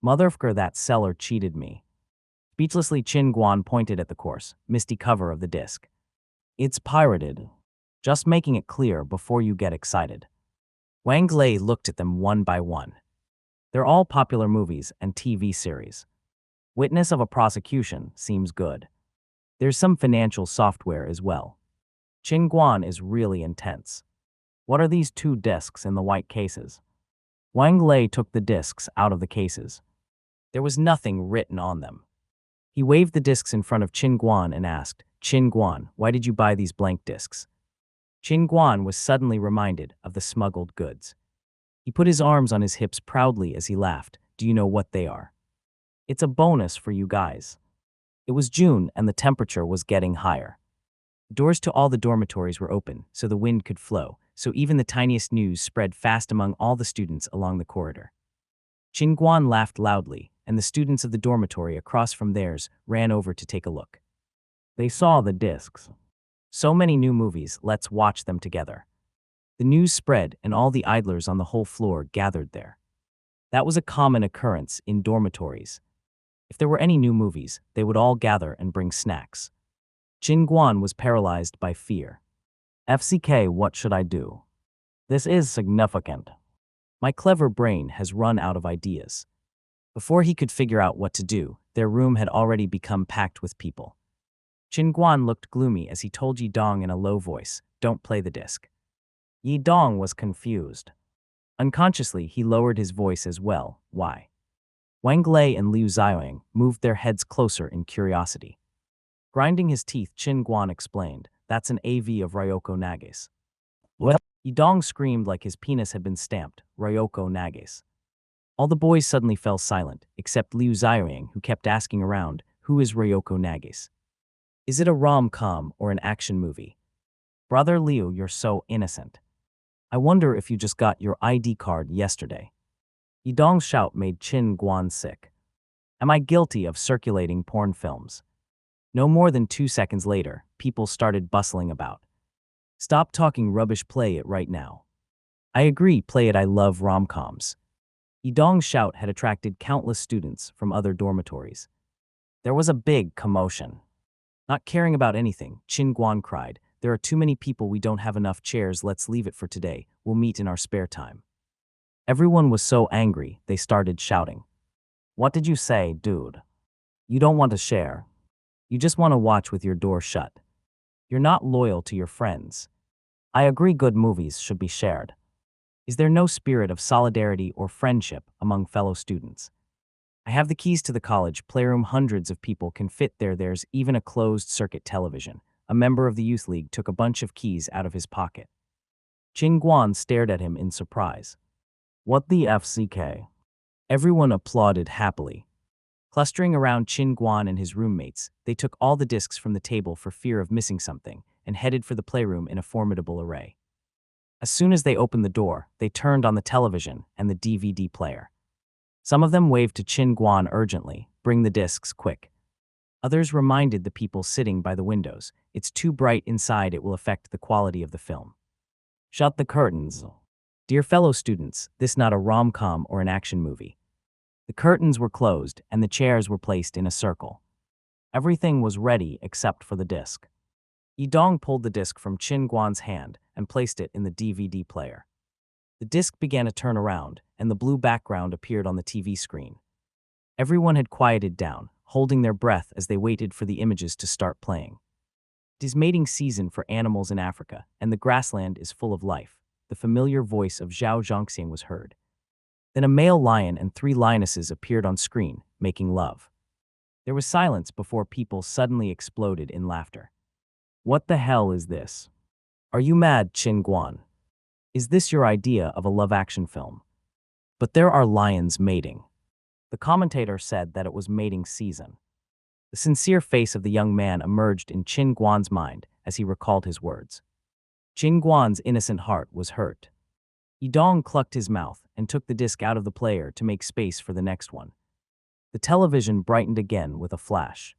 Motherfucker, that seller cheated me. Speechlessly, Qin Guan pointed at the coarse, misty cover of the disc. It's pirated. Just making it clear before you get excited. Wang Lei looked at them one by one. They're all popular movies and TV series. Witness of a prosecution seems good. There's some financial software as well. Qin Guan is really intense. What are these 2 discs in the white cases? Wang Lei took the discs out of the cases. There was nothing written on them. He waved the discs in front of Qin Guan and asked, Qin Guan, why did you buy these blank discs? Qin Guan was suddenly reminded of the smuggled goods. He put his arms on his hips proudly as he laughed. Do you know what they are? It's a bonus for you guys. It was June and the temperature was getting higher. Doors to all the dormitories were open so the wind could flow, so even the tiniest news spread fast among all the students along the corridor. Qin Guan laughed loudly, and the students of the dormitory across from theirs ran over to take a look. They saw the discs. So many new movies, let's watch them together. The news spread and all the idlers on the whole floor gathered there. That was a common occurrence in dormitories. If there were any new movies, they would all gather and bring snacks. Qin Guan was paralyzed by fear. FCK, what should I do? This is significant. My clever brain has run out of ideas. Before he could figure out what to do, their room had already become packed with people. Qin Guan looked gloomy as he told Yi Dong in a low voice, don't play the disc. Yi Dong was confused. Unconsciously, he lowered his voice as well. Why? Wang Lei and Liu Xiaoyang moved their heads closer in curiosity. Grinding his teeth, Qin Guan explained, that's an AV of Ryoko Nages. What? Yi Dong screamed like his penis had been stamped, Ryoko Nages. All the boys suddenly fell silent, except Liu Xiaoyang, who kept asking around, who is Ryoko Nages? Is it a rom-com or an action movie? Brother Liu, you're so innocent. I wonder if you just got your ID card yesterday. Yi Dong's shout made Qin Guan sick. Am I guilty of circulating porn films? No more than 2 seconds later, people started bustling about. Stop talking rubbish, play it right now. I agree, play it, I love rom-coms. Yi Dong's shout had attracted countless students from other dormitories. There was a big commotion. Not caring about anything, Qin Guan cried, there are too many people, we don't have enough chairs, let's leave it for today, we'll meet in our spare time. Everyone was so angry, they started shouting. What did you say, dude? You don't want to share. You just want to watch with your door shut. You're not loyal to your friends. I agree, good movies should be shared. Is there no spirit of solidarity or friendship among fellow students? I have the keys to the college playroom, hundreds of people can fit there, there's even a closed-circuit television. A member of the youth league took a bunch of keys out of his pocket. Qin Guan stared at him in surprise. What the FCK? Everyone applauded happily. Clustering around Qin Guan and his roommates, they took all the discs from the table for fear of missing something and headed for the playroom in a formidable array. As soon as they opened the door, they turned on the television and the DVD player. Some of them waved to Qin Guan urgently, bring the discs quick. Others reminded the people sitting by the windows, it's too bright inside, it will affect the quality of the film. Shut the curtains. Dear fellow students, this not a rom-com or an action movie. The curtains were closed and the chairs were placed in a circle. Everything was ready except for the disc. Yi Dong pulled the disc from Qin Guan's hand and placed it in the DVD player. The disc began to turn around, and the blue background appeared on the TV screen. Everyone had quieted down, holding their breath as they waited for the images to start playing. It is mating season for animals in Africa, and the grassland is full of life. the familiar voice of Zhao Zhongxiang was heard. Then a male lion and 3 lionesses appeared on screen, making love. There was silence before people suddenly exploded in laughter. What the hell is this? Are you mad, Qin Guan? Is this your idea of a love action film? But there are lions mating. The commentator said that it was mating season. The sincere face of the young man emerged in Qin Guan's mind as he recalled his words. Qin Guan's innocent heart was hurt. Yidong clucked his mouth and took the disc out of the player to make space for the next one. The television brightened again with a flash.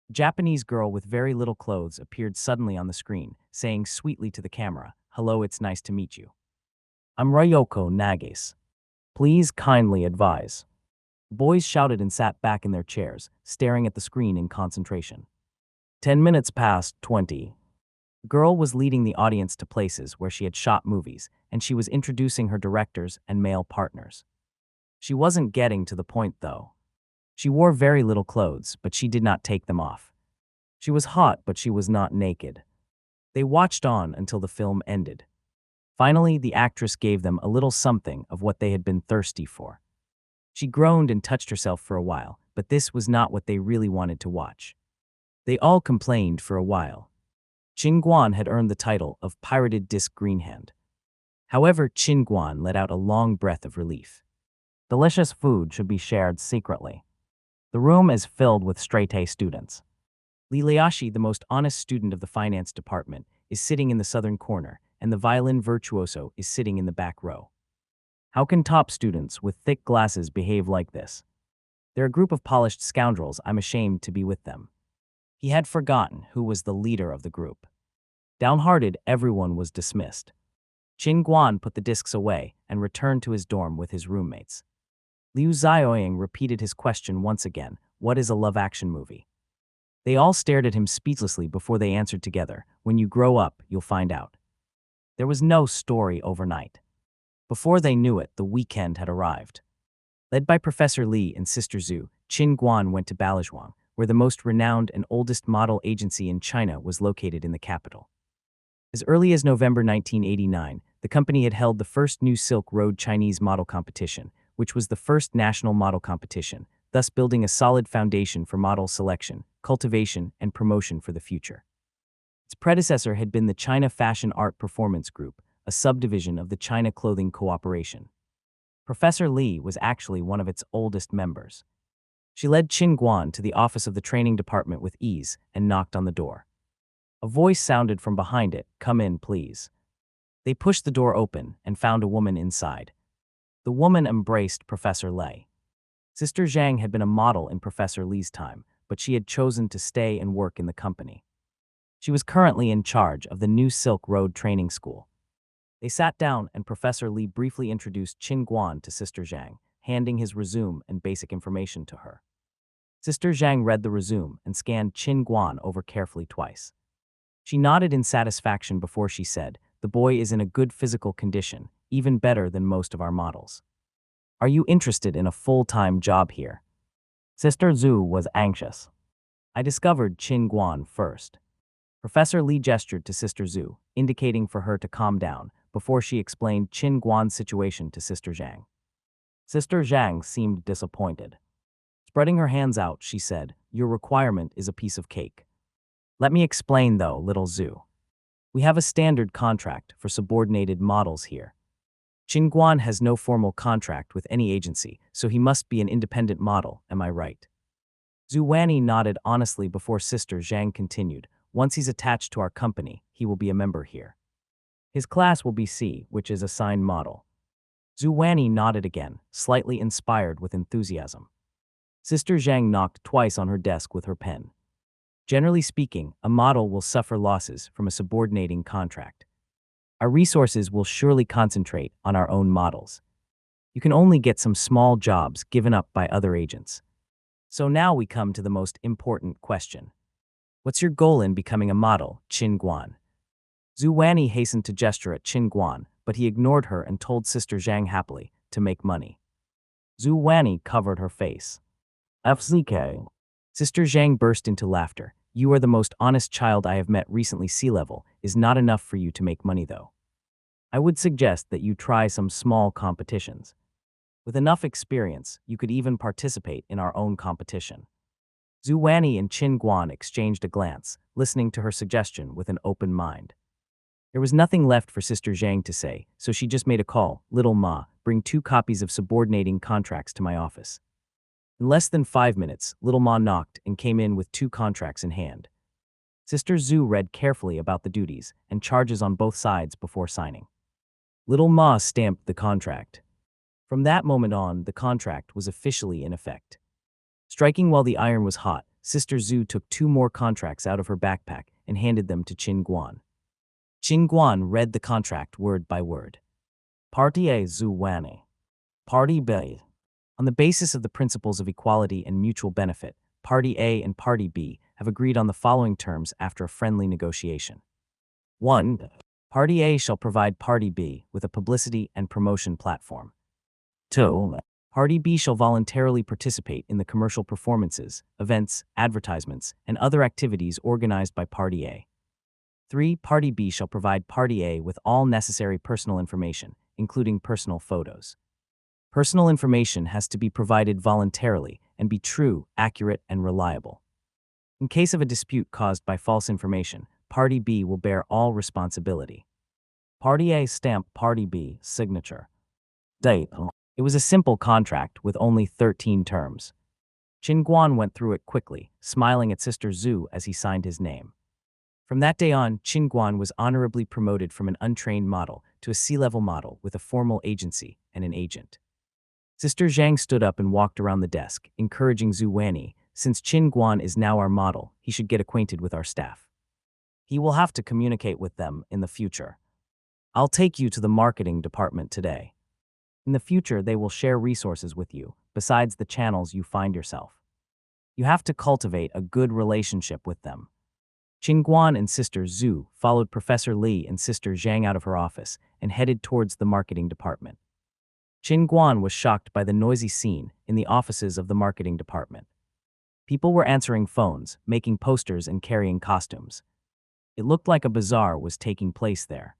A Japanese girl with very little clothes appeared suddenly on the screen, saying sweetly to the camera, "Hello, it's nice to meet you. I'm Ryoko Nagase. Please kindly advise." Boys shouted and sat back in their chairs, staring at the screen in concentration. 10 minutes past 20. The girl was leading the audience to places where she had shot movies, and she was introducing her directors and male partners. She wasn't getting to the point, though. She wore very little clothes, but she did not take them off. She was hot, but she was not naked. They watched on until the film ended. Finally, the actress gave them a little something of what they had been thirsty for. She groaned and touched herself for a while, but this was not what they really wanted to watch. They all complained for a while. Qin Guan had earned the title of Pirated Disc Greenhand. However, Qin Guan let out a long breath of relief. Delicious food should be shared secretly. The room is filled with straight-A students. Li Liashi, the most honest student of the finance department, is sitting in the southern corner, and the violin virtuoso is sitting in the back row. How can top students with thick glasses behave like this? They're a group of polished scoundrels. I'm ashamed to be with them. He had forgotten who was the leader of the group. Downhearted, everyone was dismissed. Qin Guan put the discs away and returned to his dorm with his roommates. Liu Xiaoying repeated his question once again, "What is a love-action movie?" They all stared at him speechlessly before they answered together, "When you grow up, you'll find out." There was no story overnight. Before they knew it, the weekend had arrived. Led by Professor Li and Sister Zhu, Qin Guan went to Balajuang, where the most renowned and oldest model agency in China was located in the capital. As early as November 1989, the company had held the first New Silk Road Chinese model competition, which was the first national model competition, thus building a solid foundation for model selection, cultivation, and promotion for the future. Its predecessor had been the China Fashion Art Performance Group, a subdivision of the China Clothing Cooperation. Professor Li was actually one of its oldest members. She led Qin Guan to the office of the training department with ease and knocked on the door. A voice sounded from behind it, "Come in, please." They pushed the door open and found a woman inside. The woman embraced Professor Lei. Sister Zhang had been a model in Professor Li's time, but she had chosen to stay and work in the company. She was currently in charge of the New Silk Road Training School. They sat down and Professor Li briefly introduced Qin Guan to Sister Zhang, handing his resume and basic information to her. Sister Zhang read the resume and scanned Qin Guan over carefully twice. She nodded in satisfaction before she said, "The boy is in a good physical condition, even better than most of our models. Are you interested in a full-time job here?" Sister Zhu was anxious. I discovered Qin Guan first. Professor Li gestured to Sister Zhu, indicating for her to calm down, before she explained Qin Guan's situation to Sister Zhang. Sister Zhang seemed disappointed. Spreading her hands out, she said, "Your requirement is a piece of cake. Let me explain, though, little Zhu. We have a standard contract for subordinated models here. Qin Guan has no formal contract with any agency, so he must be an independent model, am I right?" Zhu Wanni nodded honestly before Sister Zhang continued, "Once he's attached to our company, he will be a member here. His class will be C, which is assigned model." Zhu Wanni nodded again, slightly inspired with enthusiasm. Sister Zhang knocked twice on her desk with her pen. Generally speaking, a model will suffer losses from a subordinating contract. Our resources will surely concentrate on our own models. You can only get some small jobs given up by other agents. So now we come to the most important question. What's your goal in becoming a model, Qin Guan? Zhu Wanni hastened to gesture at Qin Guan, but he ignored her and told Sister Zhang happily, "To make money." Zhu Wanni covered her face. "FZK." Sister Zhang burst into laughter. "You are the most honest child I have met recently. C-level is not enough for you to make money, though. I would suggest that you try some small competitions. With enough experience, you could even participate in our own competition. Zhu Wanni and Qin Guan exchanged a glance, listening to her suggestion with an open mind. There was nothing left for Sister Zhang to say, so she just made a call. Little Ma, bring 2 copies of subordinating contracts to my office. In less than 5 minutes, Little Ma knocked and came in with 2 contracts in hand. Sister Zhu read carefully about the duties and charges on both sides before signing. Little Ma stamped the contract. From that moment on, the contract was officially in effect. Striking while the iron was hot, Sister Zhu took 2 more contracts out of her backpack and handed them to Qin Guan. Qin Guan read the contract word by word. Party A Zhu Wanni. Party B. On the basis of the principles of equality and mutual benefit, Party A and Party B have agreed on the following terms after a friendly negotiation. 1. Party A shall provide Party B with a publicity and promotion platform. 2. Party B shall voluntarily participate in the commercial performances, events, advertisements, and other activities organized by Party A. 3. Party B shall provide Party A with all necessary personal information, including personal photos. Personal information has to be provided voluntarily and be true, accurate, and reliable. In case of a dispute caused by false information, Party B will bear all responsibility. Party A stamp Party B signature. Date. It was a simple contract with only 13 terms. Qin Guan went through it quickly, smiling at Sister Zhu as he signed his name. From that day on, Qin Guan was honorably promoted from an untrained model to a C-level model with a formal agency and an agent. Sister Zhang stood up and walked around the desk, encouraging Zhu Wanni. Since Qin Guan is now our model, he should get acquainted with our staff. He will have to communicate with them in the future. I'll take you to the marketing department today. In the future, they will share resources with you, besides the channels you find yourself. You have to cultivate a good relationship with them. Qin Guan and Sister Zhu followed Professor Li and Sister Zhang out of her office and headed towards the marketing department. Qin Guan was shocked by the noisy scene in the offices of the marketing department. People were answering phones, making posters, and carrying costumes. It looked like a bazaar was taking place there.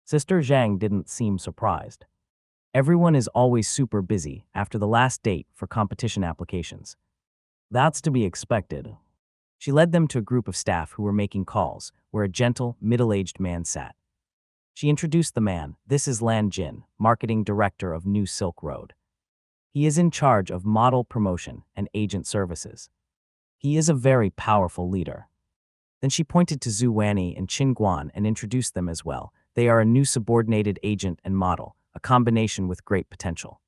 Sister Zhang didn't seem surprised. Everyone is always super busy after the last date for competition applications. That's to be expected. She led them to a group of staff who were making calls, where a gentle, middle-aged man sat. She introduced the man. This is Lan Jin, marketing director of New Silk Road. He is in charge of model promotion and agent services. He is a very powerful leader. Then she pointed to Zhu Wanni and Qin Guan and introduced them as well. They are a new subordinated agent and model, a combination with great potential.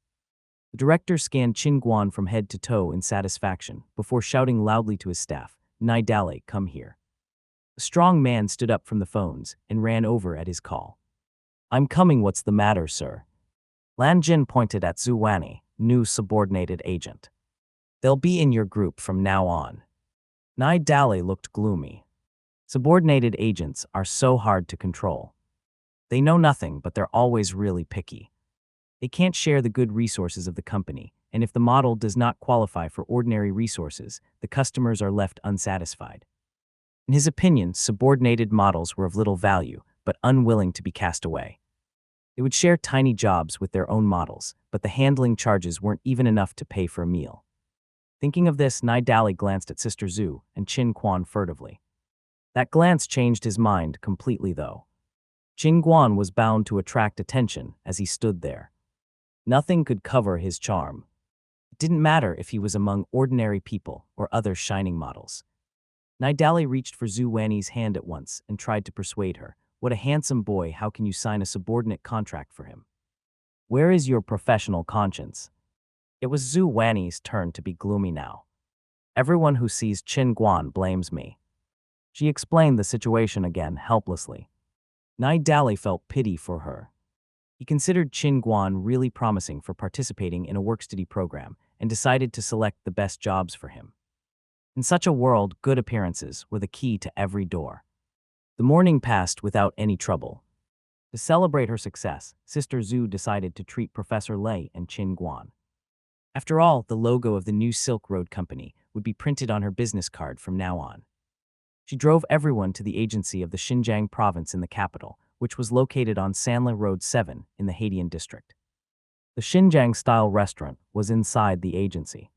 The director scanned Qin Guan from head to toe in satisfaction before shouting loudly to his staff, "Nai Dale, come here." A strong man stood up from the phones and ran over at his call. "I'm coming, what's the matter, sir?" Lan Jin pointed at Zhu Wanni, new subordinated agent. "They'll be in your group from now on." Nai Dale looked gloomy. Subordinated agents are so hard to control. They know nothing, but they're always really picky. They can't share the good resources of the company, and if the model does not qualify for ordinary resources, the customers are left unsatisfied. In his opinion, subordinated models were of little value, but unwilling to be cast away. They would share tiny jobs with their own models, but the handling charges weren't even enough to pay for a meal. Thinking of this, Nai Dali glanced at Sister Zhu and Qin Guan furtively. That glance changed his mind completely, though. Qin Guan was bound to attract attention as he stood there. Nothing could cover his charm. It didn't matter if he was among ordinary people or other shining models. Nai Dali reached for Zhu Wanni's hand at once and tried to persuade her. "What a handsome boy, how can you sign a subordinate contract for him? Where is your professional conscience?" It was Zhu Wanni's turn to be gloomy now. "Everyone who sees Qin Guan blames me." She explained the situation again helplessly. Nai Dali felt pity for her. He considered Qin Guan really promising for participating in a work-study program and decided to select the best jobs for him. In such a world, good appearances were the key to every door. The morning passed without any trouble. To celebrate her success, Sister Zhu decided to treat Professor Lei and Qin Guan. After all, the logo of the New Silk Road Company would be printed on her business card from now on. She drove everyone to the agency of the Xinjiang province in the capital, which was located on Sanla Road 7 in the Haitian district. The Xinjiang-style restaurant was inside the agency.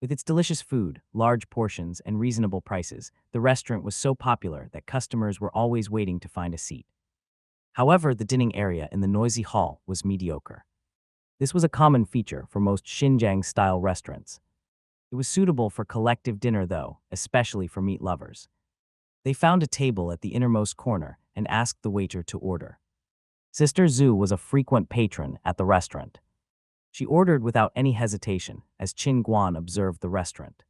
With its delicious food, large portions, and reasonable prices, the restaurant was so popular that customers were always waiting to find a seat. However, the dining area in the noisy hall was mediocre. This was a common feature for most Xinjiang-style restaurants. It was suitable for collective dinner, though, especially for meat lovers. They found a table at the innermost corner and asked the waiter to order. Sister Zhu was a frequent patron at the restaurant. She ordered without any hesitation as Qin Guan observed the restaurant.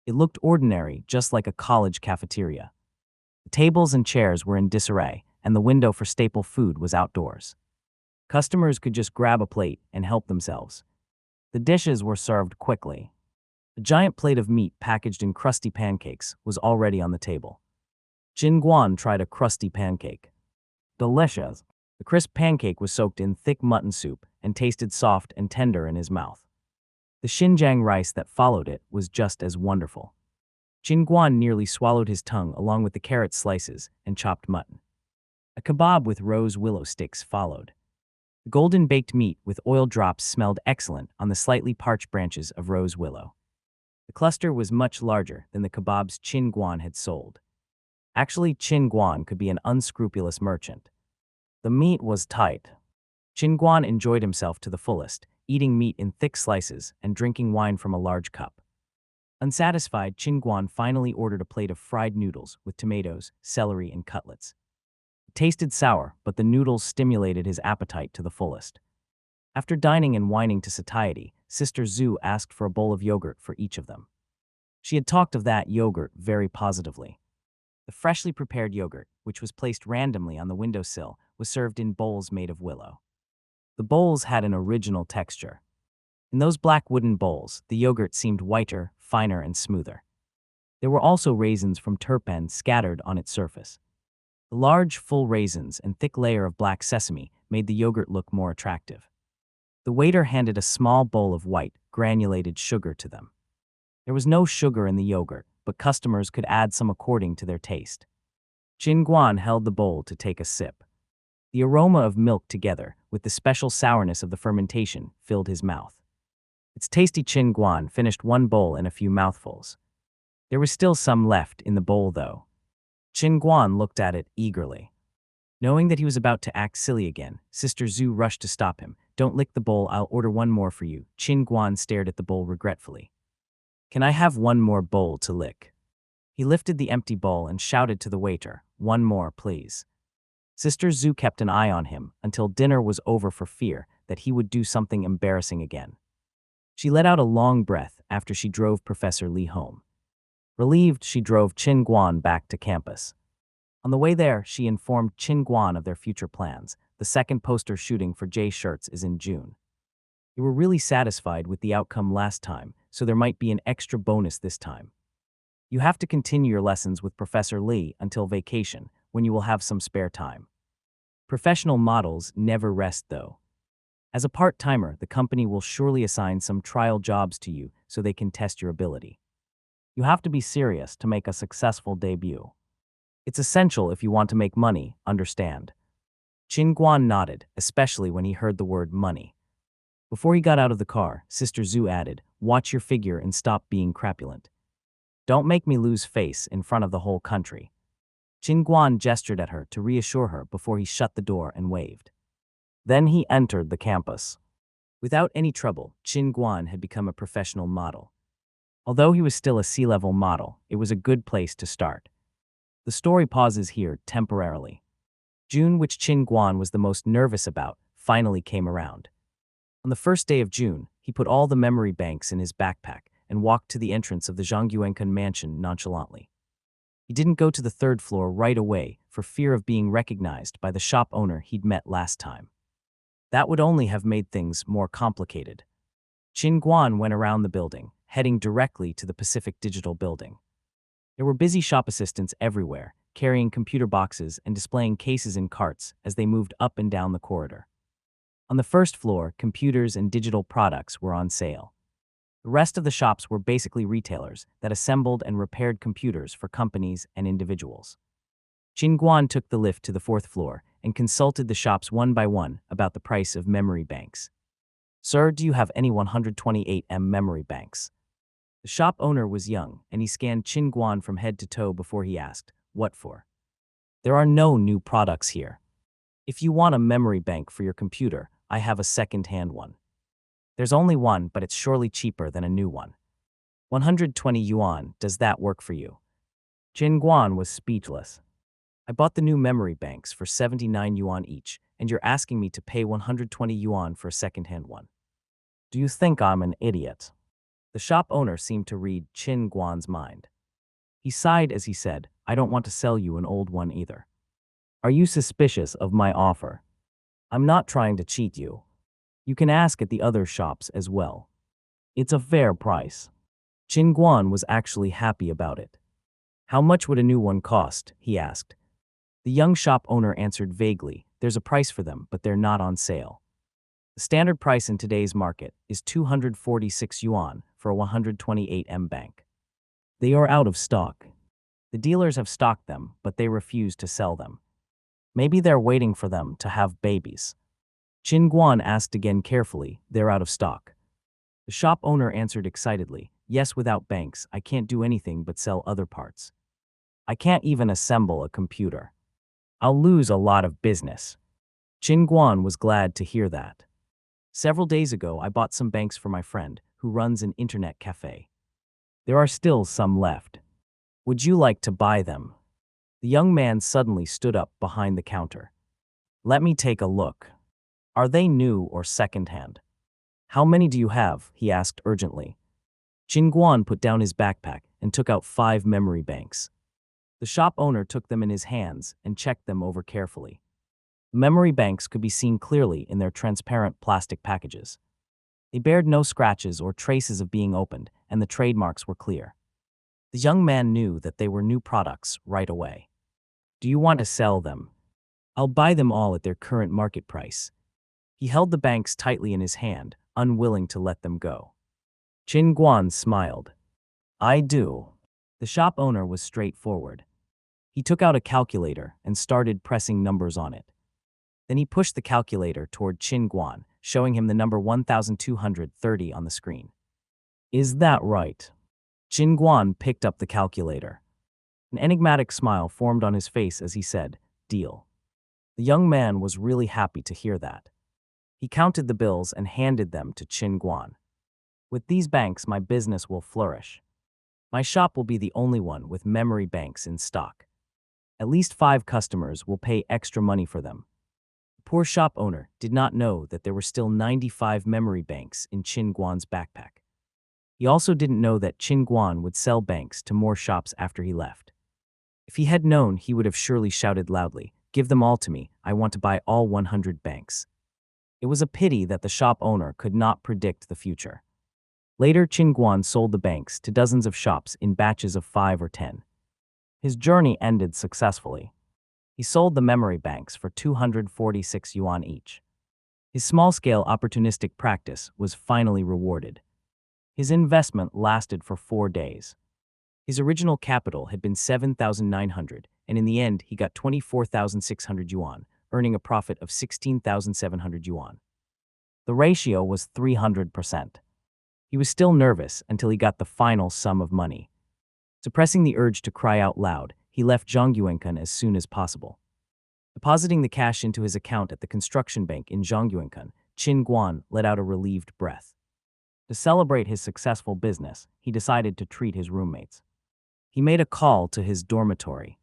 It looked ordinary, just like a college cafeteria. The tables and chairs were in disarray, and the window for staple food was outdoors. Customers could just grab a plate and help themselves. The dishes were served quickly. A giant plate of meat packaged in crusty pancakes was already on the table. Qin Guan tried a crusty pancake. Delicious. The crisp pancake was soaked in thick mutton soup and tasted soft and tender in his mouth. The Xinjiang rice that followed it was just as wonderful. Qin Guan nearly swallowed his tongue along with the carrot slices and chopped mutton. A kebab with rose willow sticks followed. The golden baked meat with oil drops smelled excellent on the slightly parched branches of rose willow. The cluster was much larger than the kebabs Qin Guan had sold. Actually, Qin Guan could be an unscrupulous merchant. The meat was tight. Qin Guan enjoyed himself to the fullest, eating meat in thick slices and drinking wine from a large cup. Unsatisfied, Qin Guan finally ordered a plate of fried noodles with tomatoes, celery, and cutlets. It tasted sour, but the noodles stimulated his appetite to the fullest. After dining and whining to satiety, Sister Zhu asked for a bowl of yogurt for each of them. She had talked of that yogurt very positively. The freshly prepared yogurt, which was placed randomly on the windowsill, was served in bowls made of willow. The bowls had an original texture. In those black wooden bowls, the yogurt seemed whiter, finer, and smoother. There were also raisins from Turpan scattered on its surface. The large, full raisins and thick layer of black sesame made the yogurt look more attractive. The waiter handed a small bowl of white, granulated sugar to them. There was no sugar in the yogurt, but customers could add some according to their taste. Qin Guan held the bowl to take a sip. The aroma of milk together with the special sourness of the fermentation filled his mouth. Its tasty Qin Guan finished one bowl in a few mouthfuls. There was still some left in the bowl, though. Qin Guan looked at it eagerly. Knowing that he was about to act silly again, Sister Zhu rushed to stop him. "Don't lick the bowl, I'll order one more for you." Qin Guan stared at the bowl regretfully. "Can I have one more bowl to lick?" He lifted the empty bowl and shouted to the waiter, "One more, please." Sister Zhu kept an eye on him until dinner was over for fear that he would do something embarrassing again. She let out a long breath after she drove Professor Li home. Relieved, she drove Qin Guan back to campus. On the way there, she informed Qin Guan of their future plans. The second poster shooting for J Shirts is in June. They were really satisfied with the outcome last time, so there might be an extra bonus this time. You have to continue your lessons with Professor Li until vacation, when you will have some spare time. Professional models never rest, though. As a part-timer, the company will surely assign some trial jobs to you so they can test your ability. You have to be serious to make a successful debut. It's essential if you want to make money, understand? Qin Guan nodded, especially when he heard the word money. Before he got out of the car, Sister Zhu added, "Watch your figure and stop being crapulent. Don't make me lose face in front of the whole country." Qin Guan gestured at her to reassure her before he shut the door and waved. Then he entered the campus. Without any trouble, Qin Guan had become a professional model. Although he was still a C-level model, it was a good place to start. The story pauses here temporarily. June, which Qin Guan was the most nervous about, finally came around. On the first day of June, he put all the memory banks in his backpack and walked to the entrance of the Zhongyuankun mansion nonchalantly. He didn't go to the third floor right away for fear of being recognized by the shop owner he'd met last time. That would only have made things more complicated. Qin Guan went around the building, heading directly to the Pacific Digital Building. There were busy shop assistants everywhere, carrying computer boxes and displaying cases in carts as they moved up and down the corridor. On the first floor, computers and digital products were on sale. The rest of the shops were basically retailers that assembled and repaired computers for companies and individuals. Qin Guan took the lift to the fourth floor and consulted the shops one by one about the price of memory banks. "Sir, do you have any 128 memory banks?" The shop owner was young, and he scanned Chin Guan from head to toe before he asked, "What for?" "There are no new products here. If you want a memory bank for your computer, I have a second-hand one. There's only one, but it's surely cheaper than a new one. 120 yuan, does that work for you?" Chin Guan was speechless. "I bought the new memory banks for 79 yuan each, and you're asking me to pay 120 yuan for a second-hand one. Do you think I'm an idiot?" The shop owner seemed to read Chin Guan's mind. He sighed as he said, "I don't want to sell you an old one either. Are you suspicious of my offer? I'm not trying to cheat you. You can ask at the other shops as well. It's a fair price." Chin Guan was actually happy about it. "How much would a new one cost?" he asked. The young shop owner answered vaguely, "There's a price for them, but they're not on sale. The standard price in today's market is 246 yuan for a 128 bank. They are out of stock. The dealers have stocked them, but they refuse to sell them. Maybe they're waiting for them to have babies." Chin Guan asked again carefully, "They're out of stock?" The shop owner answered excitedly, "Yes, without banks, I can't do anything but sell other parts. I can't even assemble a computer. I'll lose a lot of business." Chin Guan was glad to hear that. "Several days ago, I bought some banks for my friend, who runs an internet cafe. There are still some left. Would you like to buy them?" The young man suddenly stood up behind the counter. "Let me take a look. Are they new or second-hand?" "How many do you have?" he asked urgently. Chin Guan put down his backpack and took out 5 memory banks. The shop owner took them in his hands and checked them over carefully. The memory banks could be seen clearly in their transparent plastic packages. They bared no scratches or traces of being opened, and the trademarks were clear. The young man knew that they were new products right away. "Do you want to sell them? I'll buy them all at their current market price." He held the banks tightly in his hand, unwilling to let them go. Chin Guan smiled. "I do." The shop owner was straightforward. He took out a calculator and started pressing numbers on it. Then he pushed the calculator toward Chin Guan, showing him the number 1230 on the screen. "Is that right?" Chin Guan picked up the calculator. An enigmatic smile formed on his face as he said, "Deal." The young man was really happy to hear that. He counted the bills and handed them to Chin Guan. "With these banks, my business will flourish. My shop will be the only one with memory banks in stock. At least 5 customers will pay extra money for them." The poor shop owner did not know that there were still 95 memory banks in Chin Guan's backpack. He also didn't know that Chin Guan would sell banks to more shops after he left. If he had known, he would have surely shouted loudly, "Give them all to me, I want to buy all 100 banks." It was a pity that the shop owner could not predict the future. Later, Chin Guan sold the banks to dozens of shops in batches of 5 or 10. His journey ended successfully. He sold the memory banks for 246 yuan each. His small-scale opportunistic practice was finally rewarded. His investment lasted for 4 days. His original capital had been 7,900, and in the end he got 24,600 yuan, earning a profit of 16,700 yuan. The ratio was 300%. He was still nervous until he got the final sum of money. Suppressing the urge to cry out loud, he left Zhongyuancun as soon as possible. Depositing the cash into his account at the construction bank in Zhongyuancun, Chin Guan let out a relieved breath. To celebrate his successful business, he decided to treat his roommates. He made a call to his dormitory.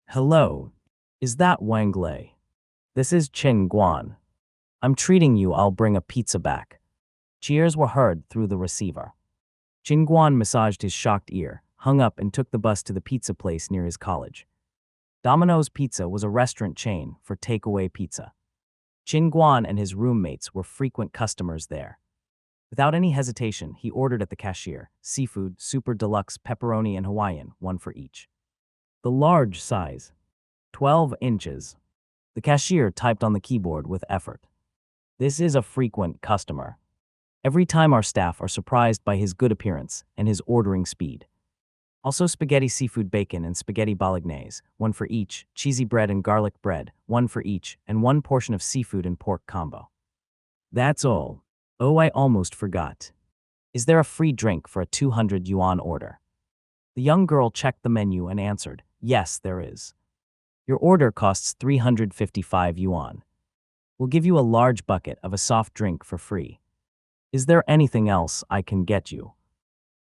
"Hello, is that Wang Lei? This is Chin Guan. I'm treating you, I'll bring a pizza back." Cheers were heard through the receiver. Chin Guan massaged his shocked ear, hung up and took the bus to the pizza place near his college. Domino's Pizza was a restaurant chain for takeaway pizza. Chin Guan and his roommates were frequent customers there. Without any hesitation, he ordered at the cashier, seafood, super deluxe, pepperoni, and Hawaiian, 1 for each. The large size, 12 inches. The cashier typed on the keyboard with effort. "This is a frequent customer. Every time our staff are surprised by his good appearance and his ordering speed." Also spaghetti seafood bacon and spaghetti bolognese, one for each, cheesy bread and garlic bread, one for each, and one portion of seafood and pork combo. That's all. Oh, I almost forgot. Is there a free drink for a 200 yuan order? The young girl checked the menu and answered, yes, there is. Your order costs 355 yuan. We'll give you a large bucket of a soft drink for free. Is there anything else I can get you?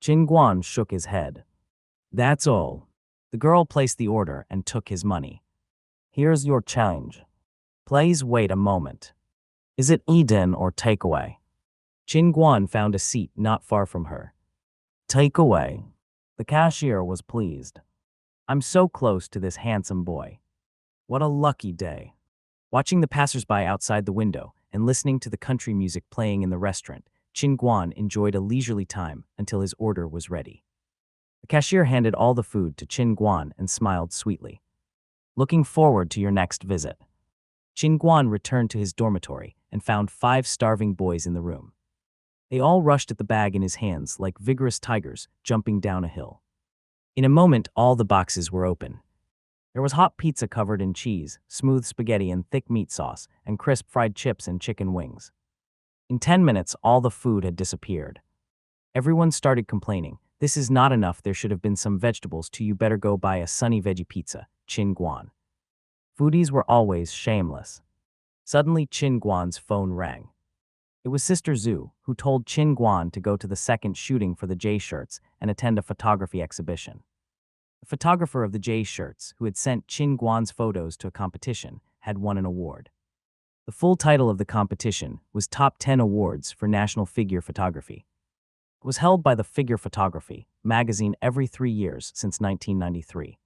Qin Guan shook his head. That's all. The girl placed the order and took his money. Here's your change. Please wait a moment. Is it eat-in or takeaway? Qin Guan found a seat not far from her. Takeaway. The cashier was pleased. I'm so close to this handsome boy. What a lucky day. Watching the passersby outside the window and listening to the country music playing in the restaurant, Qin Guan enjoyed a leisurely time until his order was ready. The cashier handed all the food to Qin Guan and smiled sweetly. Looking forward to your next visit. Qin Guan returned to his dormitory and found 5 starving boys in the room. They all rushed at the bag in his hands like vigorous tigers jumping down a hill. In a moment, all the boxes were open. There was hot pizza covered in cheese, smooth spaghetti and thick meat sauce, and crisp fried chips and chicken wings. In 10 minutes, all the food had disappeared. Everyone started complaining. This is not enough, there should have been some vegetables too, you better go buy a sunny veggie pizza, Qin Guan. Foodies were always shameless. Suddenly, Qin Guan's phone rang. It was Sister Zhu, who told Qin Guan to go to the second shooting for the J shirts and attend a photography exhibition. The photographer of the J shirts, who had sent Qin Guan's photos to a competition, had won an award. The full title of the competition was Top 10 Awards for National Figure Photography. It was held by the Figure Photography magazine every 3 years since 1993.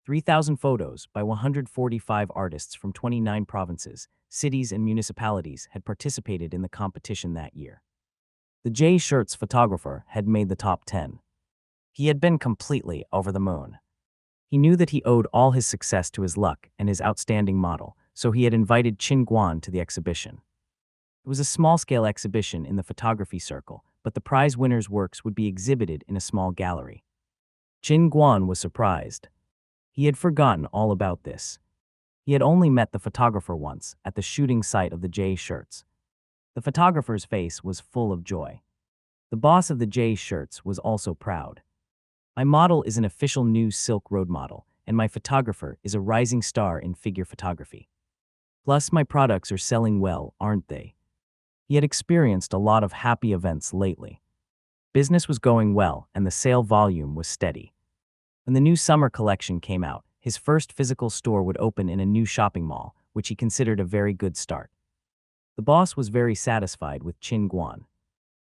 3,000 photos by 145 artists from 29 provinces, cities, and municipalities had participated in the competition that year. The J shirts photographer had made the top 10. He had been completely over the moon. He knew that he owed all his success to his luck and his outstanding model, so he had invited Qin Guan to the exhibition. It was a small-scale exhibition in the photography circle, but the prize winner's works would be exhibited in a small gallery. Qin Guan was surprised. He had forgotten all about this. He had only met the photographer once at the shooting site of the J shirts. The photographer's face was full of joy. The boss of the J shirts was also proud. My model is an official new Silk Road model, and my photographer is a rising star in figure photography. Plus, my products are selling well, aren't they? He had experienced a lot of happy events lately. Business was going well, and the sale volume was steady. When the new summer collection came out, his first physical store would open in a new shopping mall, which he considered a very good start. The boss was very satisfied with Qin Guan.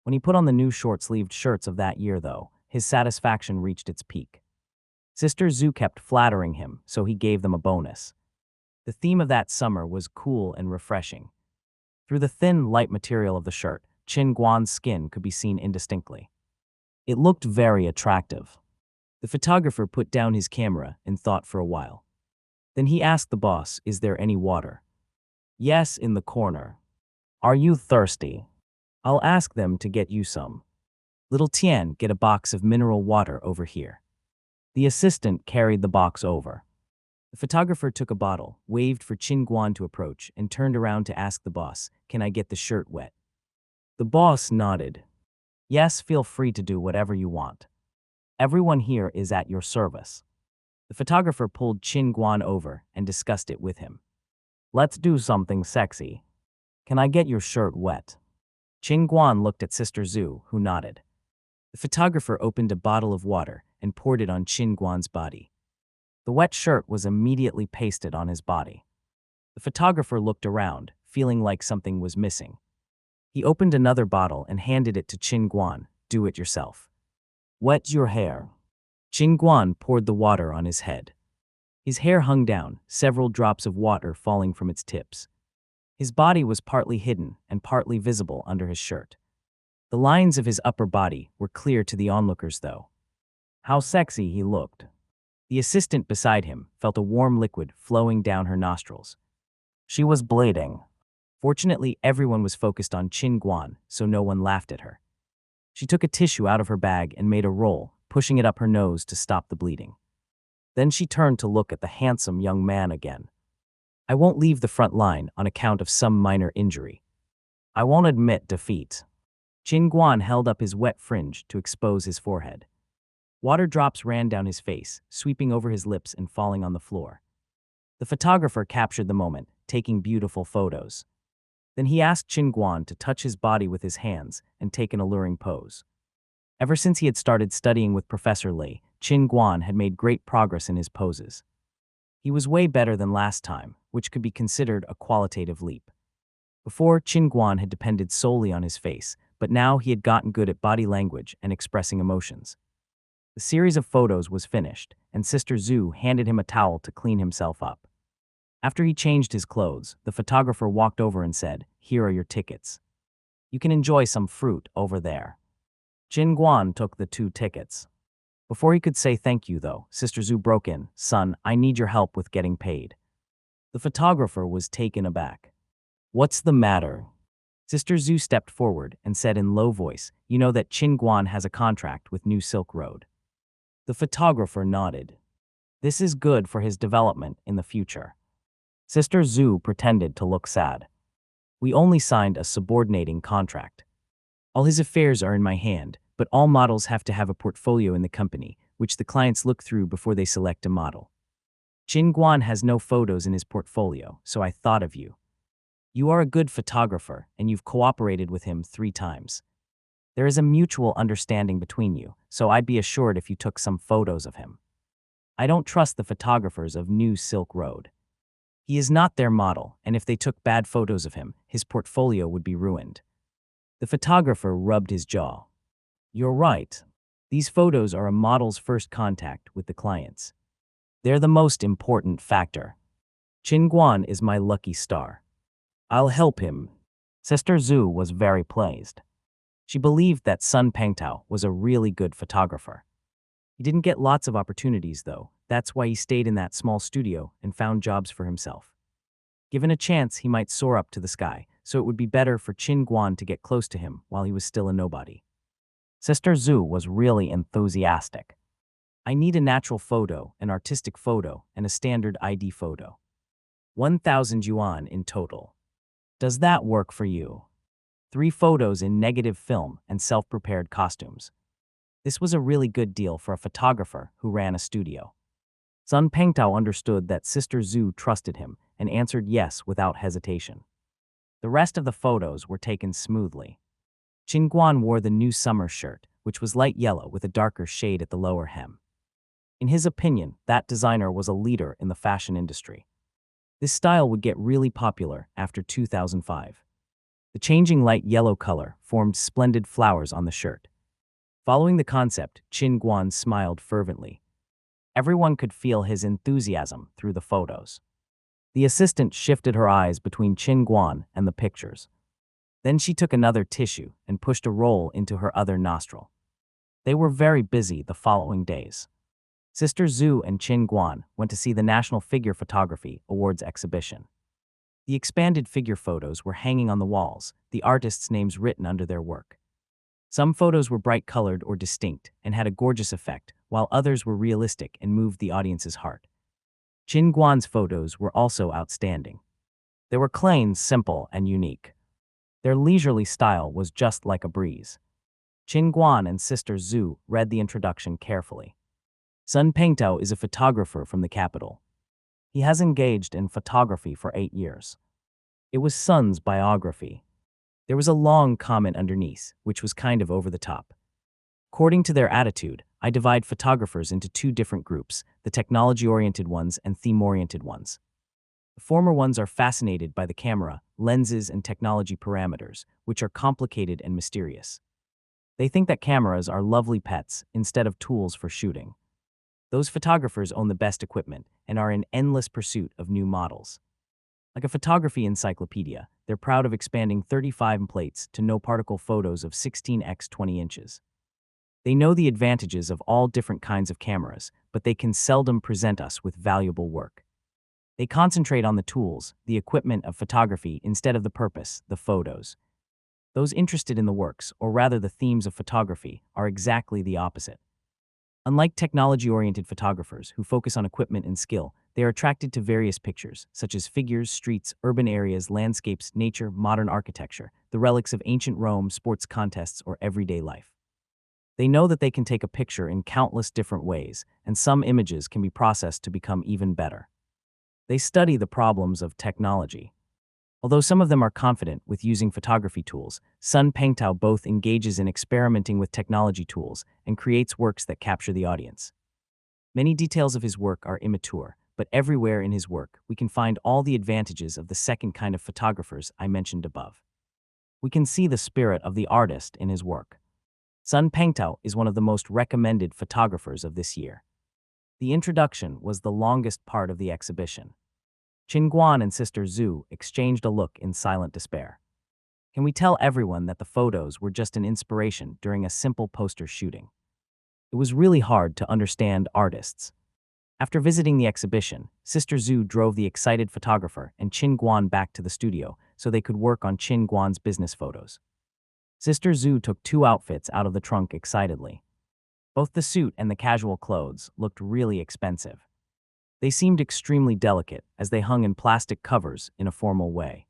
When he put on the new short-sleeved shirts of that year, though, his satisfaction reached its peak. Sister Zhu kept flattering him, so he gave them a bonus. The theme of that summer was cool and refreshing. Through the thin, light material of the shirt, Qin Guan's skin could be seen indistinctly. It looked very attractive. The photographer put down his camera and thought for a while. Then he asked the boss, is there any water? Yes, in the corner. Are you thirsty? I'll ask them to get you some. Little Tian, get a box of mineral water over here. The assistant carried the box over. The photographer took a bottle, waved for Qin Guan to approach, and turned around to ask the boss, can I get the shirt wet? The boss nodded. Yes, feel free to do whatever you want. Everyone here is at your service. The photographer pulled Qin Guan over and discussed it with him. Let's do something sexy. Can I get your shirt wet? Qin Guan looked at Sister Zhu, who nodded. The photographer opened a bottle of water and poured it on Qin Guan's body. The wet shirt was immediately pasted on his body. The photographer looked around, feeling like something was missing. He opened another bottle and handed it to Qin Guan. Do it yourself. Wet your hair. Qin Guan poured the water on his head. His hair hung down, several drops of water falling from its tips. His body was partly hidden and partly visible under his shirt. The lines of his upper body were clear to the onlookers, though. How sexy he looked. The assistant beside him felt a warm liquid flowing down her nostrils. She was bleeding. Fortunately, everyone was focused on Qin Guan, so no one laughed at her. She took a tissue out of her bag and made a roll, pushing it up her nose to stop the bleeding. Then she turned to look at the handsome young man again. I won't leave the front line on account of some minor injury. I won't admit defeat. Qin Guan held up his wet fringe to expose his forehead. Water drops ran down his face, sweeping over his lips and falling on the floor. The photographer captured the moment, taking beautiful photos. Then he asked Qin Guan to touch his body with his hands and take an alluring pose. Ever since he had started studying with Professor Lei, Qin Guan had made great progress in his poses. He was way better than last time, which could be considered a qualitative leap. Before, Qin Guan had depended solely on his face, but now he had gotten good at body language and expressing emotions. The series of photos was finished, and Sister Zhu handed him a towel to clean himself up. After he changed his clothes, the photographer walked over and said, "Here are your tickets. You can enjoy some fruit over there." Qin Guan took the 2 tickets. Before he could say thank you, though, Sister Zhu broke in, "Son, I need your help with getting paid." The photographer was taken aback. "What's the matter?" Sister Zhu stepped forward and said in low voice, "You know that Qin Guan has a contract with New Silk Road." The photographer nodded. "This is good for his development in the future." Sister Zhu pretended to look sad. "We only signed a subordinating contract. All his affairs are in my hand, but all models have to have a portfolio in the company, which the clients look through before they select a model. Qin Guan has no photos in his portfolio, so I thought of you. You are a good photographer, and you've cooperated with him 3 times. There is a mutual understanding between you, so I'd be assured if you took some photos of him. I don't trust the photographers of New Silk Road. He is not their model, and if they took bad photos of him, his portfolio would be ruined." The photographer rubbed his jaw. "You're right. These photos are a model's first contact with the clients. They're the most important factor. Qin Guan is my lucky star. I'll help him." Sister Zhu was very pleased. She believed that Sun Pengtao was a really good photographer. He didn't get lots of opportunities, though. That's why he stayed in that small studio and found jobs for himself. Given a chance, he might soar up to the sky, so it would be better for Qin Guan to get close to him while he was still a nobody. Sister Zhu was really enthusiastic. "I need a natural photo, an artistic photo, and a standard ID photo. 1,000 yuan in total. Does that work for you? 3 photos in negative film and self-prepared costumes." This was a really good deal for a photographer who ran a studio. Sun Pengtao understood that Sister Zhu trusted him and answered yes without hesitation. The rest of the photos were taken smoothly. Qin Guan wore the new summer shirt, which was light yellow with a darker shade at the lower hem. In his opinion, that designer was a leader in the fashion industry. This style would get really popular after 2005. The changing light yellow color formed splendid flowers on the shirt. Following the concept, Qin Guan smiled fervently. Everyone could feel his enthusiasm through the photos. The assistant shifted her eyes between Qin Guan and the pictures. Then she took another tissue and pushed a roll into her other nostril. They were very busy the following days. Sister Zhu and Qin Guan went to see the National Figure Photography Awards exhibition. The expanded figure photos were hanging on the walls, the artists' names written under their work. Some photos were bright-colored or distinct and had a gorgeous effect, while others were realistic and moved the audience's heart. Qin Guan's photos were also outstanding. They were clean, simple, and unique. Their leisurely style was just like a breeze. Qin Guan and Sister Zhu read the introduction carefully. Sun Pengtao is a photographer from the capital. He has engaged in photography for 8 years. It was Sun's biography. There was a long comment underneath, which was kind of over the top. According to their attitude, I divide photographers into 2 different groups, the technology-oriented ones and theme-oriented ones. The former ones are fascinated by the camera, lenses, and technology parameters, which are complicated and mysterious. They think that cameras are lovely pets instead of tools for shooting. Those photographers own the best equipment and are in endless pursuit of new models. Like a photography encyclopedia, they're proud of expanding 35 plates to no-particle photos of 16x 20 inches. They know the advantages of all different kinds of cameras, but they can seldom present us with valuable work. They concentrate on the tools, the equipment of photography instead of the purpose, the photos. Those interested in the works, or rather the themes of photography, are exactly the opposite. Unlike technology-oriented photographers who focus on equipment and skill, they are attracted to various pictures, such as figures, streets, urban areas, landscapes, nature, modern architecture, the relics of ancient Rome, sports contests, or everyday life. They know that they can take a picture in countless different ways, and some images can be processed to become even better. They study the problems of technology. Although some of them are confident with using photography tools, Sun Pengtao both engages in experimenting with technology tools and creates works that capture the audience. Many details of his work are immature, but everywhere in his work we can find all the advantages of the second kind of photographers I mentioned above. We can see the spirit of the artist in his work. Sun Pengtao is one of the most recommended photographers of this year. The introduction was the longest part of the exhibition. Qin Guan and Sister Zhu exchanged a look in silent despair. Can we tell everyone that the photos were just an inspiration during a simple poster shooting? It was really hard to understand artists. After visiting the exhibition, Sister Zhu drove the excited photographer and Qin Guan back to the studio so they could work on Qin Guan's business photos. Sister Zhu took 2 outfits out of the trunk excitedly. Both the suit and the casual clothes looked really expensive. They seemed extremely delicate as they hung in plastic covers in a formal way.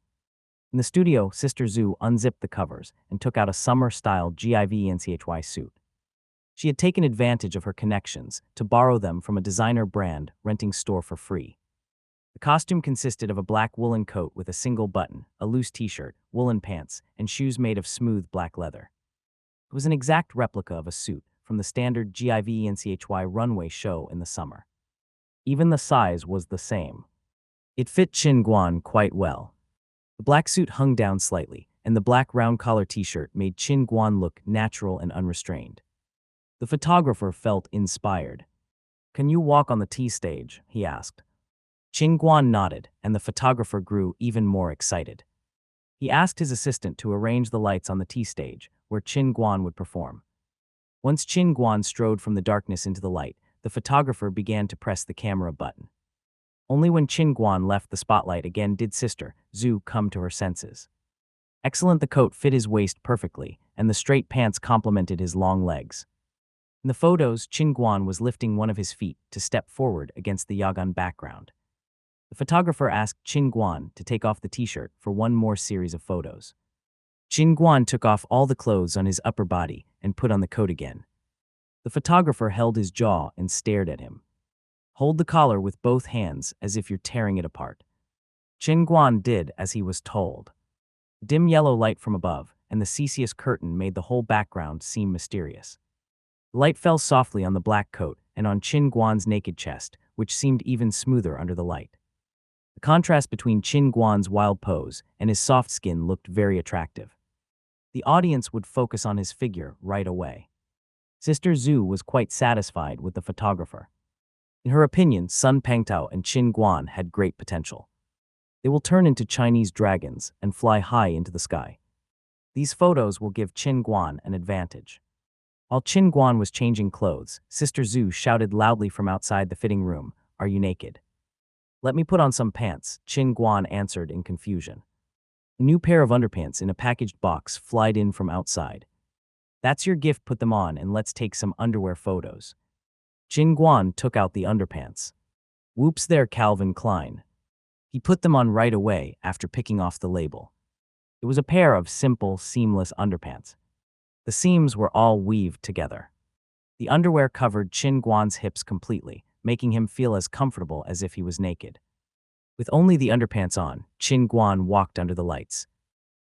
In the studio, Sister Zhu unzipped the covers and took out a summer-style GIVENCHY suit. She had taken advantage of her connections to borrow them from a designer brand renting store for free. The costume consisted of a black woolen coat with a single button, a loose t-shirt, woolen pants, and shoes made of smooth black leather. It was an exact replica of a suit from the standard GIVENCHY runway show in the summer. Even the size was the same. It fit Qin Guan quite well. The black suit hung down slightly, and the black round collar t-shirt made Qin Guan look natural and unrestrained. The photographer felt inspired. "Can you walk on the T-stage?" he asked. Qin Guan nodded, and the photographer grew even more excited. He asked his assistant to arrange the lights on the T-stage, where Qin Guan would perform. Once Qin Guan strode from the darkness into the light, the photographer began to press the camera button. Only when Qin Guan left the spotlight again did Sister Zhu come to her senses. Excellent, the coat fit his waist perfectly, and the straight pants complemented his long legs. In the photos, Qin Guan was lifting one of his feet to step forward against the yagan background. The photographer asked Qin Guan to take off the t-shirt for one more series of photos. Qin Guan took off all the clothes on his upper body and put on the coat again. The photographer held his jaw and stared at him. "Hold the collar with both hands as if you're tearing it apart." Qin Guan did as he was told. Dim yellow light from above and the ceaseless curtain made the whole background seem mysterious. The light fell softly on the black coat and on Qin Guan's naked chest, which seemed even smoother under the light. The contrast between Qin Guan's wild pose and his soft skin looked very attractive. The audience would focus on his figure right away. Sister Zhu was quite satisfied with the photographer. In her opinion, Sun Pengtao and Qin Guan had great potential. They will turn into Chinese dragons and fly high into the sky. These photos will give Qin Guan an advantage. While Qin Guan was changing clothes, Sister Zhu shouted loudly from outside the fitting room, "Are you naked?" "Let me put on some pants," Qin Guan answered in confusion. A new pair of underpants in a packaged box flied in from outside. "That's your gift, put them on and let's take some underwear photos." Qin Guan took out the underpants. "Whoops there, Calvin Klein." He put them on right away after picking off the label. It was a pair of simple, seamless underpants. The seams were all weaved together. The underwear covered Qin Guan's hips completely, making him feel as comfortable as if he was naked. With only the underpants on, Qin Guan walked under the lights.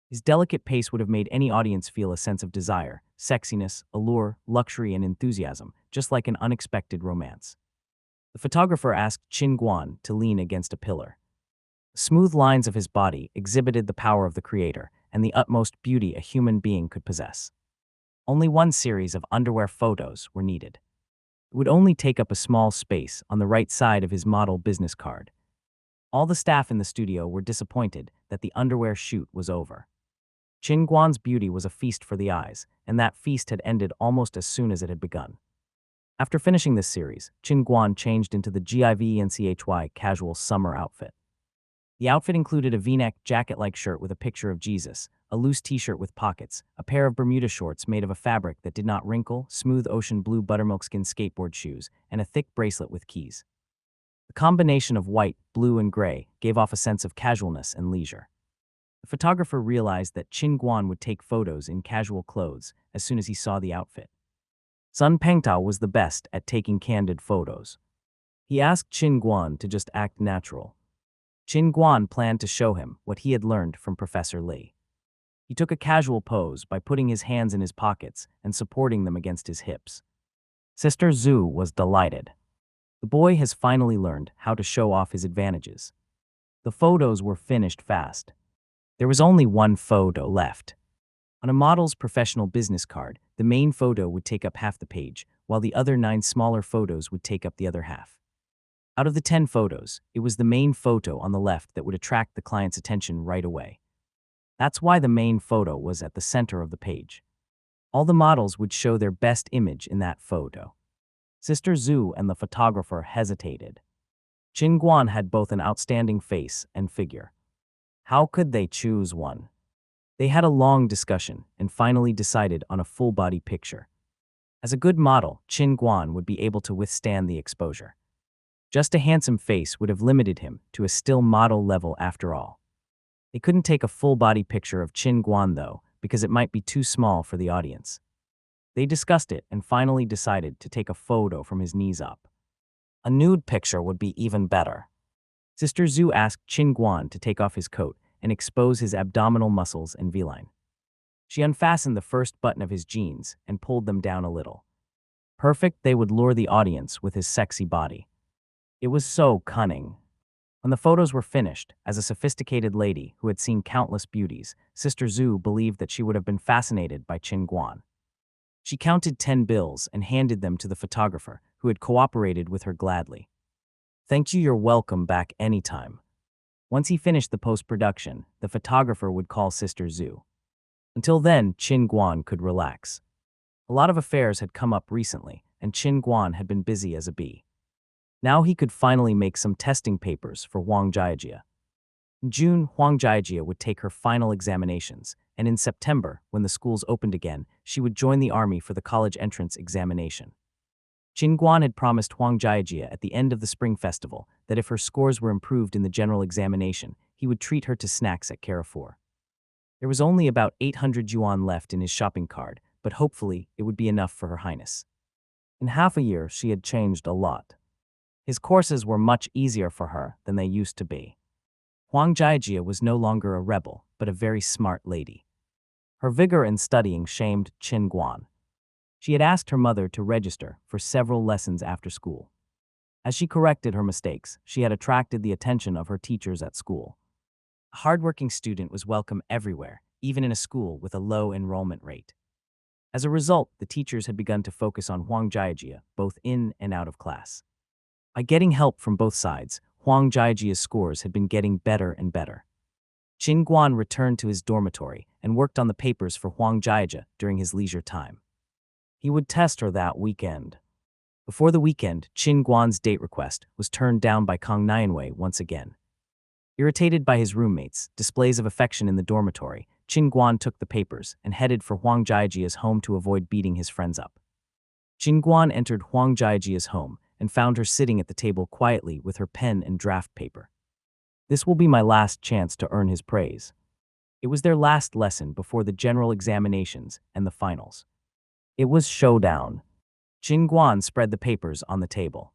His delicate pace would have made any audience feel a sense of desire, sexiness, allure, luxury, and enthusiasm, just like an unexpected romance. The photographer asked Qin Guan to lean against a pillar. The smooth lines of his body exhibited the power of the creator and the utmost beauty a human being could possess. Only one series of underwear photos were needed. It would only take up a small space on the right side of his model business card. All the staff in the studio were disappointed that the underwear shoot was over. Qin Guan's beauty was a feast for the eyes, and that feast had ended almost as soon as it had begun. After finishing this series, Qin Guan changed into the GIVENCHY casual summer outfit. The outfit included a V-neck jacket-like shirt with a picture of Jesus, a loose t-shirt with pockets, a pair of Bermuda shorts made of a fabric that did not wrinkle, smooth ocean blue buttermilk-skin skateboard shoes, and a thick bracelet with keys. The combination of white, blue, and gray gave off a sense of casualness and leisure. The photographer realized that Qin Guan would take photos in casual clothes as soon as he saw the outfit. Sun Pengtao was the best at taking candid photos. He asked Qin Guan to just act natural. Qin Guan planned to show him what he had learned from Professor Li. He took a casual pose by putting his hands in his pockets and supporting them against his hips. Sister Zhu was delighted. The boy has finally learned how to show off his advantages. The photos were finished fast. There was only one photo left. On a model's professional business card, the main photo would take up half the page, while the other 9 smaller photos would take up the other half. Out of the 10 photos, it was the main photo on the left that would attract the client's attention right away. That's why the main photo was at the center of the page. All the models would show their best image in that photo. Sister Zhu and the photographer hesitated. Qin Guan had both an outstanding face and figure. How could they choose one? They had a long discussion and finally decided on a full-body picture. As a good model, Qin Guan would be able to withstand the exposure. Just a handsome face would have limited him to a still model level after all. They couldn't take a full-body picture of Qin Guan, though, because it might be too small for the audience. They discussed it and finally decided to take a photo from his knees up. A nude picture would be even better. Sister Zhu asked Qin Guan to take off his coat and expose his abdominal muscles and V-line. She unfastened the first button of his jeans and pulled them down a little. Perfect, they would lure the audience with his sexy body. It was so cunning. When the photos were finished, as a sophisticated lady who had seen countless beauties, Sister Zhu believed that she would have been fascinated by Qin Guan. She counted 10 bills and handed them to the photographer, who had cooperated with her gladly. "Thank you, you're welcome back anytime." Once he finished the post-production, the photographer would call Sister Zhu. Until then, Qin Guan could relax. A lot of affairs had come up recently, and Qin Guan had been busy as a bee. Now he could finally make some testing papers for Huang Jiajie. In June, Huang Jiajie would take her final examinations, and in September, when the schools opened again, she would join the army for the college entrance examination. Qin Guan had promised Huang Jiajie at the end of the spring festival that if her scores were improved in the general examination, he would treat her to snacks at Carrefour. There was only about 800 yuan left in his shopping card, but hopefully it would be enough for Her Highness. In half a year, she had changed a lot. His courses were much easier for her than they used to be. Huang Jiajie was no longer a rebel, but a very smart lady. Her vigor in studying shamed Qin Guan. She had asked her mother to register for several lessons after school. As she corrected her mistakes, she had attracted the attention of her teachers at school. A hardworking student was welcome everywhere, even in a school with a low enrollment rate. As a result, the teachers had begun to focus on Huang Jiajie, both in and out of class. By getting help from both sides, Huang Jiajie's scores had been getting better and better. Qin Guan returned to his dormitory and worked on the papers for Huang Jiajie during his leisure time. He would test her that weekend. Before the weekend, Qin Guan's date request was turned down by Kang Nianwei once again. Irritated by his roommates' displays of affection in the dormitory, Qin Guan took the papers and headed for Huang Jiajie's home to avoid beating his friends up. Qin Guan entered Huang Jiajie's home and found her sitting at the table quietly with her pen and draft paper. "This will be my last chance to earn his praise." It was their last lesson before the general examinations and the finals. It was showdown. Qin Guan spread the papers on the table.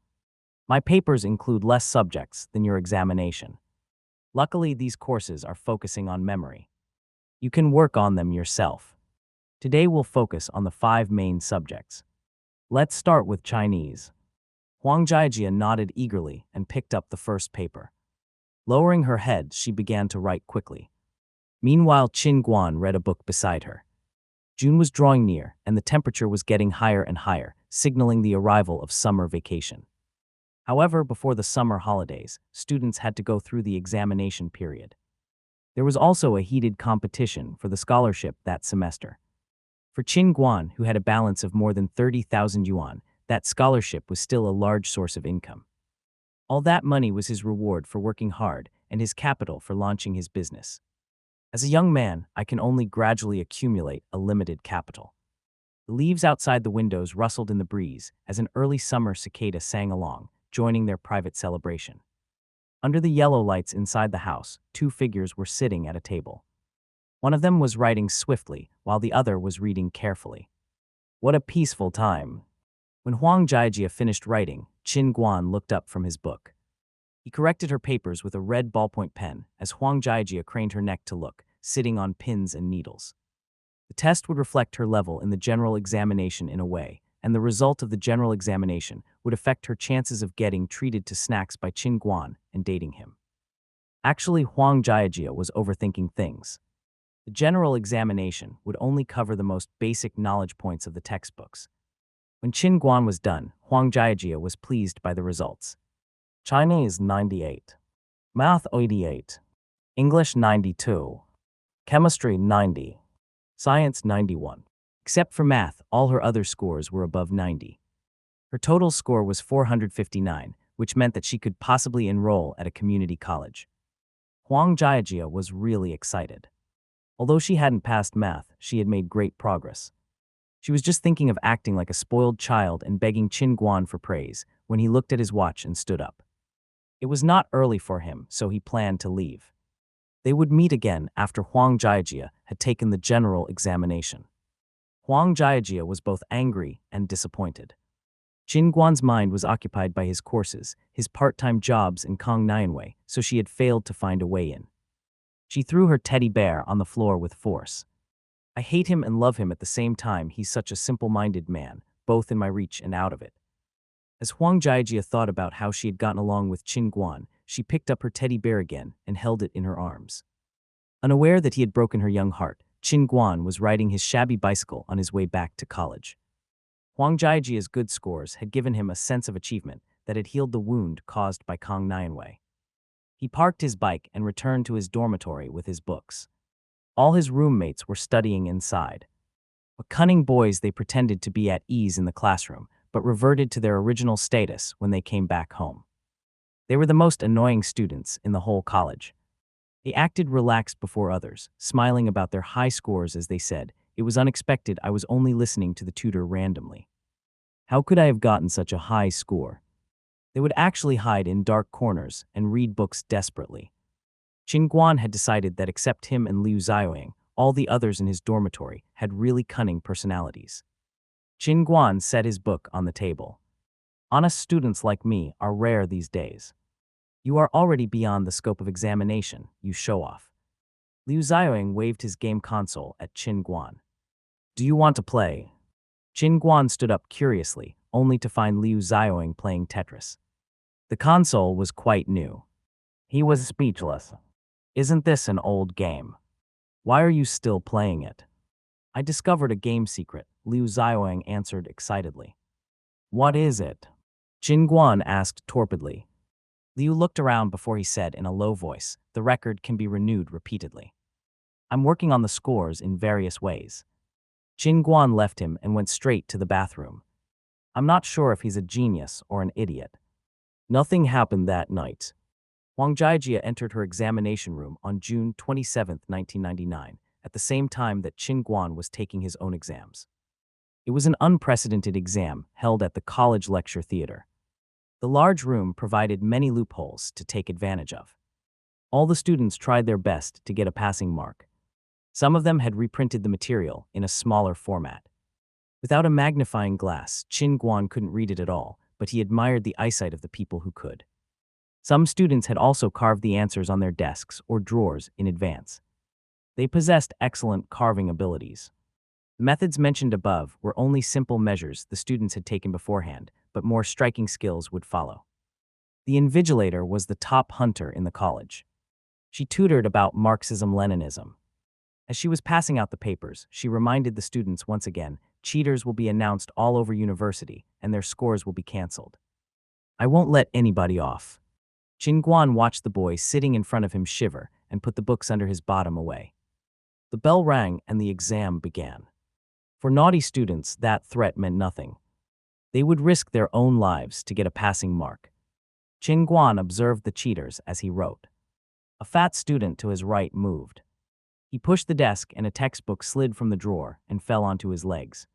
"My papers include less subjects than your examination. Luckily, these courses are focusing on memory. You can work on them yourself. Today we'll focus on the 5 main subjects. Let's start with Chinese." Huang Jiajie nodded eagerly and picked up the first paper. Lowering her head, she began to write quickly. Meanwhile, Qin Guan read a book beside her. June was drawing near, and the temperature was getting higher and higher, signaling the arrival of summer vacation. However, before the summer holidays, students had to go through the examination period. There was also a heated competition for the scholarship that semester. For Qin Guan, who had a balance of more than 30,000 yuan, that scholarship was still a large source of income. All that money was his reward for working hard, and and his capital for launching his business. As a young man, I can only gradually accumulate a limited capital. The leaves outside the windows rustled in the breeze as an early summer cicada sang along, joining their private celebration. Under the yellow lights inside the house, two figures were sitting at a table. One of them was writing swiftly, while the other was reading carefully. What a peaceful time. When Huang Jiajia finished writing, Qin Guan looked up from his book. He corrected her papers with a red ballpoint pen as Huang Jiajia craned her neck to look, sitting on pins and needles. The test would reflect her level in the general examination in a way, and the result of the general examination would affect her chances of getting treated to snacks by Qin Guan and dating him. Actually, Huang Jiajia was overthinking things. The general examination would only cover the most basic knowledge points of the textbooks. When Qin Guan was done, Huang Jiajia was pleased by the results. Chinese 98, Math 88, English 92, Chemistry 90, Science 91. Except for math, all her other scores were above 90. Her total score was 459, which meant that she could possibly enroll at a community college. Huang Jiajia was really excited. Although she hadn't passed math, she had made great progress. She was just thinking of acting like a spoiled child and begging Qin Guan for praise when he looked at his watch and stood up. It was not early for him, so he planned to leave. They would meet again after Huang Jiajia had taken the general examination. Huang Jiajia was both angry and disappointed. Qin Guan's mind was occupied by his courses, his part-time jobs in Kong so she had failed to find a way in. She threw her teddy bear on the floor with force. I hate him and love him at the same time. He's such a simple-minded man, both in my reach and out of it. As Huang Jiajia thought about how she had gotten along with Qin Guan, she picked up her teddy bear again and held it in her arms. Unaware that he had broken her young heart, Qin Guan was riding his shabby bicycle on his way back to college. Huang Jiajia's good scores had given him a sense of achievement that had healed the wound caused by Kong Nianwei. He parked his bike and returned to his dormitory with his books. All his roommates were studying inside. What cunning boys, they pretended to be at ease in the classroom, but reverted to their original status when they came back home. They were the most annoying students in the whole college. They acted relaxed before others, smiling about their high scores as they said, "It was unexpected, I was only listening to the tutor randomly. How could I have gotten such a high score?" They would actually hide in dark corners and read books desperately. Qin Guan had decided that except him and Liu Xiaoying, all the others in his dormitory had really cunning personalities. Qin Guan set his book on the table. Honest students like me are rare these days. You are already beyond the scope of examination, you show off. Liu Xiaoying waved his game console at Qin Guan. Do you want to play? Qin Guan stood up curiously, only to find Liu Xiaoying playing Tetris. The console was quite new. He was speechless. Isn't this an old game? Why are you still playing it? I discovered a game secret, Liu Xiaoying answered excitedly. What is it? Qin Guan asked torpidly. Liu looked around before he said in a low voice, the record can be renewed repeatedly. I'm working on the scores in various ways. Qin Guan left him and went straight to the bathroom. I'm not sure if he's a genius or an idiot. Nothing happened that night. Huang Jiajia entered her examination room on June 27, 1999, at the same time that Qin Guan was taking his own exams. It was an unprecedented exam held at the college lecture theater. The large room provided many loopholes to take advantage of. All the students tried their best to get a passing mark. Some of them had reprinted the material in a smaller format. Without a magnifying glass, Qin Guan couldn't read it at all, but he admired the eyesight of the people who could. Some students had also carved the answers on their desks or drawers in advance. They possessed excellent carving abilities. The methods mentioned above were only simple measures the students had taken beforehand, but more striking skills would follow. The invigilator was the top hunter in the college. She tutored about Marxism-Leninism. As she was passing out the papers, she reminded the students once again, cheaters will be announced all over university and their scores will be canceled. I won't let anybody off. Qin Guan watched the boy sitting in front of him shiver and put the books under his bottom away. The bell rang and the exam began. For naughty students, that threat meant nothing. They would risk their own lives to get a passing mark. Qin Guan observed the cheaters as he wrote. A fat student to his right moved. He pushed the desk and a textbook slid from the drawer and fell onto his legs.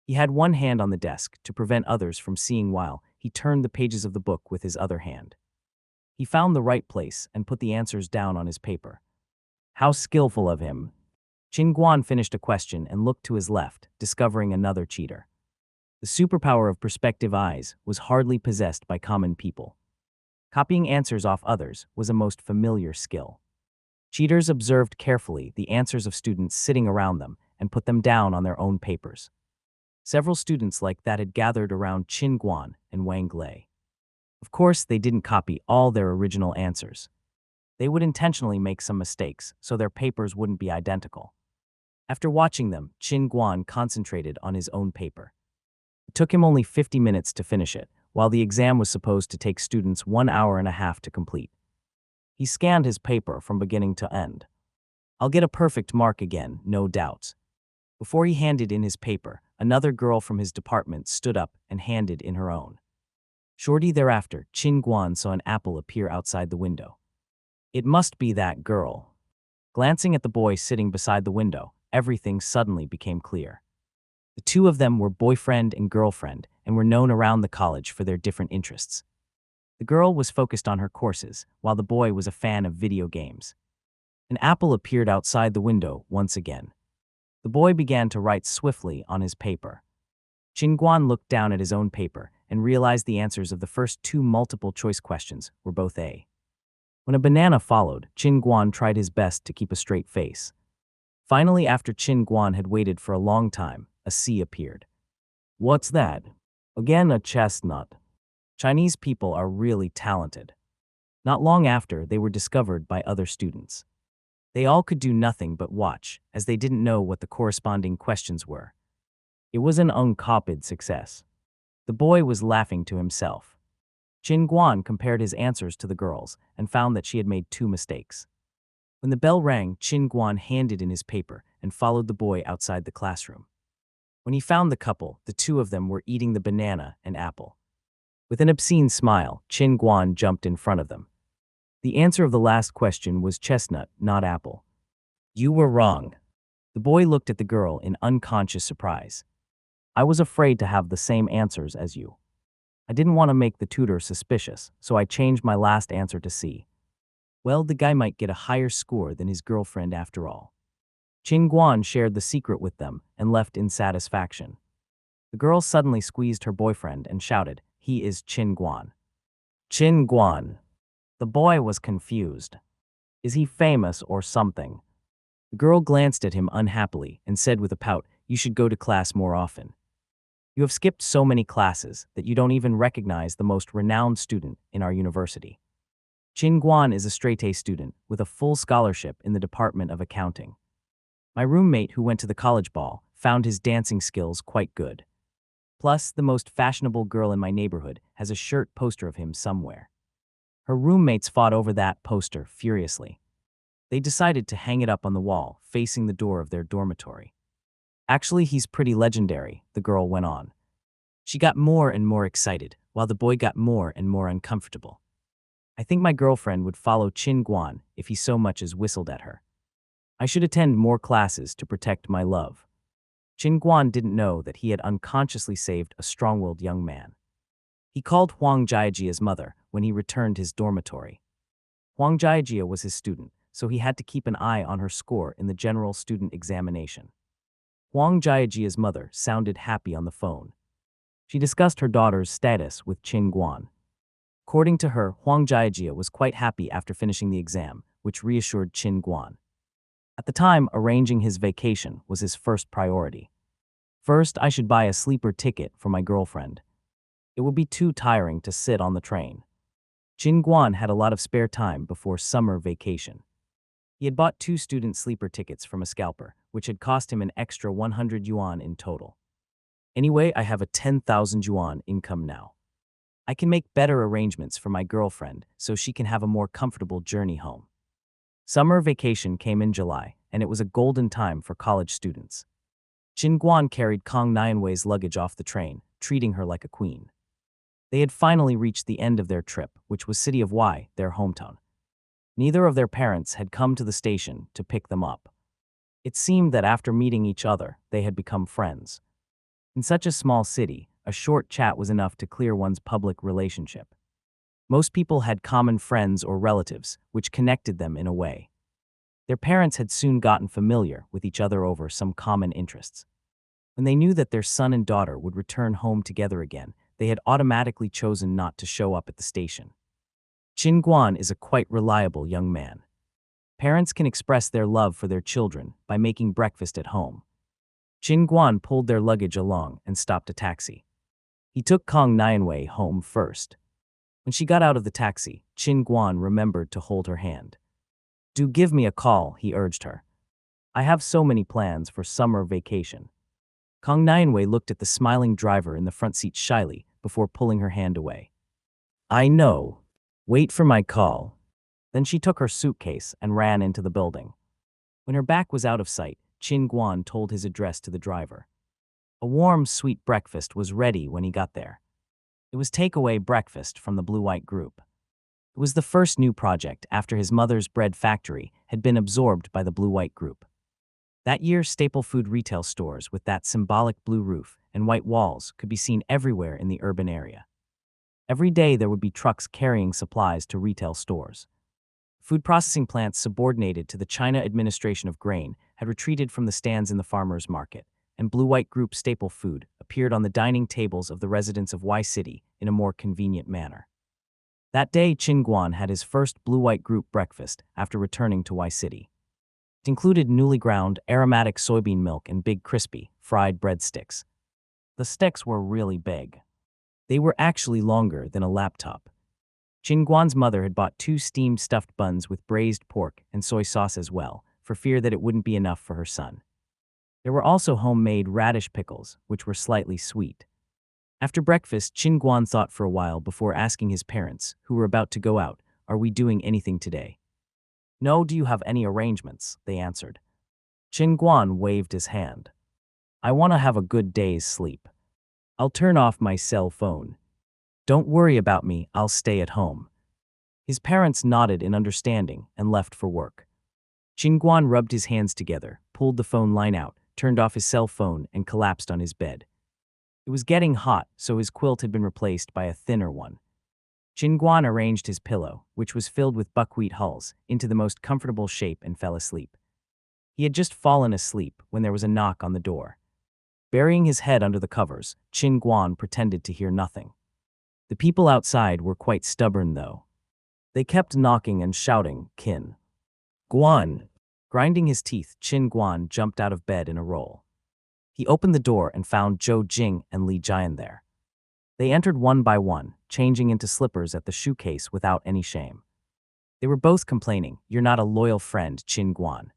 He had one hand on the desk to prevent others from seeing while he turned the pages of the book with his other hand. He found the right place and put the answers down on his paper. How skillful of him. Qin Guan finished a question and looked to his left, discovering another cheater. The superpower of perspective eyes was hardly possessed by common people. Copying answers off others was a most familiar skill. Cheaters observed carefully the answers of students sitting around them and put them down on their own papers. Several students like that had gathered around Qin Guan and Wang Lei. Of course, they didn't copy all their original answers. They would intentionally make some mistakes so their papers wouldn't be identical. After watching them, Qin Guan concentrated on his own paper. It took him only 50 minutes to finish it, while the exam was supposed to take students 1 hour and a half to complete. He scanned his paper from beginning to end. I'll get a perfect mark again, no doubts. Before he handed in his paper, another girl from his department stood up and handed in her own. Shortly thereafter, Qin Guan saw an apple appear outside the window. It must be that girl. Glancing at the boy sitting beside the window, everything suddenly became clear. The two of them were boyfriend and girlfriend and were known around the college for their different interests. The girl was focused on her courses, while the boy was a fan of video games. An apple appeared outside the window once again. The boy began to write swiftly on his paper. Qin Guan looked down at his own paper and realized the answers of the first two multiple-choice questions were both A. When a banana followed, Qin Guan tried his best to keep a straight face. Finally, after Qin Guan had waited for a long time, a C appeared. What's that? Again, a chestnut. Chinese people are really talented. Not long after, they were discovered by other students. They all could do nothing but watch, as they didn't know what the corresponding questions were. It was an uncopied success. The boy was laughing to himself. Qin Guan compared his answers to the girls and found that she had made 2 mistakes. When the bell rang, Qin Guan handed in his paper and followed the boy outside the classroom. When he found the couple, the two of them were eating the banana and apple. With an obscene smile, Qin Guan jumped in front of them. The answer of the last question was chestnut, not apple. You were wrong. The boy looked at the girl in unconscious surprise. I was afraid to have the same answers as you. I didn't want to make the tutor suspicious, so I changed my last answer to C. Well, the guy might get a higher score than his girlfriend after all. Qin Guan shared the secret with them and left in satisfaction. The girl suddenly squeezed her boyfriend and shouted, "He is Qin Guan." Qin Guan. The boy was confused. Is he famous or something? The girl glanced at him unhappily and said with a pout, "You should go to class more often. You have skipped so many classes that you don't even recognize the most renowned student in our university." Qin Guan is a straight-A student with a full scholarship in the Department of Accounting. My roommate who went to the college ball found his dancing skills quite good. Plus, the most fashionable girl in my neighborhood has a shirt poster of him somewhere. Her roommates fought over that poster furiously. They decided to hang it up on the wall, facing the door of their dormitory. Actually, he's pretty legendary, the girl went on. She got more and more excited, while the boy got more and more uncomfortable. I think my girlfriend would follow Qin Guan if he so much as whistled at her. I should attend more classes to protect my love. Qin Guan didn't know that he had unconsciously saved a strong-willed young man. He called Huang Jiajia's mother when he returned his dormitory. Huang Jiajia was his student, so he had to keep an eye on her score in the general student examination. Huang Jiajia's mother sounded happy on the phone. She discussed her daughter's status with Qin Guan. According to her, Huang Jiajia was quite happy after finishing the exam, which reassured Qin Guan. At the time, arranging his vacation was his first priority. First, I should buy a sleeper ticket for my girlfriend. It would be too tiring to sit on the train. Qin Guan had a lot of spare time before summer vacation. He had bought 2 student sleeper tickets from a scalper, which had cost him an extra 100 yuan in total. Anyway, I have a 10,000 yuan income now. I can make better arrangements for my girlfriend so she can have a more comfortable journey home. Summer vacation came in July, and it was a golden time for college students. Qin Guan carried Kang Nianwei's luggage off the train, treating her like a queen. They had finally reached the end of their trip, which was City of Y, their hometown. Neither of their parents had come to the station to pick them up. It seemed that after meeting each other, they had become friends. In such a small city, a short chat was enough to clear one's public relationship. Most people had common friends or relatives, which connected them in a way. Their parents had soon gotten familiar with each other over some common interests. When they knew that their son and daughter would return home together again, they had automatically chosen not to show up at the station. Qin Guan is a quite reliable young man. Parents can express their love for their children by making breakfast at home. Qin Guan pulled their luggage along and stopped a taxi. He took Kong Nianwei home first. When she got out of the taxi, Qin Guan remembered to hold her hand. "Do give me a call," he urged her. "I have so many plans for summer vacation." Kong Nianwei looked at the smiling driver in the front seat shyly before pulling her hand away. "I know. Wait for my call." Then she took her suitcase and ran into the building. When her back was out of sight, Qin Guan told his address to the driver. A warm, sweet breakfast was ready when he got there. It was takeaway breakfast from the Blue-White Group. It was the first new project after his mother's bread factory had been absorbed by the Blue-White Group. That year, staple food retail stores with that symbolic blue roof and white walls could be seen everywhere in the urban area. Every day there would be trucks carrying supplies to retail stores. Food processing plants subordinated to the China Administration of Grain had retreated from the stands in the farmers' market, and Blue-White Group staple food appeared on the dining tables of the residents of Y City in a more convenient manner. That day, Qin Guan had his first Blue-White Group breakfast after returning to Y City. It included newly ground, aromatic soybean milk and big crispy, fried breadsticks. The sticks were really big. They were actually longer than a laptop. Qin Guan's mother had bought 2 steamed stuffed buns with braised pork and soy sauce as well, for fear that it wouldn't be enough for her son. There were also homemade radish pickles, which were slightly sweet. After breakfast, Qin Guan thought for a while before asking his parents, who were about to go out, "Are we doing anything today?" "No, do you have any arrangements?" they answered. Qin Guan waved his hand. "I want to have a good day's sleep. I'll turn off my cell phone. Don't worry about me, I'll stay at home." His parents nodded in understanding and left for work. Qin Guan rubbed his hands together, pulled the phone line out, turned off his cell phone, and collapsed on his bed. It was getting hot, so his quilt had been replaced by a thinner one. Qin Guan arranged his pillow, which was filled with buckwheat hulls, into the most comfortable shape and fell asleep. He had just fallen asleep when there was a knock on the door. Burying his head under the covers, Qin Guan pretended to hear nothing. The people outside were quite stubborn, though. They kept knocking and shouting, "Qin Guan!" Grinding his teeth, Qin Guan jumped out of bed in a roll. He opened the door and found Zhou Jing and Li Jian there. They entered one by one, changing into slippers at the shoe case without any shame. They were both complaining, "You're not a loyal friend, Qin Guan.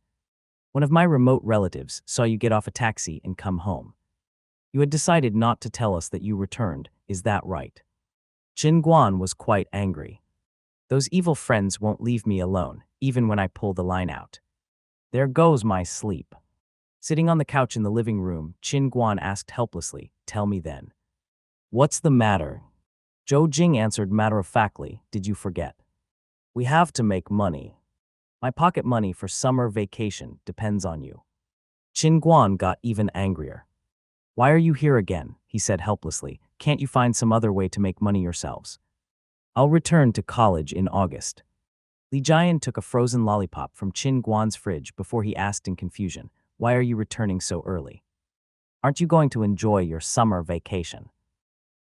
One of my remote relatives saw you get off a taxi and come home. You had decided not to tell us that you returned, is that right?" Qin Guan was quite angry. "Those evil friends won't leave me alone, even when I pull the line out. There goes my sleep." Sitting on the couch in the living room, Qin Guan asked helplessly, "Tell me then. What's the matter?" Zhou Jing answered matter-of-factly, "Did you forget? We have to make money. My pocket money for summer vacation depends on you." Qin Guan got even angrier. "Why are you here again?" he said helplessly. "Can't you find some other way to make money yourselves?" "I'll return to college in August." Li Jian took a frozen lollipop from Qin Guan's fridge before he asked in confusion, "Why are you returning so early? Aren't you going to enjoy your summer vacation?"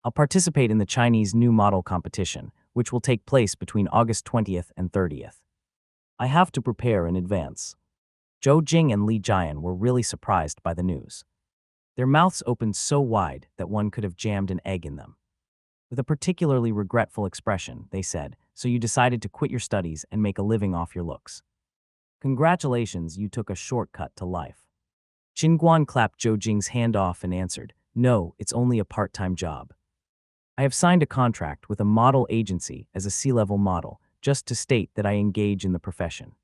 "I'll participate in the Chinese New Model competition, which will take place between August 20th and 30th. I have to prepare in advance." Zhou Jing and Li Jian were really surprised by the news. Their mouths opened so wide that one could have jammed an egg in them. With a particularly regretful expression, they said, "So you decided to quit your studies and make a living off your looks. Congratulations, you took a shortcut to life." Qin Guan clapped Zhou Jing's hand off and answered, "No, it's only a part-time job. I have signed a contract with a model agency as a C-level model, just to state that I engage in the profession.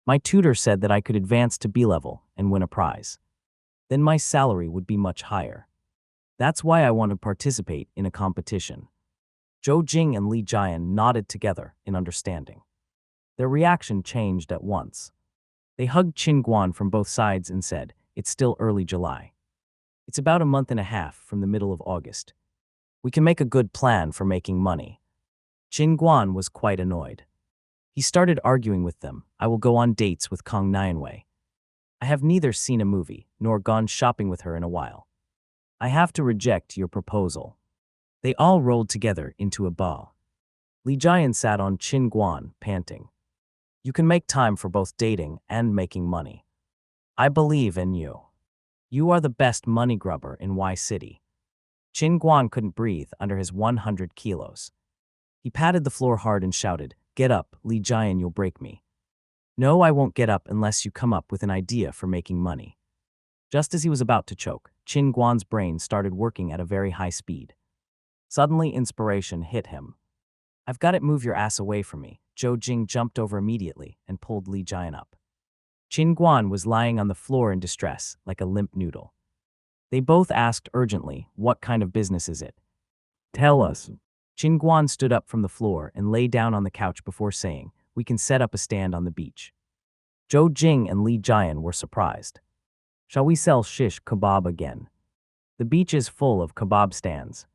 My tutor said that I could advance to B-level and win a prize. Then my salary would be much higher. That's why I want to participate in a competition." Zhou Jing and Li Jian nodded together in understanding. Their reaction changed at once. They hugged Qin Guan from both sides and said, "It's still early July. It's about a month and a half from the middle of August. We can make a good plan for making money." Qin Guan was quite annoyed. He started arguing with them. "I will go on dates with Kong Nianwei. I have neither seen a movie nor gone shopping with her in a while. I have to reject your proposal." They all rolled together into a ball. Li Jian sat on Qin Guan, panting. "You can make time for both dating and making money. I believe in you. You are the best money grubber in Y City." Qin Guan couldn't breathe under his 100 kilos. He patted the floor hard and shouted, "Get up, Li Jian, you'll break me." "No, I won't get up unless you come up with an idea for making money." Just as he was about to choke, Qin Guan's brain started working at a very high speed. Suddenly, inspiration hit him. "I've got it, move your ass away from me." Zhou Jing jumped over immediately and pulled Li Jian up. Qin Guan was lying on the floor in distress, like a limp noodle. They both asked urgently, "What kind of business is it? Tell us." Qin Guan stood up from the floor and lay down on the couch before saying, "We can set up a stand on the beach." Zhou Jing and Li Jian were surprised. "Shall we sell shish kebab again? The beach is full of kebab stands.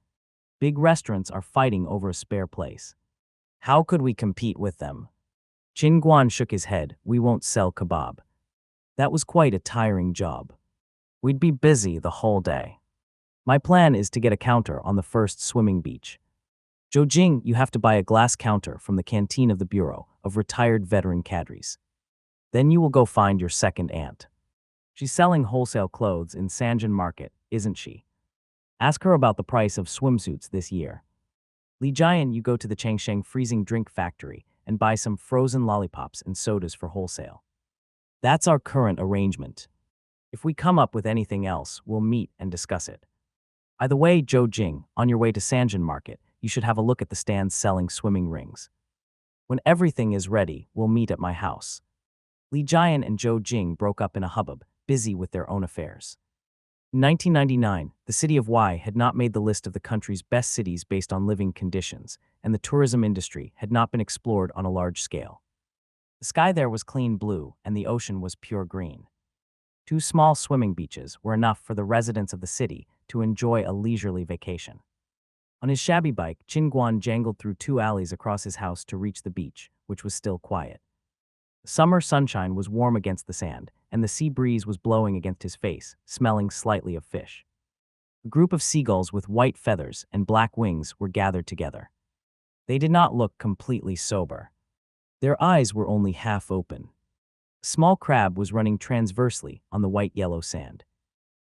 Big restaurants are fighting over a spare place. How could we compete with them?" Qin Guan shook his head. "We won't sell kebab. That was quite a tiring job. We'd be busy the whole day. My plan is to get a counter on the first swimming beach. Zhou Jing, you have to buy a glass counter from the canteen of the Bureau of Retired Veteran Cadres. Then you will go find your second aunt. She's selling wholesale clothes in Sanjin Market, isn't she? Ask her about the price of swimsuits this year. Li Jian, you go to the Changsheng freezing drink factory and buy some frozen lollipops and sodas for wholesale. That's our current arrangement. If we come up with anything else, we'll meet and discuss it. By the way, Zhou Jing, on your way to Sanjin Market, you should have a look at the stands selling swimming rings. When everything is ready, we'll meet at my house." Li Jian and Zhou Jing broke up in a hubbub, busy with their own affairs. In 1999, the city of Y had not made the list of the country's best cities based on living conditions, and the tourism industry had not been explored on a large scale. The sky there was clean blue, and the ocean was pure green. 2 small swimming beaches were enough for the residents of the city to enjoy a leisurely vacation. On his shabby bike, Qin Guan jangled through 2 alleys across his house to reach the beach, which was still quiet. The summer sunshine was warm against the sand, and the sea breeze was blowing against his face, smelling slightly of fish. A group of seagulls with white feathers and black wings were gathered together. They did not look completely sober. Their eyes were only half open. A small crab was running transversely on the white-yellow sand.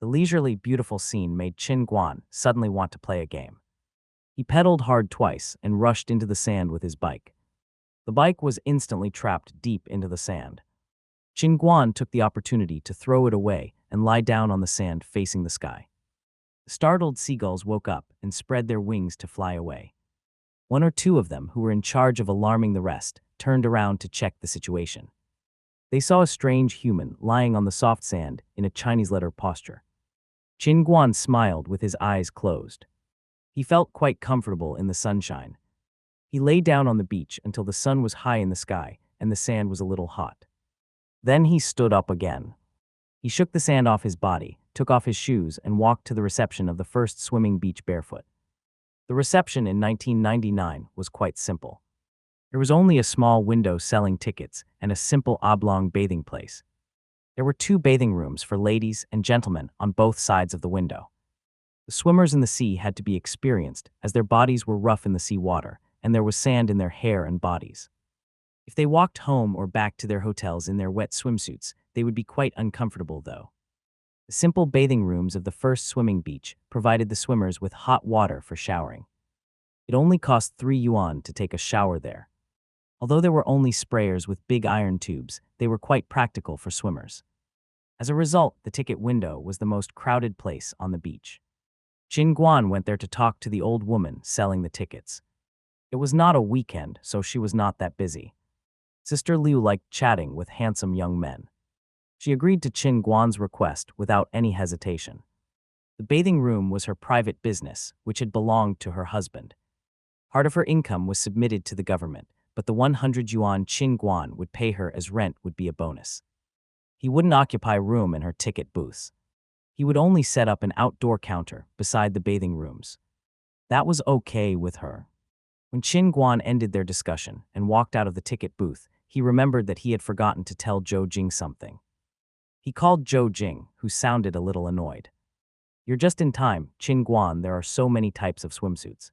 The leisurely, beautiful scene made Qin Guan suddenly want to play a game. He pedaled hard twice and rushed into the sand with his bike. The bike was instantly trapped deep into the sand. Qin Guan took the opportunity to throw it away and lie down on the sand facing the sky. The startled seagulls woke up and spread their wings to fly away. 1 or 2 of them, who were in charge of alarming the rest, turned around to check the situation. They saw a strange human lying on the soft sand in a Chinese letter posture. Qin Guan smiled with his eyes closed. He felt quite comfortable in the sunshine. He lay down on the beach until the sun was high in the sky and the sand was a little hot. Then he stood up again. He shook the sand off his body, took off his shoes, and walked to the reception of the first swimming beach barefoot. The reception in 1999 was quite simple. There was only a small window selling tickets and a simple oblong bathing place. There were 2 bathing rooms for ladies and gentlemen on both sides of the window. The swimmers in the sea had to be experienced, as their bodies were rough in the sea water, and there was sand in their hair and bodies. If they walked home or back to their hotels in their wet swimsuits, they would be quite uncomfortable though. The simple bathing rooms of the first swimming beach provided the swimmers with hot water for showering. It only cost 3 yuan to take a shower there. Although there were only sprayers with big iron tubes, they were quite practical for swimmers. As a result, the ticket window was the most crowded place on the beach. Qin Guan went there to talk to the old woman selling the tickets. It was not a weekend, so she was not that busy. Sister Liu liked chatting with handsome young men. She agreed to Qin Guan's request without any hesitation. The bathing room was her private business, which had belonged to her husband. Part of her income was submitted to the government, but the 100 yuan Qin Guan would pay her as rent would be a bonus. He wouldn't occupy room in her ticket booths. He would only set up an outdoor counter beside the bathing rooms. That was okay with her. When Qin Guan ended their discussion and walked out of the ticket booth, he remembered that he had forgotten to tell Zhou Jing something. He called Zhou Jing, who sounded a little annoyed. "You're just in time, Qin Guan, there are so many types of swimsuits.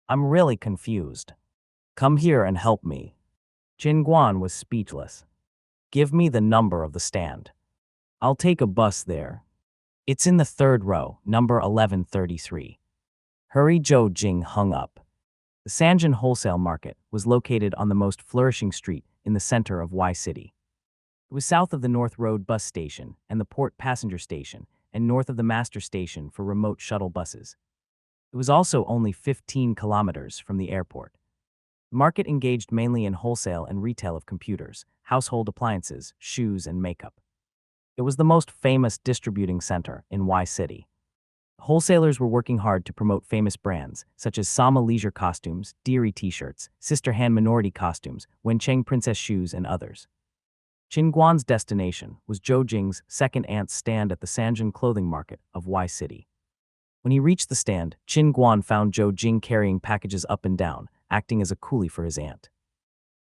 I'm really confused. Come here and help me." Qin Guan was speechless. "Give me the number of the stand. I'll take a bus there. It's in the third row, number 1133. Hurry." Zhou Jing hung up. The Sanjin Wholesale Market was located on the most flourishing street in the center of Y City. It was south of the North Road bus station and the Port Passenger Station, and north of the Master Station for remote shuttle buses. It was also only 15 kilometers from the airport. The market engaged mainly in wholesale and retail of computers, household appliances, shoes, and makeup. It was the most famous distributing center in Y City. Wholesalers were working hard to promote famous brands such as Sama Leisure Costumes, Deary T-shirts, Sister Han Minority Costumes, Wencheng Princess Shoes, and others. Qin Guan's destination was Zhou Jing's second aunt's stand at the Sanjin Clothing Market of Y City. When he reached the stand, Qin Guan found Zhou Jing carrying packages up and down, acting as a coolie for his aunt.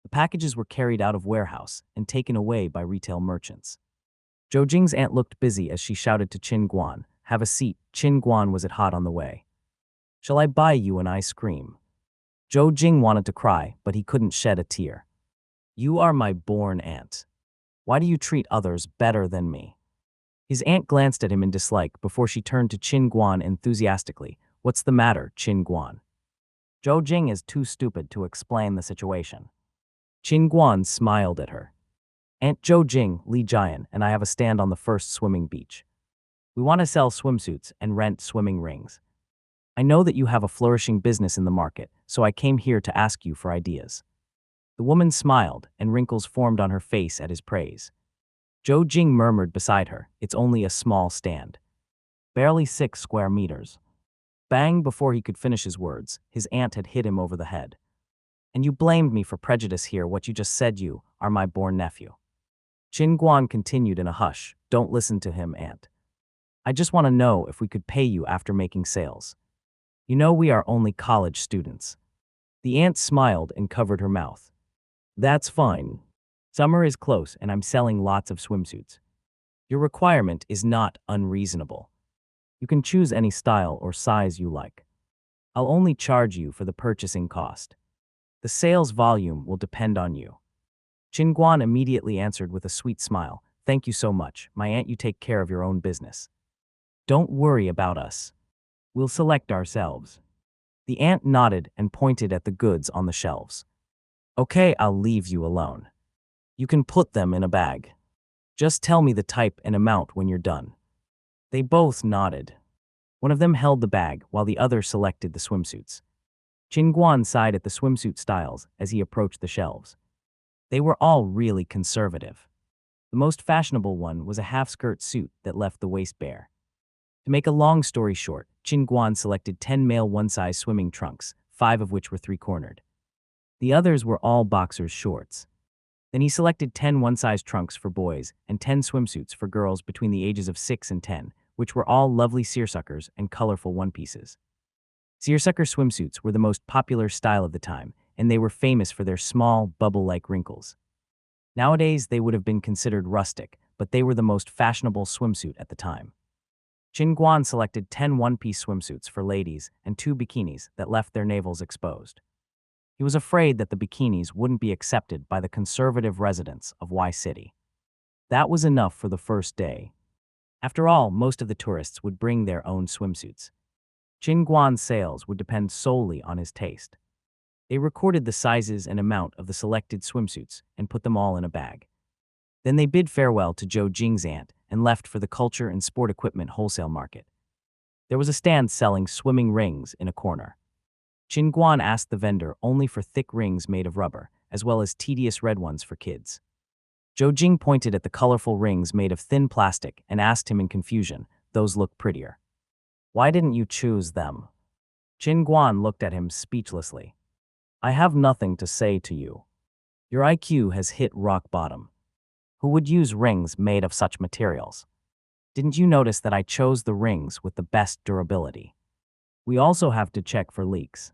The packages were carried out of warehouse and taken away by retail merchants. Zhou Jing's aunt looked busy as she shouted to Qin Guan, "Have a seat." Qin Guan was hot on the way. "Shall I buy you an ice cream?" Zhou Jing wanted to cry, but he couldn't shed a tear. "You are my born aunt. Why do you treat others better than me?" His aunt glanced at him in dislike before she turned to Qin Guan enthusiastically. "What's the matter, Qin Guan?" "Zhou Jing is too stupid to explain the situation." Qin Guan smiled at her. "Aunt Zhou Jing, Li Jian, and I have a stand on the first swimming beach. We want to sell swimsuits and rent swimming rings. I know that you have a flourishing business in the market, so I came here to ask you for ideas." The woman smiled, and wrinkles formed on her face at his praise. Zhou Jing murmured beside her, "It's only a small stand. Barely 6 square meters. Bang! Before he could finish his words, his aunt had hit him over the head. "And you blamed me for prejudice here. What you just said, you are my born nephew." Qin Guan continued in a hush, "Don't listen to him, aunt. I just want to know if we could pay you after making sales. You know we are only college students." The aunt smiled and covered her mouth. "That's fine. Summer is close and I'm selling lots of swimsuits. Your requirement is not unreasonable. You can choose any style or size you like. I'll only charge you for the purchasing cost. The sales volume will depend on you." Qin Guan immediately answered with a sweet smile, "Thank you so much, my aunt. You take care of your own business. Don't worry about us. We'll select ourselves." The aunt nodded and pointed at the goods on the shelves. "Okay, I'll leave you alone. You can put them in a bag. Just tell me the type and amount when you're done." They both nodded. One of them held the bag while the other selected the swimsuits. Qin Guan sighed at the swimsuit styles as he approached the shelves. They were all really conservative. The most fashionable one was a half-skirt suit that left the waist bare. To make a long story short, Qin Guan selected 10 male one-size swimming trunks, 5 of which were 3-cornered. The others were all boxers shorts. Then he selected 10 one-size trunks for boys and 10 swimsuits for girls between the ages of 6 and 10, which were all lovely seersuckers and colorful one-pieces. Seersucker swimsuits were the most popular style of the time, and they were famous for their small, bubble-like wrinkles. Nowadays, they would have been considered rustic, but they were the most fashionable swimsuit at the time. Qin Guan selected 10 one-piece swimsuits for ladies and 2 bikinis that left their navels exposed. He was afraid that the bikinis wouldn't be accepted by the conservative residents of Y City. That was enough for the first day. After all, most of the tourists would bring their own swimsuits. Qin Guan's sales would depend solely on his taste. They recorded the sizes and amount of the selected swimsuits and put them all in a bag. Then they bid farewell to Zhou Jing's aunt and left for the culture and sport equipment wholesale market. There was a stand selling swimming rings in a corner. Qin Guan asked the vendor only for thick rings made of rubber, as well as tedious red ones for kids. Zhou Jing pointed at the colorful rings made of thin plastic and asked him in confusion, "Those look prettier. Why didn't you choose them?" Qin Guan looked at him speechlessly. "I have nothing to say to you. Your IQ has hit rock bottom. Who would use rings made of such materials? Didn't you notice that I chose the rings with the best durability? We also have to check for leaks.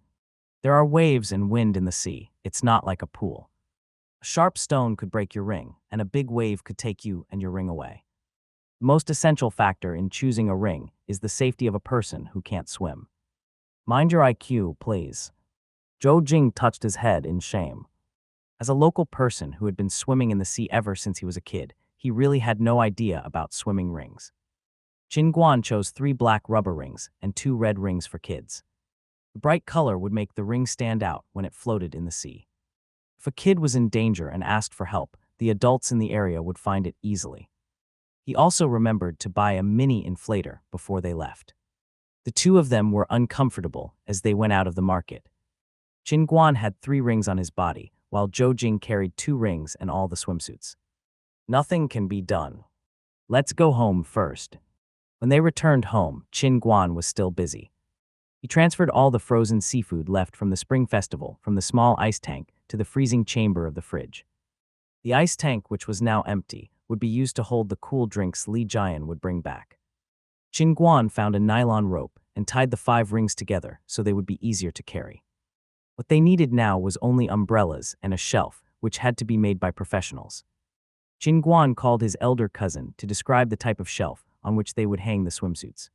There are waves and wind in the sea. It's not like a pool. A sharp stone could break your ring, and a big wave could take you and your ring away. The most essential factor in choosing a ring is the safety of a person who can't swim. Mind your IQ, please. Zhou Jing touched his head in shame. As a local person who had been swimming in the sea ever since he was a kid, he really had no idea about swimming rings. Qin Guan chose 3 black rubber rings and 2 red rings for kids. The bright color would make the ring stand out when it floated in the sea. If a kid was in danger and asked for help, the adults in the area would find it easily. He also remembered to buy a mini inflator before they left. The two of them were uncomfortable as they went out of the market. Qin Guan had 3 rings on his body, while Zhou Jing carried 2 rings and all the swimsuits. Nothing can be done. Let's go home first. When they returned home, Qin Guan was still busy. He transferred all the frozen seafood left from the Spring Festival from the small ice tank to the freezing chamber of the fridge. The ice tank, which was now empty, would be used to hold the cool drinks Li Jian would bring back. Qin Guan found a nylon rope and tied the 5 rings together so they would be easier to carry. What they needed now was only umbrellas and a shelf, which had to be made by professionals. Qin Guan called his elder cousin to describe the type of shelf on which they would hang the swimsuits.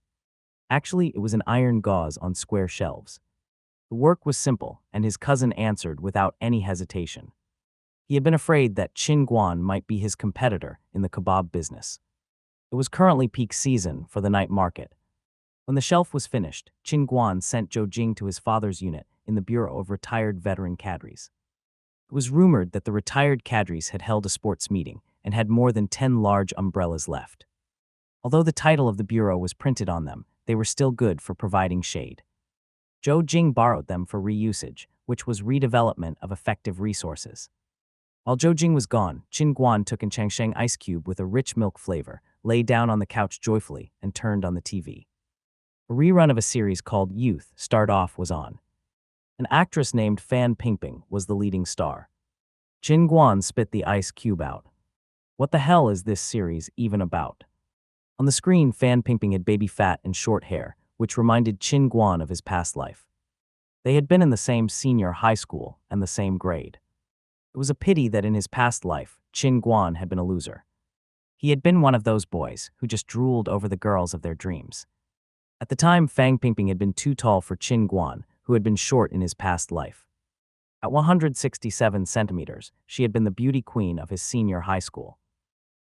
Actually, it was an iron gauze on square shelves. The work was simple, and his cousin answered without any hesitation. He had been afraid that Qin Guan might be his competitor in the kebab business. It was currently peak season for the night market. When the shelf was finished, Qin Guan sent Zhou Jing to his father's unit in the Bureau of Retired Veteran Cadres. It was rumored that the retired cadres had held a sports meeting and had more than 10 large umbrellas left. Although the title of the bureau was printed on them, they were still good for providing shade. Zhou Jing borrowed them for reusage, which was redevelopment of effective resources. While Zhou Jing was gone, Qin Guan took an Changsheng ice cube with a rich milk flavor, lay down on the couch joyfully, and turned on the TV. A rerun of a series called Youth Start Off was on. An actress named Fan Pingping was the leading star. Qin Guan spit the ice cube out. What the hell is this series even about? On the screen, Fan Pingping had baby fat and short hair, which reminded Qin Guan of his past life. They had been in the same senior high school and the same grade. It was a pity that in his past life, Qin Guan had been a loser. He had been one of those boys who just drooled over the girls of their dreams. At the time, Fan Pingping had been too tall for Qin Guan, who had been short in his past life. At 167 centimeters, she had been the beauty queen of his senior high school.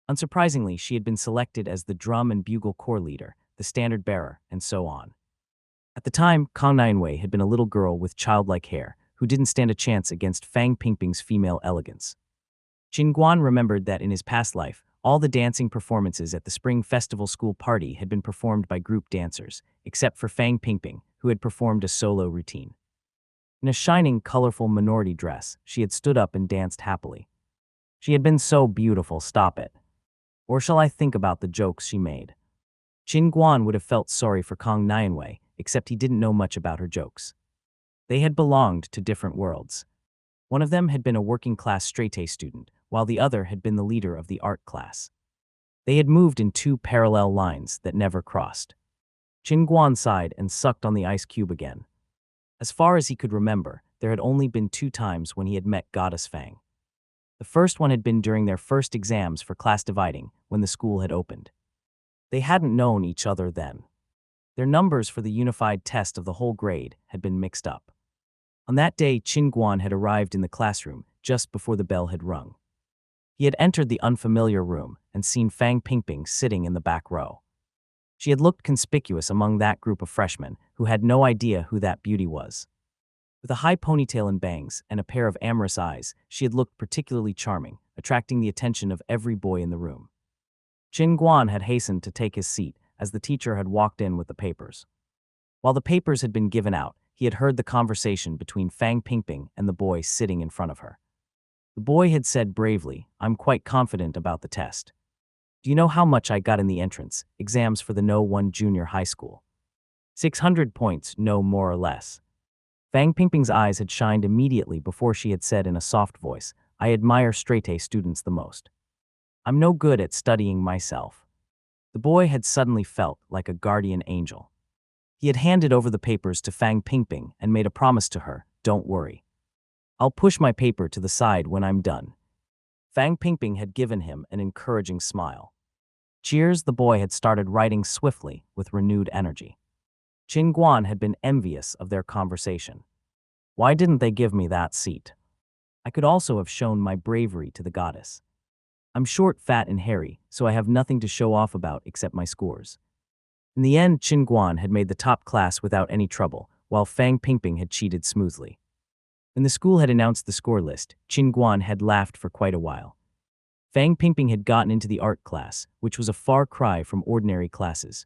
Unsurprisingly, she had been selected as the drum and bugle corps leader, the standard bearer, and so on. At the time, Kang Nianwei had been a little girl with childlike hair, who didn't stand a chance against Fan Pingping's female elegance. Qin Guan remembered that in his past life, all the dancing performances at the Spring Festival school party had been performed by group dancers, except for Fan Pingping, who had performed a solo routine. In a shining, colorful minority dress, she had stood up and danced happily. She had been so beautiful, stop it. Or shall I think about the jokes she made? Qin Guan would have felt sorry for Kang Nianwei, except he didn't know much about her jokes. They had belonged to different worlds. One of them had been a working-class straight-A student, while the other had been the leader of the art class. They had moved in 2 parallel lines that never crossed. Qin Guan sighed and sucked on the ice cube again. As far as he could remember, there had only been 2 times when he had met Goddess Fang. The first one had been during their first exams for class dividing, when the school had opened. They hadn't known each other then. Their numbers for the unified test of the whole grade had been mixed up. On that day, Qin Guan had arrived in the classroom just before the bell had rung. He had entered the unfamiliar room and seen Fan Pingping sitting in the back row. She had looked conspicuous among that group of freshmen who had no idea who that beauty was. With a high ponytail and bangs and a pair of amorous eyes, she had looked particularly charming, attracting the attention of every boy in the room. Qin Guan had hastened to take his seat as the teacher had walked in with the papers. While the papers had been given out, he had heard the conversation between Fan Pingping and the boy sitting in front of her. The boy had said bravely, "I'm quite confident about the test. Do you know how much I got in the entrance exams for the No. 1 junior high school? 600 points, no more or less." Fan Pingping's eyes had shined immediately before she had said in a soft voice, I admire straight A students the most. I'm no good at studying myself. The boy had suddenly felt like a guardian angel. He had handed over the papers to Fang Pingping and made a promise to her, "Don't worry. I'll push my paper to the side when I'm done." Fang Pingping had given him an encouraging smile. Cheers, the boy had started writing swiftly with renewed energy. Qin Guan had been envious of their conversation. Why didn't they give me that seat? I could also have shown my bravery to the goddess. I'm short, fat, and hairy, so I have nothing to show off about except my scores. In the end, Qin Guan had made the top class without any trouble, while Fang Pingping had cheated smoothly. When the school had announced the score list, Qin Guan had laughed for quite a while. Fang Pingping had gotten into the art class, which was a far cry from ordinary classes.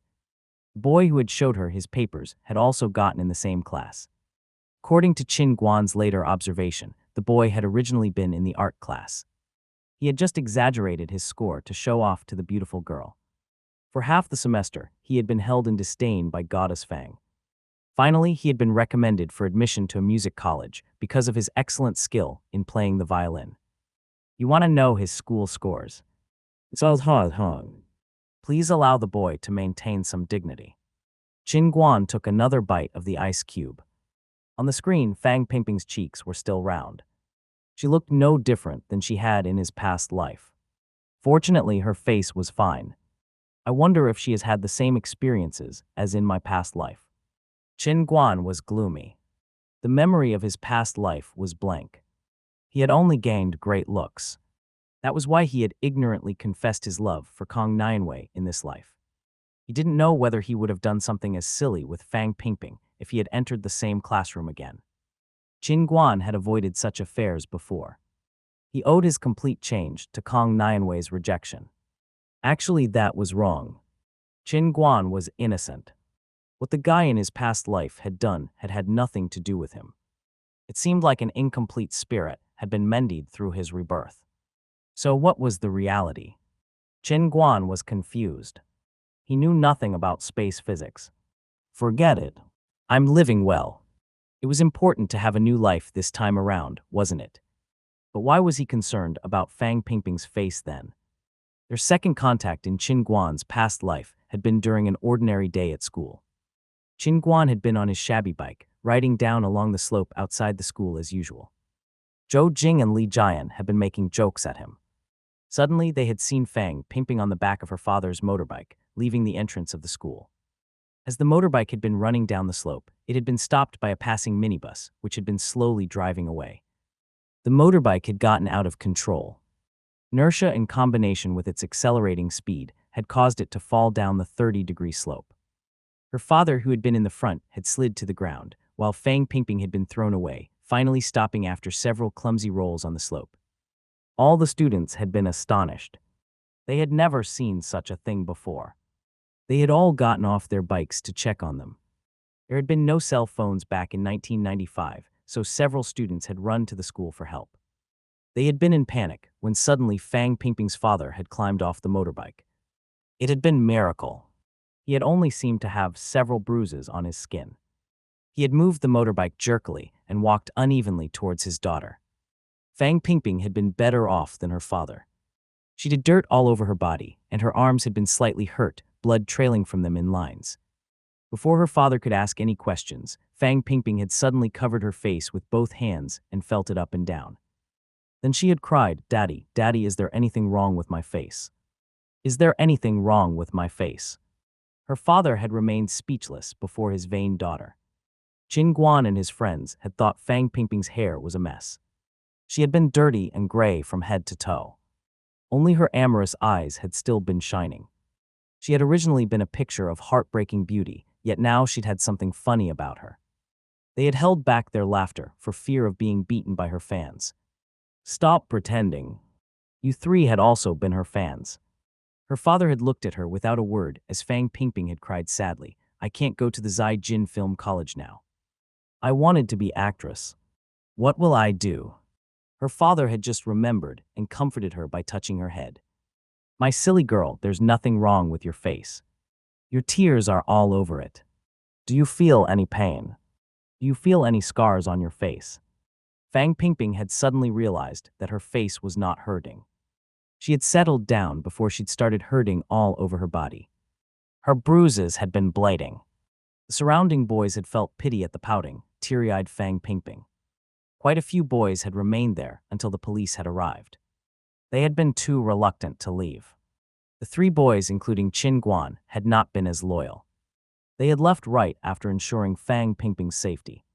The boy who had showed her his papers had also gotten in the same class. According to Qin Guan's later observation, the boy had originally been in the art class. He had just exaggerated his score to show off to the beautiful girl. For half the semester, he had been held in disdain by Goddess Fang. Finally, he had been recommended for admission to a music college because of his excellent skill in playing the violin. You want to know his school scores? It's all hard. Please allow the boy to maintain some dignity. Qin Guan took another bite of the ice cube. On the screen, Fang Pingping's cheeks were still round. She looked no different than she had in his past life. Fortunately, her face was fine. I wonder if she has had the same experiences as in my past life. Qin Guan was gloomy. The memory of his past life was blank. He had only gained great looks. That was why he had ignorantly confessed his love for Kong Nianwei in this life. He didn't know whether he would have done something as silly with Fang Pingping if he had entered the same classroom again. Qin Guan had avoided such affairs before. He owed his complete change to Kong Nianwei's rejection. Actually, that was wrong. Qin Guan was innocent. What the guy in his past life had done had had nothing to do with him. It seemed like an incomplete spirit had been mended through his rebirth. So what was the reality? Qin Guan was confused. He knew nothing about space physics. Forget it. I'm living well. It was important to have a new life this time around, wasn't it? But why was he concerned about Fang Pingping's face then? Their second contact in Qin Guan's past life had been during an ordinary day at school. Qin Guan had been on his shabby bike, riding down along the slope outside the school as usual. Zhou Jing and Li Jian had been making jokes at him. Suddenly, they had seen Fang Pingping on the back of her father's motorbike, leaving the entrance of the school. As the motorbike had been running down the slope, it had been stopped by a passing minibus, which had been slowly driving away. The motorbike had gotten out of control. Inertia in combination with its accelerating speed had caused it to fall down the 30-degree slope. Her father, who had been in the front, had slid to the ground, while Fang Pingping had been thrown away, finally stopping after several clumsy rolls on the slope. All the students had been astonished. They had never seen such a thing before. They had all gotten off their bikes to check on them. There had been no cell phones back in 1995, so several students had run to the school for help. They had been in panic when suddenly Fang Pingping's father had climbed off the motorbike. It had been a miracle. He had only seemed to have several bruises on his skin. He had moved the motorbike jerkily and walked unevenly towards his daughter. Fang Pingping had been better off than her father. She had dirt all over her body, and her arms had been slightly hurt, blood trailing from them in lines. Before her father could ask any questions, Fang Pingping had suddenly covered her face with both hands and felt it up and down. Then she had cried, "Daddy, Daddy, is there anything wrong with my face? Is there anything wrong with my face?" Her father had remained speechless before his vain daughter. Qin Guan and his friends had thought Fang Pingping's hair was a mess. She had been dirty and gray from head to toe. Only her amorous eyes had still been shining. She had originally been a picture of heartbreaking beauty, yet now she'd had something funny about her. They had held back their laughter for fear of being beaten by her fans. "Stop pretending. You three had also been her fans." Her father had looked at her without a word as Fang Pingping had cried sadly, "I can't go to the Zai Jin Film College now. I wanted to be actress. What will I do?" Her father had just remembered and comforted her by touching her head. "My silly girl, there's nothing wrong with your face. Your tears are all over it. Do you feel any pain? Do you feel any scars on your face?" Fang Pingping had suddenly realized that her face was not hurting. She had settled down before she'd started hurting all over her body. Her bruises had been bleeding. The surrounding boys had felt pity at the pouting, teary-eyed Fang Pingping. Quite a few boys had remained there until the police had arrived. They had been too reluctant to leave. The three boys, including Qin Guan, had not been as loyal. They had left right after ensuring Fang Pingping's safety.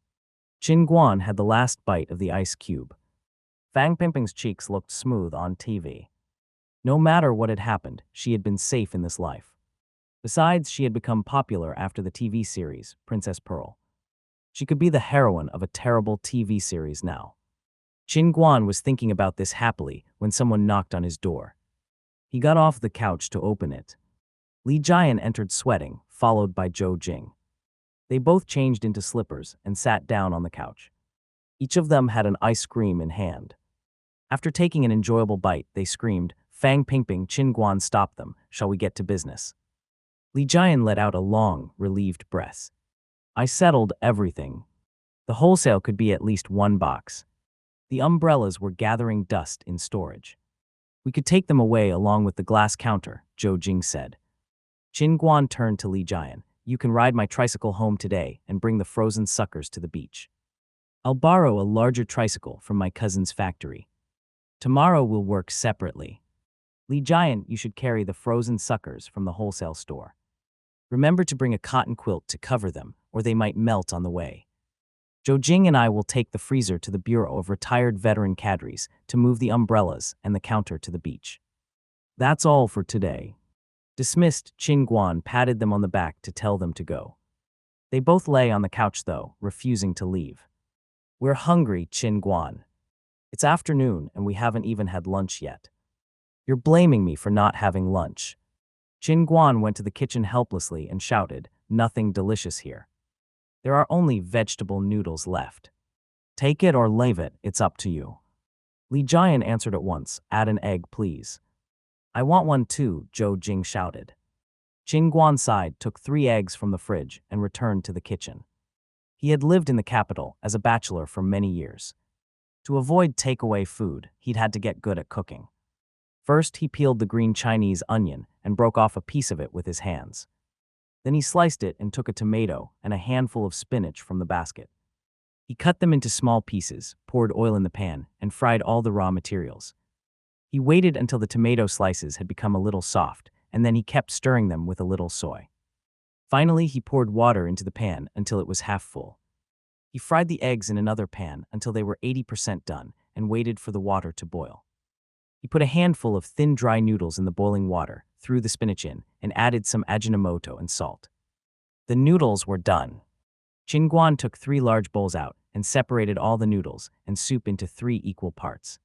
Qin Guan had the last bite of the ice cube. Fang Pingping's cheeks looked smooth on TV. No matter what had happened, she had been safe in this life. Besides, she had become popular after the TV series, Princess Pearl. She could be the heroine of a terrible TV series now. Qin Guan was thinking about this happily when someone knocked on his door. He got off the couch to open it. Li Jian entered sweating, followed by Zhou Jing. They both changed into slippers and sat down on the couch. Each of them had an ice cream in hand. After taking an enjoyable bite, they screamed, "Fang Pingping, Qin Guan, stop them. Shall we get to business?" Li Jian let out a long, relieved breath. "I settled everything. The wholesale could be at least one box. The umbrellas were gathering dust in storage. We could take them away along with the glass counter," Zhou Jing said. Qin Guan turned to Li Jian. "You can ride my tricycle home today and bring the frozen suckers to the beach. I'll borrow a larger tricycle from my cousin's factory. Tomorrow we'll work separately. Li Jian, you should carry the frozen suckers from the wholesale store. Remember to bring a cotton quilt to cover them, or they might melt on the way. Zhou Jing and I will take the freezer to the Bureau of Retired Veteran Cadres to move the umbrellas and the counter to the beach. That's all for today." Dismissed, Qin Guan patted them on the back to tell them to go. They both lay on the couch though, refusing to leave. "We're hungry, Qin Guan. It's afternoon and we haven't even had lunch yet." "You're blaming me for not having lunch." Qin Guan went to the kitchen helplessly and shouted, "Nothing delicious here. There are only vegetable noodles left. Take it or leave it, it's up to you." Li Jian answered at once, "Add an egg, please." "I want one too," Zhou Jing shouted. Qin Guan sighed, took 3 eggs from the fridge, and returned to the kitchen. He had lived in the capital as a bachelor for many years. To avoid takeaway food, he'd had to get good at cooking. First, he peeled the green Chinese onion and broke off a piece of it with his hands. Then he sliced it and took a tomato and a handful of spinach from the basket. He cut them into small pieces, poured oil in the pan, and fried all the raw materials. He waited until the tomato slices had become a little soft, and then he kept stirring them with a little soy. Finally, he poured water into the pan until it was half full. He fried the eggs in another pan until they were 80% done and waited for the water to boil. He put a handful of thin, dry noodles in the boiling water, threw the spinach in, and added some Ajinomoto and salt. The noodles were done. Qin Guan took 3 large bowls out and separated all the noodles and soup into 3 equal parts.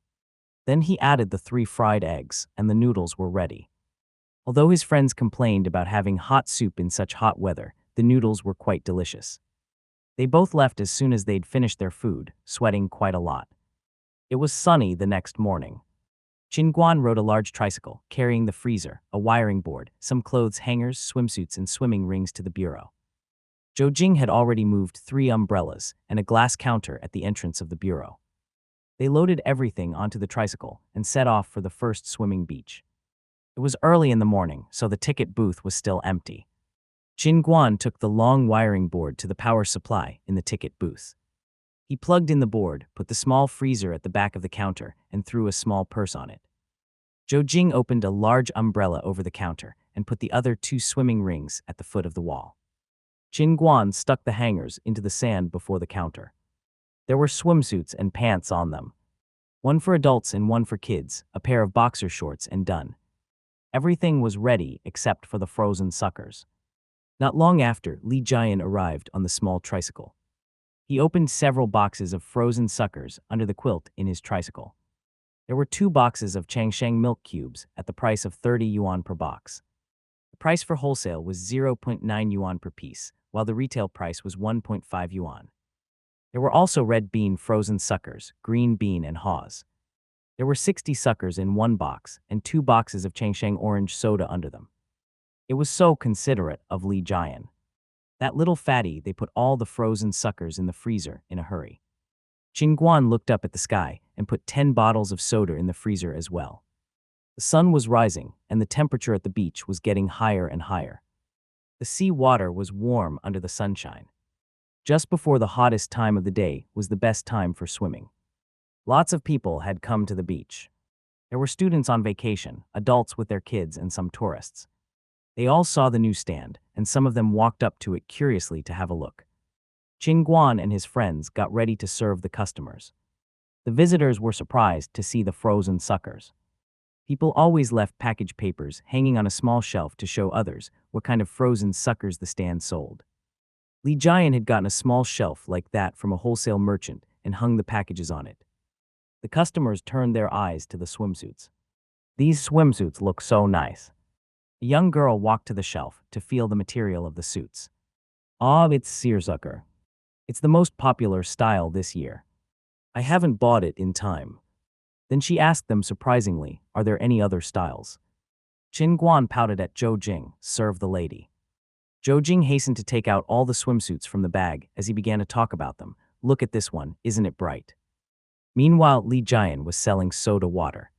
Then he added the 3 fried eggs, and the noodles were ready. Although his friends complained about having hot soup in such hot weather, the noodles were quite delicious. They both left as soon as they'd finished their food, sweating quite a lot. It was sunny the next morning. Qin Guan rode a large tricycle, carrying the freezer, a wiring board, some clothes hangers, swimsuits, and swimming rings to the bureau. Zhou Jing had already moved 3 umbrellas and a glass counter at the entrance of the bureau. They loaded everything onto the tricycle and set off for the first swimming beach. It was early in the morning, so the ticket booth was still empty. Qin Guan took the long wiring board to the power supply in the ticket booth. He plugged in the board, put the small freezer at the back of the counter, and threw a small purse on it. Zhou Jing opened a large umbrella over the counter and put the other 2 swimming rings at the foot of the wall. Qin Guan stuck the hangers into the sand before the counter. There were swimsuits and pants on them. One for adults and one for kids, a pair of boxer shorts, and done. Everything was ready except for the frozen suckers. Not long after, Li Jian arrived on the small tricycle. He opened several boxes of frozen suckers under the quilt in his tricycle. There were 2 boxes of Changsheng milk cubes at the price of 30 yuan per box. The price for wholesale was 0.9 yuan per piece, while the retail price was 1.5 yuan. There were also red bean frozen suckers, green bean, and haws. There were 60 suckers in 1 box and 2 boxes of Changsheng orange soda under them. It was so considerate of Li Jian. That little fatty, they put all the frozen suckers in the freezer in a hurry. Guan looked up at the sky and put 10 bottles of soda in the freezer as well. The sun was rising, and the temperature at the beach was getting higher and higher. The sea water was warm under the sunshine. Just before the hottest time of the day was the best time for swimming. Lots of people had come to the beach. There were students on vacation, adults with their kids, and some tourists. They all saw the new stand, and some of them walked up to it curiously to have a look. Guan and his friends got ready to serve the customers. The visitors were surprised to see the frozen suckers. People always left package papers hanging on a small shelf to show others what kind of frozen suckers the stand sold. Li Jian had gotten a small shelf like that from a wholesale merchant and hung the packages on it. The customers turned their eyes to the swimsuits. These swimsuits look so nice. A young girl walked to the shelf to feel the material of the suits. Ah, it's seersucker. It's the most popular style this year. I haven't bought it in time. Then she asked them surprisingly, are there any other styles? Guan pouted at Zhou Jing, serve the lady. Zhou Jing hastened to take out all the swimsuits from the bag as he began to talk about them. Look at this one, isn't it bright? Meanwhile, Li Jian was selling soda water.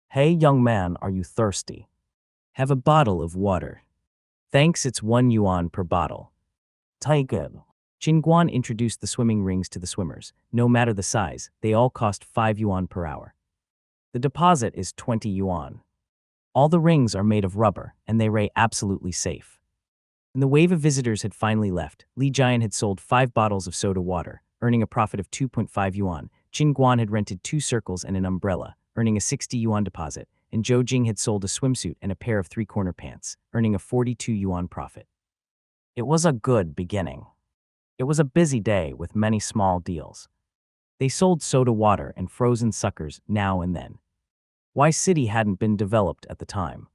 Hey young man, are you thirsty? Have a bottle of water. Thanks, it's 1 yuan per bottle. Tiger. Guan introduced the swimming rings to the swimmers. No matter the size, they all cost 5 yuan per hour. The deposit is 20 yuan. All the rings are made of rubber, and they are absolutely safe. When the wave of visitors had finally left, Li Jian had sold 5 bottles of soda water, earning a profit of 2.5 yuan. Guan had rented 2 circles and an umbrella, earning a 60 yuan deposit, and Zhou Jing had sold a swimsuit and a pair of 3-corner pants, earning a 42 yuan profit. It was a good beginning. It was a busy day with many small deals. They sold soda water and frozen suckers now and then. Y City hadn't been developed at the time.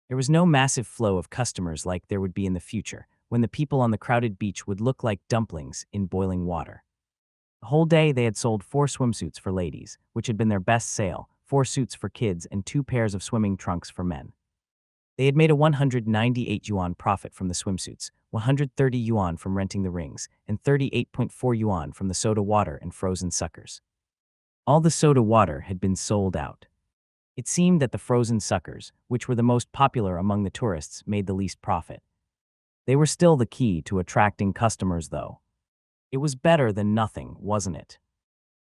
There was no massive flow of customers like there would be in the future, when the people on the crowded beach would look like dumplings in boiling water. The whole day they had sold 4 swimsuits for ladies, which had been their best sale, 4 suits for kids, and 2 pairs of swimming trunks for men. They had made a 198 yuan profit from the swimsuits, 130 yuan from renting the rings, and 38.4 yuan from the soda water and frozen suckers. All the soda water had been sold out. It seemed that the frozen suckers, which were the most popular among the tourists, made the least profit. They were still the key to attracting customers, though. It was better than nothing, wasn't it?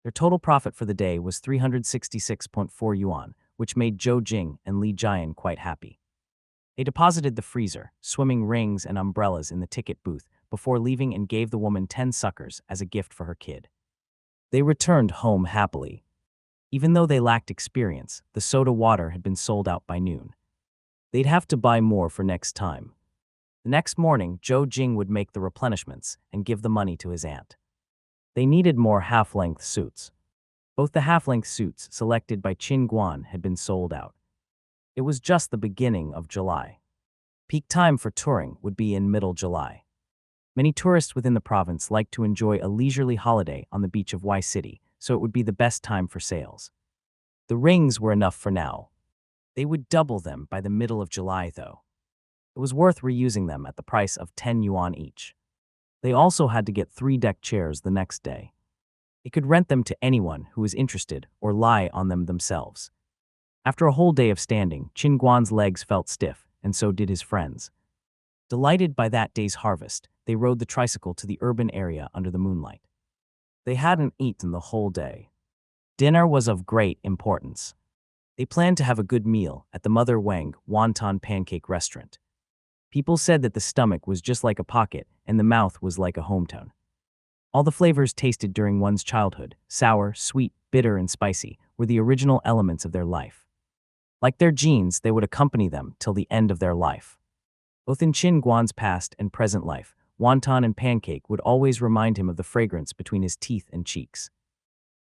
Their total profit for the day was 366.4 yuan, which made Zhou Jing and Li Jian quite happy. They deposited the freezer, swimming rings, and umbrellas in the ticket booth before leaving and gave the woman 10 suckers as a gift for her kid. They returned home happily. Even though they lacked experience, the soda water had been sold out by noon. They'd have to buy more for next time. The next morning, Zhou Jing would make the replenishments and give the money to his aunt. They needed more half-length suits. Both the half-length suits selected by Guan had been sold out. It was just the beginning of July. Peak time for touring would be in middle July. Many tourists within the province liked to enjoy a leisurely holiday on the beach of Y City, so it would be the best time for sales. The rings were enough for now. They would double them by the middle of July, though. It was worth reusing them at the price of 10 yuan each. They also had to get 3 deck chairs the next day. They could rent them to anyone who was interested or lie on them themselves. After a whole day of standing, Guan's legs felt stiff, and so did his friends. Delighted by that day's harvest, they rode the tricycle to the urban area under the moonlight. They hadn't eaten the whole day. Dinner was of great importance. They planned to have a good meal at the Mother Wang wonton pancake restaurant. People said that the stomach was just like a pocket and the mouth was like a hometown. All the flavors tasted during one's childhood, sour, sweet, bitter, and spicy, were the original elements of their life. Like their genes, they would accompany them till the end of their life. Both in Guan's past and present life, wonton and pancake would always remind him of the fragrance between his teeth and cheeks.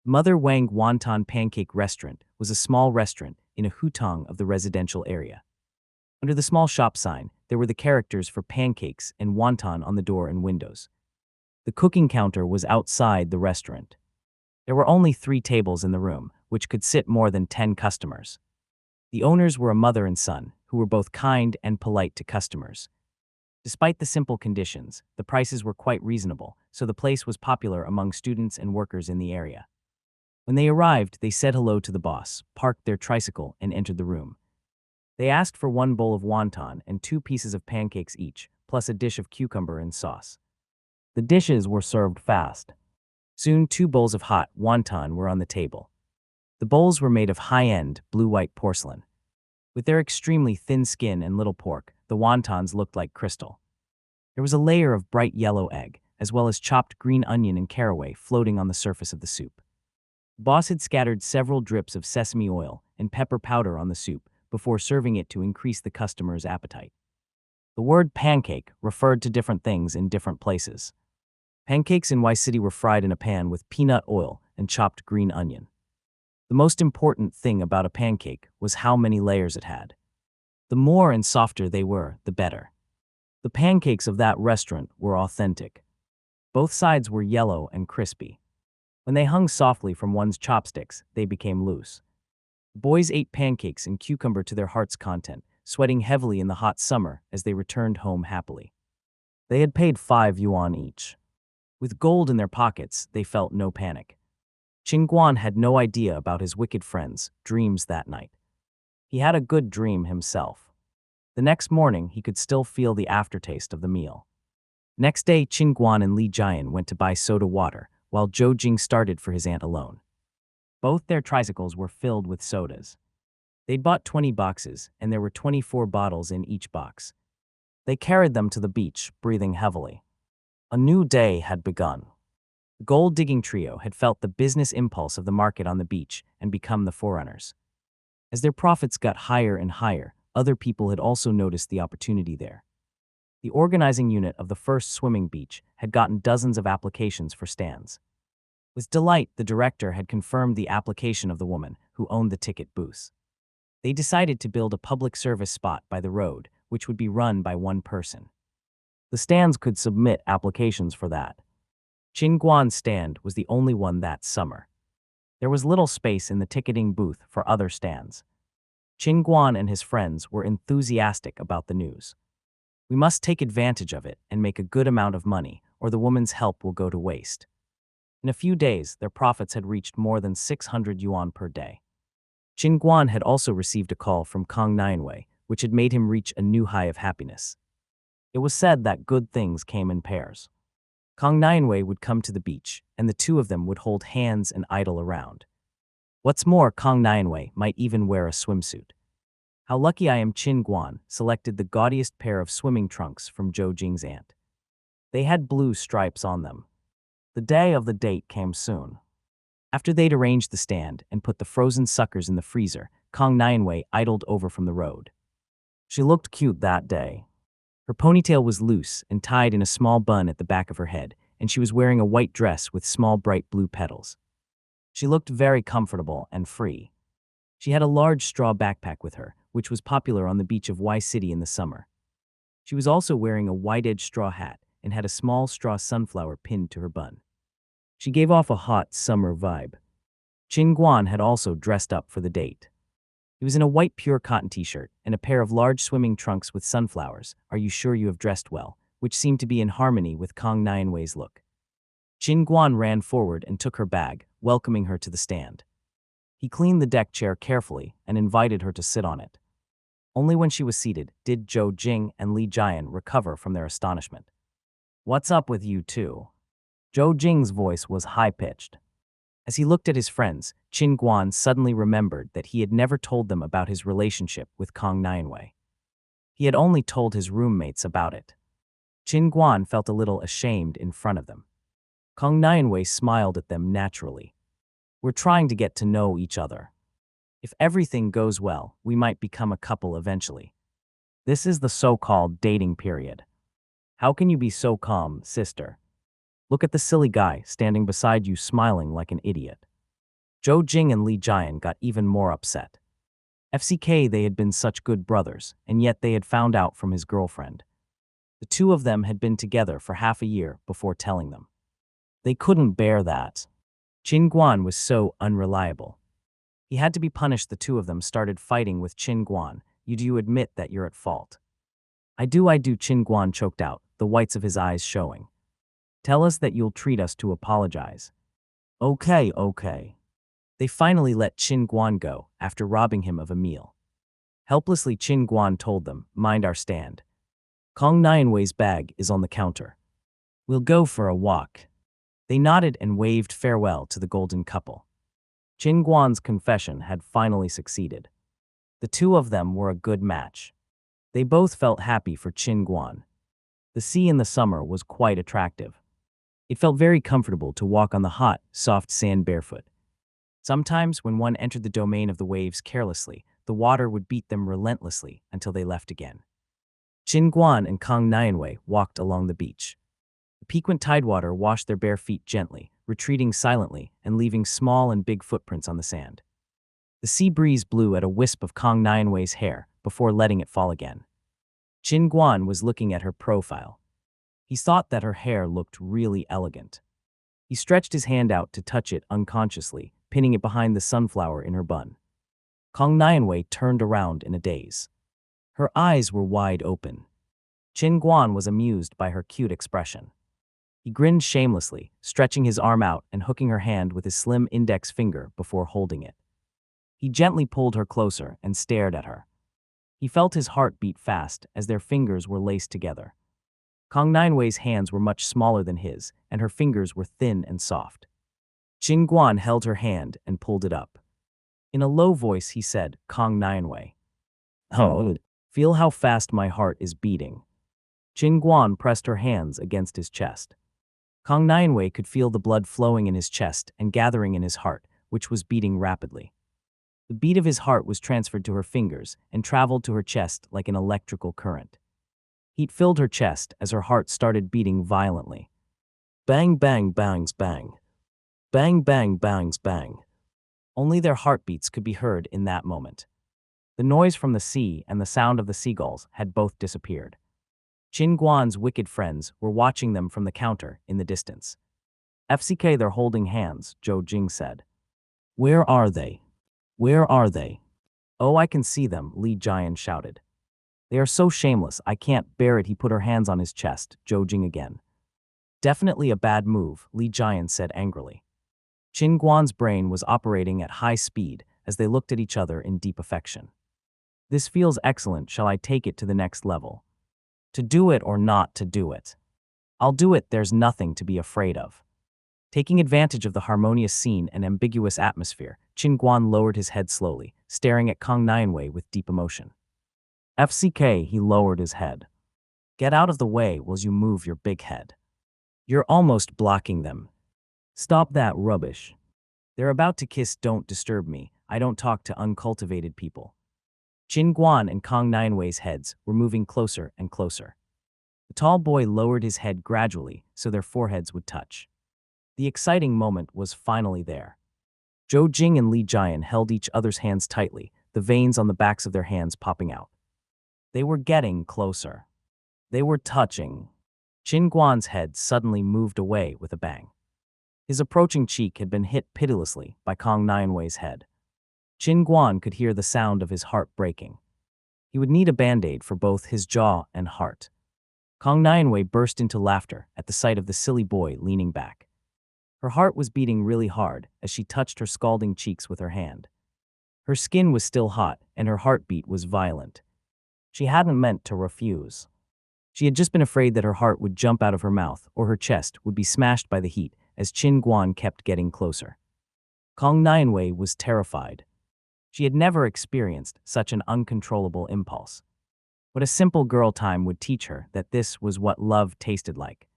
Mother Wang Wonton Pancake Restaurant was a small restaurant in a hutong of the residential area. Under the small shop sign, there were the characters for pancakes and wonton on the door and windows. The cooking counter was outside the restaurant. There were only 3 tables in the room, which could sit more than 10 customers. The owners were a mother and son, who were both kind and polite to customers. Despite the simple conditions, the prices were quite reasonable, so the place was popular among students and workers in the area. When they arrived, they said hello to the boss, parked their tricycle, and entered the room. They asked for 1 bowl of wonton and 2 pieces of pancakes each, plus a dish of cucumber and sauce. The dishes were served fast. Soon 2 bowls of hot wonton were on the table. The bowls were made of high-end, blue-white porcelain. With their extremely thin skin and little pork, the wontons looked like crystal. There was a layer of bright yellow egg, as well as chopped green onion and caraway floating on the surface of the soup. The boss had scattered several drips of sesame oil and pepper powder on the soup before serving it to increase the customer's appetite. The word pancake referred to different things in different places. Pancakes in Y City were fried in a pan with peanut oil and chopped green onion. The most important thing about a pancake was how many layers it had. The more and softer they were, the better. The pancakes of that restaurant were authentic. Both sides were yellow and crispy. When they hung softly from one's chopsticks, they became loose. The boys ate pancakes and cucumber to their heart's content, sweating heavily in the hot summer as they returned home happily. They had paid 5 yuan each. With gold in their pockets, they felt no panic. Qingguan had no idea about his wicked friend's dreams that night. He had a good dream himself. The next morning, he could still feel the aftertaste of the meal. Next day, Qingguan and Li Jian went to buy soda water, while Zhou Jing started for his aunt alone. Both their tricycles were filled with sodas. They'd bought 20 boxes, and there were 24 bottles in each box. They carried them to the beach, breathing heavily. A new day had begun. The gold-digging trio had felt the business impulse of the market on the beach and become the forerunners. As their profits got higher and higher, other people had also noticed the opportunity there. The organizing unit of the first swimming beach had gotten dozens of applications for stands. With delight, the director had confirmed the application of the woman who owned the ticket booths. They decided to build a public service spot by the road, which would be run by one person. The stands could submit applications for that. Qingguan's stand was the only one that summer. There was little space in the ticketing booth for other stands. Qingguan and his friends were enthusiastic about the news. We must take advantage of it and make a good amount of money, or the woman's help will go to waste. In a few days, their profits had reached more than 600 yuan per day. Qingguan had also received a call from Kang Nianwei, which had made him reach a new high of happiness. It was said that good things came in pairs. Kang Nianwei would come to the beach, and the two of them would hold hands and idle around. What's more, Kang Nianwei might even wear a swimsuit. How lucky I am! Qingguan selected the gaudiest pair of swimming trunks from Zhou Jing's aunt. They had blue stripes on them. The day of the date came soon. After they'd arranged the stand and put the frozen suckers in the freezer, Kang Nianwei idled over from the road. She looked cute that day. Her ponytail was loose and tied in a small bun at the back of her head, and she was wearing a white dress with small bright blue petals. She looked very comfortable and free. She had a large straw backpack with her, which was popular on the beach of Y City in the summer. She was also wearing a wide-edged straw hat and had a small straw sunflower pinned to her bun. She gave off a hot summer vibe. Qingguan had also dressed up for the date. He was in a white pure cotton t-shirt and a pair of large swimming trunks with sunflowers. Are you sure you have dressed well? Which seemed to be in harmony with Kang Nianwei's look. Qingguan ran forward and took her bag, welcoming her to the stand. He cleaned the deck chair carefully and invited her to sit on it. Only when she was seated did Zhou Jing and Li Jian recover from their astonishment. What's up with you two? Zhou Jing's voice was high-pitched. As he looked at his friends, Qingguan suddenly remembered that he had never told them about his relationship with Kang Nianwei. He had only told his roommates about it. Qingguan felt a little ashamed in front of them. Kang Nianwei smiled at them naturally. We're trying to get to know each other. If everything goes well, we might become a couple eventually. This is the so-called dating period. How can you be so calm, sister? Look at the silly guy standing beside you smiling like an idiot. Zhou Jing and Li Jian got even more upset. FCK, they had been such good brothers, and yet they had found out from his girlfriend. The two of them had been together for half a year before telling them. They couldn't bear that. Qingguan was so unreliable. He had to be punished. The two of them started fighting with Qingguan. Do you admit that you're at fault? I do, Qingguan choked out, the whites of his eyes showing. Tell us that you'll treat us to apologize. Okay, okay. They finally let Qin Guan go after robbing him of a meal. Helplessly, Qin Guan told them, "Mind our stand. Kong Nianwei's bag is on the counter. We'll go for a walk." They nodded and waved farewell to the golden couple. Qin Guan's confession had finally succeeded. The two of them were a good match. They both felt happy for Qin Guan. The sea in the summer was quite attractive. It felt very comfortable to walk on the hot, soft sand barefoot. Sometimes, when one entered the domain of the waves carelessly, the water would beat them relentlessly until they left again. Qin Guan and Kong Nianwei walked along the beach. The piquant tidewater washed their bare feet gently, retreating silently and leaving small and big footprints on the sand. The sea breeze blew at a wisp of Kong Nianwei's hair before letting it fall again. Qin Guan was looking at her profile. He thought that her hair looked really elegant. He stretched his hand out to touch it unconsciously, pinning it behind the sunflower in her bun. Kong Nianwei turned around in a daze. Her eyes were wide open. Qin Guan was amused by her cute expression. He grinned shamelessly, stretching his arm out and hooking her hand with his slim index finger before holding it. He gently pulled her closer and stared at her. He felt his heart beat fast as their fingers were laced together. Kong Nianwei's hands were much smaller than his, and her fingers were thin and soft. Qin Guan held her hand and pulled it up. In a low voice, he said, "Kong Nianwei, oh, feel how fast my heart is beating." Qin Guan pressed her hands against his chest. Kong Nianwei could feel the blood flowing in his chest and gathering in his heart, which was beating rapidly. The beat of his heart was transferred to her fingers and traveled to her chest like an electrical current. Heat filled her chest as her heart started beating violently. Bang, bang, bangs, bang. Bang, bang, bangs, bang. Only their heartbeats could be heard in that moment. The noise from the sea and the sound of the seagulls had both disappeared. Qin Guan's wicked friends were watching them from the counter in the distance. "FCK, they're holding hands," Zhou Jing said. "Where are they? Where are they?" "Oh, I can see them," Li Jian shouted. "They are so shameless, I can't bear it." He put her hands on his chest, Zhou Jing again. "Definitely a bad move," Li Jian said angrily. Qin Guan's brain was operating at high speed as they looked at each other in deep affection. "This feels excellent. Shall I take it to the next level? To do it or not to do it? I'll do it. There's nothing to be afraid of." Taking advantage of the harmonious scene and ambiguous atmosphere, Qin Guan lowered his head slowly, staring at Kong Nianwei with deep emotion. "FCK," he lowered his head. "Get out of the way while you move your big head. You're almost blocking them. Stop that rubbish. They're about to kiss. Don't disturb me. I don't talk to uncultivated people." Qin Guan and Kong Nianwei's heads were moving closer and closer. The tall boy lowered his head gradually so their foreheads would touch. The exciting moment was finally there. Zhou Jing and Li Jian held each other's hands tightly, the veins on the backs of their hands popping out. They were getting closer. They were touching. Qin Guan's head suddenly moved away with a bang. His approaching cheek had been hit pitilessly by Kong Nianwei's head. Qin Guan could hear the sound of his heart breaking. He would need a band-aid for both his jaw and heart. Kong Nianwei burst into laughter at the sight of the silly boy leaning back. Her heart was beating really hard as she touched her scalding cheeks with her hand. Her skin was still hot and her heartbeat was violent. She hadn't meant to refuse. She had just been afraid that her heart would jump out of her mouth or her chest would be smashed by the heat as Qin Guan kept getting closer. Kong Nianwei was terrified. She had never experienced such an uncontrollable impulse. But a simple girl time would teach her that this was what love tasted like.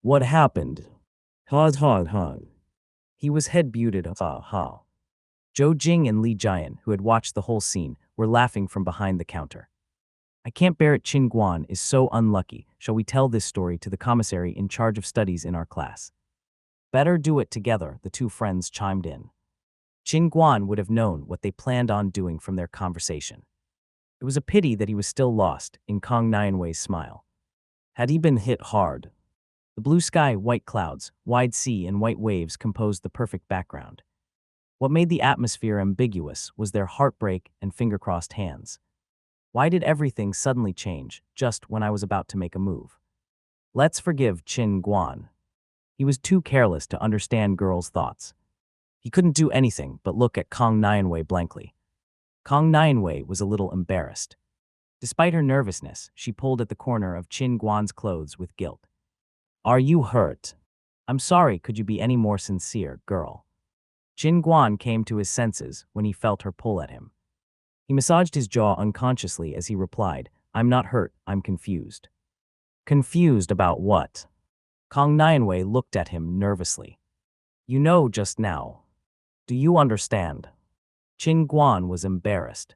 "What happened?" "Ha. He was head-butted. Ha. Zhou Jing and Li Jian, who had watched the whole scene, were laughing from behind the counter. "I can't bear it. Qin Guan is so unlucky. Shall we tell this story to the commissary in charge of studies in our class?" "Better do it together," the two friends chimed in. Qin Guan would have known what they planned on doing from their conversation. It was a pity that he was still lost in Kong Nianwei's smile. Had he been hit hard? The blue sky, white clouds, wide sea, and white waves composed the perfect background. What made the atmosphere ambiguous was their heartbreak and finger-crossed hands. Why did everything suddenly change just when I was about to make a move? "Let's forgive Qin Guan." He was too careless to understand girls' thoughts. He couldn't do anything but look at Kong Nianwei blankly. Kong Nianwei was a little embarrassed. Despite her nervousness, she pulled at the corner of Qin Guan's clothes with guilt. Are you hurt? I'm sorry, could you be any more sincere, girl? Qin Guan came to his senses when he felt her pull at him. He massaged his jaw unconsciously as he replied, I'm not hurt, I'm confused. Confused about what? Kong Nianwei looked at him nervously. You know just now. Do you understand? Qin Guan was embarrassed.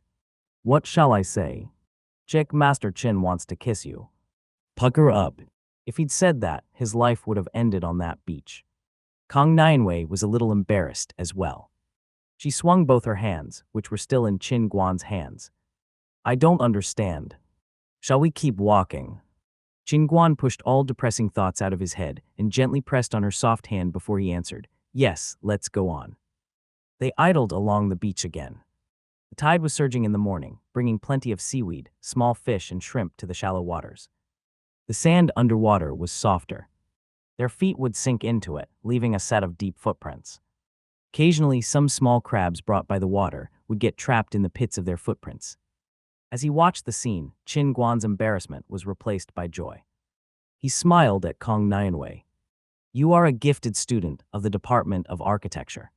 What shall I say? Chick Master Qin wants to kiss you. Pucker up. If he'd said that, his life would have ended on that beach. Kong Nianwei was a little embarrassed as well. She swung both her hands, which were still in Qin Guan's hands. I don't understand. Shall we keep walking? Qin Guan pushed all depressing thoughts out of his head and gently pressed on her soft hand before he answered, Yes, let's go on. They idled along the beach again. The tide was surging in the morning, bringing plenty of seaweed, small fish, and shrimp to the shallow waters. The sand underwater was softer. Their feet would sink into it, leaving a set of deep footprints. Occasionally, some small crabs brought by the water would get trapped in the pits of their footprints. As he watched the scene, Qin Guan's embarrassment was replaced by joy. He smiled at Kong Nianwei. You are a gifted student of the Department of Architecture.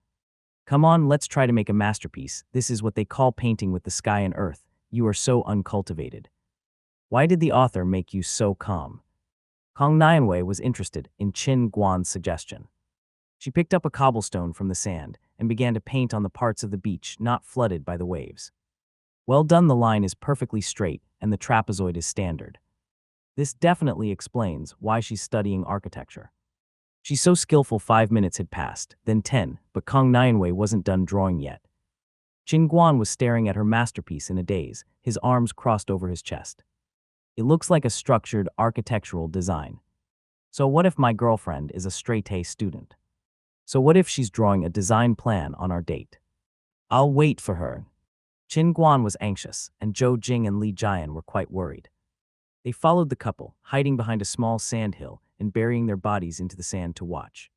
Come on, let's try to make a masterpiece. This is what they call painting with the sky and earth. You are so uncultivated. Why did the author make you so calm? Kong Nianwei was interested in Qin Guan's suggestion. She picked up a cobblestone from the sand and began to paint on the parts of the beach not flooded by the waves. Well done, the line is perfectly straight and the trapezoid is standard. This definitely explains why she's studying architecture. She's so skillful. 5 minutes had passed, then 10, but Kong Nianwei wasn't done drawing yet. Qin Guan was staring at her masterpiece in a daze, his arms crossed over his chest. It looks like a structured architectural design. So what if my girlfriend is a straight-A student? So what if she's drawing a design plan on our date? I'll wait for her. Qin Guan was anxious, and Zhou Jing and Li Jian were quite worried. They followed the couple, hiding behind a small sandhill and burying their bodies into the sand to watch.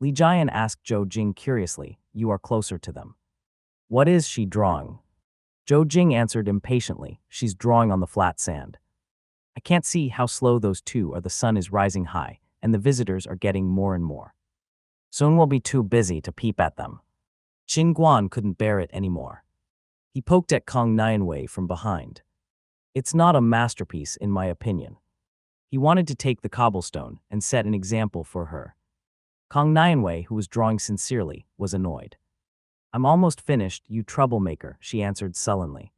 Li Jian asked Zhou Jing curiously, You are closer to them. What is she drawing? Zhou Jing answered impatiently, She's drawing on the flat sand. I can't see how slow those two are. The sun is rising high, and the visitors are getting more and more. Soon we'll be too busy to peep at them. Qin Guan couldn't bear it anymore. He poked at Kong Nianwei from behind. It's not a masterpiece, in my opinion. He wanted to take the cobblestone and set an example for her. Kong Nianwei, who was drawing sincerely, was annoyed. I'm almost finished, you troublemaker, she answered sullenly.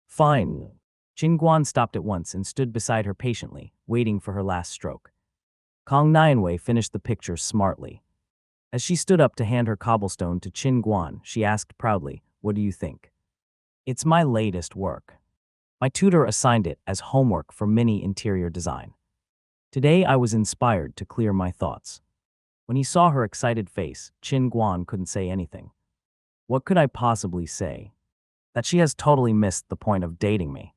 Fine. Qin Guan stopped at once and stood beside her patiently, waiting for her last stroke. Kong Nianwei finished the picture smartly. As she stood up to hand her cobblestone to Qin Guan, she asked proudly, What do you think? It's my latest work. My tutor assigned it as homework for mini interior design. Today I was inspired to clear my thoughts. When he saw her excited face, Qin Guan couldn't say anything. What could I possibly say? That she has totally missed the point of dating me.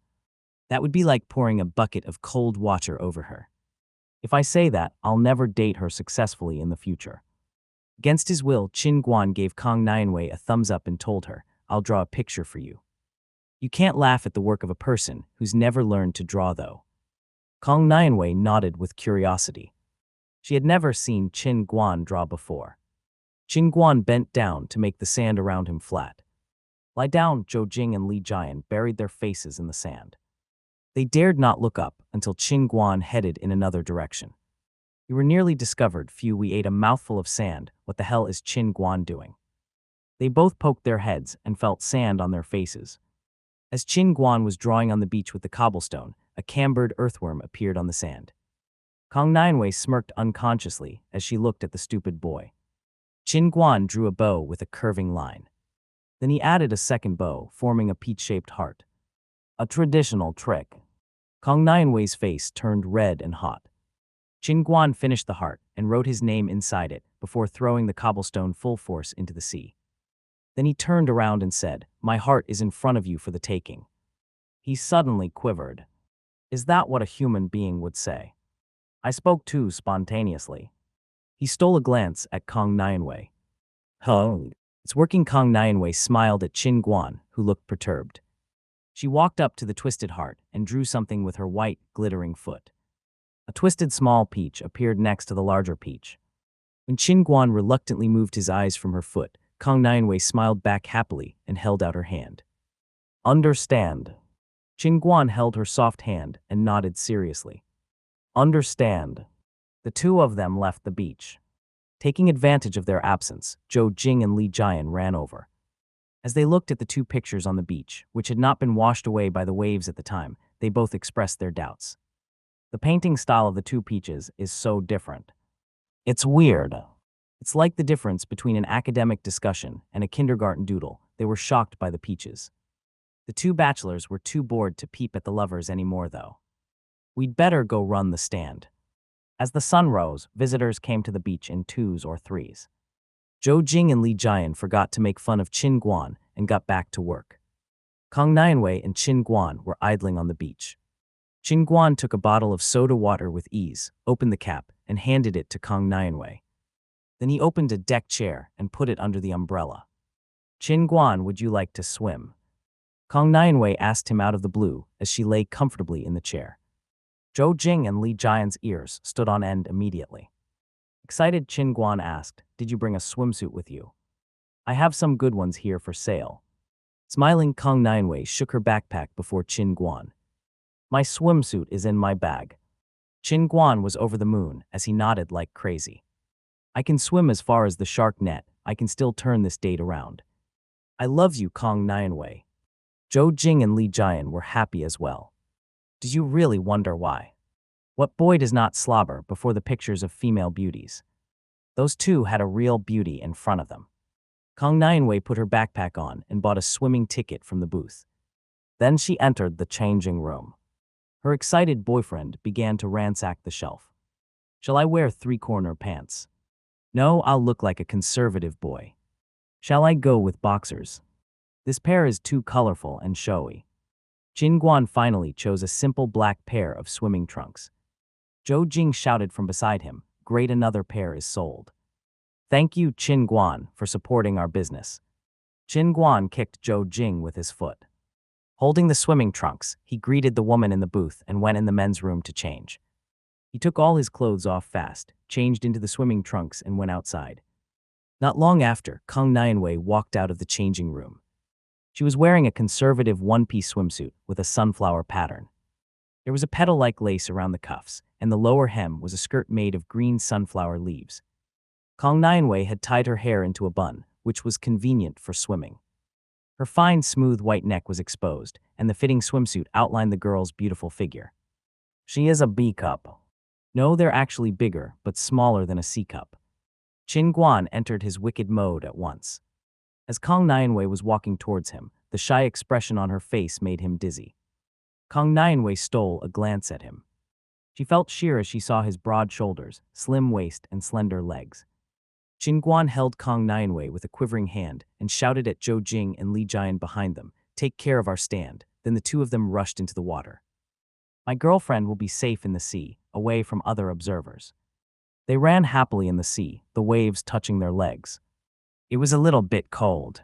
That would be like pouring a bucket of cold water over her. If I say that, I'll never date her successfully in the future. Against his will, Qin Guan gave Kong Nianwei a thumbs up and told her, I'll draw a picture for you. You can't laugh at the work of a person who's never learned to draw, though. Kong Nianwei nodded with curiosity. She had never seen Qin Guan draw before. Qin Guan bent down to make the sand around him flat. Lie down, Zhou Jing and Li Jian buried their faces in the sand. They dared not look up until Qin Guan headed in another direction. You were nearly discovered, Phew, we ate a mouthful of sand. What the hell is Qin Guan doing? They both poked their heads and felt sand on their faces. As Qin Guan was drawing on the beach with the cobblestone, a cambered earthworm appeared on the sand. Kong Nianwei smirked unconsciously as she looked at the stupid boy. Qin Guan drew a bow with a curving line. Then he added a second bow, forming a peach-shaped heart. A traditional trick. Kong Nianwei's face turned red and hot. Qin Guan finished the heart and wrote his name inside it before throwing the cobblestone full force into the sea. Then he turned around and said, My heart is in front of you for the taking. He suddenly quivered. Is that what a human being would say? I spoke too spontaneously. He stole a glance at Kong Nianwei. "Oh." It's working. Kong Nianwei smiled at Qin Guan, who looked perturbed. She walked up to the twisted heart and drew something with her white, glittering foot. A twisted small peach appeared next to the larger peach. When Qin Guan reluctantly moved his eyes from her foot, Kong Nianwei smiled back happily and held out her hand. "Understand." Qin Guan held her soft hand and nodded seriously. "Understand." The two of them left the beach. Taking advantage of their absence, Zhou Jing and Li Jian ran over. As they looked at the two pictures on the beach, which had not been washed away by the waves at the time, they both expressed their doubts. The painting style of the two peaches is so different. It's weird. It's like the difference between an academic discussion and a kindergarten doodle. They were shocked by the peaches. The two bachelors were too bored to peep at the lovers anymore, though. "We'd better go run the stand." As the sun rose, visitors came to the beach in twos or threes. Zhou Jing and Li Jian forgot to make fun of Qin Guan and got back to work. Kong Nianwei and Qin Guan were idling on the beach. Qin Guan took a bottle of soda water with ease, opened the cap, and handed it to Kong Nianwei. Then he opened a deck chair and put it under the umbrella. "Qin Guan, would you like to swim?" Kong Nianwei asked him out of the blue as she lay comfortably in the chair. Zhou Jing and Li Jian's ears stood on end immediately. Excited, Qin Guan asked, "Did you bring a swimsuit with you?" "I have some good ones here for sale." Smiling, Kong Nianwei shook her backpack before Qin Guan. "My swimsuit is in my bag." Qin Guan was over the moon as he nodded like crazy. "I can swim as far as the shark net. I can still turn this date around." "I love you, Kong Nianwei." Zhou Jing and Li Jian were happy as well. Do you really wonder why? What boy does not slobber before the pictures of female beauties? Those two had a real beauty in front of them. Kong Nianwei put her backpack on and bought a swimming ticket from the booth. Then she entered the changing room. Her excited boyfriend began to ransack the shelf. "Shall I wear three-corner pants? No, I'll look like a conservative boy. Shall I go with boxers? This pair is too colorful and showy." Qin Guan finally chose a simple black pair of swimming trunks. Zhou Jing shouted from beside him, "Great, another pair is sold." "Thank you, Qin Guan, for supporting our business." Qin Guan kicked Zhou Jing with his foot. Holding the swimming trunks, he greeted the woman in the booth and went in the men's room to change. He took all his clothes off fast, changed into the swimming trunks, and went outside. Not long after, Kong Nianwei walked out of the changing room. She was wearing a conservative one-piece swimsuit with a sunflower pattern. There was a petal-like lace around the cuffs, and the lower hem was a skirt made of green sunflower leaves. Kong Nianwei had tied her hair into a bun, which was convenient for swimming. Her fine, smooth white neck was exposed, and the fitting swimsuit outlined the girl's beautiful figure. "She is a B cup." "No, they're actually bigger, but smaller than a C cup." Qin Guan entered his wicked mode at once. As Kong Nianwei was walking towards him, the shy expression on her face made him dizzy. Kong Nianwei stole a glance at him. She felt sheer as she saw his broad shoulders, slim waist, and slender legs. Qin Guan held Kong Nianwei with a quivering hand and shouted at Zhou Jing and Li Jian behind them, "Take care of our stand." Then the two of them rushed into the water. "My girlfriend will be safe in the sea, away from other observers." They ran happily in the sea, the waves touching their legs. It was a little bit cold.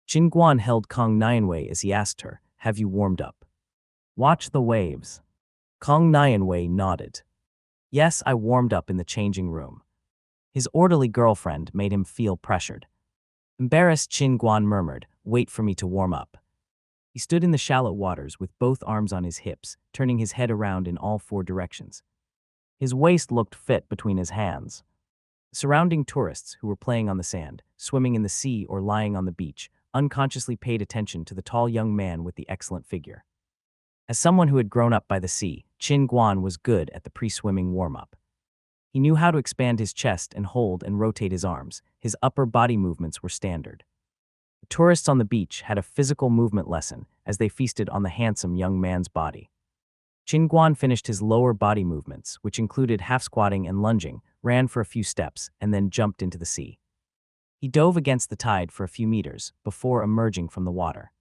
Qin Guan held Kong Nianwei as he asked her, "Have you warmed up?" "Watch the waves." Kong Nianwei nodded. "Yes, I warmed up in the changing room." His orderly girlfriend made him feel pressured. Embarrassed, Qin Guan murmured, "Wait for me to warm up." He stood in the shallow waters with both arms on his hips, turning his head around in all four directions. His waist looked fit between his hands. Surrounding tourists who were playing on the sand, swimming in the sea, or lying on the beach, unconsciously paid attention to the tall young man with the excellent figure. As someone who had grown up by the sea, Qin Guan was good at the pre-swimming warm-up. He knew how to expand his chest and hold and rotate his arms. His upper body movements were standard. The tourists on the beach had a physical movement lesson as they feasted on the handsome young man's body. Qin Guan finished his lower body movements, which included half-squatting and lunging, ran for a few steps, and then jumped into the sea. He dove against the tide for a few meters before emerging from the water.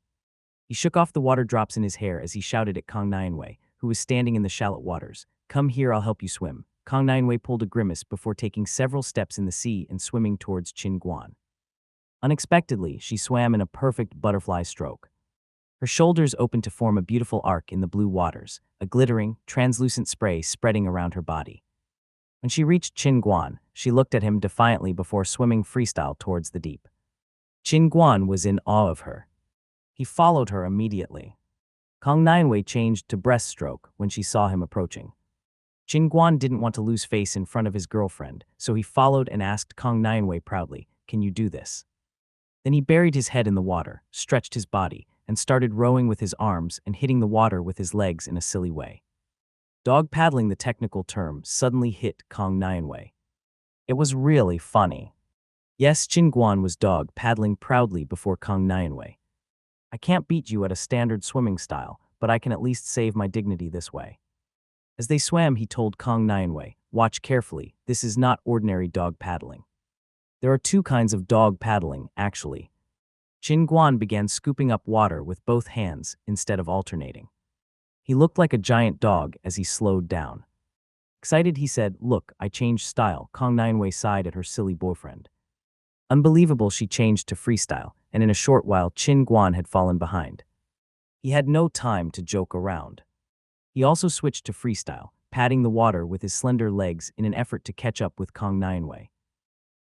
He shook off the water drops in his hair as he shouted at Kong Nianwei, who was standing in the shallow waters, "Come here, I'll help you swim." Kang Nianwei pulled a grimace before taking several steps in the sea and swimming towards Qin Guan. Unexpectedly, she swam in a perfect butterfly stroke. Her shoulders opened to form a beautiful arc in the blue waters, a glittering, translucent spray spreading around her body. When she reached Qin Guan, she looked at him defiantly before swimming freestyle towards the deep. Qin Guan was in awe of her. He followed her immediately. Kang Nianwei changed to breaststroke when she saw him approaching. Qin Guan didn't want to lose face in front of his girlfriend, so he followed and asked Kang Nianwei proudly, "Can you do this?" Then he buried his head in the water, stretched his body, and started rowing with his arms and hitting the water with his legs in a silly way. Dog paddling, the technical term, suddenly hit Kang Nianwei. It was really funny. Yes, Qin Guan was dog paddling proudly before Kang Nianwei. I can't beat you at a standard swimming style, but I can at least save my dignity this way. As they swam, he told Kang Nianwei, "Watch carefully, this is not ordinary dog paddling. There are two kinds of dog paddling, actually." Qin Guan began scooping up water with both hands instead of alternating. He looked like a giant dog as he slowed down. Excited, he said, "Look, I changed style." Kang Nianwei sighed at her silly boyfriend. Unbelievable, she changed to freestyle, and in a short while Qin Guan had fallen behind. He had no time to joke around. He also switched to freestyle, patting the water with his slender legs in an effort to catch up with Kang Nianwei.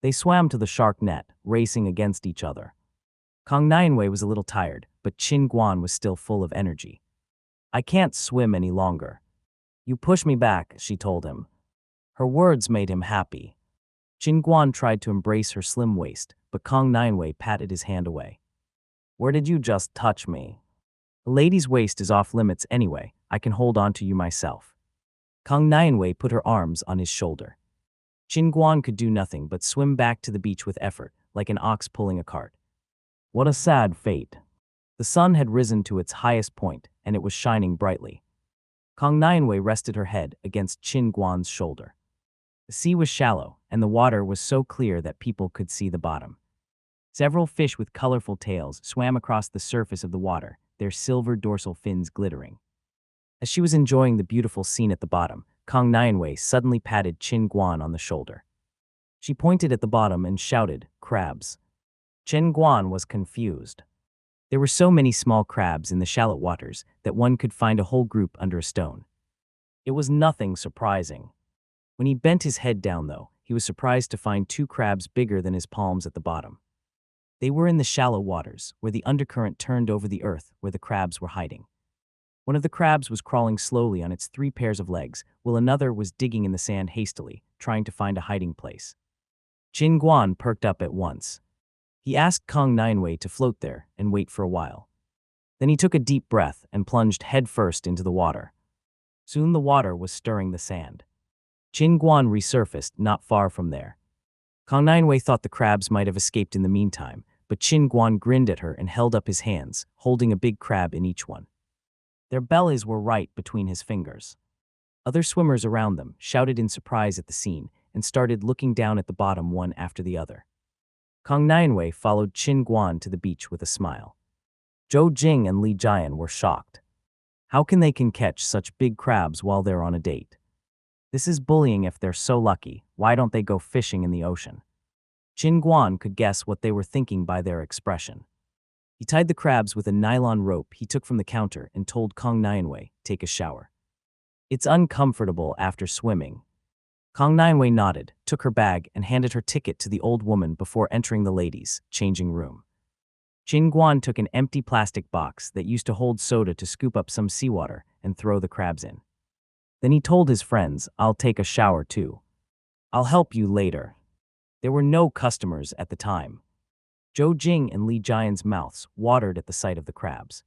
They swam to the shark net, racing against each other. Kang Nianwei was a little tired, but Qin Guan was still full of energy. "I can't swim any longer. You push me back," she told him. Her words made him happy. Qin Guan tried to embrace her slim waist, but Kang Nianwei patted his hand away. "Where did you just touch me? A lady's waist is off limits anyway. I can hold on to you myself." Kang Nianwei put her arms on his shoulder. Qin Guan could do nothing but swim back to the beach with effort, like an ox pulling a cart. What a sad fate. The sun had risen to its highest point, and it was shining brightly. Kang Nianwei rested her head against Qin Guan's shoulder. The sea was shallow, and the water was so clear that people could see the bottom. Several fish with colorful tails swam across the surface of the water, their silver dorsal fins glittering. As she was enjoying the beautiful scene at the bottom, Kang Nianwei suddenly patted Qin Guan on the shoulder. She pointed at the bottom and shouted, "Crabs." Qin Guan was confused. There were so many small crabs in the shallow waters that one could find a whole group under a stone. It was nothing surprising. When he bent his head down, though, he was surprised to find two crabs bigger than his palms at the bottom. They were in the shallow waters, where the undercurrent turned over the earth where the crabs were hiding. One of the crabs was crawling slowly on its 3 pairs of legs, while another was digging in the sand hastily, trying to find a hiding place. Qin Guan perked up at once. He asked Kang Nianwei to float there and wait for a while. Then he took a deep breath and plunged headfirst into the water. Soon the water was stirring the sand. Qin Guan resurfaced not far from there. Kang Nianwei thought the crabs might have escaped in the meantime, but Qin Guan grinned at her and held up his hands, holding a big crab in each one. Their bellies were right between his fingers. Other swimmers around them shouted in surprise at the scene and started looking down at the bottom one after the other. Kang Nianwei followed Qin Guan to the beach with a smile. Zhou Jing and Li Jian were shocked. How can they catch such big crabs while they're on a date? This is bullying. If they're so lucky, why don't they go fishing in the ocean? Qin Guan could guess what they were thinking by their expression. He tied the crabs with a nylon rope he took from the counter and told Kang Nianwei, "Take a shower. It's uncomfortable after swimming." Kang Nianwei nodded, took her bag, and handed her ticket to the old woman before entering the ladies' changing room. Qin Guan took an empty plastic box that used to hold soda to scoop up some seawater and throw the crabs in. Then he told his friends, "I'll take a shower too. I'll help you later." There were no customers at the time. Zhou Jing and Li Jian's mouths watered at the sight of the crabs.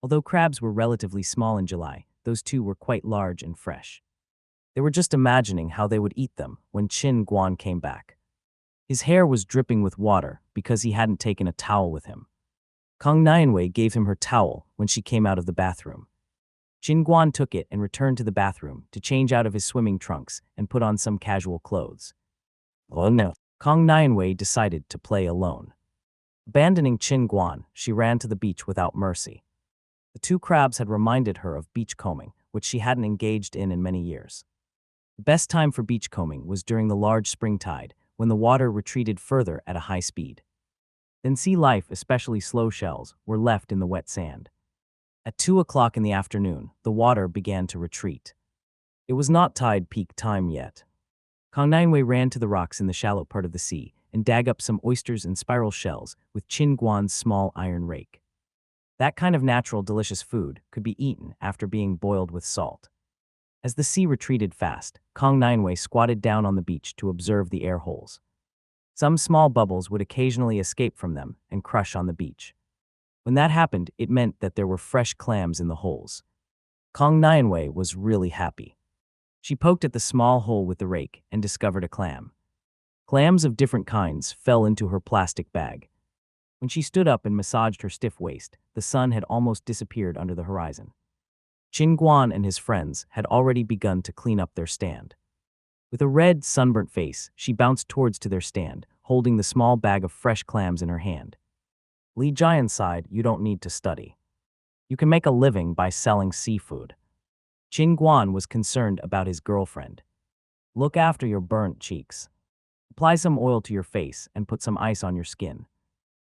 Although crabs were relatively small in July, those two were quite large and fresh. They were just imagining how they would eat them when Qin Guan came back. His hair was dripping with water because he hadn't taken a towel with him. Kang Nianwei gave him her towel when she came out of the bathroom. Qin Guan took it and returned to the bathroom to change out of his swimming trunks and put on some casual clothes. Oh no. Kang Nianwei decided to play alone. Abandoning Qin Guan, she ran to the beach without mercy. The two crabs had reminded her of beachcombing, which she hadn't engaged in many years. The best time for beachcombing was during the large spring tide, when the water retreated further at a high speed. Then sea life, especially slow shells, were left in the wet sand. At 2 o'clock in the afternoon, the water began to retreat. It was not tide peak time yet. Kong Nianwei ran to the rocks in the shallow part of the sea and dug up some oysters and spiral shells with Qin Guan's small iron rake. That kind of natural, delicious food could be eaten after being boiled with salt. As the sea retreated fast, Kong Nianwei squatted down on the beach to observe the air holes. Some small bubbles would occasionally escape from them and crush on the beach. When that happened, it meant that there were fresh clams in the holes. Kong Nianwei was really happy. She poked at the small hole with the rake and discovered a clam. Clams of different kinds fell into her plastic bag. When she stood up and massaged her stiff waist, the sun had almost disappeared under the horizon. Qin Guan and his friends had already begun to clean up their stand. With a red, sunburnt face, she bounced towards to their stand, holding the small bag of fresh clams in her hand. Li Jian sighed, "You don't need to study. You can make a living by selling seafood." Qin Guan was concerned about his girlfriend. "Look after your burnt cheeks. Apply some oil to your face and put some ice on your skin."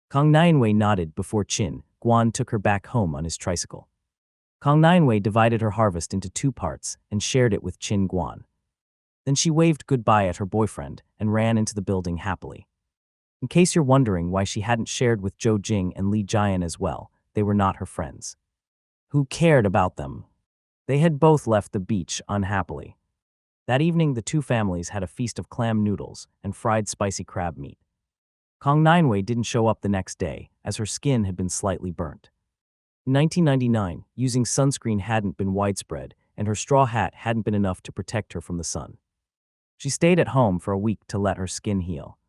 Kong Nianwei nodded before Qin Guan took her back home on his tricycle. Kong Nianwei divided her harvest into 2 parts and shared it with Qin Guan. Then she waved goodbye at her boyfriend and ran into the building happily. In case you're wondering why she hadn't shared with Zhou Jing and Li Jian as well, they were not her friends. Who cared about them? They had both left the beach unhappily. That evening, the 2 families had a feast of clam noodles and fried spicy crab meat. Kong Nianwei didn't show up the next day, as her skin had been slightly burnt. In 1999, using sunscreen hadn't been widespread, and her straw hat hadn't been enough to protect her from the sun. She stayed at home for a week to let her skin heal.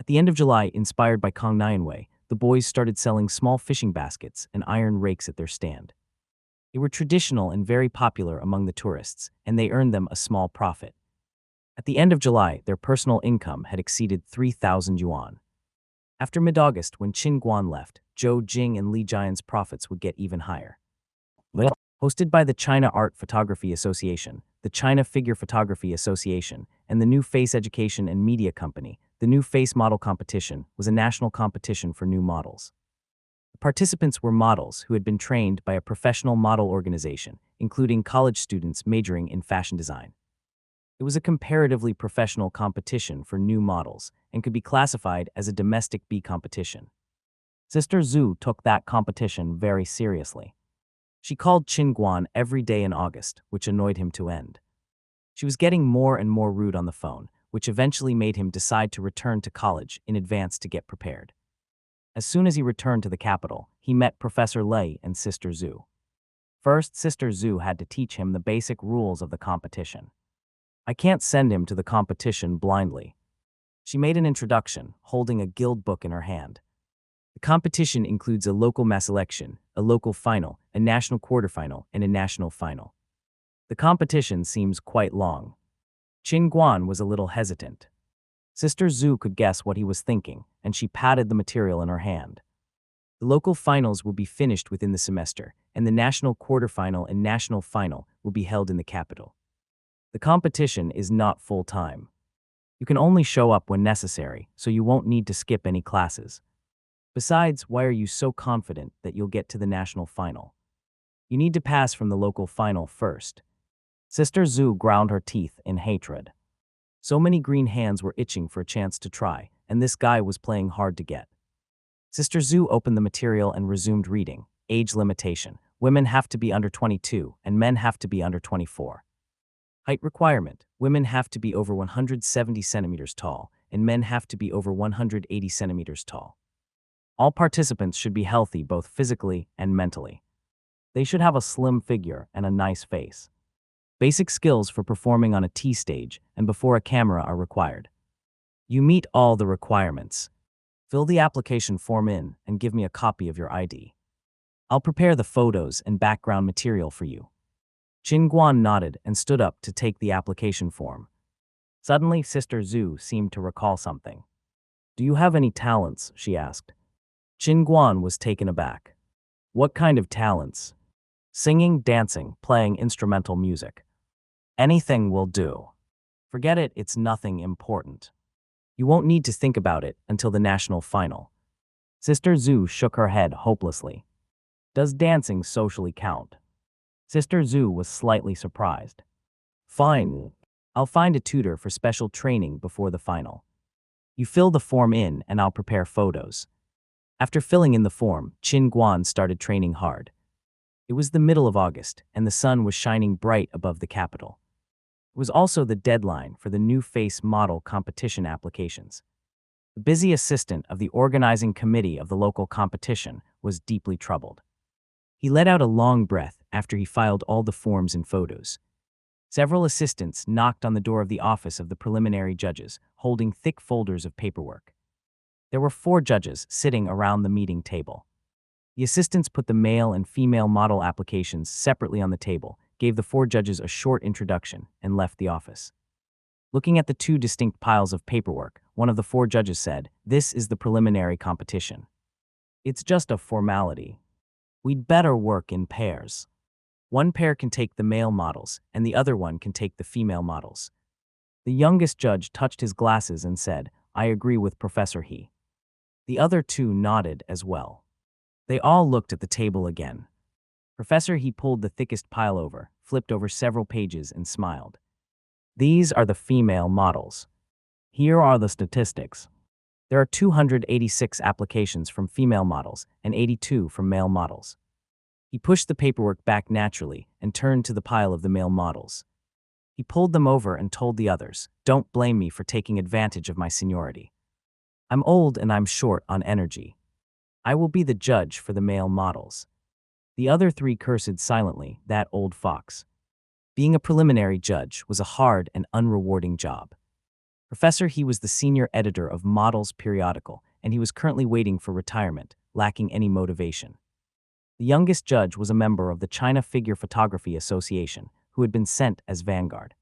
At the end of July, inspired by Kong Nianwei, the boys started selling small fishing baskets and iron rakes at their stand. They were traditional and very popular among the tourists, and they earned them a small profit. At the end of July, their personal income had exceeded 3,000 yuan. After mid-August, when Qin Guan left, Zhou Jing and Li Jian's profits would get even higher. Hosted by the China Art Photography Association, the China Figure Photography Association, and the New Face Education and Media Company, the New Face Model Competition was a national competition for new models. The participants were models who had been trained by a professional model organization, including college students majoring in fashion design. It was a comparatively professional competition for new models and could be classified as a domestic B competition. Sister Zhu took that competition very seriously. She called Qin Guan every day in August, which annoyed him to end. She was getting more and more rude on the phone, which eventually made him decide to return to college in advance to get prepared. As soon as he returned to the capital, he met Professor Lei and Sister Zhu. First, Sister Zhu had to teach him the basic rules of the competition. I can't send him to the competition blindly. She made an introduction, holding a guild book in her hand. The competition includes a local mass election, a local final, a national quarterfinal, and a national final. The competition seems quite long. Qin Guan was a little hesitant. Sister Zhu could guess what he was thinking, and she patted the material in her hand. The local finals will be finished within the semester, and the national quarterfinal and national final will be held in the capital. The competition is not full-time. You can only show up when necessary, so you won't need to skip any classes. Besides, why are you so confident that you'll get to the national final? You need to pass from the local final first. Sister Zhu ground her teeth in hatred. So many green hands were itching for a chance to try, and this guy was playing hard to get. Sister Zhu opened the material and resumed reading. Age limitation. Women have to be under 22, and men have to be under 24. Height requirement. Women have to be over 170 centimeters tall, and men have to be over 180 centimeters tall. All participants should be healthy both physically and mentally. They should have a slim figure and a nice face. Basic skills for performing on a T stage and before a camera are required. You meet all the requirements. Fill the application form in and give me a copy of your ID. I'll prepare the photos and background material for you. Qin Guan nodded and stood up to take the application form. Suddenly, Sister Zhu seemed to recall something. "Do you have any talents?" she asked. Qin Guan was taken aback. "What kind of talents?" "Singing, dancing, playing instrumental music. Anything will do." Forget it, it's nothing important. You won't need to think about it until the national final. Sister Zhu shook her head hopelessly. Does dancing socially count? Sister Zhu was slightly surprised. Fine. I'll find a tutor for special training before the final. You fill the form in and I'll prepare photos. After filling in the form, Qin Guan started training hard. It was the middle of August, and the sun was shining bright above the capital. It was also the deadline for the new face model competition applications. The busy assistant of the organizing committee of the local competition was deeply troubled. He let out a long breath after he filed all the forms and photos. Several assistants knocked on the door of the office of the preliminary judges, holding thick folders of paperwork. There were 4 judges sitting around the meeting table. The assistants put the male and female model applications separately on the table, gave the 4 judges a short introduction, and left the office. Looking at the 2 distinct piles of paperwork, one of the 4 judges said, "This is the preliminary competition. It's just a formality. We'd better work in pairs. One pair can take the male models, and the other one can take the female models." The youngest judge touched his glasses and said, "I agree with Professor He." The other 2 nodded as well. They all looked at the table again. Professor He pulled the thickest pile over, flipped over several pages, and smiled. "These are the female models. Here are the statistics. There are 286 applications from female models and 82 from male models." He pushed the paperwork back naturally and turned to the pile of the male models. He pulled them over and told the others, "Don't blame me for taking advantage of my seniority. I'm old and I'm short on energy. I will be the judge for the male models." The other 3 cursed silently, that old fox. Being a preliminary judge was a hard and unrewarding job. Professor He was the senior editor of Models periodical, and he was currently waiting for retirement, lacking any motivation. The youngest judge was a member of the China Figure Photography Association, who had been sent as vanguard.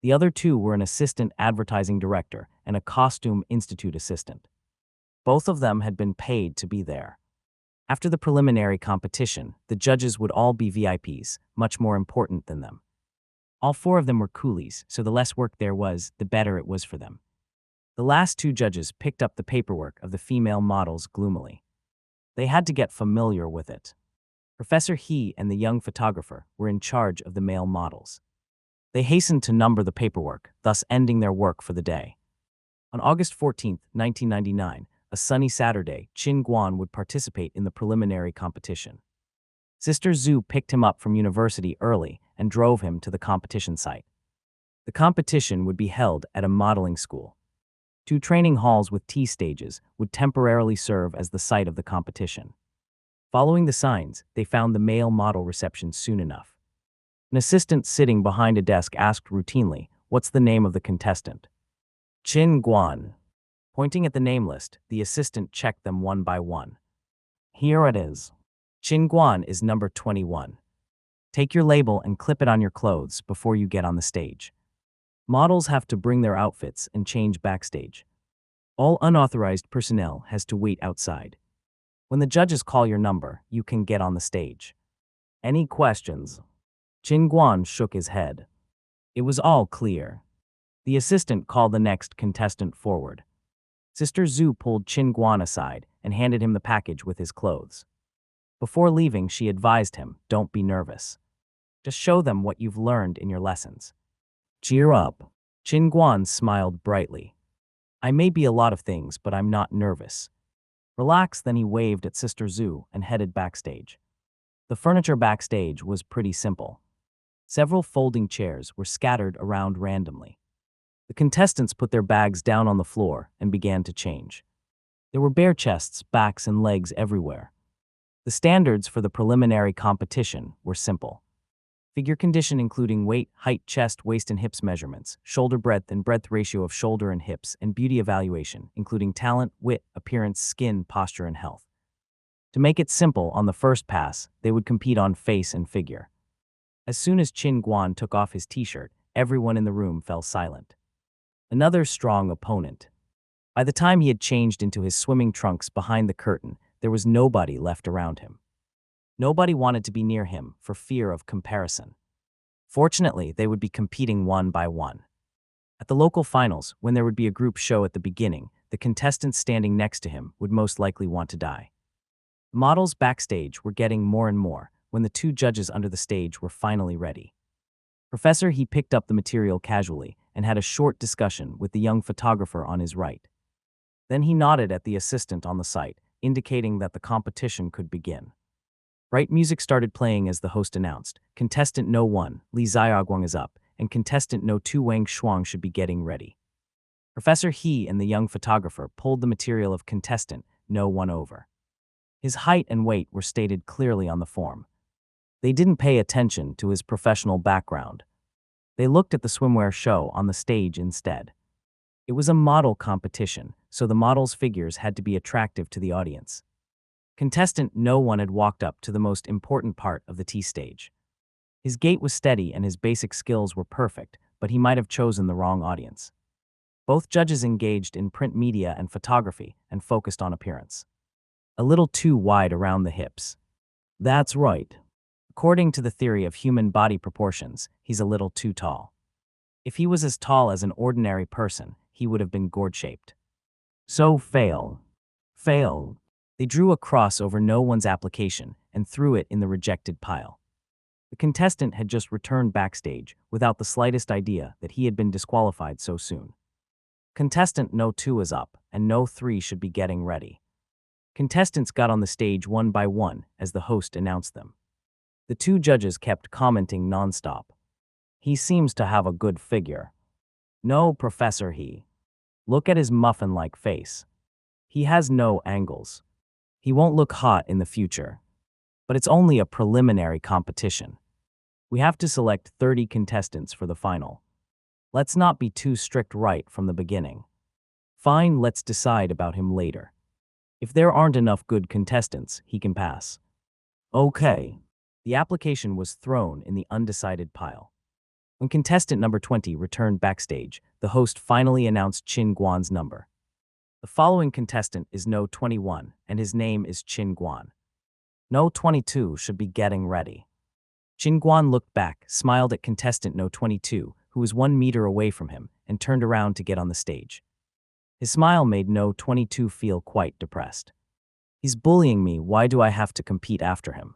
The other 2 were an assistant advertising director and a costume institute assistant. Both of them had been paid to be there. After the preliminary competition, the judges would all be VIPs, much more important than them. All 4 of them were coolies, so the less work there was, the better it was for them. The last 2 judges picked up the paperwork of the female models gloomily. They had to get familiar with it. Professor He and the young photographer were in charge of the male models. They hastened to number the paperwork, thus ending their work for the day. On August 14, 1999, a sunny Saturday, Qin Guan would participate in the preliminary competition. Sister Zhu picked him up from university early and drove him to the competition site. The competition would be held at a modeling school. 2 training halls with T stages would temporarily serve as the site of the competition. Following the signs, they found the male model reception soon enough. An assistant sitting behind a desk asked routinely, "What's the name of the contestant?" "Qin Guan." Pointing at the name list, the assistant checked them one by one. "Here it is. Qin Guan is number 21. Take your label and clip it on your clothes before you get on the stage. Models have to bring their outfits and change backstage. All unauthorized personnel has to wait outside. When the judges call your number, you can get on the stage. Any questions?" Qin Guan shook his head. It was all clear. The assistant called the next contestant forward. Sister Zhu pulled Qin Guan aside and handed him the package with his clothes. Before leaving, she advised him, "Don't be nervous. Just show them what you've learned in your lessons. Cheer up." Qin Guan smiled brightly. "I may be a lot of things, but I'm not nervous. Relax." Then he waved at Sister Zhu and headed backstage. The furniture backstage was pretty simple. Several folding chairs were scattered around randomly. The contestants put their bags down on the floor and began to change. There were bare chests, backs, and legs everywhere. The standards for the preliminary competition were simple. Figure condition including weight, height, chest, waist, and hips measurements, shoulder breadth and breadth ratio of shoulder and hips, and beauty evaluation, including talent, wit, appearance, skin, posture, and health. To make it simple, on the first pass, they would compete on face and figure. As soon as Qin Guan took off his t-shirt, everyone in the room fell silent. Another strong opponent. By the time he had changed into his swimming trunks behind the curtain, there was nobody left around him. Nobody wanted to be near him for fear of comparison. Fortunately, they would be competing one by one. At the local finals, when there would be a group show at the beginning, the contestants standing next to him would most likely want to die. Models backstage were getting more and more when the two judges under the stage were finally ready. Professor He picked up the material casually and had a short discussion with the young photographer on his right. Then he nodded at the assistant on the site, indicating that the competition could begin. Bright music started playing as the host announced, "Contestant No. 1, Li Xiaoguang is up, and contestant No. 2 Wang Shuang should be getting ready." Professor He and the young photographer pulled the material of contestant No. 1 over. His height and weight were stated clearly on the form. They didn't pay attention to his professional background. They looked at the swimwear show on the stage instead. It was a model competition, so the models' figures had to be attractive to the audience. Contestant No. 1 had walked up to the most important part of the T stage. His gait was steady and his basic skills were perfect, but he might have chosen the wrong audience. Both judges engaged in print media and photography and focused on appearance. A little too wide around the hips. That's right. According to the theory of human body proportions, he's a little too tall. If he was as tall as an ordinary person, he would have been gourd-shaped. So fail. Fail. They drew a cross over No. 1's application and threw it in the rejected pile. The contestant had just returned backstage without the slightest idea that he had been disqualified so soon. Contestant No. 2 is up, and No. 3 should be getting ready. Contestants got on the stage one by one as the host announced them. The two judges kept commenting nonstop. "He seems to have a good figure." "No, Professor He. Look at his muffin-like face. He has no angles. He won't look hot in the future." But it's only a preliminary competition. We have to select 30 contestants for the final. Let's not be too strict right from the beginning. Fine, let's decide about him later. If there aren't enough good contestants, he can pass. Okay. The application was thrown in the undecided pile. When contestant number 20 returned backstage, the host finally announced Qin Guan's number. The following contestant is No. 21, and his name is Qin Guan. No. 22 should be getting ready. Qin Guan looked back, smiled at contestant No. 22, who was 1 meter away from him, and turned around to get on the stage. His smile made No. 22 feel quite depressed. "He's bullying me, why do I have to compete after him?"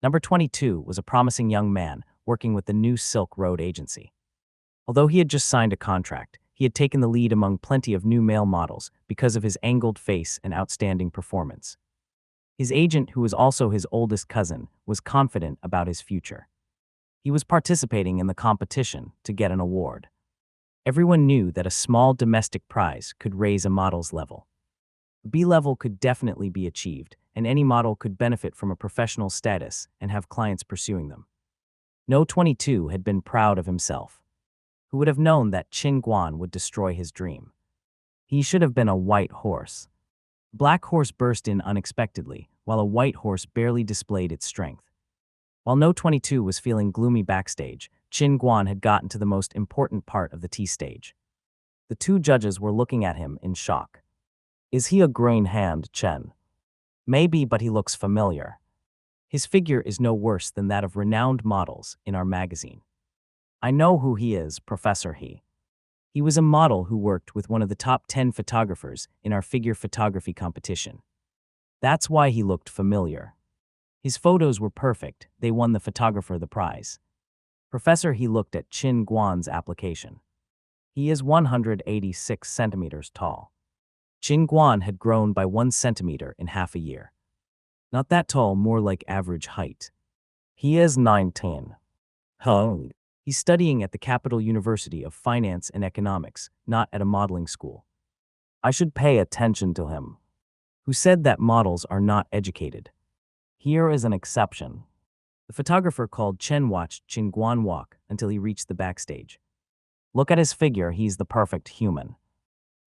Number 22 was a promising young man working with the new Silk Road agency. Although he had just signed a contract, he had taken the lead among plenty of new male models because of his angled face and outstanding performance. His agent, who was also his oldest cousin, was confident about his future. He was participating in the competition to get an award. Everyone knew that a small domestic prize could raise a model's level. B level could definitely be achieved, and any model could benefit from a professional status and have clients pursuing them. No. 22 had been proud of himself. Who would have known that Qin Guan would destroy his dream? He should have been a white horse. A black horse burst in unexpectedly, while a white horse barely displayed its strength. While No. 22 was feeling gloomy backstage, Qin Guan had gotten to the most important part of the T stage. The two judges were looking at him in shock. "Is he a green hand, Chen?" "Maybe, but he looks familiar. His figure is no worse than that of renowned models in our magazine." "I know who he is, Professor He. He was a model who worked with one of the top 10 photographers in our figure photography competition. That's why he looked familiar. His photos were perfect, they won the photographer the prize." Professor He looked at Qin Guan's application. He is 186 centimeters tall. Qin Guan had grown by 1 centimeter in half a year. Not that tall, more like average height. He is 19. Huh? He's studying at the Capital University of Finance and Economics, not at a modeling school. I should pay attention to him. Who said that models are not educated? Here is an exception. The photographer called Chen watched Qin Guan walk until he reached the backstage. Look at his figure, he's the perfect human.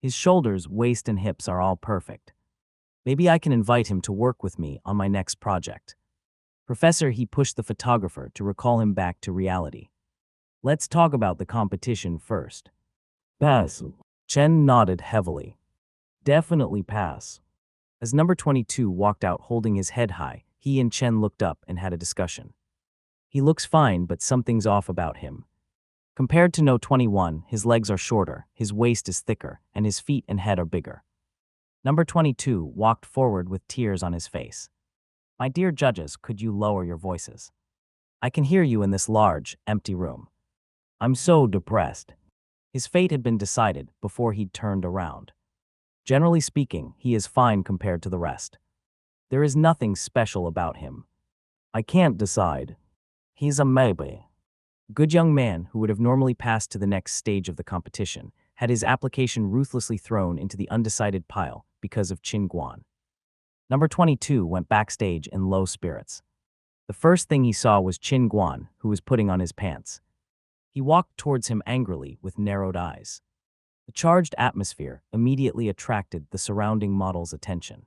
His shoulders, waist, and hips are all perfect. Maybe I can invite him to work with me on my next project. Professor He pushed the photographer to recall him back to reality. Let's talk about the competition first. Pass. Chen nodded heavily. Definitely pass. As number 22 walked out holding his head high, he and Chen looked up and had a discussion. He looks fine, but something's off about him. Compared to No 21, his legs are shorter, his waist is thicker, and his feet and head are bigger. Number 22 walked forward with tears on his face. My dear judges, could you lower your voices? I can hear you in this large, empty room. I'm so depressed. His fate had been decided before he'd turned around. Generally speaking, he is fine compared to the rest. There is nothing special about him. I can't decide. He's a maybe. Good young man who would have normally passed to the next stage of the competition had his application ruthlessly thrown into the undecided pile because of Chin Guan. Number 22 went backstage in low spirits. The first thing he saw was Chin Guan, who was putting on his pants. He walked towards him angrily with narrowed eyes. The charged atmosphere immediately attracted the surrounding model's attention.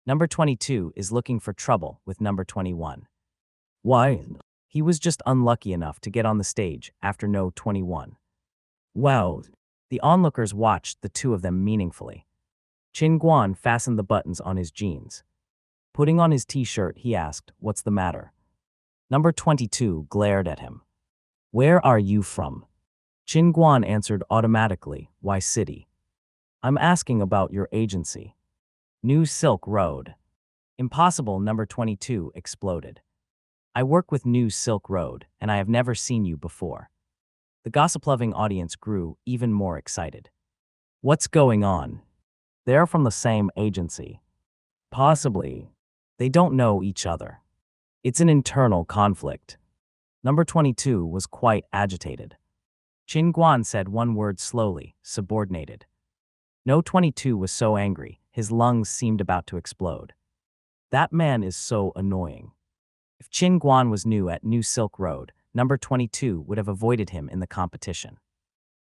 Number 22 is looking for trouble with number 21. Why? He was just unlucky enough to get on the stage after No 21. Wow. The onlookers watched the two of them meaningfully. Chin Guan fastened the buttons on his jeans. Putting on his t-shirt, he asked, "What's the matter?" Number 22 glared at him. "Where are you from?" Chin Guan answered automatically, "Why city?" "I'm asking about your agency." "New Silk Road." "Impossible," number 22 exploded. "I work with New Silk Road, and I have never seen you before." The gossip-loving audience grew even more excited. "What's going on?" "They're from the same agency." "Possibly." "They don't know each other." "It's an internal conflict." Number 22 was quite agitated. Chin Guan said one word slowly, "Subordinated." No 22 was so angry, his lungs seemed about to explode. That man is so annoying. If Chin Guan was new at New Silk Road, number 22 would have avoided him in the competition.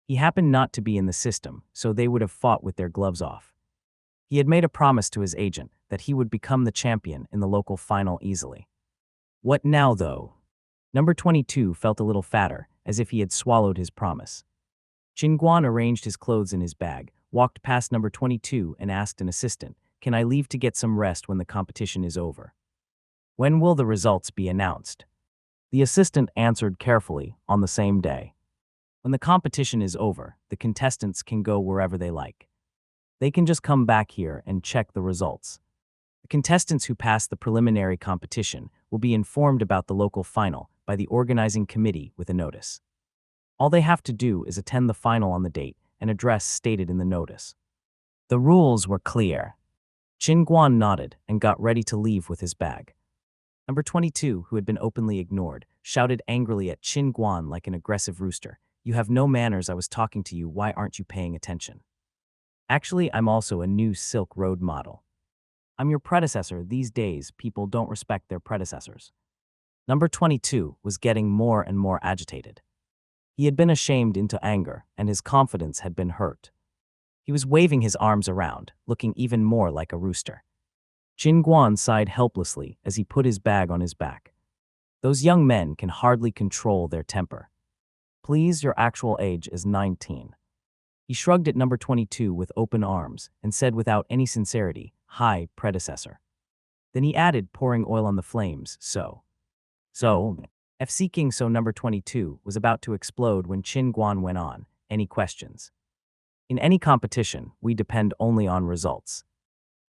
He happened not to be in the system, so they would have fought with their gloves off. He had made a promise to his agent that he would become the champion in the local final easily. What now, though? Number 22 felt a little fatter, as if he had swallowed his promise. Chin Guan arranged his clothes in his bag, walked past number 22 and asked an assistant, "Can I leave to get some rest when the competition is over?" "When will the results be announced?" The assistant answered carefully, "On the same day." When the competition is over, the contestants can go wherever they like. They can just come back here and check the results. The contestants who pass the preliminary competition will be informed about the local final by the organizing committee with a notice. All they have to do is attend the final on the date and address stated in the notice. The rules were clear. Chin Guan nodded and got ready to leave with his bag. Number 22, who had been openly ignored, shouted angrily at Chin Guan like an aggressive rooster, "You have no manners, I was talking to you, why aren't you paying attention?" "Actually, I'm also a New Silk Road model. I'm your predecessor. These days, people don't respect their predecessors." Number 22 was getting more and more agitated. He had been ashamed into anger, and his confidence had been hurt. He was waving his arms around, looking even more like a rooster. Chin Guan sighed helplessly as he put his bag on his back. Those young men can hardly control their temper. "Please, your actual age is 19. He shrugged at number 22 with open arms and said without any sincerity, "Hi, predecessor." Then he added, pouring oil on the flames, So, FC King So number 22 was about to explode when Chin Guan went on, "Any questions? In any competition, we depend only on results.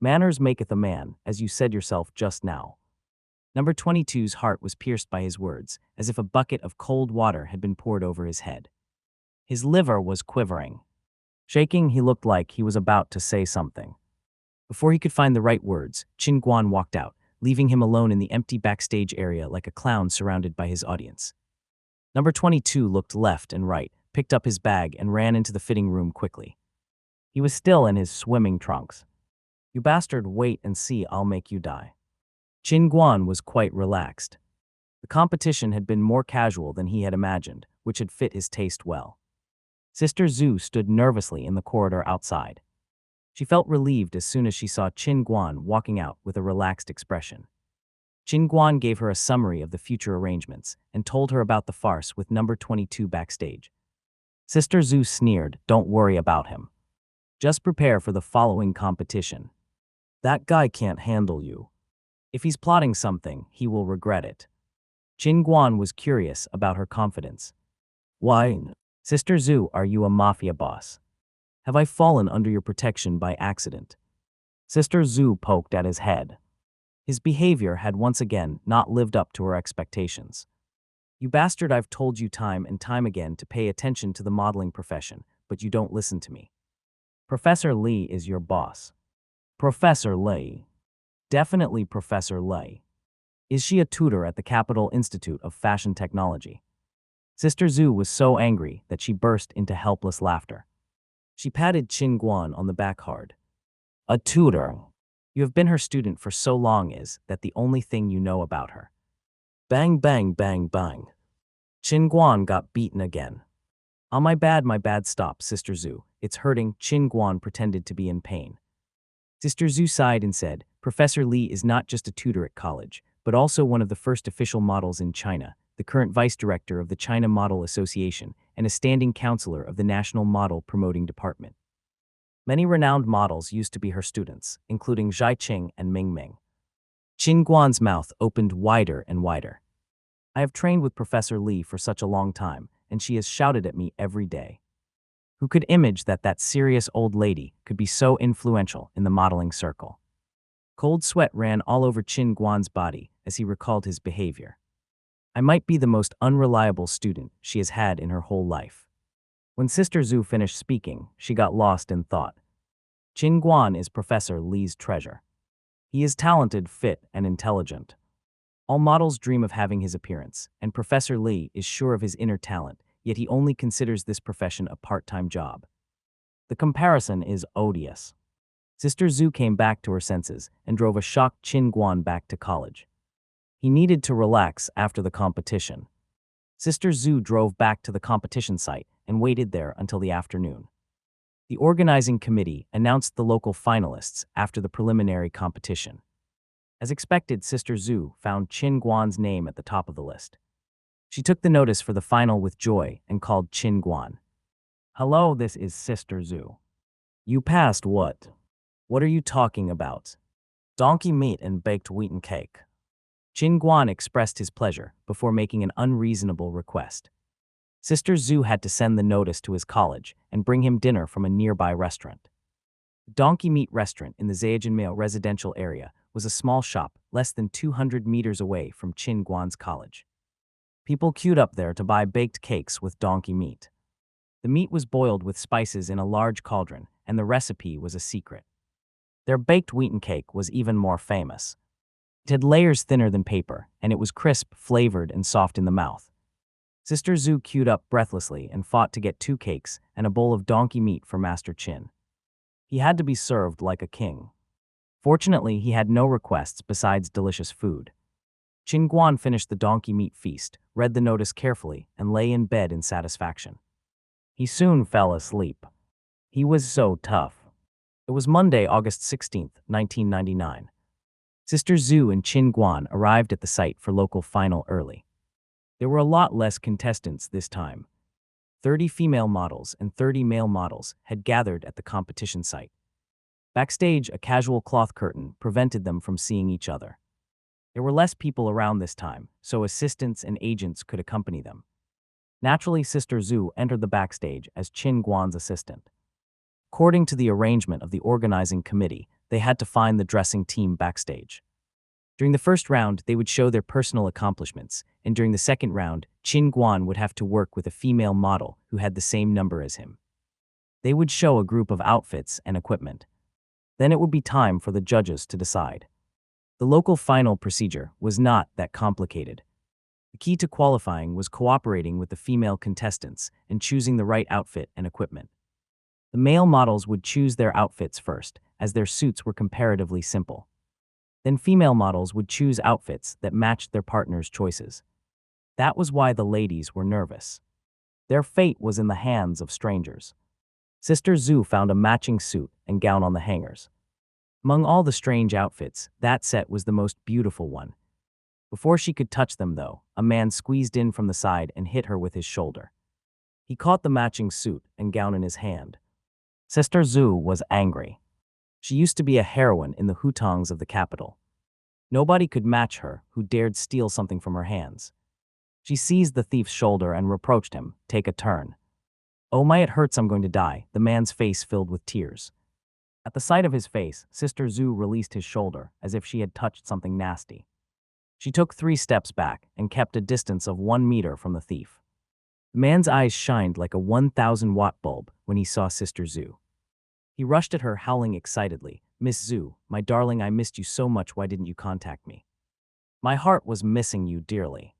Manners maketh a man, as you said yourself just now." Number 22's heart was pierced by his words, as if a bucket of cold water had been poured over his head. His liver was quivering. Shaking, he looked like he was about to say something. Before he could find the right words, Chin Guan walked out, leaving him alone in the empty backstage area like a clown surrounded by his audience. Number 22 looked left and right, picked up his bag, and ran into the fitting room quickly. He was still in his swimming trunks. "You bastard, wait and see, I'll make you die." Chin Guan was quite relaxed. The competition had been more casual than he had imagined, which had fit his taste well. Sister Zhu stood nervously in the corridor outside. She felt relieved as soon as she saw Chin Guan walking out with a relaxed expression. Chin Guan gave her a summary of the future arrangements and told her about the farce with number 22 backstage. Sister Zhu sneered, "Don't worry about him. Just prepare for the following competition. That guy can't handle you. If he's plotting something, he will regret it." Chin Guan was curious about her confidence. Why? Sister Zhu, are you a mafia boss? Have I fallen under your protection by accident? Sister Zhu poked at his head. His behavior had once again not lived up to her expectations. You bastard, I've told you time and time again to pay attention to the modeling profession, but you don't listen to me. Professor Lee is your boss. Professor Lee. Definitely Professor Lee. Is she a tutor at the Capital Institute of Fashion Technology? Sister Zhu was so angry that she burst into helpless laughter. She patted Qin Guan on the back hard. A tutor. You have been her student for so long is that the only thing you know about her. Bang, bang, bang, bang. Qin Guan got beaten again. Oh, my bad, stop, Sister Zhu. It's hurting. Qin Guan pretended to be in pain. Sister Zhu sighed and said, Professor Lee is not just a tutor at college, but also one of the first official models in China, the current vice director of the China Model Association, and a standing counselor of the National Model Promoting Department. Many renowned models used to be her students, including Zhai Qing and Ming Ming. Qin Guan's mouth opened wider and wider. I have trained with Professor Lee for such a long time, and she has shouted at me every day. Who could imagine that serious old lady could be so influential in the modeling circle? Cold sweat ran all over Qin Guan's body as he recalled his behavior. I might be the most unreliable student she has had in her whole life. When Sister Zhu finished speaking, she got lost in thought. Qin Guan is Professor Lee's treasure. He is talented, fit, and intelligent. All models dream of having his appearance, and Professor Lee is sure of his inner talent, yet he only considers this profession a part-time job. The comparison is odious. Sister Zhu came back to her senses and drove a shocked Qin Guan back to college. He needed to relax after the competition. Sister Zhu drove back to the competition site and waited there until the afternoon. The organizing committee announced the local finalists after the preliminary competition. As expected, Sister Zhu found Qin Guan's name at the top of the list. She took the notice for the final with joy and called Qin Guan. Hello, this is Sister Zhu. You passed what? What are you talking about? Donkey meat and baked wheaten cake. Qin Guan expressed his pleasure before making an unreasonable request. Sister Zhu had to send the notice to his college and bring him dinner from a nearby restaurant. The Donkey Meat restaurant in the Zhejianmao residential area was a small shop less than 200 meters away from Qin Guan's college. People queued up there to buy baked cakes with donkey meat. The meat was boiled with spices in a large cauldron, and the recipe was a secret. Their baked wheaten cake was even more famous. It had layers thinner than paper, and it was crisp, flavored, and soft in the mouth. Sister Zhu queued up breathlessly and fought to get 2 cakes and a bowl of donkey meat for Master Qin. He had to be served like a king. Fortunately, he had no requests besides delicious food. Qin Guan finished the donkey meat feast, read the notice carefully, and lay in bed in satisfaction. He soon fell asleep. He was so tough. It was Monday, August 16th, 1999. Sister Zhu and Qin Guan arrived at the site for local final early. There were a lot less contestants this time. 30 female models and 30 male models had gathered at the competition site. Backstage, a casual cloth curtain prevented them from seeing each other. There were less people around this time, so assistants and agents could accompany them. Naturally, Sister Zhu entered the backstage as Qin Guan's assistant. According to the arrangement of the organizing committee, they had to find the dressing team backstage. During the first round, they would show their personal accomplishments, and during the second round, Qin Guan would have to work with a female model who had the same number as him. They would show a group of outfits and equipment. Then it would be time for the judges to decide. The local final procedure was not that complicated. The key to qualifying was cooperating with the female contestants and choosing the right outfit and equipment. The male models would choose their outfits first, as their suits were comparatively simple. Then female models would choose outfits that matched their partner's choices. That was why the ladies were nervous. Their fate was in the hands of strangers. Sister Zhu found a matching suit and gown on the hangers. Among all the strange outfits, that set was the most beautiful one. Before she could touch them, though, a man squeezed in from the side and hit her with his shoulder. He caught the matching suit and gown in his hand. Sister Zhu was angry. She used to be a heroine in the hutongs of the capital. Nobody could match her who dared steal something from her hands. She seized the thief's shoulder and reproached him, "Take a turn." "Oh my, it hurts, I'm going to die." The man's face filled with tears. At the sight of his face, Sister Zhu released his shoulder, as if she had touched something nasty. She took 3 steps back and kept a distance of 1 meter from the thief. The man's eyes shined like a 1,000-watt bulb when he saw Sister Zhu. He rushed at her, howling excitedly, "Miss Zhu, my darling, I missed you so much, why didn't you contact me? My heart was missing you dearly."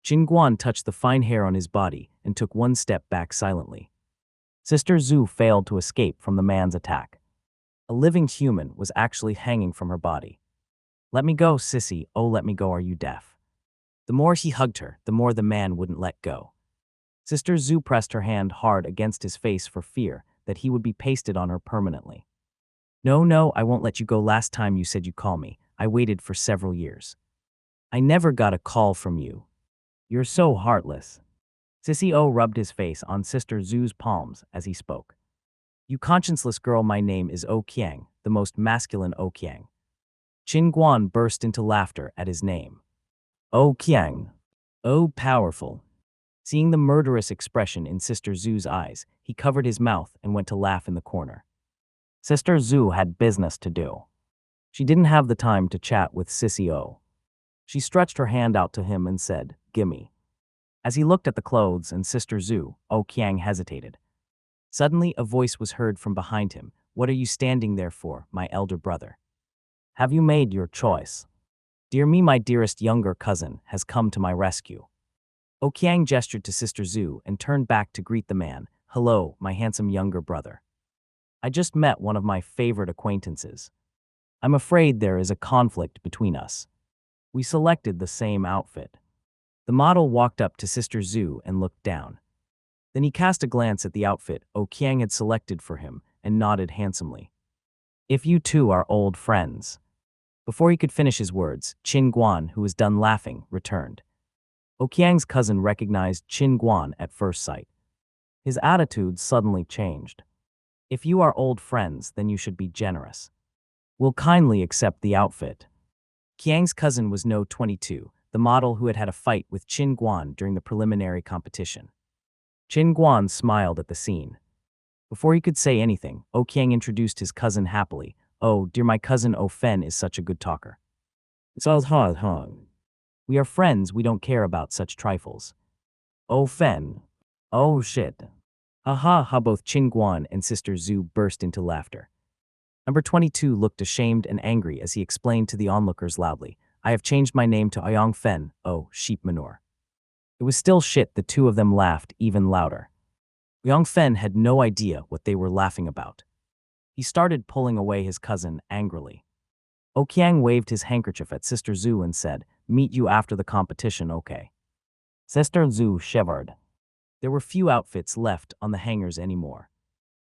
Qin Guan touched the fine hair on his body and took 1 step back silently. Sister Zhu failed to escape from the man's attack. A living human was actually hanging from her body. "Let me go, sissy, oh let me go, are you deaf?" The more he hugged her, the more the man wouldn't let go. Sister Zhu pressed her hand hard against his face for fear that he would be pasted on her permanently. "No, no, I won't let you go. Last time you said you'd call me. I waited for several years. I never got a call from you. You're so heartless." Sissy O rubbed his face on Sister Zhu's palms as he spoke. "You conscienceless girl, my name is O Qiang, the most masculine O Qiang." Qin Guan burst into laughter at his name. "O Qiang. Oh, powerful." Seeing the murderous expression in Sister Zhu's eyes, he covered his mouth and went to laugh in the corner. Sister Zhu had business to do. She didn't have the time to chat with Sissy O. She stretched her hand out to him and said, "Gimme." As he looked at the clothes and Sister Zhu, O Qiang hesitated. Suddenly, a voice was heard from behind him. "What are you standing there for, my elder brother? Have you made your choice? Dear me, my dearest younger cousin has come to my rescue." O Qiang gestured to Sister Zhu and turned back to greet the man. "Hello, my handsome younger brother. I just met one of my favorite acquaintances. I'm afraid there is a conflict between us. We selected the same outfit." The model walked up to Sister Zhu and looked down. Then he cast a glance at the outfit O Qiang had selected for him and nodded handsomely. "If you two are old friends." Before he could finish his words, Qin Guan, who was done laughing, returned. O Qiang's cousin recognized Qin Guan at first sight. His attitude suddenly changed. "If you are old friends, then you should be generous. We'll kindly accept the outfit." Qiang's cousin was No 22, the model who had had a fight with Qin Guan during the preliminary competition. Qin Guan smiled at the scene. Before he could say anything, O Qiang introduced his cousin happily. "Oh, dear, my cousin O Fen is such a good talker. It's all hard. We are friends, we don't care about such trifles." "O Fen. Oh shit." Ha ha ha, both Qin Guan and Sister Zhu burst into laughter. Number 22 looked ashamed and angry as he explained to the onlookers loudly, "I have changed my name to Ayong Fen, oh, sheep manure." It was still shit, the two of them laughed even louder. Ayong Fen had no idea what they were laughing about. He started pulling away his cousin angrily. O Qiang waved his handkerchief at Sister Zhu and said, "Meet you after the competition, okay?" Sister Zhu shivered. There were few outfits left on the hangers anymore.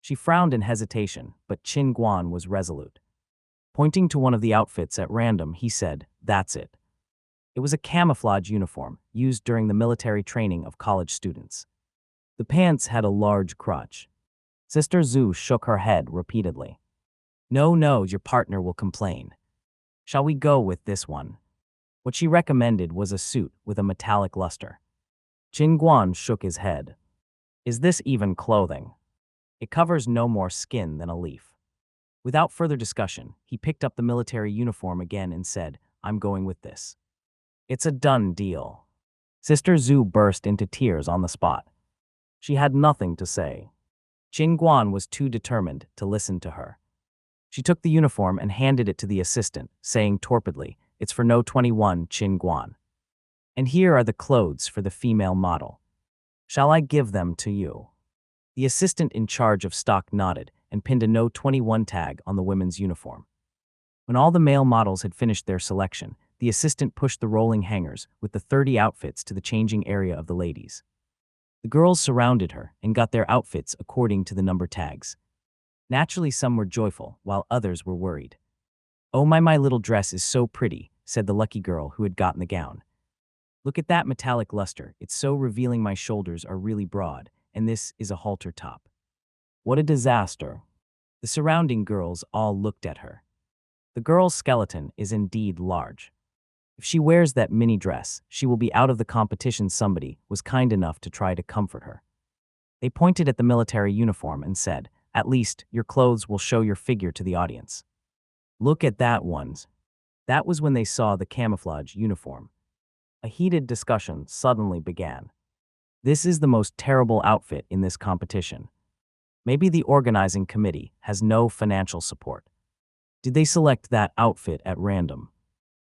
She frowned in hesitation, but Qin Guan was resolute. Pointing to one of the outfits at random, he said, "That's it." It was a camouflage uniform used during the military training of college students. The pants had a large crotch. Sister Zhu shook her head repeatedly. "No, no, your partner will complain. Shall we go with this one?" What she recommended was a suit with a metallic luster. Qin Guan shook his head. "Is this even clothing? It covers no more skin than a leaf." Without further discussion, he picked up the military uniform again and said, "I'm going with this. It's a done deal." Sister Zhu burst into tears on the spot. She had nothing to say. Qin Guan was too determined to listen to her. She took the uniform and handed it to the assistant, saying torpidly, "It's for No 21, Qin Guan. And here are the clothes for the female model. Shall I give them to you?" The assistant in charge of stock nodded and pinned a No 21 tag on the women's uniform. When all the male models had finished their selection, the assistant pushed the rolling hangers with the 30 outfits to the changing area of the ladies. The girls surrounded her and got their outfits according to the number tags. Naturally, some were joyful, while others were worried. "Oh my little dress is so pretty," said the lucky girl who had gotten the gown. "Look at that metallic luster, it's so revealing, my shoulders are really broad, and this is a halter top. What a disaster." The surrounding girls all looked at her. The girl's skeleton is indeed large. If she wears that mini dress, she will be out of the competition. Somebody was kind enough to try to comfort her. They pointed at the military uniform and said, "At least, your clothes will show your figure to the audience." Look at that ones. That was when they saw the camouflage uniform. A heated discussion suddenly began. This is the most terrible outfit in this competition. Maybe the organizing committee has no financial support. Did they select that outfit at random?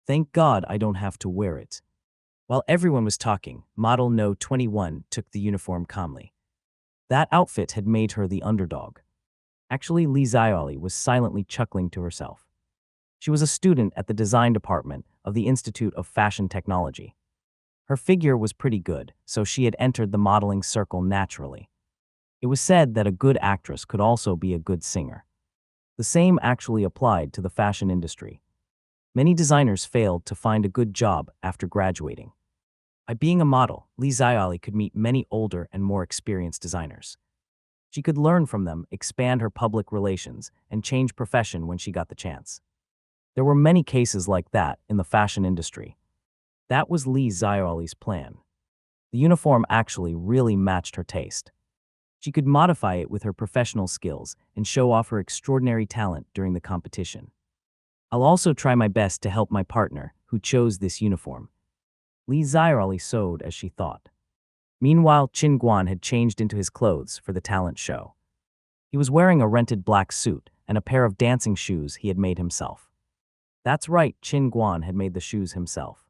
Thank God I don't have to wear it. While everyone was talking, model No 21 took the uniform calmly. That outfit had made her the underdog. Actually, Lee Xiaoli was silently chuckling to herself. She was a student at the design department of the Institute of Fashion Technology. Her figure was pretty good, so she had entered the modeling circle naturally. It was said that a good actress could also be a good singer. The same actually applied to the fashion industry. Many designers failed to find a good job after graduating. By being a model, Lee Xiaoli could meet many older and more experienced designers. She could learn from them, expand her public relations, and change profession when she got the chance. There were many cases like that in the fashion industry. That was Lee Xiaoli's plan. The uniform actually really matched her taste. She could modify it with her professional skills and show off her extraordinary talent during the competition. I'll also try my best to help my partner, who chose this uniform. Lee Xiaoli sewed as she thought. Meanwhile, Qin Guan had changed into his clothes for the talent show. He was wearing a rented black suit and a pair of dancing shoes he had made himself. That's right, Qin Guan had made the shoes himself.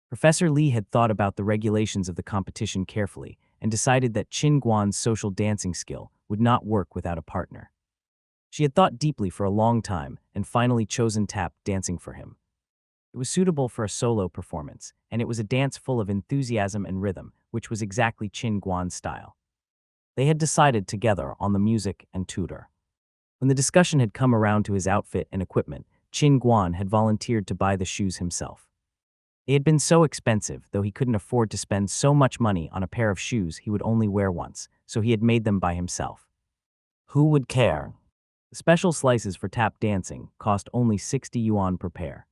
Professor Lee had thought about the regulations of the competition carefully and decided that Qin Guan's social dancing skill would not work without a partner. She had thought deeply for a long time and finally chosen tap dancing for him. It was suitable for a solo performance, and it was a dance full of enthusiasm and rhythm, which was exactly Qin Guan's style. They had decided together on the music and tutor. When the discussion had come around to his outfit and equipment, Qin Guan had volunteered to buy the shoes himself. They had been so expensive, though he couldn't afford to spend so much money on a pair of shoes he would only wear once, so he had made them by himself. Who would care? The special slices for tap dancing cost only 60 yuan per pair.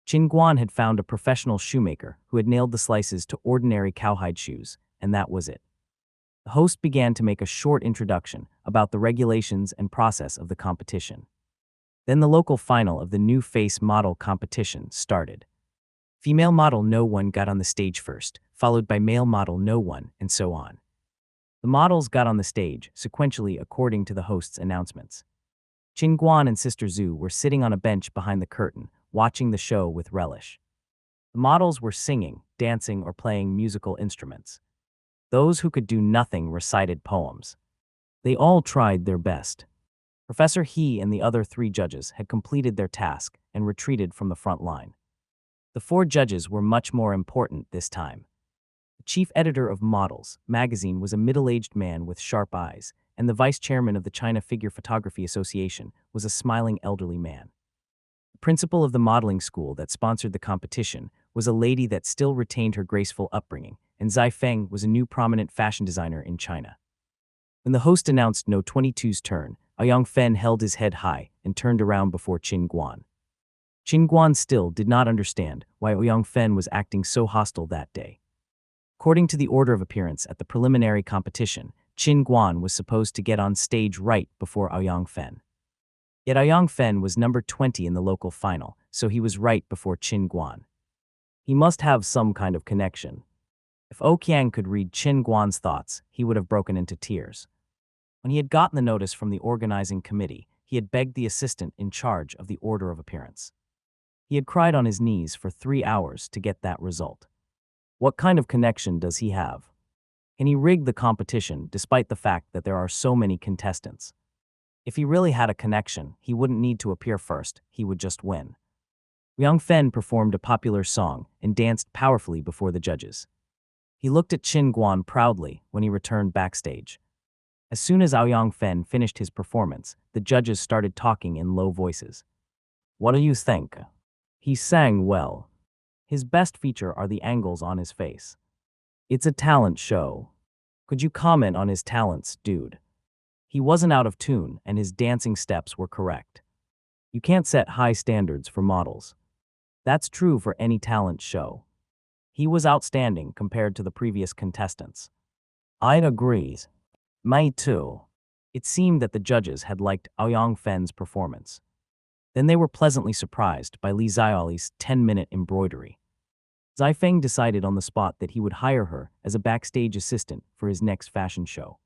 Qin Guan had found a professional shoemaker who had nailed the slices to ordinary cowhide shoes, and that was it. The host began to make a short introduction about the regulations and process of the competition. Then the local final of the new face model competition started. Female model No 1 got on the stage first, followed by male model No 1, and so on. The models got on the stage sequentially according to the host's announcements. Qin Guan and Sister Zhu were sitting on a bench behind the curtain, watching the show with relish. The models were singing, dancing, or playing musical instruments. Those who could do nothing recited poems. They all tried their best. Professor He and the other 3 judges had completed their task and retreated from the front line. The 4 judges were much more important this time. The chief editor of Models magazine was a middle-aged man with sharp eyes, and the vice chairman of the China Figure Photography Association was a smiling elderly man. The principal of the modeling school that sponsored the competition was a lady that still retained her graceful upbringing, and Zai Feng was a new prominent fashion designer in China. When the host announced No 22's turn, Aoyang Fen held his head high and turned around before Qin Guan. Qin Guan still did not understand why Aoyang Fen was acting so hostile that day. According to the order of appearance at the preliminary competition, Qin Guan was supposed to get on stage right before Aoyang Fen. Yet Aoyang Fen was number 20 in the local final, so he was right before Qin Guan. He must have some kind of connection. If Oqiang could read Qin Guan's thoughts, he would have broken into tears. When he had gotten the notice from the organizing committee, he had begged the assistant in charge of the order of appearance. He had cried on his knees for 3 hours to get that result. What kind of connection does he have? Can he rig the competition despite the fact that there are so many contestants? If he really had a connection, he wouldn't need to appear first, he would just win. Aoyang Fen performed a popular song and danced powerfully before the judges. He looked at Qin Guan proudly when he returned backstage. As soon as Aoyang Fen finished his performance, the judges started talking in low voices. What do you think? He sang well. His best feature are the angles on his face. It's a talent show. Could you comment on his talents, dude? He wasn't out of tune and his dancing steps were correct. You can't set high standards for models. That's true for any talent show. He was outstanding compared to the previous contestants. I'd agree. Me too. It seemed that the judges had liked Aoyang Fen's performance. Then they were pleasantly surprised by Li Xiaoli's 10-minute embroidery. Zai Feng decided on the spot that he would hire her as a backstage assistant for his next fashion show.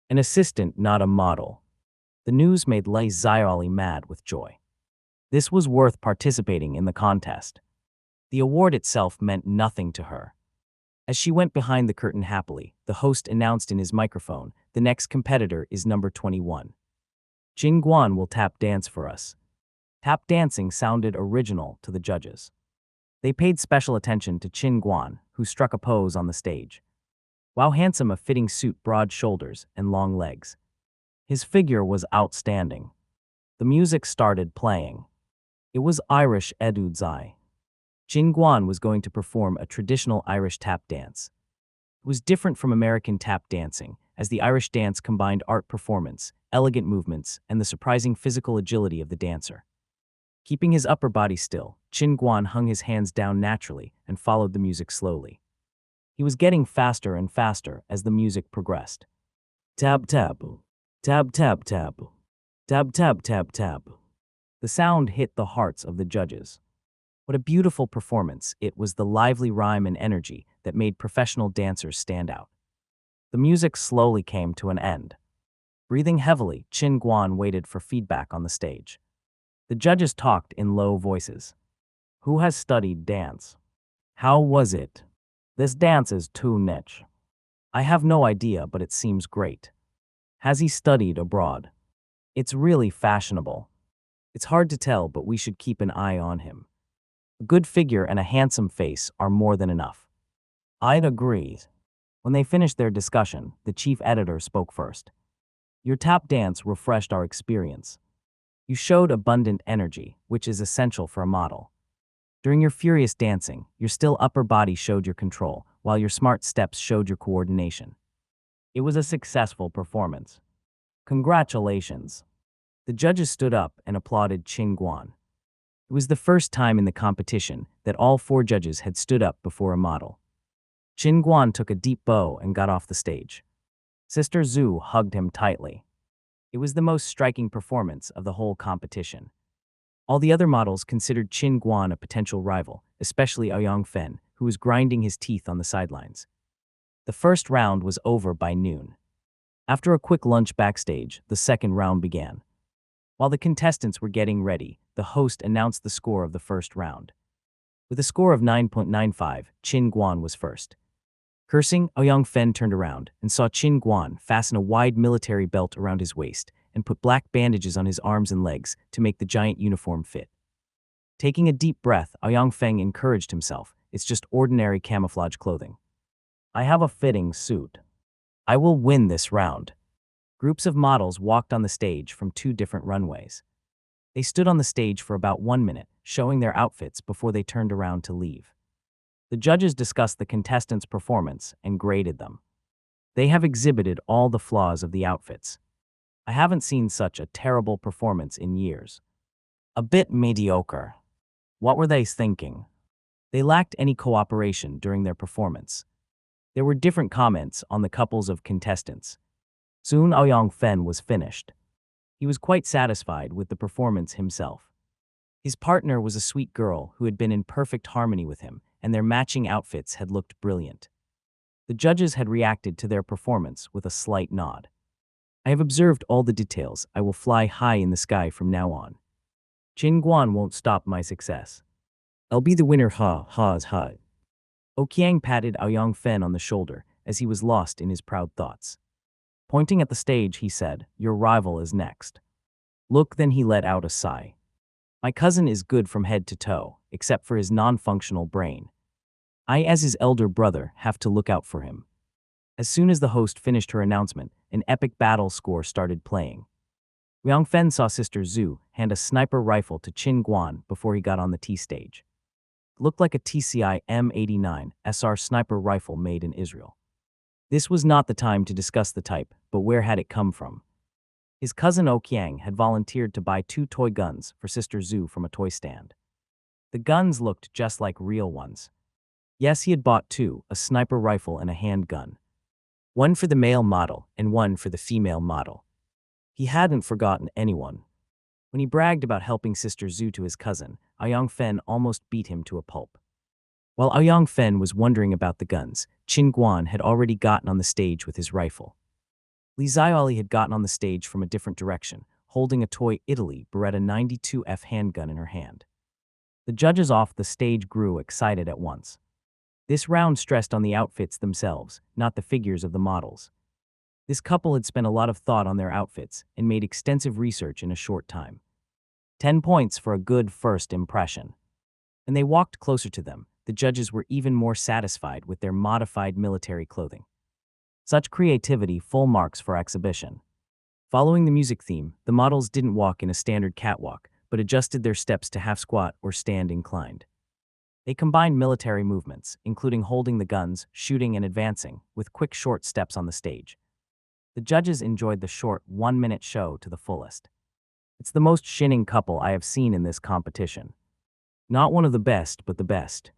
An assistant, not a model. The news made Li Xiaoli mad with joy. This was worth participating in the contest. The award itself meant nothing to her. As she went behind the curtain happily, the host announced in his microphone, "The next competitor is number 21. Jin Guan will tap dance for us." Tap dancing sounded original to the judges. They paid special attention to Qin Guan, who struck a pose on the stage. While handsome, a fitting suit, broad shoulders, and long legs. His figure was outstanding. The music started playing. It was Irish Edudzai. Qin Guan was going to perform a traditional Irish tap dance. It was different from American tap dancing, as the Irish dance combined art performance, elegant movements, and the surprising physical agility of the dancer. Keeping his upper body still, Qin Guan hung his hands down naturally and followed the music slowly. He was getting faster and faster as the music progressed. Tab tab, tab tab tab, tab tab tab tab. The sound hit the hearts of the judges. What a beautiful performance. It was the lively rhyme and energy that made professional dancers stand out. The music slowly came to an end. Breathing heavily, Qin Guan waited for feedback on the stage. The judges talked in low voices. Who has studied dance? How was it? This dance is too niche. I have no idea, but it seems great. Has he studied abroad? It's really fashionable. It's hard to tell, but we should keep an eye on him. A good figure and a handsome face are more than enough. I'd agree. When they finished their discussion, the chief editor spoke first. Your tap dance refreshed our experience. You showed abundant energy, which is essential for a model. During your furious dancing, your still upper body showed your control, while your smart steps showed your coordination. It was a successful performance. Congratulations. The judges stood up and applauded Qin Guan. It was the first time in the competition that all 4 judges had stood up before a model. Qin Guan took a deep bow and got off the stage. Sister Zhu hugged him tightly. It was the most striking performance of the whole competition. All the other models considered Qin Guan a potential rival, especially Aoyang Fen, who was grinding his teeth on the sidelines. The first round was over by noon. After a quick lunch backstage, the second round began. While the contestants were getting ready, the host announced the score of the first round. With a score of 9.95, Qin Guan was first. Cursing, Aoyang Fen turned around and saw Qin Guan fasten a wide military belt around his waist and put black bandages on his arms and legs to make the giant uniform fit. Taking a deep breath, Aoyang Feng encouraged himself. It's just ordinary camouflage clothing. I have a fitting suit. I will win this round. Groups of models walked on the stage from 2 different runways. They stood on the stage for about 1 minute, showing their outfits before they turned around to leave. The judges discussed the contestants' performance and graded them. They have exhibited all the flaws of the outfits. I haven't seen such a terrible performance in years. A bit mediocre. What were they thinking? They lacked any cooperation during their performance. There were different comments on the couples of contestants. Soon Aoyang Fen was finished. He was quite satisfied with the performance himself. His partner was a sweet girl who had been in perfect harmony with him, and their matching outfits had looked brilliant. The judges had reacted to their performance with a slight nod. I have observed all the details. I will fly high in the sky from now on. Qin Guan won't stop my success. I'll be the winner, ha. Oqiang patted Aoyang Fen on the shoulder as he was lost in his proud thoughts. Pointing at the stage, he said, "Your rival is next." Look, then he let out a sigh. My cousin is good from head to toe, except for his non-functional brain. I, as his elder brother, have to look out for him. As soon as the host finished her announcement, an epic battle score started playing. Liang Fen saw Sister Zhu hand a sniper rifle to Qin Guan before he got on the T stage. It looked like a TCI M89 SR sniper rifle made in Israel. This was not the time to discuss the type, but where had it come from? His cousin Oqiang had volunteered to buy 2 toy guns for Sister Zhu from a toy stand. The guns looked just like real ones. Yes, he had bought two, a sniper rifle and a handgun. One for the male model and one for the female model. He hadn't forgotten anyone. When he bragged about helping Sister Zhu to his cousin, Aoyang Fen almost beat him to a pulp. While Aoyang Fen was wondering about the guns, Qin Guan had already gotten on the stage with his rifle. Li Xiaoli had gotten on the stage from a different direction, holding a toy Italy Beretta 92F handgun in her hand. The judges off the stage grew excited at once. This round stressed on the outfits themselves, not the figures of the models. This couple had spent a lot of thought on their outfits and made extensive research in a short time. 10 points for a good first impression. When they walked closer to them, the judges were even more satisfied with their modified military clothing. Such creativity, full marks for exhibition. Following the music theme, the models didn't walk in a standard catwalk, but adjusted their steps to half squat or stand inclined. They combined military movements, including holding the guns, shooting and advancing, with quick short steps on the stage. The judges enjoyed the short, 1-minute show to the fullest. It's the most shinning couple I have seen in this competition. Not one of the best, but the best.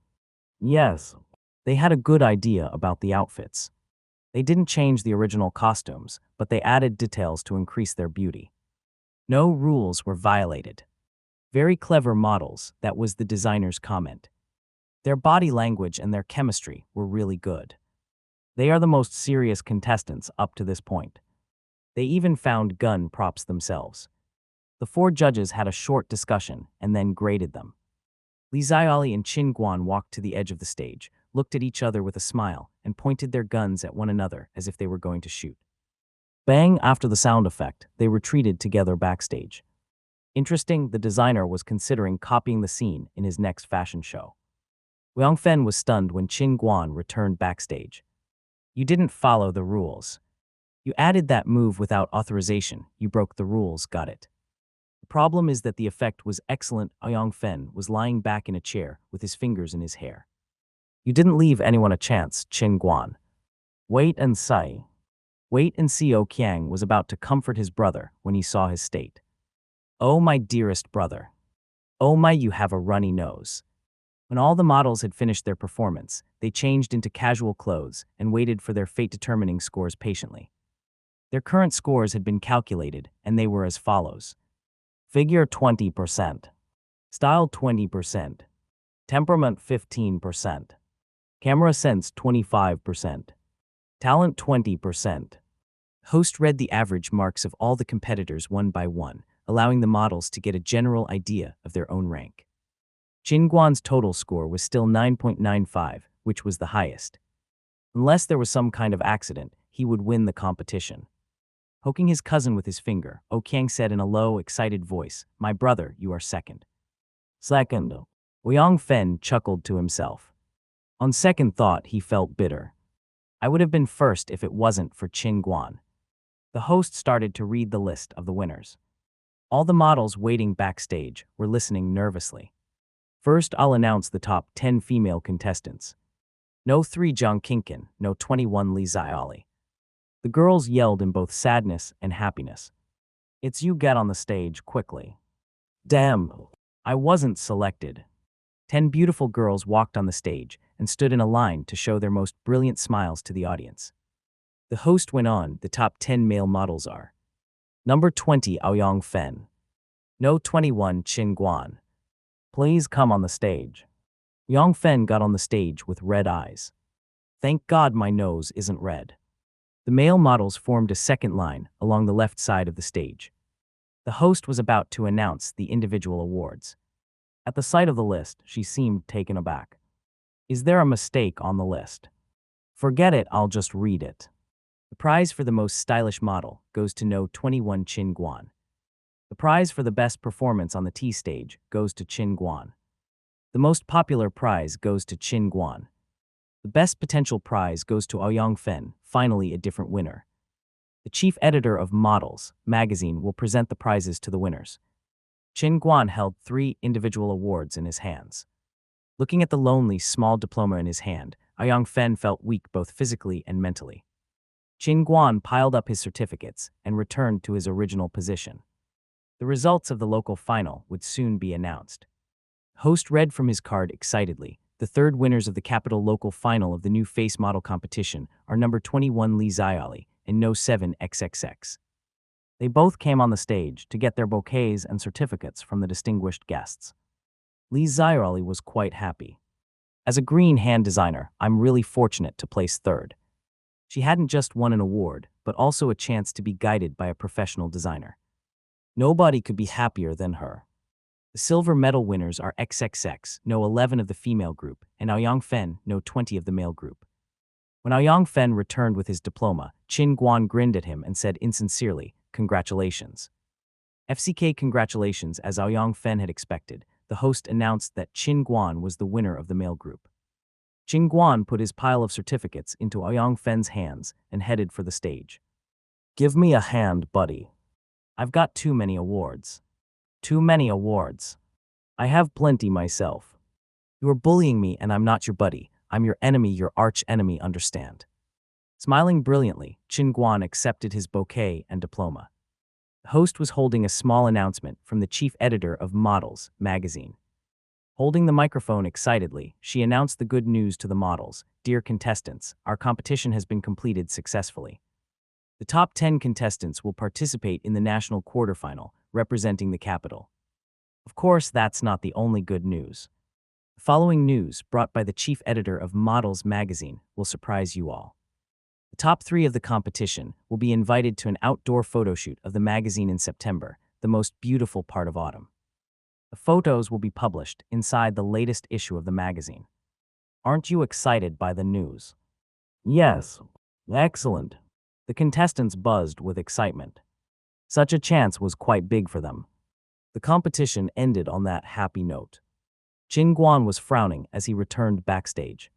Yes, they had a good idea about the outfits. They didn't change the original costumes, but they added details to increase their beauty. No rules were violated. Very clever models, that was the designer's comment. Their body language and their chemistry were really good. They are the most serious contestants up to this point. They even found gun props themselves. The 4 judges had a short discussion and then graded them. Li Xiaoli and Qin Guan walked to the edge of the stage, looked at each other with a smile, and pointed their guns at one another as if they were going to shoot. Bang! After the sound effect, they retreated together backstage. Interesting, the designer was considering copying the scene in his next fashion show. Wang Fen was stunned when Qin Guan returned backstage. You didn't follow the rules. You added that move without authorization. You broke the rules, got it. The problem is that the effect was excellent. Aoyang Fen was lying back in a chair with his fingers in his hair. You didn't leave anyone a chance, Qin Guan. Wait and see. Wait and see. O Qiang was about to comfort his brother when he saw his state. Oh, my dearest brother. Oh my, you have a runny nose. When all the models had finished their performance, they changed into casual clothes and waited for their fate-determining scores patiently. Their current scores had been calculated, and they were as follows. Figure 20%. Style 20%. Temperament 15%. Camera sense 25%. Talent 20%. Host read the average marks of all the competitors one by one, allowing the models to get a general idea of their own rank. Qin Guan's total score was still 9.95, which was the highest. Unless there was some kind of accident, he would win the competition. Poking his cousin with his finger, O Qiang said in a low, excited voice, "My brother, you are second." Second. Wang Fen chuckled to himself. On second thought, he felt bitter. I would have been first if it wasn't for Qin Guan. The host started to read the list of the winners. All the models waiting backstage were listening nervously. First, I'll announce the top 10 female contestants. No 3 Zhang Qingqin, no 21 Li Xiaoli. The girls yelled in both sadness and happiness. It's you, get on the stage quickly. Damn, I wasn't selected. 10 beautiful girls walked on the stage and stood in a line to show their most brilliant smiles to the audience. The host went on, the top 10 male models are. Number 20, Aoyang Fen. No 21, Qin Guan. Please come on the stage. Yang Fen got on the stage with red eyes. Thank God my nose isn't red. The male models formed a second line along the left side of the stage. The host was about to announce the individual awards. At the sight of the list, she seemed taken aback. Is there a mistake on the list? Forget it, I'll just read it. The prize for the most stylish model goes to No 21 Qin Guan. The prize for the best performance on the T stage goes to Qin Guan. The most popular prize goes to Qin Guan. The best potential prize goes to Aoyang Fen, finally a different winner. The chief editor of Models magazine will present the prizes to the winners. Qin Guan held 3 individual awards in his hands. Looking at the lonely, small diploma in his hand, Aoyang Fen felt weak both physically and mentally. Qin Guan piled up his certificates and returned to his original position. The results of the local final would soon be announced. Host read from his card excitedly. The third winners of the Capital Local Final of the new face model competition are number 21 Lee Zayali and No 7 XXX. They both came on the stage to get their bouquets and certificates from the distinguished guests. Lee Zayali was quite happy. As a green hand designer, I'm really fortunate to place third. She hadn't just won an award, but also a chance to be guided by a professional designer. Nobody could be happier than her. The silver medal winners are XXX, No 11 of the female group, and Aoyang Fen, No 20 of the male group. When Aoyang Fen returned with his diploma, Qin Guan grinned at him and said insincerely, "Congratulations." FCK congratulations. As Aoyang Fen had expected, the host announced that Qin Guan was the winner of the male group. Qin Guan put his pile of certificates into Aoyang Fen's hands and headed for the stage. "Give me a hand, buddy. I've got too many awards. Too many awards. I have plenty myself. You are bullying me and I'm not your buddy. I'm your enemy, your arch enemy, understand?" Smiling brilliantly, Qin Guan accepted his bouquet and diploma. The host was holding a small announcement from the chief editor of Models magazine. Holding the microphone excitedly, she announced the good news to the models. "Dear contestants, our competition has been completed successfully. The top 10 contestants will participate in the national quarterfinal, representing the capital." Of course, that's not the only good news. The following news, brought by the chief editor of Models magazine, will surprise you all. The top 3 of the competition will be invited to an outdoor photo shoot of the magazine in September, the most beautiful part of autumn. The photos will be published inside the latest issue of the magazine. Aren't you excited by the news? Yes. Excellent. The contestants buzzed with excitement. Such a chance was quite big for them. The competition ended on that happy note. Qin Guan was frowning as he returned backstage.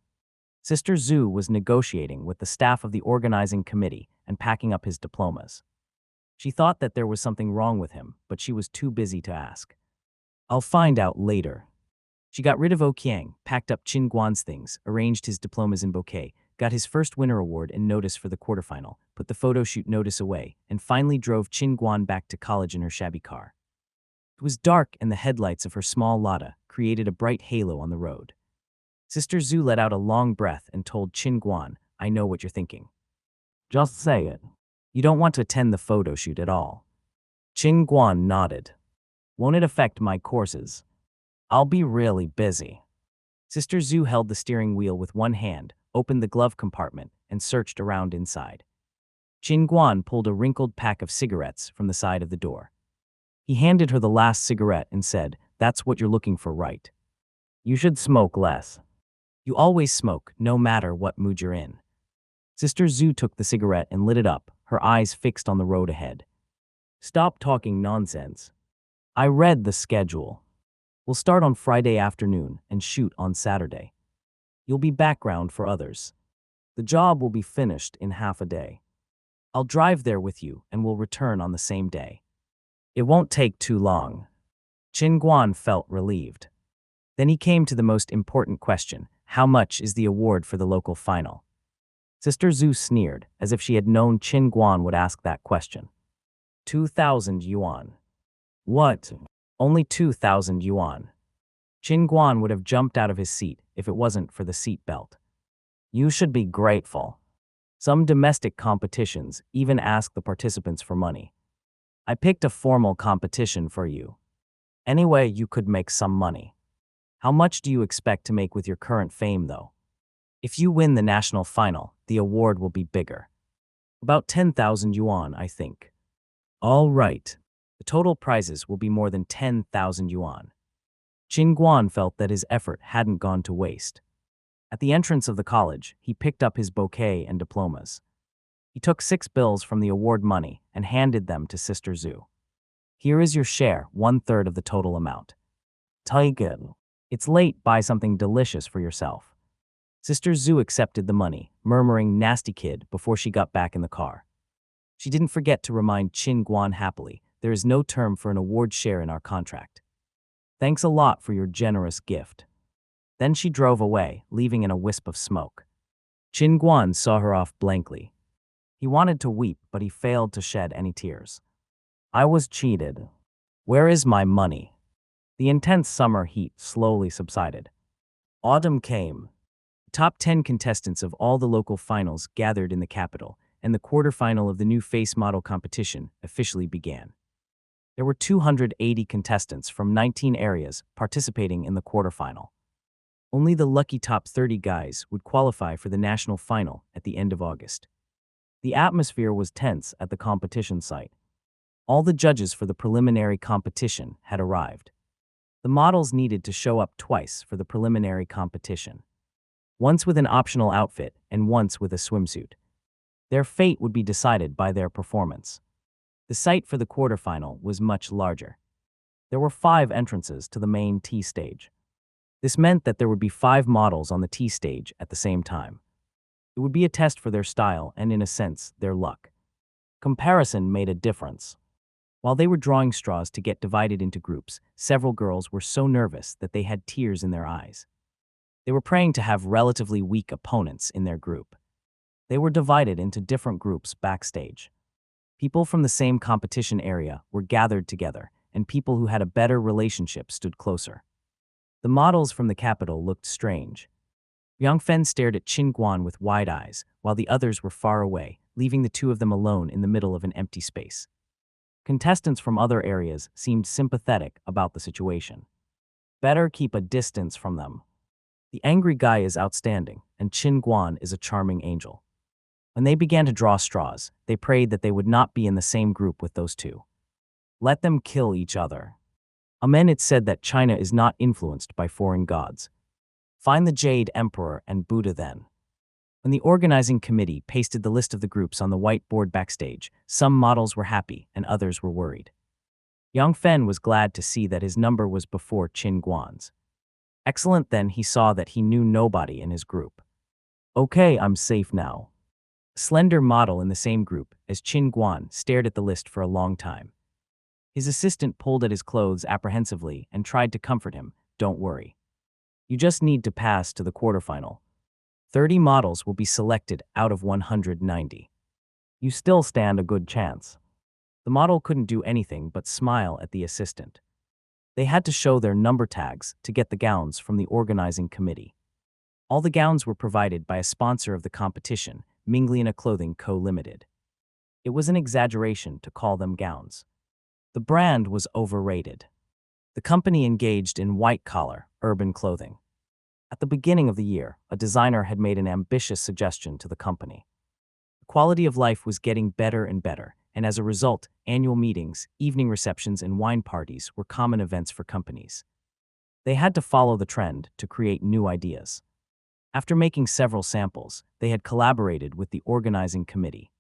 Sister Zhu was negotiating with the staff of the organizing committee and packing up his diplomas. She thought that there was something wrong with him, but she was too busy to ask. "I'll find out later." She got rid of Oqiang, packed up Qin Guan's things, arranged his diplomas in bouquet, got his first winner award and notice for the quarterfinal, put the photo shoot notice away, and finally drove Qin Guan back to college in her shabby car. It was dark and the headlights of her small Lada created a bright halo on the road. Sister Zhu let out a long breath and told Qin Guan, "I know what you're thinking. Just say it. You don't want to attend the photo shoot at all." Qin Guan nodded. "Won't it affect my courses? I'll be really busy." Sister Zhu held the steering wheel with one hand, opened the glove compartment, and searched around inside. Qin Guan pulled a wrinkled pack of cigarettes from the side of the door. He handed her the last cigarette and said, "That's what you're looking for, right? You should smoke less. You always smoke, no matter what mood you're in." Sister Zhu took the cigarette and lit it up, her eyes fixed on the road ahead. "Stop talking nonsense. I read the schedule. We'll start on Friday afternoon and shoot on Saturday. You'll be background for others. The job will be finished in half a day. I'll drive there with you and we'll return on the same day. It won't take too long." Qin Guan felt relieved. Then he came to the most important question: how much is the award for the local final? Sister Zhu sneered, as if she had known Qin Guan would ask that question. 2,000 yuan. What? Only 2,000 yuan. Qin Guan would have jumped out of his seat if it wasn't for the seat belt. "You should be grateful. Some domestic competitions even ask the participants for money. I picked a formal competition for you. Anyway, you could make some money. How much do you expect to make with your current fame, though? If you win the national final, the award will be bigger. About 10,000 yuan, I think." "All right. The total prizes will be more than 10,000 yuan." Qin Guan felt that his effort hadn't gone to waste. At the entrance of the college, he picked up his bouquet and diplomas. He took 6 bills from the award money and handed them to Sister Zhu. "Here is your share, 1/3 of the total amount. Take it. It's late, buy something delicious for yourself." Sister Zhu accepted the money, murmuring "nasty kid" before she got back in the car. She didn't forget to remind Qin Guan happily, "There is no term for an award share in our contract. Thanks a lot for your generous gift." Then she drove away, leaving in a wisp of smoke. Qin Guan saw her off blankly. He wanted to weep, but he failed to shed any tears. "I was cheated. Where is my money?" The intense summer heat slowly subsided. Autumn came. The top 10 contestants of all the local finals gathered in the capital, and the quarterfinal of the new face model competition officially began. There were 280 contestants from 19 areas participating in the quarterfinal. Only the lucky top 30 guys would qualify for the national final at the end of August. The atmosphere was tense at the competition site. All the judges for the preliminary competition had arrived. The models needed to show up twice for the preliminary competition, once with an optional outfit and once with a swimsuit. Their fate would be decided by their performance. The site for the quarterfinal was much larger. There were 5 entrances to the main T stage. This meant that there would be 5 models on the T stage at the same time. It would be a test for their style and, in a sense, their luck. Comparison made a difference. While they were drawing straws to get divided into groups, several girls were so nervous that they had tears in their eyes. They were praying to have relatively weak opponents in their group. They were divided into different groups backstage. People from the same competition area were gathered together, and people who had a better relationship stood closer. The models from the capital looked strange. Yang Fen stared at Qin Guan with wide eyes, while the others were far away, leaving the two of them alone in the middle of an empty space. Contestants from other areas seemed sympathetic about the situation. Better keep a distance from them. The angry guy is outstanding, and Qin Guan is a charming angel. When they began to draw straws, they prayed that they would not be in the same group with those two. Let them kill each other. Amen. It said that China is not influenced by foreign gods. Find the Jade Emperor and Buddha then. When the organizing committee pasted the list of the groups on the whiteboard backstage, some models were happy and others were worried. Yang Fen was glad to see that his number was before Qin Guan's. Excellent. Then he saw that he knew nobody in his group. Okay, I'm safe now. A slender model in the same group as Qin Guan stared at the list for a long time. His assistant pulled at his clothes apprehensively and tried to comfort him. Don't worry. You just need to pass to the quarterfinal. 30 models will be selected out of 190. You still stand a good chance. The model couldn't do anything but smile at the assistant. They had to show their number tags to get the gowns from the organizing committee. All the gowns were provided by a sponsor of the competition, Mingliana Clothing Co. Limited. It was an exaggeration to call them gowns. The brand was overrated. The company engaged in white-collar, urban clothing. At the beginning of the year, a designer had made an ambitious suggestion to the company. The quality of life was getting better and better, and as a result, annual meetings, evening receptions, and wine parties were common events for companies. They had to follow the trend to create new ideas. After making several samples, they had collaborated with the organizing committee.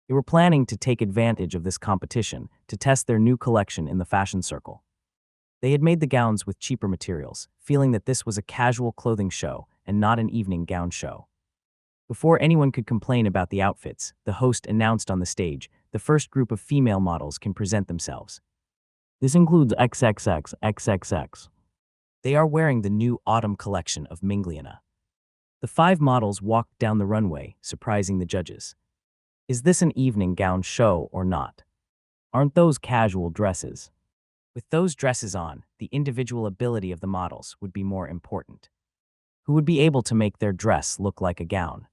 They were planning to take advantage of this competition to test their new collection in the fashion circle. They had made the gowns with cheaper materials, feeling that this was a casual clothing show and not an evening gown show. Before anyone could complain about the outfits, the host announced on the stage, the first group of female models can present themselves. This includes XXX. They are wearing the new autumn collection of Mingliana. The 5 models walked down the runway, surprising the judges. Is this an evening gown show or not? Aren't those casual dresses? With those dresses on, the individual ability of the models would be more important. Who would be able to make their dress look like a gown?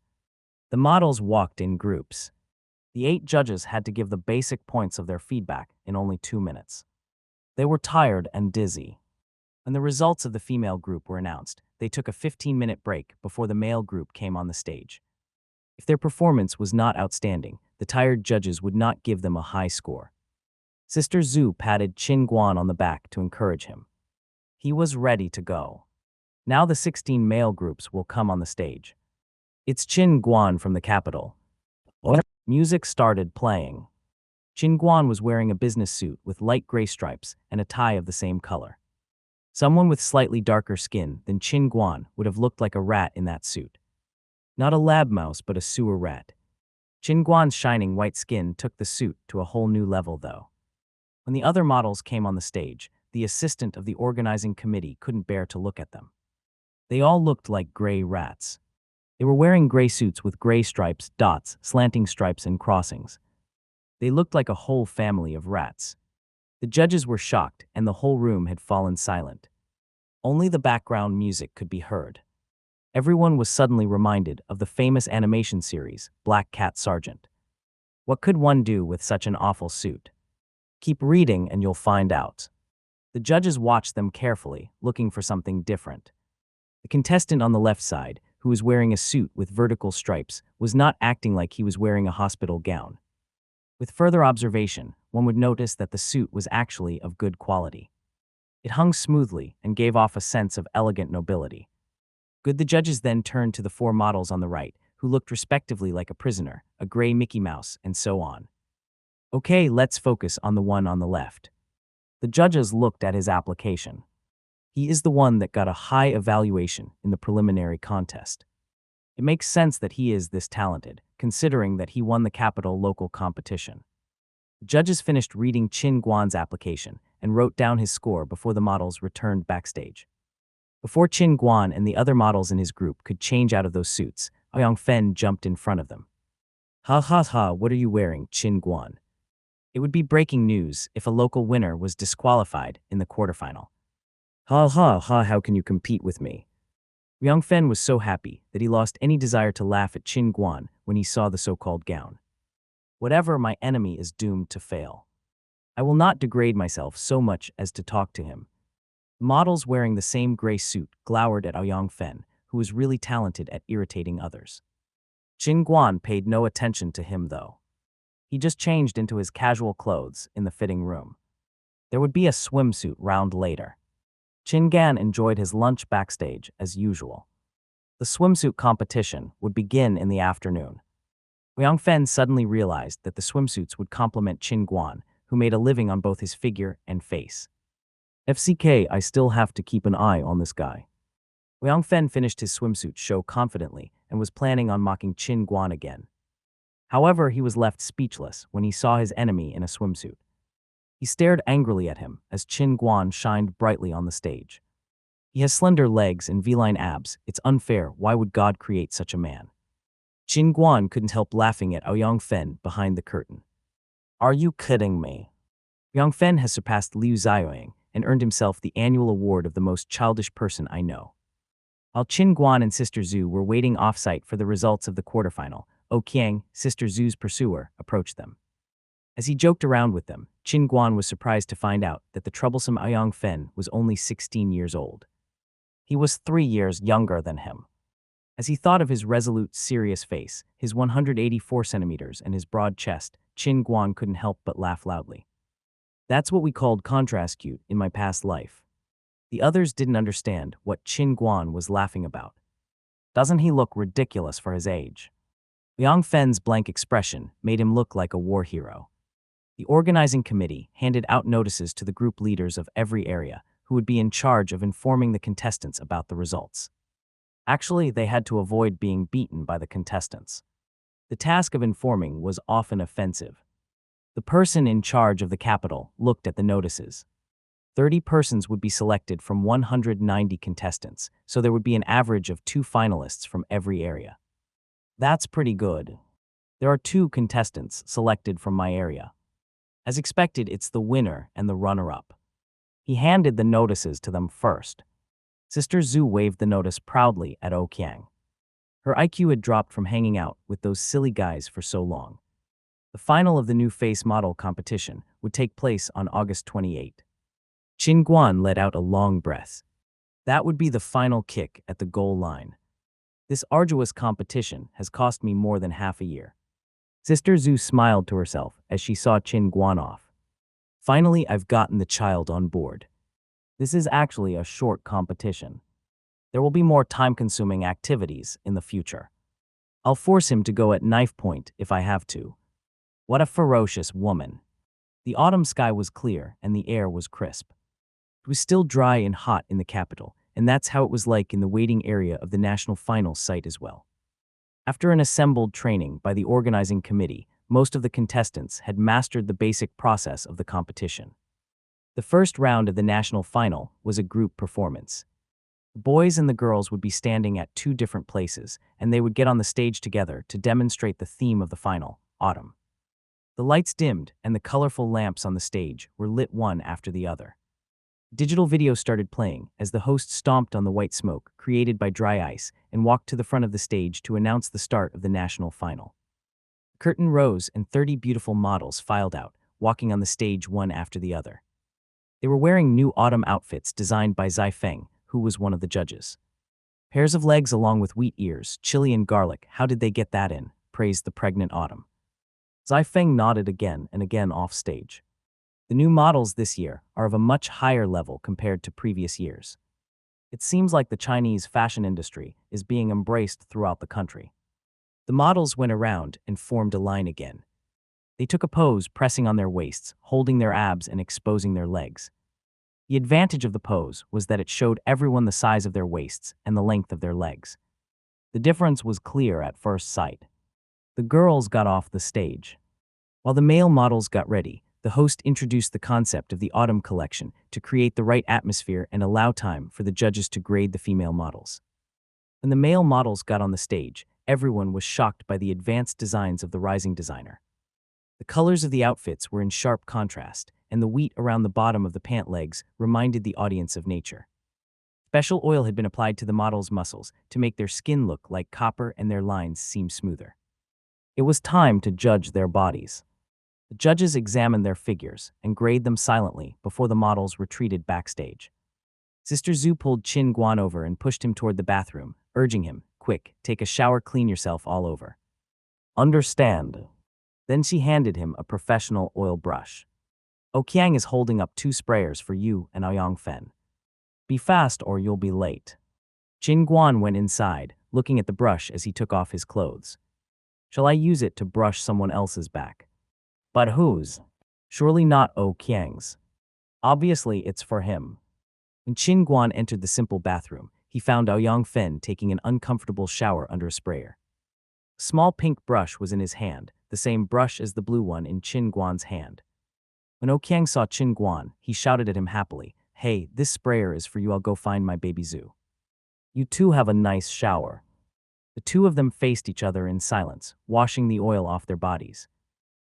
The models walked in groups. The 8 judges had to give the basic points of their feedback in only 2 minutes. They were tired and dizzy. When the results of the female group were announced, they took a 15-minute break before the male group came on the stage. If their performance was not outstanding, the tired judges would not give them a high score. Sister Zhu patted Qin Guan on the back to encourage him. He was ready to go. Now the 16 male groups will come on the stage. It's Qin Guan from the capital. What? Music started playing. Qin Guan was wearing a business suit with light gray stripes and a tie of the same color. Someone with slightly darker skin than Qin Guan would have looked like a rat in that suit. Not a lab mouse, but a sewer rat. Qin Guan's shining white skin took the suit to a whole new level, though. When the other models came on the stage, the assistant of the organizing committee couldn't bear to look at them. They all looked like gray rats. They were wearing gray suits with gray stripes, dots, slanting stripes, and crossings. They looked like a whole family of rats. The judges were shocked, and the whole room had fallen silent. Only the background music could be heard. Everyone was suddenly reminded of the famous animation series, Black Cat Sergeant. What could one do with such an awful suit? Keep reading and you'll find out. The judges watched them carefully, looking for something different. The contestant on the left side, who was wearing a suit with vertical stripes, was not acting like he was wearing a hospital gown. With further observation, one would notice that the suit was actually of good quality. It hung smoothly and gave off a sense of elegant nobility. Good. The judges then turned to the four models on the right, who looked respectively like a prisoner, a gray Mickey Mouse, and so on. Okay, let's focus on the one on the left. The judges looked at his application. He is the one that got a high evaluation in the preliminary contest. It makes sense that he is this talented, considering that he won the capital local competition. The judges finished reading Chin Guan's application and wrote down his score before the models returned backstage. Before Chin Guan and the other models in his group could change out of those suits, Aoyang Fen jumped in front of them. Ha ha ha, what are you wearing, Chin Guan? It would be breaking news if a local winner was disqualified in the quarterfinal. Ha ha ha, how can you compete with me? Aoyang Fen was so happy that he lost any desire to laugh at Chin Guan when he saw the so-called gown. Whatever, my enemy is doomed to fail. I will not degrade myself so much as to talk to him. Models wearing the same gray suit glowered at Aoyang Fen, who was really talented at irritating others. Chin Guan paid no attention to him though. He just changed into his casual clothes in the fitting room. There would be a swimsuit round later. Chin Gan enjoyed his lunch backstage as usual. The swimsuit competition would begin in the afternoon. Aoyang Fen suddenly realized that the swimsuits would complement Chin Guan, who made a living on both his figure and face. FCK, I still have to keep an eye on this guy. Aoyang Fen finished his swimsuit show confidently and was planning on mocking Chin Guan again. However, he was left speechless when he saw his enemy in a swimsuit. He stared angrily at him as Chin Guan shined brightly on the stage. He has slender legs and V-line abs. It's unfair. Why would God create such a man? Chin Guan couldn't help laughing at Aoyang Fen behind the curtain. Are you kidding me? Aoyang Fen has surpassed Liu Xiaoying and earned himself the annual award of the most childish person I know. While Chin Guan and Sister Zhu were waiting off-site for the results of the quarterfinal, O Qiang, Sister Zhu's pursuer, approached them. As he joked around with them, Chin Guan was surprised to find out that the troublesome Aoyang Fen was only 16 years old. He was 3 years younger than him. As he thought of his resolute, serious face, his 184 centimeters, and his broad chest, Chin Guan couldn't help but laugh loudly. That's what we called contrast cute in my past life. The others didn't understand what Chin Guan was laughing about. Doesn't he look ridiculous for his age? Aoyang Fen's blank expression made him look like a war hero. The organizing committee handed out notices to the group leaders of every area who would be in charge of informing the contestants about the results. Actually, they had to avoid being beaten by the contestants. The task of informing was often offensive. The person in charge of the capital looked at the notices. 30 persons would be selected from 190 contestants, so there would be an average of 2 finalists from every area. That's pretty good. There are 2 contestants selected from my area. As expected, it's the winner and the runner-up. He handed the notices to them first. Sister Zhu waved the notice proudly at O Qiang. Her IQ had dropped from hanging out with those silly guys for so long. The final of the new face model competition would take place on August 28. Chin Guan let out a long breath. That would be the final kick at the goal line. This arduous competition has cost me more than half a year. Sister Zhu smiled to herself as she saw Chin Guan off. Finally, I've gotten the child on board. This is actually a short competition. There will be more time-consuming activities in the future. I'll force him to go at knife point if I have to. What a ferocious woman. The autumn sky was clear and the air was crisp. It was still dry and hot in the capital, and that's how it was like in the waiting area of the national finals site as well. After an assembled training by the organizing committee, most of the contestants had mastered the basic process of the competition. The first round of the national final was a group performance. The boys and the girls would be standing at 2 different places, and they would get on the stage together to demonstrate the theme of the final, autumn. The lights dimmed, and the colorful lamps on the stage were lit one after the other. Digital video started playing as the host stomped on the white smoke created by dry ice and walked to the front of the stage to announce the start of the national final. The curtain rose and 30 beautiful models filed out, walking on the stage one after the other. They were wearing new autumn outfits designed by Zai Feng, who was one of the judges. Pairs of legs along with wheat ears, chili and garlic, how did they get that in? Praised the pregnant autumn. Zai Feng nodded again and again off stage. The new models this year are of a much higher level compared to previous years. It seems like the Chinese fashion industry is being embraced throughout the country. The models went around and formed a line again. They took a pose, pressing on their waists, holding their abs and exposing their legs. The advantage of the pose was that it showed everyone the size of their waists and the length of their legs. The difference was clear at first sight. The girls got off the stage. While the male models got ready, the host introduced the concept of the autumn collection to create the right atmosphere and allow time for the judges to grade the female models. When the male models got on the stage, everyone was shocked by the advanced designs of the rising designer. The colors of the outfits were in sharp contrast, and the wheat around the bottom of the pant legs reminded the audience of nature. Special oil had been applied to the models' muscles to make their skin look like copper and their lines seem smoother. It was time to judge their bodies. The judges examined their figures and graded them silently before the models retreated backstage. Sister Zhu pulled Qin Guan over and pushed him toward the bathroom, urging him, "Quick, take a shower, clean yourself all over." "Understand." Then she handed him a professional oil brush. "Oqiang is holding up 2 sprayers for you and Aoyang Fen. Be fast or you'll be late." Qin Guan went inside, looking at the brush as he took off his clothes. "Shall I use it to brush someone else's back?" "But whose?" "Surely not Oqiang's. Obviously it's for him." When Qin Guan entered the simple bathroom, he found Aoyang Fen taking an uncomfortable shower under a sprayer. A small pink brush was in his hand, the same brush as the blue one in Qin Guan's hand. When Oqiang saw Qin Guan, he shouted at him happily, "Hey, this sprayer is for you, I'll go find my baby Zhu." "You two have a nice shower." The two of them faced each other in silence, washing the oil off their bodies.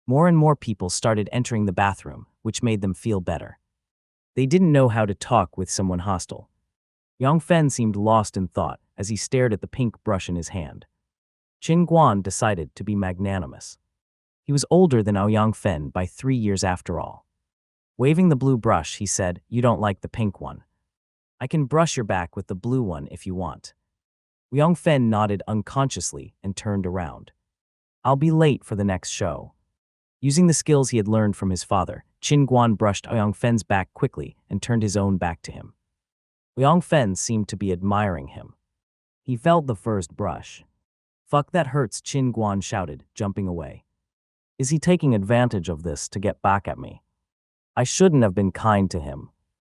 More and more people started entering the bathroom, which made them feel better. They didn't know how to talk with someone hostile. Yang Fen seemed lost in thought as he stared at the pink brush in his hand. Qin Guan decided to be magnanimous. He was older than Aoyang Fen by 3 years after all. Waving the blue brush, he said, "You don't like the pink one. I can brush your back with the blue one if you want." Aoyang Fen nodded unconsciously and turned around. "I'll be late for the next show." Using the skills he had learned from his father, Qin Guan brushed Aoyang Fen's back quickly and turned his own back to him. Aoyang Fen seemed to be admiring him. He felt the first brush. "Fuck, that hurts," Qin Guan shouted, jumping away. "Is he taking advantage of this to get back at me? I shouldn't have been kind to him."